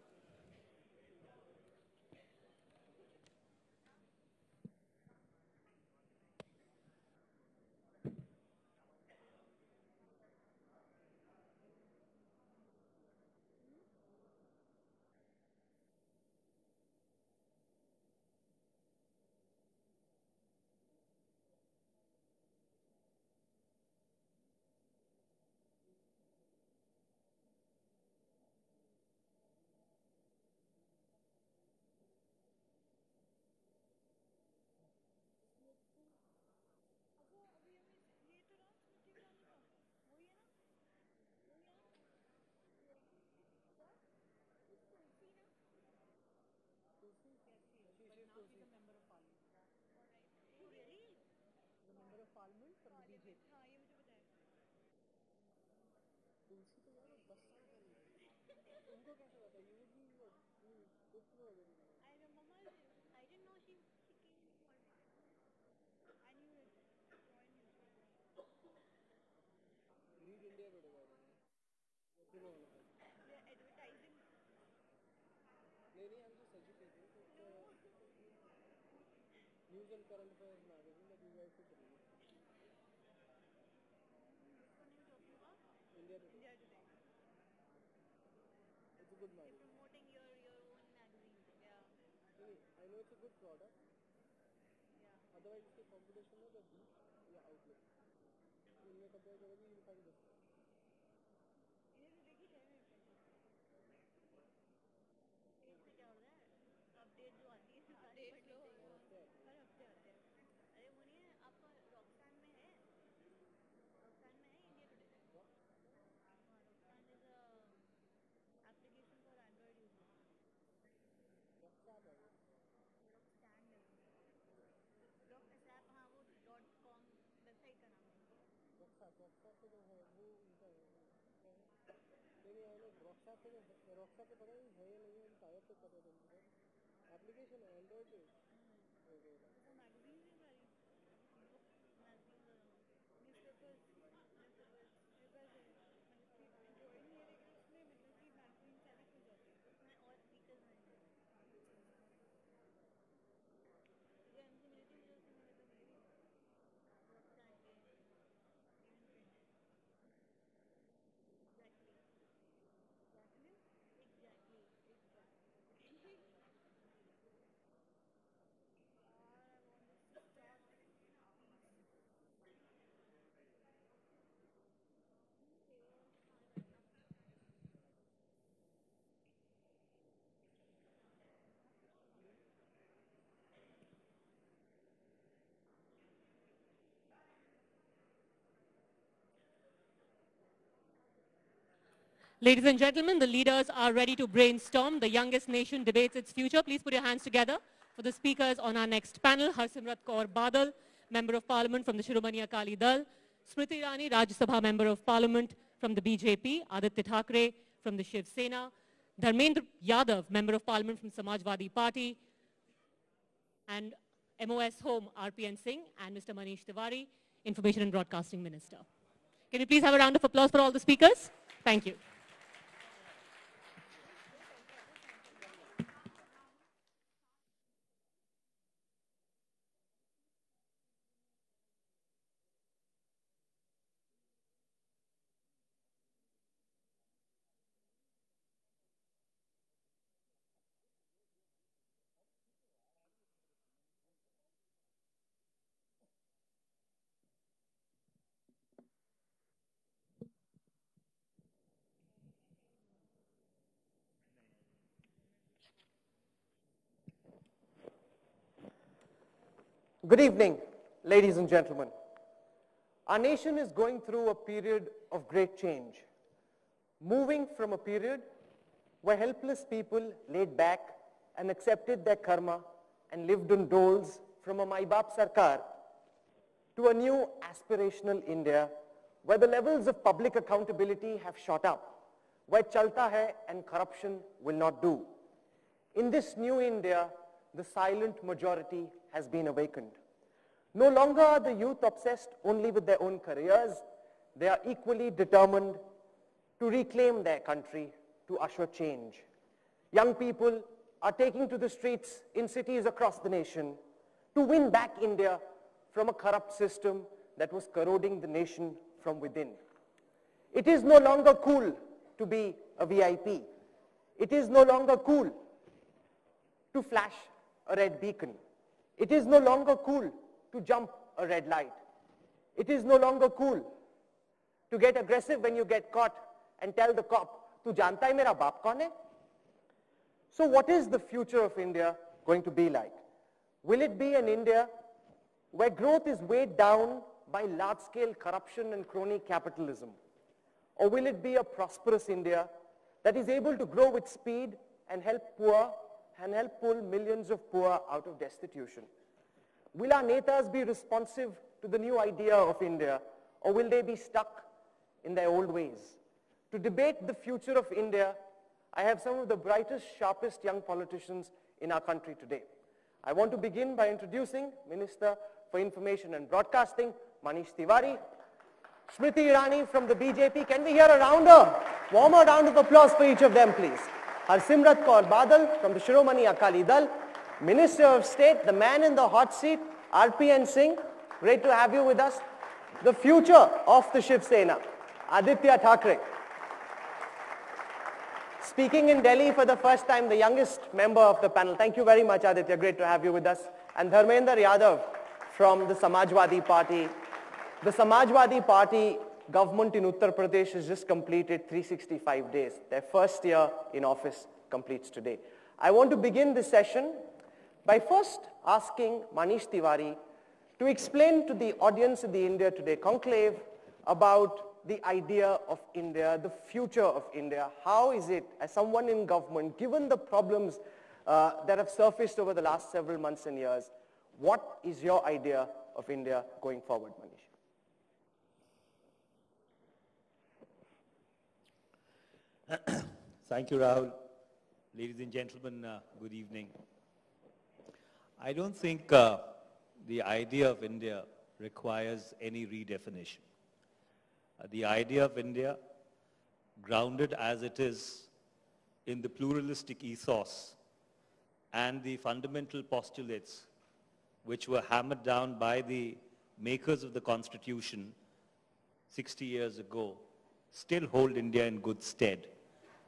News and current affairs magazine that you guys should read. India Today. It's a good magazine. You're promoting your own magazine. Yeah. I know it's a good product. Yeah. Otherwise, it's a competition में the deep या outlook. इनमें compare करोगे, you'll find this. इन्हें तो देखी है मैंने. इससे क्या होता है? अपडेट जो आती है सारी पढ़नी चाहिए. हर हफ्ते आते हैं. अरे वो नहीं है, आपका रॉकस्टार में है? रॉकस्टार में है India today? Rockstar is a application for Android users. Rockstar है वो. रॉकस्टार है वो. रॉकस्टार हाँ वो .com वेबसाइट का नाम है. रॉकस्टार तो जो है वो उनका है. नहीं आई नो रॉकस्टार पे पता नहीं है या नहीं है, टाइप तो कर रहे थे. एप्लीकेशन है एंड्रॉइड पे. तो मैगजीन भी सारी मैगजीन न्यूज़पेपर्स एंड्रॉइड नहीं है लेकिन उसमें मतलब कि मैगजीन सारी खुल जाती है. उसमें और फीचर्स हैं. ये हमसे मिली थी, मुझे उससे मिले तो मिली रॉकस्टार के Ladies and gentlemen, the leaders are ready to brainstorm. The youngest nation debates its future. Please put your hands together for the speakers on our next panel. Harsimrat Kaur Badal, Member of Parliament from the Shiromani Akali Dal. Smriti Irani, Rajya Sabha Member of Parliament from the BJP. Aditya Thackeray from the Shiv Sena. Dharmendra Yadav, Member of Parliament from Samajwadi Party. And MOS Home, RPN Singh. And Mr. Manish Tiwari, Information and Broadcasting Minister. Can you please have a round of applause for all the speakers? Thank you. Good evening, ladies and gentlemen. Our nation is going through a period of great change, moving from a period where helpless people laid back and accepted their karma and lived on doles from a Mai Baap Sarkar to a new aspirational India where the levels of public accountability have shot up, where chalta hai and corruption will not do. In this new India, the silent majority has been awakened. No longer are the youth obsessed only with their own careers. They are equally determined to reclaim their country, to usher change. Young people are taking to the streets in cities across the nation to win back India from a corrupt system that was corroding the nation from within. It is no longer cool to be a VIP. It is no longer cool to flash a red beacon. It is no longer cool to jump a red light. It is no longer cool to get aggressive when you get caught and tell the cop, "Tu janta hai mera baap kaun hai?" So what is the future of India going to be like? Will it be an India where growth is weighed down by large-scale corruption and crony capitalism? Or will it be a prosperous India that is able to grow with speed and help pull millions of poor out of destitution? Will our netas be responsive to the new idea of India, or will they be stuck in their old ways? To debate the future of India, I have some of the brightest, sharpest young politicians in our country today. I want to begin by introducing Minister for Information and Broadcasting, Manish Tiwari, Smriti Irani from the BJP. Can we hear a warmer round of applause for each of them, please? Harsimrat Kaur Badal from the Shiromani Akali Dal, Minister of State, the man in the hot seat, RPN Singh. Great to have you with us. The future of the Shiv Sena, Aditya Thackeray. Speaking in Delhi for the first time, the youngest member of the panel. Thank you very much, Aditya. Great to have you with us. And Dharmendra Yadav from the Samajwadi Party. The Samajwadi Party government in Uttar Pradesh has just completed 365 days. Their first year in office completes today. I want to begin this session by first asking Manish Tiwari to explain to the audience of the India Today Conclave about the idea of India, the future of India. How is it, as someone in government, given the problems that have surfaced over the last several months and years, what is your idea of India going forward, Manish? Thank you, Rahul. Ladies and gentlemen, good evening. I don't think the idea of India requires any redefinition. The idea of India, grounded as it is in the pluralistic ethos and the fundamental postulates which were hammered down by the makers of the Constitution 60 years ago, still hold India in good stead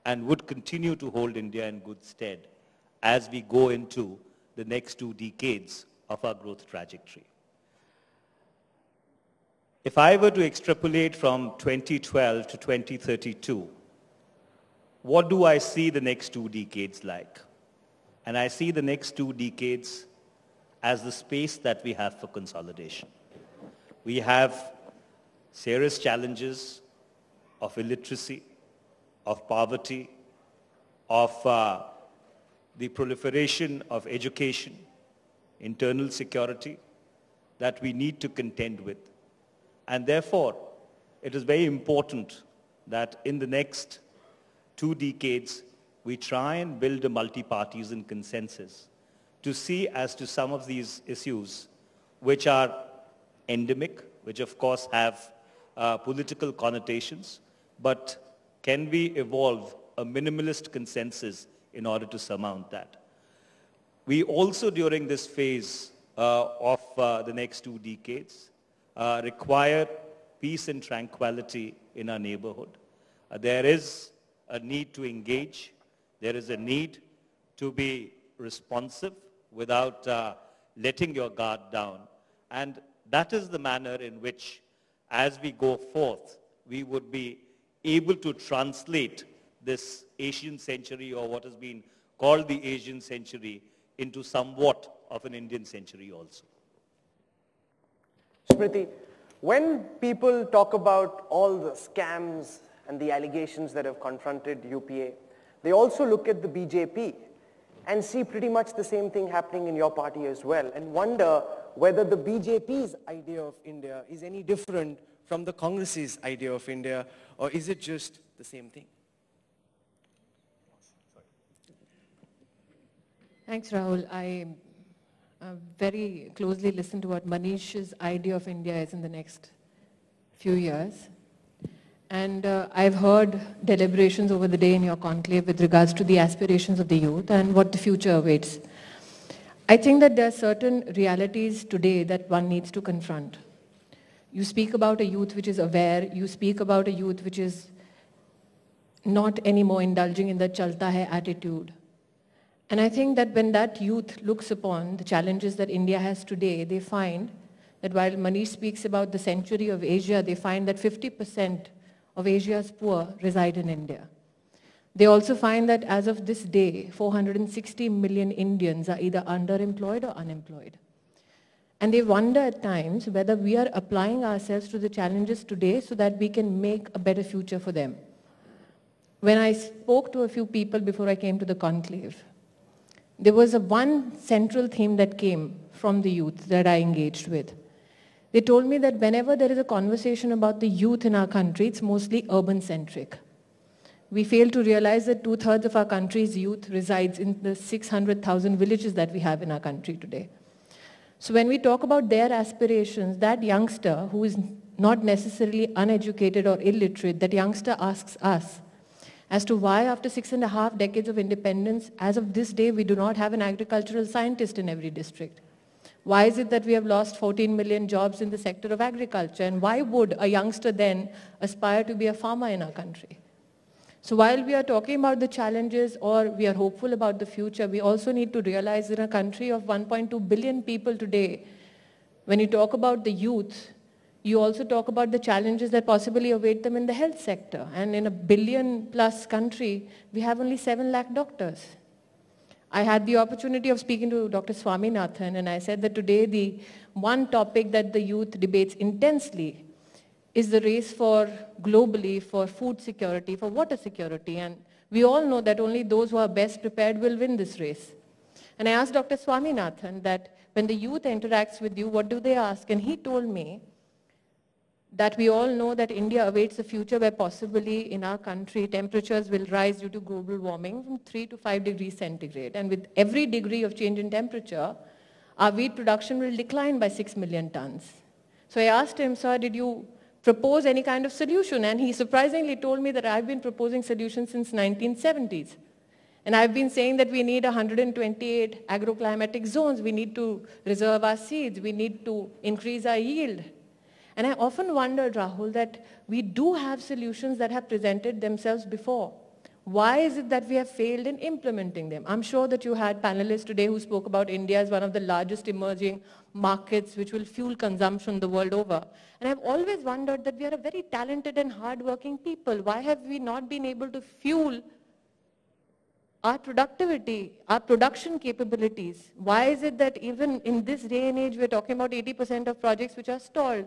and would continue to hold India in good stead as we go into the next 2 decades of our growth trajectory. If I were to extrapolate from 2012 to 2032, what do I see the next 2 decades like? And I see the next 2 decades as the space that we have for consolidation. We have serious challenges of illiteracy, of poverty, of the proliferation of education, internal security that we need to contend with. And therefore, it is very important that in the next 2 decades, we try and build a multi-partisan consensus to see as to some of these issues which are endemic, which of course have political connotations, but can we evolve a minimalist consensus in order to surmount that? We also, during this phase of the next 2 decades, require peace and tranquility in our neighborhood. There is a need to engage. There is a need to be responsive without letting your guard down. And that is the manner in which, as we go forth, we would be able to translate this Asian century, or what has been called the Asian century, into somewhat of an Indian century also. Smriti, when people talk about all the scams and the allegations that have confronted UPA, they also look at the BJP and see pretty much the same thing happening in your party as well, and wonder whether the BJP's idea of India is any different from the Congress's idea of India, or is it just the same thing? Thanks, Rahul. I very closely listened to what Manish's idea of India is in the next few years. And I've heard deliberations over the day in your conclave with regards to the aspirations of the youth and what the future awaits. I think that there are certain realities today that one needs to confront. You speak about a youth which is aware, you speak about a youth which is not anymore indulging in the chalta hai attitude. And I think that when that youth looks upon the challenges that India has today, they find that while Manish speaks about the century of Asia, they find that 50% of Asia's poor reside in India. They also find that as of this day, 460 million Indians are either underemployed or unemployed. And they wonder at times whether we are applying ourselves to the challenges today so that we can make a better future for them. When I spoke to a few people before I came to the conclave, there was one central theme that came from the youth that I engaged with. They told me that whenever there is a conversation about the youth in our country, it's mostly urban-centric. We fail to realize that 2/3 of our country's youth resides in the 600,000 villages that we have in our country today. So when we talk about their aspirations, that youngster who is not necessarily uneducated or illiterate, that youngster asks us as to why after 6.5 decades of independence, as of this day, we do not have an agricultural scientist in every district. Why is it that we have lost 14 million jobs in the sector of agriculture? And why would a youngster then aspire to be a farmer in our country? So while we are talking about the challenges or we are hopeful about the future, we also need to realize in a country of 1.2 billion people today, when you talk about the youth, you also talk about the challenges that possibly await them in the health sector. And in a billion-plus country, we have only 7 lakh doctors. I had the opportunity of speaking to Dr. Swaminathan, and I said that today the one topic that the youth debates intensely is the race for globally for food security, for water security. And we all know that only those who are best prepared will win this race. And I asked Dr. Swaminathan that when the youth interacts with you, what do they ask? And he told me that we all know that India awaits a future where possibly in our country temperatures will rise due to global warming from 3 to 5 degrees centigrade. And with every degree of change in temperature, our wheat production will decline by 6 million tons. So I asked him, sir, did you propose any kind of solution? And he surprisingly told me that I've been proposing solutions since 1970s. And I've been saying that we need 128 agroclimatic zones. We need to reserve our seeds. We need to increase our yield. And I often wondered, Rahul, that we do have solutions that have presented themselves before. Why is it that we have failed in implementing them? I'm sure that you had panelists today who spoke about India as one of the largest emerging markets which will fuel consumption the world over. And I've always wondered that we are a very talented and hardworking people. Why have we not been able to fuel our productivity, our production capabilities? Why is it that even in this day and age, we're talking about 80% of projects which are stalled?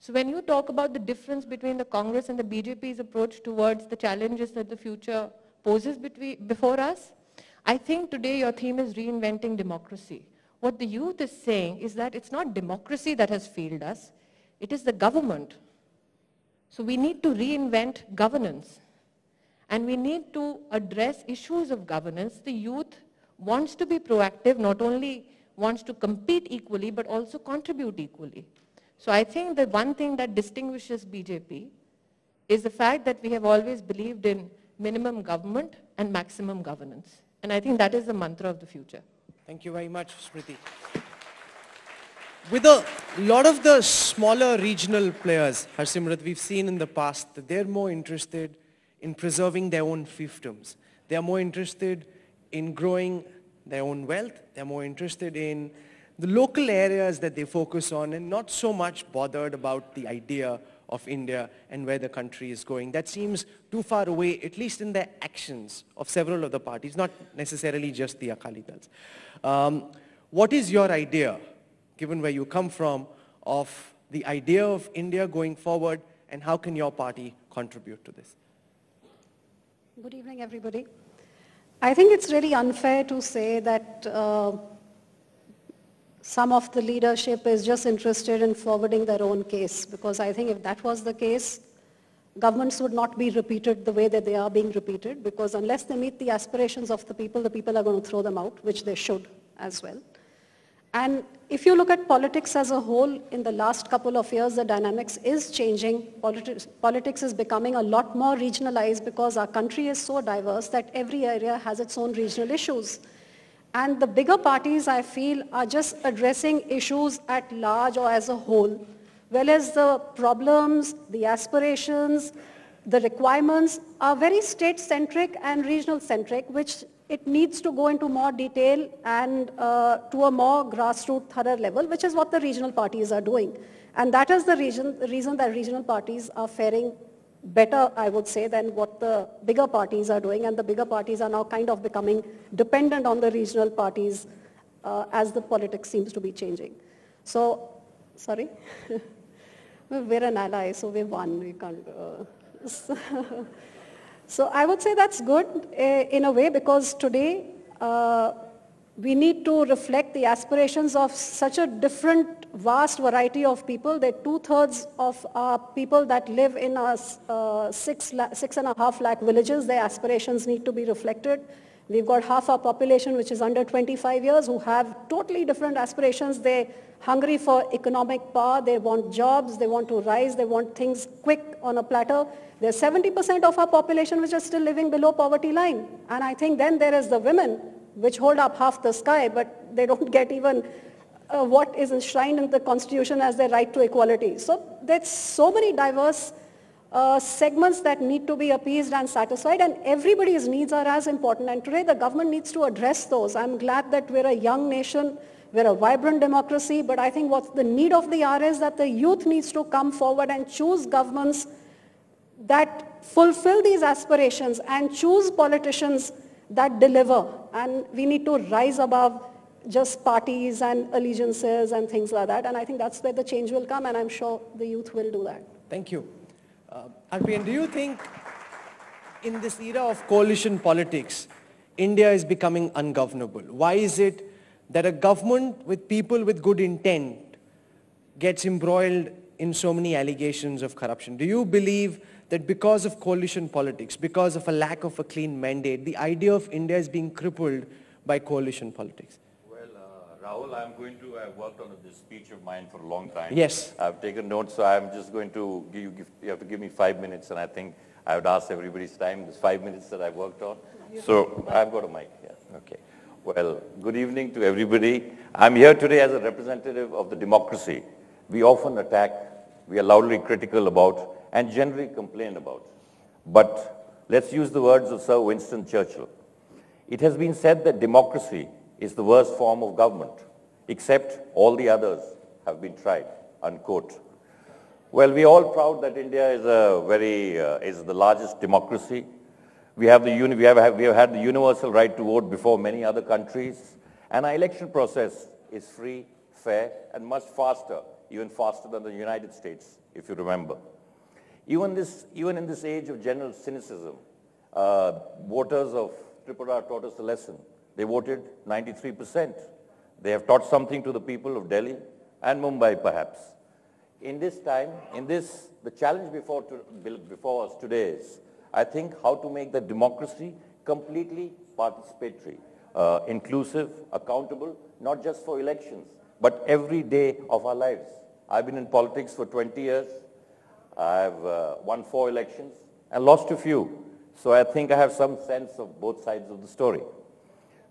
So when you talk about the difference between the Congress and the BJP's approach towards the challenges that the future poses before us, I think today your theme is reinventing democracy. What the youth is saying is that it's not democracy that has failed us, it is the government. So we need to reinvent governance. And we need to address issues of governance. The youth wants to be proactive, not only wants to compete equally, but also contribute equally. So I think the one thing that distinguishes BJP is the fact that we have always believed in minimum government and maximum governance. And I think that is the mantra of the future. Thank you very much, Smriti. With a lot of the smaller regional players, Harsimrat, we've seen in the past that they're more interested in preserving their own fiefdoms. They're more interested in growing their own wealth. They're more interested in the local areas that they focus on and not so much bothered about the idea of India and where the country is going. That seems too far away, at least in the actions of several of the parties, not necessarily just the Akali Dals. What is your idea, given where you come from, of the idea of India going forward, and how can your party contribute to this? Good evening, everybody. I think it's really unfair to say that some of the leadership is just interested in forwarding their own case, because I think if that was the case, governments would not be repeated the way that they are being repeated, because unless they meet the aspirations of the people are going to throw them out, which they should as well. And if you look at politics as a whole, in the last couple of years, the dynamics is changing. Politics is becoming a lot more regionalized because our country is so diverse that every area has its own regional issues. And the bigger parties, I feel, are just addressing issues at large or as a whole, whereas the problems, the aspirations, the requirements are very state-centric and regional-centric, which it needs to go into more detail and to a more grassroots, thorough level, which is what the regional parties are doing. And that is the reason that regional parties are faring better, I would say, than what the bigger parties are doing. And the bigger parties are now kind of becoming dependent on the regional parties as the politics seems to be changing. So, sorry? We're an ally, so we won. We can't... So I would say that's good in a way, because today we need to reflect the aspirations of such a different, vast variety of people. That 2/3 of our people that live in our 6.5 lakh villages, their aspirations need to be reflected. We've got half our population, which is under 25 years, who have totally different aspirations. They're hungry for economic power, they want jobs, they want to rise, they want things quick on a platter. There's 70% of our population which are still living below poverty line. And I think then there is the women, which hold up half the sky, but they don't get even what is enshrined in the Constitution as their right to equality. So there's so many diverse segments that need to be appeased and satisfied, and everybody's needs are as important. And today the government needs to address those. I'm glad that we're a young nation, we're a vibrant democracy, but I think what the need of the hour is that the youth needs to come forward and choose governments that fulfill these aspirations and choose politicians that deliver. And we need to rise above just parties and allegiances and things like that. And I think that's where the change will come, and I'm sure the youth will do that. Thank you. Arvind, do you think in this era of coalition politics, India is becoming ungovernable? Why is it that a government with people with good intent gets embroiled in so many allegations of corruption? Do you believe that because of coalition politics, because of a lack of a clean mandate, the idea of India is being crippled by coalition politics? Rahul, I'm going to, I've worked on this speech of mine for a long time. Yes. I've taken notes, so I'm just going to you have to give me 5 minutes, and I think I would ask everybody's time, this 5 minutes that I've worked on. So I've got a mic, yeah, okay. Well, good evening to everybody. I'm here today as a representative of the democracy we often attack, we are loudly critical about, and generally complain about. But let's use the words of Sir Winston Churchill. It has been said that democracy is the worst form of government, except all the others have been tried, unquote. Well, we're all proud that India is is the largest democracy. We have had the universal right to vote before many other countries, and our election process is free, fair, and much faster, even faster than the United States, if you remember. Even in this age of general cynicism, voters of Tripura taught us a lesson. They voted 93%. They have taught something to the people of Delhi and Mumbai, perhaps. In this time, the challenge before us today is, I think, how to make the democracy completely participatory, inclusive, accountable, not just for elections, but every day of our lives. I've been in politics for 20 years. I've won 4 elections and lost a few. So I think I have some sense of both sides of the story.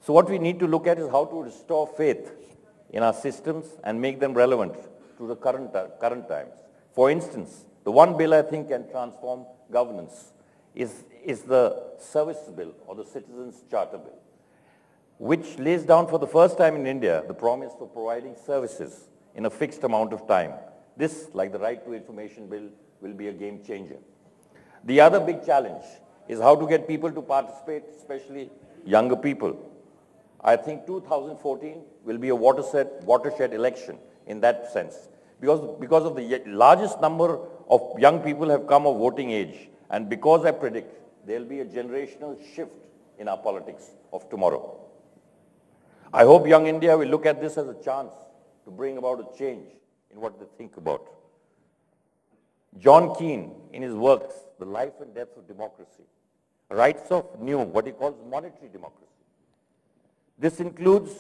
So what we need to look at is how to restore faith in our systems and make them relevant to the current times. For instance, the one bill I think can transform governance is the Service Bill, or the Citizens Charter Bill, which lays down for the first time in India the promise for providing services in a fixed amount of time. This, like the Right to Information Bill, will be a game changer. The other big challenge is how to get people to participate, especially younger people. I think 2014 will be a watershed election in that sense. because of the largest number of young people have come of voting age, and because I predict there will be a generational shift in our politics of tomorrow. I hope young India will look at this as a chance to bring about a change in what they think about. John Keane, in his works, The Life and Death of Democracy, writes of new, what he calls monetary democracy. This includes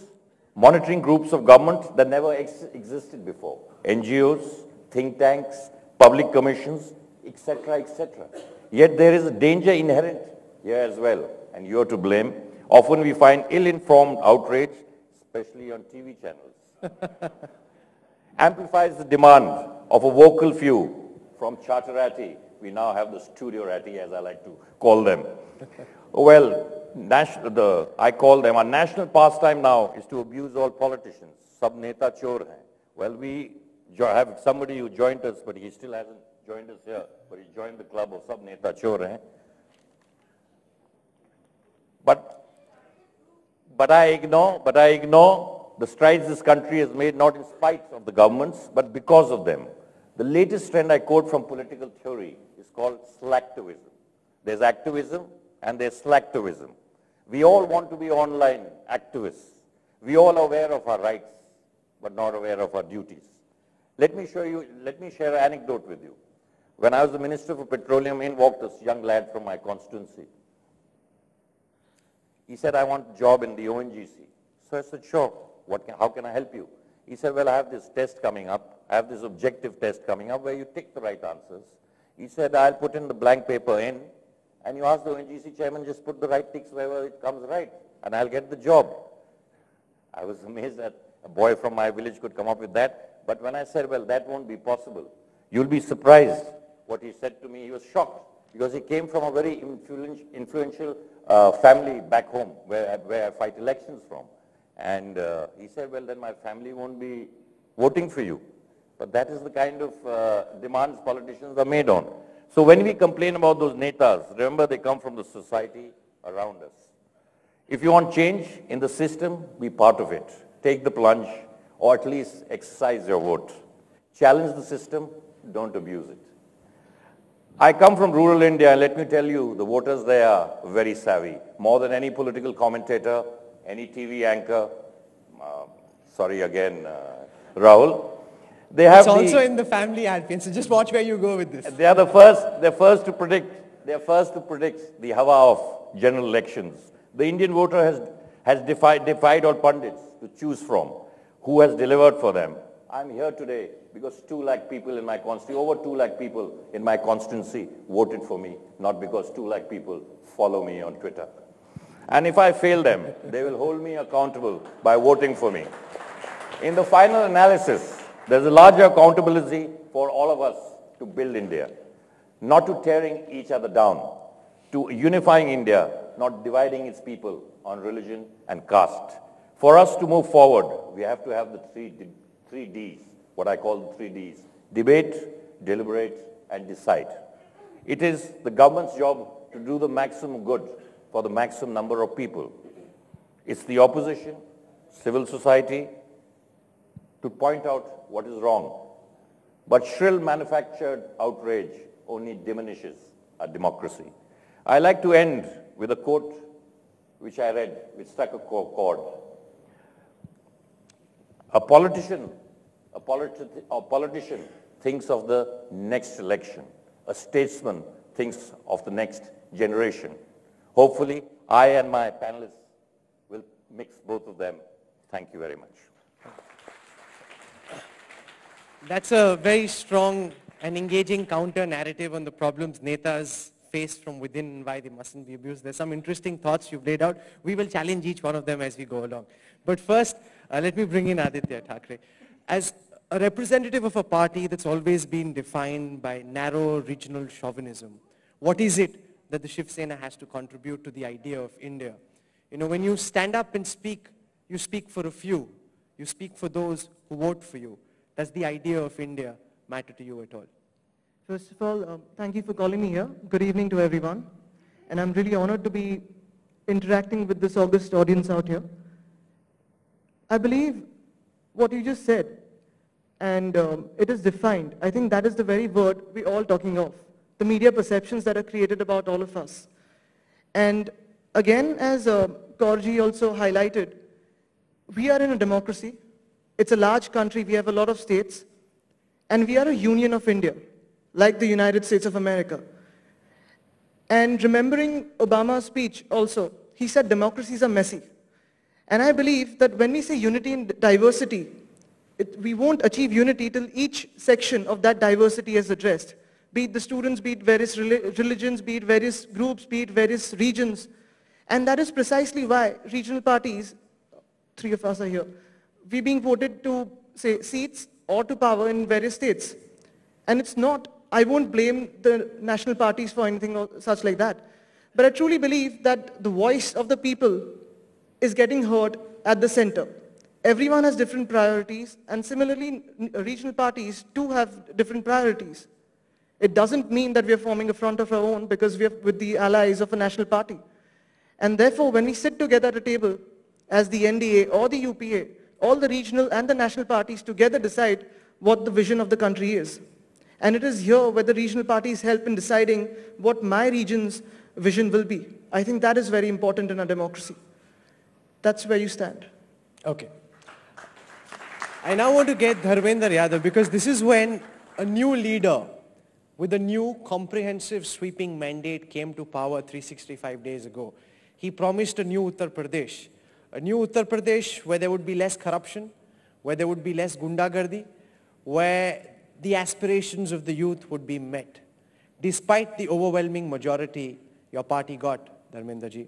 monitoring groups of government that never existed before, NGOs, think tanks, public commissions, etc., etc. Yet there is a danger inherent here as well, and you are to blame. Often we find ill-informed outrage, especially on TV channels, amplifies the demand of a vocal few. From Charterati, we now have the studio ratty, as I like to call them. Well, I call them, our national pastime now is to abuse all politicians. Sab neta chor hai. Well, we have somebody who joined us, but he still hasn't joined us here, but he joined the club of Sab neta chor hai. But I ignore the strides this country has made, not in spite of the governments, but because of them. The latest trend I quote from political theory is called slacktivism. There's activism and there's slacktivism. We all want to be online activists. We all are aware of our rights, but not aware of our duties. Let me share an anecdote with you. When I was the Minister for Petroleum, in walked this young lad from my constituency. He said, I want a job in the ONGC. So I said, sure, how can I help you? He said, well, I have this test coming up. I have this objective test coming up where you tick the right answers. He said, I'll put in the blank paper in, and you ask the ONGC chairman, just put the right ticks wherever it comes right, and I'll get the job. I was amazed that a boy from my village could come up with that. But when I said, well, that won't be possible, you'll be surprised what he said to me. He was shocked because he came from a very influential family back home where I fight elections from. And he said, well, then my family won't be voting for you. But that is the kind of demands politicians are made on. So when we complain about those netas, remember they come from the society around us. If you want change in the system, be part of it. Take the plunge, or at least exercise your vote. Challenge the system, don't abuse it. I come from rural India, and let me tell you, the voters there are very savvy. More than any political commentator, any TV anchor, sorry again, Rahul. They have it's also in the family, Arvind, so just watch where you go with this. They're first to predict the hawa of general elections. The Indian voter has defied all pundits to choose from. Who has delivered for them? I'm here today because 2 lakh people in my constituency, over 2 lakh people in my constituency voted for me, not because 2 lakh people follow me on Twitter. And if I fail them, they will hold me accountable by voting for me. In the final analysis, there's a larger accountability for all of us to build India, not to tearing each other down, to unifying India, not dividing its people on religion and caste. For us to move forward, we have to have the three Ds, what I call the 3 Ds: debate, deliberate, and decide. It is the government's job to do the maximum good for the maximum number of people. It's the opposition, civil society, to point out what is wrong. But shrill manufactured outrage only diminishes our democracy. I like to end with a quote which I read, which struck a chord. A politician thinks of the next election. A statesman thinks of the next generation. Hopefully, I and my panelists will mix both of them. Thank you very much. That's a very strong and engaging counter-narrative on the problems netas face from within and why they mustn't be abused. There's some interesting thoughts you've laid out. We will challenge each one of them as we go along. But first, let me bring in Aditya Thackeray. As a representative of a party that's always been defined by narrow regional chauvinism, what is it that the Shiv Sena has to contribute to the idea of India? You know, when you stand up and speak, you speak for a few. You speak for those who vote for you. Does the idea of India matter to you at all? First of all, thank you for calling me here. Good evening to everyone. And I'm really honored to be interacting with this august audience out here. I believe what you just said, and it is defined. I think that is the very word we're all talking of, the media perceptions that are created about all of us. And again, as Kaurji also highlighted, we are in a democracy. It's a large country, we have a lot of states, and we are a union of India, like the United States of America. And remembering Obama's speech also, he said democracies are messy. And I believe that when we say unity and diversity, we won't achieve unity till each section of that diversity is addressed. Be it the students, be it various religions, be it various groups, be it various regions. And that is precisely why regional parties, 3 of us are here, we're being voted to, say, seats or to power in various states. And it's not, I won't blame the national parties for anything such like that. But I truly believe that the voice of the people is getting heard at the center. Everyone has different priorities, and similarly, regional parties too have different priorities. It doesn't mean that we are forming a front of our own because we are with the allies of a national party. And therefore, when we sit together at a table as the NDA or the UPA, all the regional and the national parties together decide what the vision of the country is. And it is here where the regional parties help in deciding what my region's vision will be. I think that is very important in a democracy. That's where you stand. Okay. I now want to get Dharmendra Yadav, because this is when a new leader with a new comprehensive sweeping mandate came to power 365 days ago. He promised a new Uttar Pradesh where there would be less corruption, where there would be less gundagardi, where the aspirations of the youth would be met. Despite the overwhelming majority your party got, Dharmendra ji,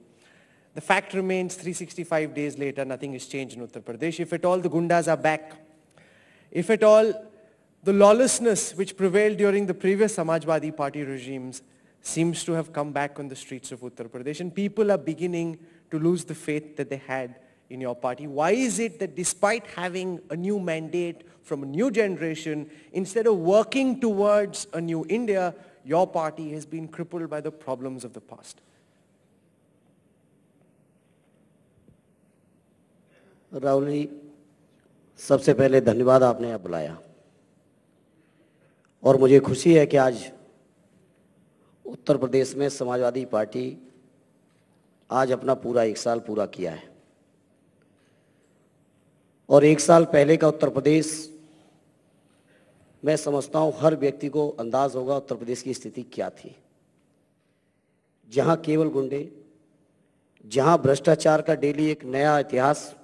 the fact remains 365 days later, nothing has changed in Uttar Pradesh. If at all the gundas are back, if at all the lawlessness which prevailed during the previous Samajwadi Party regimes seems to have come back on the streets of Uttar Pradesh, and people are beginning to lose the faith that they had in your party. Why is it that despite having a new mandate from a new generation, instead of working towards a new India, your party has been crippled by the problems of the past? Rahul ji, सबसे पहले धन्यवाद, आपने यहाँ बुलाया और मुझे खुशी है कि आज उत्तर प्रदेश में समाजवादी पार्टी आज अपना पूरा 1 साल पूरा किया है। और 1 साल पहले का उत्तर प्रदेश, मैं समझता हूँ हर व्यक्ति को अंदाज होगा उत्तर प्रदेश की स्थिति क्या थी। जहाँ केवल गुंडे, जहाँ भ्रष्टाचार का डेली एक नया इतिहास,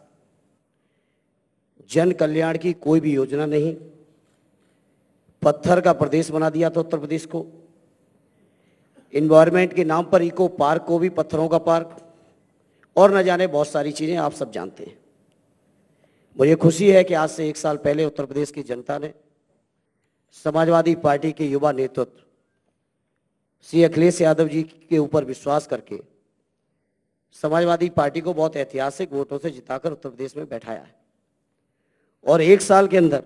जन कल्याण की कोई भी योजना नहीं, पत्थर का प्रदेश बना दिया था उत्तर प्रदेश को। एनवायरनमेंट के नाम पर इको पार्क को भी पत्थरों का पार्क, और न जाने बहुत सारी चीजें आप सब जानते हैं। मुझे खुशी है कि आज से 1 साल पहले उत्तर प्रदेश की जनता ने समाजवादी पार्टी के युवा नेतृत्व श्री अखिलेश यादव जी के ऊपर विश्वास करके समाजवादी पार्टी को बहुत ऐतिहासिक वोटों से जिताकर उत्तर प्रदेश में बैठाया है। और 1 साल के अंदर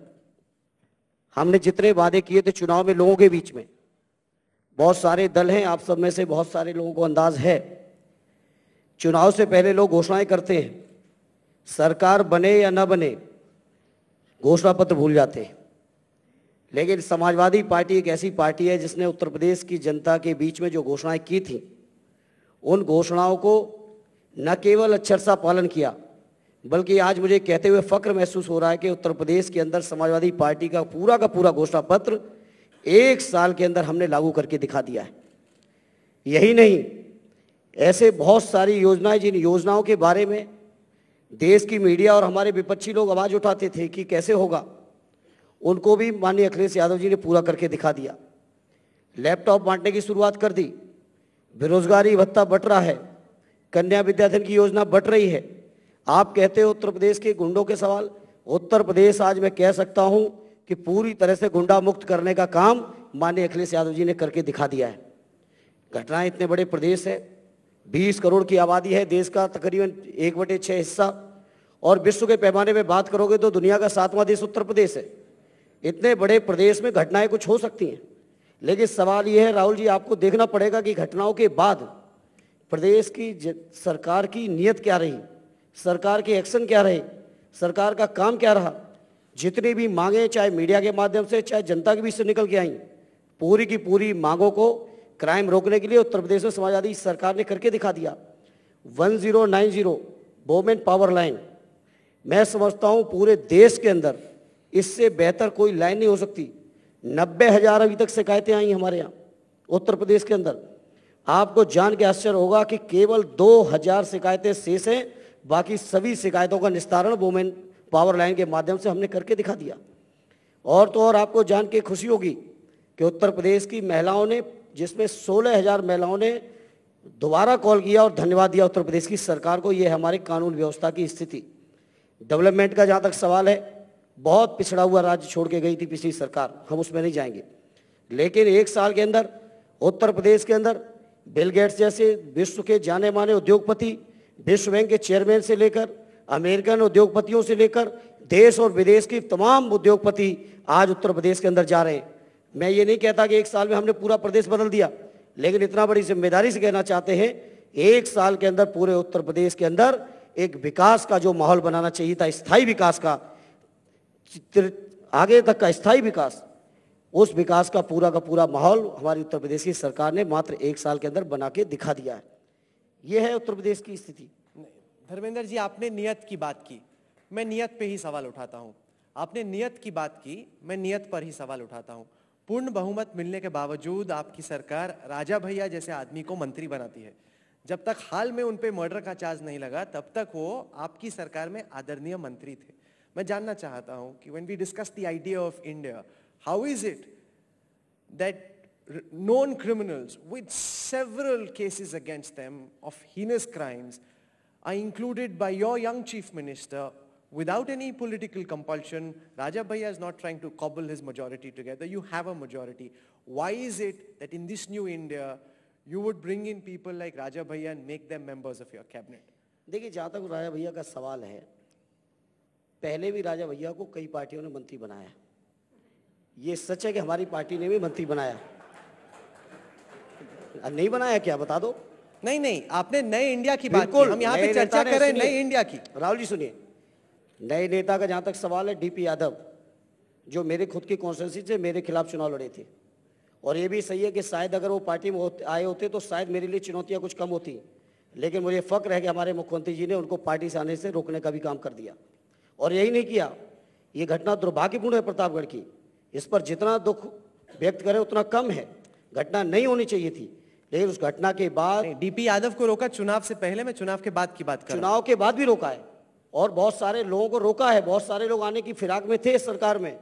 हमने जितने वादे किए थे चुनाव में लोगों के बीच में, बहुत सारे दल हैं, आप सब में से बहुत सारे लोगों को अंदाज है, चुनाव से पहले लोग घोषणाएं करते हैं, सरकार बने या न बने घोषणा पत्र भूल जाते हैं। लेकिन समाजवादी पार्टी एक ऐसी पार्टी है जिसने उत्तर प्रदेश की जनता के बीच में जो घोषणाएं की थी, उन घोषणाओं को न केवल अक्षर सा पालन किया, बल्कि आज मुझे कहते हुए फक्र महसूस हो रहा है कि उत्तर प्रदेश के अंदर समाजवादी पार्टी का पूरा घोषणा पत्र 1 साल के अंदर हमने लागू करके दिखा दिया है। यही नहीं, ऐसे बहुत सारी योजनाएं, जिन योजनाओं के बारे में देश की मीडिया और हमारे विपक्षी लोग आवाज उठाते थे कि कैसे होगा, उनको भी माननीय अखिलेश यादव जी ने पूरा करके दिखा दिया। लैपटॉप बांटने की शुरुआत कर दी, बेरोजगारी भत्ता बट रहा है, कन्या विद्याधन की योजना बट रही है। आप कहते हो उत्तर प्रदेश के गुंडों के सवाल, उत्तर प्रदेश आज मैं कह सकता हूं कि पूरी तरह से गुंडा मुक्त करने का काम माननीय अखिलेश यादव जी ने करके दिखा दिया है। घटनाएं, इतने बड़े प्रदेश है, 20 करोड़ की आबादी है, देश का तकरीबन 1/6 हिस्सा, और विश्व के पैमाने में बात करोगे तो दुनिया का 7वां देश उत्तर प्रदेश है। इतने बड़े प्रदेश में घटनाएं कुछ हो सकती हैं, लेकिन सवाल ये है राहुल जी, आपको देखना पड़ेगा कि घटनाओं के बाद प्रदेश की सरकार की नीयत क्या रही, सरकार के एक्शन क्या रहे, सरकार का काम क्या रहा। जितनी भी मांगे चाहे मीडिया के माध्यम से चाहे जनता के बीच से निकल के आई, पूरी की पूरी मांगों को क्राइम रोकने के लिए उत्तर प्रदेश में समाजवादी सरकार ने करके दिखा दिया। 1090 वुमेन पावर लाइन, मैं समझता हूं पूरे देश के अंदर इससे बेहतर कोई लाइन नहीं हो सकती। 90,000 अभी तक शिकायतें आई हमारे यहाँ उत्तर प्रदेश के अंदर। आपको जान के आश्चर्य होगा कि केवल 2,000 शिकायतें शेष हैं, बाकी सभी शिकायतों का निस्तारण वुमेन पावर लाइन के माध्यम से हमने करके दिखा दिया। और तो और आपको जान के खुशी होगी कि उत्तर प्रदेश की महिलाओं ने, जिसमें 16,000 महिलाओं ने दोबारा कॉल किया और धन्यवाद दिया उत्तर प्रदेश की सरकार को। ये हमारे कानून व्यवस्था की स्थिति। डेवलपमेंट का जहाँ तक सवाल है, बहुत पिछड़ा हुआ राज्य छोड़ के गई थी पिछली सरकार, हम उसमें नहीं जाएंगे, लेकिन 1 साल के अंदर उत्तर प्रदेश के अंदर बिल गेट्स जैसे विश्व के जाने माने उद्योगपति, विश्व बैंक के चेयरमैन से लेकर अमेरिकन उद्योगपतियों से लेकर देश और विदेश के तमाम उद्योगपति आज उत्तर प्रदेश के अंदर जा रहे हैं। मैं ये नहीं कहता कि 1 साल में हमने पूरा प्रदेश बदल दिया, लेकिन इतना बड़ी जिम्मेदारी से कहना चाहते हैं 1 साल के अंदर पूरे उत्तर प्रदेश के अंदर एक विकास का जो माहौल बनाना चाहिए था, स्थायी विकास का, आगे तक का स्थायी विकास, उस विकास का पूरा माहौल हमारी उत्तर प्रदेश की सरकार ने मात्र 1 साल के अंदर बना के दिखा दिया है। ये है उत्तर प्रदेश की स्थिति। धर्मेंद्र जी, आपने नियत की बात की, मैं नियत पे ही सवाल उठाता हूं। आपने नियत की बात की, मैं नियत पर ही सवाल उठाता हूं। पूर्ण बहुमत मिलने के बावजूद आपकी सरकार राजा भैया जैसे आदमी को मंत्री बनाती है। जब तक हाल में उन पे मर्डर का चार्ज नहीं लगा, तब तक वो आपकी सरकार में आदरणीय मंत्री थे। मैं जानना चाहता हूं कि when we discuss the idea of India, how is it that known criminals with several cases against them of heinous crimes are included by your young chief minister without any political compulsion? Raja Bhaiya is not trying to cobble his majority together. You have a majority. Why is it that in this new India, you would bring in people like Raja Bhaiya and make them members of your cabinet? देखिए, जहाँ तक राजा भैया का सवाल है, पहले भी राजा भैया को कई पार्टियों ने मंत्री बनाया। ये सच है कि हमारी पार्टी ने भी मंत्री बनाया। नहीं बनाया क्या, बता दो। नहीं, आपने नए इंडिया की बात की, हम यहाँ पे चर्चा कर रहे हैं नए इंडिया की। राहुल जी सुनिए, नए नेता का जहाँ तक सवाल है, डीपी यादव जो मेरे खुद की कॉन्स्टिट्यूंसी से मेरे खिलाफ चुनाव लड़े थे, और ये भी सही है कि शायद अगर वो पार्टी में आए होते तो शायद मेरे लिए चुनौतियाँ कुछ कम होती, लेकिन मुझे फक्र है कि हमारे मुख्यमंत्री जी ने उनको पार्टी से आने से रोकने का भी काम कर दिया। और यही नहीं किया, ये घटना दुर्भाग्यपूर्ण है प्रतापगढ़ की, इस पर जितना दुख व्यक्त करें उतना कम है। घटना नहीं होनी चाहिए थी, लेकिन उस घटना के बाद डीपी यादव को रोका चुनाव से पहले, मैं चुनाव के बाद की बात कर रहा हूं। चुनाव के बाद भी रोका है, और बहुत सारे लोगों को रोका है, बहुत सारे लोग आने की फिराक में थे सरकार में,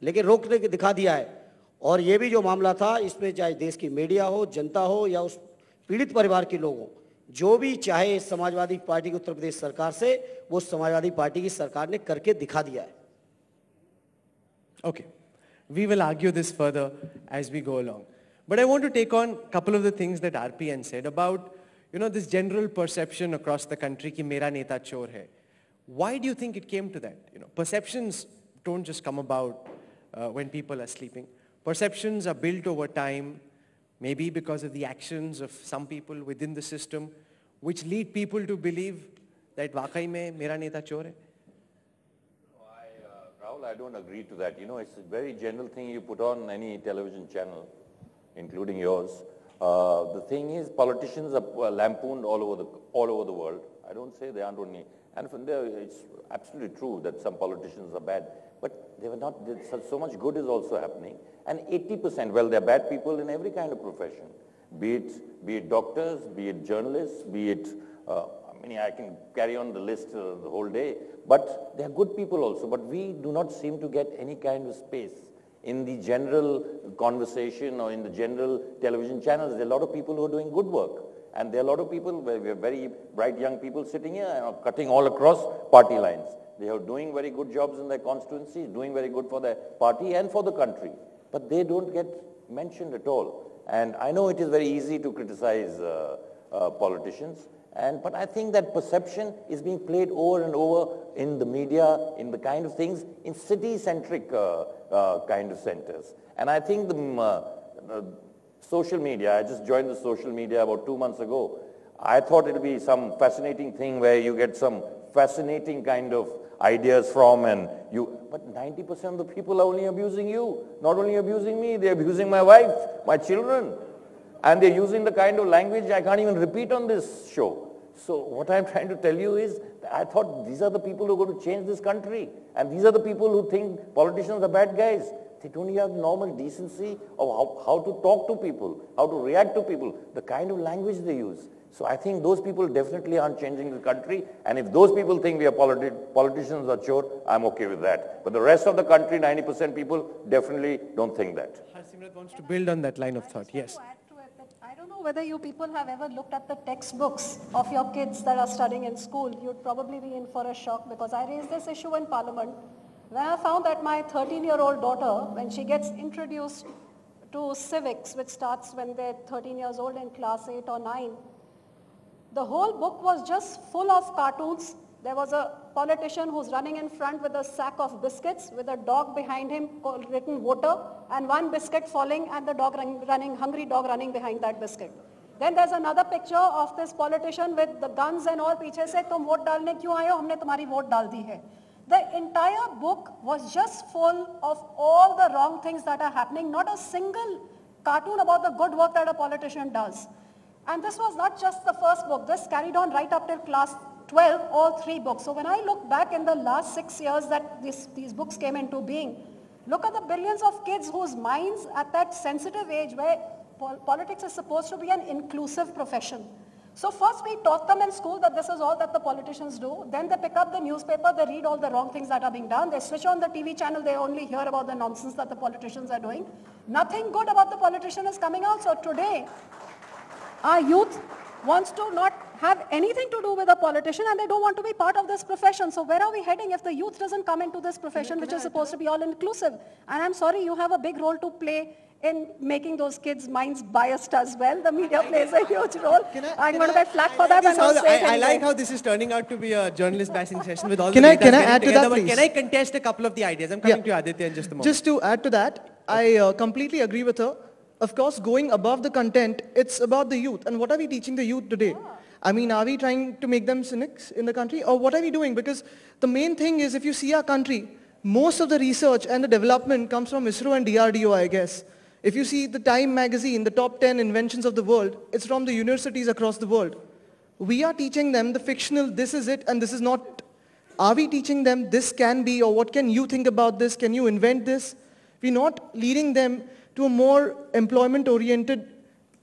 लेकिन रोकने के दिखा दिया है। और ये भी जो मामला था, इसमें चाहे देश की मीडिया हो, जनता हो, या उस पीड़ित परिवार के लोग हों, जो भी चाहे समाजवादी पार्टी की उत्तर प्रदेश सरकार से, वो समाजवादी पार्टी की सरकार ने करके दिखा दिया है। Okay, we will argue this further as we go along. But I want to take on a couple of the things that RPN said about, this general perception across the country कि मेरा नेता चोर है. Why do you think it came to that? Perceptions don't just come about when people are sleeping. Perceptions are built over time, maybe because of the actions of some people within the system, which lead people to believe that वाकई में मेरा नेता चोर है. Rahul, I don't agree to that. It's a very general thing you put on any television channel, including yours. The thing is, politicians are lampooned all over the world. I don't say they aren't only, and from there, it's absolutely true that some politicians are bad, but they were not. So much good is also happening, and 80%. Well, there are bad people in every kind of profession, be it doctors, be it journalists, be it. I can carry on the list the whole day, but there are good people also. But we do not seem to get any kind of space in the general conversation or in the general television channels. There are a lot of people who are doing good work. And there are a lot of people, we have very bright young people sitting here, cutting all across party lines. They are doing very good jobs in their constituencies, doing very good for their party and for the country. But they don't get mentioned at all. And I know it is very easy to criticize politicians. But I think that perception is being played over and over in the media, in the kind of things, in city-centric kind of centers. And I think the social media, I just joined the social media about 2 months ago. I thought it would be some fascinating thing where you get some fascinating kind of ideas from but 90% of the people are only abusing you. Not only abusing me, they're abusing my wife, my children. And they're using the kind of language I can't even repeat on this show. So what I'm trying to tell you is, I thought these are the people who are going to change this country. And these are the people who think politicians are bad guys. They don't even have normal decency of how to talk to people, how to react to people, the kind of language they use. So I think those people definitely aren't changing the country. And if those people think we are politicians are chore, I'm okay with that. But the rest of the country, 90% people, definitely don't think that. Simrat wants to build on that line of thought. Yes. I don't know whether you people have ever looked at the textbooks of your kids that are studying in school. You'd probably be in for a shock, because I raised this issue in Parliament when I found that my 13-year-old daughter, when she gets introduced to civics, which starts when they're 13 years old in class 8 or 9, the whole book was just full of cartoons. There was a politician who's running in front with a sack of biscuits with a dog behind him written voter, and one biscuit falling and the dog running, hungry dog running behind that biscuit. Then there's another picture of this politician with the guns and all, पीछे से तुम vote डालने क्यों आए हो, हमने तुम्हारी vote डाल दी है. The entire book was just full of all the wrong things that are happening, not a single cartoon about the good work that a politician does. And this was not just the first book. This carried on right up till class 12, all 3 books. So when I look back in the last 6 years that these books came into being, look at the billions of kids whose minds at that sensitive age where politics is supposed to be an inclusive profession. So first we taught them in school that this is all that the politicians do. Then they pick up the newspaper, they read all the wrong things that are being done. They switch on the TV channel, they only hear about the nonsense that the politicians are doing. Nothing good about the politician is coming out. So today, our youth wants to not have anything to do with a politician, and they don't want to be part of this profession. So where are we heading if the youth doesn't come into this profession, which is supposed to be all inclusive? And I'm sorry, you have a big role to play in making those kids' minds biased as well. The media plays a huge role. I'm going to get flack for that. I like how this is turning out to be a journalist bashing session with all Can the I add to that, please? Can I contest a couple of the ideas? I'm coming to Aditya in just a moment. Just to add to that, I completely agree with her. Of course, going above the content, it's about the youth. And what are we teaching the youth today? I mean, are we trying to make them cynics in the country? Or what are we doing? Because the main thing is, if you see our country, most of the research and the development comes from ISRO and DRDO, I guess. If you see the Time magazine, the top 10 inventions of the world, it's from the universities across the world. We are teaching them the fictional, this is it and this is not. Are we teaching them this can be, or what can you think about this? Can you invent this? We're not leading them to a more employment-oriented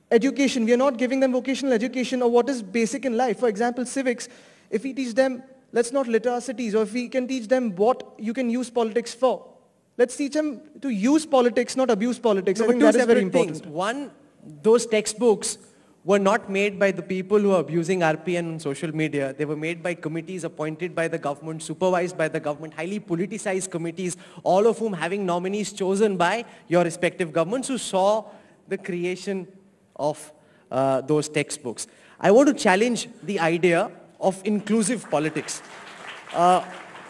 education. We are not giving them vocational education or what is basic in life. For example, civics, if we teach them, let's not litter our cities, or if we can teach them what you can use politics for. Let's teach them to use politics, not abuse politics. I think that is very important. One, those textbooks were not made by the people who are abusing RPN on social media. They were made by committees appointed by the government, supervised by the government, highly politicized committees, all of whom having nominees chosen by your respective governments who saw the creation of those textbooks. I want to challenge the idea of inclusive politics.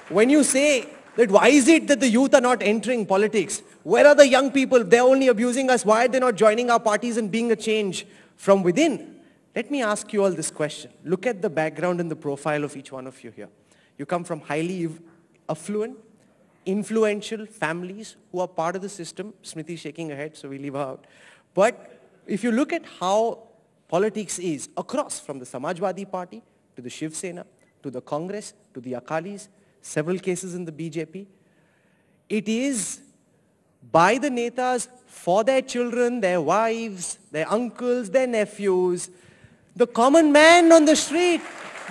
When you say that why is it that the youth are not entering politics? Where are the young people? They're only abusing us. Why are they not joining our parties and being a change from within? Let me ask you all this question. Look at the background and the profile of each one of you here. You come from highly affluent, influential families who are part of the system. Smriti is shaking her head, so we leave her out. But if you look at how politics is across, from the Samajwadi Party to the Shiv Sena, to the Congress, to the Akalis, several cases in the BJP, it is by the netas for their children, their wives, their uncles, their nephews. The common man on the street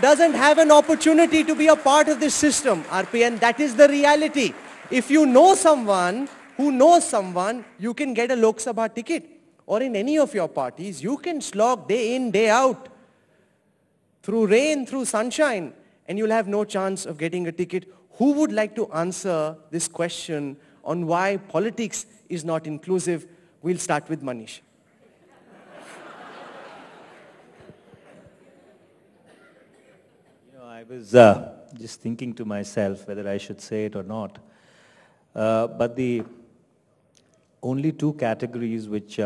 doesn't have an opportunity to be a part of this system, RPN. That is the reality. If you know someone who knows someone, you can get a Lok Sabha ticket. Or in any of your parties, you can slog day in, day out, through rain, through sunshine, and you'll have no chance of getting a ticket. Who would like to answer this question on why politics is not inclusive? We'll start with Manish. I was just thinking to myself whether I should say it or not. But the only two categories which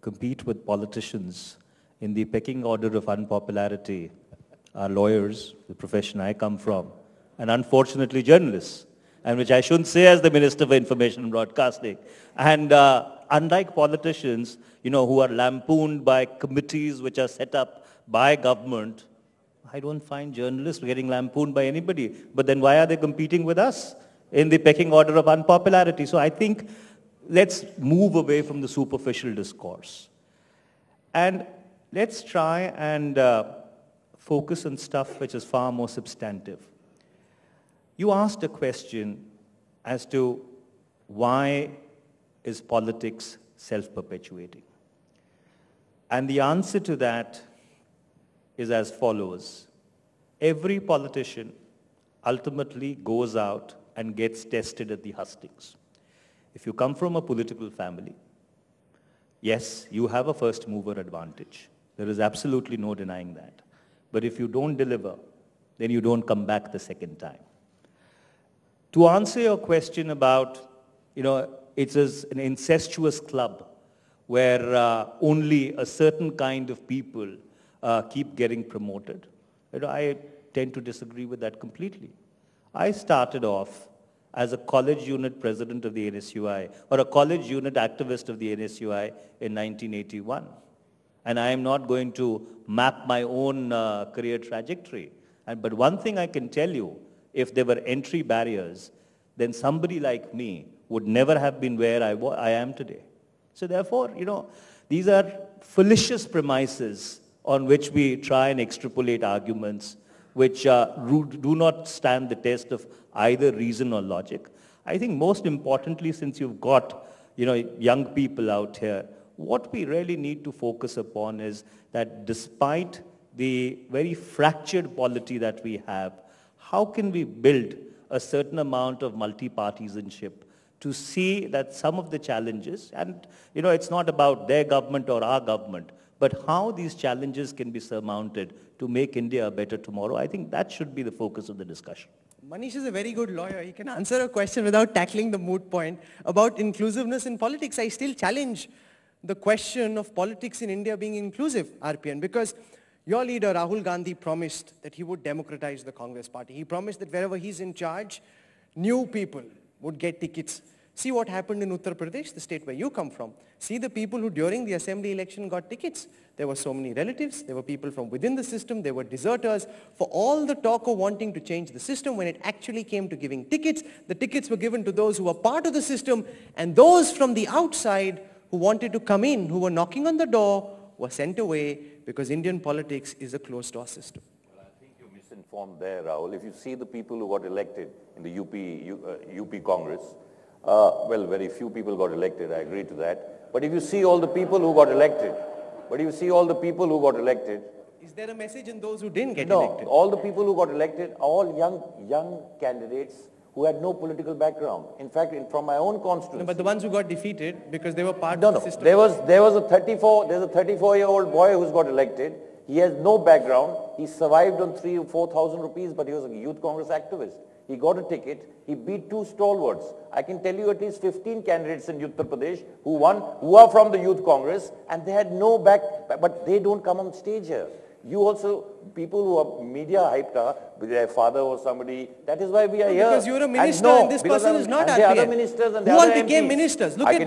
compete with politicians in the pecking order of unpopularity are lawyers, the profession I come from, and unfortunately journalists, and which I shouldn't say as the Minister for Information and Broadcasting. And unlike politicians, who are lampooned by committees which are set up by government, I don't find journalists getting lampooned by anybody. But then why are they competing with us in the pecking order of unpopularity? So I think let's move away from the superficial discourse. And let's try and focus on stuff which is far more substantive. You asked a question as to why is politics self-perpetuating? And the answer to that is as follows. Every politician ultimately goes out and gets tested at the hustings. If you come from a political family, yes, you have a first mover advantage. There is absolutely no denying that. But if you don't deliver, then you don't come back the second time. To answer your question about, it is an incestuous club where only a certain kind of people keep getting promoted. I tend to disagree with that completely. I started off as a college unit president of the NSUI, or a college unit activist of the NSUI in 1981. And I am not going to map my own career trajectory. But one thing I can tell you, if there were entry barriers, then somebody like me would never have been where I am today. So therefore, these are fallacious premises on which we try and extrapolate arguments which do not stand the test of either reason or logic. I think most importantly, since you've got young people out here, what we really need to focus upon is that despite the very fractured polity that we have, how can we build a certain amount of multi-partisanship to see that some of the challenges, and it's not about their government or our government, but how these challenges can be surmounted to make India a better tomorrow. I think that should be the focus of the discussion. Manish is a very good lawyer. He can answer a question without tackling the moot point about inclusiveness in politics. I still challenge the question of politics in India being inclusive, RPN, because your leader, Rahul Gandhi, promised that he would democratize the Congress party. He promised that wherever he's in charge, new people would get tickets. See what happened in Uttar Pradesh, the state where you come from. See the people who during the assembly election got tickets. There were so many relatives, there were people from within the system, there were deserters. For all the talk of wanting to change the system, when it actually came to giving tickets, the tickets were given to those who were part of the system, and those from the outside who wanted to come in, who were knocking on the door, were sent away because Indian politics is a closed-door system. Well, I think you're misinformed there, Rahul. If you see the people who got elected in the UP Congress, well, very few people got elected, I agree to that. But if you see all the people who got elected, is there a message in those who didn't get No, elected? all the people who got elected are all young candidates who had no political background. In fact, from my own constituency. No, but the ones who got defeated because they were part of the system. There's a 34-year-old boy who's got elected. He has no background. He survived on 3,000 or 4,000 rupees, but he was a youth Congress activist. He got a ticket. He beat two stalwarts. I can tell you at least 15 candidates in Uttar Pradesh who won, who are from the Youth Congress, and they had no but they don't come on stage here. You also, people who are media hyped up, their father or somebody, that is why we are here. Because you're a minister and this person is not RPN. There are other ministers and who all became ministers? Who all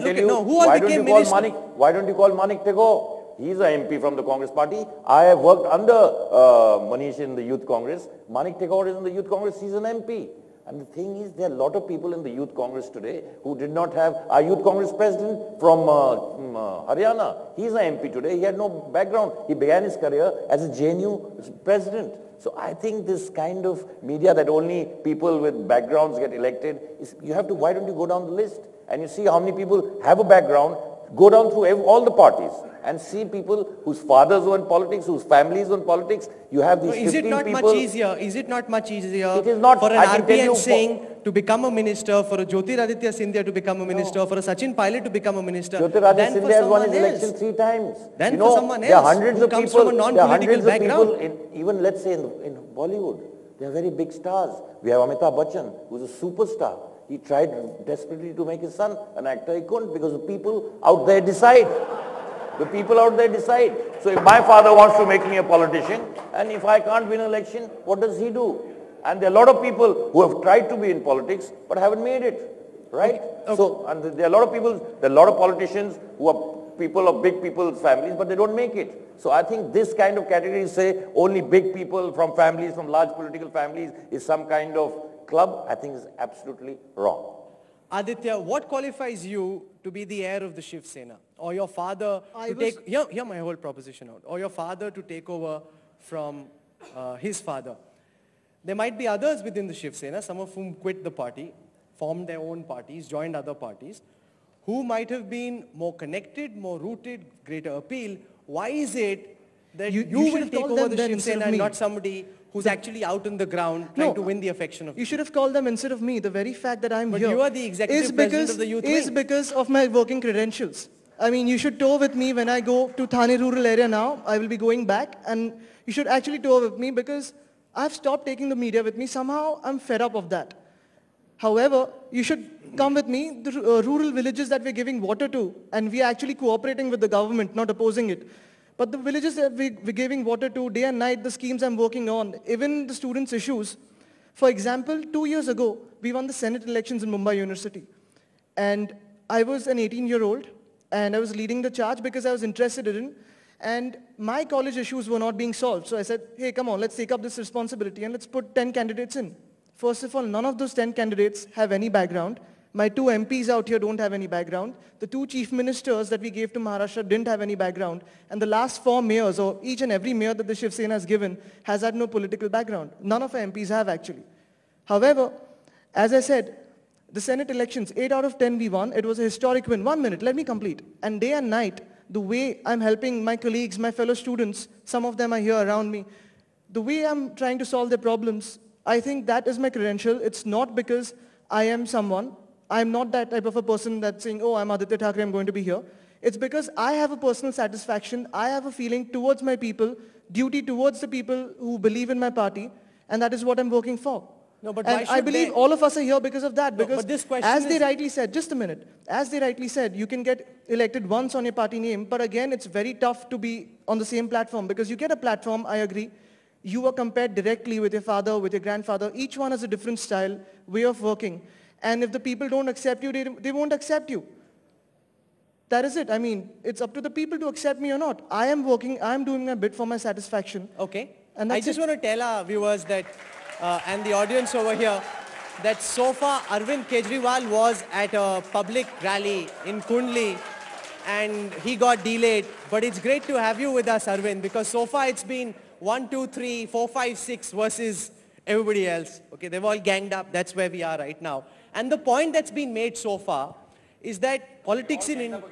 became ministers? Why don't you call Manik Tagore? He's an MP from the Congress party. I have worked under Manish in the Youth Congress. Manik Tagore is in the Youth Congress. He's an MP. And the thing is, there are a lot of people in the Youth Congress today who did not have... Our Youth Congress president from Haryana, he's an MP today. He had no background. He began his career as a JNU president. So I think this kind of media that only people with backgrounds get elected, why don't you go down the list? And you see how many people have a background, go down through all the parties and see people whose fathers were in politics, whose families were in politics. You have these 15 people. Is it not much easier It is not, for an I can tell RPN you, Singh to become a minister, for a Jyotiraditya Scindia to become a minister, for a Sachin Pilot to become a minister, Jyotiraditya Scindia has won his election 3 times. Then for someone else there are hundreds who of comes people, from a non-political background. Even let's say in Bollywood, they are very big stars. We have Amitabh Bachchan, who's a superstar. He tried desperately to make his son an actor. He couldn't because the people out there decide. The people out there decide. So if my father wants to make me a politician, and if I can't win an election, what does he do? And there are a lot of people who have tried to be in politics, but haven't made it, right? Okay. So, and there are a lot of people, there are a lot of politicians who are people of big people's families, but they don't make it. So I think this kind of category, say only big people from families, from large political families, is some kind of club, I think is absolutely wrong. Aditya, what qualifies you to be the heir of the Shiv Sena? Or your father to take, hear my whole proposition out, or your father to take over from his father. There might be others within the Shiv Sena, some of whom quit the party, formed their own parties, joined other parties, who might have been more connected, more rooted, greater appeal. Why is it that you will take over the Shiv Sena and not somebody who's actually out on the ground trying to win the affection of people? You should have called them instead of me. The very fact that I'm here you are the executive president of the youth is wing. because of my working credentials. I mean, you should tour with me when I go to Thane rural area now. I will be going back, and you should actually tour with me because I've stopped taking the media with me. Somehow I'm fed up of that. However, you should come with me, the rural villages that we're giving water to, and we are actually cooperating with the government, not opposing it. But the villages that we're giving water to, day and night, the schemes I'm working on, even the students' issues. For example, 2 years ago, we won the Senate elections in Mumbai University. And I was an 18-year-old, and I was leading the charge because I was interested in it. And my college issues were not being solved. So I said, hey, come on, let's take up this responsibility and let's put 10 candidates in. First of all, none of those 10 candidates have any background. My 2 MPs out here don't have any background. The 2 chief ministers that we gave to Maharashtra didn't have any background. And the last 4 mayors, or each and every mayor that the Shiv Sena has given, has had no political background. None of our MPs have actually. However, as I said, the Senate elections, 8 out of 10 we won. It was a historic win. 1 minute, let me complete. And day and night, the way I'm helping my colleagues, my fellow students, some of them are here around me, the way I'm trying to solve their problems, I think that is my credential. It's not because I am someone. I'm not that type of a person that's saying, oh, I'm Aditya Thackeray, I'm going to be here. It's because I have a personal satisfaction. I have a feeling towards my people, duty towards the people who believe in my party, and that is what I'm working for. No, but and I believe all of us are here because of that. No, because but this question as they rightly said, just a minute, as they rightly said, you can get elected once on your party name, but again, it's very tough to be on the same platform because you get a platform, I agree. You are compared directly with your father, with your grandfather. Each one has a different style, way of working. And if the people don't accept you, they won't accept you. That is it. I mean, it's up to the people to accept me or not. I am working, I am doing my bit for my satisfaction. Okay. And I just want to tell our viewers that, and the audience over here, that so far Arvind Kejriwal was at a public rally in Kundli and he got delayed. But it's great to have you with us, Arvind, because so far it's been 1, 2, 3, 4, 5, 6 versus everybody else. Okay, they've all ganged up. That's where we are right now. And the point that's been made so far is that politics in India...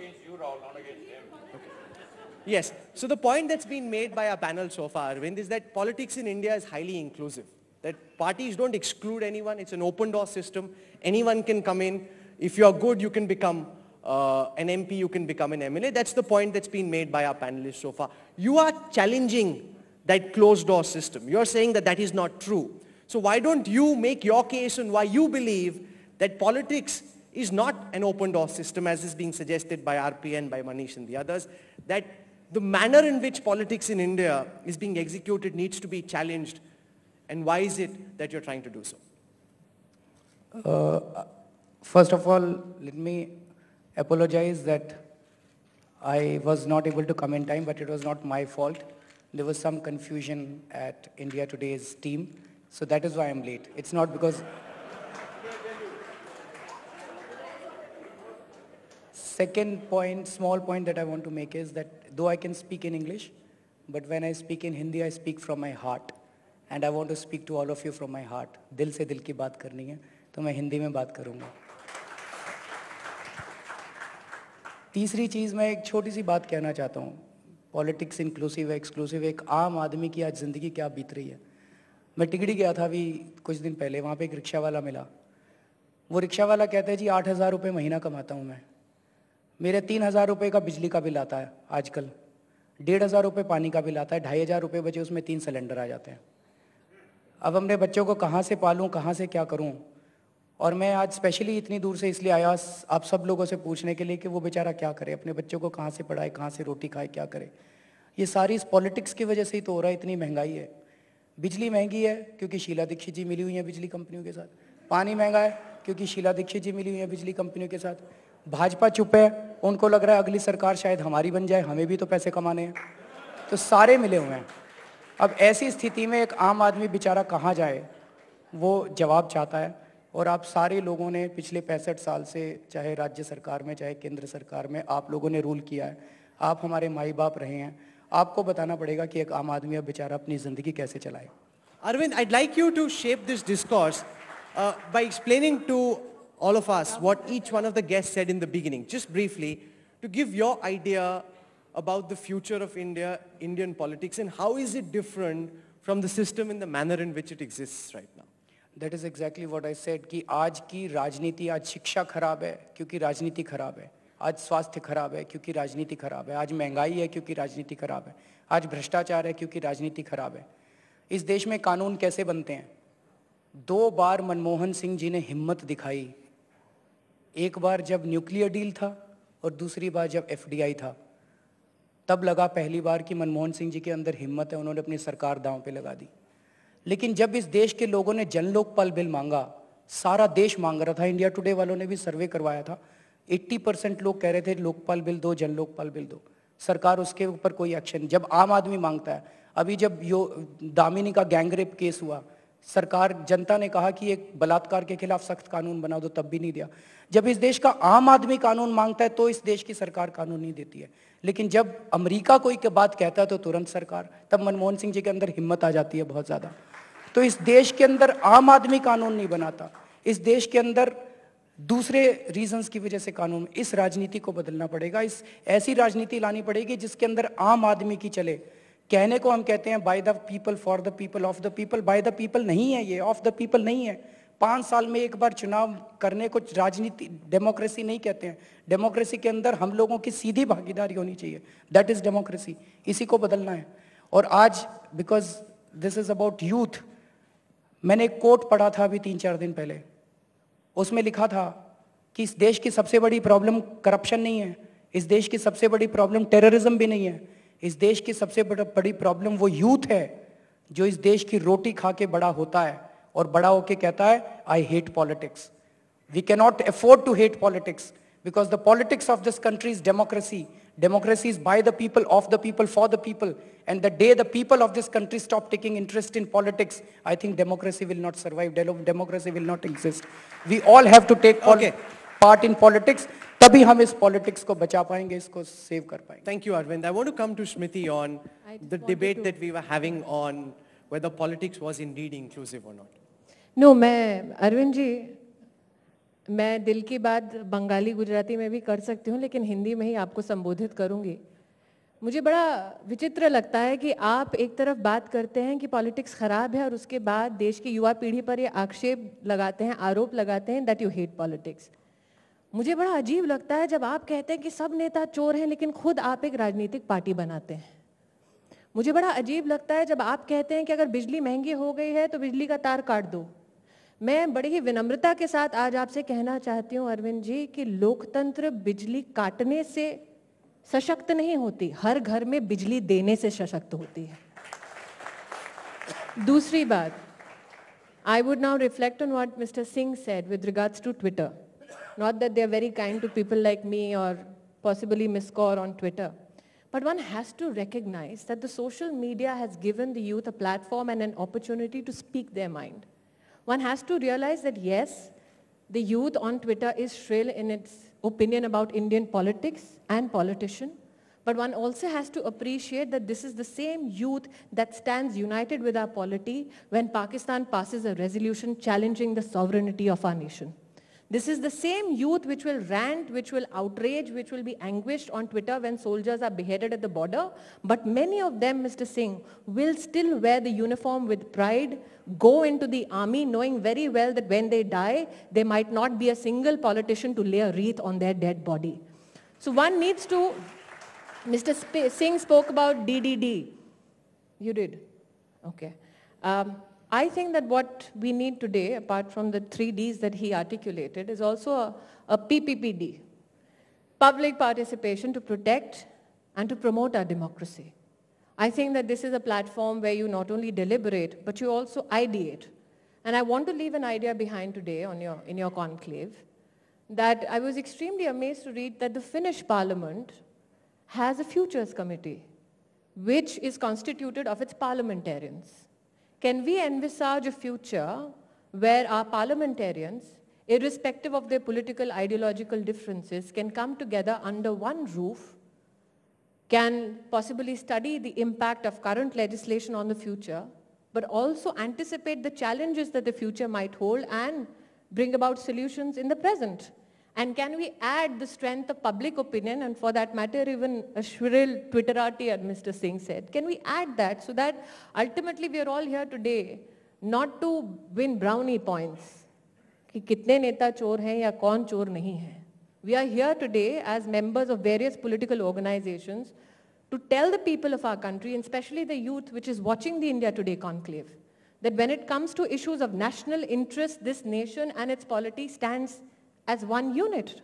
Yes. So the point that's been made by our panel so far, Arvind, is that politics in India is highly inclusive. That parties don't exclude anyone. It's an open door system. Anyone can come in. If you're good, you can become an MP, you can become an MLA. That's the point that's been made by our panelists so far. You are challenging that closed door system. You're saying that that is not true. So why don't you make your case on why you believe that politics is not an open door system as is being suggested by RPN, by Manish and the others, that the manner in which politics in India is being executed needs to be challenged, and why is it that you're trying to do so? First of all, let me apologize that I was not able to come in time, but it was not my fault. There was some confusion at India Today's team, so that is why I'm late. It's not because... Second point, small point that I want to make is that though I can speak in English, but when I speak in Hindi, I speak from my heart. And I want to speak to all of you from my heart. दिल से दिल की बात करनी है, तो मैं हिंदी में बात करूँगा. तीसरी चीज़ मैं एक छोटी सी बात कहना चाहता हूँ. पॉलिटिक्स इंक्लूसिव है, एक्सक्लूसिव है, एक आम आदमी की आज ज़िंदगी क्या बीत रही है. मैं टिकड़ी गया था अभी कुछ दिन पहले, वहाँ पे एक रिक्शा वाला मिला. वो रिक्शा वाला कहता है जी 8,000 रुपये महीना कमाता हूँ मैं. मेरे 3,000 रुपये का बिजली का बिल आता है आजकल. 1,500 रुपये पानी का बिल आता है. 2,500 रुपये बचे, उसमें 3 सिलेंडर आ जाते हैं. अब अपने बच्चों को कहाँ से पालूँ, कहाँ से क्या करूँ. और मैं आज स्पेशली इतनी दूर से इसलिए आया आप सब लोगों से पूछने के लिए कि वो बेचारा क्या करे, अपने बच्चों को कहाँ से पढ़ाए, कहाँ से रोटी खाए, क्या करे। ये सारी इस पॉलिटिक्स की वजह से ही तो हो रहा है। इतनी महंगाई है, बिजली महंगी है क्योंकि शीला दीक्षित जी मिली हुई है बिजली कंपनियों के साथ, पानी महंगा है क्योंकि शीला दीक्षित जी मिली हुई है बिजली कंपनियों के साथ, भाजपा चुप है, उनको लग रहा है अगली सरकार शायद हमारी बन जाए, हमें भी तो पैसे कमाने हैं, तो सारे मिले हुए हैं। अब ऐसी स्थिति में एक आम आदमी बेचारा कहाँ जाए, वो जवाब चाहता है। और आप सारे लोगों ने पिछले 65 साल से, चाहे राज्य सरकार में चाहे केंद्र सरकार में, आप लोगों ने रूल किया है, आप हमारे माई बाप रहे हैं, आपको बताना पड़ेगा कि एक आम आदमी अब बेचारा अपनी ज़िंदगी कैसे चलाए। Arvind, I'd like you to shape this discourse by explaining to all of us what each one of the guests said in the beginning, just briefly, to give your idea about the future of India, Indian politics, and how is it different from the system in the manner in which it exists right now. That is exactly what I said कि आज की राजनीति, आज शिक्षा खराब है क्योंकि राजनीति खराब है, आज स्वास्थ्य खराब है क्योंकि राजनीति खराब है, आज महंगाई है क्योंकि राजनीति खराब है, आज भ्रष्टाचार है क्योंकि राजनीति खराब है। इस देश में कानून कैसे बनते हैं? 2 बार मनमोहन सिंह जी ने हिम्मत दिखाई, एक बार जब न्यूक्लियर डील था और दूसरी बार जब FDI था, तब लगा पहली बार कि मनमोहन सिंह जी के अंदर हिम्मत है, उन्होंने अपनी सरकार दांव पे लगा दी। लेकिन जब इस देश के लोगों ने जन लोकपाल बिल मांगा, सारा देश मांग रहा था, इंडिया टुडे वालों ने भी सर्वे करवाया था, 80% लोग कह रहे थे लोकपाल बिल दो, जन लोकपाल बिल दो, सरकार उसके ऊपर कोई एक्शन। जब आम आदमी मांगता है, अभी जब दामिनी का गैंगरेप केस हुआ, सरकार, जनता ने कहा कि एक बलात्कार के खिलाफ सख्त कानून बना दो, तब भी नहीं दिया। जब इस देश का आम आदमी कानून मांगता है तो इस देश की सरकार कानून नहीं देती है। लेकिन जब अमेरिका कोई के बात कहता है तो तुरंत सरकार, तब मनमोहन सिंह जी के अंदर हिम्मत आ जाती है बहुत ज़्यादा। तो इस देश के अंदर आम आदमी कानून नहीं बनाता, इस देश के अंदर दूसरे रीजंस की वजह से कानून। इस राजनीति को बदलना पड़ेगा, इस ऐसी राजनीति लानी पड़ेगी जिसके अंदर आम आदमी की चले। कहने को हम कहते हैं by the people, for the people, of the people, by the people नहीं है ये, ऑफ द पीपल नहीं है। 5 साल में एक बार चुनाव करने को राजनीति, डेमोक्रेसी नहीं कहते हैं। डेमोक्रेसी के अंदर हम लोगों की सीधी भागीदारी होनी चाहिए, दैट इज डेमोक्रेसी। इसी को बदलना है। और आज because this is about youth, मैंने एक कोट पढ़ा था अभी 3-4 दिन पहले, उसमें लिखा था कि इस देश की सबसे बड़ी प्रॉब्लम करप्शन नहीं है, इस देश की सबसे बड़ी प्रॉब्लम टेररिज्म भी नहीं है, इस देश की सबसे बड़ी प्रॉब्लम वो यूथ है जो इस देश की रोटी खा के बड़ा होता है और बड़ा होके कहता है I hate politics. We can not afford to hate politics because the politics of this country is democracy. Democracy is by the people, of the people, for the people. And the day the people of this country stop taking interest in politics, I think democracy will not survive. Democracy will not exist. We all have to take part in politics. तभी हम इस politics को बचा पाएंगे, इसको save कर पाएंगे. Thank you, Arvind. I want to come to Smriti on the debate that we were having on whether politics was indeed inclusive or not. No, मैं अरविंद जी, मैं दिल की बात बंगाली गुजराती में भी कर सकती हूँ, लेकिन हिंदी में ही आपको संबोधित करूँगी. मुझे बड़ा विचित्र लगता है कि आप एक तरफ बात करते हैं कि पॉलिटिक्स ख़राब है और उसके बाद देश की युवा पीढ़ी पर ये आक्षेप लगाते हैं, आरोप लगाते हैं दैट यू हेट पॉलिटिक्स. मुझे बड़ा अजीब लगता है जब आप कहते हैं कि सब नेता चोर हैं लेकिन खुद आप एक राजनीतिक पार्टी बनाते हैं. मुझे बड़ा अजीब लगता है जब आप कहते हैं कि अगर बिजली महंगी हो गई है तो बिजली का तार काट दो. मैं बड़ी ही विनम्रता के साथ आज आपसे कहना चाहती हूँ अरविंद जी कि लोकतंत्र बिजली काटने से सशक्त नहीं होती, हर घर में बिजली देने से सशक्त होती है. दूसरी बात, I would now reflect on what Mr. Singh said with regards to Twitter. Not that they are very kind to people like me or possibly Miss Kaur on Twitter. But one has to recognize that the social media has given the youth a platform and an opportunity to speak their mind. One has to realize that yes, the youth on Twitter is shrill in its opinion about Indian politics and politician, but one also has to appreciate that this is the same youth that stands united with our polity when Pakistan passes a resolution challenging the sovereignty of our nation. This is the same youth which will rant, which will outrage, which will be anguished on Twitter when soldiers are beheaded at the border. But many of them, Mr. Singh, will still wear the uniform with pride, go into the army knowing very well that when they die, there might not be a single politician to lay a wreath on their dead body. So one needs to, Mr. Singh spoke about DDD. You did? Okay. I think that what we need today, apart from the 3 Ds that he articulated, is also a PPPD, public participation to protect and to promote our democracy. I think that this is a platform where you not only deliberate, but you also ideate. And I want to leave an idea behind today in your conclave, that I was extremely amazed to read that the Finnish parliament has a futures committee, which is constituted of its parliamentarians. Can we envisage a future where our parliamentarians, irrespective of their political ideological differences, can come together under one roof, can possibly study the impact of current legislation on the future, but also anticipate the challenges that the future might hold and bring about solutions in the present? And can we add the strength of public opinion, and for that matter, even a shrill Twitterati, as Mr. Singh said, can we add that so that ultimately we are all here today not to win brownie points, कि कितने नेता चोर हैं या कौन चोर नहीं है. We are here today as members of various political organizations to tell the people of our country, and especially the youth which is watching the India Today conclave, that when it comes to issues of national interest, this nation and its polity stands as one unit.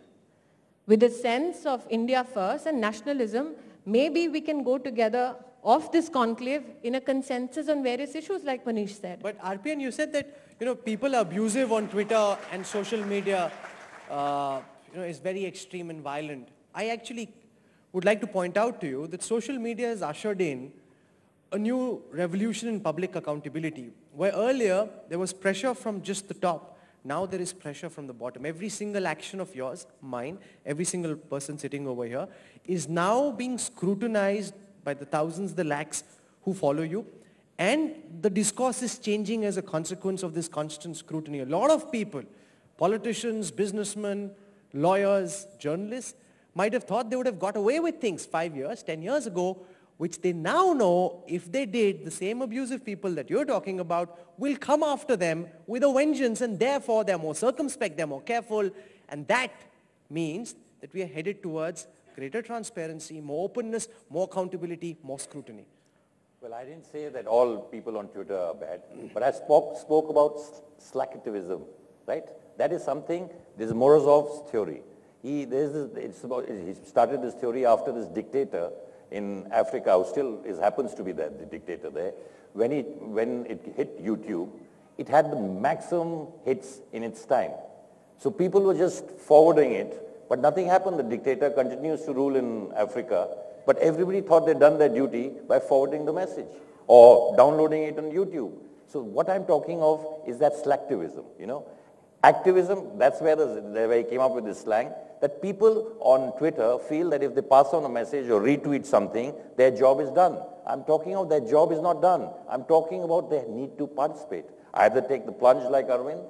With a sense of India first and nationalism, maybe we can go together off this conclave in a consensus on various issues, like Manish said. But Arvind, you said that people are abusive on Twitter and social media. Is very extreme and violent. I actually would like to point out to you that social media has ushered in a new revolution in public accountability, where earlier there was pressure from just the top. Now there is pressure from the bottom. Every single action of yours, mine, every single person sitting over here, is now being scrutinized by the thousands, the lakhs who follow you. And the discourse is changing as a consequence of this constant scrutiny. A lot of people, politicians, businessmen, lawyers, journalists, might have thought they would have got away with things 5 years, 10 years ago, which they now know if they did, the same abusive people that you're talking about will come after them with a vengeance, and therefore they're more circumspect, they're more careful, and that means that we are headed towards greater transparency, more openness, more accountability, more scrutiny. Well, I didn't say that all people on Twitter are bad, but I spoke about slacktivism, right? That is something, this is Morozov's theory. He started this theory after this dictator in Africa, who still happens to be the dictator there. When it hit YouTube, it had the maximum hits in its time. So people were just forwarding it, but nothing happened. The dictator continues to rule in Africa, but everybody thought they'd done their duty by forwarding the message or downloading it on YouTube. So what I'm talking of is that slacktivism, Activism, that's where he came up with this slang, that people on Twitter feel that if they pass on a message or retweet something, their job is done. I'm talking of their job is not done. I'm talking about they need to participate. Either take the plunge like Arvind,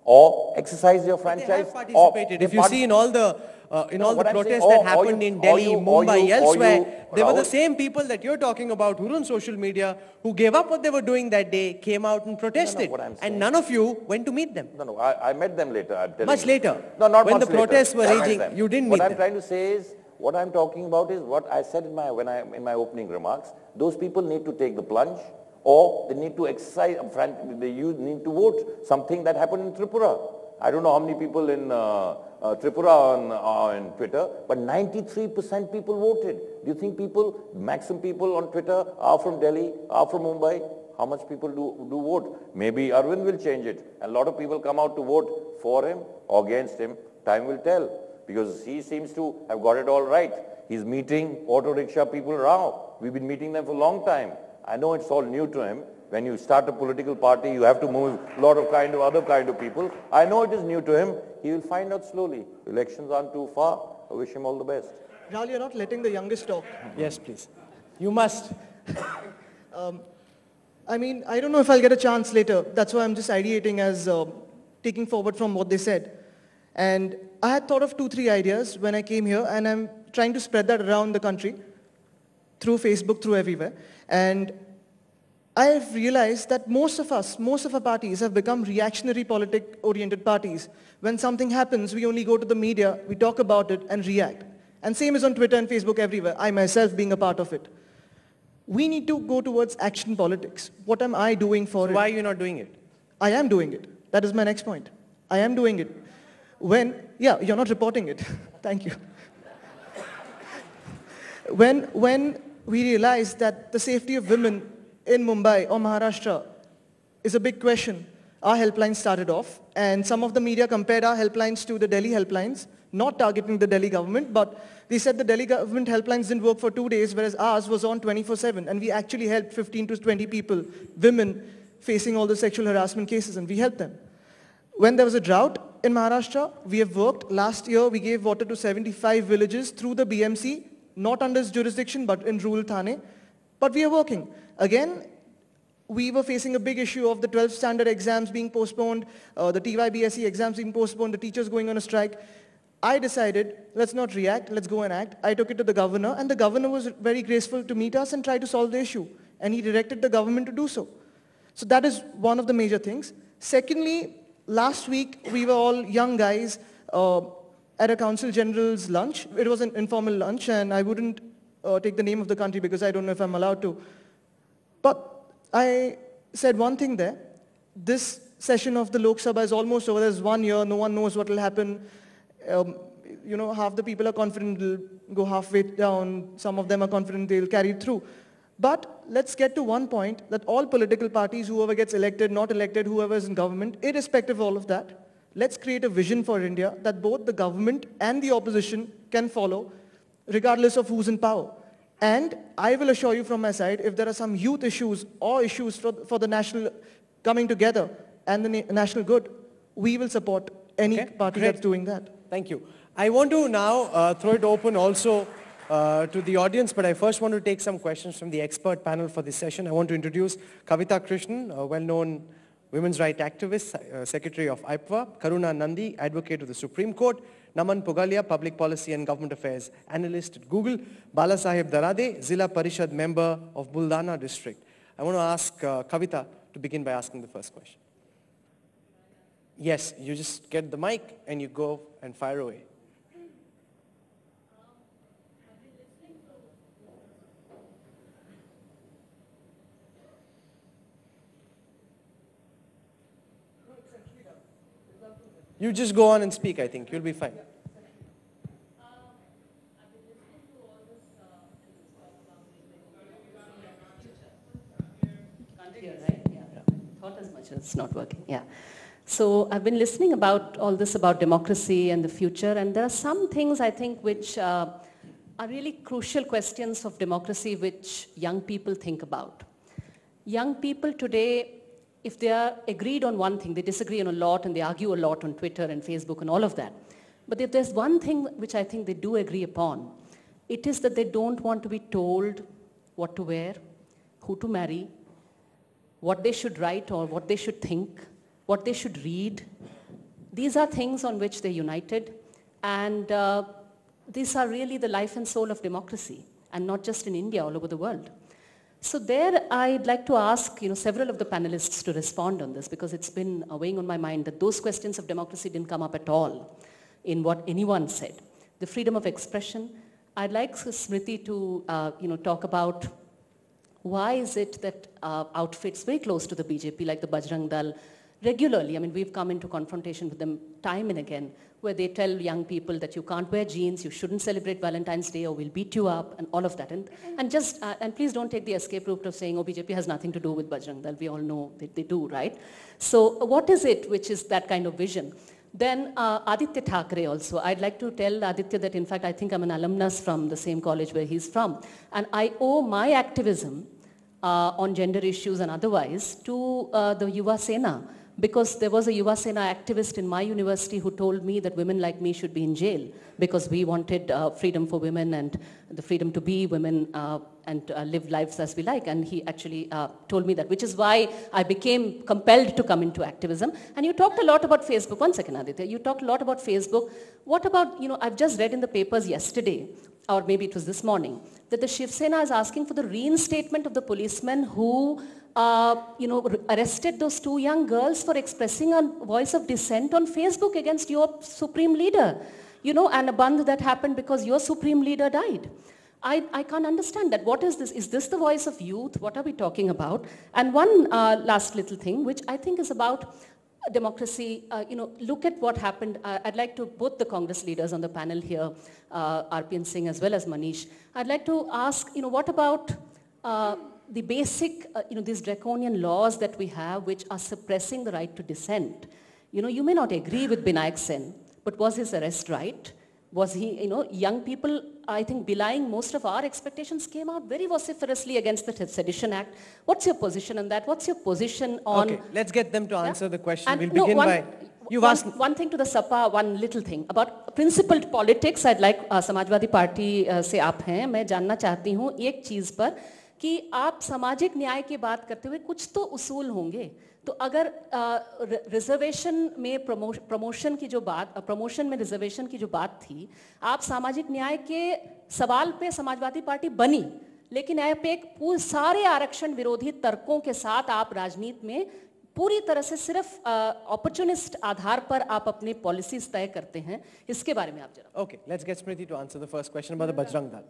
or exercise your franchise. They have participated. If you see in all the protests that happened in Delhi, Mumbai, elsewhere, they were the same people that you're talking about who were on social media, who gave up what they were doing that day, came out and protested. And none of you went to meet them. No, I met them later. I'm telling Much you. later. No, not when much the protests later. were raging, you didn't meet them. What I'm trying to say is, what I'm talking about is what I said in my opening remarks. Those people need to take the plunge, or they need to exercise, they need to vote. Something that happened in Tripura. I don't know how many people in Tripura on Twitter, but 93% people voted. Do you think maximum people on Twitter are from Delhi, are from Mumbai? How much people do vote? Maybe Arvind will change it. A lot of people come out to vote for him or against him. Time will tell, because he seems to have got it all right. He's meeting auto rickshaw people around. We've been meeting them for a long time. I know it's all new to him. When you start a political party, you have to move a lot of other kind of people. I know it is new to him. He will find out slowly. Elections aren't too far. I wish him all the best. Rahul, you're not letting the youngest talk. Yes, please. You must. I don't know if I'll get a chance later. That's why I'm just ideating as taking forward from what they said. And I had thought of 2-3 ideas when I came here, and I'm trying to spread that around the country through Facebook, through everywhere. And I've realized that most of our parties have become reactionary politic-oriented parties. When something happens, we only go to the media, we talk about it and react. And same is on Twitter and Facebook everywhere, I myself being a part of it. We need to go towards action politics. What am I doing for it? Why are you not doing it? I am doing it. That is my next point. I am doing it. Yeah, you're not reporting it. Thank you. When we realized that the safety of women in Mumbai or Maharashtra is a big question, our helpline started off, and some of the media compared our helplines to the Delhi helplines, not targeting the Delhi government, but they said the Delhi government helplines didn't work for 2 days, whereas ours was on 24/7, and we actually helped 15 to 20 people, women, facing all the sexual harassment cases, and we helped them. When there was a drought in Maharashtra, we have worked. Last year, we gave water to 75 villages through the BMC, not under its jurisdiction, but in rural Thane. But we are working. Again, we were facing a big issue of the 12th standard exams being postponed, the TYBSE exams being postponed, the teachers going on a strike. I decided, let's not react, let's go and act. I took it to the governor, and the governor was very graceful to meet us and try to solve the issue. And he directed the government to do so. So that is one of the major things. Secondly, last week, we were all young guys at a council general's lunch. It was an informal lunch, and I wouldn't take the name of the country because I don't know if I'm allowed to. But I said one thing there. This session of the Lok Sabha is almost over. There's 1 year. No one knows what will happen. Half the people are confident they'll go halfway down. Some of them are confident they'll carry it through. But let's get to one point that all political parties, whoever gets elected, not elected, whoever is in government, irrespective of all of that, let's create a vision for India that both the government and the opposition can follow, regardless of who's in power. And I will assure you from my side, if there are some youth issues or issues for the national coming together and the national good, we will support any party that's doing that. Thank you. I want to now throw it open also to the audience, but I first want to take some questions from the expert panel for this session. I want to introduce Kavita Krishnan, a well-known women's rights activist, Secretary of IPWA, Karuna Nandi, Advocate of the Supreme Court, Naman Pugalia, Public Policy and Government Affairs Analyst at Google, Bala Sahib Darade, Zilla Parishad Member of Buldana District. I want to ask Kavita to begin by asking the first question. Yes, you just get the mic and you go and fire away. You just go on and speak, I think. You'll be fine. Thought as much as it's not working. Yeah. So I've been listening about all this about democracy and the future, and there are some things I think which are really crucial questions of democracy which young people think about. Young people today, if they are agreed on one thing, they disagree on a lot and they argue a lot on Twitter and Facebook and all of that. But if there's one thing which I think they do agree upon, it is that they don't want to be told what to wear, who to marry, what they should write or what they should think, what they should read. These are things on which they're united, and these are really the life and soul of democracy, and not just in India, all over the world. So there I'd like to ask several of the panelists to respond on this, because it's been weighing on my mind that those questions of democracy didn't come up at all in what anyone said. The freedom of expression. I'd like Smriti to talk about why is it that outfits very close to the BJP, like the Bajrang Dal, regularly, I mean, we've come into confrontation with them time and again, where they tell young people that you can't wear jeans, you shouldn't celebrate Valentine's Day, or we'll beat you up, and all of that. And please don't take the escape route of saying, oh, BJP has nothing to do with Bajrang Dal. We all know that they do, right? So what is it which is that kind of vision? Then Aditya Thackeray also. I'd like to tell Aditya that, in fact, I think I'm an alumnus from the same college where he's from. And I owe my activism on gender issues and otherwise to the Yuva Sena, because there was a Yuva Sena activist in my university who told me that women like me should be in jail because we wanted freedom for women and the freedom to be women and live lives as we like. And he actually told me that, which is why I became compelled to come into activism. And you talked a lot about Facebook. One second, Aditya. You talked a lot about Facebook. What about, I've just read in the papers yesterday, or maybe it was this morning, that the Shiv Sena is asking for the reinstatement of the policemen who arrested those 2 young girls for expressing a voice of dissent on Facebook against your supreme leader, and a bandh that happened because your supreme leader died. I can't understand that. What is this? Is this the voice of youth? What are we talking about? And one last little thing, which I think is about democracy. Look at what happened. I'd like to, both the Congress leaders on the panel here, RP and Singh as well as Manish, I'd like to ask, what about the basic, these draconian laws that we have which are suppressing the right to dissent? You may not agree with Binayak Sen, but was his arrest right? Was he, young people, I think, belying most of our expectations, came out very vociferously against the Sedition Act. What's your position on that? What's your position on... Okay, let's get them to answer the question. And we'll begin by... You've asked... One thing to the Sapa, one little thing. About principled politics, I'd like Samajwadi Party से आप हैं, मैं जानना चाहती हूँ एक चीज़ पर कि आप सामाजिक न्याय की बात करते हुए कुछ तो उसूल होंगे. तो अगर रिजर्वेशन में प्रमोशन की जो बात, प्रमोशन में रिजर्वेशन की जो बात थी, आप सामाजिक न्याय के सवाल पे समाजवादी पार्टी बनी, लेकिन आप एक सारे आरक्षण विरोधी तर्कों के साथ आप राजनीति में पूरी तरह से सिर्फ अपॉर्चुनिस्ट आधार पर आप अपने पॉलिसीज तय करते हैं. इसके बारे में आप जरा. Okay, let's get Smriti to answer the first question about the Bajrang Dal.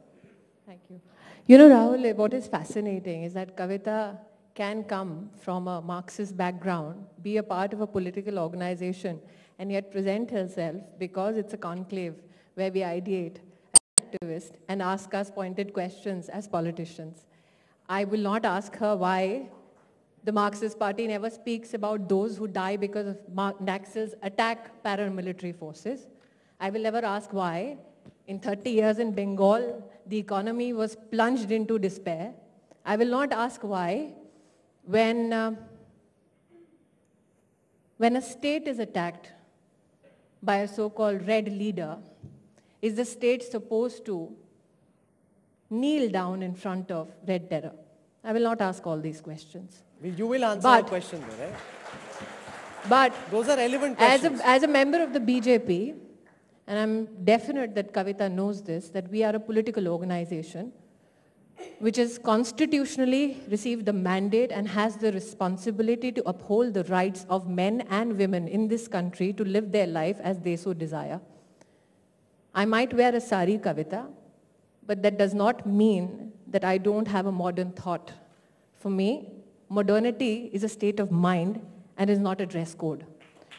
Thank you. Rahul, what is fascinating is that Kavita can come from a Marxist background, be a part of a political organization, and yet present herself, because it's a conclave where we ideate as activists and ask us pointed questions as politicians. I will not ask her why the Marxist Party never speaks about those who die because of Naxal's attack paramilitary forces. I will never ask why, in 30 years in Bengal, the economy was plunged into despair. I will not ask why, when a state is attacked by a so-called red leader, is the state supposed to kneel down in front of red terror? I will not ask all these questions. You will answer the question though, right? But those are relevant questions. As a member of the BJP, and I'm definite that Kavita knows this, that we are a political organization which has constitutionally received the mandate and has the responsibility to uphold the rights of men and women in this country to live their life as they so desire. I might wear a sari, Kavita, but that does not mean that I don't have a modern thought. For me, modernity is a state of mind and is not a dress code.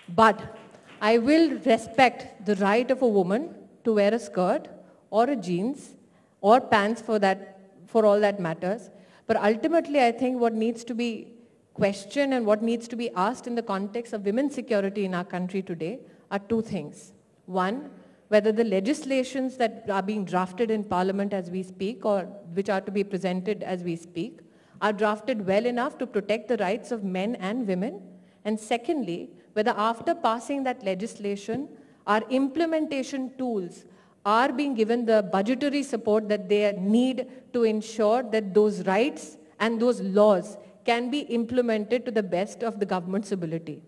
But I will respect the right of a woman to wear a skirt or a jeans or pants for all that matters. But ultimately, I think what needs to be questioned and what needs to be asked in the context of women's security in our country today are two things. One, whether the legislations that are being drafted in Parliament as we speak or which are to be presented as we speak are drafted well enough to protect the rights of men and women. And secondly, whether after passing that legislation, our implementation tools are being given the budgetary support that they need to ensure that those rights and those laws can be implemented to the best of the government's ability.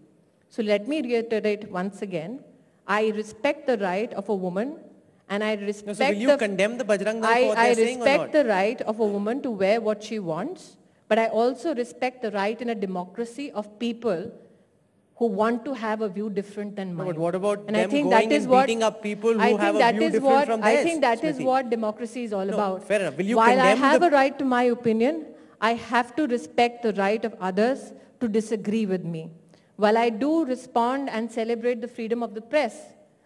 So let me reiterate once again, I respect the right of a woman and I respect will you condemn the Bajrang Dal for what they're saying or not? I respect the right of a woman to wear what she wants, but I also respect the right in a democracy of people who want to have a view different than mine. But what about and them going and beating up people who have a view different from theirs? I think that is what democracy is all about. Fair enough. Will you While I condemn have a right to my opinion, I have to respect the right of others to disagree with me. While I do respond and celebrate the freedom of the press,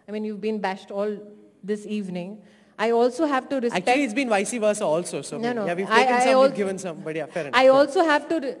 I mean, you've been bashed all this evening, I also have to respect... Actually, it's been vice versa also. So no, yeah, we've taken some, we've given some, but yeah, fair enough. I also have to...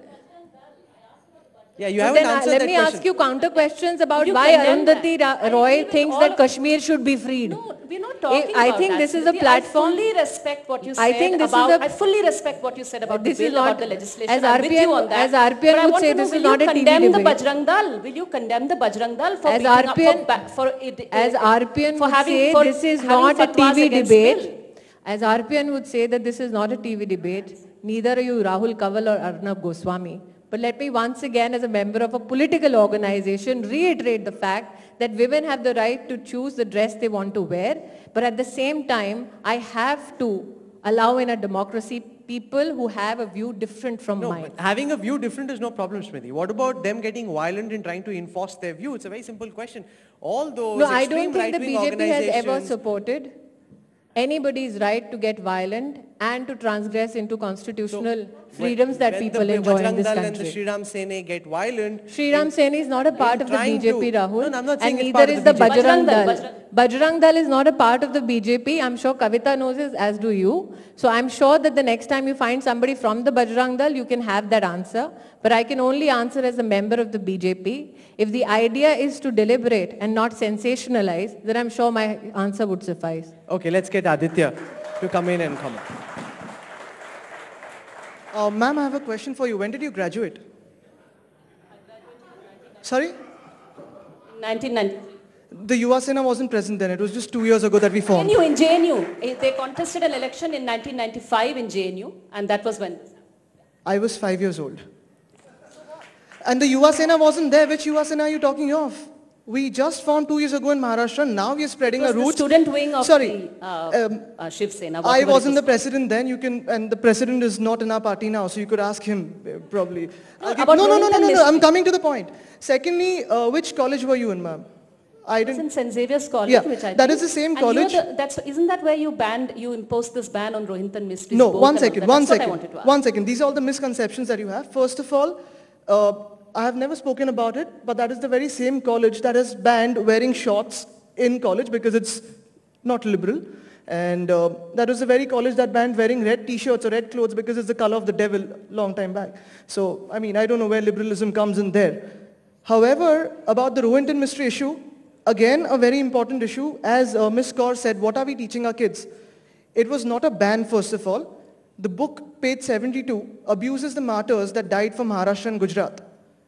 Yeah, you haven't answered let that me question. ask you counter questions about why Arundhati Roy thinks that Kashmir should be freed. No, we're not talking I about think that. this is a platform. I fully respect what you said I think this about, is a, I fully respect what you said about this the is bill, not, about the legislation. as I'm with you on that. As RPN would say, this is not a TV debate. Will you condemn the Bajrang Dal? Will you condemn the Bajrang Dal for as beating RPN, up for as RPN for would having, say, for this is having not a fatwas TV against debate. bill? As RPN would say that this is not a TV debate. Neither are you Rahul Kaval or Arnab Goswami. But let me once again, as a member of a political organization, reiterate the fact that women have the right to choose the dress they want to wear. But at the same time, I have to allow in a democracy people who have a view different from mine. But having a view different is no problem, Smriti. What about them getting violent in trying to enforce their view? It's a very simple question. All those No, I extreme don't think the right-wing BJP has ever organizations... supported anybody's right to get violent and to transgress into constitutional freedoms that people enjoy in this Bajrang Dal and the country. Shri Ram Sena get violent. Shri Ram Sena is not a part of the trying BJP, to- Rahul, No, I'm not saying and it's neither part of is the the BJP. Bajrang Dal. Bajrang Dal is not a part of the BJP. I'm sure Kavita knows it, as do you. So I'm sure that the next time you find somebody from the Bajrang Dal, you can have that answer. But I can only answer as a member of the BJP. If the idea is to deliberate and not sensationalize, then I'm sure my answer would suffice. Okay, let's get Aditya to come in and comment. Ma'am, I have a question for you. When did you graduate? Sorry? 1990. The Yuva Sena wasn't present then. It was just 2 years ago that we formed. JNU, in JNU. They contested an election in 1995 in JNU, and that was when. I was 5 years old. And the Yuva Sena wasn't there. Which Yuva Sena are you talking of? We just formed 2 years ago in Maharashtra. Now we are spreading our It was roots. the student wing of Sorry. the Shiv Sena. I whatever it wasn't is. the president then. You can, and the president is not in our party now, so you could ask him probably. about No. Rohinton I'm coming to the point. Secondly, which college were you in, ma'am? I was in St. Xavier's College, Yeah, which I that think. is the same And you know college. isn't that where you imposed this ban on Rohinton mysteries? No, both one and all second, that? one That's what I second, wanted to ask. one second. These are all the misconceptions that you have. First of all, I have never spoken about it, but that is the very same college that has banned wearing shorts in college because it's not liberal. And that was the very college that banned wearing red t-shirts or red clothes because it's the color of the devil long time back. So, I mean, I don't know where liberalism comes in there. However, about the Rohinton mystery issue, again, a very important issue. As Ms. Kaur said, what are we teaching our kids? It was not a ban, first of all. The book, page 72, abuses the martyrs that died for Maharashtra and Gujarat.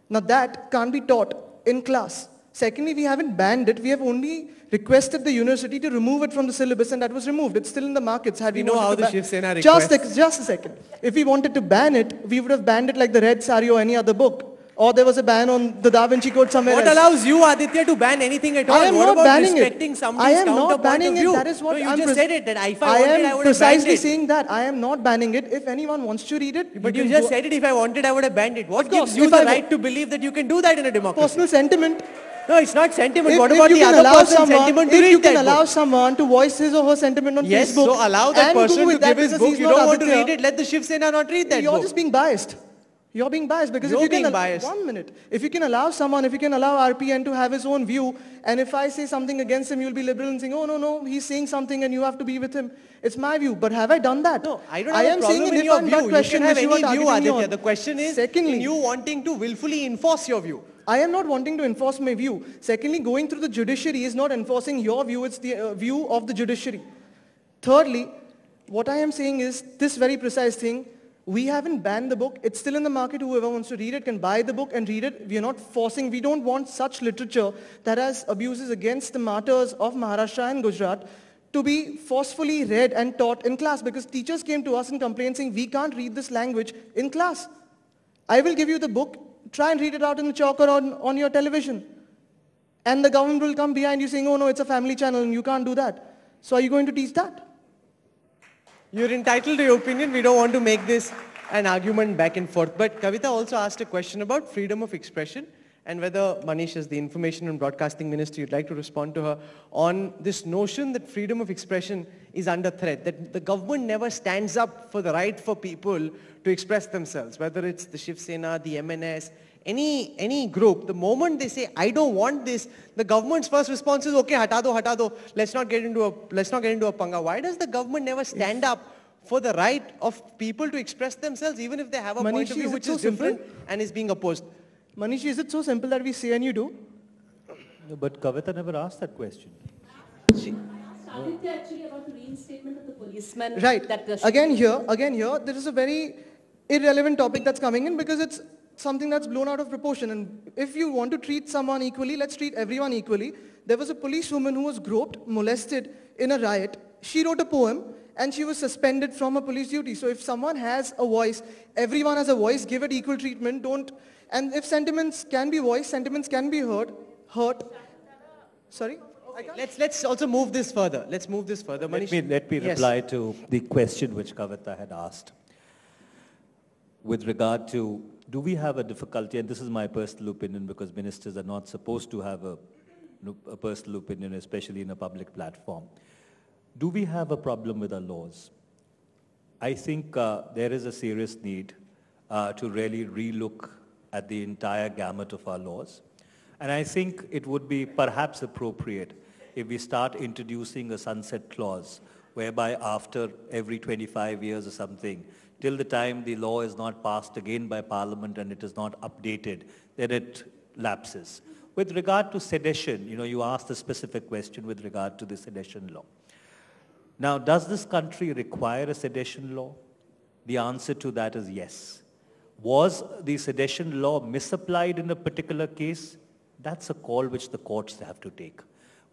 Now that can't be taught in class. Secondly, we haven't banned it. We have only requested the university to remove it from the syllabus, and that was removed. It's still in the markets. Had We we know wanted how to the ban- Shiv Sena requests. Just a second. If we wanted to ban it, we would have banned it like the Red Sari or any other book. Or there was a ban on the Da Vinci Code somewhere What else. allows you, Aditya, to ban anything at all? I am What not about banning respecting it. somebody's I am not counterpoint banning of it. view? That is what no, you I'm just said it. That if I I wanted, I am would have banned precisely it. saying that. I am not banning it. If anyone wants to read it, But you can just go- said it. If I wanted, I would have banned it. What Of course, gives you if the I right to believe that you can do that in a democracy? Personal sentiment. No, it's not sentiment. If- What if about you the can other allow person's someone- sentiment to if read you can that allow book? someone to voice his or her sentiment on Yes, Facebook, so allow that and person do with to that give his because book. he's You not don't want to Aditya. read it. Let the Shiv Sena not read that You're book. just being biased. You're being biased because You're if you can being biased. 1 minute. If you can allow someone, if you can allow RPN to have his own view, and if I say something against him, you'll be liberal and saying, oh no, he's saying something and you have to be with him. It's my view. But have I done that? No, I don't have a problem in your view. You can have any view, Aditya. The question is, in you wanting to willfully enforce your view. I am not wanting to enforce my view. Secondly, going through the judiciary is not enforcing your view, it's the view of the judiciary. Thirdly, what I am saying is this very precise thing. We haven't banned the book. It's still in the market. Whoever wants to read it can buy the book and read it. We are not forcing. We don't want such literature that has abuses against the martyrs of Maharashtra and Gujarat to be forcefully read and taught in class because teachers came to us and complained saying we can't read this language in class. I will give you the book. Try and read it out in the chalk or on your television. And the government will come behind you saying, oh no, it's a family channel and you can't do that. So are you going to teach that? You're entitled to your opinion. We don't want to make this an argument back and forth. But Kavita also asked a question about freedom of expression and whether Manish, as the Information and Broadcasting Minister, you'd like to respond to her on this notion that freedom of expression is under threat, that the government never stands up for the right for people to express themselves, whether it's the Shiv Sena, the MNS, any group. The moment they say, I don't want this, the government's first response is, okay, hata do, let's not get into a panga. Why does the government never stand up for the right of people to express themselves, even if they have a point of view which is different and is being opposed? Manish, is it so simple that we say and you do? No, but Kavita never asked that question. Aditya actually about the reinstatement of the policemen. Right. That Again here, there is a very irrelevant topic that's coming in because it's something that's blown out of proportion. And if you want to treat someone equally, let's treat everyone equally. There was a policewoman who was groped, molested in a riot. She wrote a poem and she was suspended from her police duty. So if someone has a voice, everyone has a voice, give it equal treatment, and if sentiments can be voiced, sentiments can be hurt. Sorry? Okay, let's also move this further. Let's move this further. Manish. Let me Yes. reply to the question which Kavita had asked. With regard to, do we have a difficulty, and this is my personal opinion because ministers are not supposed to have a personal opinion, especially in a public platform. Do we have a problem with our laws? I think there is a serious need to really relook at the entire gamut of our laws. And I think it would be perhaps appropriate if we start introducing a sunset clause whereby after every 25 years or something, till the time the law is not passed again by Parliament and it is not updated, then it lapses. With regard to sedition, you asked a specific question with regard to the sedition law. Now, does this country require a sedition law? The answer to that is yes. Was the sedition law misapplied in a particular case? That's a call which the courts have to take.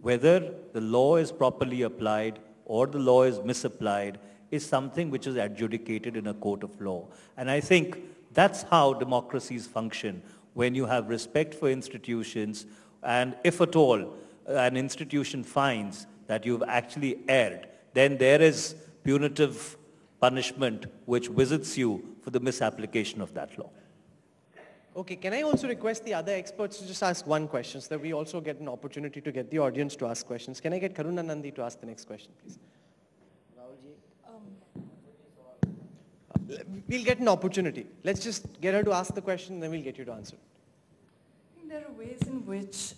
Whether the law is properly applied or the law is misapplied is something which is adjudicated in a court of law. And I think that's how democracies function, when you have respect for institutions, and if at all an institution finds that you've actually erred, then there is punitive punishment which visits you for the misapplication of that law. Okay, can I also request the other experts to just ask one question so that we also get an opportunity to get the audience to ask questions? Can I get Karuna Nandi to ask the next question, please? We'll get an opportunity. Let's just get her to ask the question, then we'll get you to answer. I think there are ways in which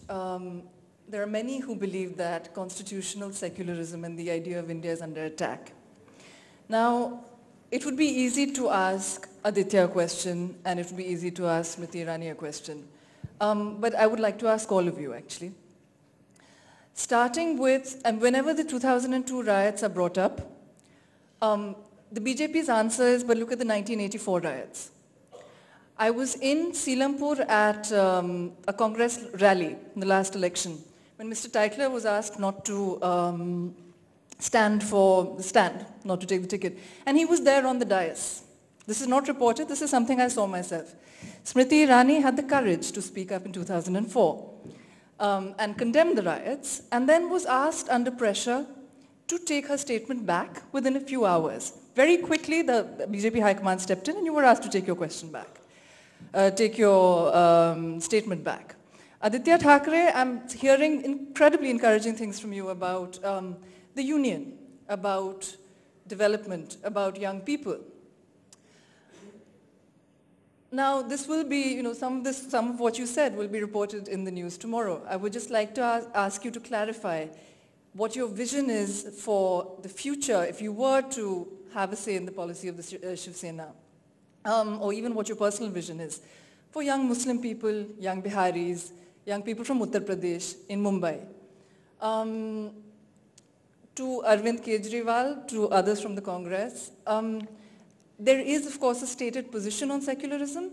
there are many who believe that constitutional secularism and the idea of India is under attack. Now, it would be easy to ask Aditya a question, and it would be easy to ask Smriti Irani a question. But I would like to ask all of you, actually. Starting with, and whenever the 2002 riots are brought up, the BJP's answer is, but look at the 1984 riots. I was in Selampur at a Congress rally in the last election when Mr. Titler was asked not to stand, not to take the ticket. And he was there on the dais. This is not reported, this is something I saw myself. Smriti Irani had the courage to speak up in 2004 and condemn the riots, and then was asked under pressure to take her statement back within a few hours. Very quickly, the BJP High Command stepped in and you were asked to take your question back, take your statement back. Aditya Thackeray, I'm hearing incredibly encouraging things from you about the union, about development, about young people. Now, this will be, some of what you said will be reported in the news tomorrow. I would just like to ask you to clarify what your vision is for the future if you were to have a say in the policy of the Shiv Sena, or even what your personal vision is for young Muslim people, young Biharis, young people from Uttar Pradesh in Mumbai. To Arvind Kejriwal, to others from the Congress, there is, of course, a stated position on secularism,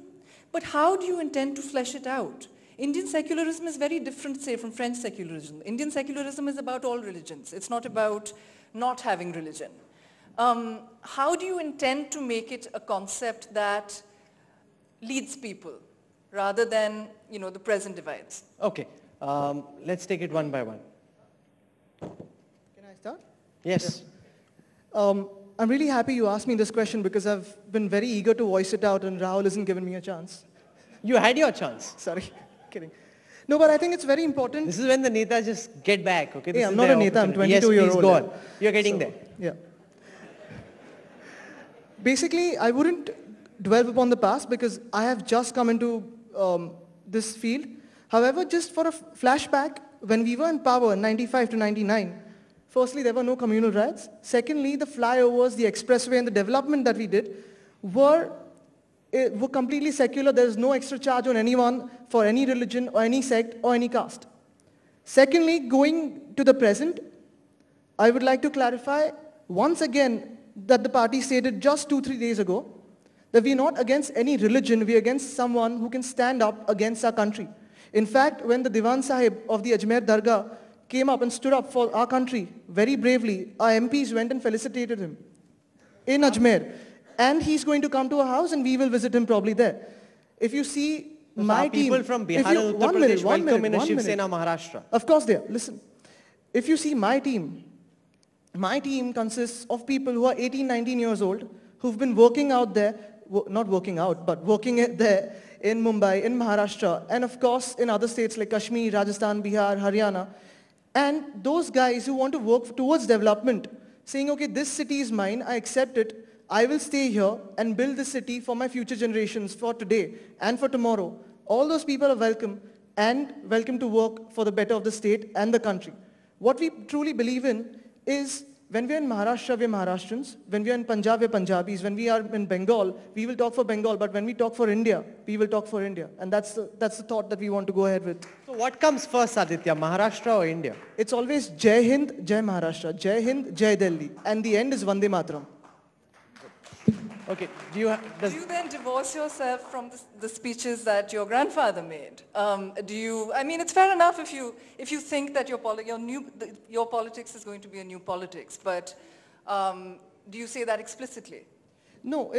but how do you intend to flesh it out? Indian secularism is very different, say, from French secularism. Indian secularism is about all religions. It's not about not having religion. How do you intend to make it a concept that leads people rather than, the present divides? Okay, let's take it one by one. Can I start? Yes. I'm really happy you asked me this question because I've been very eager to voice it out and Rahul hasn't given me a chance. You had your chance. Sorry, kidding. No, but I think it's very important. This is when the Netas just get back, okay? Hey, I'm not a Neta, I'm 22 years old. Yes, please go on. You're getting there. Yeah. Basically, I wouldn't dwell upon the past because I have just come into this field. However, just for a flashback, when we were in power in 95 to 99, firstly, there were no communal riots. Secondly, the flyovers, the expressway, and the development that we did were completely secular. There is no extra charge on anyone for any religion or any sect or any caste. Secondly, going to the present, I would like to clarify once again that the party stated just 2-3 days ago that we are not against any religion, we are against someone who can stand up against our country. In fact, when the Diwan Sahib of the Ajmer Dargah came up and stood up for our country very bravely, our MPs went and felicitated him in Ajmer. And he's going to come to our house and we will visit him probably there. If you see my team... People from Bihar and Uttar Pradesh welcome in a Shiv Sena Maharashtra. Of course they are. Listen, if you see my team consists of people who are 18, 19 years old, who've been working out there, not working out, but working there in Mumbai, in Maharashtra, and of course in other states like Kashmir, Rajasthan, Bihar, Haryana. And those guys who want to work towards development, saying, okay, this city is mine, I accept it, I will stay here and build this city for my future generations, for today and for tomorrow. All those people are welcome and welcome to work for the better of the state and the country. What we truly believe in is when we are in Maharashtra, we are Maharashtrians. When we are in Punjab, we are Punjabis. When we are in Bengal, we will talk for Bengal. But when we talk for India, we will talk for India. And that's the thought that we want to go ahead with. So what comes first, Aditya, Maharashtra or India? It's always Jai Hind, Jai Maharashtra. Jai Hind, Jai Delhi. And the end is Vande Mataram. Okay. Do you then divorce yourself from the speeches that your grandfather made? I mean, it's fair enough if you think that your politics is going to be a new politics, but do you say that explicitly? No,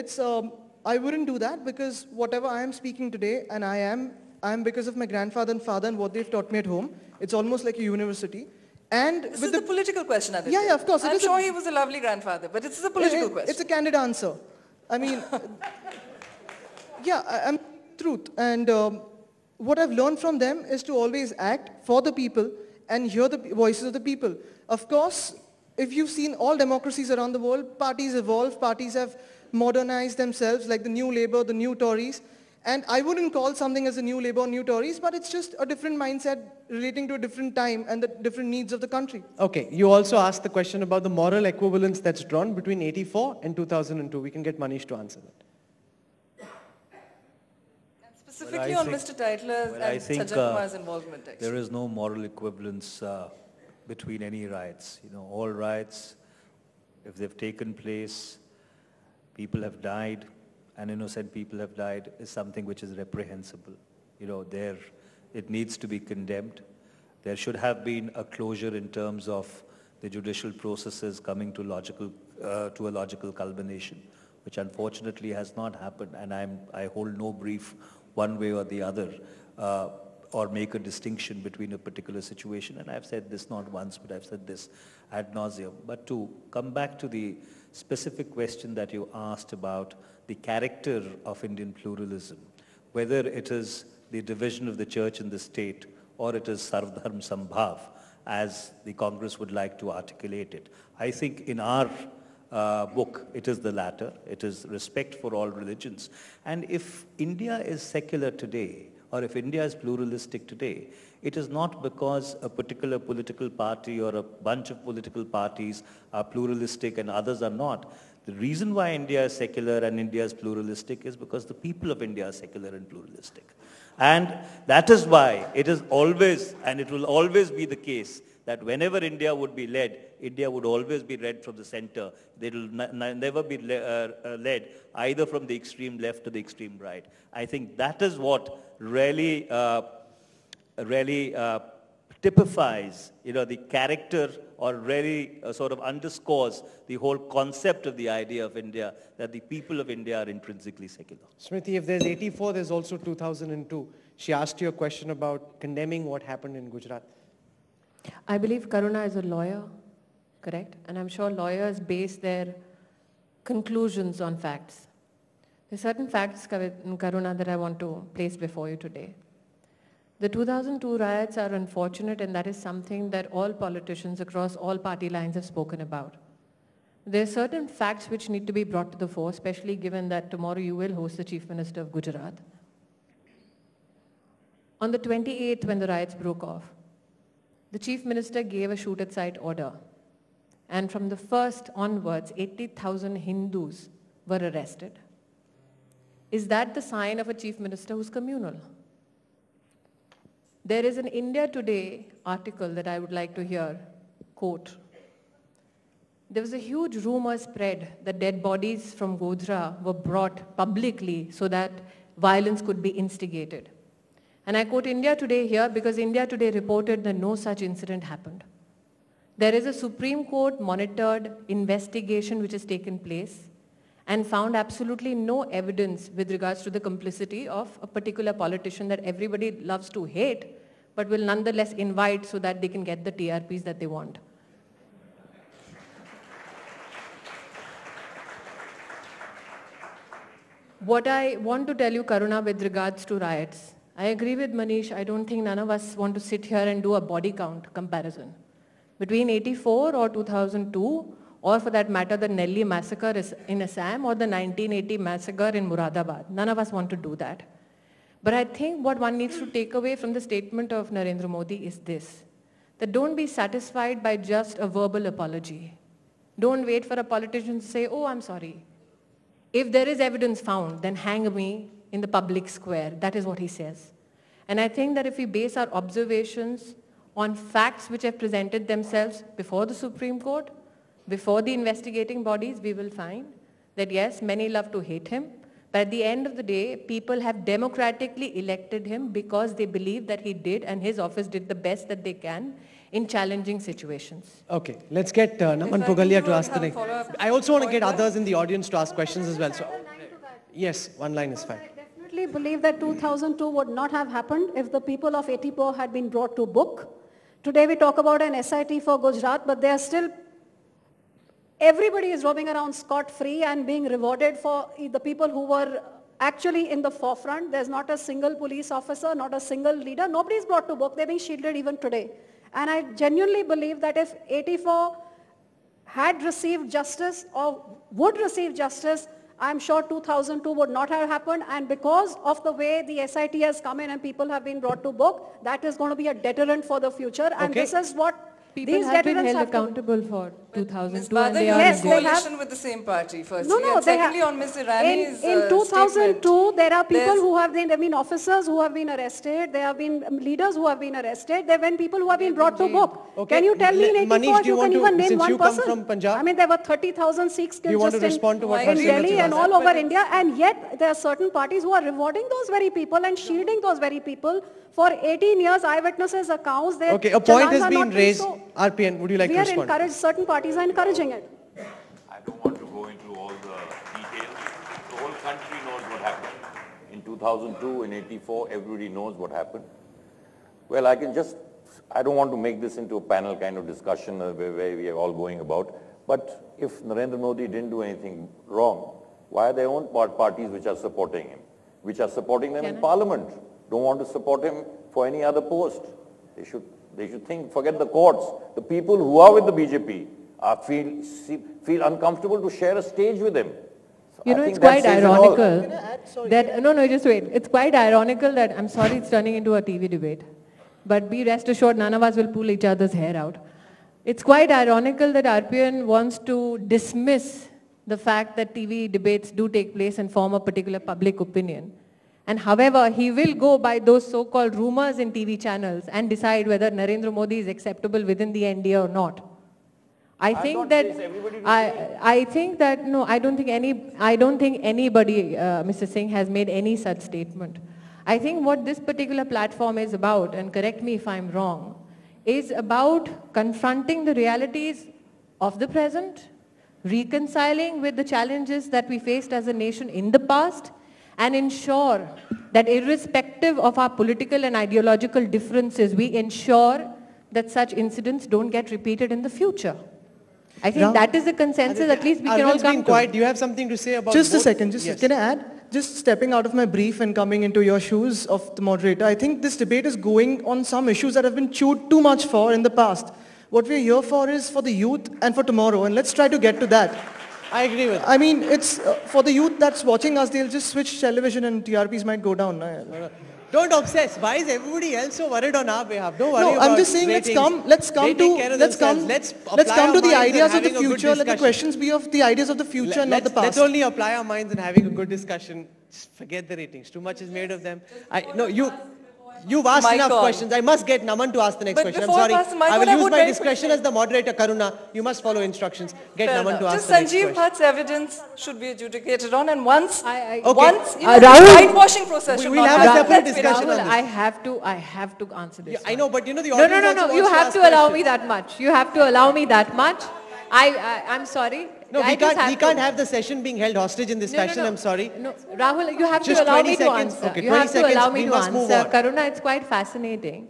I wouldn't do that, because whatever I am speaking today, and I am because of my grandfather and father and what they've taught me at home. It's almost like a university. And this is a political question, Aditya. Yeah, of course. I'm sure he was a lovely grandfather, but it's a political question. It's a candid answer. I mean, yeah, I'm truth. And what I've learned from them is to always act for the people and hear the voices of the people. Of course, if you've seen all democracies around the world, parties evolve, parties have modernized themselves, like the New Labour, the New Tories. And I wouldn't call something as a New Labour or New Tories, but it's just a different mindset relating to a different time and the different needs of the country. Okay, you also asked the question about the moral equivalence that's drawn between 84 and 2002. We can get Manish to answer that. And specifically on Mr. Titler's and Sajjan Kumar's involvement. Actually. There is no moral equivalence between any riots. You know, all riots, if they've taken place, people have died, and innocent people have died, is something which is reprehensible. You know, it needs to be condemned. There should have been a closure in terms of the judicial processes coming to a logical culmination, which unfortunately has not happened, and I hold no brief one way or the other, or make a distinction between a particular situation. And I've said this not once, but I've said this ad nauseum. But to come back to the specific question that you asked about the character of Indian pluralism, whether it is the division of the church and the state, or it is Sarvdharm Sambhav, as the Congress would like to articulate it. I think in our book, it is the latter. It is respect for all religions. And if India is secular today, or if India is pluralistic today, it is not because a particular political party or a bunch of political parties are pluralistic and others are not. The reason why India is secular and India is pluralistic is because the people of India are secular and pluralistic. And that is why it is always, and it will always be the case, that whenever India would be led, India would always be led from the center. They will never be led either from the extreme left or the extreme right. I think that is what really typifies, you know, the character, or really sort of underscores the whole concept of the idea of India, that the people of India are intrinsically secular. Smriti, if there's 84, there's also 2002. She asked you a question about condemning what happened in Gujarat. I believe Karuna is a lawyer, correct? And I'm sure lawyers base their conclusions on facts. There are certain facts, Karuna, that I want to place before you today. The 2002 riots are unfortunate, and that is something that all politicians across all party lines have spoken about. There are certain facts which need to be brought to the fore, especially given that tomorrow you will host the Chief Minister of Gujarat. On the 28th, when the riots broke off, the Chief Minister gave a shoot-at-sight order. And from the 1st onwards, 80,000 Hindus were arrested. Is that the sign of a Chief Minister who's communal? There is an India Today article that I would like to hear, quote. There was a huge rumor spread that dead bodies from Godhra were brought publicly so that violence could be instigated. And I quote India Today here because India Today reported that no such incident happened. There is a Supreme Court monitored investigation which has taken place and found absolutely no evidence with regards to the complicity of a particular politician that everybody loves to hate, but will nonetheless invite so that they can get the TRPs that they want. What I want to tell you, Karuna, with regards to riots, I agree with Manish. I don't think none of us want to sit here and do a body count comparison. Between 84 or 2002 or for that matter, the Nellie massacre in Assam or the 1980 massacre in Muradabad. None of us want to do that. But I think what one needs to take away from the statement of Narendra Modi is this, that don't be satisfied by just a verbal apology. Don't wait for a politician to say, oh, I'm sorry. If there is evidence found, then hang me in the public square. That is what he says. And I think that if we base our observations on facts which have presented themselves before the Supreme Court, before the investigating bodies, we will find that yes, many love to hate him, but at the end of the day, people have democratically elected him because they believe that he did and his office did the best that they can in challenging situations. Okay, let's get Naman Pugalia to ask the next. I also want to get others in the audience to ask questions as well. So, yes, one line is fine. I definitely believe that 2002 would not have happened if the people of Etipur had been brought to book. Today we talk about an SIT for Gujarat, but they are still, everybody is roaming around scot-free and being rewarded for the people who were actually in the forefront. There's not a single police officer, not a single leader. Nobody is brought to book. They're being shielded even today. And I genuinely believe that if 84 had received justice or would receive justice, I'm sure 2002 would not have happened. And because of the way the SIT has come in and people have been brought to book, that is going to be a deterrent for the future. And this is what People have been held accountable for 2002 But and they you are have in coalition with the same party, firstly. No, and secondly, on Ms. Irani's in 2002, statement, there are people who have been, there have been officers who have been arrested, there have been leaders who have been arrested, there have been people who have been brought to book. Okay. Can you tell me in 84 Manish, you can even name since one you come person? from Punjab, I mean, there were 30,000 Sikhs do you killed want to just respond to what in Harshit Delhi has and asked? all over India, and yet there are certain parties who are rewarding those very people and shielding those very people. For 18 years, eyewitnesses accounts, their Okay, a point challans has are been not raised. so- RPN, would you like We to are respond? encouraged, certain parties are encouraging it. I don't want to go into all the details. The whole country knows what happened. In 2002, in 84, everybody knows what happened. Well, I don't want to make this into a panel kind of discussion where we are all going about. But if Narendra Modi didn't do anything wrong, why are their own parties which are supporting him? Which are supporting them in parliament? Don't want to support him for any other post. They should think, forget the courts. The people who are with the BJP feel uncomfortable to share a stage with him. So You know, it's quite ironical that, no, just wait. It's quite ironical that, I'm sorry it's turning into a TV debate, but be rest assured none of us will pull each other's hair out. It's quite ironical that RPN wants to dismiss the fact that TV debates do take place and form a particular public opinion. And however, he will go by those so-called rumors in TV channels and decide whether Narendra Modi is acceptable within the NDA or not. I think that no, I don't think anybody, Mr. Singh, has made any such statement. I think what this particular platform is about, and correct me if I'm wrong, is about confronting the realities of the present, reconciling with the challenges that we faced as a nation in the past, and ensure that irrespective of our political and ideological differences, we ensure that such incidents don't get repeated in the future. I think that is the consensus, at least we can all come to. Quiet. Do you have something to say about Just a both? second, Yes. can I add? Just stepping out of my brief and coming into your shoes of the moderator, I think this debate is going on some issues that have been chewed too much for in the past. What we're here for is for the youth and for tomorrow, and let's try to get to that. I agree with that. I mean, it's for the youth that's watching us, they'll just switch television and TRPs might go down. Don't obsess. Why is everybody else so worried on our behalf? Don't worry No, about I'm just saying ratings. let's come to the ideas of the future. Let the questions questions be of the ideas of the future, not the past. Let's only apply our minds and having a good discussion. Just forget the ratings. Too much is made of them. You've asked enough questions. I must get Naman to ask the next question. I'm sorry. I will use my discretion as the moderator, Karuna. You must follow instructions. Get Naman to ask the next question. Just Sanjeev Bhatt's evidence should be adjudicated on, and once Rahul, whitewashing process should we'll not have a separate discussion Rahul, on this. I have to answer this. I know, but you know the No, audience no, also you wants have to to ask allow questions. me that much. You have to allow me that much. I'm sorry. No, I we can't have the session being held hostage in this fashion. I'm sorry. No, Rahul, you have Just to allow 20 me seconds. to answer. Okay, you 20 have to seconds. allow me We to must move answer. on. Karuna, it's quite fascinating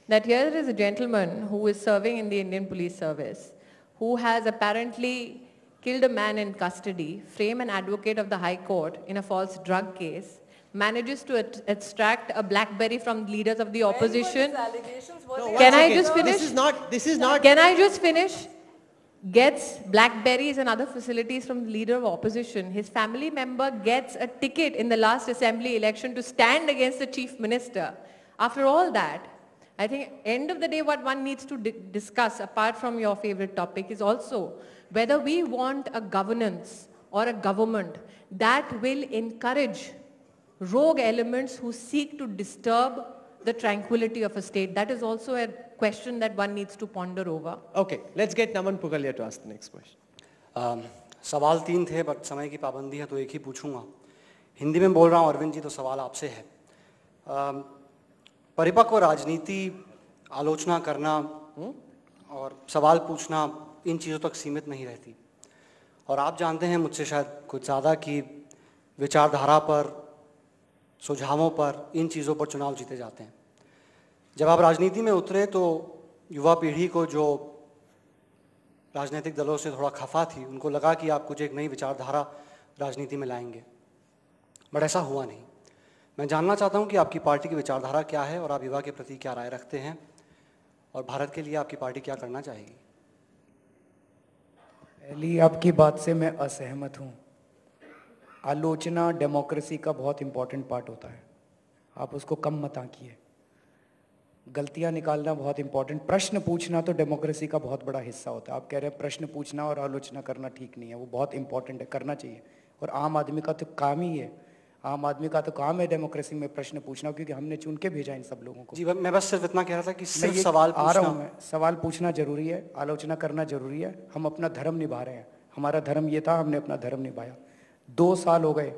that here is a gentleman who is serving in the Indian Police Service, who has apparently killed a man in custody, framed an advocate of the High Court in a false drug case, manages to extract a BlackBerry from leaders of the opposition. Can I just finish? This is not. Can I just finish? gets blackberries and other facilities from the leader of opposition. His family member gets a ticket in the last assembly election to stand against the chief minister. After all that, I think end of the day what one needs to discuss, apart from your favorite topic, is also whether we want a governance or a government that will encourage rogue elements who seek to disturb the tranquility of a state. That is also a question that one needs to ponder over. Okay, let's get Naman Pugalia to ask the next question. सवाल 3 थे, but समय की पाबंदी है तो एक ही पूछूंगा. हिंदी में बोल रहा हूँ अरविंद जी, तो सवाल आपसे है. परिपक्व राजनीति, आलोचना करना और सवाल पूछना, इन चीज़ों तक सीमित नहीं रहती. और आप जानते हैं मुझसे शायद कुछ ज़्यादा कि विचारधारा पर, सुझावों पर, इन चीज़ों पर चुनाव जीते जाते हैं. जब आप राजनीति में उतरे तो युवा पीढ़ी को, जो राजनीतिक दलों से थोड़ा खफा थी, उनको लगा कि आप कुछ एक नई विचारधारा राजनीति में लाएंगे, बट ऐसा हुआ नहीं. मैं जानना चाहता हूं कि आपकी पार्टी की विचारधारा क्या है और आप युवा के प्रति क्या राय रखते हैं और भारत के लिए आपकी पार्टी क्या करना चाहेगी. पहली आपकी बात से मैं असहमत हूँ. आलोचना डेमोक्रेसी का बहुत इंपॉर्टेंट पार्ट होता है, आप उसको कम मत आंकिए. गलतियाँ निकालना बहुत इंपॉर्टेंट, प्रश्न पूछना तो डेमोक्रेसी का बहुत बड़ा हिस्सा होता है. आप कह रहे हैं प्रश्न पूछना और आलोचना करना ठीक नहीं है, वो बहुत इंपॉर्टेंट है, करना चाहिए. और आम आदमी का तो काम ही है, आम आदमी का तो काम है डेमोक्रेसी में प्रश्न पूछना, क्योंकि हमने चुन के भेजा इन सब लोगों को. जी, मैं बस सिर्फ इतना कह रहा था कि सिर्फ सवाल आ रहा हूँ मैं. सवाल पूछना जरूरी है, आलोचना करना जरूरी है. हम अपना धर्म निभा रहे हैं, हमारा धर्म ये था, हमने अपना धर्म निभाया. 2 साल हो गए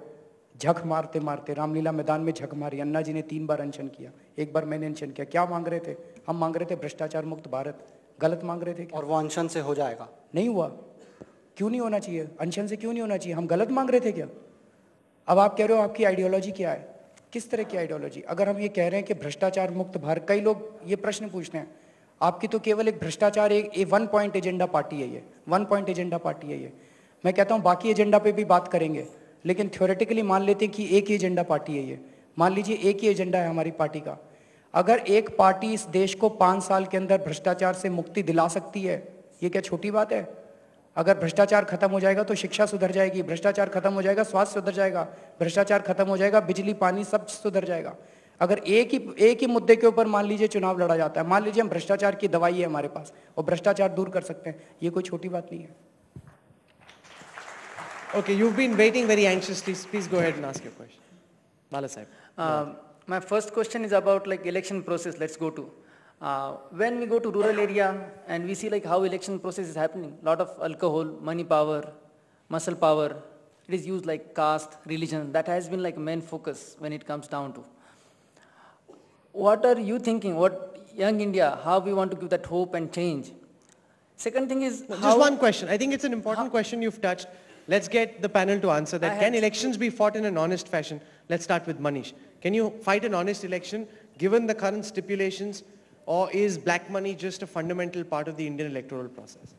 झक मारते मारते, रामलीला मैदान में झक मारी. अन्ना जी ने 3 बार अनशन किया, 1 बार मैंने अनशन किया. क्या मांग रहे थे? हम मांग रहे थे भ्रष्टाचार मुक्त भारत. गलत मांग रहे थे क्या? और वो अनशन से हो जाएगा? नहीं हुआ. क्यों नहीं होना चाहिए? अनशन से क्यों नहीं होना चाहिए? हम गलत मांग रहे थे क्या? अब आप कह रहे हो आपकी आइडियोलॉजी क्या है, किस तरह की आइडियोलॉजी? अगर हम ये कह रहे हैं कि भ्रष्टाचार मुक्त भारत, कई लोग ये प्रश्न पूछते हैं, आपकी तो केवल एक भ्रष्टाचार, एक 1 पॉइंट एजेंडा पार्टी है ये, 1 पॉइंट एजेंडा पार्टी है ये. मैं कहता हूँ बाकी एजेंडा पे भी बात करेंगे, लेकिन थ्योरेटिकली मान लेते हैं कि एक ही एजेंडा पार्टी है ये. मान लीजिए एक ही एजेंडा है हमारी पार्टी का. अगर एक पार्टी इस देश को 5 साल के अंदर भ्रष्टाचार से मुक्ति दिला सकती है, ये क्या छोटी बात है? अगर भ्रष्टाचार खत्म हो जाएगा तो शिक्षा सुधर जाएगी, भ्रष्टाचार खत्म हो जाएगा स्वास्थ्य सुधर जाएगा, भ्रष्टाचार खत्म हो जाएगा बिजली पानी सब सुधर जाएगा. अगर एक ही मुद्दे के ऊपर मान लीजिए चुनाव लड़ा जाता है, मान लीजिए हम भ्रष्टाचार की दवाई है हमारे पास और भ्रष्टाचार दूर कर सकते हैं, ये कोई छोटी बात नहीं है. Okay, you've been waiting very anxiously. Please go ahead and ask your question. Bala Sahib. My first question is about like election process. Let's go to when we go to rural area and we see like how election process is happening. Lot of alcohol, money power, muscle power. It is used like caste, religion. That has been like main focus when it comes down to. What are you thinking? What young India? How we want to give that hope and change? Second thing is just one question. I think it's an important question you've touched. Let's get the panel to answer that. Can elections be fought in an honest fashion? Let's start with Manish. Can you fight an honest election given the current stipulations, or is black money just a fundamental part of the Indian electoral process?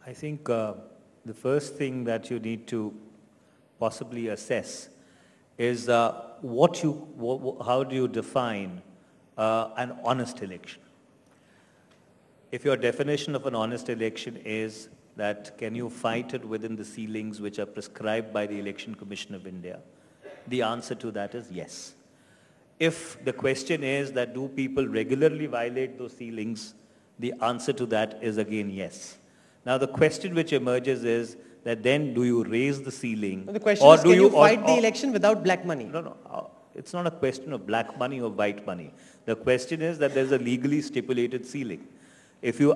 I think the first thing that you need to possibly assess is how do you define an honest election? If your definition of an honest election is that can you fight it within the ceilings which are prescribed by the Election Commission of India, the answer to that is yes. If the question is that do people regularly violate those ceilings, the answer to that is again yes. Now the question which emerges is that then do you raise the ceiling? The question is can you fight the election without black money? No. It's not a question of black money or white money. The question is that there's a legally stipulated ceiling.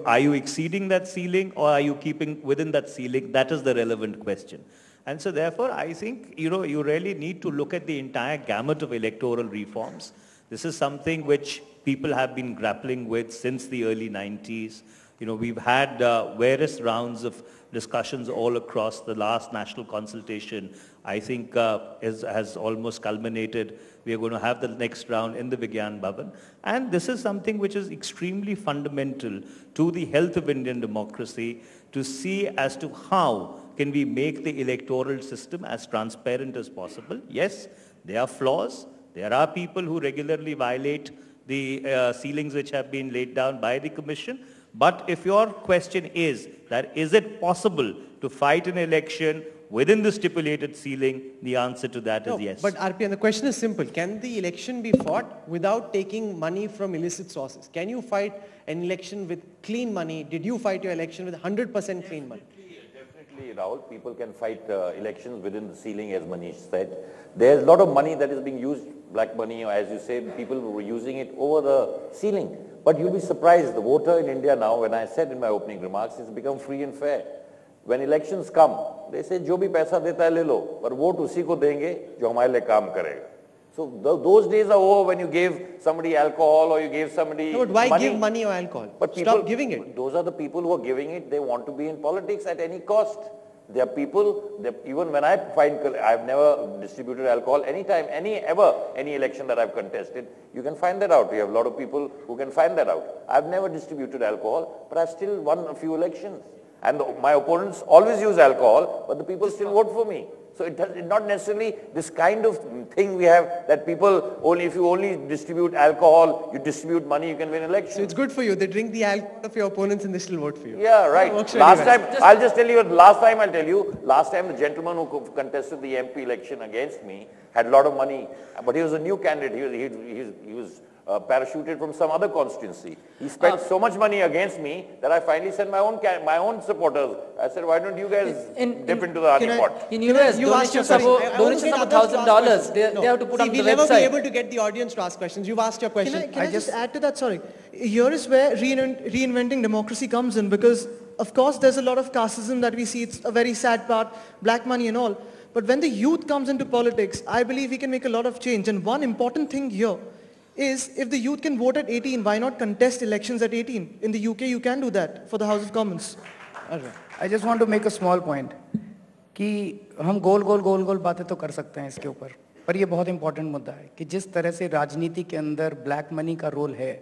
Are you exceeding that ceiling or are you keeping within that ceiling? That is the relevant question. And so therefore, I think, you really need to look at the entire gamut of electoral reforms. This is something which people have been grappling with since the early 90s. We've had various rounds of discussions all across. The last national consultation, I think, has almost culminated. We are going to have the next round in the Vigyan Bhavan. And this is something which is extremely fundamental to the health of Indian democracy, to see as to how can we make the electoral system as transparent as possible. Yes, there are flaws. There are people who regularly violate the ceilings which have been laid down by the Commission. But if your question is that is it possible to fight an election within the stipulated ceiling, the answer to that is yes. But RPN, the question is simple. Can the election be fought without taking money from illicit sources? Can you fight an election with clean money? Did you fight your election with 100% clean money? Definitely, Rahul, people can fight elections within the ceiling, as Manish said. There's a lot of money that is being used, black money, or as you say, people were using it over the ceiling. But you'll be surprised, the voter in India now, when I said in my opening remarks, it's become free and fair. When elections come, they say, जो भी पैसा देता है ले लो, पर vote उसी को देंगे जो हमारे लिए काम करेगा. So those days are over when you gave somebody alcohol or you gave somebody No, but why money. give money or alcohol? But people, stop giving it. Those are the people who are giving it. They want to be in politics at any cost. There are people, even when I've never distributed alcohol anytime, any election that I've contested, you can find that out. We have a lot of people who can find that out. I've never distributed alcohol, but I've still won a few elections. And my opponents always use alcohol, but the people still vote for me. So it's not necessarily this kind of thing we have that people only, if you only distribute alcohol, you distribute money, you can win elections. So it's good for you. They drink the alcohol of your opponents and they still vote for you. Yeah, right. Last time, I'll tell you, last time the gentleman who contested the MP election against me had a lot of money, but he was a new candidate. He was parachuted from some other constituency. He spent so much money against me that I finally sent my own supporters. I said, why don't you guys dip into the honey pot? In US, donations of $1,000, they have to put on the website. We'll never be able to get the audience to ask questions. You've asked your question. Can I just add to that? Sorry. Here is where reinventing democracy comes in, because of course there's a lot of casteism that we see. It's a very sad part, black money and all. But when the youth comes into politics, I believe we can make a lot of change. And one important thing here is if the youth can vote at 18, why not contest elections at 18? In the UK, you can do that for the House of Commons. I just want to make a small point कि हम गोल बातें तो कर सकते हैं इसके ऊपर, पर ये बहुत इंपॉर्टेंट मुद्दा है कि जिस तरह से राजनीति के अंदर ब्लैक मनी का रोल है,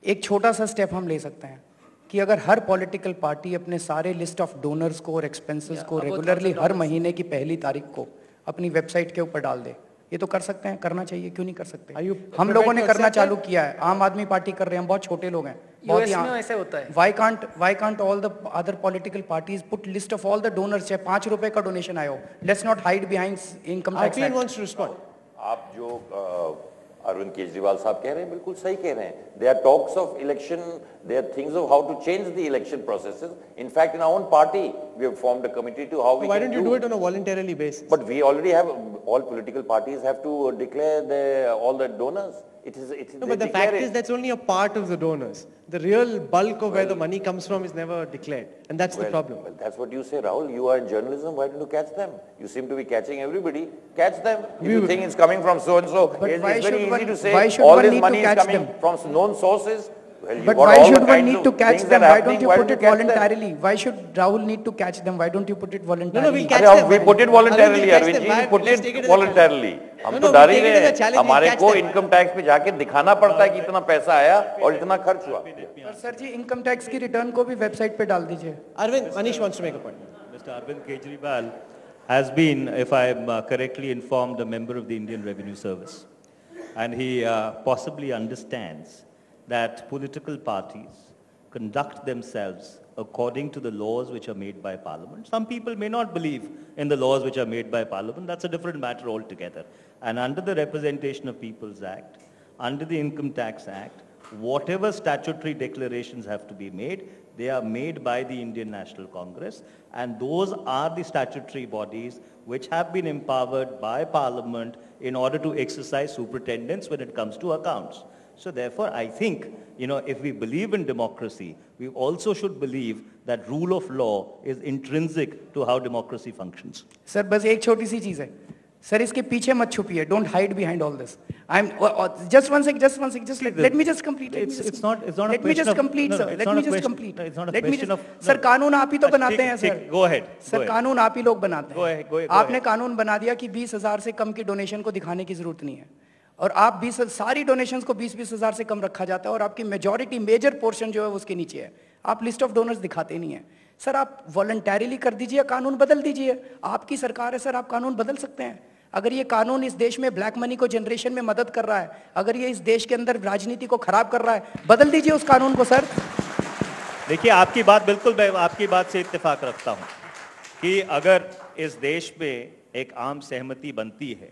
एक छोटा सा स्टेप हम ले सकते हैं कि अगर हर पॉलिटिकल पार्टी अपने सारे लिस्ट ऑफ डोनर्स को और एक्सपेंसेस को रेगुलरली हर महीने की पहली तारीख को अपनी वेबसाइट के ऊपर डाल दे. ये तो कर सकते हैं, करना चाहिए, क्यों नहीं कर सकते? हम लोगों ने करना चालू किया है, आम आदमी पार्टी कर रहे हैं, हम बहुत छोटे लोग हैं. यूएस में ऐसे होता है. Why can't all the other political parties put list of all the donors? चाहे 5 रुपए का डोनेशन आया हो, let's not hide behind income tax. Arvind wants to respond. आप जो अरविंद केजरीवाल साहब कह रहे हैं बिल्कुल सही कह रहे हैं. There are talks of election, there are things of how to change the election processes. In fact, in our own party, we have formed a committee to how we Why don't you do it on a voluntarily basis? But we already have, all political parties have to declare all the donors. No, but the fact is that's only a part of the donors. The real bulk of where the money comes from is never declared. And that's the problem. Well, that's what you say, Rahul. You are in journalism. Why don't you catch them? You seem to be catching everybody. Catch them. If you think it's coming from so-and-so, it's very easy to say all this money is coming from known sources. Well, but why should one need to catch them? Why don't you put it voluntarily? Why should Rahul need to catch them? Why don't you put it voluntarily? No, we'll catch them. We put it voluntarily, Arvind ji. We put it voluntarily. हम तो डर ही रहे हैं. हमारे को income tax पे जाके दिखाना पड़ता है कि इतना पैसा आया और इतना खर्च हुआ. पर सर जी इनकम टैक्स की रिटर्न को भी वेबसाइट पे डाल दीजिए. Arvind, Manish wants to make a point. Mr. Arvind Kejriwal has been, if I am correctly informed, a member of the Indian Revenue Service, and he possibly understands that political parties conduct themselves according to the laws which are made by Parliament. Some people may not believe in the laws which are made by Parliament. That's a different matter altogether. And under the Representation of People's Act, under the Income Tax Act, whatever statutory declarations have to be made, they are made by the Indian National Congress. And those are the statutory bodies which have been empowered by Parliament in order to exercise superintendence when it comes to accounts. So therefore, I think, if we believe in democracy, we also should believe that rule of law is intrinsic to how democracy functions. Sir, बस एक छोटी सी चीज है. Sir, इसके पीछे मत छुपिए. Don't hide behind all this. Just one sec. Let me just complete. It's not a Let me just complete, sir. Let me just complete. It's not a question of... Sir, कानून आप ही तो बनाते हैं, sir. Go ahead. Sir, कानून आप ही लोग बनाते हैं. Go ahead. आपने कानून बना दिया कि 20,000 से कम की डोनेशन को दिखाने की जरूरत नहीं है. और आप सारी डोनेशंस को 20-20 हज़ार से कम रखा जाता है और आपकी मेजर पोर्शन जो है उसके नीचे है. आप लिस्ट ऑफ डोनर्स दिखाते नहीं है. सर आप वॉलंटरीली कर दीजिए, कानून बदल दीजिए. आपकी सरकार है सर, आप कानून बदल सकते हैं. अगर ये कानून इस देश में ब्लैक मनी को जनरेशन में मदद कर रहा है, अगर ये इस देश के अंदर राजनीति को खराब कर रहा है, बदल दीजिए उस कानून को सर. देखिए, आपकी बात बिल्कुल, मैं आपकी बात से इत्तेफाक रखता हूं कि अगर इस देश में एक आम सहमति बनती है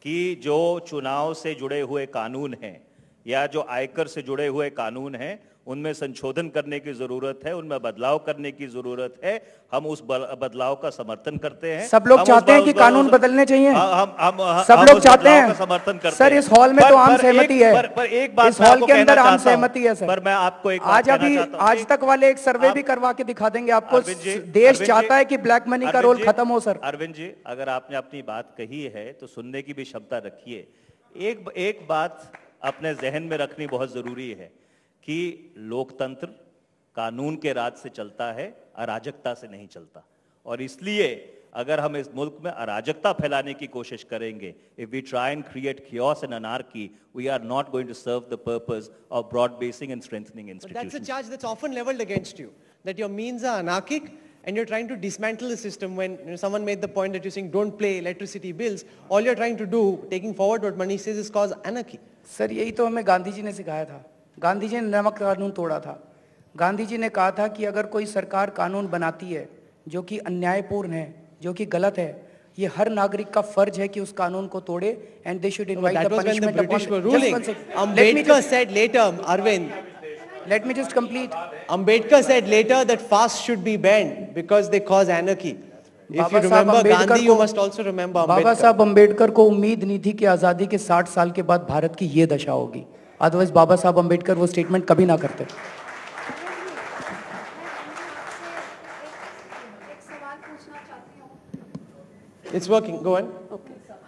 कि जो चुनाव से जुड़े हुए कानून हैं या जो आयकर से जुड़े हुए कानून हैं उनमें संशोधन करने की जरूरत है, उनमें बदलाव करने की जरूरत है, हम उस बदलाव का समर्थन करते हैं। सब लोग चाहते हैं कि कानून बदलने चाहिए। सब लोग चाहते हैं समर्थन करते सर। इस हॉल में तो आम सहमति है, इस हॉल के अंदर आम सहमति है सर। पर मैं आपको एक आज तक वाले एक सर्वे भी करवा के दिखा देंगे आपको। देश चाहता है कि ब्लैक मनी का रोल खत्म हो सर। अरविंद जी, अगर आपने अपनी बात कही है तो सुनने की भी क्षमता रखिए। एक बात अपने जहन में रखनी बहुत जरूरी है कि लोकतंत्र कानून के राज से चलता है, अराजकता से नहीं चलता। और इसलिए अगर हम इस मुल्क में अराजकता फैलाने की कोशिश करेंगे, if we try and create chaos and anarchy, we are not going to serve the purpose of broad basing and strengthening institutions. But that's a charge that's often leveled against you, that your means are anarchic and you're trying to dismantle the system. When someone made the point that you're saying don't pay electricity bills, all you're trying to do, taking forward what Manish says, is cause anarchy. Sir यही तो हमें गांधी जी ने सिखाया था। गांधी जी ने नमक कानून तोड़ा था। गांधी जी ने कहा था कि अगर कोई सरकार कानून बनाती है जो कि अन्यायपूर्ण है, जो कि गलत है, ये हर नागरिक का फर्ज है कि उस कानून को तोड़े, and they should invite the punishment upon. Ambedkar said later, Arvind, let me just complete. Ambedkar said later that fasts should be banned because they cause anarchy. If you remember Gandhi, you must also remember Ambedkar. बाबा साहब अम्बेडकर को उम्मीद नहीं थी कि आजादी के 60 साल के बाद भारत की ये दशा होगी। अदरवाइज बाबा साहब अम्बेडकर वो स्टेटमेंट कभी ना करते। It's working. Go on.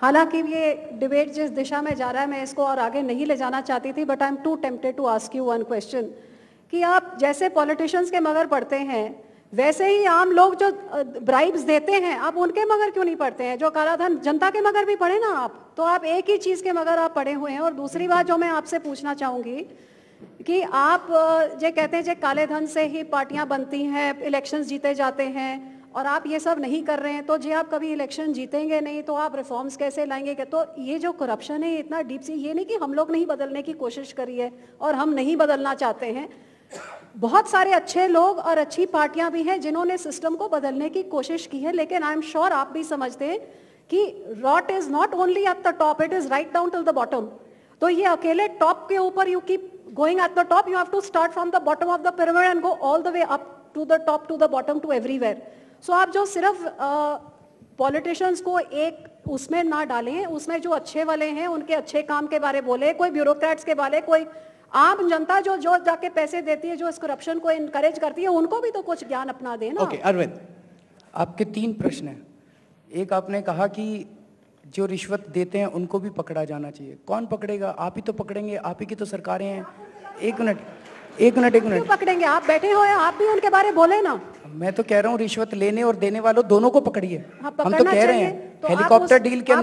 हालांकि ये डिबेट जिस दिशा में जा रहा है मैं इसको और आगे नहीं ले जाना चाहती थी, but I am too tempted to ask you one question कि आप जैसे पॉलिटिशियंस के मगर पढ़ते हैं वैसे ही आम लोग जो ब्राइब्स देते हैं आप उनके मगर क्यों नहीं पढ़ते हैं? जो काला धन जनता के मगर भी पढ़े ना आप, तो आप एक ही चीज के मगर आप पढ़े हुए हैं। और दूसरी बात जो मैं आपसे पूछना चाहूंगी कि आप जो कहते हैं जो काले धन से ही पार्टियां बनती हैं, इलेक्शंस जीते जाते हैं, और आप ये सब नहीं कर रहे हैं, तो जी आप कभी इलेक्शन जीतेंगे नहीं तो आप रिफॉर्म्स कैसे लाएंगे? तो ये जो करप्शन है इतना डीप सी, ये नहीं कि हम लोग नहीं बदलने की कोशिश करी है और हम नहीं बदलना चाहते हैं, बहुत सारे अच्छे लोग और अच्छी पार्टियां भी हैं जिन्होंने सिस्टम को बदलने की कोशिश की है, लेकिन आई एम श्योर आप भी समझते हैं कि rot is not only at the top, it is right down till the bottom. तो ये अकेले टॉप के ऊपर you keep going at the top, you have to start from the bottom of the pyramid and go all the way up to the top to the bottom to everywhere. So आप जो सिर्फ politicians को एक उसमें ना डालें, उसमें जो अच्छे वाले हैं उनके अच्छे काम के बारे बोले, कोई ब्यूरोक्रेट्स के बारे, कोई आम जनता जो जाके पैसे देती है, जो इस करप्शन को इनकरेज करती है, उनको भी तो कुछ ज्ञान अपना देना। ओके अरविंद, आपके 3 प्रश्न हैं। एक आपने कहा कि जो रिश्वत देते हैं उनको भी पकड़ा जाना चाहिए। कौन पकड़ेगा? आप ही तो पकड़ेंगे, आप ही की तो सरकारें हैं। एक मिनट क्यों पकड़ेंगे? आप बैठे हो, आप भी उनके बारे बोले ना। मैं तो कह रहा हूँ रिश्वत लेने और देने वालों दोनों को पकड़िए। हम तो कह रहे हैं हेलीकॉप्टर डील के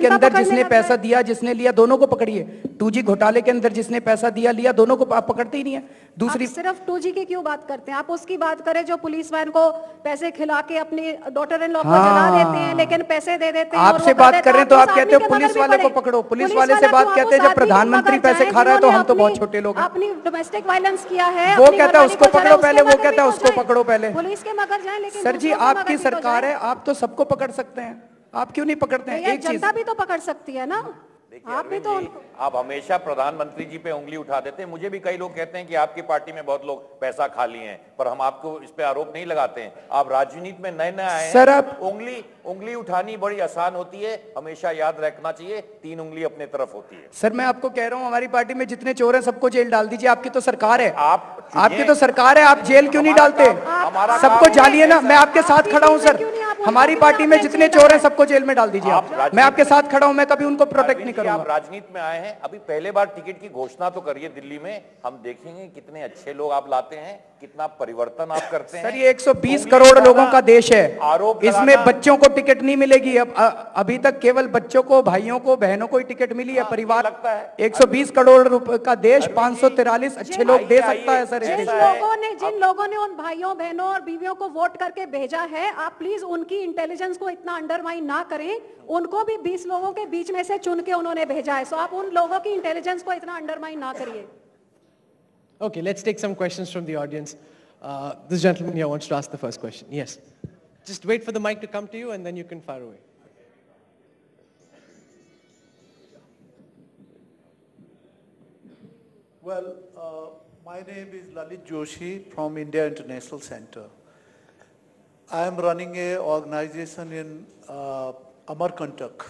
अंदर जिसने पैसा दिया, जिसने लिया, दोनों को पकड़िए। 2G घोटाले के अंदर जिसने पैसा दिया लिया, दोनों को आप पकड़ते ही नहीं है। दूसरी आप सिर्फ 2G की क्यों बात करते हैं? आप उसकी बात करें जो पुलिस वैन को पैसे खिला के अपनी डॉटर इन लॉ को जला देते हैं, लेकिन पैसे दे देते हैं। आपसे बात कर रहे हैं तो आप कहते हो पुलिस वाले को पकड़ो। पुलिस वाले से बात कहते हैं जब प्रधानमंत्री पैसे खा रहा है तो हम तो बहुत छोटे लोग हैं। अपनी डोमेस्टिक वायलेंस किया है, वो कहता है उसको पकड़ो पहले, वो कहता है उसको पकड़ो पहले। पुलिस के मगर जाए, लेकिन सर जी आपकी सरकार है, आप तो सबको पकड़ सकते हैं, आप क्यों नहीं पकड़ते हैं? एक चीज जनता भी तो पकड़ सकती है ना। आप भी तो आप हमेशा प्रधानमंत्री जी पे उंगली उठा देते हैं। मुझे भी कई लोग कहते हैं कि आपकी पार्टी में बहुत लोग पैसा खा लिए हैं, पर हम आपको इस पे आरोप नहीं लगाते हैं। आप राजनीति में नए आए सर, हैं। आप उंगली उठानी बड़ी आसान होती है, हमेशा याद रखना चाहिए 3 उंगली अपने तरफ होती है। सर मैं आपको कह रहा हूँ हमारी पार्टी में जितने चोर हैं सबको जेल डाल दीजिए। आपकी तो सरकार है, आपकी तो सरकार है, आप जेल क्यों नहीं डालते? सबको जालिए ना। मैं आपके साथ खड़ा हूँ सर, हमारी पार्टी में जितने चोर हैं सबको जेल में डाल दीजिए। आप मैं आपके साथ खड़ा हूँ, मैं कभी उनको प्रोटेक्ट नहीं करूंगा। आप राजनीति में आए हैं, अभी पहले बार टिकट की घोषणा तो करिए दिल्ली में, हम देखेंगे कितने अच्छे लोग आप लाते हैं, कितना परिवर्तन आप करते हैं। सर ये 120 करोड़ लोगों का देश है, इसमें बच्चों को टिकट नहीं मिलेगी। अब अभी तक केवल बच्चों को, भाइयों को, बहनों को ही टिकट मिली है। परिवार 120 करोड़ रुपए का देश, 543 अच्छे लोग दे सकता है सर। जिन लोगों ने उन भाइयों बहनों और बीवियों को वोट करके भेजा है, आप प्लीज उनकी इंटेलिजेंस को इतना अंडरमाइन ना करें। उनको भी 20 लोगों के बीच में से चुन के उन्होंने भेजा है, सो आप उन लोगों की इंटेलिजेंस को इतना अंडरमाइन ना करिए। Okay, let's take some questions from the audience. This gentleman here wants to ask the first question. Yes. Just wait for the mic to come to you and then you can fire away. Well, my name is Lalit Joshi from India International Center. I am running an organization in Amarkantak,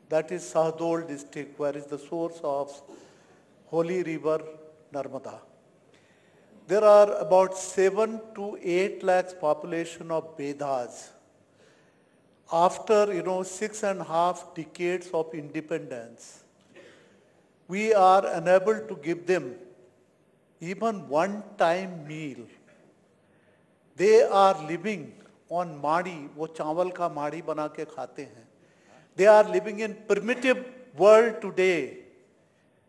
that is Sahdol district, where is the source of holy river Narmada. There are about 7 to 8 lakhs population of Vedas. After 6.5 decades of independence, we are unable to give them even one-time meal. They are living on madi, wo chawal ka madi bana ke khate hain. They are living in primitive world today.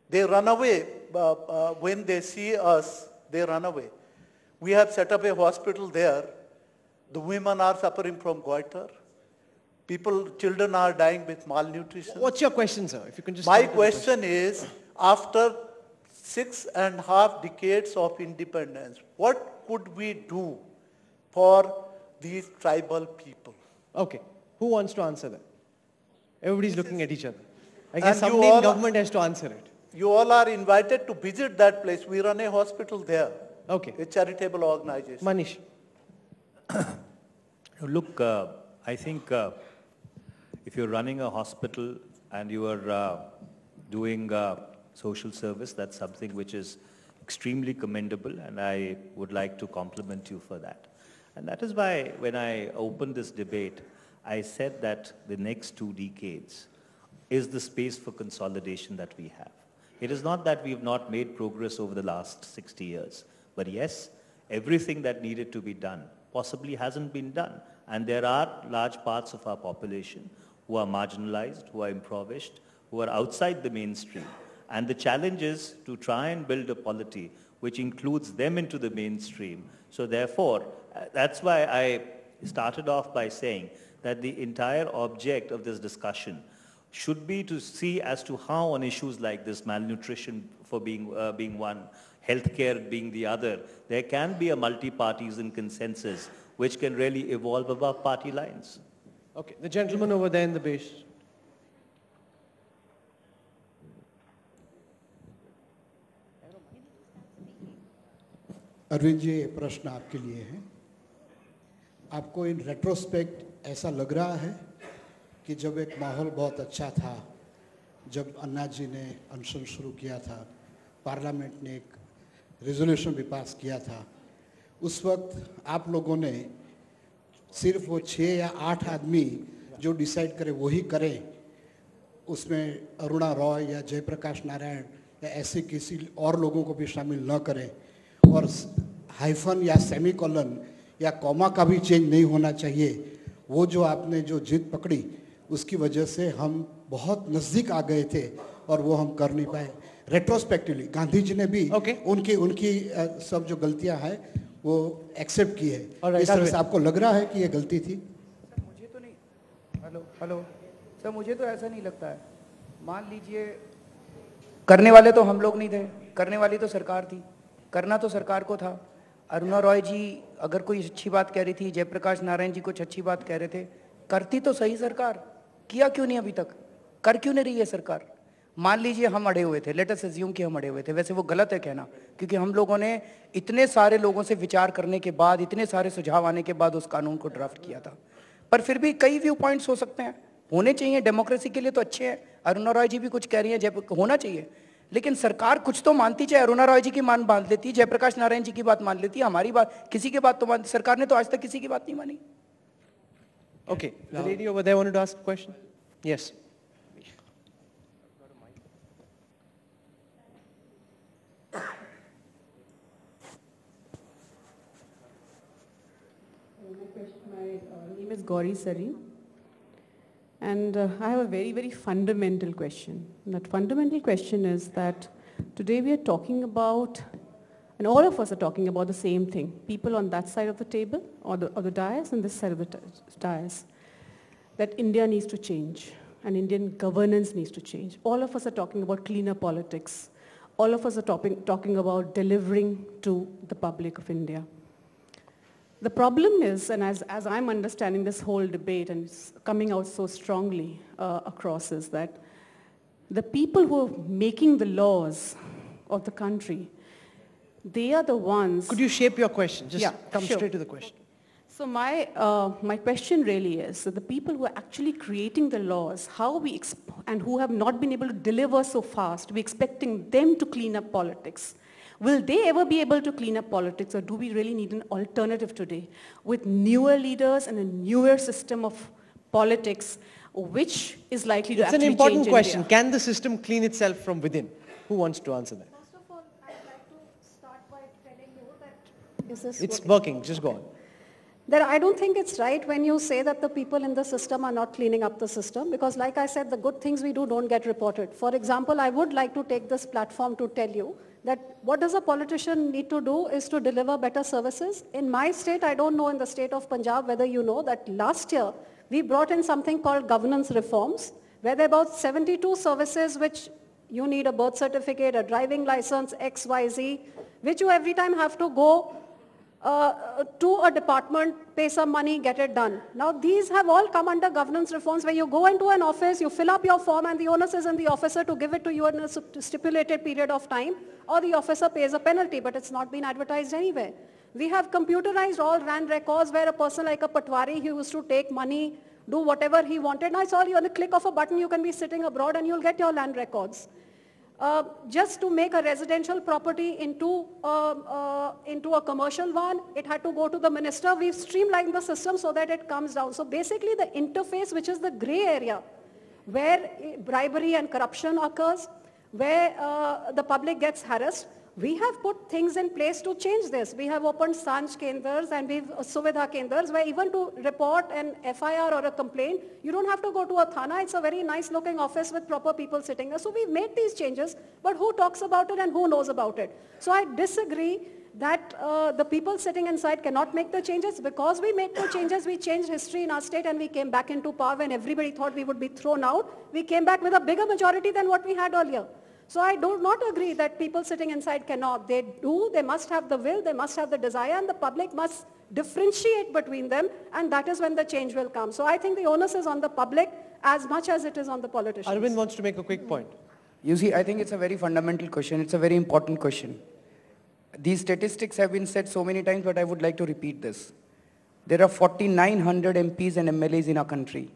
They run away when they see us. They run away. We have set up a hospital there. The women are suffering from goiter. Children are dying with malnutrition. What's your question, sir? If you can just. My question is, after 6.5 decades of independence, what could we do for these tribal people? Okay. Who wants to answer that? Everybody's looking at each other. I guess somebody in government has to answer it. You all are invited to visit that place. We run a hospital there. Okay. A charitable organization. Manish. Look, I think if you're running a hospital and you are doing social service, that's something which is extremely commendable, and I would like to compliment you for that. And that is why when I opened this debate, I said that the next 2 decades is the space for consolidation that we have. It is not that we have not made progress over the last 60 years, but yes, everything that needed to be done possibly hasn't been done. And there are large parts of our population who are marginalized, who are impoverished, who are outside the mainstream. And the challenge is to try and build a polity which includes them into the mainstream. So therefore, that's why I started off by saying that the entire object of this discussion should be to see as to how on issues like this, malnutrition for being one, healthcare being the other, there can be a multi-partisan consensus which can really evolve above party lines. Okay, the gentleman over there in the base. Arvind ji, ये प्रश्न आपके लिए है। आपको इन retrospect ऐसा लग रहा है कि जब एक माहौल बहुत अच्छा था, जब अन्ना जी ने अनशन शुरू किया था, पार्लियामेंट ने एक रेजोल्यूशन भी पास किया था, उस वक्त आप लोगों ने सिर्फ वो 6 या 8 आदमी जो डिसाइड करें वही करें, उसमें अरुणा रॉय या जयप्रकाश नारायण या ऐसे किसी और लोगों को भी शामिल न करें, और हाइफन या सेमीकोलन या कॉमा का भी चेंज नहीं होना चाहिए। वो जो आपने जो जिद पकड़ी, उसकी वजह से हम बहुत नज़दीक आ गए थे और वो हम कर नहीं पाए। रेट्रोस्पेक्टिवली गांधी जी ने भी उनकी सब जो गलतियां हैं वो एक्सेप्ट की है। इस तरह से आपको लग रहा है कि ये गलती थी? सर मुझे तो नहीं, हेलो सर, मुझे तो ऐसा नहीं लगता है। मान लीजिए करने वाले तो हम लोग नहीं थे, करने वाली तो सरकार थी, करना तो सरकार को था। अरुणा रॉय जी अगर कोई अच्छी बात कह रही थी, जयप्रकाश नारायण जी कुछ अच्छी बात कह रहे थे, करती तो सही सरकार, किया क्यों नहीं अभी तक? कर क्यों नहीं रही है सरकार? मान लीजिए हम अड़े हुए थे, लेट अस अज्यूम कि हम अड़े हुए थे, वैसे वो गलत है कहना, क्योंकि हम लोगों ने इतने सारे लोगों से विचार करने के बाद, इतने सारे सुझाव आने के बाद उस कानून को ड्राफ्ट किया था। पर फिर भी कई व्यू पॉइंट्स हो सकते हैं, होने चाहिए, डेमोक्रेसी के लिए तो अच्छे हैं। अरुणा रॉय जी भी कुछ कह रही हैं, होना चाहिए, लेकिन सरकार कुछ तो मानती, चाहे अरुणा रॉय जी की मान लेती, जयप्रकाश नारायण जी की बात मान लेती, हमारी बात, किसी की बात तो मानती। सरकार ने तो आज तक किसी की बात नहीं मानी। Okay, the lady over there wanted to ask a question. Yes. My name is Gauri Sari, and I have a very, very fundamental question. And that fundamental question is that today we are talking about, and all of us are talking about the same thing, people on that side of the table, or the dais, and this side of the dais, that India needs to change, and Indian governance needs to change. All of us are talking about cleaner politics. all of us are talking about delivering to the public of India. The problem is, and as I'm understanding this whole debate, and it's coming out so strongly across, is that the people who are making the laws of the country, they are the ones... Could you shape your question? Just come sure. straight to the question. So my question really is, so the people who are actually creating the laws, and who have not been able to deliver so fast, we're expecting them to clean up politics. Will they ever be able to clean up politics, or do we really need an alternative today with newer leaders and a newer system of politics, which is likely to actually change India? It's an important question. Can the system clean itself from within? Who wants to answer that? First of all, I'd like to start by telling you that... Is this It's working. Just go on. That I don't think it's right when you say that the people in the system are not cleaning up the system, because like I said, the good things we do don't get reported. For example, I would like to take this platform to tell you that what does a politician need to do is to deliver better services. In my state, I don't know in the state of Punjab whether you know that last year we brought in something called governance reforms, where there are about 72 services which you need a birth certificate, a driving license, XYZ, which you every time have to go to a department, pay some money, get it done. Now these have all come under governance reforms, where you go into an office, you fill up your form, and the onus is on the officer to give it to you in a stipulated period of time, or the officer pays a penalty, but it's not been advertised anywhere. We have computerized all RAN records, where a person like a Patwari, he used to take money, do whatever he wanted. Now it's all on the click of a button, you can be sitting abroad and you'll get your land records. Just to make a residential property into a commercial one, it had to go to the minister. We've streamlined the system so that it comes down. So basically the interface, which is the gray area, where bribery and corruption occurs, where the public gets harassed, we have put things in place to change this. We have opened Sanj Kendras and we've Suvidha Kendras, where even to report an FIR or a complaint, you don't have to go to a thana. It's a very nice looking office with proper people sitting there. So we've made these changes, but who talks about it and who knows about it? So I disagree that the people sitting inside cannot make the changes. Because we make the changes, we changed history in our state, and we came back into power when everybody thought we would be thrown out. We came back with a bigger majority than what we had earlier. So I do not agree that people sitting inside cannot. They do, they must have the will, they must have the desire, and the public must differentiate between them, and that is when the change will come. So I think the onus is on the public as much as it is on the politicians. Arvind wants to make a quick point. You see, I think it's a very fundamental question. It's a very important question. These statistics have been said so many times, but I would like to repeat this. There are 4,900 MPs and MLAs in our country,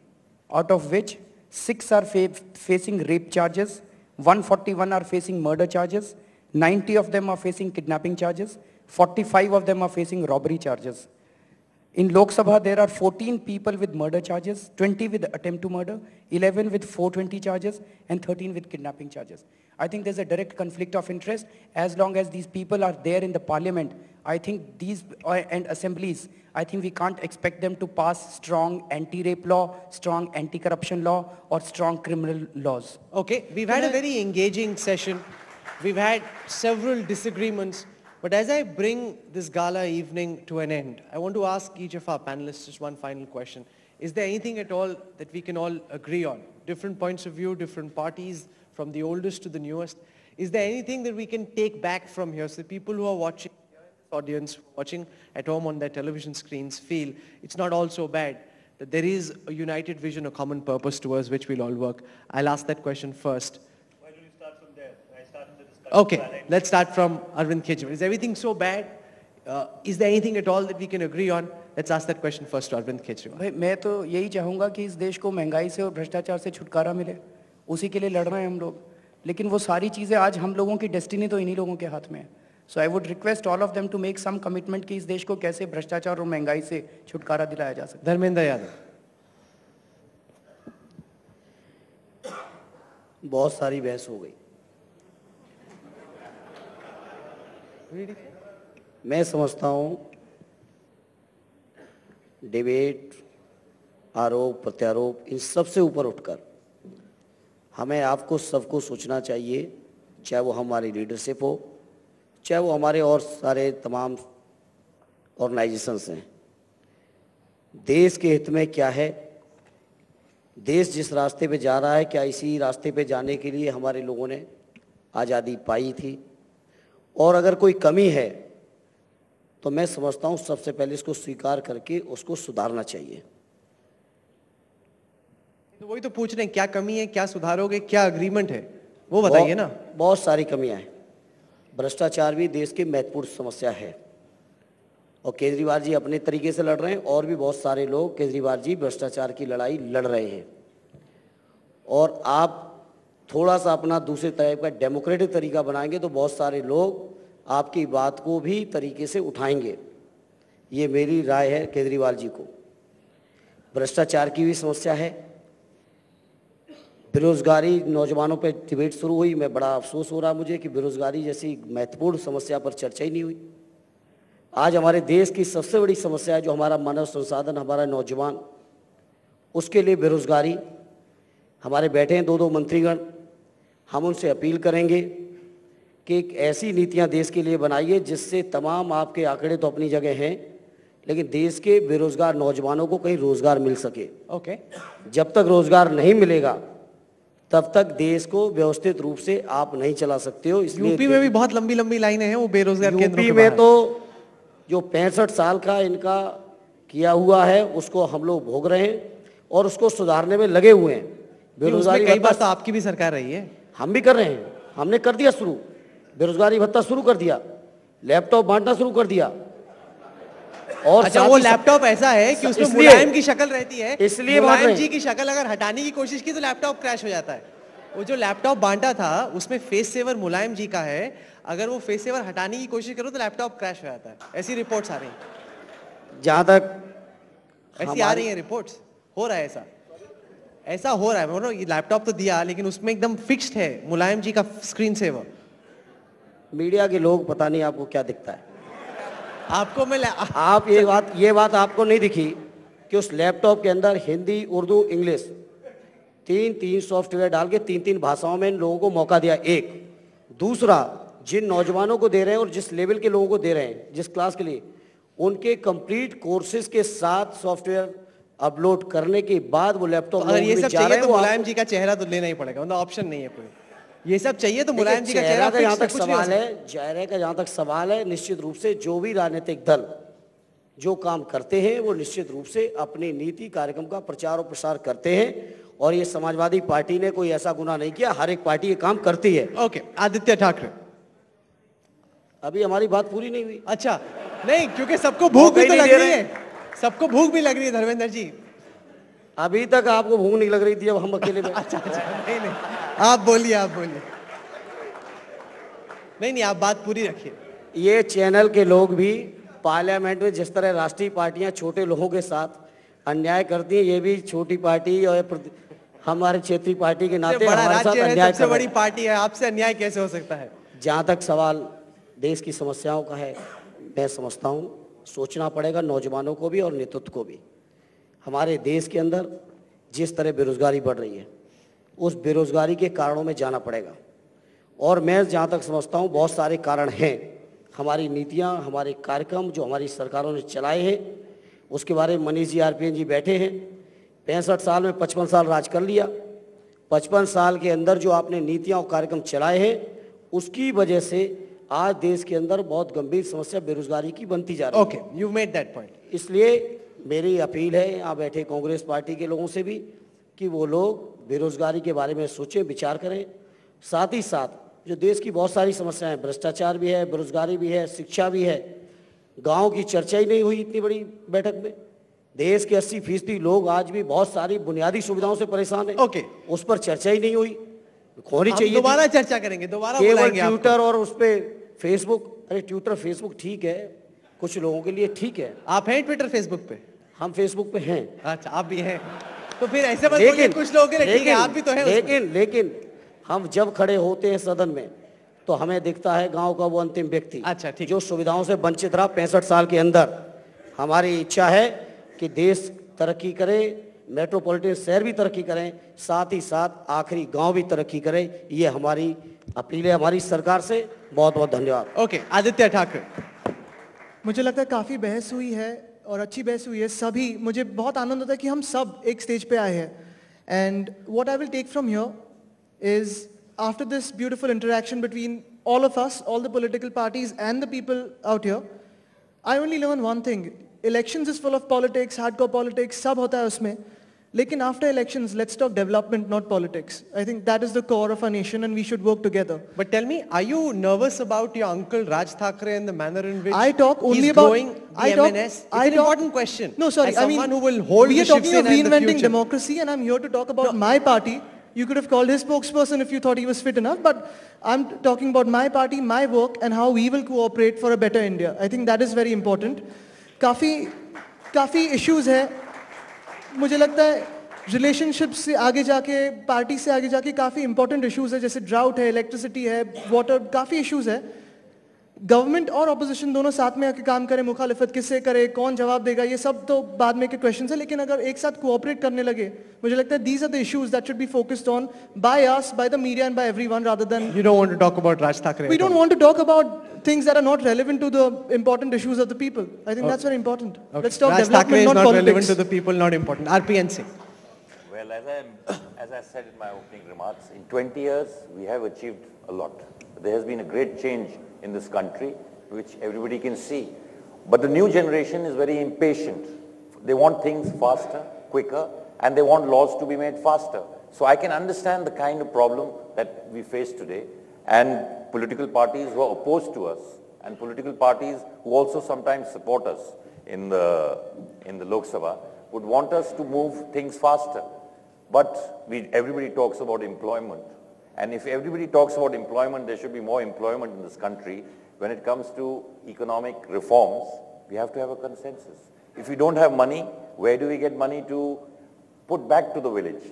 out of which 6 are facing rape charges, 141 are facing murder charges, 90 of them are facing kidnapping charges, 45 of them are facing robbery charges. In Lok Sabha, there are 14 people with murder charges, 20 with attempt to murder, 11 with 420 charges, and 13 with kidnapping charges. I think there's a direct conflict of interest. As long as these people are there in the parliament, I think these and assemblies, I think we can't expect them to pass strong anti-rape law, strong anti-corruption law, or strong criminal laws. Okay, we've had a very engaging session. We've had several disagreements. But as I bring this gala evening to an end, I want to ask each of our panelists just one final question. Is there anything at all that we can all agree on? Different points of view, different parties, from the oldest to the newest. Is there anything that we can take back from here so the people who are watching, audience watching at home on their television screens feel it's not all so bad, that there is a united vision, a common purpose towards which we'll all work? I'll ask that question first. Why don't you start from there? I started the discussion. Okay, let's start from Arvind Kejriwal. Is everything so bad? Is there anything at all that we can agree on? Let's ask that question first to Arvind Kejriwal. भाई मैं तो यही चाहूँगा कि इस देश को महंगाई से और भ्रष्टाचार से छुटकारा मिले, उसी के लिए लड़ रहे हैं हम लोग. लेकिन वो सारी चीज़ें आज हम लोगों की डेस्टिनी तो इन्हीं लोगों के हाथ में है. So I would request all of them to make some commitment कि इस देश को कैसे भ्रष्टाचार और महंगाई से छुटकारा दिलाया जा सकता है. धर्मेंद्र यादव. बहुत सारी बहस हो गई. मैं समझता हूँ डिबेट, आरोप प्रत्यारोप, इन सब से ऊपर उठकर हमें आपको सबको सोचना चाहिए, चाहे वो हमारी लीडरशिप हो, चाहे वो हमारे और सारे तमाम ऑर्गेनाइजेशंस हैं. देश के हित में क्या है, देश जिस रास्ते पे जा रहा है, क्या इसी रास्ते पे जाने के लिए हमारे लोगों ने आज़ादी पाई थी, और अगर कोई कमी है तो मैं समझता हूँ सबसे पहले इसको स्वीकार करके उसको सुधारना चाहिए। तो वही तो पूछ रहे हैं, क्या कमी है, क्या सुधारोगे, क्या अग्रीमेंट है, वो बताइए ना। बहुत सारी कमियां हैं। भ्रष्टाचार भी देश की महत्वपूर्ण समस्या है, और केजरीवाल जी अपने तरीके से लड़ रहे हैं, और भी बहुत सारे लोग केजरीवाल जी भ्रष्टाचार की लड़ाई लड़ रहे हैं। और आप थोड़ा सा अपना दूसरे टाइप का डेमोक्रेटिक तरीका बनाएंगे तो बहुत सारे लोग आपकी बात को भी तरीके से उठाएंगे। ये मेरी राय है केजरीवाल जी को। भ्रष्टाचार की भी समस्या है, बेरोजगारी, नौजवानों पे डिबेट शुरू हुई, मैं बड़ा अफसोस हो रहा मुझे कि बेरोजगारी जैसी महत्वपूर्ण समस्या पर चर्चा ही नहीं हुई। आज हमारे देश की सबसे बड़ी समस्या है जो हमारा मानव संसाधन, हमारा नौजवान, उसके लिए बेरोजगारी। हमारे बैठे हैं 2-2 मंत्रीगण, हम उनसे अपील करेंगे कि एक ऐसी नीतियां देश के लिए बनाइए जिससे तमाम, आपके आंकड़े तो अपनी जगह हैं, लेकिन देश के बेरोजगार नौजवानों को कहीं रोजगार मिल सके। ओके। जब तक रोजगार नहीं मिलेगा तब तक देश को व्यवस्थित रूप से आप नहीं चला सकते हो। इसलिए यूपी में भी बहुत लंबी लंबी लाइनें हैं वो बेरोजगार केंद्रों के यूपी में तो जो 65 साल का इनका किया हुआ है उसको हम लोग भोग रहे हैं और उसको सुधारने में लगे हुए हैं। बेरोजगारी कई बार तो आपकी भी सरकार रही है। हम भी कर रहे हैं, हमने कर दिया शुरू, बेरोजगारी भत्ता शुरू कर दिया, लैपटॉप बांटना शुरू कर दिया। और अच्छा, वो लैपटॉप ऐसा है कि उसमें मुलायम की शक्ल रहती है, इसलिए मुलायम जी की शक्ल अगर हटाने की कोशिश की तो लैपटॉप क्रैश हो जाता है। वो जो लैपटॉप बांटा था उसमें फेस सेवर मुलायम जी का है, अगर वो फेस सेवर हटाने की कोशिश करो तो लैपटॉप क्रैश हो जाता है। ऐसी रिपोर्ट्स आ रही हैं, जहां तक ऐसी आ रही हैं रिपोर्ट्स, हो रहा है ऐसा हो रहा है। बोलो ये लैपटॉप तो दिया लेकिन उसमें एकदम फिक्स्ड है मुलायम जी का स्क्रीन सेवर। मीडिया के लोग, पता नहीं आपको क्या दिखता है, आपको मैं आप ये बात आपको नहीं दिखी कि उस लैपटॉप के अंदर हिंदी, उर्दू, इंग्लिश 3 सॉफ्टवेयर डाल के 3 भाषाओं में इन लोगों को मौका दिया। एक दूसरा, जिन नौजवानों को दे रहे हैं और जिस लेवल के लोगों को दे रहे हैं, जिस क्लास के लिए, उनके कंप्लीट कोर्सेज के साथ सॉफ्टवेयर अपलोड करने के बाद वो लैपटॉप अगर ये सब चाहिए तो मुलायम जी का चेहरा तो लेना ही पड़ेगा, मतलब ऑप्शन नहीं है कोई। ये सब चाहिए तो मुलायम जी का चेहरा का जहाँ तक सवाल है, चेहरे का जहाँ तक सवाल है, निश्चित रूप से जो भी राजनीतिक दल जो काम करते हैं वो निश्चित रूप से अपनी नीति कार्यक्रम का प्रचार और प्रसार करते हैं, और ये समाजवादी पार्टी ने कोई ऐसा गुनाह नहीं किया, हर एक पार्टी ये काम करती है। ओके, आदित्य ठाकरे। अभी हमारी बात पूरी नहीं हुई। अच्छा, नहीं, क्योंकि सबको भूख भी तो लग रही है, सबको भूख भी लग रही है धर्मेंद्र जी। अभी तक आपको भूख नहीं लग रही थी, अब हम अकेले में। अच्छा, नहीं, आप बोलिए। नहीं, आप बात पूरी रखिए। ये चैनल के लोग भी पार्लियामेंट में जिस तरह राष्ट्रीय पार्टियां छोटे लोगों के साथ अन्याय करती हैं, ये भी छोटी पार्टी और हमारे क्षेत्रीय पार्टी के नाते हमारे साथ अन्याय सबसे बड़ी पार्टी है, आपसे अन्याय कैसे हो सकता है? जहाँ तक सवाल देश की समस्याओं का है, मैं समझता हूँ सोचना पड़ेगा नौजवानों को भी और नेतृत्व को भी। हमारे देश के अंदर जिस तरह बेरोजगारी बढ़ रही है, उस बेरोजगारी के कारणों में जाना पड़ेगा, और मैं जहाँ तक समझता हूँ बहुत सारे कारण हैं। हमारी नीतियाँ, हमारे कार्यक्रम जो हमारी सरकारों ने चलाए हैं, उसके बारे में मनीष जी, आरपीएन जी बैठे हैं। 65 साल में 55 साल राज कर लिया। 55 साल के अंदर जो आपने नीतियाँ और कार्यक्रम चलाए हैं, उसकी वजह से आज देश के अंदर बहुत गंभीर समस्या बेरोजगारी की बनती जा रही है। Okay, you made that point. इसलिए मेरी अपील है यहाँ बैठे कांग्रेस पार्टी के लोगों से भी कि वो लोग बेरोजगारी के बारे में सोचें, विचार करें। साथ ही साथ जो देश की बहुत सारी समस्याएं, भ्रष्टाचार भी है, बेरोजगारी भी है, शिक्षा भी है। गांव की चर्चा ही नहीं हुई इतनी बड़ी बैठक में। देश के 80% लोग आज भी बहुत सारी बुनियादी सुविधाओं से परेशान है। ओके, उस पर चर्चा ही नहीं हुई, होनी चाहिए। दोबारा चर्चा करेंगे, दोबारा केवल ट्विटर और उस पर फेसबुक। अरे ट्विटर फेसबुक ठीक है, कुछ लोगों के लिए ठीक है। आप हैं ट्विटर फेसबुक पे? हम फेसबुक पे हैं। अच्छा, आप भी हैं, तो फिर ऐसे मत बोलिए, कुछ लोगों के लिए ठीक है, आप भी तो हैं। लेकिन हम जब खड़े होते हैं सदन में तो हमें दिखता है गांव का वो अंतिम व्यक्ति, अच्छा, ठीक, जो सुविधाओं से वंचित रहा 65 साल के अंदर। हमारी इच्छा है कि देश तरक्की करे, मेट्रोपॉलिटन शहर भी तरक्की करें, साथ ही साथ आखिरी गांव भी तरक्की करे। ये हमारी अपील है हमारी सरकार से। बहुत बहुत धन्यवाद। ओके, आदित्य ठाकरे। मुझे लगता है काफ़ी बहस हुई है और अच्छी बहस हुई है। सभी, मुझे बहुत आनंद होता है कि हम सब एक स्टेज पे आए हैं। And what I will take from here is after this beautiful interaction between all of us, all the political parties and the people out here, I only learned one thing. Elections is full of politics, hardcore politics, sab hota hai usme. Lekin after elections, let's talk development, not politics. I think that is the core of our nation and we should work together. But tell me, are you nervous about your uncle Raj Thackeray and the manner in which I talk only he's about growing the MNS? It's an important question. No, sorry. As someone who will hold we the are talking of Shiv Sena in the reinventing future. democracy, and I'm here to talk about my party. You could have called his spokesperson if you thought he was fit enough, but I'm talking about my party, my work, and how we will cooperate for a better India. I think that is very important. काफी issues है. मुझे लगता है relationship से आगे जाके, party से आगे जाके काफ़ी इंपॉर्टेंट इश्यूज है, जैसे ड्राउट है, इलेक्ट्रिसिटी है, वाटर, काफ़ी इश्यूज है. गवर्नमेंट और ऑपोजिशन दोनों साथ में आके काम करें, मुखालिफत किससे करे, कौन जवाब देगा, ये सब तो बाद में के क्वेश्चंस है, लेकिन अगर एक साथ कोऑपरेट करने लगे, मुझे लगता है these are the issues that should be focused on by us, by the media and by everyone rather than... You don't want to talk about Raj Thackeray? We don't want to talk about things that are not relevant to the important issues of the people. I think that's very important. Okay. Let's talk Raj development, Thackeray is not not politics. relevant to the people, not important. RPN Singh. Well, as I said in my opening remarks, in 20 years, we have achieved a lot. There has been a great change in this country, which everybody can see. But the new generation is very impatient. They want things faster, quicker, and they want laws to be made faster. So I can understand the kind of problem that we face today, and political parties who are opposed to us, and political parties who also sometimes support us in the Lok Sabha, would want us to move things faster. But everybody talks about employment. And if everybody talks about employment, there should be more employment in this country. When it comes to economic reforms, we have to have a consensus. If we don't have money, where do we get money to put back to the village?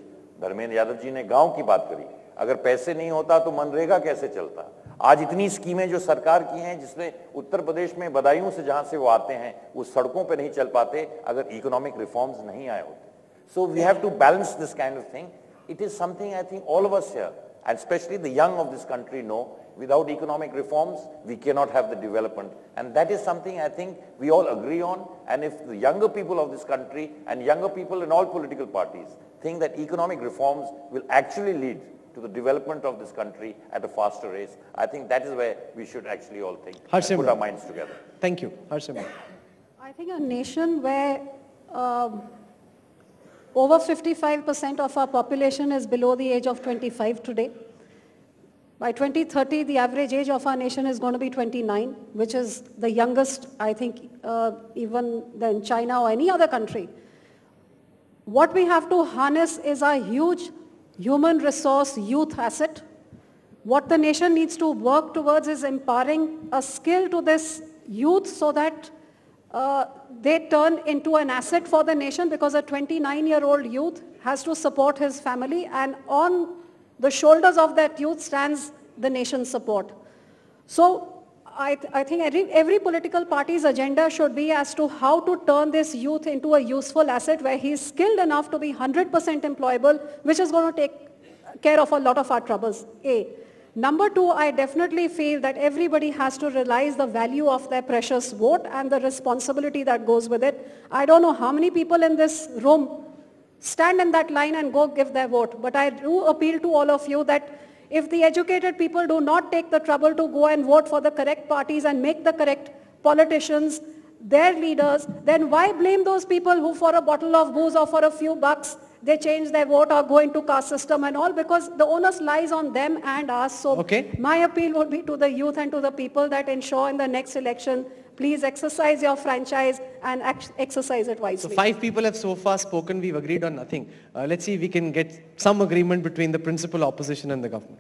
Dharmendra Yadav ji ने गांव की बात करी. अगर पैसे नहीं होता तो मनरेगा कैसे चलता? आज इतनी स्कीमें जो सरकार की हैं, जिसमें उत्तर प्रदेश में बदायूं से जहां से वो आते हैं, वो सड़कों पे नहीं चल पाते अगर इकोनॉमिक रिफॉर्म्स नहीं आए होते. So we have to balance this kind of thing. It is something I think all of us here, and especially the young of this country, know. Without economic reforms, we cannot have the development. And that is something I think we all agree on. And if the younger people of this country and younger people in all political parties think that economic reforms will actually lead to the development of this country at a faster pace, I think that is where we should actually all think and put our minds together. Thank you. Harsimran. I think a nation where over 55% of our population is below the age of 25 today. By 2030, the average age of our nation is going to be 29, which is the youngest, I think, even than China or any other country. What we have to harness is a huge human resource youth asset. What the nation needs to work towards is empowering a skill to this youth so that they turn into an asset for the nation, because a 29-year-old youth has to support his family, and on the shoulders of that youth stands the nation's support. So I think every political party's agenda should be as to how to turn this youth into a useful asset where he is skilled enough to be 100% employable, which is going to take care of a lot of our troubles, A. Number two, I definitely feel that everybody has to realize the value of their precious vote and the responsibility that goes with it. I don't know how many people in this room stand in that line and go give their vote. But I do appeal to all of you that if the educated people do not take the trouble to go and vote for the correct parties and make the correct politicians their leaders, then why blame those people who for a bottle of booze or for a few bucks they change their vote or go into caste system and all, because the onus lies on them and us. So my appeal would be to the youth and to the people that ensure in the next election, please exercise your franchise and exercise it wisely. So 5 people have so far spoken. We've agreed on nothing. Let's see if we can get some agreement between the principal opposition and the government.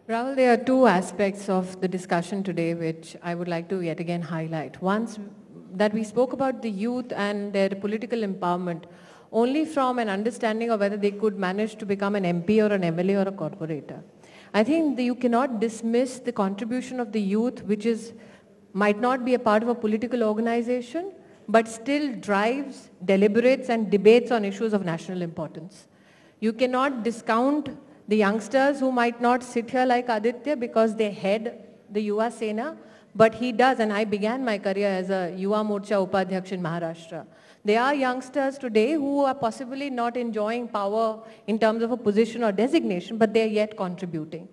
Rahul, there are two aspects of the discussion today which I would like to yet again highlight. One, that we spoke about the youth and their political empowerment only from an understanding of whether they could manage to become an MP or an MLA or a corporator. I think that you cannot dismiss the contribution of the youth, which might not be a part of a political organization, but still drives, deliberates and debates on issues of national importance. You cannot discount the youngsters who might not sit here like Aditya because they head the Yuva Sena, but he does, and I began my career as a Yuva Morcha Upadhyaksh in Maharashtra. There are youngsters today who are possibly not enjoying power in terms of a position or designation, but they are yet contributing.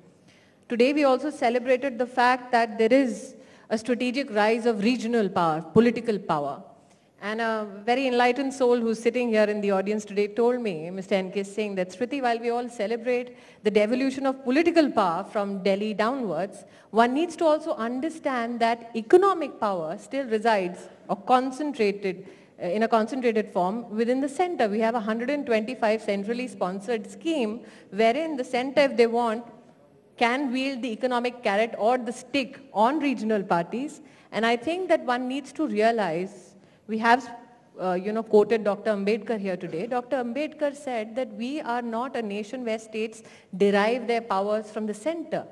Today we also celebrated the fact that there is a strategic rise of regional power, political power. And a very enlightened soul who's sitting here in the audience today told me, Mr. N.K. Singh, that Sriti, while we all celebrate the devolution of political power from Delhi downwards, one needs to also understand that economic power still resides or concentrated in a concentrated form within the center. We have a 125 centrally sponsored scheme wherein the center, if they want, can wield the economic carrot or the stick on regional parties. And I think that one needs to realize, we have quoted Dr. Ambedkar here today. Dr. Ambedkar said that we are not a nation where states derive their powers from the center.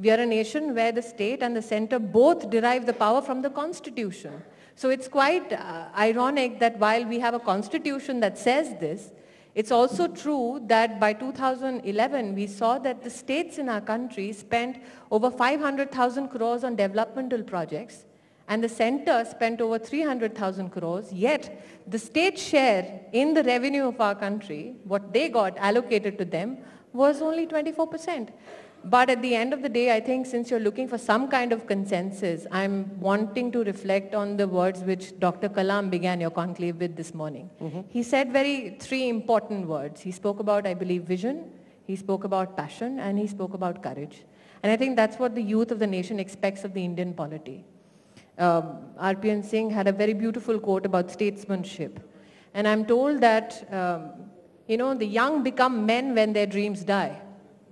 We are a nation where the state and the center both derive the power from the constitution. So it's quite ironic that while we have a constitution that says this, it's also true that by 2011 we saw that the states in our country spent over 500,000 crores on developmental projects, and the center spent over 300,000 crores, yet the state share in the revenue of our country, what they got allocated to them, was only 24%. But at the end of the day, I think since you're looking for some kind of consensus, I'm wanting to reflect on the words which Dr. Kalam began your conclave with this morning. He said three important words. He spoke about, I believe, vision, he spoke about passion, and he spoke about courage. And I think that's what the youth of the nation expects of the Indian polity. RPN Singh had a very beautiful quote about statesmanship. And I'm told that, the young become men when their dreams die.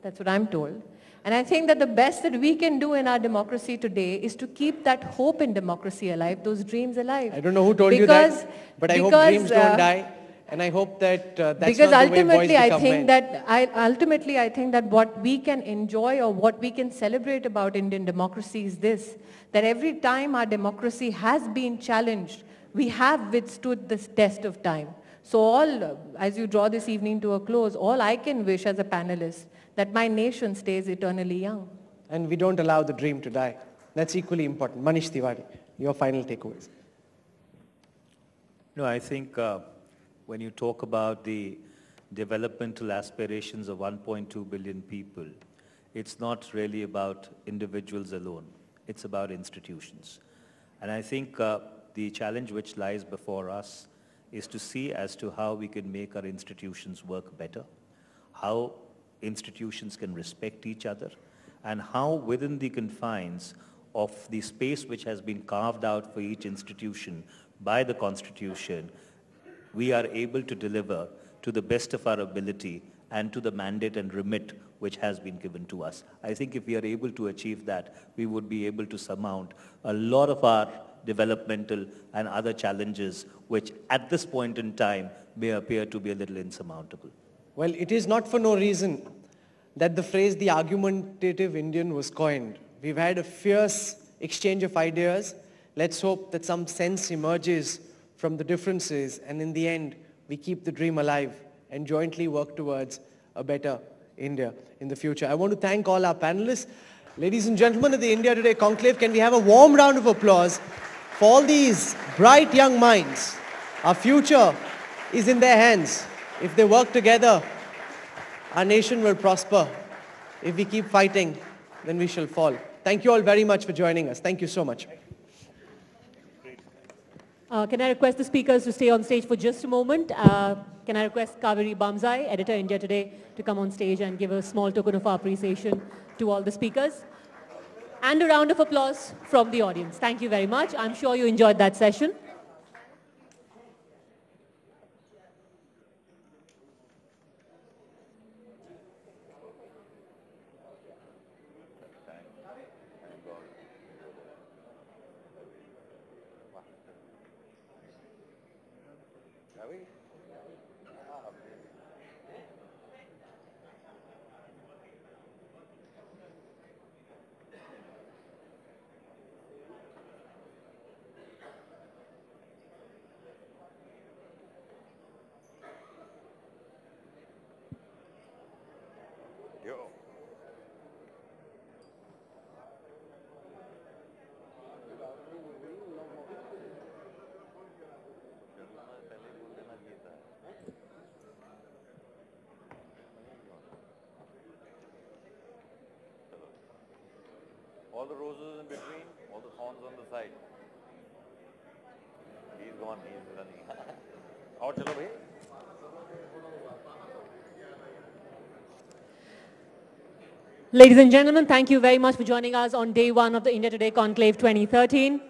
That's what I'm told. And I think that the best that we can do in our democracy today is to keep that hope in democracy alive, those dreams alive. I don't know who told you that, but I hope dreams don't die. And I hope that that's not the way boys become men. Ultimately, I think that what we can enjoy or what we can celebrate about Indian democracy is this, that every time our democracy has been challenged, we have withstood this test of time. So as you draw this evening to a close, all I can wish as a panelist, that my nation stays eternally young. And we don't allow the dream to die. That's equally important. Manish Tiwari, your final takeaways. No, I think when you talk about the developmental aspirations of 1.2 billion people, it's not really about individuals alone. It's about institutions. And I think the challenge which lies before us is to see as to how we can make our institutions work better, how institutions can respect each other, and how within the confines of the space which has been carved out for each institution by the Constitution, we are able to deliver to the best of our ability and to the mandate and remit which has been given to us. I think if we are able to achieve that, we would be able to surmount a lot of our developmental and other challenges which at this point in time may appear to be a little insurmountable. Well, it is not for no reason that the phrase the argumentative Indian was coined. We've had a fierce exchange of ideas. Let's hope that some sense emerges from the differences, and in the end, we keep the dream alive and jointly work towards a better India in the future. I want to thank all our panelists. Ladies and gentlemen of the India Today Conclave, can we have a warm round of applause for all these bright young minds? Our future is in their hands. If they work together, our nation will prosper. If we keep fighting, then we shall fall. Thank you all very much for joining us. Thank you so much. Can I request the speakers to stay on stage for just a moment? Can I request Kaveri Bamzai, editor India Today, to come on stage and give a small token of our appreciation to all the speakers? And a round of applause from the audience. Thank you very much. I'm sure you enjoyed that session. all the roses in between, all the thorns on the side. He's gone, he's running. Aur chalo bhai. Ladies and gentlemen, thank you very much for joining us on day one of the India Today Conclave 2013.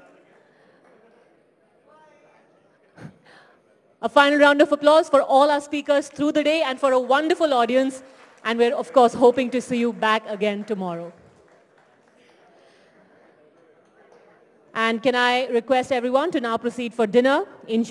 A final round of applause for all our speakers through the day and for a wonderful audience. And we're, of course, hoping to see you back again tomorrow. And can I request everyone to now proceed for dinner in